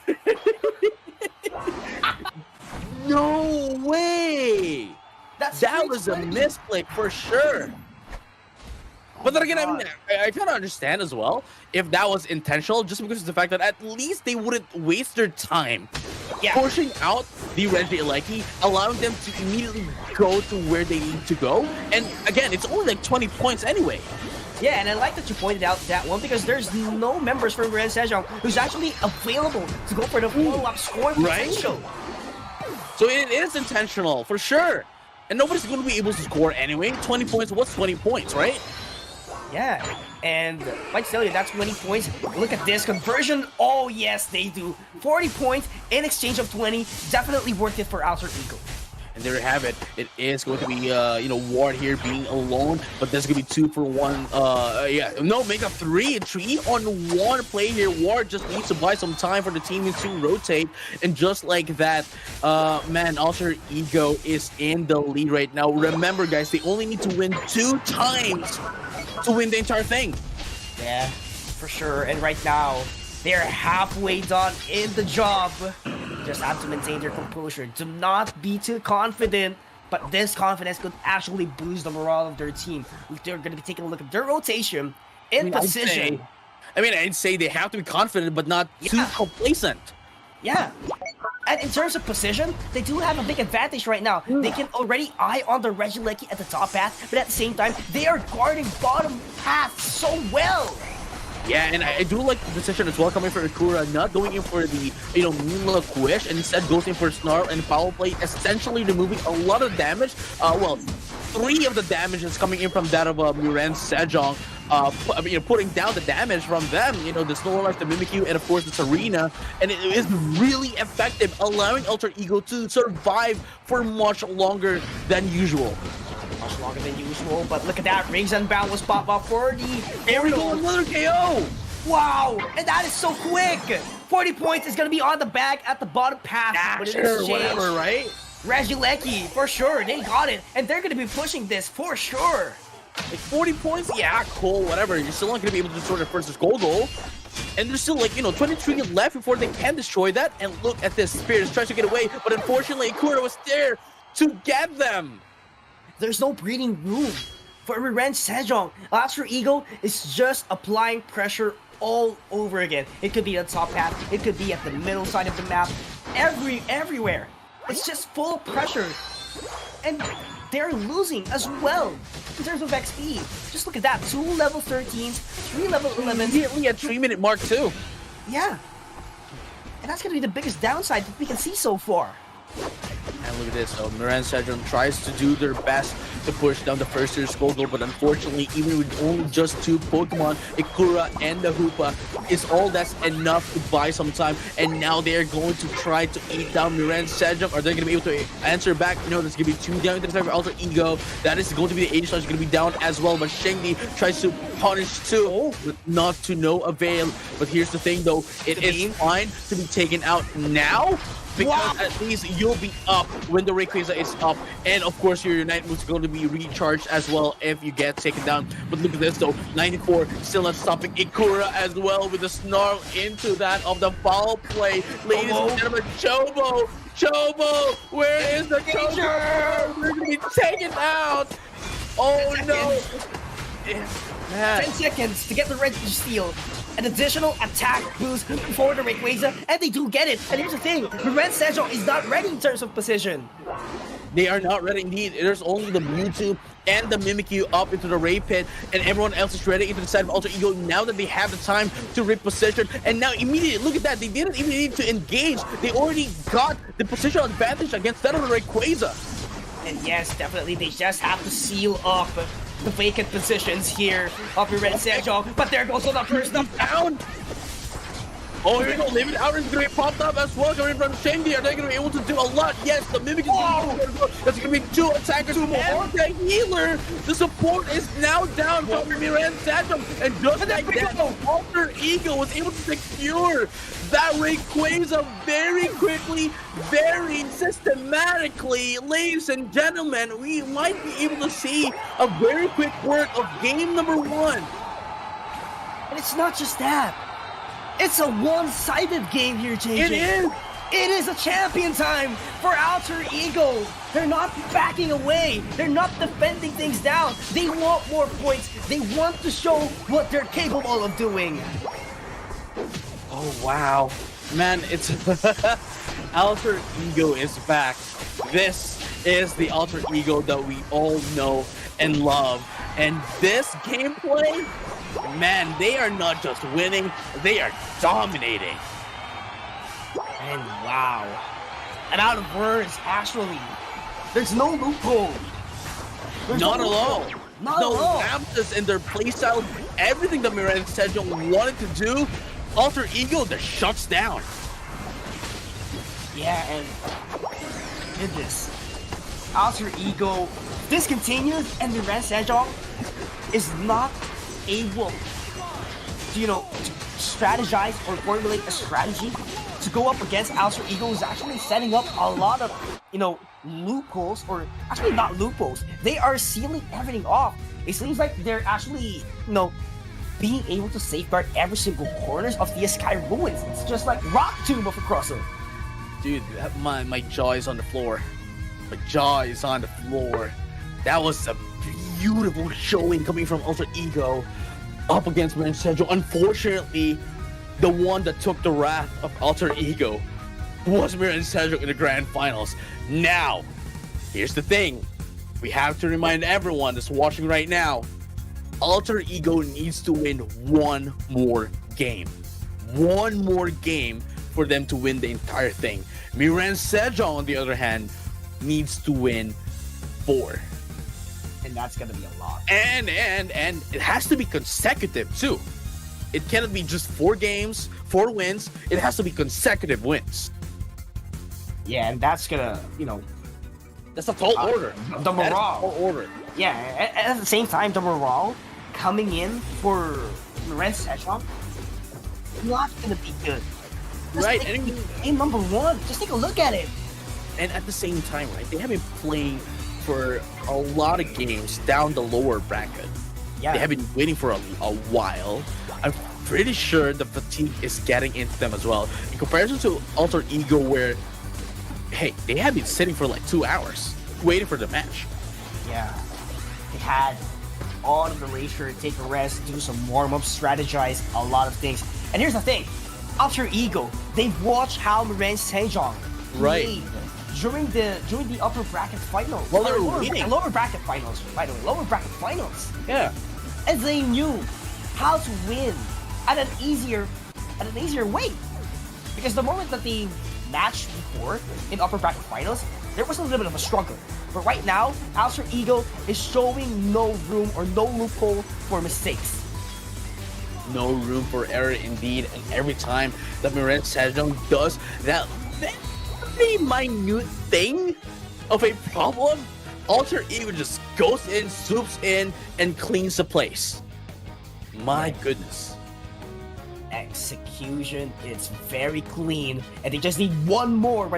No way! That was a misclick for sure. But then again, I mean, I kind of understand as well if that was intentional, just because of the fact that at least they wouldn't waste their time pushing out the Regieleki, allowing them to immediately go to where they need to go. And again, it's only like 20 points anyway. Yeah, and I like that you pointed out that one, because there's no members from Miran Sejong who's actually available to go for the follow-up score potential. So it is intentional, for sure. And nobody's going to be able to score anyway. 20 points, what's 20 points, right? Yeah, and like I tell you, that's 20 points. Look at this conversion. Oh, yes, they do. 40 points in exchange of 20. Definitely worth it for Alter Ego. And there you have it. It is going to be, Ward here being alone, but there's going to be 2 for 1. Make a 3-on-1 play here. Ward just needs to buy some time for the team to rotate, and just like that, man, Alter Ego is in the lead right now. Remember, guys, they only need to win 2 times to win the entire thing. Yeah, for sure. And right now, they're halfway done in the job. just have to maintain their composure. Do not be too confident, but this confidence could actually boost the morale of their team. They're going to be taking a look at their rotation in position. I'd say they have to be confident, but not too complacent. Yeah. And in terms of position, they do have a big advantage right now. They can already eye on the Regieleki at the top path, but at the same time, they are guarding bottom path so well. Yeah, and I do like the decision as well coming from Ikura, not going in for the, Moonlight Quish, and instead goes in for Snarl and Power Play, essentially removing a lot of damage. 3 of the damage is coming in from that of Miran Sejong. Putting down the damage from them, the Snorlax, the Mimikyu, and of course the Serena, and it is really effective, allowing Alter Ego to survive for much longer than usual. Much longer than usual, but look at that, Rings Unbound was popped up for the Aerial. Another KO! Wow, and that is so quick! 40 points is gonna be on the back at the bottom path. But sure, whatever, right? Regieleki, for sure, they got it, and they're gonna be pushing this for sure. Like 40 points, yeah, cool, whatever. You're still not gonna be able to destroy their first goal. And there's still 23 left before they can destroy that. And look at this, Spirit is trying to get away, but unfortunately Ikura was there to get them. There's no breathing room for Miran Sejong. Alter Ego is just applying pressure all over again. It could be at the top path, it could be at the middle side of the map, everywhere. It's just full pressure. And they're losing as well in terms of XP. Just look at that, 2 level 13s, 3 level 11s. Immediately at 3-minute mark too. Yeah. And that's gonna be the biggest downside that we can see so far. And look at this, so Miran Sejong tries to do their best to push down the first tier goal, but unfortunately, even with only just 2 Pokemon, Ikura and the Hoopa, is all that's enough to buy some time. And now they are going to try to eat down Miran Sejong. Are they going to be able to answer back? No, there's going to be 2 down into the time for Alter Ego. That is going to be the 80 is going to be down as well, but Shengdi tries to punish too, but not to no avail. But here's the thing though, it is fine to be taken out now, because at least you'll be up when the Rayquaza is up, and of course your Unite move is going to be recharged as well if you get taken down. But look at this though, 94 still not stopping Ikura as well with the Snarl into that of the foul play. Ladies and gentlemen, Chobo, where is the Chobo? We're going to be taken out. Oh no. Man. 10 seconds to get the red steal. An additional attack boost for the Rayquaza, and they do get it. And here's the thing, Miran Sejong is not ready in terms of position. They are not ready indeed. There's only the Mewtwo and the Mimikyu up into the Ray Pit, and everyone else is ready into the side of Alter Ego now that they have the time to reposition. And now immediately, look at that, they didn't even need to engage. They already got the positional advantage against that of the Rayquaza. And yes, definitely, they just have to seal up the vacant positions here of Miran Sejong, but there goes on the first down. Oh, here we go. Limit Hour is going to be popped up as well, coming from Shengdi. Are they going to be able to do a lot? Yes, the Mimic is going to go. That's going to be 2 attackers, 2 more. The healer, the support is now down from Miran Sejong. And just like that, Alter Ego was able to secure that Rayquaza very quickly, very systematically. Ladies and gentlemen, we might be able to see a very quick work of game number 1. And it's not just that. It's a one-sided game here, JJ. It is. It is a champion time for Alter Ego. They're not backing away. They're not defending things down. They want more points. They want to show what they're capable of doing. Oh, wow. Man, it's... Alter Ego is back. This is the Alter Ego that we all know and love. And this gameplay... Man, they are not just winning, they are dominating. And wow. And out of words, actually, there's no loophole. Not at all. Not at all. Lapses in their playstyle, everything that Miran Sejong wanted to do, Alter Ego just shuts down. Yeah, and goodness. Alter Ego, this continues, and Miran Sejong is not able to, to strategize or formulate a strategy to go up against Alter Ego, is actually setting up a lot of, loopholes, or actually not loopholes. They are sealing everything off. It seems like they're actually, being able to safeguard every single corners of the Sky Ruins. It's just like Rock Tomb of a crossover. dude, my jaw is on the floor. My jaw is on the floor. That was a beautiful showing coming from Alter Ego up against Miran Sejong. Unfortunately, the one that took the wrath of Alter Ego was Miran Sejong in the grand finals. Now, here's the thing. We have to remind everyone that's watching right now, Alter Ego needs to win one more game. One more game for them to win the entire thing. Miran Sejong, on the other hand, needs to win 4. And that's gonna be a lot. And it has to be consecutive too. It cannot be just 4 games, 4 wins. It has to be consecutive wins. Yeah, and that's gonna, that's a tall order. The morale. Order. Yeah, at the same time, the morale coming in for Miran Sejong, not gonna be good. Right. Game number 1. Just take a look at it. And at the same time, right, they have been playing for a lot of games down the lower bracket. Yeah. They have been waiting for a while. I'm pretty sure the fatigue is getting into them as well. In comparison to Alter Ego, where, hey, they have been sitting for like 2 hours waiting for the match. Yeah. They had all of the leisure to take a rest, do some warm-ups, strategize a lot of things. And here's the thing. Alter Ego, they've watched how Miran Sejong played during the upper bracket finals. Well, they were winning. Lower bracket finals, by the way. Lower bracket finals. Yeah. And they knew how to win at an easier way. Because the moment that they matched before in upper bracket finals, there was a little bit of a struggle. But right now, Alter Ego is showing no room or no loophole for mistakes. No room for error indeed, and every time that Miran Sejong does that very minute thing of a problem, Alter Ego just goes in, swoops in, and cleans the place. My goodness. Execution, it's very clean, and they just need one more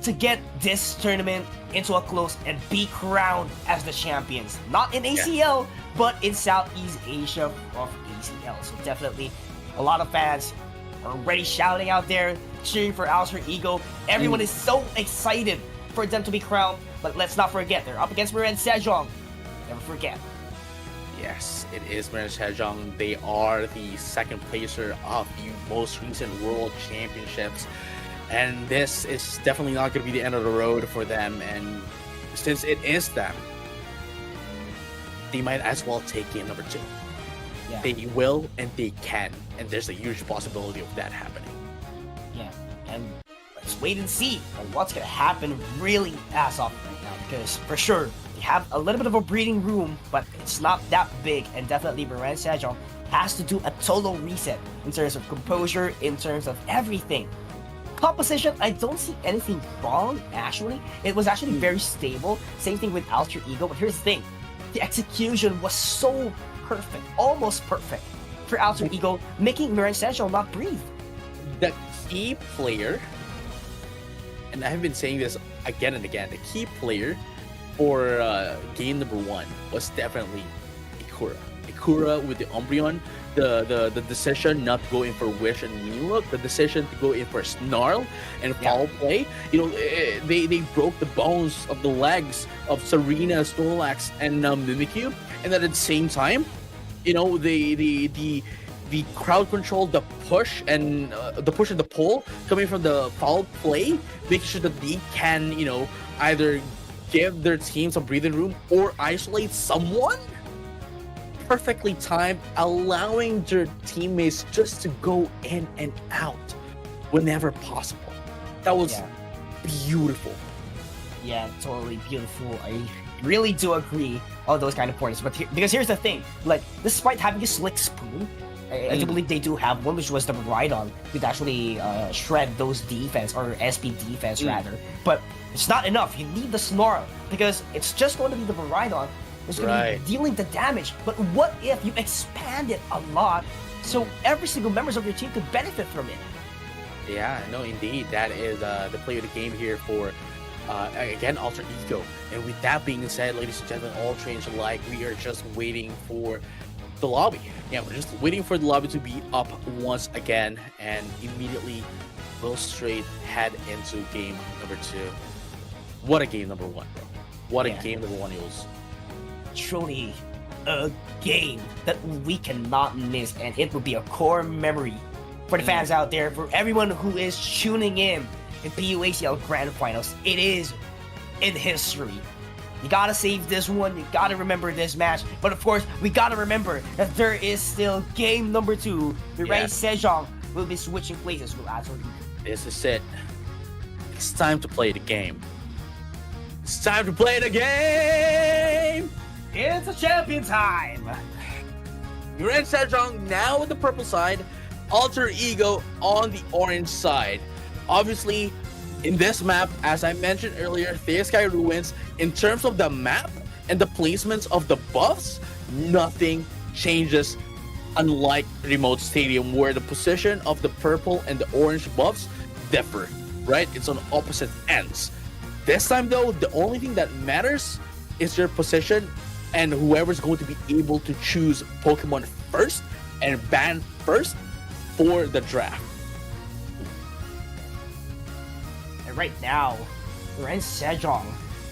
to get this tournament into a close and be crowned as the champions. Not in ACL, but in Southeast Asia of ACL. So definitely a lot of fans are already shouting out there, cheering for Alter Ego. Everyone is so excited for them to be crowned, but let's not forget, they're up against Miran Sejong. Never forget. Yes, it is Miran Sejong. They are the second placer of the most recent World Championships. And this is definitely not going to be the end of the road for them. And since it is them, they might as well take game number 2. Yeah. They will and they can. And there's a huge possibility of that happening. Yeah, and let's wait and see what's going to happen really as of right now. Because for sure, they have a little bit of a breathing room, but it's not that big. And definitely Miran Sejong has to do a total reset in terms of composure, in terms of everything. Composition, I don't see anything wrong, actually. It was actually very stable. Same thing with Alter Ego, but here's the thing. The execution was so perfect, almost perfect, for Alter Ego, making Miran Sejong not breathe. The key player, and I have been saying this again and again, the key player for game number 1 was definitely Ikura. Ikura with the Umbreon, the decision not to go in for Wish and Mean Look, the decision to go in for Snarl and Foul Play. They broke the bones of the legs of Serena, Snorlax, and Mimikyu, and at the same time, the crowd control, the push and the pull coming from the Foul Play, making sure that they can either give their team some breathing room or isolate someone. Perfectly timed, allowing their teammates just to go in and out whenever possible. That was beautiful. Yeah, totally beautiful. I really do agree on those kind of points. But because here's the thing, like, despite having a slick spoon, I do believe they do have one, which was the Rhydon, could actually shred those defense, or SP defense rather. But it's not enough. You need the Snarl, because it's just going to be the Rhydon is going to be dealing the damage. But what if you expand it a lot so every single members of your team could benefit from it? Yeah, no, indeed. That is the play of the game here for, again, Alter Ego. And with that being said, ladies and gentlemen, all trains alike, we are just waiting for the lobby. Yeah, we're just waiting for the lobby to be up once again, and immediately will straight head into game number 2. What a game number 1, bro. What a game number 1 it was. Truly a game that we cannot miss, and it will be a core memory for the fans out there, for everyone who is tuning in PUACL Grand Finals. It is in history. You gotta save this one, you gotta remember this match, but of course, we gotta remember that there is still game number 2. Mireille Sejong will be switching places with Azul. This is it. It's time to play the game. It's time to play the game! It's a champion time! Mireille Sejong now on the purple side, Alter Ego on the orange side. Obviously, in this map, as I mentioned earlier, Thea Sky Ruins, in terms of the map and the placements of the buffs, nothing changes, unlike Remote Stadium, where the position of the purple and the orange buffs differ, right? It's on opposite ends. This time though, the only thing that matters is your position and whoever's going to be able to choose Pokemon first and ban first for the draft. Right now, Mireille Sejong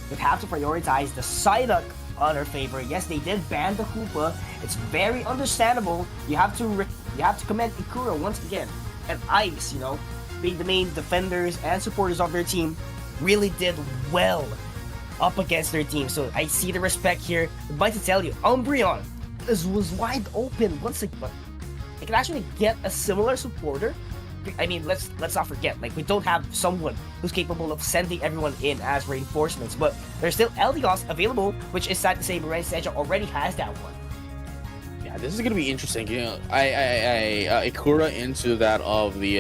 would have to prioritize the Psyduck on her favor. Yes, they did ban the Hoopa. It's very understandable. You have to commend Ikura once again, and Ice, you know, being the main defenders and supporters of their team, really did well up against their team. So I see the respect here. I'd like to tell you, Umbreon was wide open once again, but they can actually get a similar supporter. I mean, let's not forget, like, we don't have someone who's capable of sending everyone in as reinforcements, but there's still Eldegoss available, which is sad to say Mireille Sejong already has that one. Yeah, this is gonna be interesting. You know, Ikura into that of the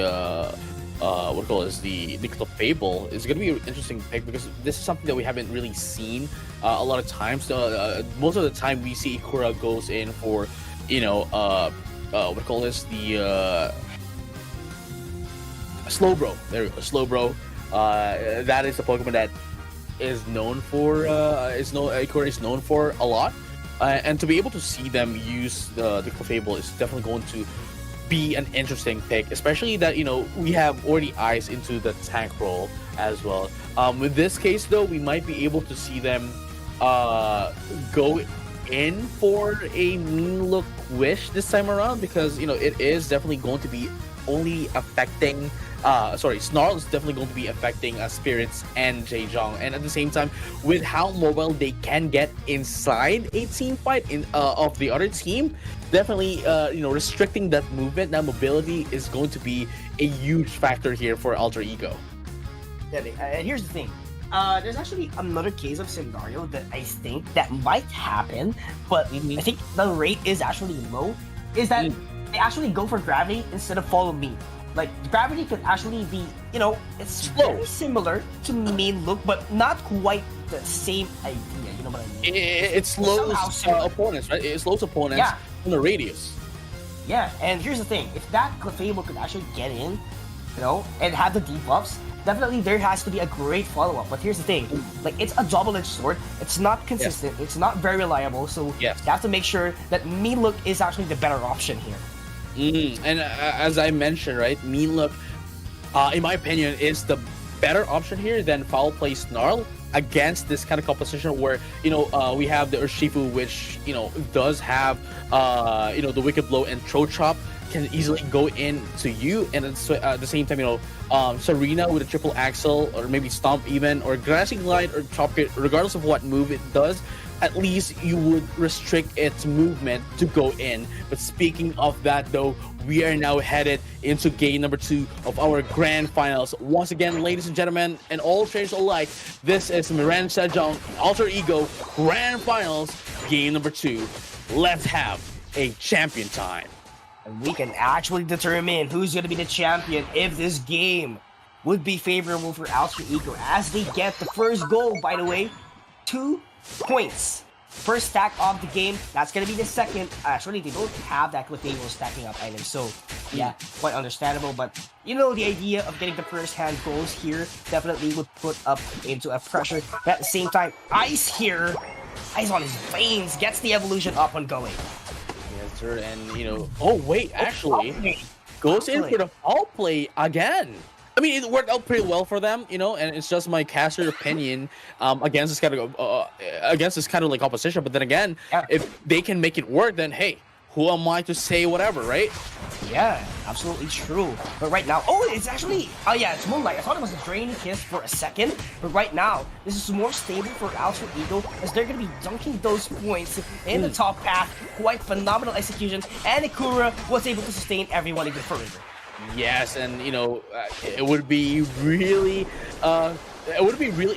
the Fable is gonna be an interesting pick, because this is something that we haven't really seen a lot of times. Most of the time we see Ikura goes in for, you know, Slowbro. There we go, Slowbro. That is a Pokemon that is known for Ikura is known for a lot, and to be able to see them use the Clefable is definitely going to be an interesting pick, especially that, you know, we have already eyes into the tank role as well. With this case though, we might be able to see them go in for a Mean Look Wish this time around, because, you know, it is definitely going to be only affecting Snarl is definitely going to be affecting Spirits and Jaejong, and at the same time, with how mobile they can get inside a team fight of the other team, definitely you know, restricting that movement, that mobility is going to be a huge factor here for Alter Ego. Yeah, and here's the thing. There's actually another case of scenario that I think that might happen, but I think the rate is actually low, is that they actually go for Gravity instead of Follow Me. Like, Gravity could actually be, you know, it's very similar to Mean Look, but not quite the same idea, you know what I mean? It slows opponents, right? It slows opponents in the radius. Yeah, and here's the thing. If that Clefable could actually get in, you know, and have the debuffs, definitely there has to be a great follow-up. But here's the thing. Like, it's a double-edged sword. It's not consistent. It's not very reliable. So you have to make sure that Mean Look is actually the better option here. And as I mentioned, right, Mean Look, in my opinion, is the better option here than Foul Play Snarl against this kind of composition where, you know, we have the Urshifu, which, you know, does have, you know, the Wicked Blow and Throat Chop can easily go into you, and at the same time, you know, Serena with a Triple Axle, or maybe Stomp even, or Grassy Glide or Chop It, regardless of what move it does, at least you would restrict its movement to go in. But speaking of that though, we are now headed into game number 2 of our grand finals. Once again, ladies and gentlemen, and all trainers alike, this is Mireille Sejong Alter Ego Grand Finals, game number 2. Let's have a champion time. And we can actually determine who's going to be the champion if this game would be favorable for Alter Ego, as they get the first goal, by the way. 2 points. First stack of the game, that's gonna be the second. Actually, they don't have that Clefable stacking up items, so yeah, quite understandable. But you know, the idea of getting the first hand goals here definitely would put up into a pressure. But at the same time, Ice here, Ice on his veins, gets the evolution up and going. Yes, sir, and you know, oh wait, actually, goes in for the foul play again. I mean, it worked out pretty well for them, you know, and it's just my caster opinion against this kind of like opposition. But then again, if they can make it work, then hey, who am I to say whatever, right? Yeah, absolutely true. But right now, it's actually, it's Moonlight. I thought it was a Draining Kiss for a second, but right now, this is more stable for Alter Ego as they're going to be dunking those points in the top path. Quite phenomenal execution, and Ikura was able to sustain everyone even further. Yes, and you know, it would be really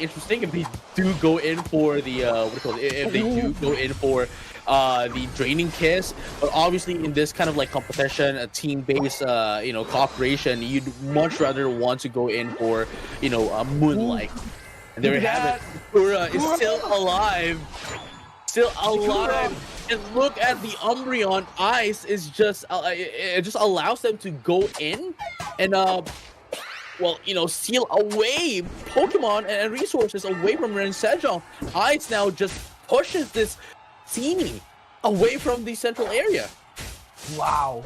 interesting if they do go in for the if they do go in for the Draining Kiss. But obviously, in this kind of like competition, a team-based cooperation, you'd much rather want to go in for Moonlight. And there you have it. Ikura is still alive. And look at the Umbreon Ice is just it just allows them to go in and seal away Pokemon and resources away from Ren Sejong. Ice now just pushes this Teeny away from the central area. Wow.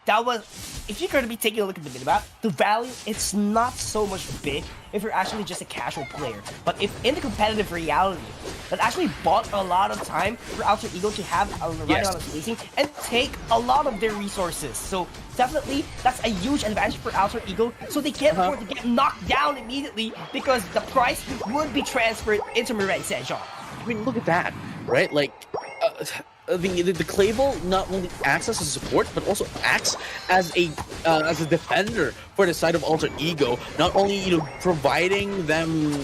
That was, if you're going to be taking a look at the minimap, the value, it's not so much big if you're actually just a casual player. But if in the competitive reality, that actually bought a lot of time for Alter Ego to have a right amount of spacing and take a lot of their resources. So definitely, that's a huge advantage for Alter Ego. So they can't afford to get knocked down immediately because the price would be transferred into Ren Sejong. I mean, look at that, right? Like, the Clavel not only acts as a support, but also acts as a defender for the side of Alter Ego. Not only providing them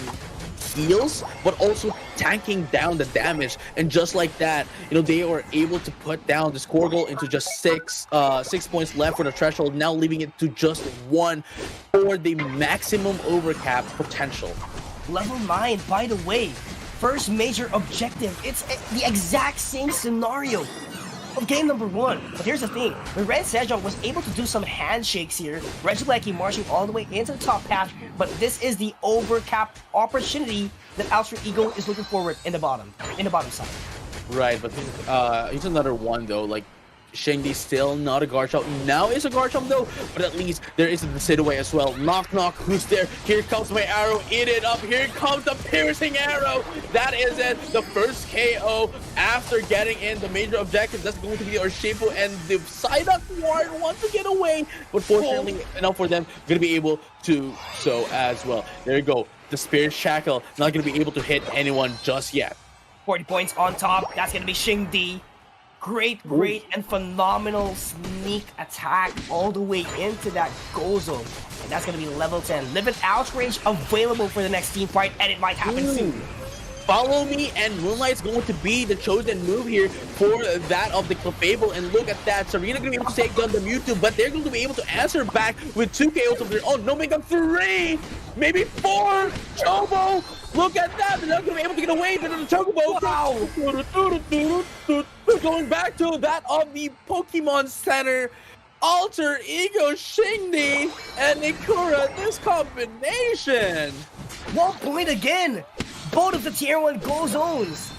heals, but also tanking down the damage. And just like that, they were able to put down the score goal into just 6 points left for the threshold, now leaving it to just 1 for the maximum overcap potential. Level 9, by the way. First major objective. It's the exact same scenario of game number 1. But here's the thing. When Ren Sejong was able to do some handshakes here, Regieleki marching all the way into the top path, but this is the overcap opportunity that Alter Ego is looking forward in the bottom side. Right, but here's another one though, like Shengdi still not a Garchomp. Now is a Garchomp though, but at least there is a Decidueye as well. Knock knock, who's there? Here comes my arrow, eat it up. Here comes the piercing arrow. That is it. The first KO after getting in the major objective. That's going to be Urshifu, and the Psyduck Ward wants to get away. But fortunately enough for them, going to be able to so as well. There you go. The Spirit Shackle not going to be able to hit anyone just yet. 40 points on top. That's going to be Shengdi. Great and phenomenal sneak attack all the way into that goal zone. And that's going to be level 10. Limit outrage available for the next team fight, and it might happen soon. Follow me, and Moonlight's going to be the chosen move here for that of the Clefable. And look at that, Serena going to be able to take down the Mewtwo, but they're going to be able to answer back with 2 KOs of their own. No, make up 3, maybe 4. Chobo, look at that, they're not going to be able to get away from the Chocobo. Wow. Going back to that of the Pokemon Center, Alter Ego, Shengdi, and Ikura. This combination. 1 point again. Both of the tier 1 goal zones.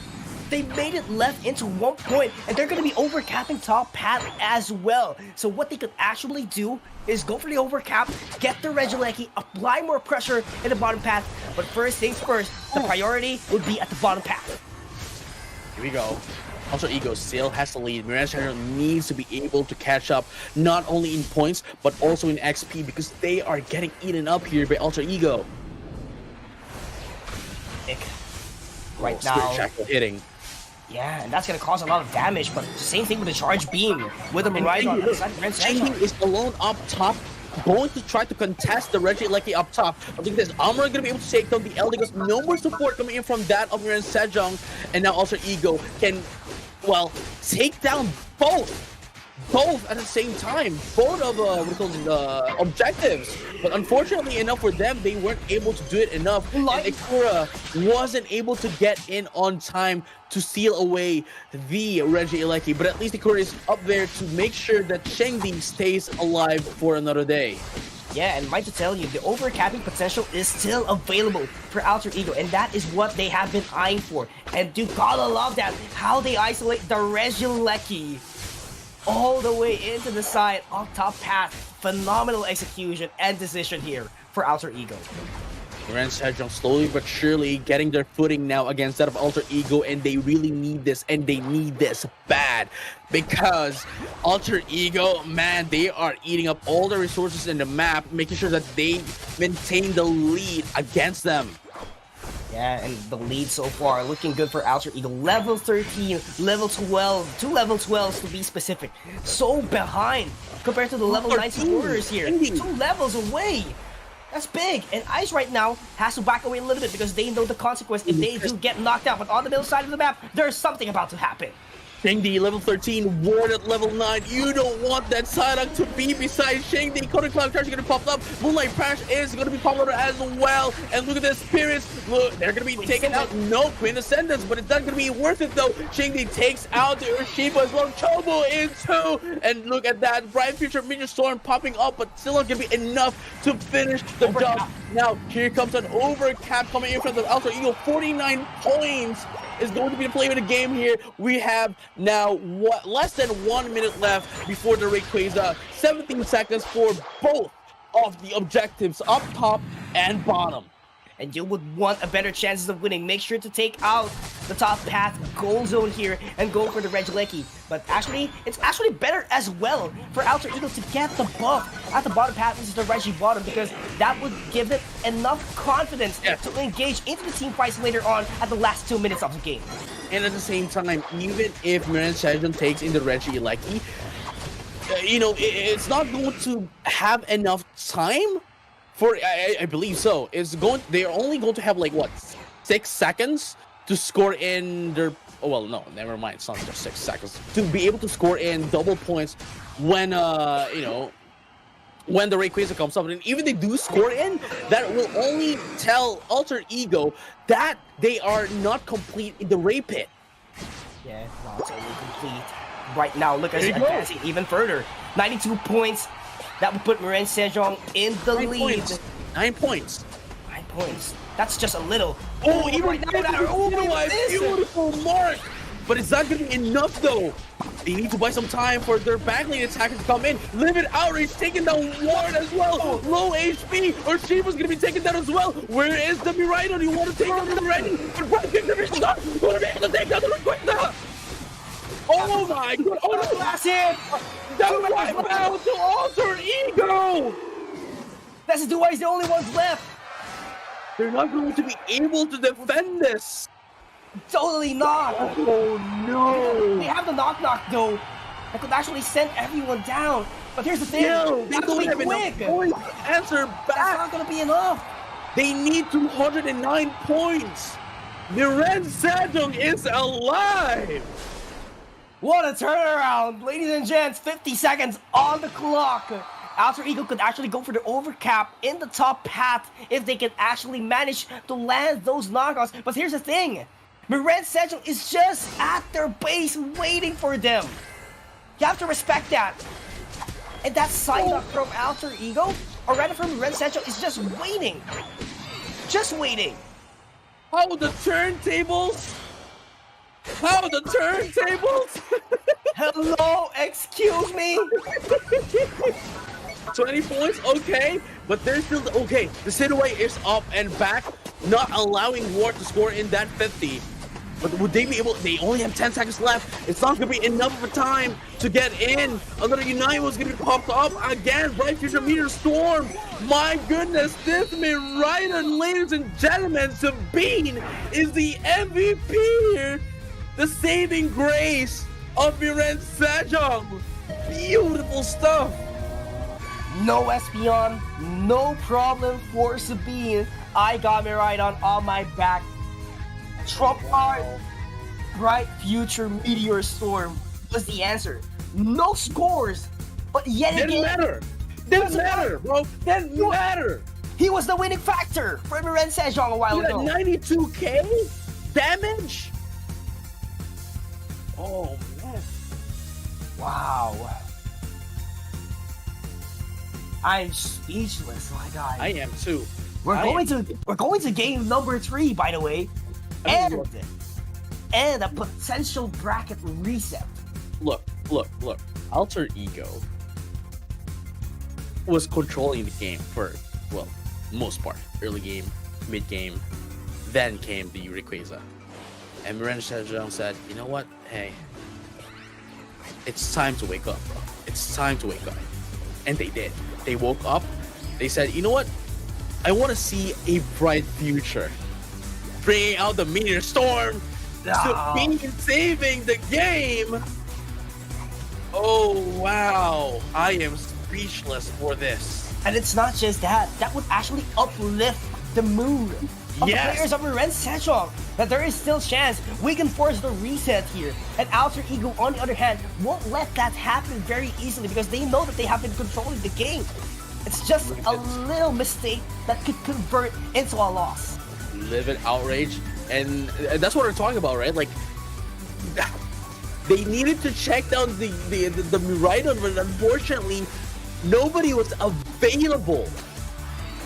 They made it left into 1 point, and they're going to be overcapping top path as well. So what they could actually do is go for the overcap, get the Regieleki, apply more pressure in the bottom path. But first things first, the priority would be at the bottom path. Here we go. Alter Ego still has the lead. Mirage needs to be able to catch up, not only in points, but also in XP, because they are getting eaten up here by Alter Ego. Right now, now, Shackle hitting. Yeah, and that's going to cause a lot of damage, but same thing with the Charge Beam, with the Mirage on the side of Ren Sejong. Shengdi is alone up top, going to try to contest the Regieleki up top. I think this Armor going to be able to take down the Eldegoss. No more support coming in from that of Ren Sejong, and now Alter Ego can, well, take down both at the same time, both of objectives. But unfortunately enough for them, they weren't able to do it enough. And Ikura wasn't able to get in on time to seal away the Regieleki. But at least Ikura is up there to make sure that Shengdi stays alive for another day. Yeah, and might to tell you, the overcapping potential is still available for Alter Ego, and that is what they have been eyeing for. And you gotta love that, how they isolate the Regieleki all the way into the side of top path. phenomenal execution and decision here for Alter Ego. Miren Sejong slowly but surely getting their footing now against that of Alter Ego, and they really need this, and they need this bad, because Alter Ego, man, they are eating up all the resources in the map, making sure that they maintain the lead against them. Yeah, and the lead so far looking good for Alter Ego. Level 13, level 12, 2 level 12s to be specific. So behind compared to the level 19 warriors here. 2 levels away. That's big. And Ice right now has to back away a little bit because they know the consequence if they do get knocked out. But on the middle side of the map, there's something about to happen. Shengdi, level 13, Ward at level 9. You don't want that Psyduck to be beside Shengdi. Code Cloud Charge is going to pop up. Moonlight Crash is going to be popular as well. And look at the Spirits. Look, they're going to be taken out. No, Queen Ascendants, but it's not going to be worth it though. Shengdi takes out Urshiba as well. Chobo in 2. And look at that. Bright Future Meteor Storm popping up, but still not going to be enough to finish the job. Now, here comes an overcap coming in from the Alter Ego. 49 points is going to be the play of the game here. We have now less than 1 minute left before the Rayquaza. 17 seconds for both of the objectives, up top and bottom. And you would want a better chances of winning. Make sure to take out the top path goal zone here and go for the Regieleki. But actually, it's actually better as well for Alter Ego to get the buff at the bottom path into the Regi bottom, because that would give it enough confidence to engage into the team fights later on at the last 2 minutes of the game. And at the same time, even if Miren Sejong takes in the Regieleki, you know, it's not going to have enough time for, I believe so. They're only going to have like what, 6 seconds to score in their, oh well, no, never mind, it's not just 6 seconds to be able to score in double points when you know, when the Rayquaza comes up. And even they do score in, that will only tell Alter Ego that they are not complete in the Ray Pit. Yeah, not totally complete. Right now, look at it advancing even further. 92 points. That would put Miren Sejong in the lead. 9 points. 9 points. That's just a little. Oh, even right now, beautiful mark. But it's not going to be enough though. They need to buy some time for their backlane attacker to come in. Livid Outrage taking down Ward as well. Low HP. Urshiba's going to be taken down as well. Where is the Miraidon? You want to take down the Miraidon? But Bright Victor is not going to be able to take down the Rayquaza. Oh my god! Oh, the last hit! The wipe out to Alter Ego! That's the way, he's the only ones left! They're not going to be able to defend this! Totally not! Oh no! They have the knock-knock though! That could actually send everyone down! But here's the thing! No, they don't have enough points to answer back! That's not gonna be enough! They need 209 points! Miren Sejong is alive! What a turnaround! Ladies and gents, 50 seconds on the clock. Alter Ego could actually go for the overcap in the top path if they can actually manage to land those knockouts. But here's the thing. Miren Sejong is just at their base waiting for them. You have to respect that. And that Psyduck from Alter Ego, or rather from Miren Sejong, is just waiting. Just waiting. Oh, the turntables! How the turntables? Hello, excuse me? 20 points, okay, but they're still, okay, the Sidaway is up and back, not allowing Ward to score in that 50. But would they be able, they only have 10 seconds left. It's not going to be enough of a time to get in. Another Unite was going to be popped up again. Bright Future Meteor Storm. My goodness, this Miraidon, ladies and gentlemen, Sabine is the MVP here. The saving grace of Miren Sejong. Beautiful stuff. No Espeon, no problem for Sabine. I got Miraidon on my back. Trump card, Bright Future Meteor Storm was the answer. No scores, but yet again... Didn't matter. Didn't matter, bro. Didn't matter. He was the winning factor for Miren Sejong a while ago. 92k damage? Oh, man. Wow. I'm speechless, my guy. I am too. We're going to game number 3, by the way. And a potential bracket reset. Look. Alter Ego. was controlling the game for, well, most part. Early game, mid game, then came the Rayquaza. And Miren Sejong said, you know what? Hey, it's time to wake up, bro. It's time to wake up. And they did. They woke up. They said, you know what? I want to see a bright future. Bringing out the Meteor Storm to be saving the game. Oh, wow. I am speechless for this. And it's not just that. That would actually uplift the mood of the players of Miren Sejong. That there is still chance we can force the reset here. And Alter Ego, on the other hand, won't let that happen very easily because they know that they have been controlling the game. It's just a little mistake that could convert into a loss. Live it outrage. And that's what we're talking about, right? Like, they needed to check down the Miraidon, but unfortunately, nobody was available.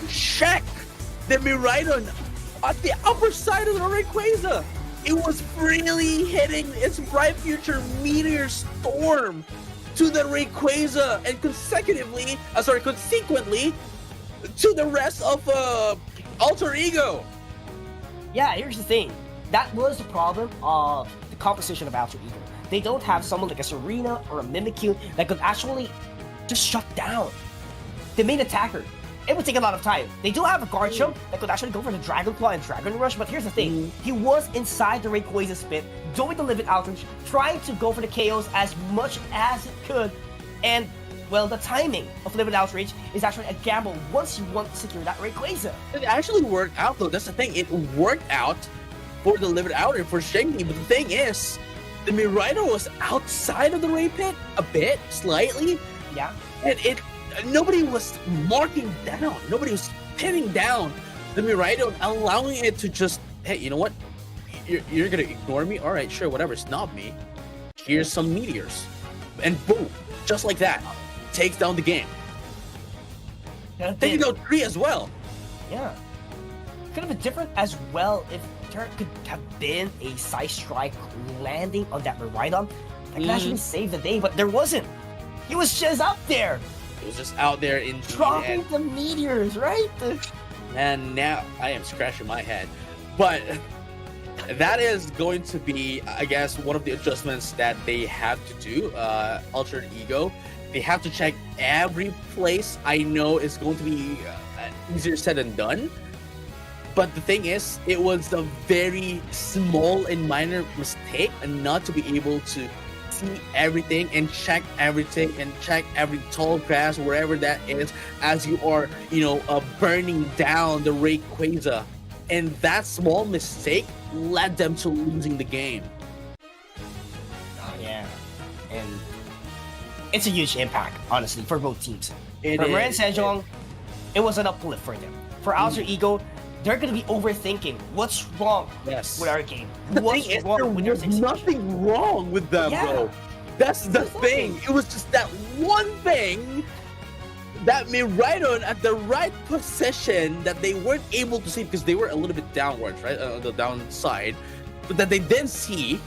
Check the Miraidon at the upper side of the Rayquaza. It was freely hitting its bright future Meteor Storm to the Rayquaza and consequently to the rest of Alter Ego. Yeah, here's the thing. That was the problem of the composition of Alter Ego. They don't have someone like a Serena or a Mimikyu that could actually just shut down the main attacker. It would take a lot of time. They do have a Garchomp that could actually go for the Dragon Claw and Dragon Rush, but here's the thing. He was inside the Rayquaza spin, doing the Livid Outrage, trying to go for the KOs as much as it could, and, well, the timing of Livid Outrage is actually a gamble once you want to secure that Rayquaza. It actually worked out, though. That's the thing. It worked out for the Livid Outrage for Shengdi, but the thing is, the Miraidon was outside of the Ray Pit a bit, slightly. Yeah. And nobody was marking down. Nobody was pinning down the Miraidon, allowing it to just, hey, you know what? You're gonna ignore me? All right, sure, whatever. It's not me. Here's some meteors. And boom, just like that, takes down the game. Taking down 3 as well. Yeah. Could have been different as well if there could have been a side strike landing on that Miraidon that could actually save the day, but there wasn't. He was just up there. It was just out there in dropping the meteors, right? And now I am scratching my head. But that is going to be, I guess, one of the adjustments that they have to do. Altered Ego, they have to check every place. I know it's going to be easier said than done. But the thing is, it was a very small and minor mistake and not to be able to see everything and check everything and check every tall grass, wherever that is, as you are, burning down the Rayquaza. And that small mistake led them to losing the game. Oh, yeah. And it's a huge impact, honestly, for both teams. For Miren Sejong, it was an uplift for them. For Alter Ego, they're going to be overthinking what's wrong with our game. What's wrong with their situation. Nothing wrong with them, bro. That's the thing. It was just that one thing that Miraidon at the right position that they weren't able to see because they were a little bit downwards, right? On the downside. But that they didn't see.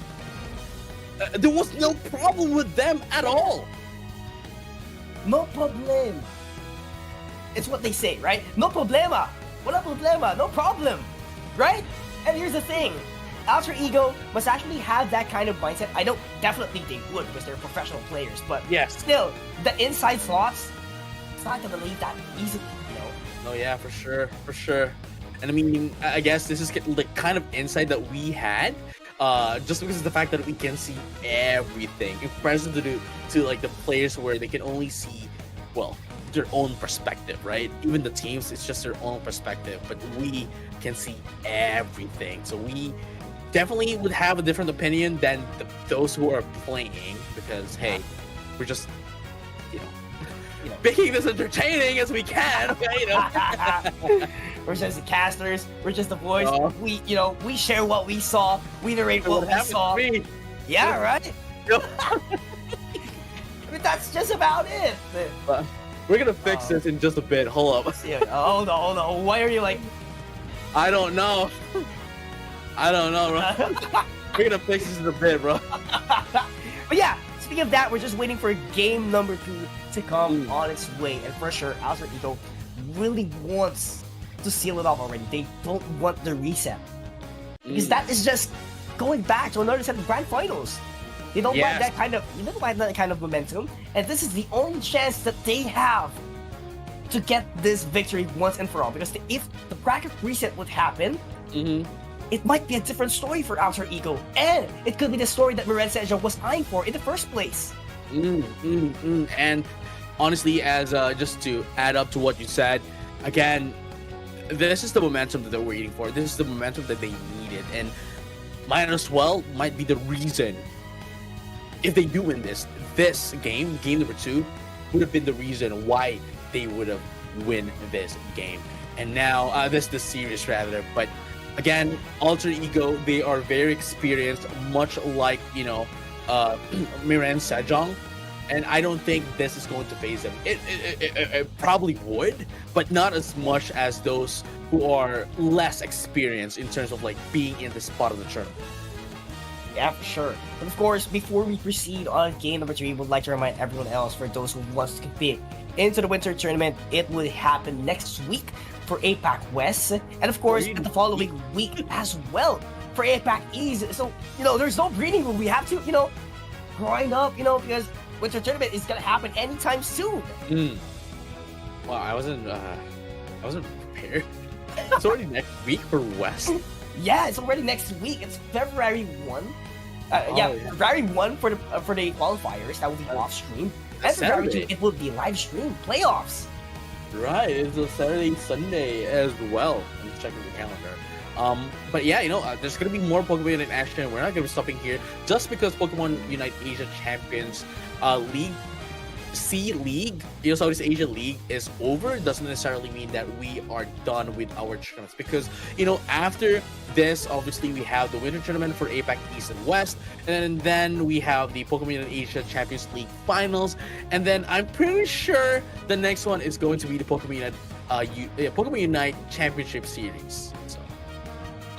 There was no problem with them at all. No problem. It's what they say, right? No problema. Wala problema, no problem, right? And here's the thing, Alter Ego must actually have that kind of mindset. I don't definitely think they would because they're professional players, but still, the inside slots, it's not gonna leave that easily, Oh yeah, for sure. And I mean, I guess this is the kind of insight that we had, just because of the fact that we can see everything, in comparison to like the players where they can only see, well, their own perspective, right? Even the teams, it's just their own perspective, but we can see everything. So we definitely would have a different opinion than those who are playing, because hey, we're just making this entertaining as we can. Okay, we're just the casters, we're just the voice. We share what we saw, we narrate what we saw. Yeah, right. I mean, that's just about it. We're gonna fix this in just a bit. Hold up. Hold on. Why are you like? I don't know, bro. We're gonna fix this in a bit, bro. But yeah, speaking of that, we're just waiting for game number 2 to come on its way. And for sure, Alter Ego really wants to seal it off already. They don't want the reset. Because that is just going back to another set of grand finals. They don't want that kind of momentum. And this is the only chance that they have to get this victory once and for all. Because if the bracket reset would happen, it might be a different story for Alter Ego. And it could be the story that Miren Sejong was eyeing for in the first place. And honestly, as just to add up to what you said, again, this is the momentum that they're waiting for. This is the momentum that they needed. And might as well might be the reason, if they do win this game number 2, would have been the reason why they would have win this game. And now, this series rather. But again, Alter Ego, they are very experienced, much like, Miren Sejong. And I don't think this is going to phase them. It probably would, but not as much as those who are less experienced in terms of like being in the spot of the tournament. Yeah, for sure. But of course, before we proceed on game number 3, we would like to remind everyone else, for those who wants to compete into the winter tournament, it will happen next week for APAC West, and of course, the following week as well for APAC East. So, there's no breathing room. We have to, grind up, because winter tournament is gonna happen anytime soon. Wow, I wasn't prepared. It's already next week for West. Yeah, it's already next week. It's February 1. February 1 for the qualifiers. That will be off stream. And February 2, it will be live stream playoffs. Right, it's a Saturday, Sunday as well. I'm just checking the calendar. But yeah, there's gonna be more Pokemon Unite action. We're not gonna be stopping here just because Pokemon Unite Asia Champions League League, Southeast Asia League is over. Doesn't necessarily mean that we are done with our tournaments, because after this, obviously we have the winter tournament for APAC East and West, and then we have the Pokemon Unite Asia Champions League finals, and then I'm pretty sure the next one is going to be the Pokemon Unite Championship Series.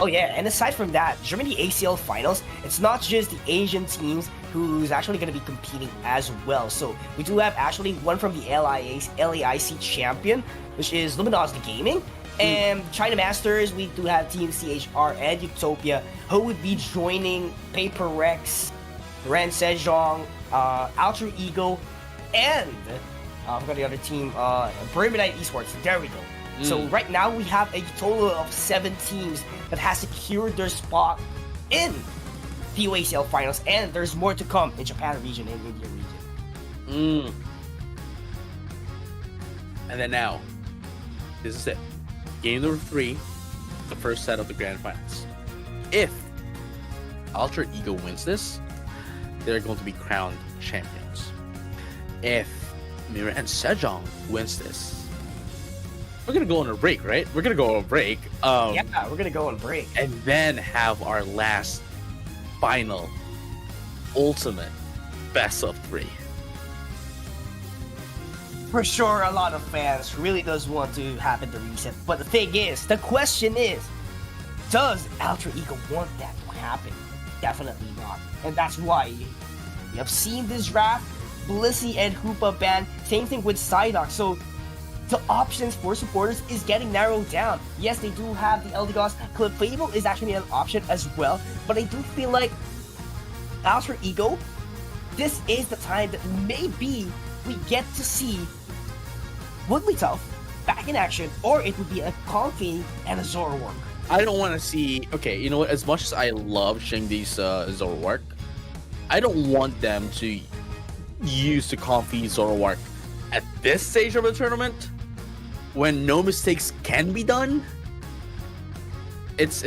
Oh yeah, and aside from that, during the ACL finals, it's not just the Asian teams who's actually going to be competing as well. So we do have actually one from the LAIC champion, which is Luminosity Gaming. And China Masters, we do have Team CHR and Utopia, who would be joining Paper Rex, Ren Sejong, Alter Ego, and I've got the other team, Perimeter Esports. There we go. So right now we have a total of 7 teams that has secured their spot in PUACL finals, and there's more to come in Japan region and India region. And then now, this is it. Game number 3, the first set of the grand finals. If Alter Ego wins this, they're going to be crowned champions. If Miren Sejong wins this, we're gonna go on a break, right? We're gonna go on a break. Yeah, we're gonna go on break. And then have our last, final, ultimate best of 3. For sure, a lot of fans really does want to happen the reset. But the question is, does Alter Ego want that to happen? Definitely not. And that's why you have seen this draft, Blissey and Hoopa ban, same thing with Psyduck. So the options for supporters is getting narrowed down. Yes, they do have the Eldegoss. Clefable is actually an option as well, but I do feel like Alter Ego, this is the time that maybe we get to see Wigglytuff back in action, or it would be a Comfey and a Zoroark. I don't want to see... Okay, you know what? As much as I love Shingdi's Zoroark, I don't want them to use the Comfey Zoroark at this stage of the tournament, when no mistakes can be done. It's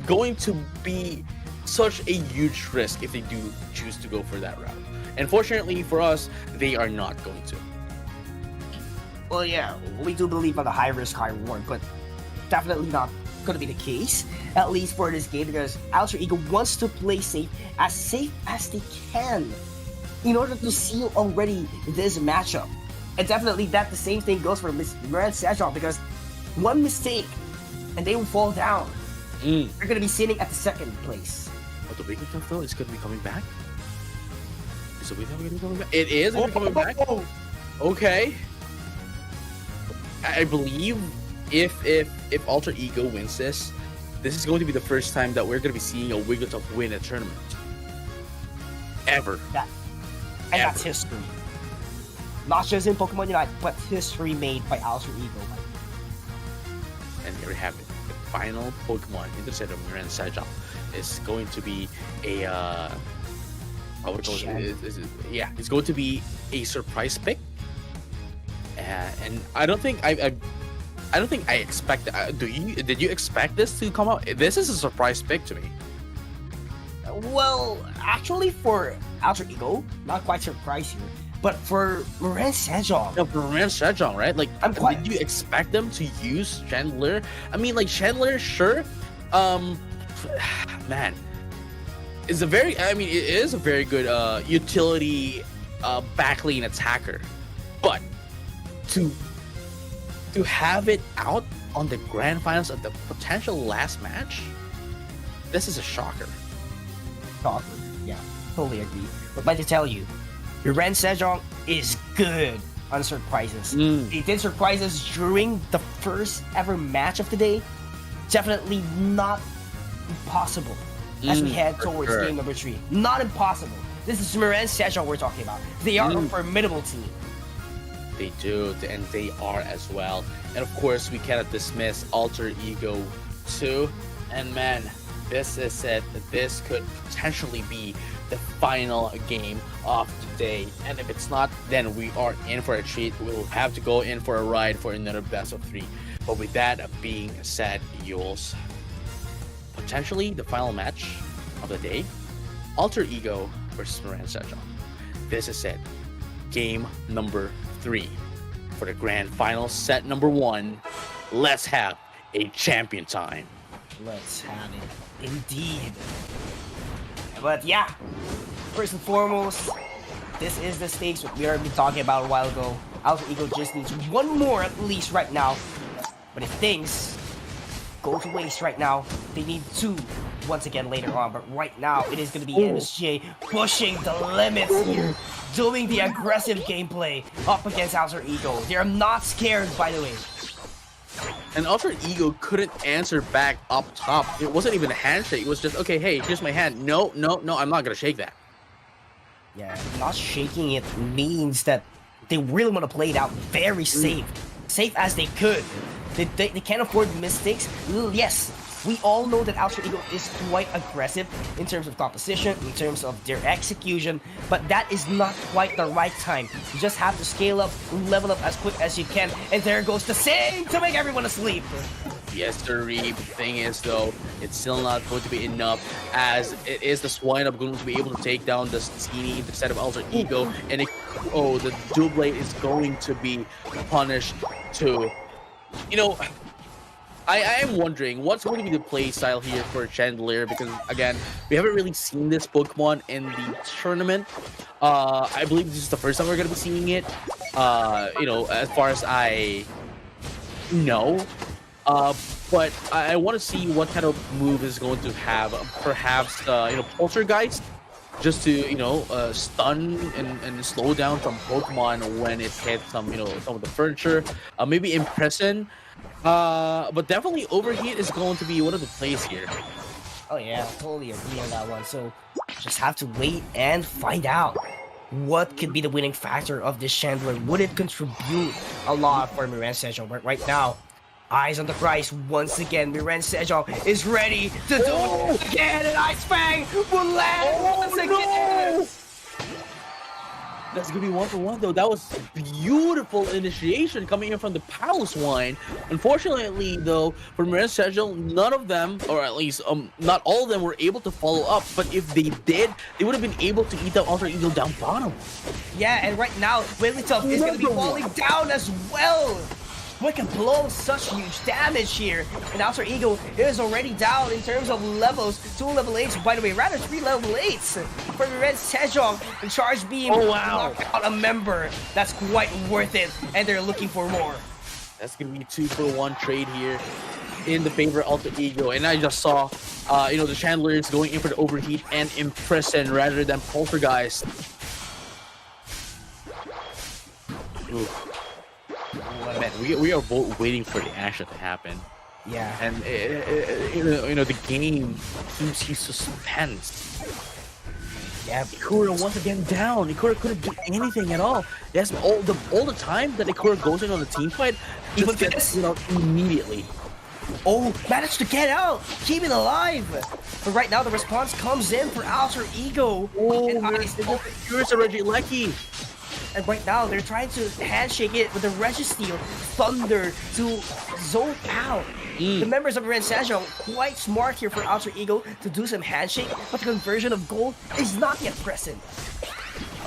going to be such a huge risk if they do choose to go for that route. And fortunately for us, they are not going to. Well, yeah, we do believe on the high risk, high reward, but definitely not going to be the case, at least for this game, because Alter Ego wants to play safe as they can in order to seal already this matchup. And definitely the same thing goes for Miren Sejong, because one mistake and they will fall down. They're going to be sitting at the second place. But the Wigglytuff though is going to be coming back? Is it coming back? It is coming back. Okay. I believe if Alter Ego wins this is going to be the first time that we're going to be seeing a Wigglytuff win a tournament. Ever. That's history. Not just in Pokemon Unite, but history made by Alter Ego. And there we have it. The final Pokemon in the set of Miranda Sajal is going to be a it's going to be a surprise pick. And I don't think I expect that. Did you expect this to come out? This is a surprise pick to me. Well, actually, for Alter Ego, not quite surprised here, but for Miranda Sejong. No, for Miranda Sejong, right? Like, did you expect them to use Chandler? I mean, like, Chandler, sure. Man, it is a very good utility backlane attacker, but to have it out on the grand finals of the potential last match, this is a shocker. Yeah, totally agree. But like to tell you, Miranda Sejong is good on surprises. He did surprise us during the first ever match of the day. Definitely not impossible as we head towards game number 3. Not impossible. This is Miranda Sejong we're talking about. They are a formidable team. They do, and they are as well. And of course, we cannot dismiss Alter Ego 2. And man, this is it. This could potentially be the final game of today. And if it's not, then we are in for a treat. We'll have to go in for a ride for another best of 3. But with that being said, Yules, potentially the final match of the day, Alter Ego versus Miranda Sejong. This is it. Game number 3 for the grand final, set number 1. Let's have a champion time. Let's have it, indeed. But yeah, first and foremost, this is the stakes we already been talking about a while ago. Alter Ego just needs one more at least right now. But if things go to waste right now, they need 2 once again later on. But right now, it is going to be MSJ pushing the limits here, doing the aggressive gameplay up against Alter Ego. They're not scared, by the way. And Alter Ego couldn't answer back up top. It wasn't even a handshake. It was just, okay, hey, here's my hand. No, I'm not going to shake that. Yeah, not shaking it means that they really want to play it out very safe. Safe as they could. They can't afford mistakes. Yes, we all know that Alter Ego is quite aggressive in terms of composition, in terms of their execution, but that is not quite the right time. You just have to scale up, level up as quick as you can, and there goes the sing to make everyone asleep. Yes, the thing is, though, it's still not going to be enough, as it is the Swinub going to be able to take down the Skinny instead of Alter Ego, and the Dual Blade is going to be punished too. You know, I am wondering what's going to be the play style here for Chandelier, because again, we haven't really seen this Pokemon in the tournament. I believe this is the first time we're going to be seeing it. As far as I know. But I want to see what kind of move is going to have. Perhaps, Poltergeist, just to, stun and slow down some Pokemon when it hits some of the furniture. Maybe Imprison. But definitely Overheat is going to be one of the plays here. Oh yeah, totally agree on that one. So just have to wait and find out what could be the winning factor of this Chandler. Would it contribute a lot for Miranda Sejong? But right now, eyes on the prize once again. Miranda Sejong is ready to do it again, and Ice Fang will land once again. That's gonna be 1-for-1 though. That was beautiful initiation coming in from the Palace Wine. Unfortunately though, for Miranda Sejong, none of them, or at least not all of them, were able to follow up. But if they did, they would have been able to eat that Alter Ego down bottom. Yeah, and right now, Wigglytuff is gonna be falling down as well. We can blow such huge damage here, and Alter Ego is already down in terms of levels. 2 level 8s, by the way, rather 3 level 8s for Miranda Sejong. The Charge Beam knocked out a member. That's quite worth it, and they're looking for more. That's gonna be 2-for-1 trade here in the favor of Alter Ego, and I just saw, the Chandlers going in for the Overheat and Imprison rather than Poltergeist. Oof. Man, we are both waiting for the action to happen. Yeah. And the game keeps you suspense. Yeah. Ikura once again down. Ikura couldn't do anything at all. Yes, all the time that Ikura goes in on the team fight, even gets immediately. Oh, managed to get out, keep it alive. But right now the response comes in for Alter Ego. Oh, here's a Regieleki. And right now they're trying to handshake it with the Registeel Thunder to zone out. The members of Ren Sejong quite smart here for Alter Ego to do some handshake, but the conversion of gold is not yet present.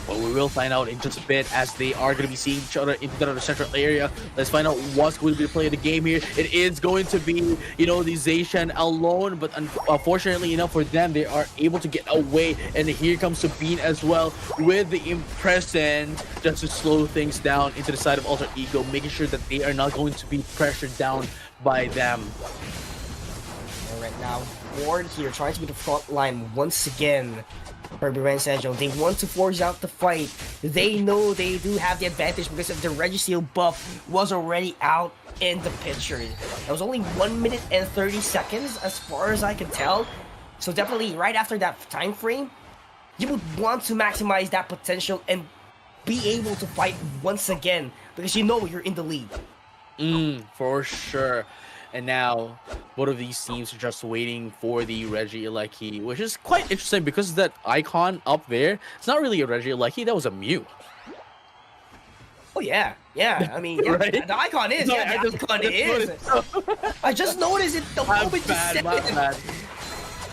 Well, we will find out in just a bit as they are going to be seeing each other in the central area. Let's find out what's going to be playing the game here. It is going to be, the Zacian alone, but unfortunately enough for them, they are able to get away. And here comes Sabine as well with the Impression just to slow things down into the side of Alter Ego, making sure that they are not going to be pressured down by them. And right now, Ward here trying to be the front line once again. For Ren Sejong, they want to force out the fight. They know they do have the advantage because of the Registeel buff was already out in the picture. It was only 1 minute and 30 seconds as far as I can tell. So definitely right after that time frame, you would want to maximize that potential and be able to fight once again because you know you're in the lead. For sure. And now, both of these teams are just waiting for the Regieleki, which is quite interesting because that icon up there, it's not really a Regieleki, that was a Mew. Oh yeah. I mean, yeah, right? the icon is. Yeah, the icon is. I just noticed it the moment you said it.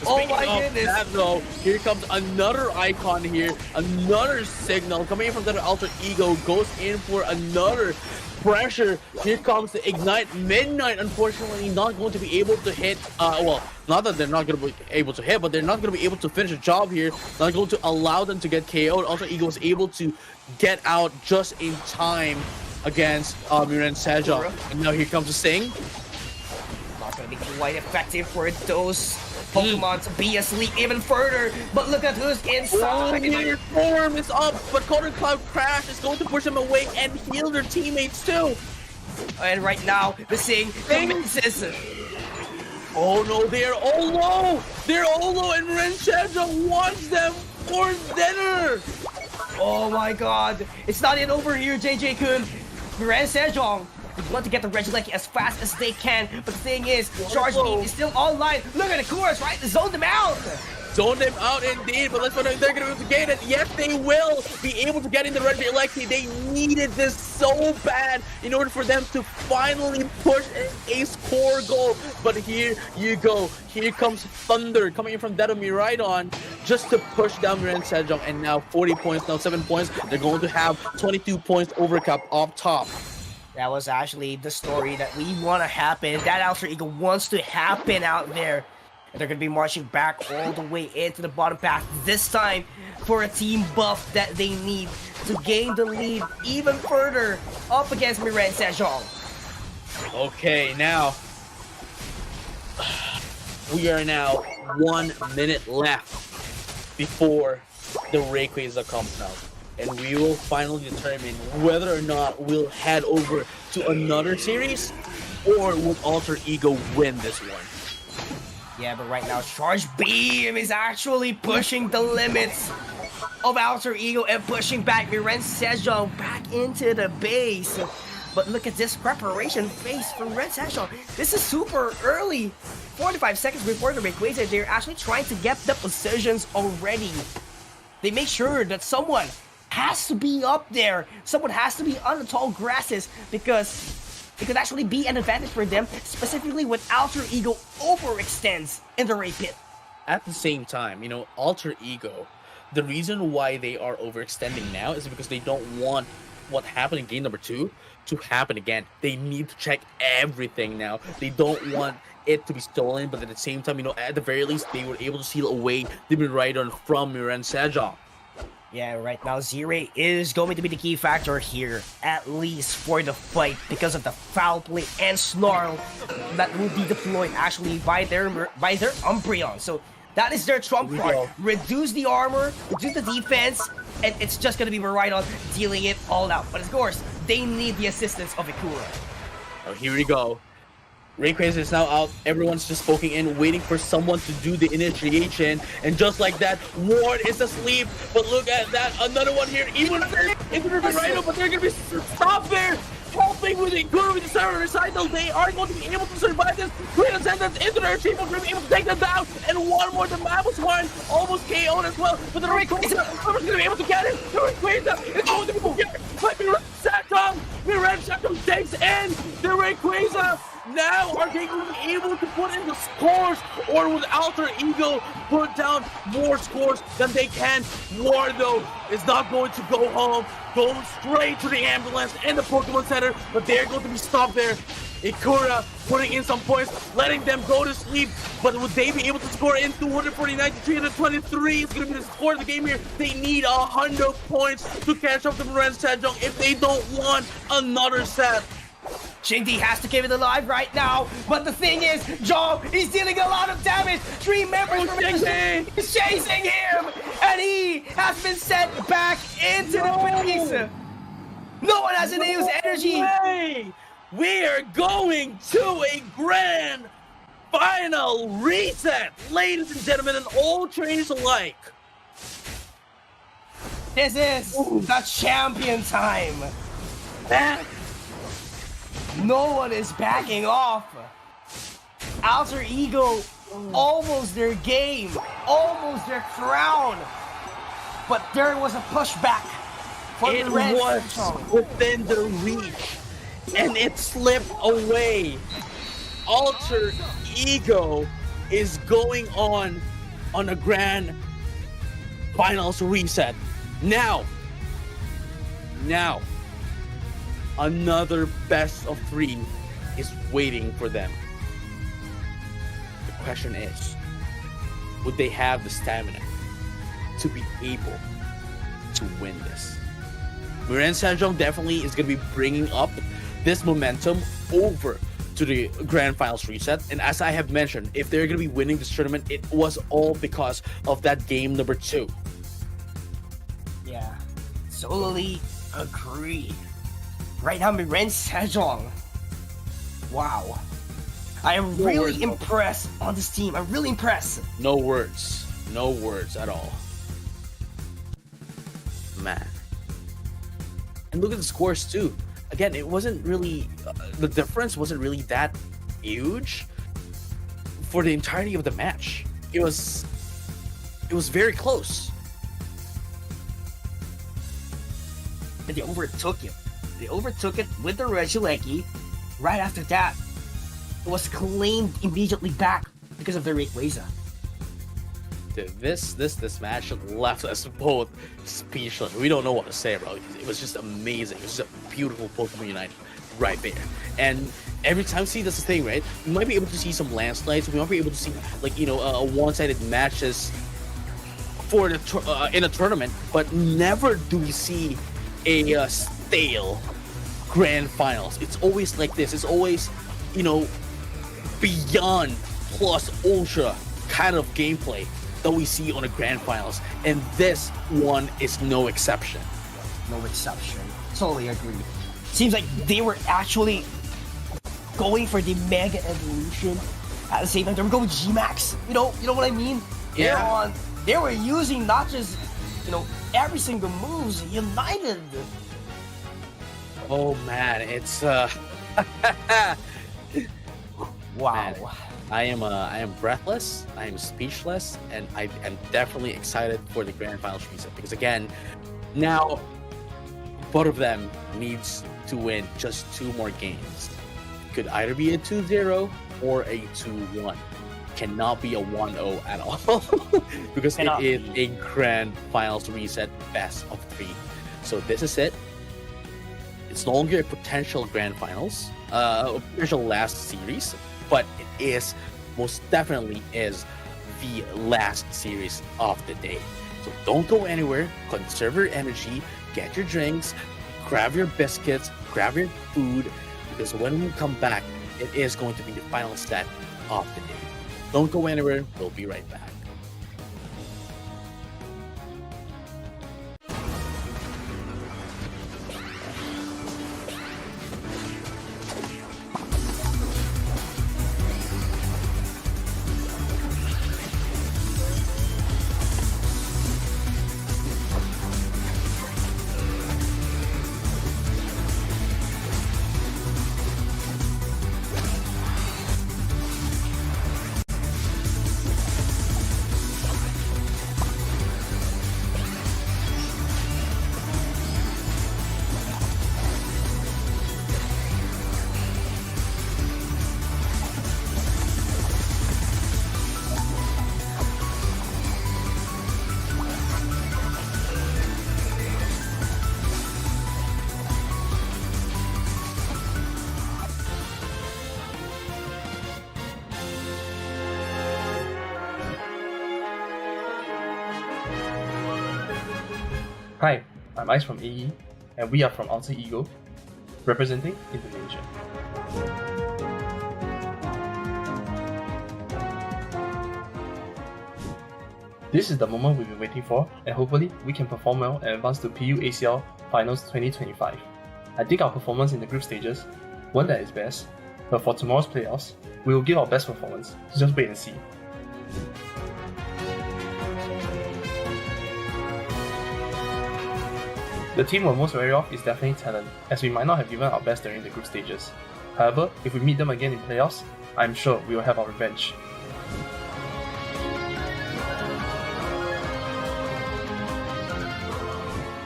Oh my goodness. That, though, here comes another icon here, another signal coming in from the Alter Ego, goes in for another pressure. Here comes the Ignite. Midnight, unfortunately, not going to be able to hit. Well, not that they're not going to be able to hit, but they're not going to be able to finish the job here. Not going to allow them to get KO'd. Alter Ego was able to get out just in time against Ren Sejong. And now here comes the Sing. Not going to be quite effective for those Pokemon to be asleep even further, but look at who's inside. Their form is up, but Color Cloud Crash is going to push them away and heal their teammates too. And right now, the Sing commences. Oh no, they're all low! They're all low and Ren Sejong wants them for dinner! Oh my god, it's not yet over here, JJ-kun. Ren Sejong, they want to get the Regieleki as fast as they can, but the thing is, Charge Beam is still online. Look at the course, right? Zone them out! Zone them out indeed, but let's find out if they're going to be able to get it. Yes, they will be able to get in the Regieleki. They needed this so bad in order for them to finally push an ace core goal. But here you go. Here comes Thunder coming in from Dead of Me right on just to push down Ren Sejong. And now 40 points, now 7 points. They're going to have 22 points overcap up top. That was actually the story that we want to happen. That Alter Ego wants to happen out there. And they're going to be marching back all the way into the bottom path. This time for a team buff that they need to gain the lead even further up against Ren Sejong. Okay, now we are now 1 minute left before the Rayquaza comes out. And we will finally determine whether or not we'll head over to another series or will Alter Ego win this one. Yeah, but right now, Charge Beam is actually pushing the limits of Alter Ego and pushing back Ren Sejong back into the base. But look at this preparation phase from Ren Sejong. This is super early. 45 seconds before the Rayquaza, they're actually trying to get the positions already. They make sure that someone has to be up there. Someone has to be on the tall grasses because it could actually be an advantage for them, specifically when Alter Ego overextends in the Ray Pit. At the same time, Alter Ego, the reason why they are overextending now is because they don't want what happened in game number 2 to happen again. They need to check everything now. They don't want it to be stolen, but at the same time, at the very least, they were able to seal away the Miraidon from Ren Sejong. Yeah, right now, Z-Ray is going to be the key factor here, at least for the fight, because of the foul play and snarl that will be deployed actually by their Umbreon. So that is their trump card. Reduce the armor, reduce the defense, and it's just going to be Miraidon dealing it all out. But of course, they need the assistance of Ikura. Oh, here we go. Rayquaza is now out. Everyone's just poking in, waiting for someone to do the initiation. And just like that, Ward is asleep. But look at that, another one here. Even if they're right up, but they're gonna be stopped there. Helping with Ikura with the server recital. They are going to be able to survive this. Great attendance into their team, but we're able to take them down. And one more, the map was one, almost KO'd as well. But the Rayquaza, whoever's gonna be able to get it. The Rayquaza is going to be here. But Mirage Satchel takes in the Rayquaza. Now are they going to be able to put in the scores, or will Alter Ego put down more scores than they can? Wardo is not going to go home, going straight to the ambulance and the Pokemon Center, but they're going to be stopped there. Ikura putting in some points, letting them go to sleep, but would they be able to score in 249 to 323? It's going to be the score of the game here. They need 100 points to catch up to Mirage Sejong if they don't want another set. Shindy has to keep it alive right now, but the thing is, Joe, he's dealing a lot of damage. 3 members from his team is chasing him, and he has been sent back into the base. No one has any use energy. We are going to a grand final reset, ladies and gentlemen, and all trainers alike. This is the champion time. No one is backing off. Alter Ego, almost their game, almost their crown. But there was a pushback for the Red. It was within the reach, and it slipped away. Alter Ego is going on a grand finals reset. Now, another best of 3 is waiting for them. The question is, would they have the stamina to be able to win this? Mirage Sejong definitely is going to be bringing up this momentum over to the Grand Finals reset. And as I have mentioned, if they're going to be winning this tournament, it was all because of that game number 2. Yeah, solely agree. Right now, Mirage Sejong. Wow. I am really impressed on this team. I'm really impressed. No words. No words at all. Man. And look at the scores too. Again, it wasn't really... the difference wasn't really that huge for the entirety of the match. It was very close. And they overtook it. They overtook it with the Regieleki. Right after that, it was claimed immediately back because of the Rayquaza. Dude, this match left us both speechless. We don't know what to say, bro. It was just amazing. It was just a beautiful Pokemon Unite right there. And every time, see, that's the thing, right? We might be able to see some landslides. We might be able to see, like, you know, one-sided matches for the in a tournament, but never do we see a stale grand finals. It's always like this. It's always, you know, beyond plus ultra kind of gameplay that we see on the grand finals, and this one is no exception. No exception. Totally agree. Seems like they were actually going for the Mega Evolution at the same time. They were going G-Max. You know what I mean? Yeah. They were using not just, you know, every single moves united. Oh man, it's wow. Man, I am breathless, I am speechless, and I am definitely excited for the grand finals reset, because again, now both of them needs to win just 2 more games. Could either be a 2-0 or a 2-1. Cannot be a 1-0 at all because it is a grand finals reset best of 3. So this is it. It's no longer a potential grand finals, a potential last series, but it is most definitely is the last series of the day. So don't go anywhere. Conserve your energy. Get your drinks. Grab your biscuits. Grab your food, because when we come back, it is going to be the final set of the day. Don't go anywhere. We'll be right back. Hi, I'm Ice from AE, and we are from Alter Ego, representing Indonesia. This is the moment we've been waiting for, and hopefully we can perform well and advance to PUACL Finals 2025. I think our performance in the group stages weren't at its best, but for tomorrow's playoffs, we will give our best performance, so just wait and see. The team we're most wary of is definitely Talon, as we might not have given our best during the group stages. However, if we meet them again in playoffs, I'm sure we will have our revenge.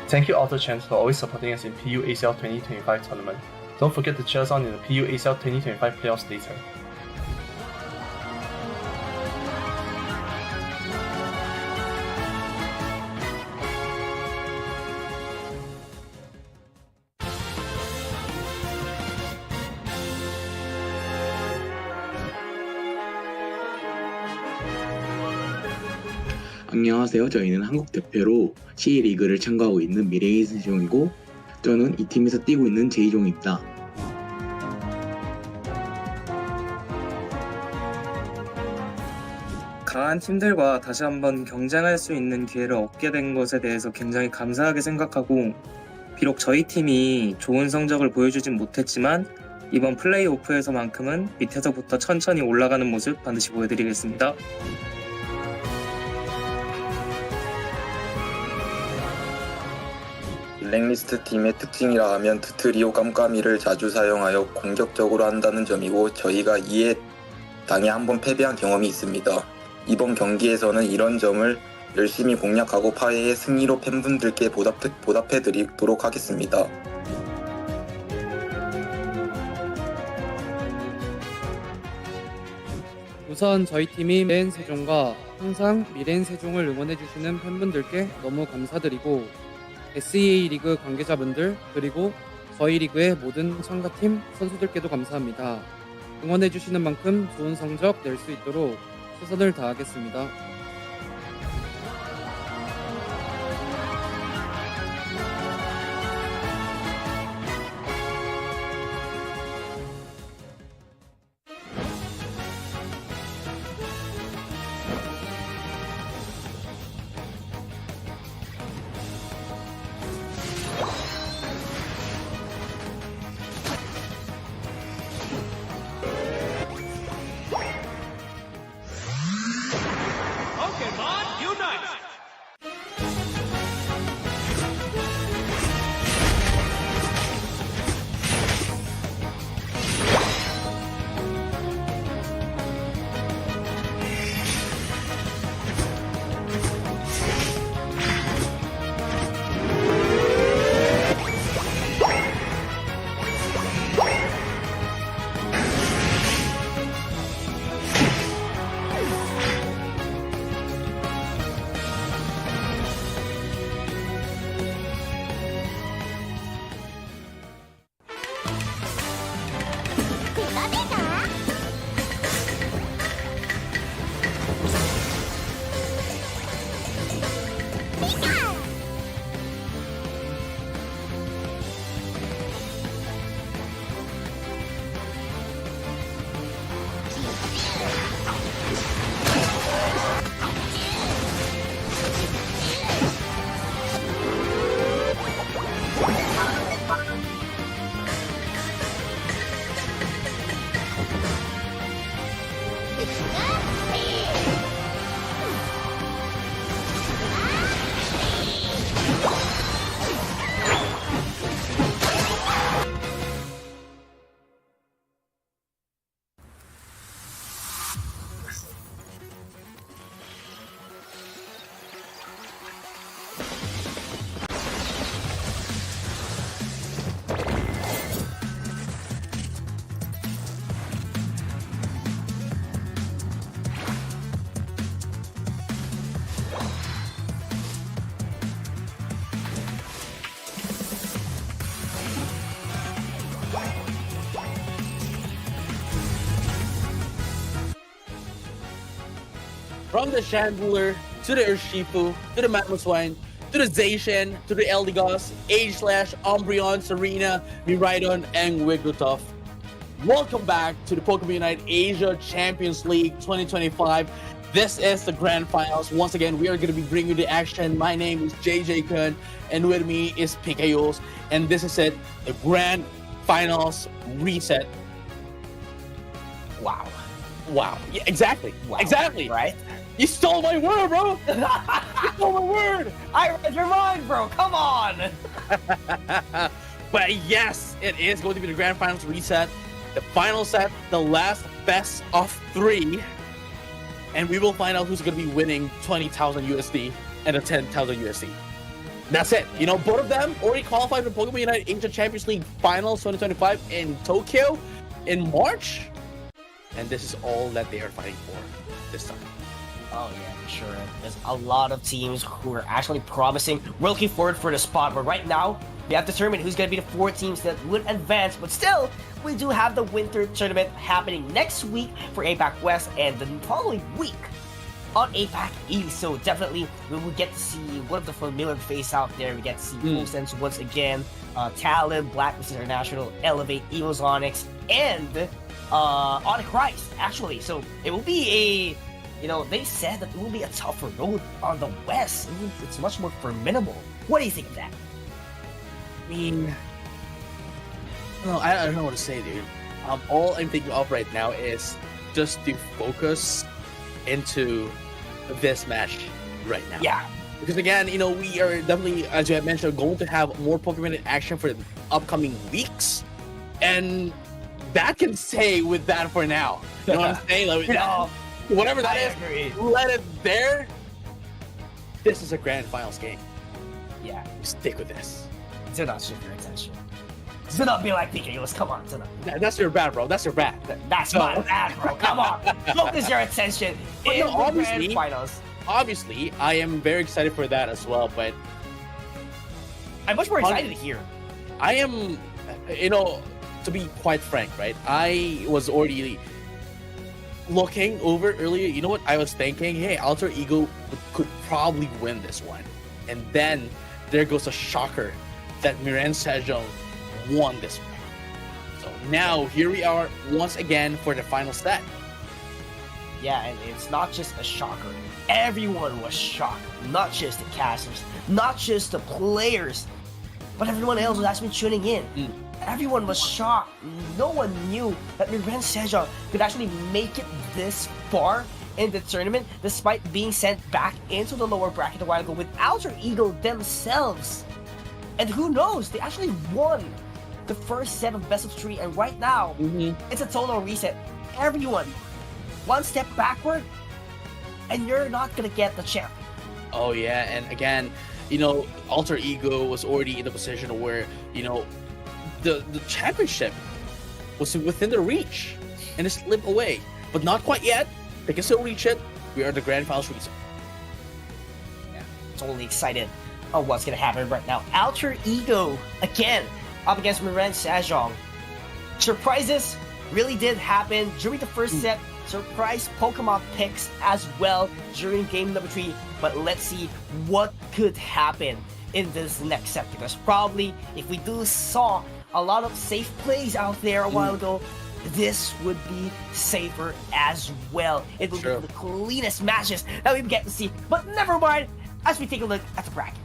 Thank you Alter Champs for always supporting us in PUACL 2025 tournament. Don't forget to cheer us on in the PUACL 2025 playoffs later. 안녕하세요. 저희는 한국 대표로 C리그를 참가하고 있는 미래의 세종이고 저는 이 팀에서 뛰고 있는 제이종입니다. 강한 팀들과 다시 한번 경쟁할 수 있는 기회를 얻게 된 것에 대해서 굉장히 감사하게 생각하고, 비록 저희 팀이 좋은 성적을 보여주진 못했지만 이번 플레이오프에서만큼은 밑에서부터 천천히 올라가는 모습 반드시 보여드리겠습니다. 블랙리스트 팀의 특징이라 하면 드리오 깜깜이를 자주 사용하여 공격적으로 한다는 점이고, 저희가 이에 당해 한번 패배한 경험이 있습니다. 이번 경기에서는 이런 점을 열심히 공략하고 파해의 승리로 팬분들께 보답해드리도록 하겠습니다. 우선 저희 팀이 미래엔 세종과 항상 미래엔 세종을 응원해주시는 팬분들께 너무 감사드리고, SEA 리그 관계자분들 그리고 저희 리그의 모든 참가팀 선수들께도 감사합니다. 응원해주시는 만큼 좋은 성적 낼 수 있도록 최선을 다하겠습니다. Pokémon Unite! From the Chandler to the Urshifu to the Matmaswine to the Zacian, to the Eldegoss, Age/, Umbreon, Serena, Miraidon, and Wigglytuff. Welcome back to the Pokemon Unite Asia Champions League 2025. This is the Grand Finals. Once again, we are going to be bringing you the action. My name is JJ Kun, and with me is PKOs, and this is it, the Grand Finals reset. Wow. Yeah, exactly. Wow. Exactly. Right? You stole my word, bro. You stole my word. I read your mind, bro. Come on. But yes, it is going to be the Grand Finals reset. The final set, the last best of 3. And we will find out who's going to be winning 20,000 USD and the 10,000 USD. That's it. You know, both of them already qualified for Pokemon Unite Asia Champions League Finals 2025 in Tokyo in March. And this is all that they are fighting for this time. Oh yeah, for sure. There's a lot of teams who are actually promising. We're looking forward for the spot, but right now, we have to determine who's going to be the 4 teams that would advance. But still, we do have the winter tournament happening next week for APAC West and the following week on APAC East. So definitely, we will get to see one of the familiar face out there. We get to see Full Sense once again, Talon, Blacklist International, Elevate, EOS Onyx, and Onyx Rise, actually. So it will be they said that it will be a tougher road on the West. It's much more formidable. What do you think of that? I mean, no, I don't know what to say, dude. All I'm thinking of right now is just to focus into this match right now. Yeah. Because again, we are definitely, as you have mentioned, going to have more Pokemon in action for the upcoming weeks. And that can stay with that for now. You know what I'm saying? Like, whatever that is, let it there. This is a Grand Finals game. Yeah. Stick with this. Do not shift your attention. Do not be like PKOs. Come on, do not. That's your bad, bro. That's your bad. That's my bad, bro. Come on. Focus your attention in the Grand Finals. Obviously, I am very excited for that as well, but I'm much more excited here. I am, to be quite frank, right? I was already looking over earlier. You know what? I was thinking, hey, Alter Ego could probably win this one. And then there goes a shocker that Miran Sejong won this one. So now here we are once again for the final set. Yeah, and it's not just a shocker. Everyone was shocked. Not just the casters, not just the players, but everyone else who has been tuning in. Everyone was shocked. No one knew that Miran Sejong could actually make it this far in the tournament despite being sent back into the lower bracket a while ago with Alter Ego themselves. And who knows, they actually won the first set of best of 3, and right now, it's a total reset. Everyone, one step backward, and you're not gonna get the champ. Oh yeah, and again, Alter Ego was already in the position where, the championship was within their reach, and it slipped away. But not quite yet. They can still reach it. We are the Grand Finals reset. Yeah, totally excited on what's gonna happen right now. Alter Ego, again, up against Miran Sejong. Surprises really did happen during the first set. Surprise Pokemon picks as well during game number 3. But let's see what could happen in this next set, because probably if we do saw a lot of safe plays out there a while ago, this would be safer as well. It would be the cleanest matches that we get to see. But never mind, as we take a look at the bracket.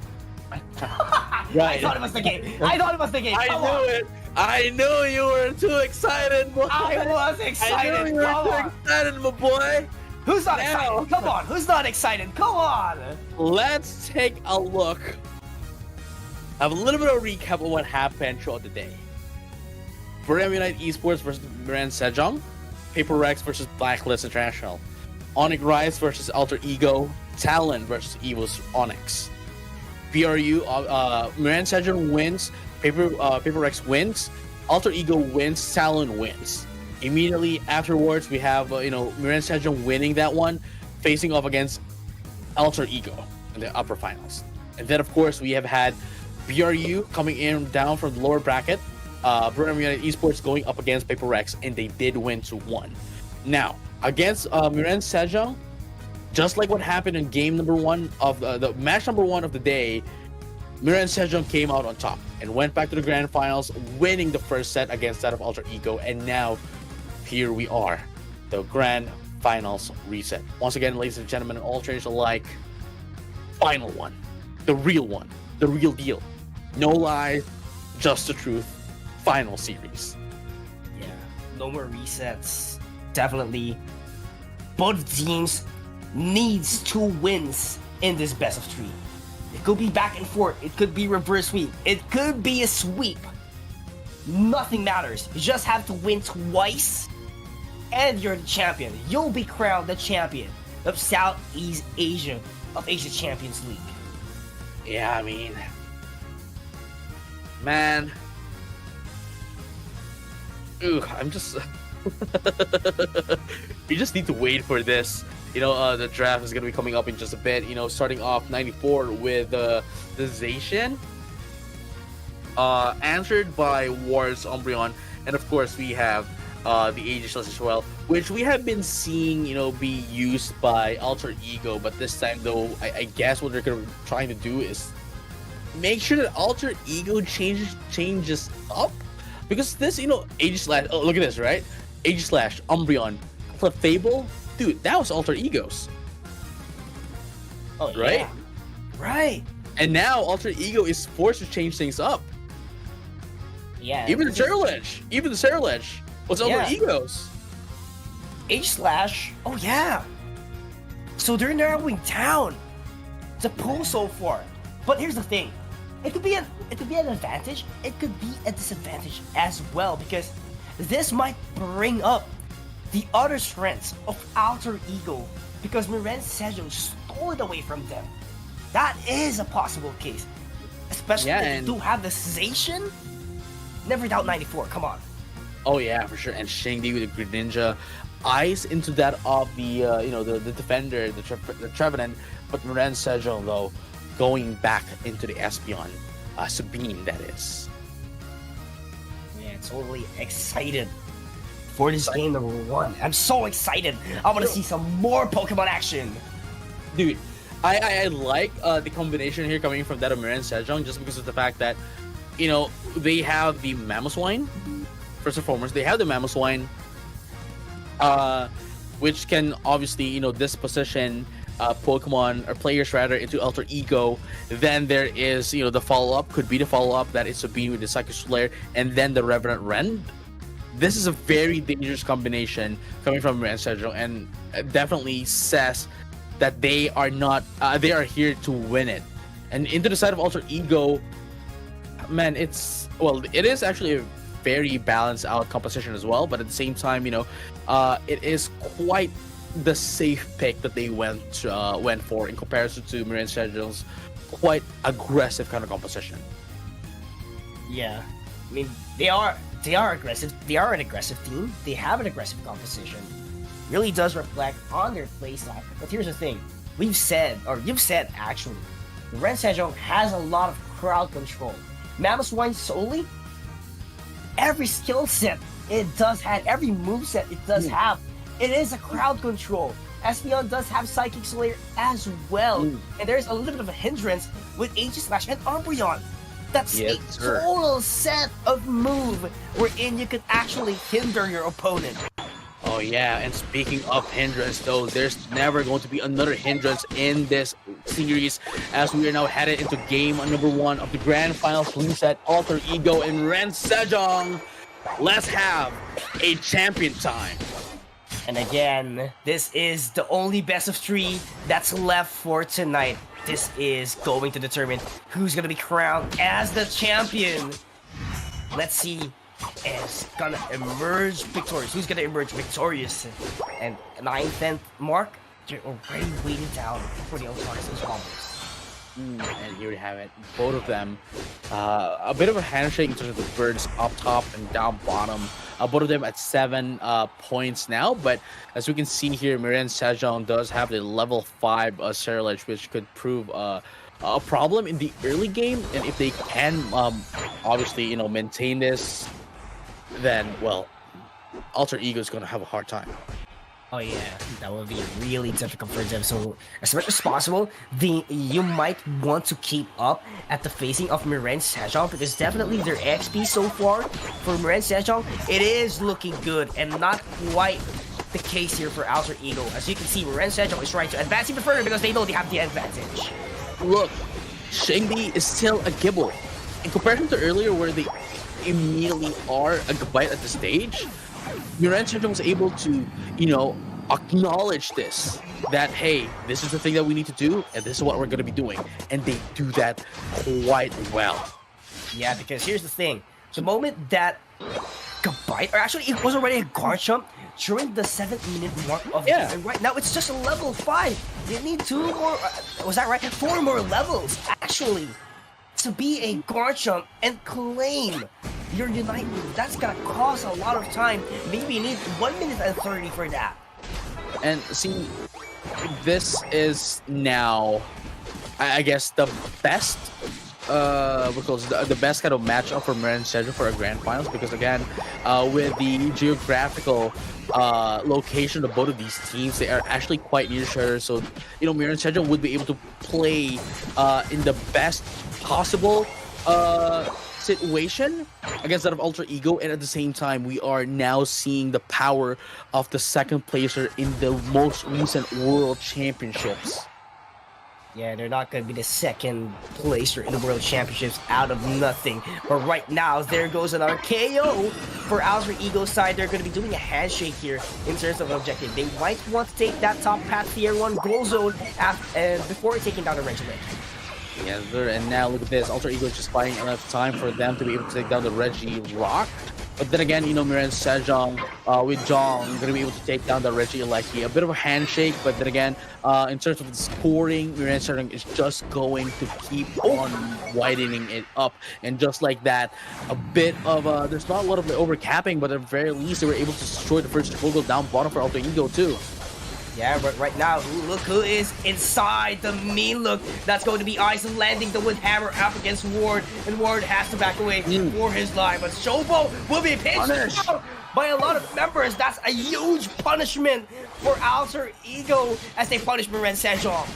Right. I thought it was the game. I knew it. I knew you were too excited, boy. I was excited. I knew you were too excited, my boy. Who's not excited? Come on. Who's not excited? Come on. Let's take a look. Have a little bit of a recap of what happened throughout the day. Pokemon Unite Esports versus Miran Sejong, Paper Rex versus Blacklist International, Onyx Rise versus Alter Ego, Talon versus EOS Onyx. PRU, Miran Sejong wins, Paper Rex wins, Alter Ego wins, Talon wins. Immediately afterwards, we have Miran Sejong winning that one, facing off against Alter Ego in the upper finals. And then, of course, we have had BRU coming in down from the lower bracket. Pokemon Unite Esports going up against Paper Rex, and they did win 2-1. Now, against Miran Sejong, just like what happened in game number 1 of the match number 1 of the day, Miran Sejong came out on top and went back to the grand finals, winning the first set against that of Alter Ego, and now here we are, the grand finals reset. Once again, ladies and gentlemen, all trainers alike, final one, the real deal. No lies, just the truth, final series. Yeah, no more resets. Definitely, both teams needs 2 wins in this best of 3. It could be back and forth. It could be reverse sweep. It could be a sweep. Nothing matters. You just have to win twice, and you're the champion. You'll be crowned the champion of Southeast Asia, of Asia Champions League. Yeah, I mean, man, I'm just. You just need to wait for this. The draft is going to be coming up in just a bit. Starting off 94 with the Zacian, answered by Wars Umbreon, and of course we have the Aegislash as well, which we have been seeing, be used by Alter Ego, but this time though, I guess what they're trying to do is make sure that Alter Ego changes up, because this, Aegislash. Oh, look at this, right? Aegislash, Umbreon, Clefable. Dude, that was Alter Egos. Oh, right? Yeah. Right. And now Alter Ego is forced to change things up. Yeah. Even the Cerulege was Alter Egos. Aegislash. Oh yeah. So they're narrowing down the pool so far. But here's the thing. It could be an advantage. It could be a disadvantage as well, because this might bring up the other strengths of Alter Ego, because Miran Sejong stole it away from them. That is a possible case. Especially if they do have the Zacian. Never doubt 94, come on. Oh yeah, for sure. And Shangdi with the Greninja. Eyes into that of the the defender, the Trevenant, but Miran Sejong though going back into the Espeon. Sabine, that is. Man, totally excited for this game number 1. I'm so excited. I want to see some more Pokemon action. Dude, I like the combination here coming from that of Miran Sejong, just because of the fact that, they have the Mamoswine. First and foremost, they have the Mamoswine, which can obviously, disposition Pokemon, or players rather, into Alter Ego. Then there is, the follow-up, could be the follow-up, that is Sabine with the Psychic Slayer, and then the Revenant Ren. This is a very dangerous combination coming from Miran Sejong, and definitely says that they are not, they are here to win it. And into the side of Alter Ego, man, it is actually a very balanced out composition as well, but at the same time, it is quite the safe pick that they went for in comparison to Miran Sejong's quite aggressive kind of composition. Yeah, I mean, they are aggressive. They are an aggressive team. They have an aggressive composition. Really does reflect on their playstyle. But here's the thing: you've said actually, Miran Sejong has a lot of crowd control. Mamoswine solely, every skill set it does have, every moveset it does have, it is a crowd control. Espeon does have Psychic Slayer as well, and there's a little bit of a hindrance with Aegislash and Umbreon. That's a total set of move wherein you could actually hinder your opponent. Oh yeah, and speaking of hindrance though, there's never going to be another hindrance in this series, as we are now headed into game number 1 of the Grand Finals reset, Alter Ego and Miran Sejong. Let's have a champion time. And again, this is the only best of 3 that's left for tonight. This is going to determine who's going to be crowned as the champion. Let's see is gonna emerge victorious. Who's gonna emerge victorious? And 9th, 10th mark, they're already waiting down for the Otars and Bombers. And here we have it. Both of them, a bit of a handshake in terms of the birds up top and down bottom. Both of them at 7 points now, but as we can see here, Miran Sejong does have the level 5 Cerulege, which could prove a problem in the early game. And if they can, obviously, maintain this, then, well, Alter Ego is going to have a hard time. Oh yeah, that would be really difficult for them. So as much as possible, you might want to keep up at the facing of Miren Sejong, because definitely their XP so far for Miren Sejong, it is looking good and not quite the case here for Alter Ego. As you can see, Miren Sejong is trying to advance even further because they know they have the advantage. Look, Shengdi is still a Gibble. In comparison to earlier where they immediately are a Gabite at the stage, Miren Sejong was able to, acknowledge this. That, hey, this is the thing that we need to do, and this is what we're going to be doing. And they do that quite well. Yeah, because here's the thing. The moment that Gabite, or actually it was already a guard jump during the 7-minute mark of Yeah. and right now it's just a level 5. You need 2 more, was that right? 4 more levels, actually, to be a guard jump and claim your Unite move. That's gonna cost a lot of time. Maybe you need 1 minute and 30 for that. And see, this is now, I guess, the best, because the best kind of matchup for Miren Sejong for a grand finals, because again, with the geographical location of both of these teams, they are actually quite near each other. So, Miren Sejong would be able to play in the best possible situation against that of Alter Ego, and at the same time we are now seeing the power of the second placer in the most recent World Championships. Yeah, they're not going to be the second placer in the World Championships out of nothing. But right now, there goes another KO for Alter Ego's side. They're going to be doing a handshake here in terms of objective. They might want to take that top path tier 1 goal zone before taking down the Regiment. Yeah, and now look at this. Alter Ego is just buying enough time for them to be able to take down the Reggie Rock. But then again, Miren Sejong with Jong going to be able to take down the Reggie Aleki. A bit of a handshake, but then again, in terms of the scoring, Miren Sejong is just going to keep on widening it up. And just like that, a bit of there's not a lot of overcapping, but at the very least, they were able to destroy the first triple down bottom for Alter Ego too. Yeah, but right now, look who is inside the mean look. That's going to be Aizen landing the Wind Hammer up against Ward, and Ward has to back away for his life. But Shobo will be pinched out by a lot of members. That's a huge punishment for Alter Ego as they punish Miren Sejong.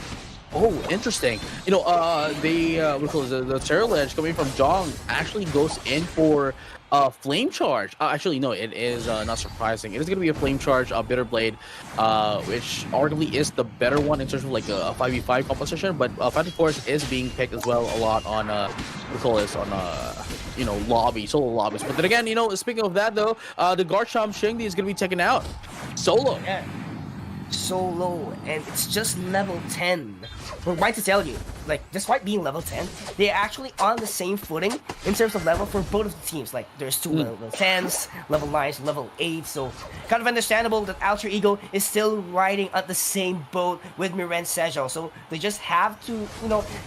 Oh, interesting. The Terror Ledge coming from Jong actually goes in for Flame Charge. Actually, no, it is not surprising. It is going to be a Flame Charge, Bitter Blade, which arguably is the better one in terms of like a 5v5 composition. But Phantom Force is being picked as well a lot on solo lobbies. But then again, speaking of that though, the Garchomp Shingdi is going to be taken out solo. Yeah. Solo, and it's just level 10. We're right to tell you, like, despite being level 10, they're actually on the same footing in terms of level for both of the teams. Like, there's 2 level 10s, level 9s, level 8, so kind of understandable that Alter Ego is still riding at the same boat with Miren Sejong. So they just have to,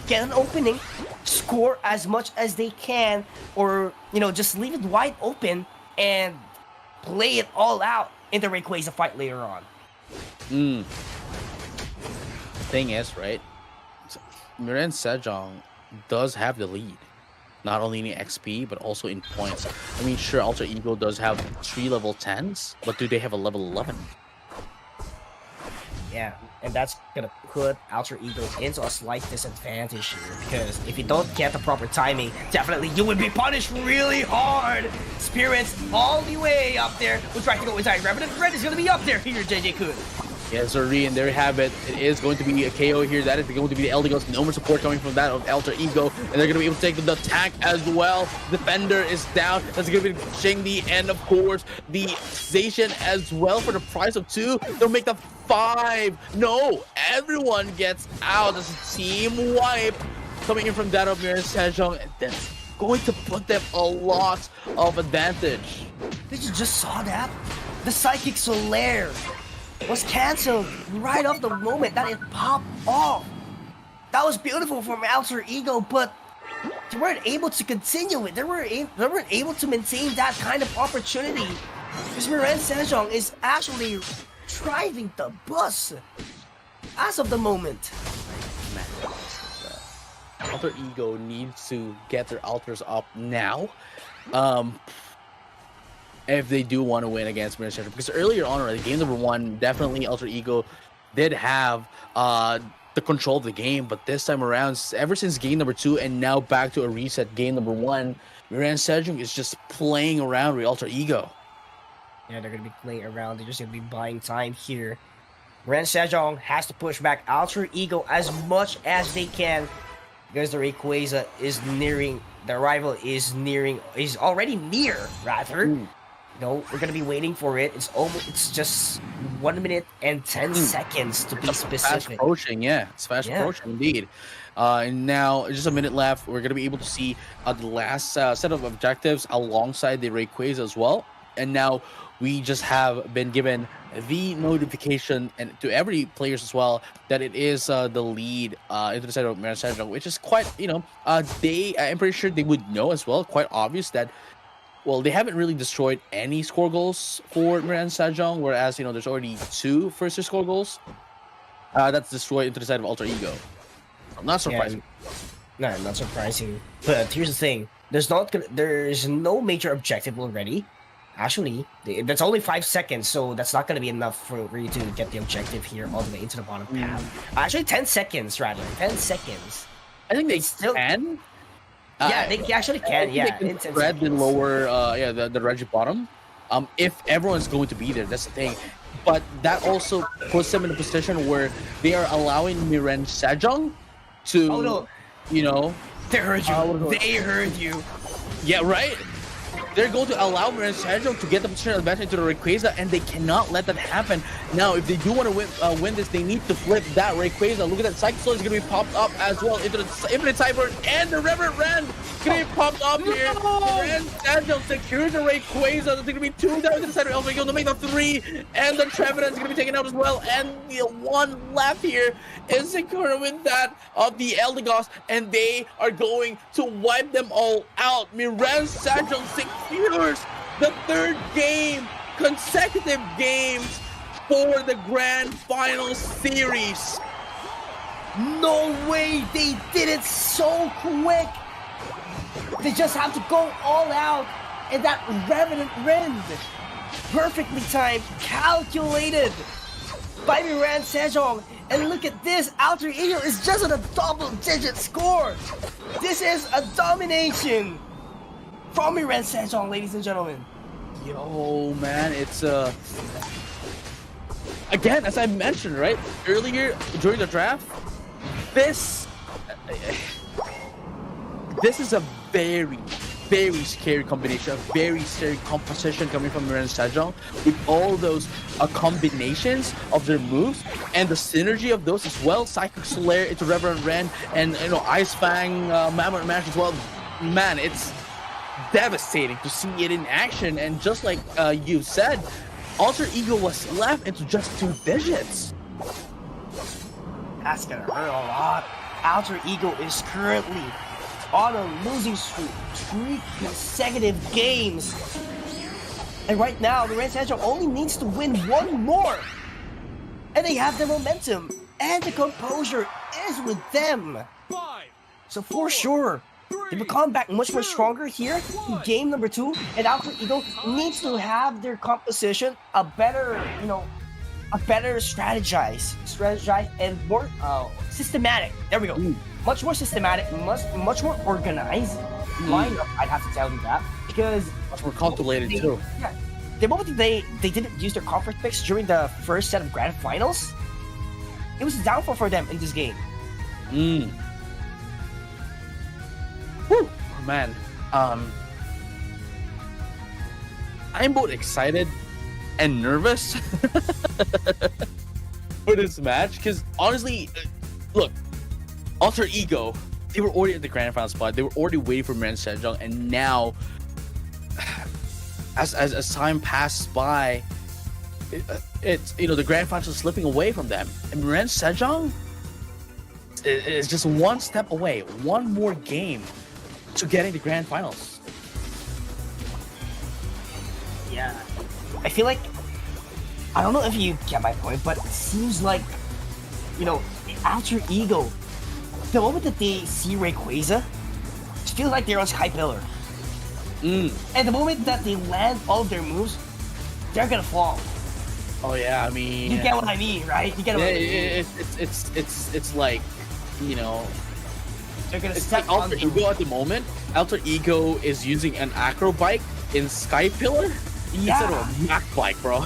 get an opening, score as much as they can, or, just leave it wide open and play it all out in the Rayquaza fight later on. Thing is, right, Miren Sejong does have the lead, not only in XP but also in points. I mean, sure, Alter Ego does have 3 level 10s, but do they have a level 11? Yeah, and that's gonna put Alter Ego into a slight disadvantage here, because if you don't get the proper timing, definitely you would be punished really hard. Spirits all the way up there. We'll try to go inside. Revenant Red is gonna be up there here, JJ-kun. Yes, Zuri, and there you have it. It is going to be a KO here. That is going to be the Elder Ghost. No more support coming from that of Alter Ego. And they're going to be able to take the tank as well. Defender is down. That's going to be Shingdi. And of course, the Zacian as well for the price of 2. They'll make the 5. No, everyone gets out. This is team wipe coming in from that of Miren Sejong. And that's going to put them a lot of advantage. Did you just saw that? The Psychic Solaire was cancelled right off the moment that it popped off. That was beautiful from Alter Ego, but they weren't able to continue it. They weren't able to maintain that kind of opportunity, because Miren Sejong is actually driving the bus as of the moment. Alter Ego needs to get their alters up now. if they do want to win against Mirror Center. Because earlier on, right, game number 1, definitely Alter Ego did have the control of the game, but this time around, ever since game number 2 and now back to a reset game number 1, Miran Sejong is just playing around with Alter Ego. Yeah, they're going to be playing around. They're just going to be buying time here. Ren Sejong has to push back Alter Ego as much as they can because the Rayquaza is nearing, the rival is already near, rather. No, we're gonna be waiting for it. It's just 1 minute and 10 seconds to be specific. Fast approaching, yeah. It's fast approaching indeed. And now, just a minute left. We're gonna be able to see the last set of objectives alongside the Rayquaza as well. And now we just have been given the notification, and to every players as well, that it is the lead into the side of Miran Sejong, which is quite, I'm pretty sure they would know as well, quite obvious that, well, they haven't really destroyed any score goals for Miran Sejong, whereas, there's already 2 first score goals that's destroyed into the side of Alter Ego. Not surprising. No, not surprising. But here's the thing. There's no major objective already. Actually, that's only 5 seconds, so that's not going to be enough for you to get the objective here all the way into the bottom path. Actually, 10 seconds, rather. 10 seconds. I think they still can. Yeah, they actually can, yeah. They can spread the lower, the Reggie bottom. If everyone's going to be there, that's the thing. But that also puts them in a position where they are allowing Miran Sejong to, They heard you. They heard you. Yeah, right? They're going to allow Miran Sejong to get the position advantage into the Rayquaza, and they cannot let that happen. Now, if they do want to win this, they need to flip that Rayquaza. Look at that. Psychic Sword is going to be popped up as well into the Infinite Cyber, and the Reverend Rend is going to be popped up here. Miran Sejong secures the Rayquaza. There's going to be 2 down into the side of Alpha Eagle to make the 3, and the Trevenant is going to be taken out as well. And the 1 left here is secured with that of the Eldegoss, and they are going to wipe them all out. Miran Sejong secures the 3rd consecutive games for the Grand Final Series. No way, they did it so quick. They just have to go all out, and that Revenant Rend, perfectly timed, calculated by Miran Sejong. And look at this, Alter Ego is just on a double-digit score. This is a domination from Miran Sejong, ladies and gentlemen. Yo, man, it's again, as I mentioned, right, earlier during the draft, this is a very, very scary combination, a very scary composition coming from Miran Sejong, with all those combinations of their moves and the synergy of those as well. Psychic Slayer into Reverend Rend, and Ice Fang, Mammoth Mash as well. Man, it's devastating to see it in action, and just like you said, Alter Ego was left into just 2 digits. That's gonna hurt a lot. Alter Ego is currently on a losing streak, 3 consecutive games. And right now, the Red Sejong only needs to win 1 more. And they have the momentum, and the composure is with them. So for sure, they will come back much more stronger here in game number 2, and Alter Ego needs to have their composition a better strategize and more systematic. There we go. Much more systematic, much more organized lineup. I'd have to tell you that, because much more calculated too. Yeah, the moment they didn't use their comfort picks during the first set of grand finals, it was a downfall for them in this game. Whew, man, I'm both excited and nervous for this match, because honestly, look, Alter Ego, they were already at the grand final spot. They were already waiting for Miran Sejong, and now, as time passed by, it's the grand finals is slipping away from them, and Miran Sejong is just 1 step away, 1 more game to getting the grand finals. Yeah, I feel like, I don't know if you get my point, but it seems like, Alter Ego, the moment that they see Rayquaza, it feels like they're on Sky Pillar. And the moment that they land all of their moves, they're gonna fall. Oh yeah, I mean, You get what I mean, right? You get what I mean. It's like, you know, They're gonna it's step like Alter on Ego at the moment. Alter Ego is using an acro bike in Sky Pillar instead of a Mac bike, bro.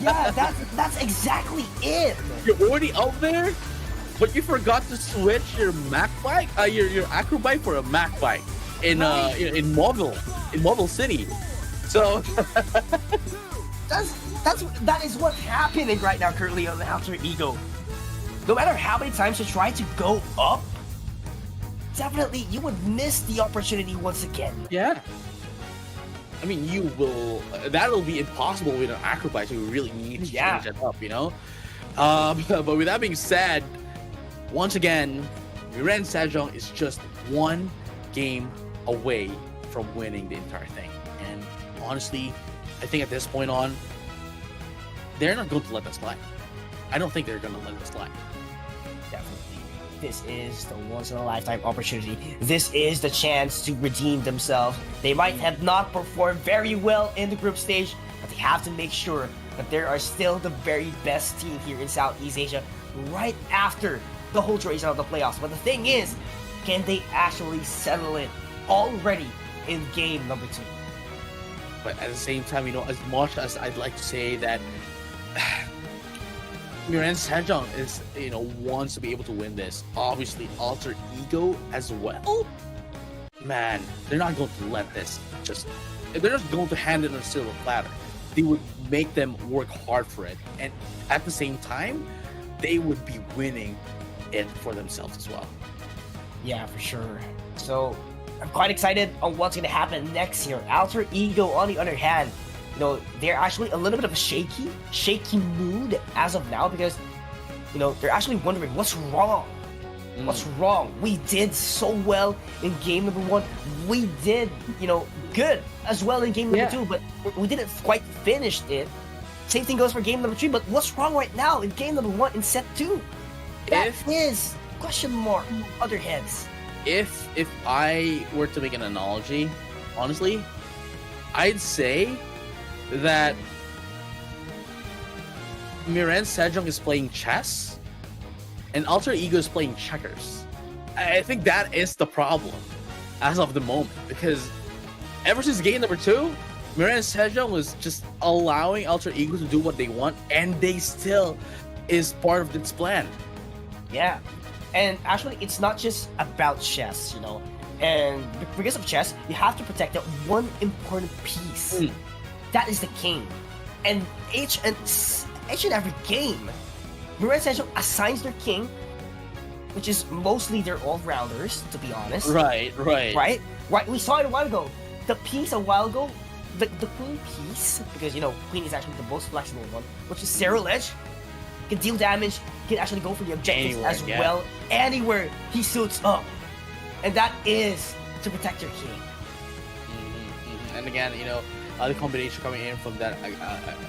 Yeah, that's exactly it. You're already out there, but you forgot to switch your Mac bike, your acro bike for a Mac bike in Mobile City. So that is what's happening right now currently on the Alter Ego. No matter how many times you try to go up, definitely you would miss the opportunity once again. yeah. I mean, that'll be impossible with an acro bike, so you really need to change it up, you know? But with that being said, once again, Miren Sejong is just one game away from winning the entire thing. And honestly, I think at this point on, they're not going to let that slide. I don't think they're going to let that slide. Definitely. This is the once-in-a-lifetime opportunity. This is the chance to redeem themselves. They might have not performed very well in the group stage, but they have to make sure that they are still the very best team here in Southeast Asia right after the whole duration of the playoffs. But the thing is, can they actually settle it already in game number 2? But at the same time, you know, as much as I'd like to say that Miren Sejong is, you know, wants to be able to win this, obviously Alter Ego as well, man, they're not going to let this they're just going to hand it on a silver platter. They would make them work hard for it, and at the same time, they would be winning it for themselves as well. Yeah, for sure. So I'm quite excited on what's going to happen next year. Alter Ego, on the other hand, you know, they're actually a little bit of a shaky mood as of now, because, you know, they're actually wondering what's wrong. What's wrong? We did so well in game number 1. We did, you know, good as well in game number 2, but we didn't quite finish it. Same thing goes for game number 3, but what's wrong right now in game number 1 in set 2? That is question mark other heads. If I were to make an analogy, honestly, I'd say that Miren Sejong is playing chess and Alter Ego is playing checkers. I think that is the problem as of the moment, because ever since game number 2, Miren Sejong was just allowing Alter Ego to do what they want, and they still is part of this plan. Yeah, and actually it's not just about chess, you know, and because of chess, you have to protect that one important piece. That is the king. And each and every game, Miren Sejong assigns their king, which is mostly their all-rounders, to be honest. Right. We saw it a while ago. The piece a while ago, the queen piece, because, you know, queen is actually the most flexible one, which is Zero Edge, can deal damage, can actually go for the objectives as well, anywhere he suits up. And that is to protect your king. And again, you know, the combination coming in from that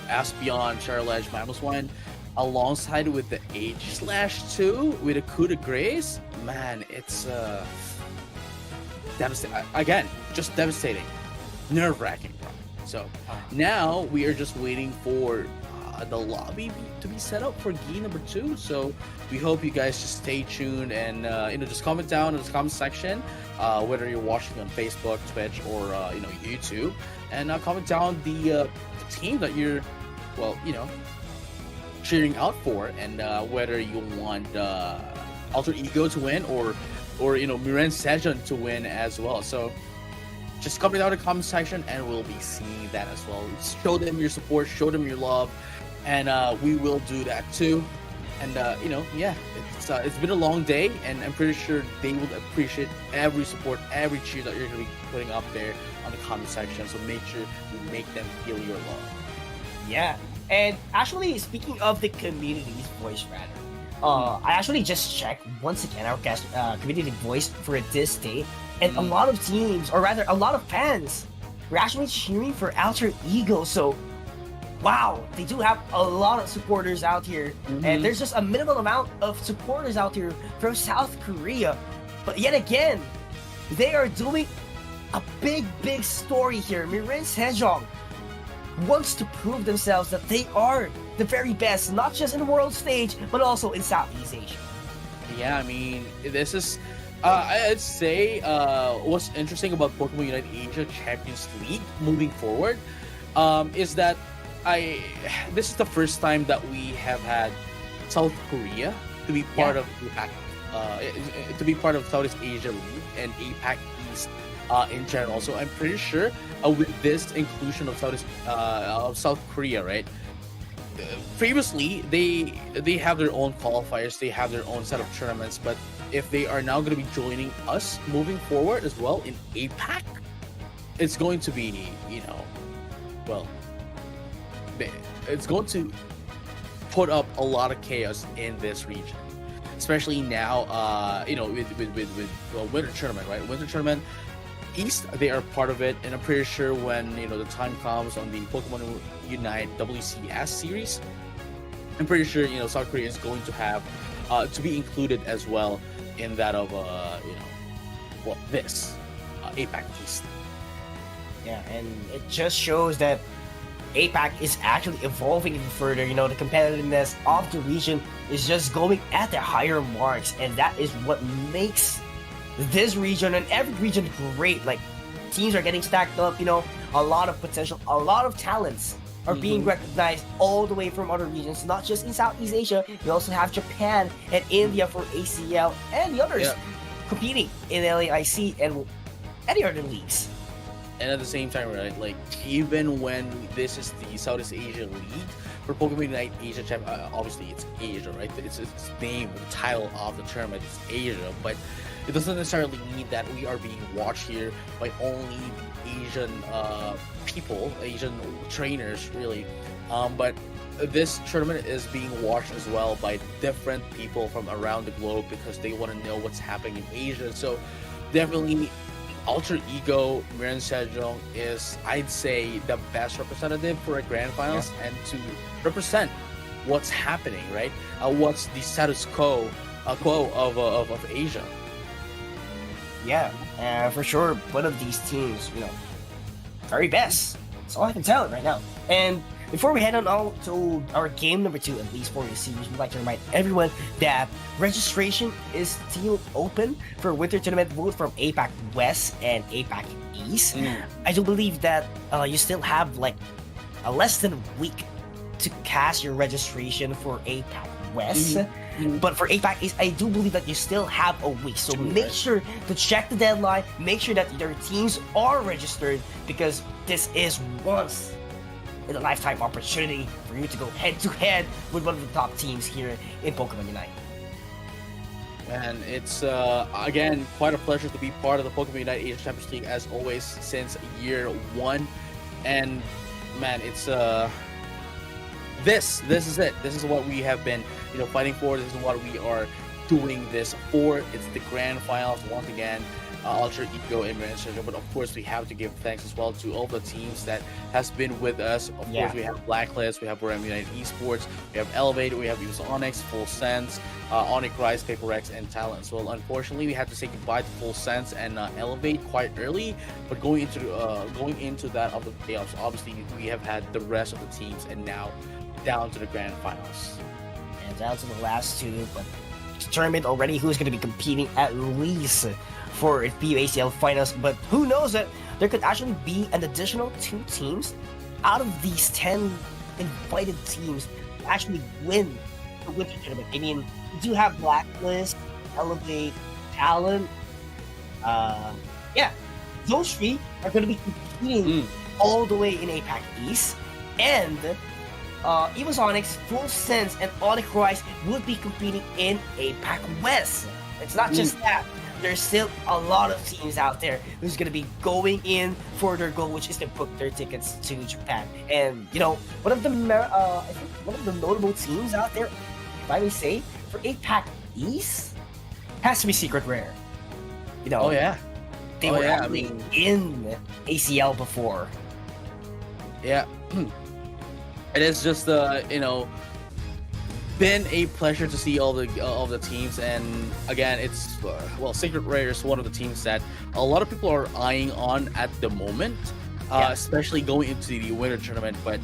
Aspion, Charlege, -1, alongside with the H/2 with a coup de grace, man, it's devastating. Again, just devastating, nerve-wracking. So now we are just waiting for the lobby to be set up for game number 2. So we hope you guys just stay tuned and you know, just comment down in the comment section, whether you're watching on Facebook, Twitch, or you know, YouTube, and comment down the team that you're, well, you know, cheering out for, and whether you want Alter Ego to win or you know, Miren Sejong to win as well. So just comment down in the comment section, and we'll be seeing that as well. Show them your support, show them your love, and we will do that too. And you know, yeah, it's been a long day, and I'm pretty sure they will appreciate every support, every cheer that you're going to be putting up there on the comment section. So make sure you make them feel your love. Yeah, and actually, speaking of the community's voice, I actually just checked once again our community voice for this day, and a lot of teams, or rather, a lot of fans, were actually cheering for Alter Ego. So, wow, they do have a lot of supporters out here, and there's just a minimal amount of supporters out here from South Korea. But yet again, they are doing a big story here. Mirin Sejong wants to prove themselves that they are the very best, not just in the world stage, but also in Southeast Asia. Yeah, I mean, this is, I'd say, what's interesting about Pokemon Unite Asia Champions League moving forward, is that this is the first time that we have had South Korea to be part of APAC, to be part of Southeast Asia League and APAC East in general. So I'm pretty sure with this inclusion of South Korea, right? Previously, they have their own qualifiers, they have their own set of tournaments, but if they are now going to be joining us moving forward as well in APAC, it's going to be, it's going to put up a lot of chaos in this region, especially now, with Winter Tournament, right? Winter Tournament East, they are part of it, and I'm pretty sure when the time comes on the Pokemon Unite WCS series, I'm pretty sure South Korea is going to have to be included as well in that of this APAC East. Yeah, and it just shows that APAC is actually evolving even further. The competitiveness of the region is just going at the higher marks, and that is what makes this region and every region great. Like, teams are getting stacked up, a lot of potential, a lot of talents are being recognized all the way from other regions, not just in Southeast Asia. We also have Japan and India for ACL and the others competing in LAIC and any other leagues. And at the same time, right, like, even when this is the Southeast Asia League for Pokemon Unite Asia Champ, obviously it's Asia, right? It's name, the title of the tournament is Asia, but it doesn't necessarily mean that we are being watched here by only the Asian people, Asian trainers, really. But this tournament is being watched as well by different people from around the globe because they want to know what's happening in Asia. So definitely, Alter Ego Mirin Sejong is, I'd say, the best representative for a grand finals and to represent what's happening, right? What's the status quo of Asia. Yeah, for sure, one of these teams, very best. That's all I can tell right now. And before we head on to our game number 2, at least for the series, we'd like to remind everyone that registration is still open for Winter Tournament both from APAC West and APAC East. I do believe that you still have like less than a week to cast your registration for APAC West. But for APAC East, I do believe that you still have a week. So make sure to check the deadline, make sure that your teams are registered, because this is once in a lifetime opportunity for you to go head to head with one of the top teams here in Pokemon Unite. And it's again quite a pleasure to be part of the Pokemon Unite Asia Champions League as always since year 1. And man, it's this is it. This is what we have been fighting for. This is what we are doing this for. It's the grand finals once again. Alter Ego and Mirin Sejong, but of course we have to give thanks as well to all the teams that has been with us. Of course, we have Blacklist, we have Boram United Esports, we have Elevate, we have EOS Onyx, Full Sense, Onyx Rise, Paper X, and Talon. So unfortunately, we had to say goodbye to Full Sense and Elevate quite early. But going into that of the playoffs, obviously we have had the rest of the teams, and now down to the grand finals. And down to the last two, but determined already who's going to be competing at least for PUACL finals. But who knows that there could actually be an additional 2 teams out of these 10 invited teams to actually win the Winter Tournament. I mean, we do have Blacklist, Elevate, Talon. Those 3 are going to be competing all the way in APAC East. And EOS Onyx, Full Sense, and Onyx Rise would be competing in APAC West. It's not just that. There's still a lot of teams out there who's going to be going in for their goal, which is to book their tickets to Japan. And, one of the notable teams out there, if I may say, for APAC East, has to be Secret Rare. They were actually in ACL before. Yeah. It is just, been a pleasure to see all the teams, and again, it's Sacred Rare is one of the teams that a lot of people are eyeing on at the moment, especially going into the winter tournament. But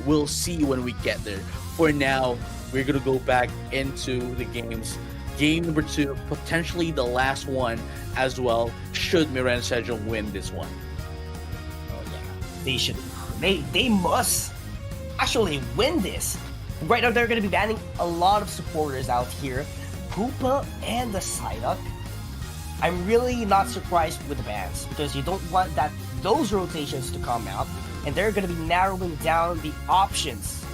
we'll see when we get there. For now, we're gonna go back into the games. Game number 2, potentially the last one as well. Should Miran Sejong win this one? Oh yeah, they should. They must actually win this. Right now, they're going to be banning a lot of supporters out here. Koopa and the Psyduck. I'm really not surprised with the bans because you don't want those rotations to come out, and they're going to be narrowing down the options,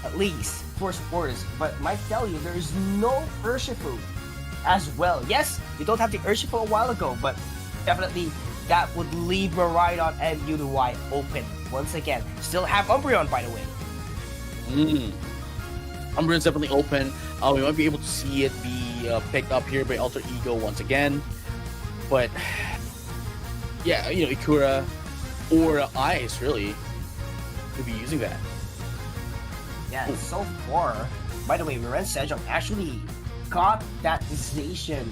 at least for supporters. But I might tell you, there is no Urshifu as well. Yes, you don't have the Urshifu a while ago, but definitely that would leave Miraidon and Uruguay open once again. Still have Umbreon, by the way. Umbreon's definitely open. We might be able to see it be picked up here by Alter Ego once again. But yeah, Ikura or Ice really could be using that. Yeah, so far, by the way, Miran Sejong actually got that Zation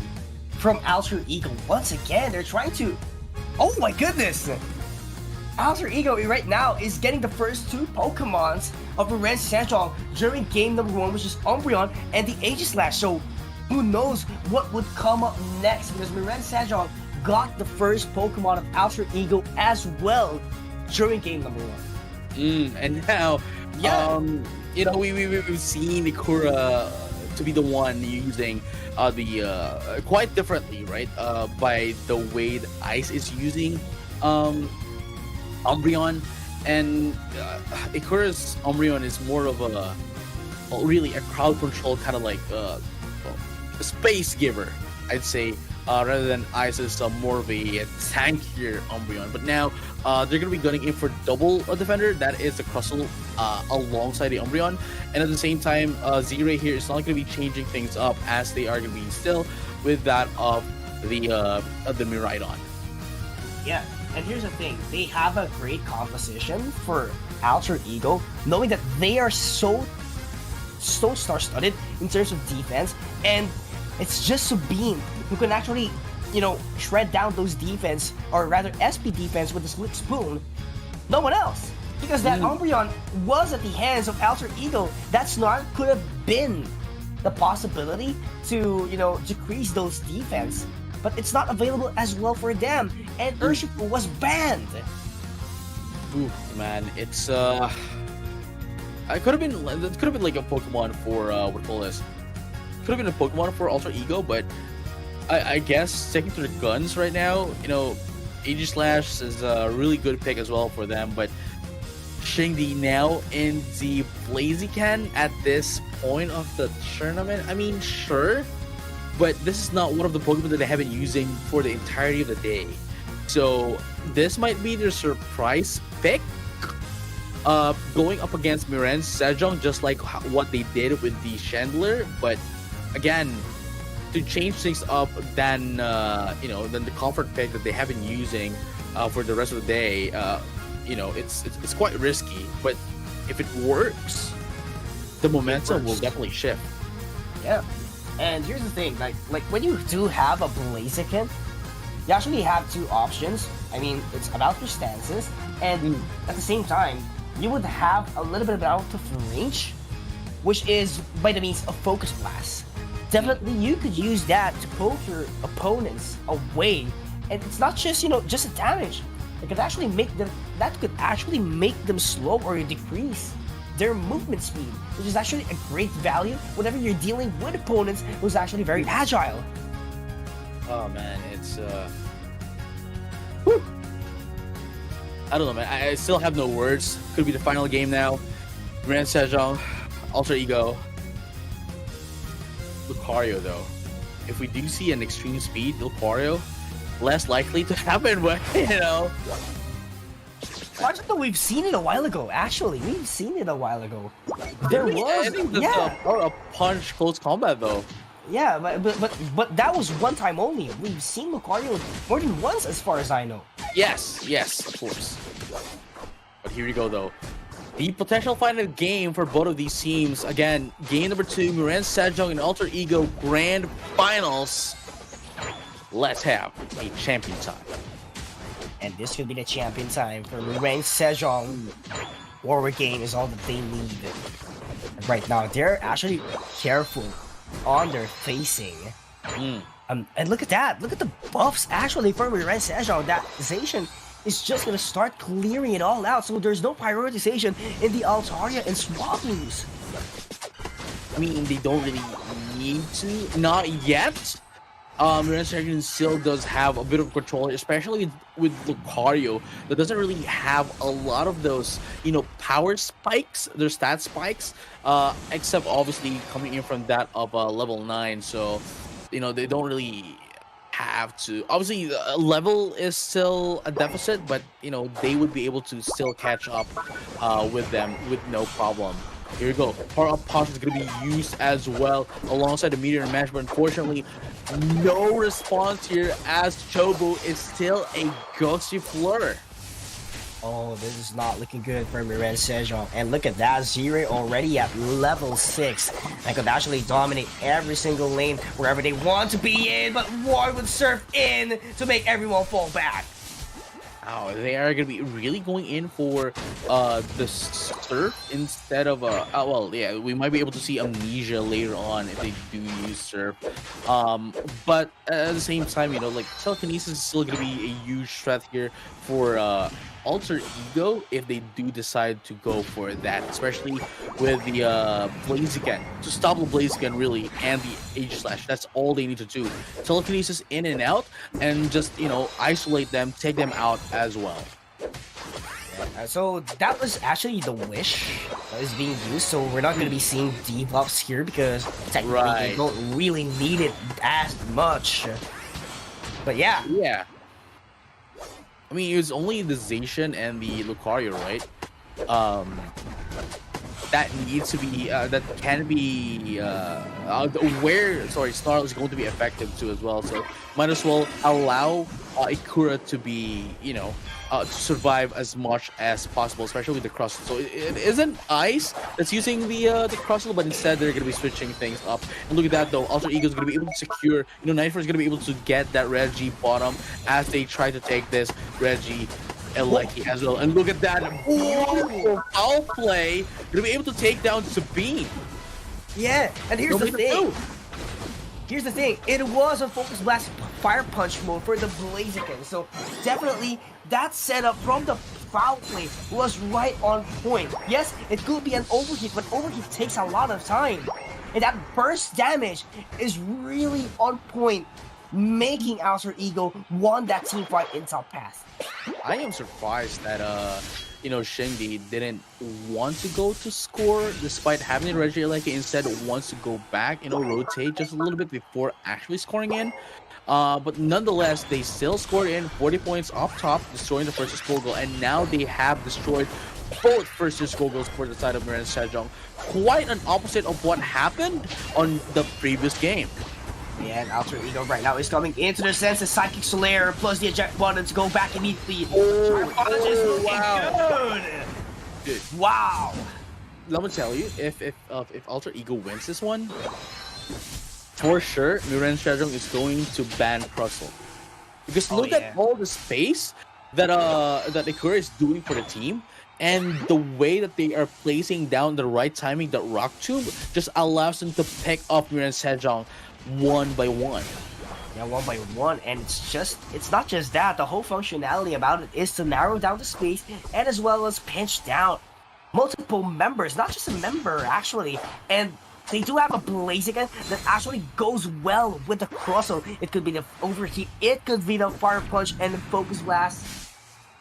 from Alter Ego. Once again, they're trying to... Oh my goodness! Alter Ego right now is getting the first 2 Pokemons of Miran Sejong during game number 1, which is Umbreon and the Aegislash. So who knows what would come up next, because Miran Sejong got the first Pokemon of Alter Ego as well during game number 1. And now, we've seen Ikura to be the one using the quite differently, right? By the way the Ice is using Umbreon, and Ikura's Umbreon is more of really a crowd control kind of like a space giver, I'd say, rather than Ice's more of a tankier Umbreon. But now they're going to be gunning in for double defender, that is the Crustle alongside the Umbreon, and at the same time Z-Ray here is not going to be changing things up, as they are going to be still with that of the Miraidon. Yeah. And here's the thing, they have a great composition for Alter Ego, knowing that they are so star-studded in terms of defense, and it's just Sabine who can actually, shred down those defense, or rather SP defense with the Slip Spoon. No one else! Because that Umbreon was at the hands of Alter Ego. That Snarl could have been the possibility to, decrease those defense. But it's not available as well for them, and Urshifu was banned. Ooh, man, it's it could have been like a Pokemon for what do you call this? Could have been a Pokemon for Alter Ego, but I guess sticking to the guns right now, Aegislash is a really good pick as well for them. But Shingdi now in the Blaziken at this point of the tournament, I mean, sure. But this is not one of the Pokemon that they have been using for the entirety of the day. So this might be their surprise pick. Going up against Miran Sejong, just like what they did with the Chandler. But again, to change things up than the comfort pick that they have been using for the rest of the day, it's quite risky. But if it works, the momentum will definitely shift. Yeah. And here's the thing, like when you do have a Blaziken, you actually have 2 options. I mean, it's about your stances, and at the same time, you would have a little bit out of range, which is by the means of Focus Blast. Definitely, you could use that to poke your opponents away, and it's not just just a damage. It could actually make them slow or decrease their movement speed, which is actually a great value whenever you're dealing with opponents who's actually very agile. Oh man, it's whew. I don't know, man. I still have no words. Could be the final game now. Miran Sejong, Alter Ego, Lucario though. If we do see an extreme speed Lucario, less likely to happen, but I don't know, we've seen it a while ago, actually. We've seen it a while ago. There was, I think a punch close combat, though. Yeah, but that was one time only. We've seen Lucario more than once, as far as I know. Yes, of course. But here we go, though. The potential final game for both of these teams. Again, game number 2, Miran Sejong and Alter Ego Grand Finals. Let's have a champion time. And this could be the champion time for Miran Sejong. Warwick game is all that they need. Right now, they're actually careful on their facing. And look at that. Look at the buffs actually for Miran Sejong. That Zacian is just going to start clearing it all out. So there's no prioritization in the Altaria and Swablues. I mean, they don't really need to. Not yet. Miran Sejong still does have a bit of control, especially with Lucario, that doesn't really have a lot of those, power spikes, their stat spikes, except obviously coming in from that of level 9. So, they don't really have to. Obviously, level is still a deficit, but, they would be able to still catch up with them with no problem. Here we go. Power Up Punch is going to be used as well alongside the Meteor Mash, but unfortunately, no response here as Chobo is still a Ghosty Fleur. Oh, this is not looking good for Miran Sejong. And look at that, Zero already at level 6. And could actually dominate every single lane wherever they want to be in, but Roy would surf in to make everyone fall back. Oh, they are going to be really going in for the Surf instead of we might be able to see Amnesia later on if they do use Surf. But at the same time, Telekinesis is still going to be a huge threat here for Alter Ego if they do decide to go for that, especially with the Blaziken, to stop the Blaziken really, and the H-Slash. That's all they need to do. Telekinesis in and out, and just, isolate them, take them out as well. So that was actually the wish that is being used, so we're not going to be seeing debuffs here because technically they don't really need it as much. But yeah. Yeah. I mean, it was only the Zacian and the Lucario, right? That needs to be, that can be, Snarl is going to be effective too as well. So might as well allow Ikura to be, to survive as much as possible, especially with the Crustle. So it isn't Ice that's using the Crustle, but instead they're going to be switching things up. And look at that though, Alter Ego is going to be able to secure, Nightfall is going to be able to get that Reggie bottom as they try to take this Reggie Eleki as well. And look at that, beautiful foul play, going to be able to take down Sabine. Yeah, and here's the thing. Here's the thing, it was a Focus Blast Fire Punch mode for the Blaziken, so definitely that setup from the foul play was right on point. Yes, it could be an overheat, but overheat takes a lot of time. And that burst damage is really on point, making Alter Ego won that team fight in top path. I am surprised that Shingdi didn't want to go to score despite having the Reggie Eleki, instead wants to go back, rotate just a little bit before actually scoring in. But nonetheless, they still scored in 40 points off top, destroying the first score goal, and now they have destroyed both first score goals for the side of Miran Sejong. Quite an opposite of what happened on the previous game. Yeah, and Alter Ego right now is coming into the sense of Psychic Slayer plus the eject button to go back immediately. Wow. Good. Wow. Let me tell you, if Alter Ego wins this one, for sure, Miran Sejong is going to ban Crustle. Because look at all the space that Ikura is doing for the team, and the way that they are placing down the right timing, the Rock Tomb, just allows them to pick up Miran Sejong one by one. Yeah, one by one, and it's not just that. The whole functionality about it is to narrow down the space and as well as pinch down multiple members, not just a member actually. And they do have a Blaziken that actually goes well with the Crustle. It could be the overheat, it could be the Fire Punch and the Focus Blast.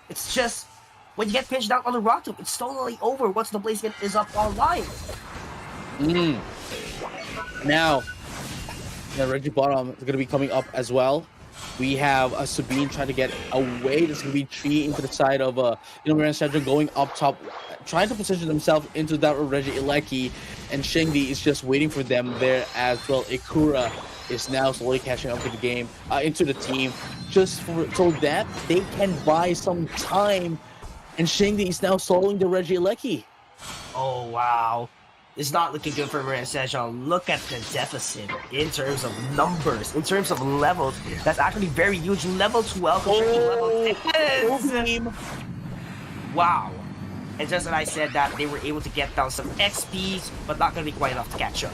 It's just when you get pinched down on the Rock Tomb, it's totally over once the Blaziken is up online. Now, the Reggie bottom is going to be coming up as well. We have a Sabine trying to get away. There's going to be Tree into the side of Miran Sejong going up top, trying to position themselves into that of Reggie Eleki, and Shingdi is just waiting for them there as well. Ikura is now slowly catching up to the game, into the team, just so that they can buy some time. And Shingdi is now soloing the Reggie Eleki. Oh, wow. It's not looking good for Mirren Sejong. Look at the deficit in terms of numbers, in terms of levels. That's actually very huge. Level 12 compared to level 10. Wow. And just as I said that, they were able to get down some XPs, but not going to be quite enough to catch up.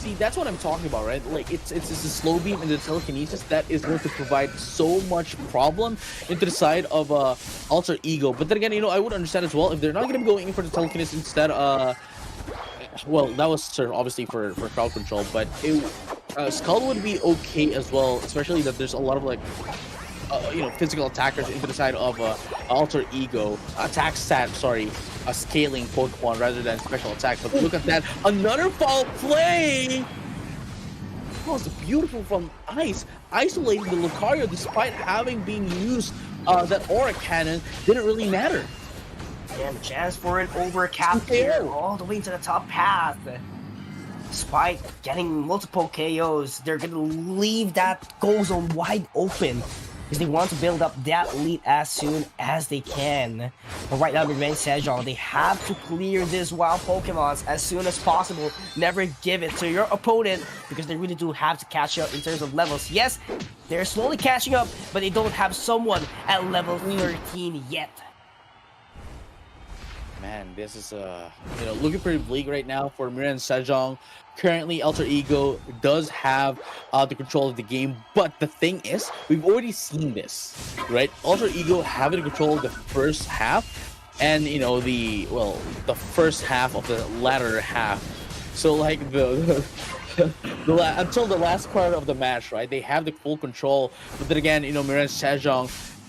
See, that's what I'm talking about, right? Like, it's a slow beam and the telekinesis that is going to provide so much problem into the side of Alter Ego. But then again, I would understand as well if they're not going to be going in for the telekinesis instead. Well, that was sort of obviously for crowd control, but Skull would be okay as well, especially that there's a lot of like physical attackers into the side of Alter Ego. Attack stat, scaling Pokemon rather than special attack. But look at that, another foul play! That was beautiful from Ice. Isolating the Lucario despite having been used that Aura Cannon didn't really matter. And a chance for an overcap here all the way to the top path. Despite getting multiple KOs, they're going to leave that goal zone wide open because they want to build up that lead as soon as they can. But right now, Mirren Sejong, they have to clear these wild Pokemons as soon as possible. Never give it to your opponent because they really do have to catch up in terms of levels. Yes, they're slowly catching up, but they don't have someone at level 13 yet. Man, this is looking pretty bleak right now for Mirren Sejong. Currently, Alter Ego does have the control of the game, but the thing is, we've already seen this, right? Alter Ego having control of the first half, and the first half of the latter half. So like until the last part of the match, right? They have the full control, but then again, Mirren Sejong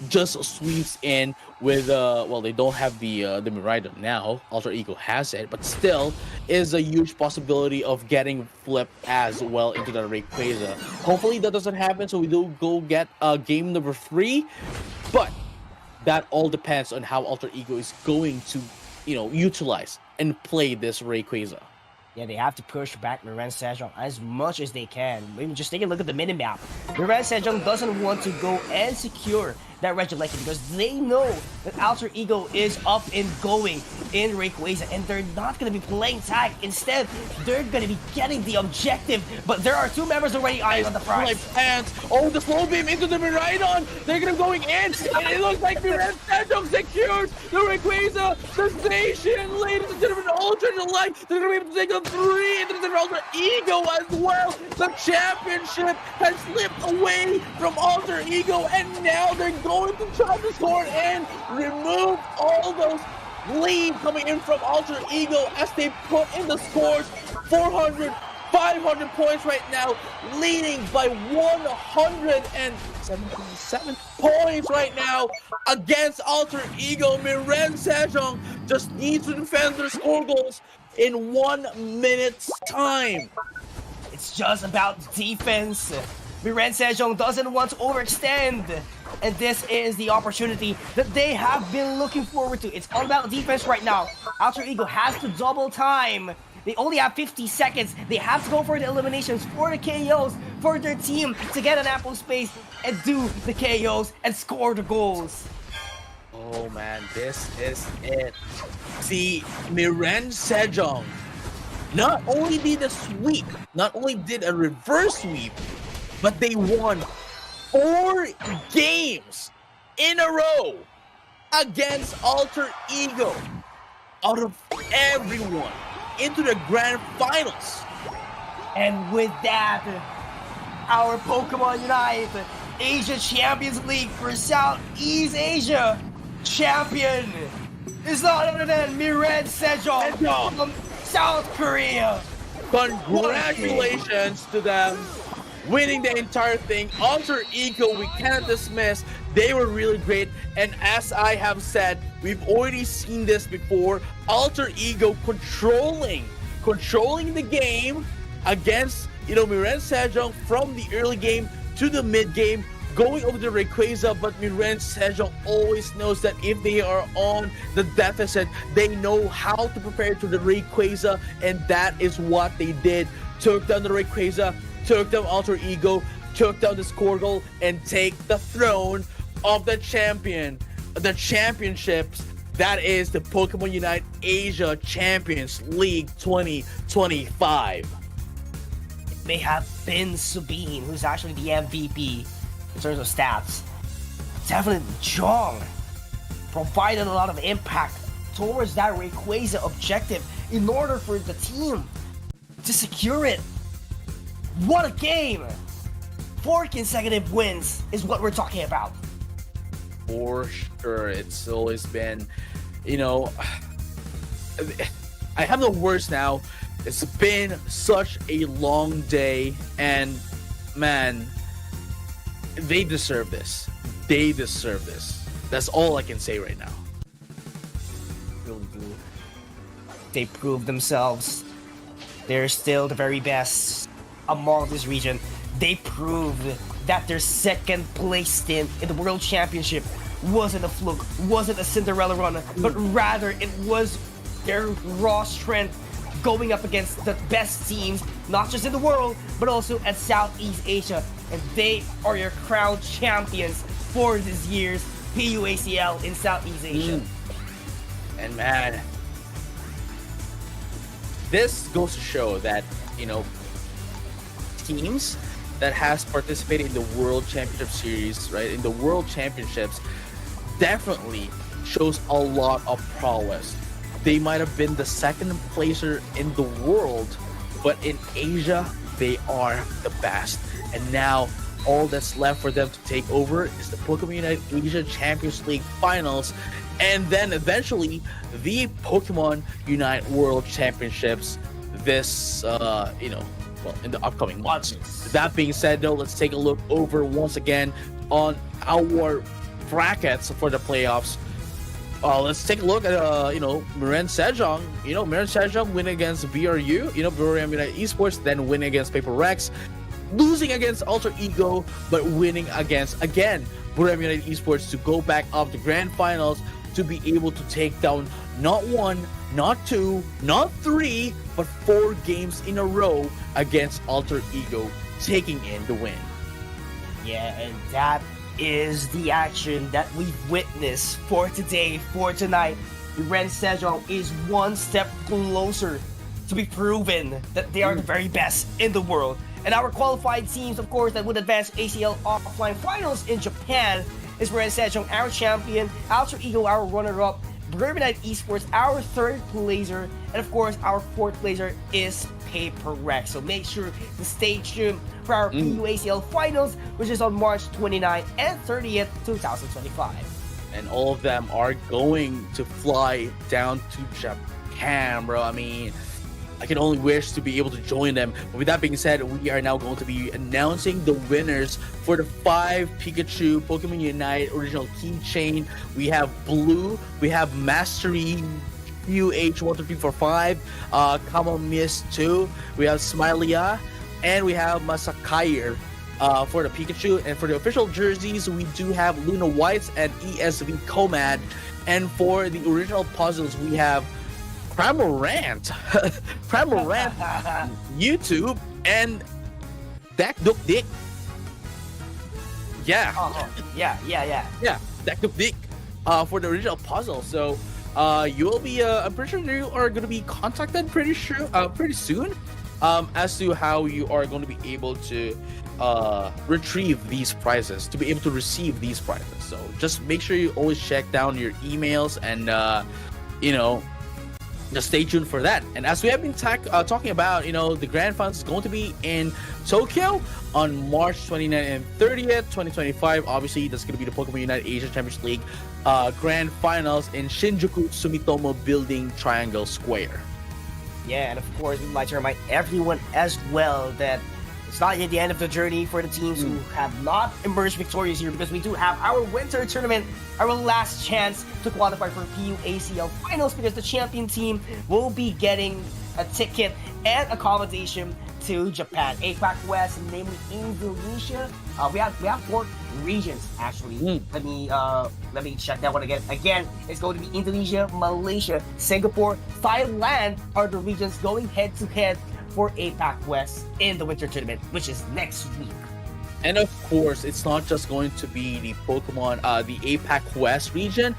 just sweeps in with they don't have the Miraidon now. Alter Ego has it, but still is a huge possibility of getting flipped as well into the Rayquaza. Hopefully that doesn't happen, so we do go get game number 3, but that all depends on how Alter Ego is going to utilize and play this Rayquaza. Yeah, they have to push back Mirren Sejong as much as they can. Maybe just take a look at the minimap. Mirren Sejong doesn't want to go and secure that Regieleki because they know that Alter Ego is up and going in Rayquaza and they're not going to be playing tag. Instead, they're going to be getting the objective, but there are 2 members already eyeing on the prize. Oh, the slow beam into the Miraidon! They're going to be going in, and it looks like Mirren Sejong secures the Rayquaza sensation! Ladies and gentlemen, alternate life, they're going to be able to take a 3 into the Alter Ego as well! The championship has slipped away from Alter Ego, and now they're going to try to score and remove all those lead coming in from Alter Ego as they put in the scores. 400, 500 points right now, leading by 177 points right now against Alter Ego. Mirren Sejong just needs to defend their score goals in 1 minute's time. It's just about defense. Mirren Sejong doesn't want to overextend. And this is the opportunity that they have been looking forward to. It's all about defense right now. Alter Ego has to double time. They only have 50 seconds. They have to go for the eliminations, for the KOs, for their team to get an ample space and do the KOs and score the goals. Oh man, this is it. See, Mirren Sejong not only did a sweep, not only did a reverse sweep, but they won 4 games in a row against Alter Ego out of everyone into the grand finals. And with that, our Pokemon Unite Asia Champions League for Southeast Asia champion is none other than Mirren Sejong from South Korea. Congratulations to them. Winning the entire thing. Alter Ego, we cannot dismiss. They were really great. And as I have said, we've already seen this before. Alter Ego controlling the game against, Mirren Sejong from the early game to the mid game, going over the Rayquaza. But Mirren Sejong always knows that if they are on the deficit, they know how to prepare to the Rayquaza, and that is what they did. Took down the Rayquaza, took down Alter Ego, took down the score goal, and take the throne of the championships That is the Pokemon Unite Asia Champions League 2025. It may have been Sabine, who's actually the MVP in terms of stats. Definitely Jong provided a lot of impact towards that Rayquaza objective in order for the team to secure it. What a game! 4 consecutive wins is what we're talking about. For sure, it's always been, you know, I have no words now. It's been such a long day, and man, they deserve this. They deserve this. That's all I can say right now. Really do. They proved themselves. They're still the very best among this region. They proved that their second place stint in the World Championship wasn't a fluke, wasn't a Cinderella run, but rather it was their raw strength going up against the best teams, not just in the world, but also at Southeast Asia. And they are your crowned champions for this year's PUACL in Southeast Asia. And man, this goes to show that, you know, teams that has participated in the World Championship Series, right, in the World Championships, definitely shows a lot of prowess. They might have been the second placer in the world, but in Asia, they are the best. And now, all that's left for them to take over is the Pokemon Unite Asia Champions League Finals, and then eventually the Pokemon Unite World Championships this, you know, well, in the upcoming months. That being said, though, let's take a look over once again on our brackets for the playoffs. Let's take a look at, you know, Miren Sejong. You know, Miren Sejong win against BRU, you know, Buriam United Esports, then win against Paper Rex, losing against Alter Ego, but winning against, again, Buriam United Esports to go back up to Grand Finals to be able to take down not 1, not 2, not 3, but 4 games in a row against Alter Ego, taking in the win. Yeah, and that is the action that we've witnessed for today, for tonight. Ren Sejong is one step closer to be proven that they are the very best in the world. And our qualified teams, of course, that would advance ACL offline finals in Japan is Ren Sejong, our champion, Alter Ego, our runner-up, Bourbonite Esports, our third placer, and of course, our fourth placer is Paper Rex. So make sure to stay tuned for our PUACL finals, which is on March 29th and 30th, 2025. And all of them are going to fly down to Japan, bro. I mean, I can only wish to be able to join them. But with that being said, we are now going to be announcing the winners for the 5 Pikachu Pokemon Unite original keychain. We have Blue, we have Mastery UH12345, Kamo Mist 2, we have Smilia, and we have Masakair for the Pikachu. And for the official jerseys, we do have Luna Whites and ESV Comad. And for the original puzzles, we have Cramorant, YouTube, and Dak Duk Dick. Yeah. Yeah, Dak Duk Dick for the original puzzle. So you will be, I'm pretty sure you are going to be contacted pretty soon as to how you are going to be able to retrieve these prizes, to be able to receive these prizes. So just make sure you always check down your emails and, you know, just stay tuned for that. And as we have been talking about, you know, the Grand Finals is going to be in Tokyo on March 29th and 30th, 2025. Obviously, that's going to be the Pokemon Unite Asia Champions League Grand Finals in Shinjuku Sumitomo Building Triangle Square. Yeah, and of course, we'd like to remind everyone as well that it's not yet the end of the journey for the teams who have not emerged victorious here, because we do have our winter tournament, our last chance to qualify for PUACL finals, because the champion team will be getting a ticket and accommodation to Japan, APAC West, namely Indonesia. We have 4 regions actually. Let me check that one again. Again, it's going to be Indonesia, Malaysia, Singapore, Thailand are the regions going head to head for APAC West in the winter tournament, which is next week. And of course, it's not just going to be the Pokemon, the APAC West region.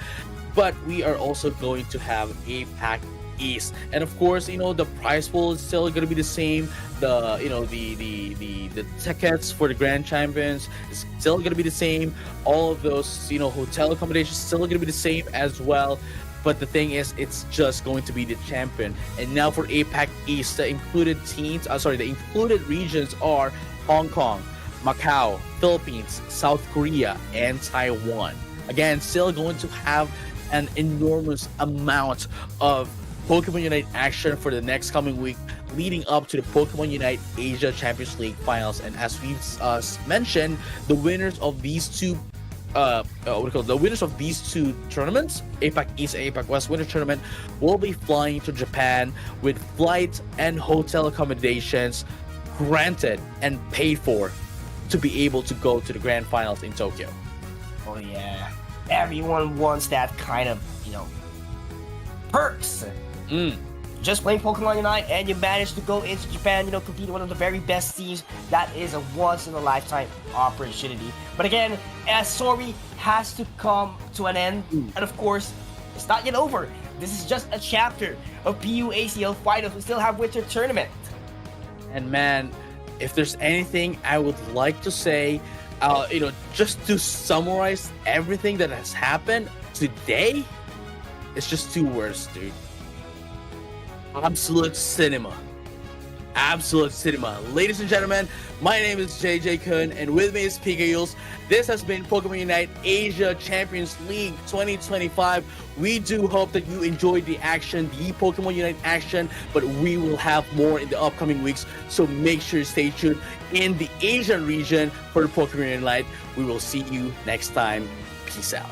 but we are also going to have APAC East, and of course, the prize pool is still going to be the same. The the tickets for the grand champions is still going to be the same. All of those hotel accommodations still going to be the same as well. But the thing is, it's just going to be the champion. And now for APAC East, the included the included regions are Hong Kong, Macau, Philippines, South Korea, and Taiwan. Again, still going to have an enormous amount of Pokemon Unite action for the next coming week, leading up to the Pokemon Unite Asia Champions League finals. And as we've mentioned, the winners of these two the winners of these two tournaments, APAC East and APAC West Winter Tournament, will be flying to Japan with flight and hotel accommodations granted and paid for to be able to go to the grand finals in Tokyo. Oh yeah, everyone wants that kind of perks. Just playing Pokemon Unite and you manage to go into Japan, compete one of the very best teams. That is a once-in-a-lifetime opportunity. But again, as story has to come to an end, and of course, it's not yet over. This is just a chapter of PUACL finals. We still have Winter Tournament. And man, if there's anything I would like to say, just to summarize everything that has happened today, it's just two words, dude. Absolute cinema. Absolute cinema. Ladies and gentlemen, my name is JJ Kun, and with me is PKUs. This has been Pokemon Unite Asia Champions League 2025. We do hope that you enjoyed the action, the Pokemon Unite action, but we will have more in the upcoming weeks, so make sure to stay tuned in the Asian region for the Pokemon Unite. We will see you next time. Peace out.